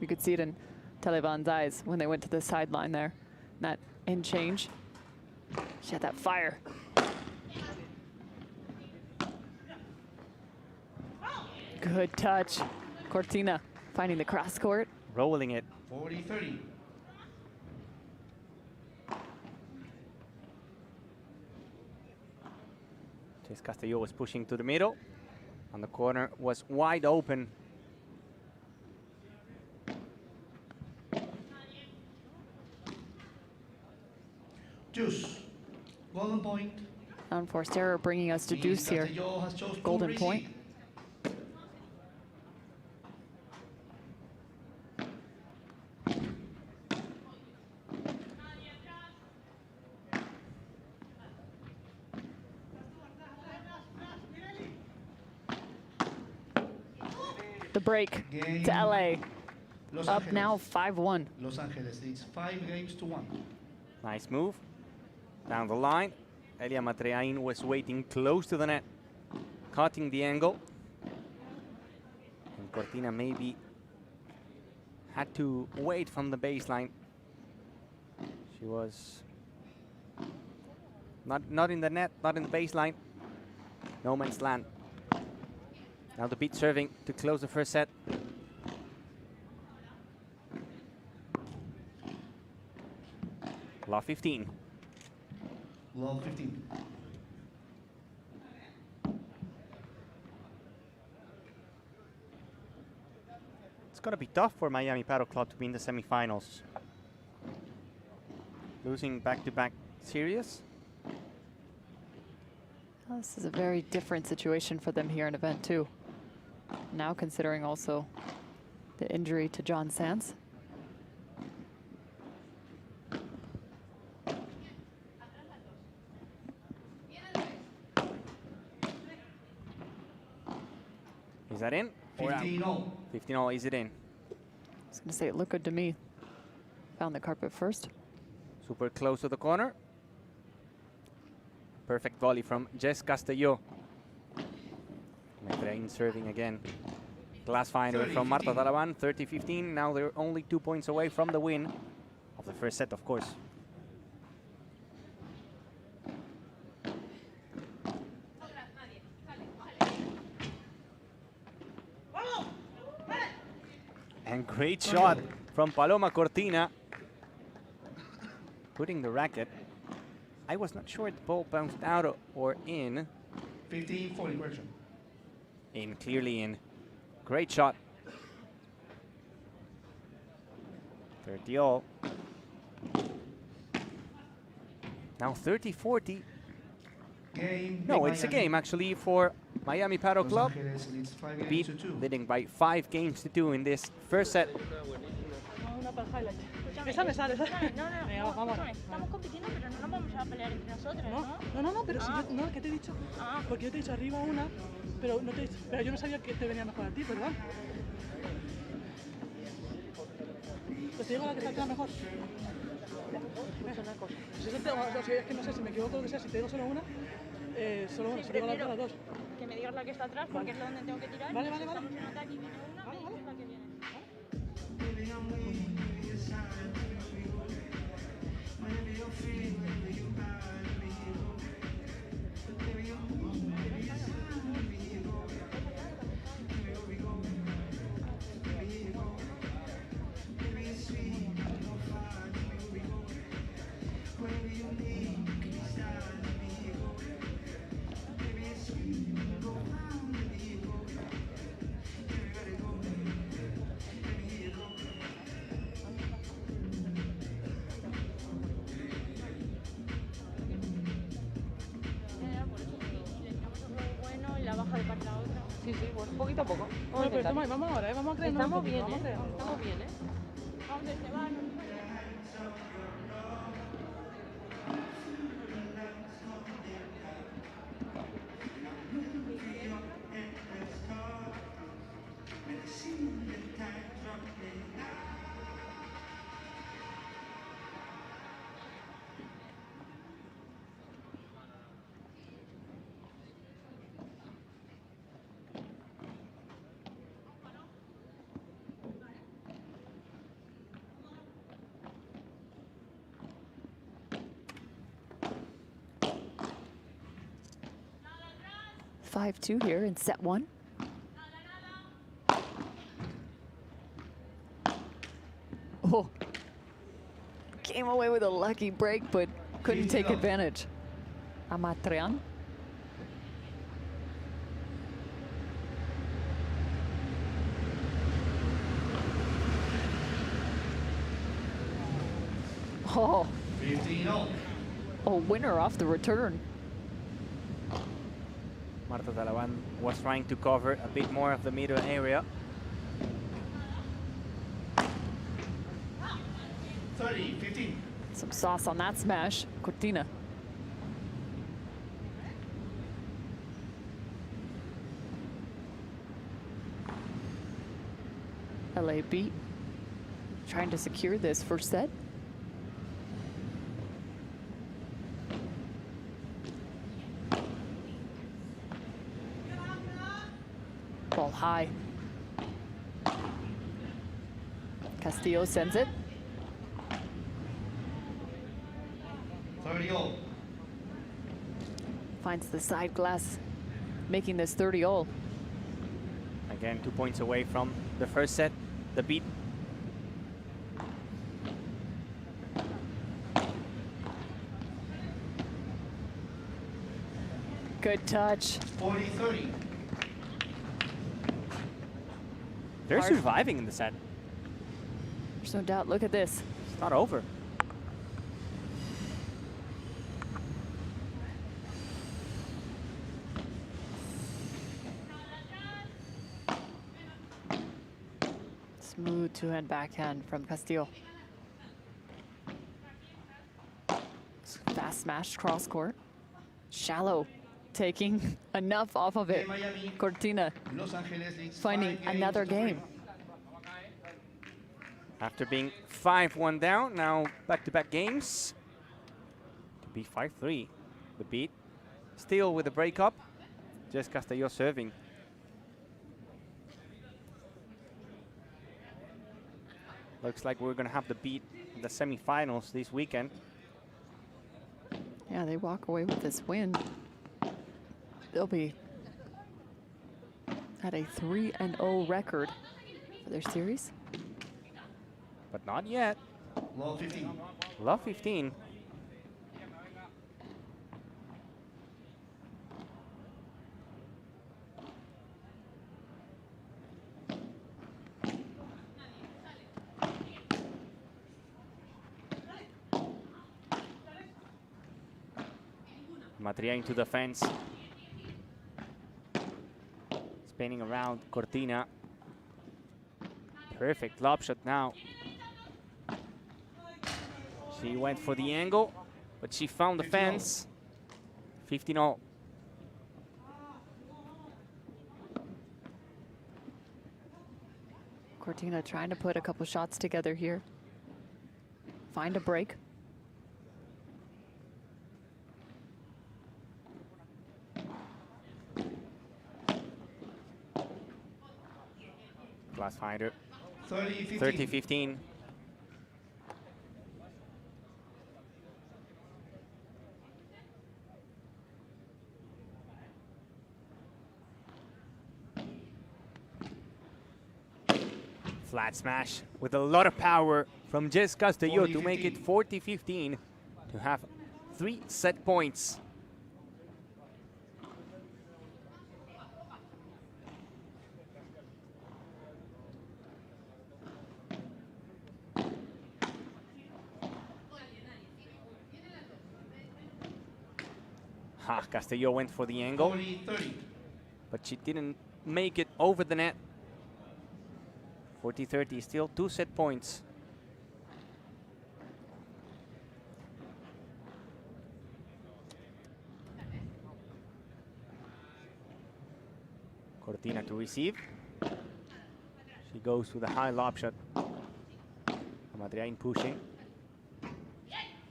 You could see it in Taliban's eyes when they went to the sideline there. That end change. She had that fire. Good touch. Cortina finding the cross court. Rolling it. 40-30. Chase Castillo was pushing to the middle, and the corner was wide open. Deuce. Golden point. Unforced error bringing us to deuce here. Castillo has chose Golden to point. receive. The break Game. to LA. Los Up Angeles. now 5-1. Los Angeles leads 5 games to 1. Nice move. Down the line. Elia Matreain was waiting close to the net, cutting the angle. And Cortina maybe had to wait from the baseline. She was not in the net, not in the baseline. No man's land. Now the beat serving to close the first set. Love 15. Love 15. It's going to be tough for Miami Paddle Club to be in the semifinals. Losing back-to-back series. This is a very different situation for them here in event 2. Now considering also the injury to John Sands. Is that in? 15-all. 15-all, is it in? I was gonna say it looked good to me. Found the carpet first. Super close to the corner. Perfect volley from Jess Castelló. Metrain serving again. Glass final from Marta Talaban, 30-15. Now they're only 2 points away from the win of the first set, of course. And great shot from Paloma Cortina. Putting the racket. I was not sure if the ball bounced out or in. 15-40 correction. In, clearly in. Great shot. 30-all. Now 30-40. No, it's a game actually for Miami Paddle Club. Beat leading by 5 games to 2 in this first set. Una para el highlight. Esa me sale, ¿sabes? No, Venga, vamos. estamos compitiendo, pero no nos vamos a pelear entre nosotros, ¿no? No, pero si yo, no, ¿qué te he dicho? Porque yo te he dicho arriba una, pero no te he dicho, pero yo no sabía que te venía mejor a ti, perdón. Pues te digo la que saldrá mejor. Una cosa. Si es que no sé si me equivoco o lo que sea, si te digo solo una, solo una, si te digo las dos. Que me digas la que está atrás, porque es la donde tengo que tirar. Vale. Estamos en ataque y viene una, me dices la que viene. Sí, bueno, poquito a poco. Bueno, pero vamos ahora, vamos a creer. Estamos bien, Vamos ¿eh? Estamos bien, ¿eh? Vamos de este van. Five-2 here in set 1. Oh, came away with a lucky break, but couldn't take advantage. Amatrian. Oh, 15-all. a winner off the return. Marta Talaban was trying to cover a bit more of the middle area. 30-15. Some sauce on that smash. Cortina. LA beat. Trying to secure this first set. Ball high. Castillo sends it. 30-all. Finds the side glass, making this 30-all. Again, 2 points away from the first set. The beat. Good touch. 40-30. They're Hard. surviving in the set. There's no doubt. Look at this. It's not over. Smooth two-hand backhand from Castillo. Fast smash cross court. Shallow, taking enough off of it. Cortina finding another game. After being 5-1 down, now back-to-back games. To be 5-3. The beat. Still with the breakup. Just Castillo serving. Looks like we're going to have the beat in the semifinals this weekend. Yeah, they walk away with this win. They'll be at a 3-0 record for their series. But not yet. Love 15. Love 15. Matria into the fence. Spinning around Cortina. Perfect lob shot now. She went for the angle, but she found the fence. 15-0. Cortina trying to put a couple shots together here. Find a break. Glass fighter. 30-15. 30-15. Flat smash with a lot of power from Jess Castillo to make it 40-15 to have 3 set points. Castillo went for the angle, but she didn't make it over the net. 40-30, still 2 set points. Cortina to receive. She goes with a high lob shot. Madriain pushing.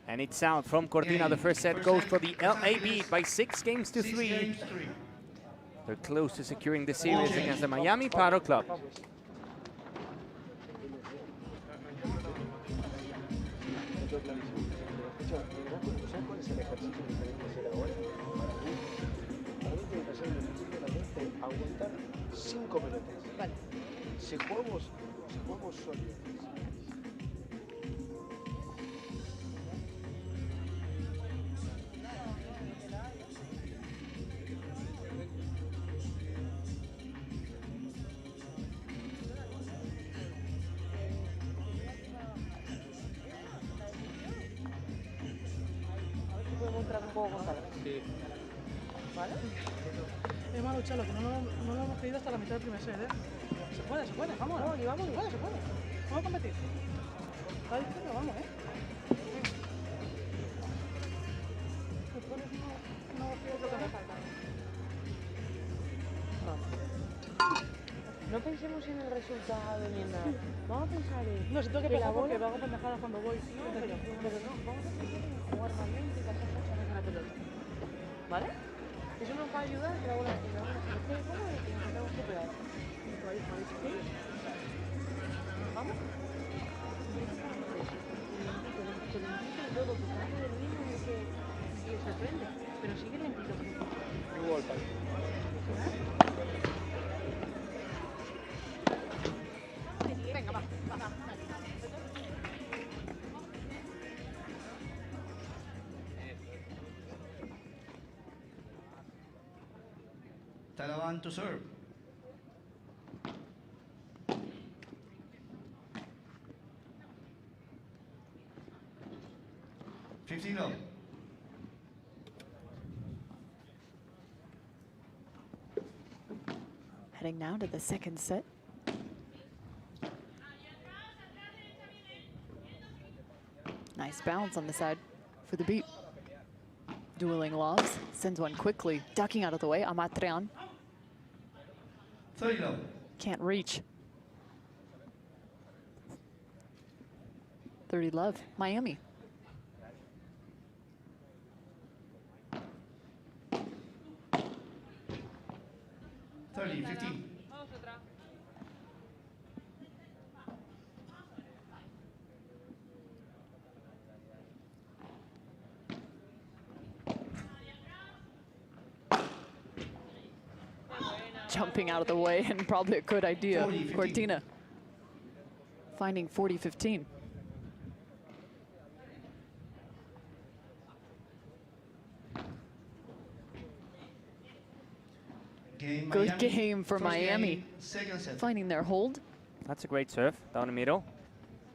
And it's out from Cortina. The first set goes for the LA beat by 6 games to 3. They're close to securing the series against the Miami Padel Club. Aguantar 5 pelotas. Vale. Si jugamos solo. Podemos entrar un poco con calma. Sí. ¿Vale? Manu, Chalo, que no lo hemos pedido hasta la mitad del primer set, ¿eh? Se puede, vamos. Vamos, vamos. Se puede. Vamos a competir. Está diciendo, vamos, ¿eh? Te pones una botella de lo que me falta. No pensemos en el resultado ni en nada. Vamos a pensar en... No, si tengo que pensar porque hago pendejadas cuando voy. Pero no, vamos a pensar en jugar más lento y que hacer muchas veces la pelota. ¿Vale? Eso nos va a ayudar a que la bola se quede cómoda y que nos sacamos superar. ¿Sí? ¿Vamos? Pero luego tu cambio del ritmo es que le sorprende. Pero sigue lentito. Igual, Venga, va. Talaban to serve. $15. Heading now to the second set. Nice bounce on the side for the beat. Dueling lobs, sends one quickly, ducking out of the way, Amatrian. 30 love. Can't reach. 30 love, Miami. Thirty, 15. Jumping out of the way, and probably a good idea. 40-15. Cortina finding 40-15. Good game for Miami. Second set. Finding their hold. That's a great serve down the middle.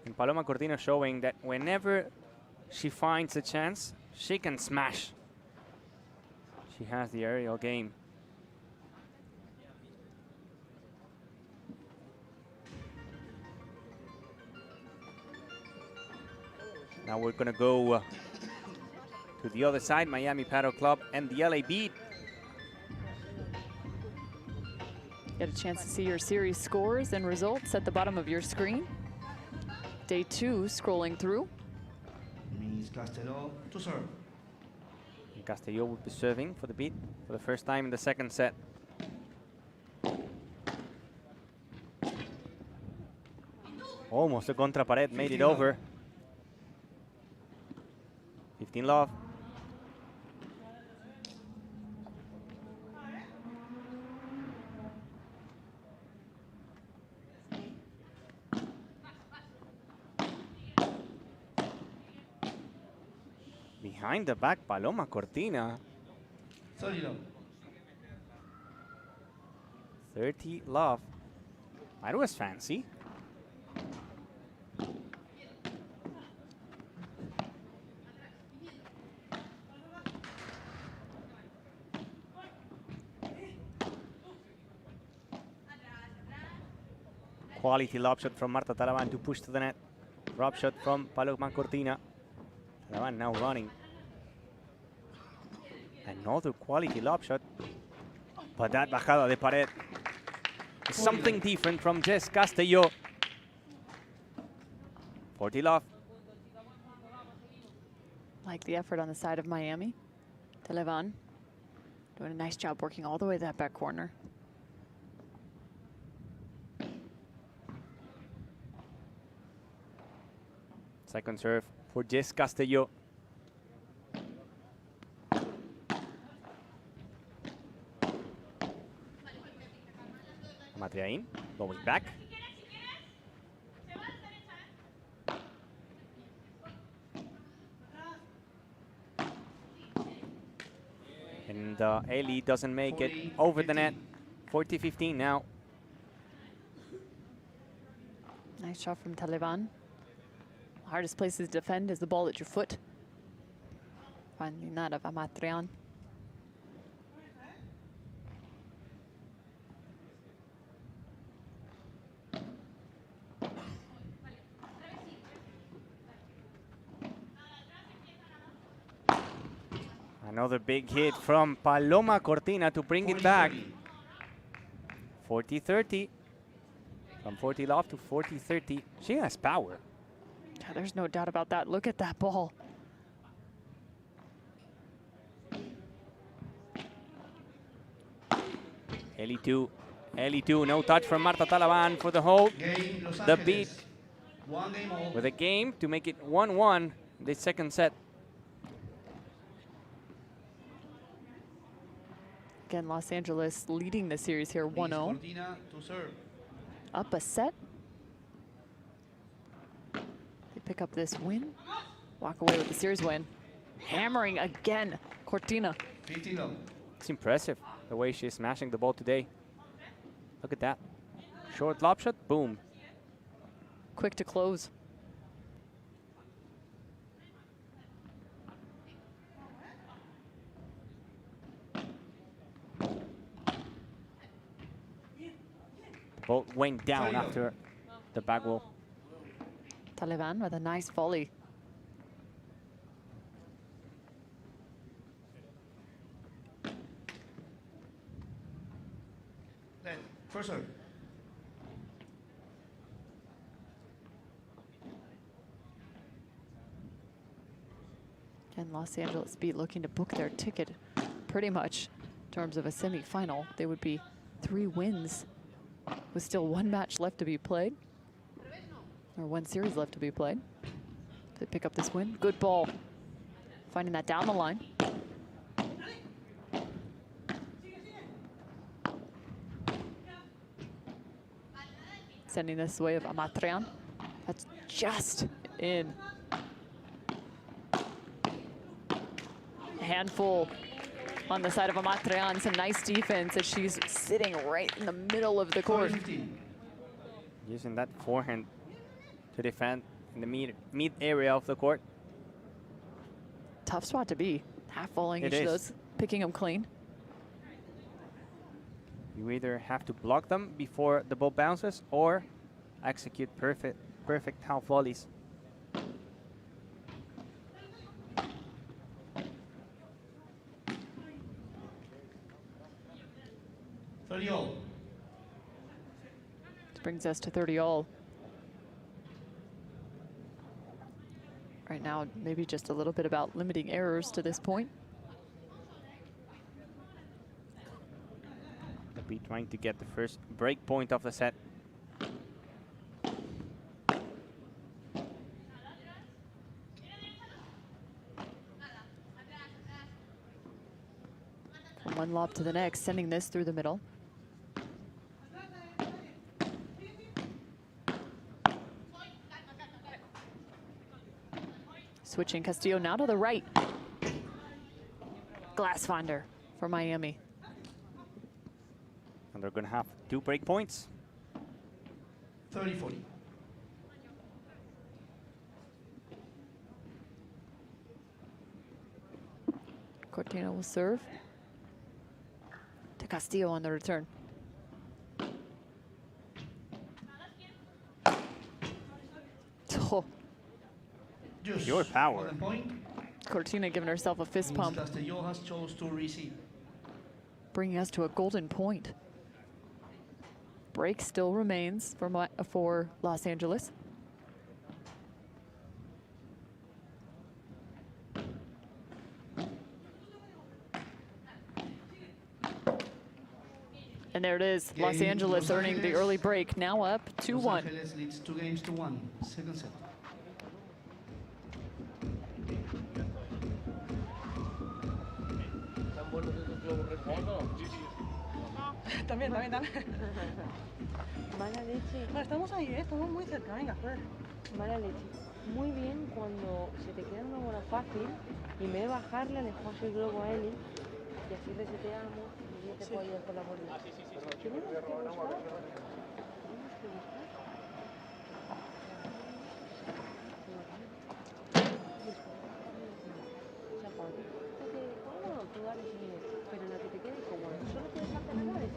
And Paloma Cortina showing that whenever she finds a chance, she can smash. She has the aerial game. Now we're gonna go to the other side, Miami Paddle Club and the LA Beat. Get a chance to see your series scores and results at the bottom of your screen. Day 2 scrolling through. Miss Castelló to serve. And Castillo will be serving for the Beat for the first time in the second set. Almost a contra pared, made it over. 15 love. Behind the back, Paloma Cortina. 30 love. 30 love. That was fancy. Quality lob shot from Marta Talaban to push to the net. Drop shot from Paloma Cortina. Talaban now running. Another quality lob shot. But that bajada de pared is something different from Jess Castelló. 40 love. Like the effort on the side of Miami. Televan doing a nice job working all the way to that back corner. Second serve for Jess Castelló. Matriain going back. And Eli doesn't make it over the net. 40-15 now. Nice shot from Taliban. Hardest place to defend is the ball at your foot. Finding that of Amatrian. Another big hit from Paloma Cortina to bring it back. 40-30. From 40 love to 40-30. She has power. Yeah, there's no doubt about that. Look at that ball. Eli 2, no touch from Marta Talaban for the hold. The Beat with a game to make it 1-1 this second set. Again, Los Angeles leading the series here 1-0. Up a set. They pick up this win. Walk away with the series win. Hammering again, Cortina. It's impressive the way she's smashing the ball today. Look at that. Short lob shot, boom. Quick to close. Ball went down after the back wall. Taliban with a nice volley. First serve. And Los Angeles Beat looking to book their ticket pretty much in terms of a semi-final. They would be 3 wins with still 1 match left to be played, or 1 series left to be played. If they pick up this win, good ball. Finding that down the line. Sending this way of Amatrian. That's just in. Handful on the side of Amatrian. Some nice defense as she's sitting right in the middle of the court. Using that forehand to defend in the mid area of the court. Tough spot to be. Half falling It each of is. those, picking them clean. You either have to block them before the ball bounces or execute perfect half volleys. All. This brings us to 30 all. Right now, maybe just a little bit about limiting errors to this point. They'll be trying to get the first break point of the set. From one lob to the next, sending this through the middle. Switching Castillo now to the right. Glass finder for Miami. And they're going to have 2 break points. 30-40. Cortina will serve to Castillo on the return. Oh. Pure power. Cortina giving herself a fist pump. Castillo has chose to receive. Bringing us to a golden point. Break still remains for Los Angeles. And there it is, Los Angeles earning the early break, now up 2-1. Los Angeles leads 2-1. Second set. También. Mala leche. Bueno, estamos ahí, estamos muy cerca, venga, joder. Mala leche. Muy bien cuando se te queda una bola fácil y en vez de bajarle le juegas el globo a Eli y así reseteamos y yo te puedo ayudar con la bola. Tenemos que buscar. Tú dale si quieres, pero la que te quede cómoda. Solo tienes que hacer errores.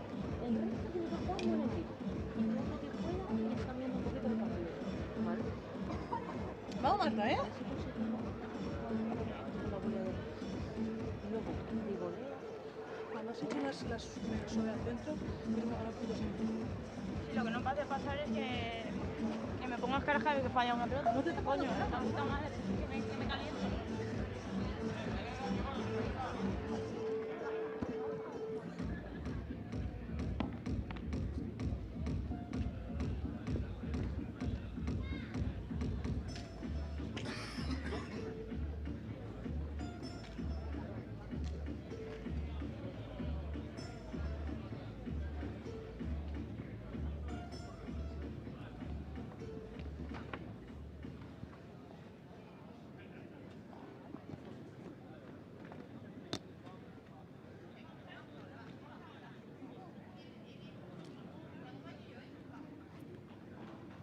El resto tienes que jugar con el tiro. Y luego que juega y ir cambiando un poquito el partido. ¿Vale? Vamos, Marta, ¿eh? Luego, mi volea. Cuando has hecho las sobre al centro, yo me gano puntos en Lo que no puede pasar es que me pongas carga y que falla una pelota. No te coño, la puta madre, que me caliento.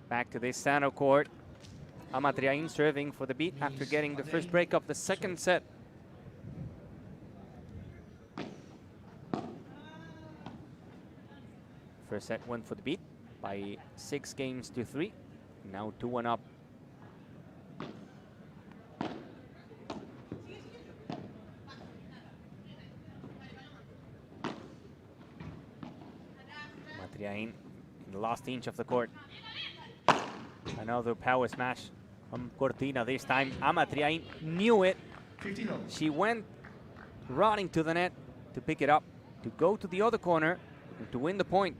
Back to this center court. Amatriain serving for the beat after getting the first break of the second set. First set went for the beat by 6-3. Now 2-1 up. Amatriain last inch of the court. Another power smash from Cortina. This time Amatriain knew it. She went running to the net to pick it up, to go to the other corner, and to win the point.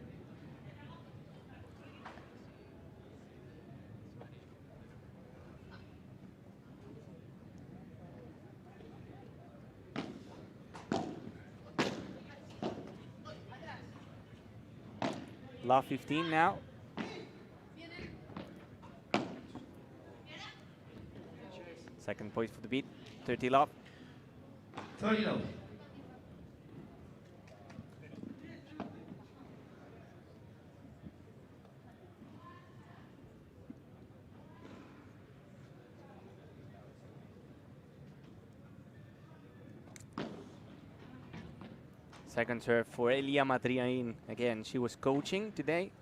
Love 15 now. Second point for the beat. 30 love. 30 love. Second serve for Elia Matriain. Again, she was coaching today.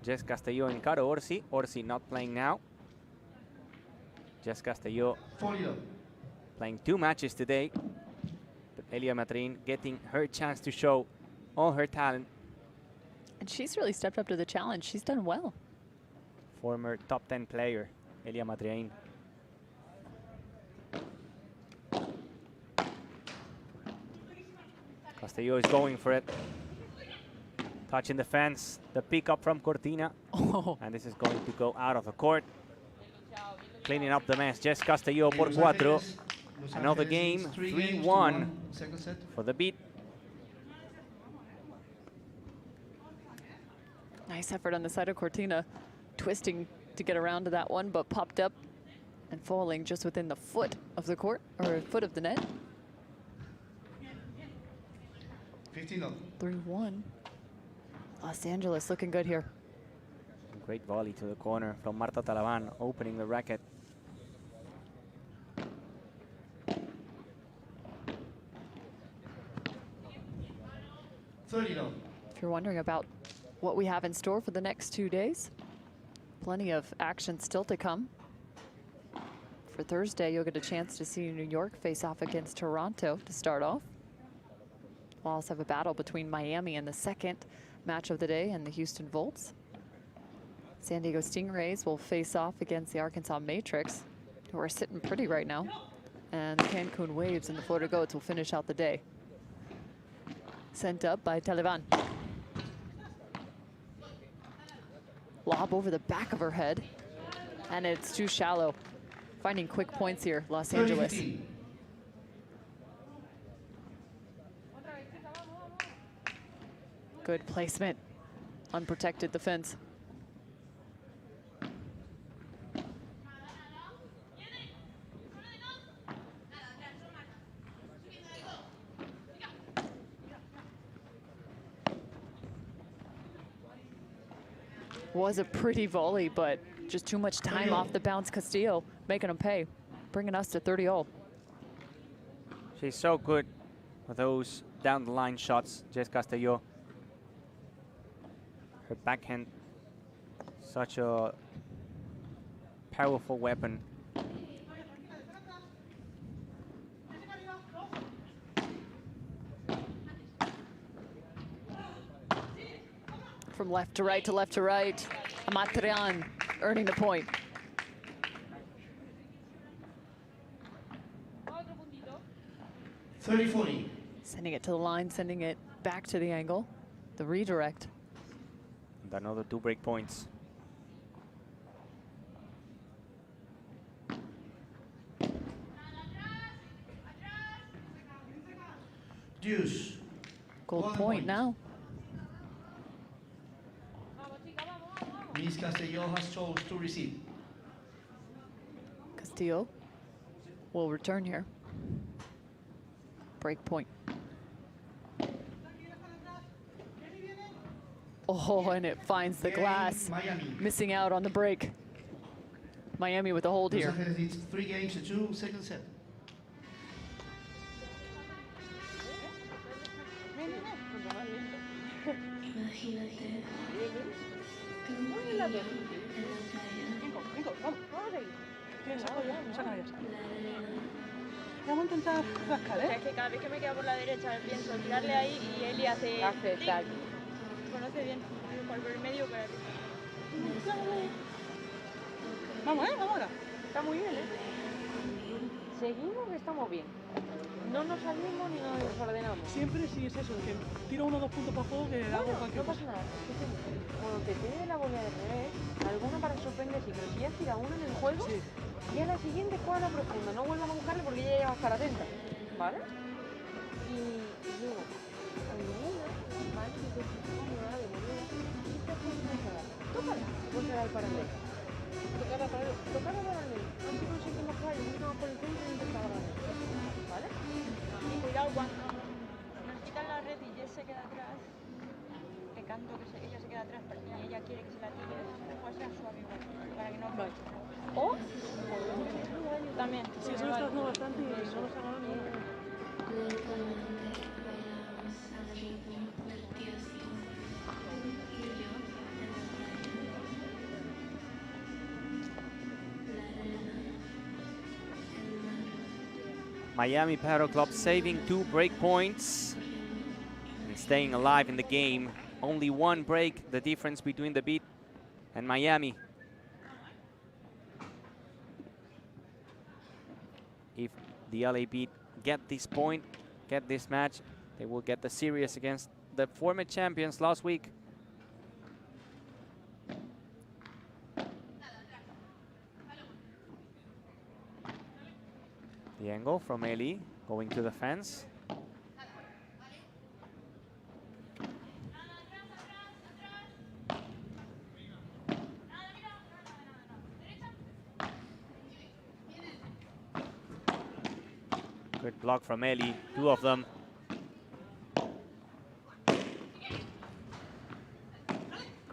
Jess Castelló and Caro Orsi. Orsi not playing now. Jess Castelló playing 2 matches today. But Elia Matriain getting her chance to show all her talent. And she's really stepped up to the challenge. She's done well. Former top 10 player, Elia Matriain. Castelló is going for it. Touching the fence. The pickup from Cortina. Oh. And this is going to go out of the court. Cleaning up the mess. Jess Castelló por 4. Another game. 3-1 for the beat. Nice effort on the side of Cortina. Twisting to get around to that one, but popped up and falling just within the foot of the court, or foot of the net. 3-1. Los Angeles looking good here. Great volley to the corner from Marta Talaban, opening the racket. If you're wondering about what we have in store for the next 2 days, plenty of action still to come. For Thursday, you'll get a chance to see New York face off against Toronto to start off. We'll also have a battle between Miami and the second match of the day and the Houston Volts. San Diego Stingrays will face off against the Arkansas Matrix, who are sitting pretty right now. And the Cancun Waves and the Florida Goats will finish out the day. Sent up by Televan. Lob over the back of her head, and it's too shallow. Finding quick points here, Los Angeles. Good placement. Unprotected defense. Was a pretty volley, but just too much time off the bounce. Castillo making them pay, bringing us to 30-all. She's so good with those down the line shots, Jess Castelló. Her backhand, such a powerful weapon. From left to right to left to right. Amatrian earning the point. Sending it to the line, sending it back to the angle. The redirect. And another 2 break points. Deuce. Gold point now. Miss Castelló has chose to receive. Castillo will return here. Break point. Oh, and it finds the glass. Missing out on the break. Miami with a hold here. It's 3 games to 2, second set. Vamos a intentar rascar, ¿eh? Es que cada vez que me quedo por la derecha pienso tirarle ahí y Eli hace tal. Conoce bien. por el medio para arriba. Vamos, vamos ahora. Está muy bien, Seguimos que estamos bien. No nos salimos ni nos desordenamos. Siempre sí es eso, que tiro 1 o 2 puntos para juego que hago cualquier no pasa nada. Escúchame, cuando te tire la bola de revés, alguna para sorprender, sí, pero si ya has tirado una en el juego, y a la siguiente juega la profunda. No vuelvas a buscarle porque ella ya va a estar atenta. ¿Vale? Y luego, alguna, ¿vale? Que te ponga de moneda, y te pones a dar. Tócala. Ponte al paralelo. Tocar a paralelo. Tocar a paralelo. No sé si conseguimos fallo, un poquito más por el centro y intentar a paralelo. ¿Vale? Y cuidado cuando nos quitan la red y Jess se queda atrás, que canto que ella se queda atrás y ella quiere que se la tire, pues sea suave igual, para que no vaya. O también. Sí, eso lo está haciendo bastante y no nos ha ganado ni una. Miami Padel Club saving 2 break points and staying alive in the game. Only 1 break, the difference between the beat and Miami. If the LA Beat get this point, get this match, they will get the series against the former champions last week. The angle from Eli going to the fence. Good block from Eli, 2 of them.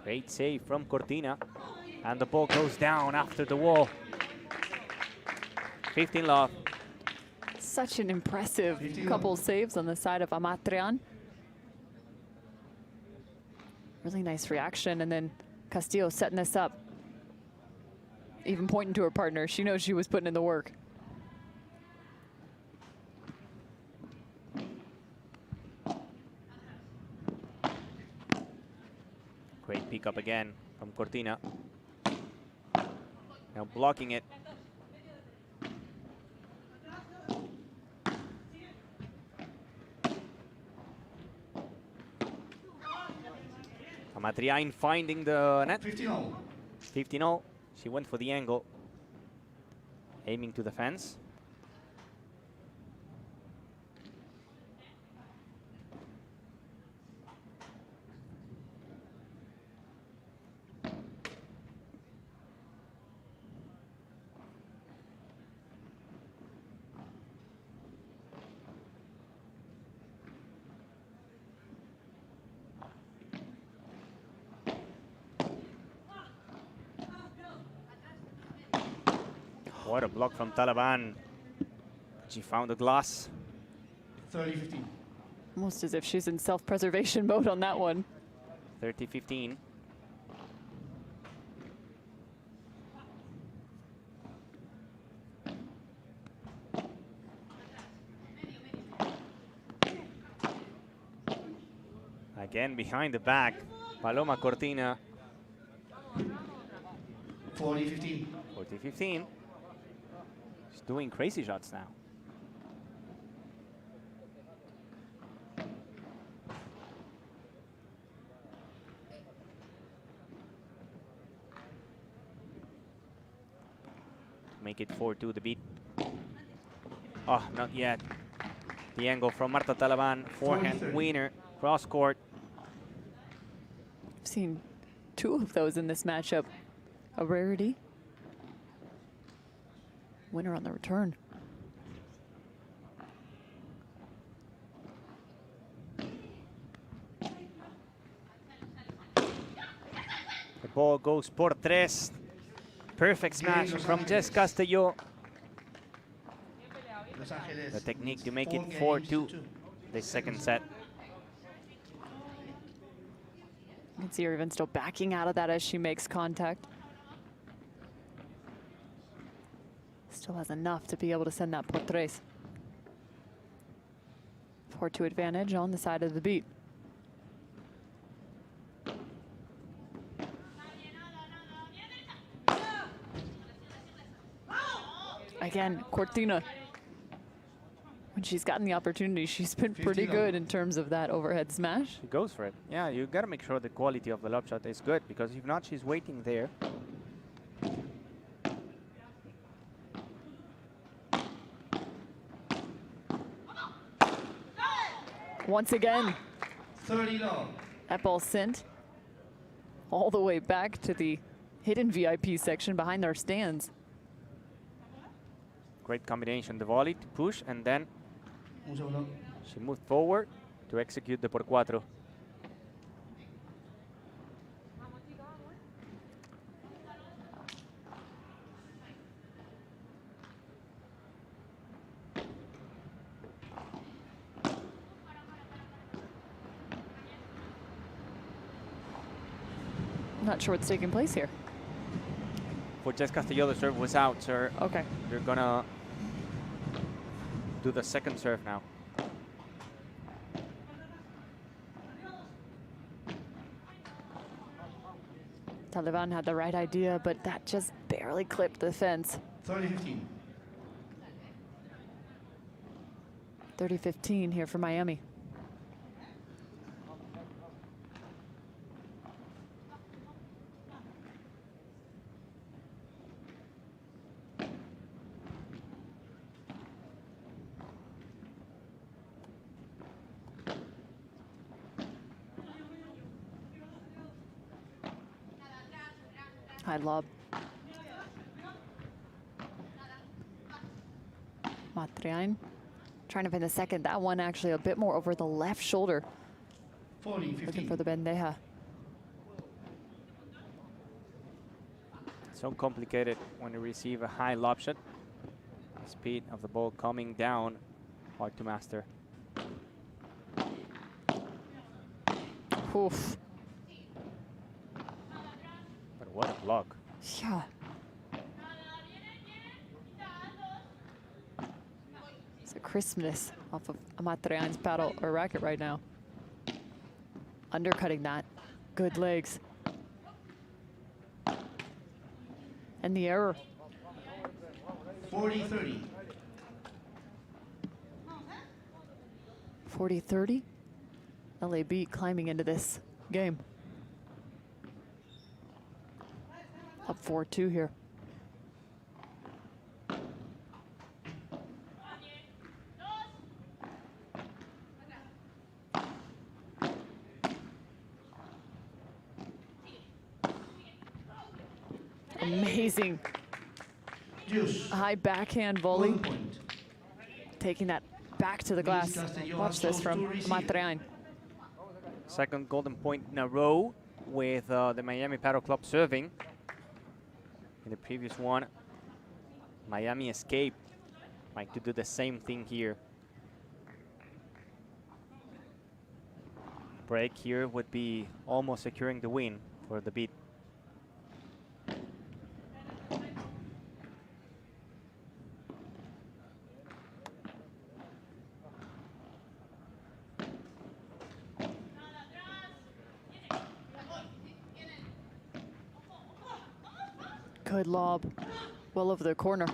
Great save from Cortina. And the ball goes down after the wall. 15 love. Such an impressive couple saves on the side of Amatrian. Really nice reaction, and then Castillo setting this up. Even pointing to her partner. She knows she was putting in the work. Great pick up again from Cortina. Now blocking it. Amatrian finding the net. 15-0. 15-0. She went for the angle. Aiming to the fence. What a block from Taliban. She found the glass. 30-15. Almost as if she's in self-preservation mode on that one. 30-15. Again behind the back. Paloma Cortina. 40-15. 40-15. She's doing crazy shots now. Make it 4-2 the beat. Oh, not yet. The angle from Marta Taliban. Forehand winner. Cross court. I've seen 2 of those in this matchup. A rarity. Winner on the return. The ball goes por tres. Perfect smash from Jess Castillo. The technique to make it 4-2 this second set. You can see her even still backing out of that as she makes contact. Still has enough to be able to send that por tres. 4-2 advantage on the side of the beat. Again, Cortina. When she's gotten the opportunity, she's been pretty good in terms of that overhead smash. She goes for it. Yeah, you gotta make sure the quality of the lob shot is good, because if not, she's waiting there. Once again, 30 low. That ball sent all the way back to the hidden VIP section behind our stands. Great combination, the volley to push, and then she moved forward to execute the por cuatro. Not sure what's taking place here. For Jess Castillo, the serve was out, sir. Okay. You're gonna do the second serve now. Taliban had the right idea, but that just barely clipped the fence. 30-15. 30-15 here for Miami. High lob. Matrian trying to find the second. That one actually a bit more over the left shoulder. 40-15. Looking for the bandeja. So complicated when you receive a high lob shot. The speed of the ball coming down, hard to master. Oof. But what a block. Yeah. It's a crispness off of Amatrian's paddle or racket right now. Undercutting that. Good legs. And the error. 40-30. 40-30. LAB climbing into this game. Up 4-2 here. Amazing. High backhand volley. Taking that back to the glass. Watch this from Matrian. Second golden point in a row with the Miami Paddle Club serving. In the previous one, Miami escaped. Like to do the same thing here. Break here would be almost securing the win for the beat. Good lob. Well over the corner.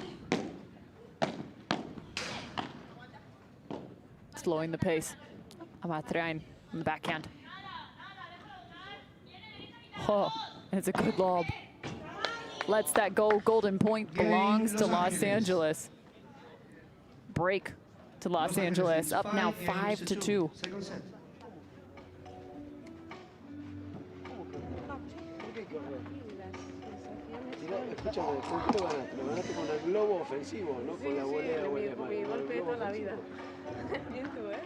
Slowing the pace. Amatrian on the backhand. Oh, it's a good lob. Lets that go. Golden point belongs to Los Angeles. Break to Los Angeles. Up now 5-2. Escúchame, ¿con qué lo ganaste? Lo ganaste con el globo ofensivo, ¿no? Con la volea o el Mi golpe de toda la vida. Bien tú, ¿eh?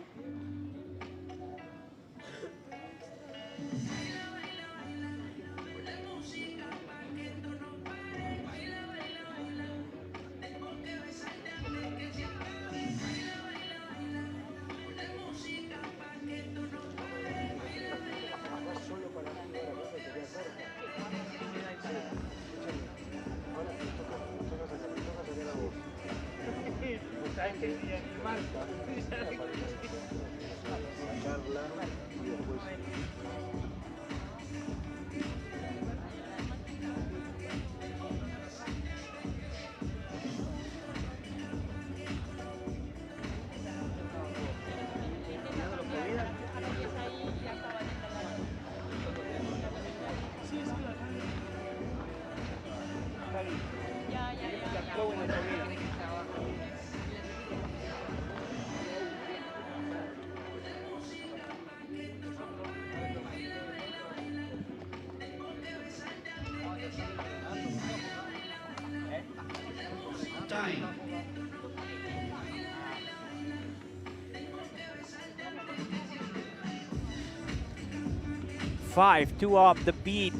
flow en nuestra vida. Time. 5-2 up the beat.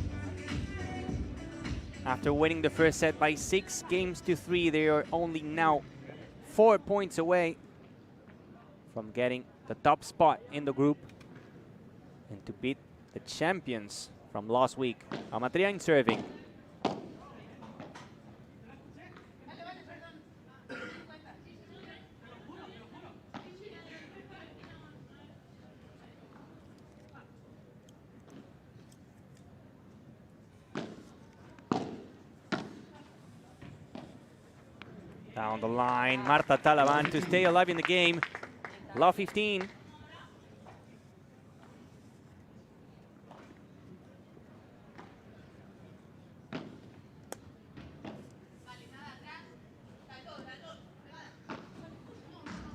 After winning the first set by 6 games to 3, they are only now 4 points away from getting the top spot in the group and to beat the champions from last week. Amatrian serving. Down the line, Marta Talaban to stay alive in the game. Love 15.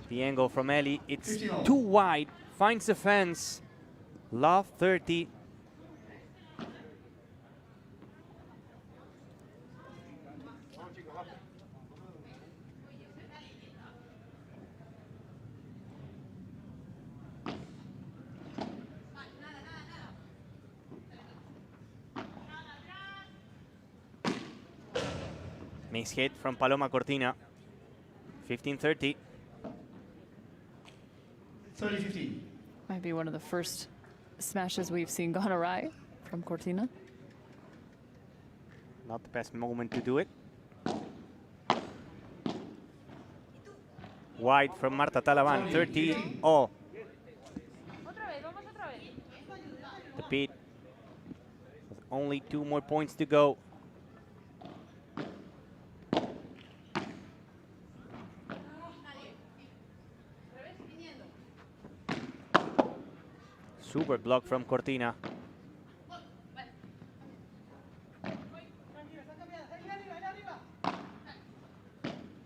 The angle from Ellie, it's too wide, finds the fence. Love 30. Miss hit from Paloma Cortina. 15-30. 30-15. Might be one of the first smashes we've seen gone awry from Cortina. Not the best moment to do it. Wide from Marta Talaban, 30. Oh. The beat. With only 2 more points to go. Super block from Cortina.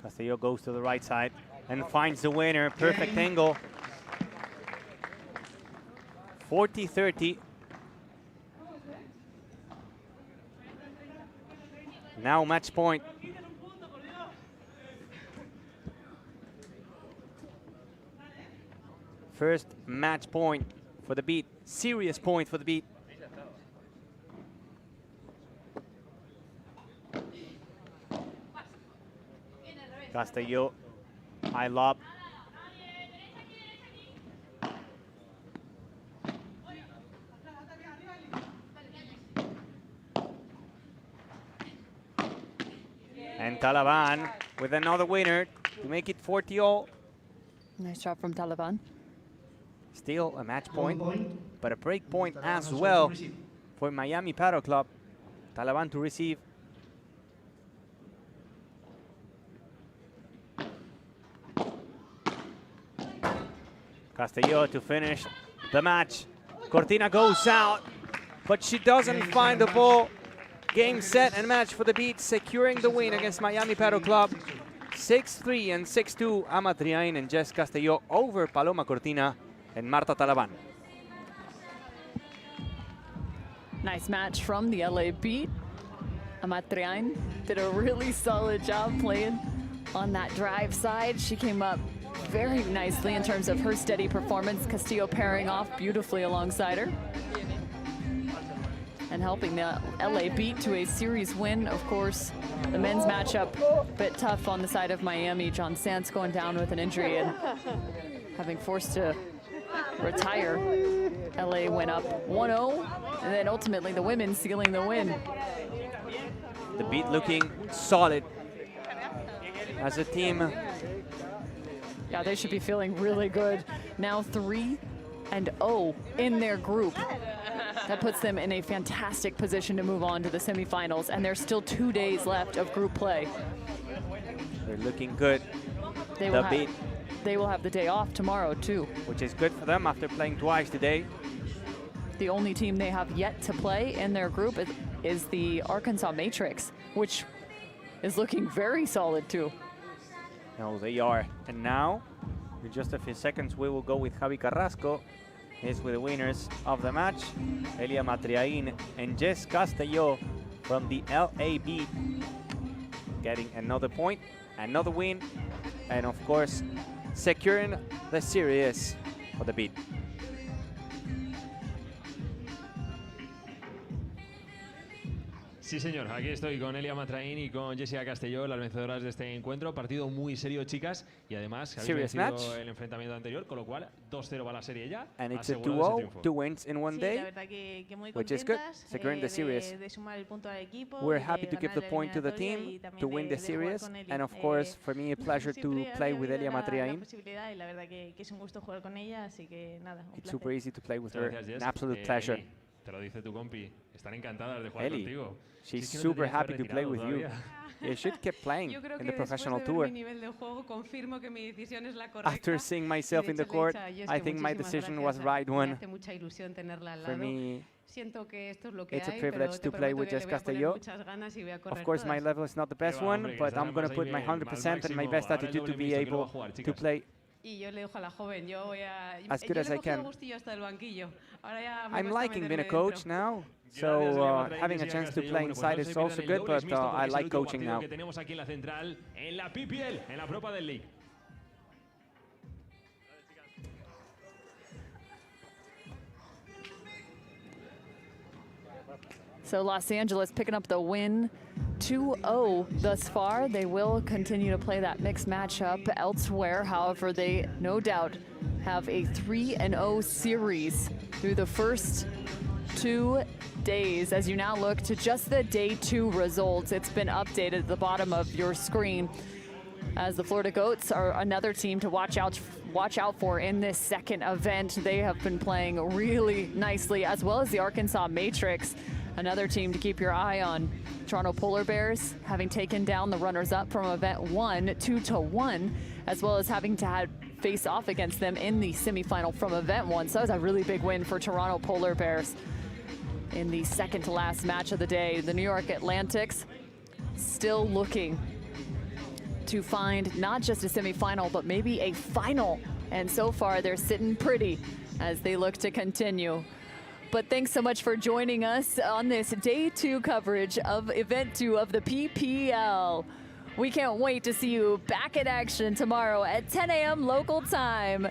Castillo goes to the right side and finds the winner. Perfect angle. 40-30. Now match point. First match point for the beat. Serious point for the beat. Castillo, high lob. And Talaban with another winner to make it 40-all. Nice job from Talaban. Still a match point, but a break point as well for Miami Paddle Club. Talaban to receive. Castillo to finish the match. Cortina goes out, but she doesn't find the ball. Game, set, and match for the beat, securing the win against Miami Paddle Club. 6-3 and 6-2, Amatriain and Jess Castillo over Paloma Cortina and Marta Talaban. Nice match from the LA Beat. Amatrian did a really solid job playing on that drive side. She came up very nicely in terms of her steady performance. Castillo pairing off beautifully alongside her and helping the LA Beat to a series win. Of course, the men's matchup a bit tough on the side of Miami. John Sands going down with an injury and having forced to retire. LA went up 1-0, and then ultimately the women sealing the win. The beat looking solid as a team. Yeah, they should be feeling really good. Now 3-0 in their group. That puts them in a fantastic position to move on to the semifinals, and there's still 2 days left of group play. They're looking good. They will have the day off tomorrow too, which is good for them after playing twice today. The only team they have yet to play in their group is the Arkansas Matrix, which is looking very solid too. No, they are. And now, in just a few seconds, we will go with Javi Carrasco. He's with the winners of the match, Elia Matriain and Jess Castelló from the LA Beat, getting another point, another win, and of course, securing the series for the Beat. Sí, señor. Aquí estoy con Elia Matraín y con Jessica Castelló, las vencedoras de este encuentro. Partido muy serio, chicas. Y además, habéis vencido el enfrentamiento anterior, con lo cual 2-0 va la serie ya. And it's a 2-0, 2 wins in one day, la verdad que muy which is good, securing the series. de sumar el punto al equipo, We're happy to give the point to the team to win the series. And of course, for me, a pleasure to play with Elia Matriain. Y la verdad que es un gusto jugar con ella, así que nada, un It's placer. super easy to play with her. Gracias, Jess. An absolute pleasure. Eli, te lo dice tu compi. Están encantadas de jugar Eli, contigo. she's Si es que no te super tenías que happy haber to play with retirado you. todavía. You should keep playing Yo creo in que the professional después de tour. ver mi nivel de juego confirmo que mi decisión es la correcta. After seeing myself in the court, I think my decision was the right one. Me hace mucha ilusión tenerla al For lado. me, Siento que esto es lo que it's a hay, privilege pero to play with te Jess prometo que le Castelló. voy a poner muchas ganas y voy a correr Of course, my todas. level is not the best Pero, one, hombre, que but están I'm going más to ahí put my bien, al 100% and my máximo. best Ahora el attitude to doble be mixto, que lo va able a jugar, to chicas. play Y yo le dejo a la joven, yo voy a... as good yo as le I he cogido can. gustillo hasta el banquillo. Ahora ya me I'm cuesta liking being a meterme coach dentro. now, Gracias, so Elia Matraín, having a Jessica chance to Castelló. play Bueno, pues inside no is se also pierdan el good, doble but mixto, porque I es el like último coaching partido now. que tenemos aquí en la central, en la PPL, en la Pro Padel League. So Los Angeles picking up the win 2-0 thus far. They will continue to play that mixed matchup elsewhere. However, they no doubt have a 3-0 series through the first 2 days. As you now look to just the day 2 results, it's been updated at the bottom of your screen, as the Florida Goats are another team to watch out for in this second event. They have been playing really nicely, as well as the Arkansas Matrix, another team to keep your eye on. Toronto Polar Bears having taken down the runners-up from event 1 2-1, as well as having to face off against them in the semifinal from event 1. So that was a really big win for Toronto Polar Bears in the second to last match of the day. The New York Atlantics still looking to find not just a semifinal, but maybe a final. And so far, they're sitting pretty as they look to continue. But thanks so much for joining us on this day 2 coverage of event 2 of the PPL. We can't wait to see you back in action tomorrow at 10 a.m. local time.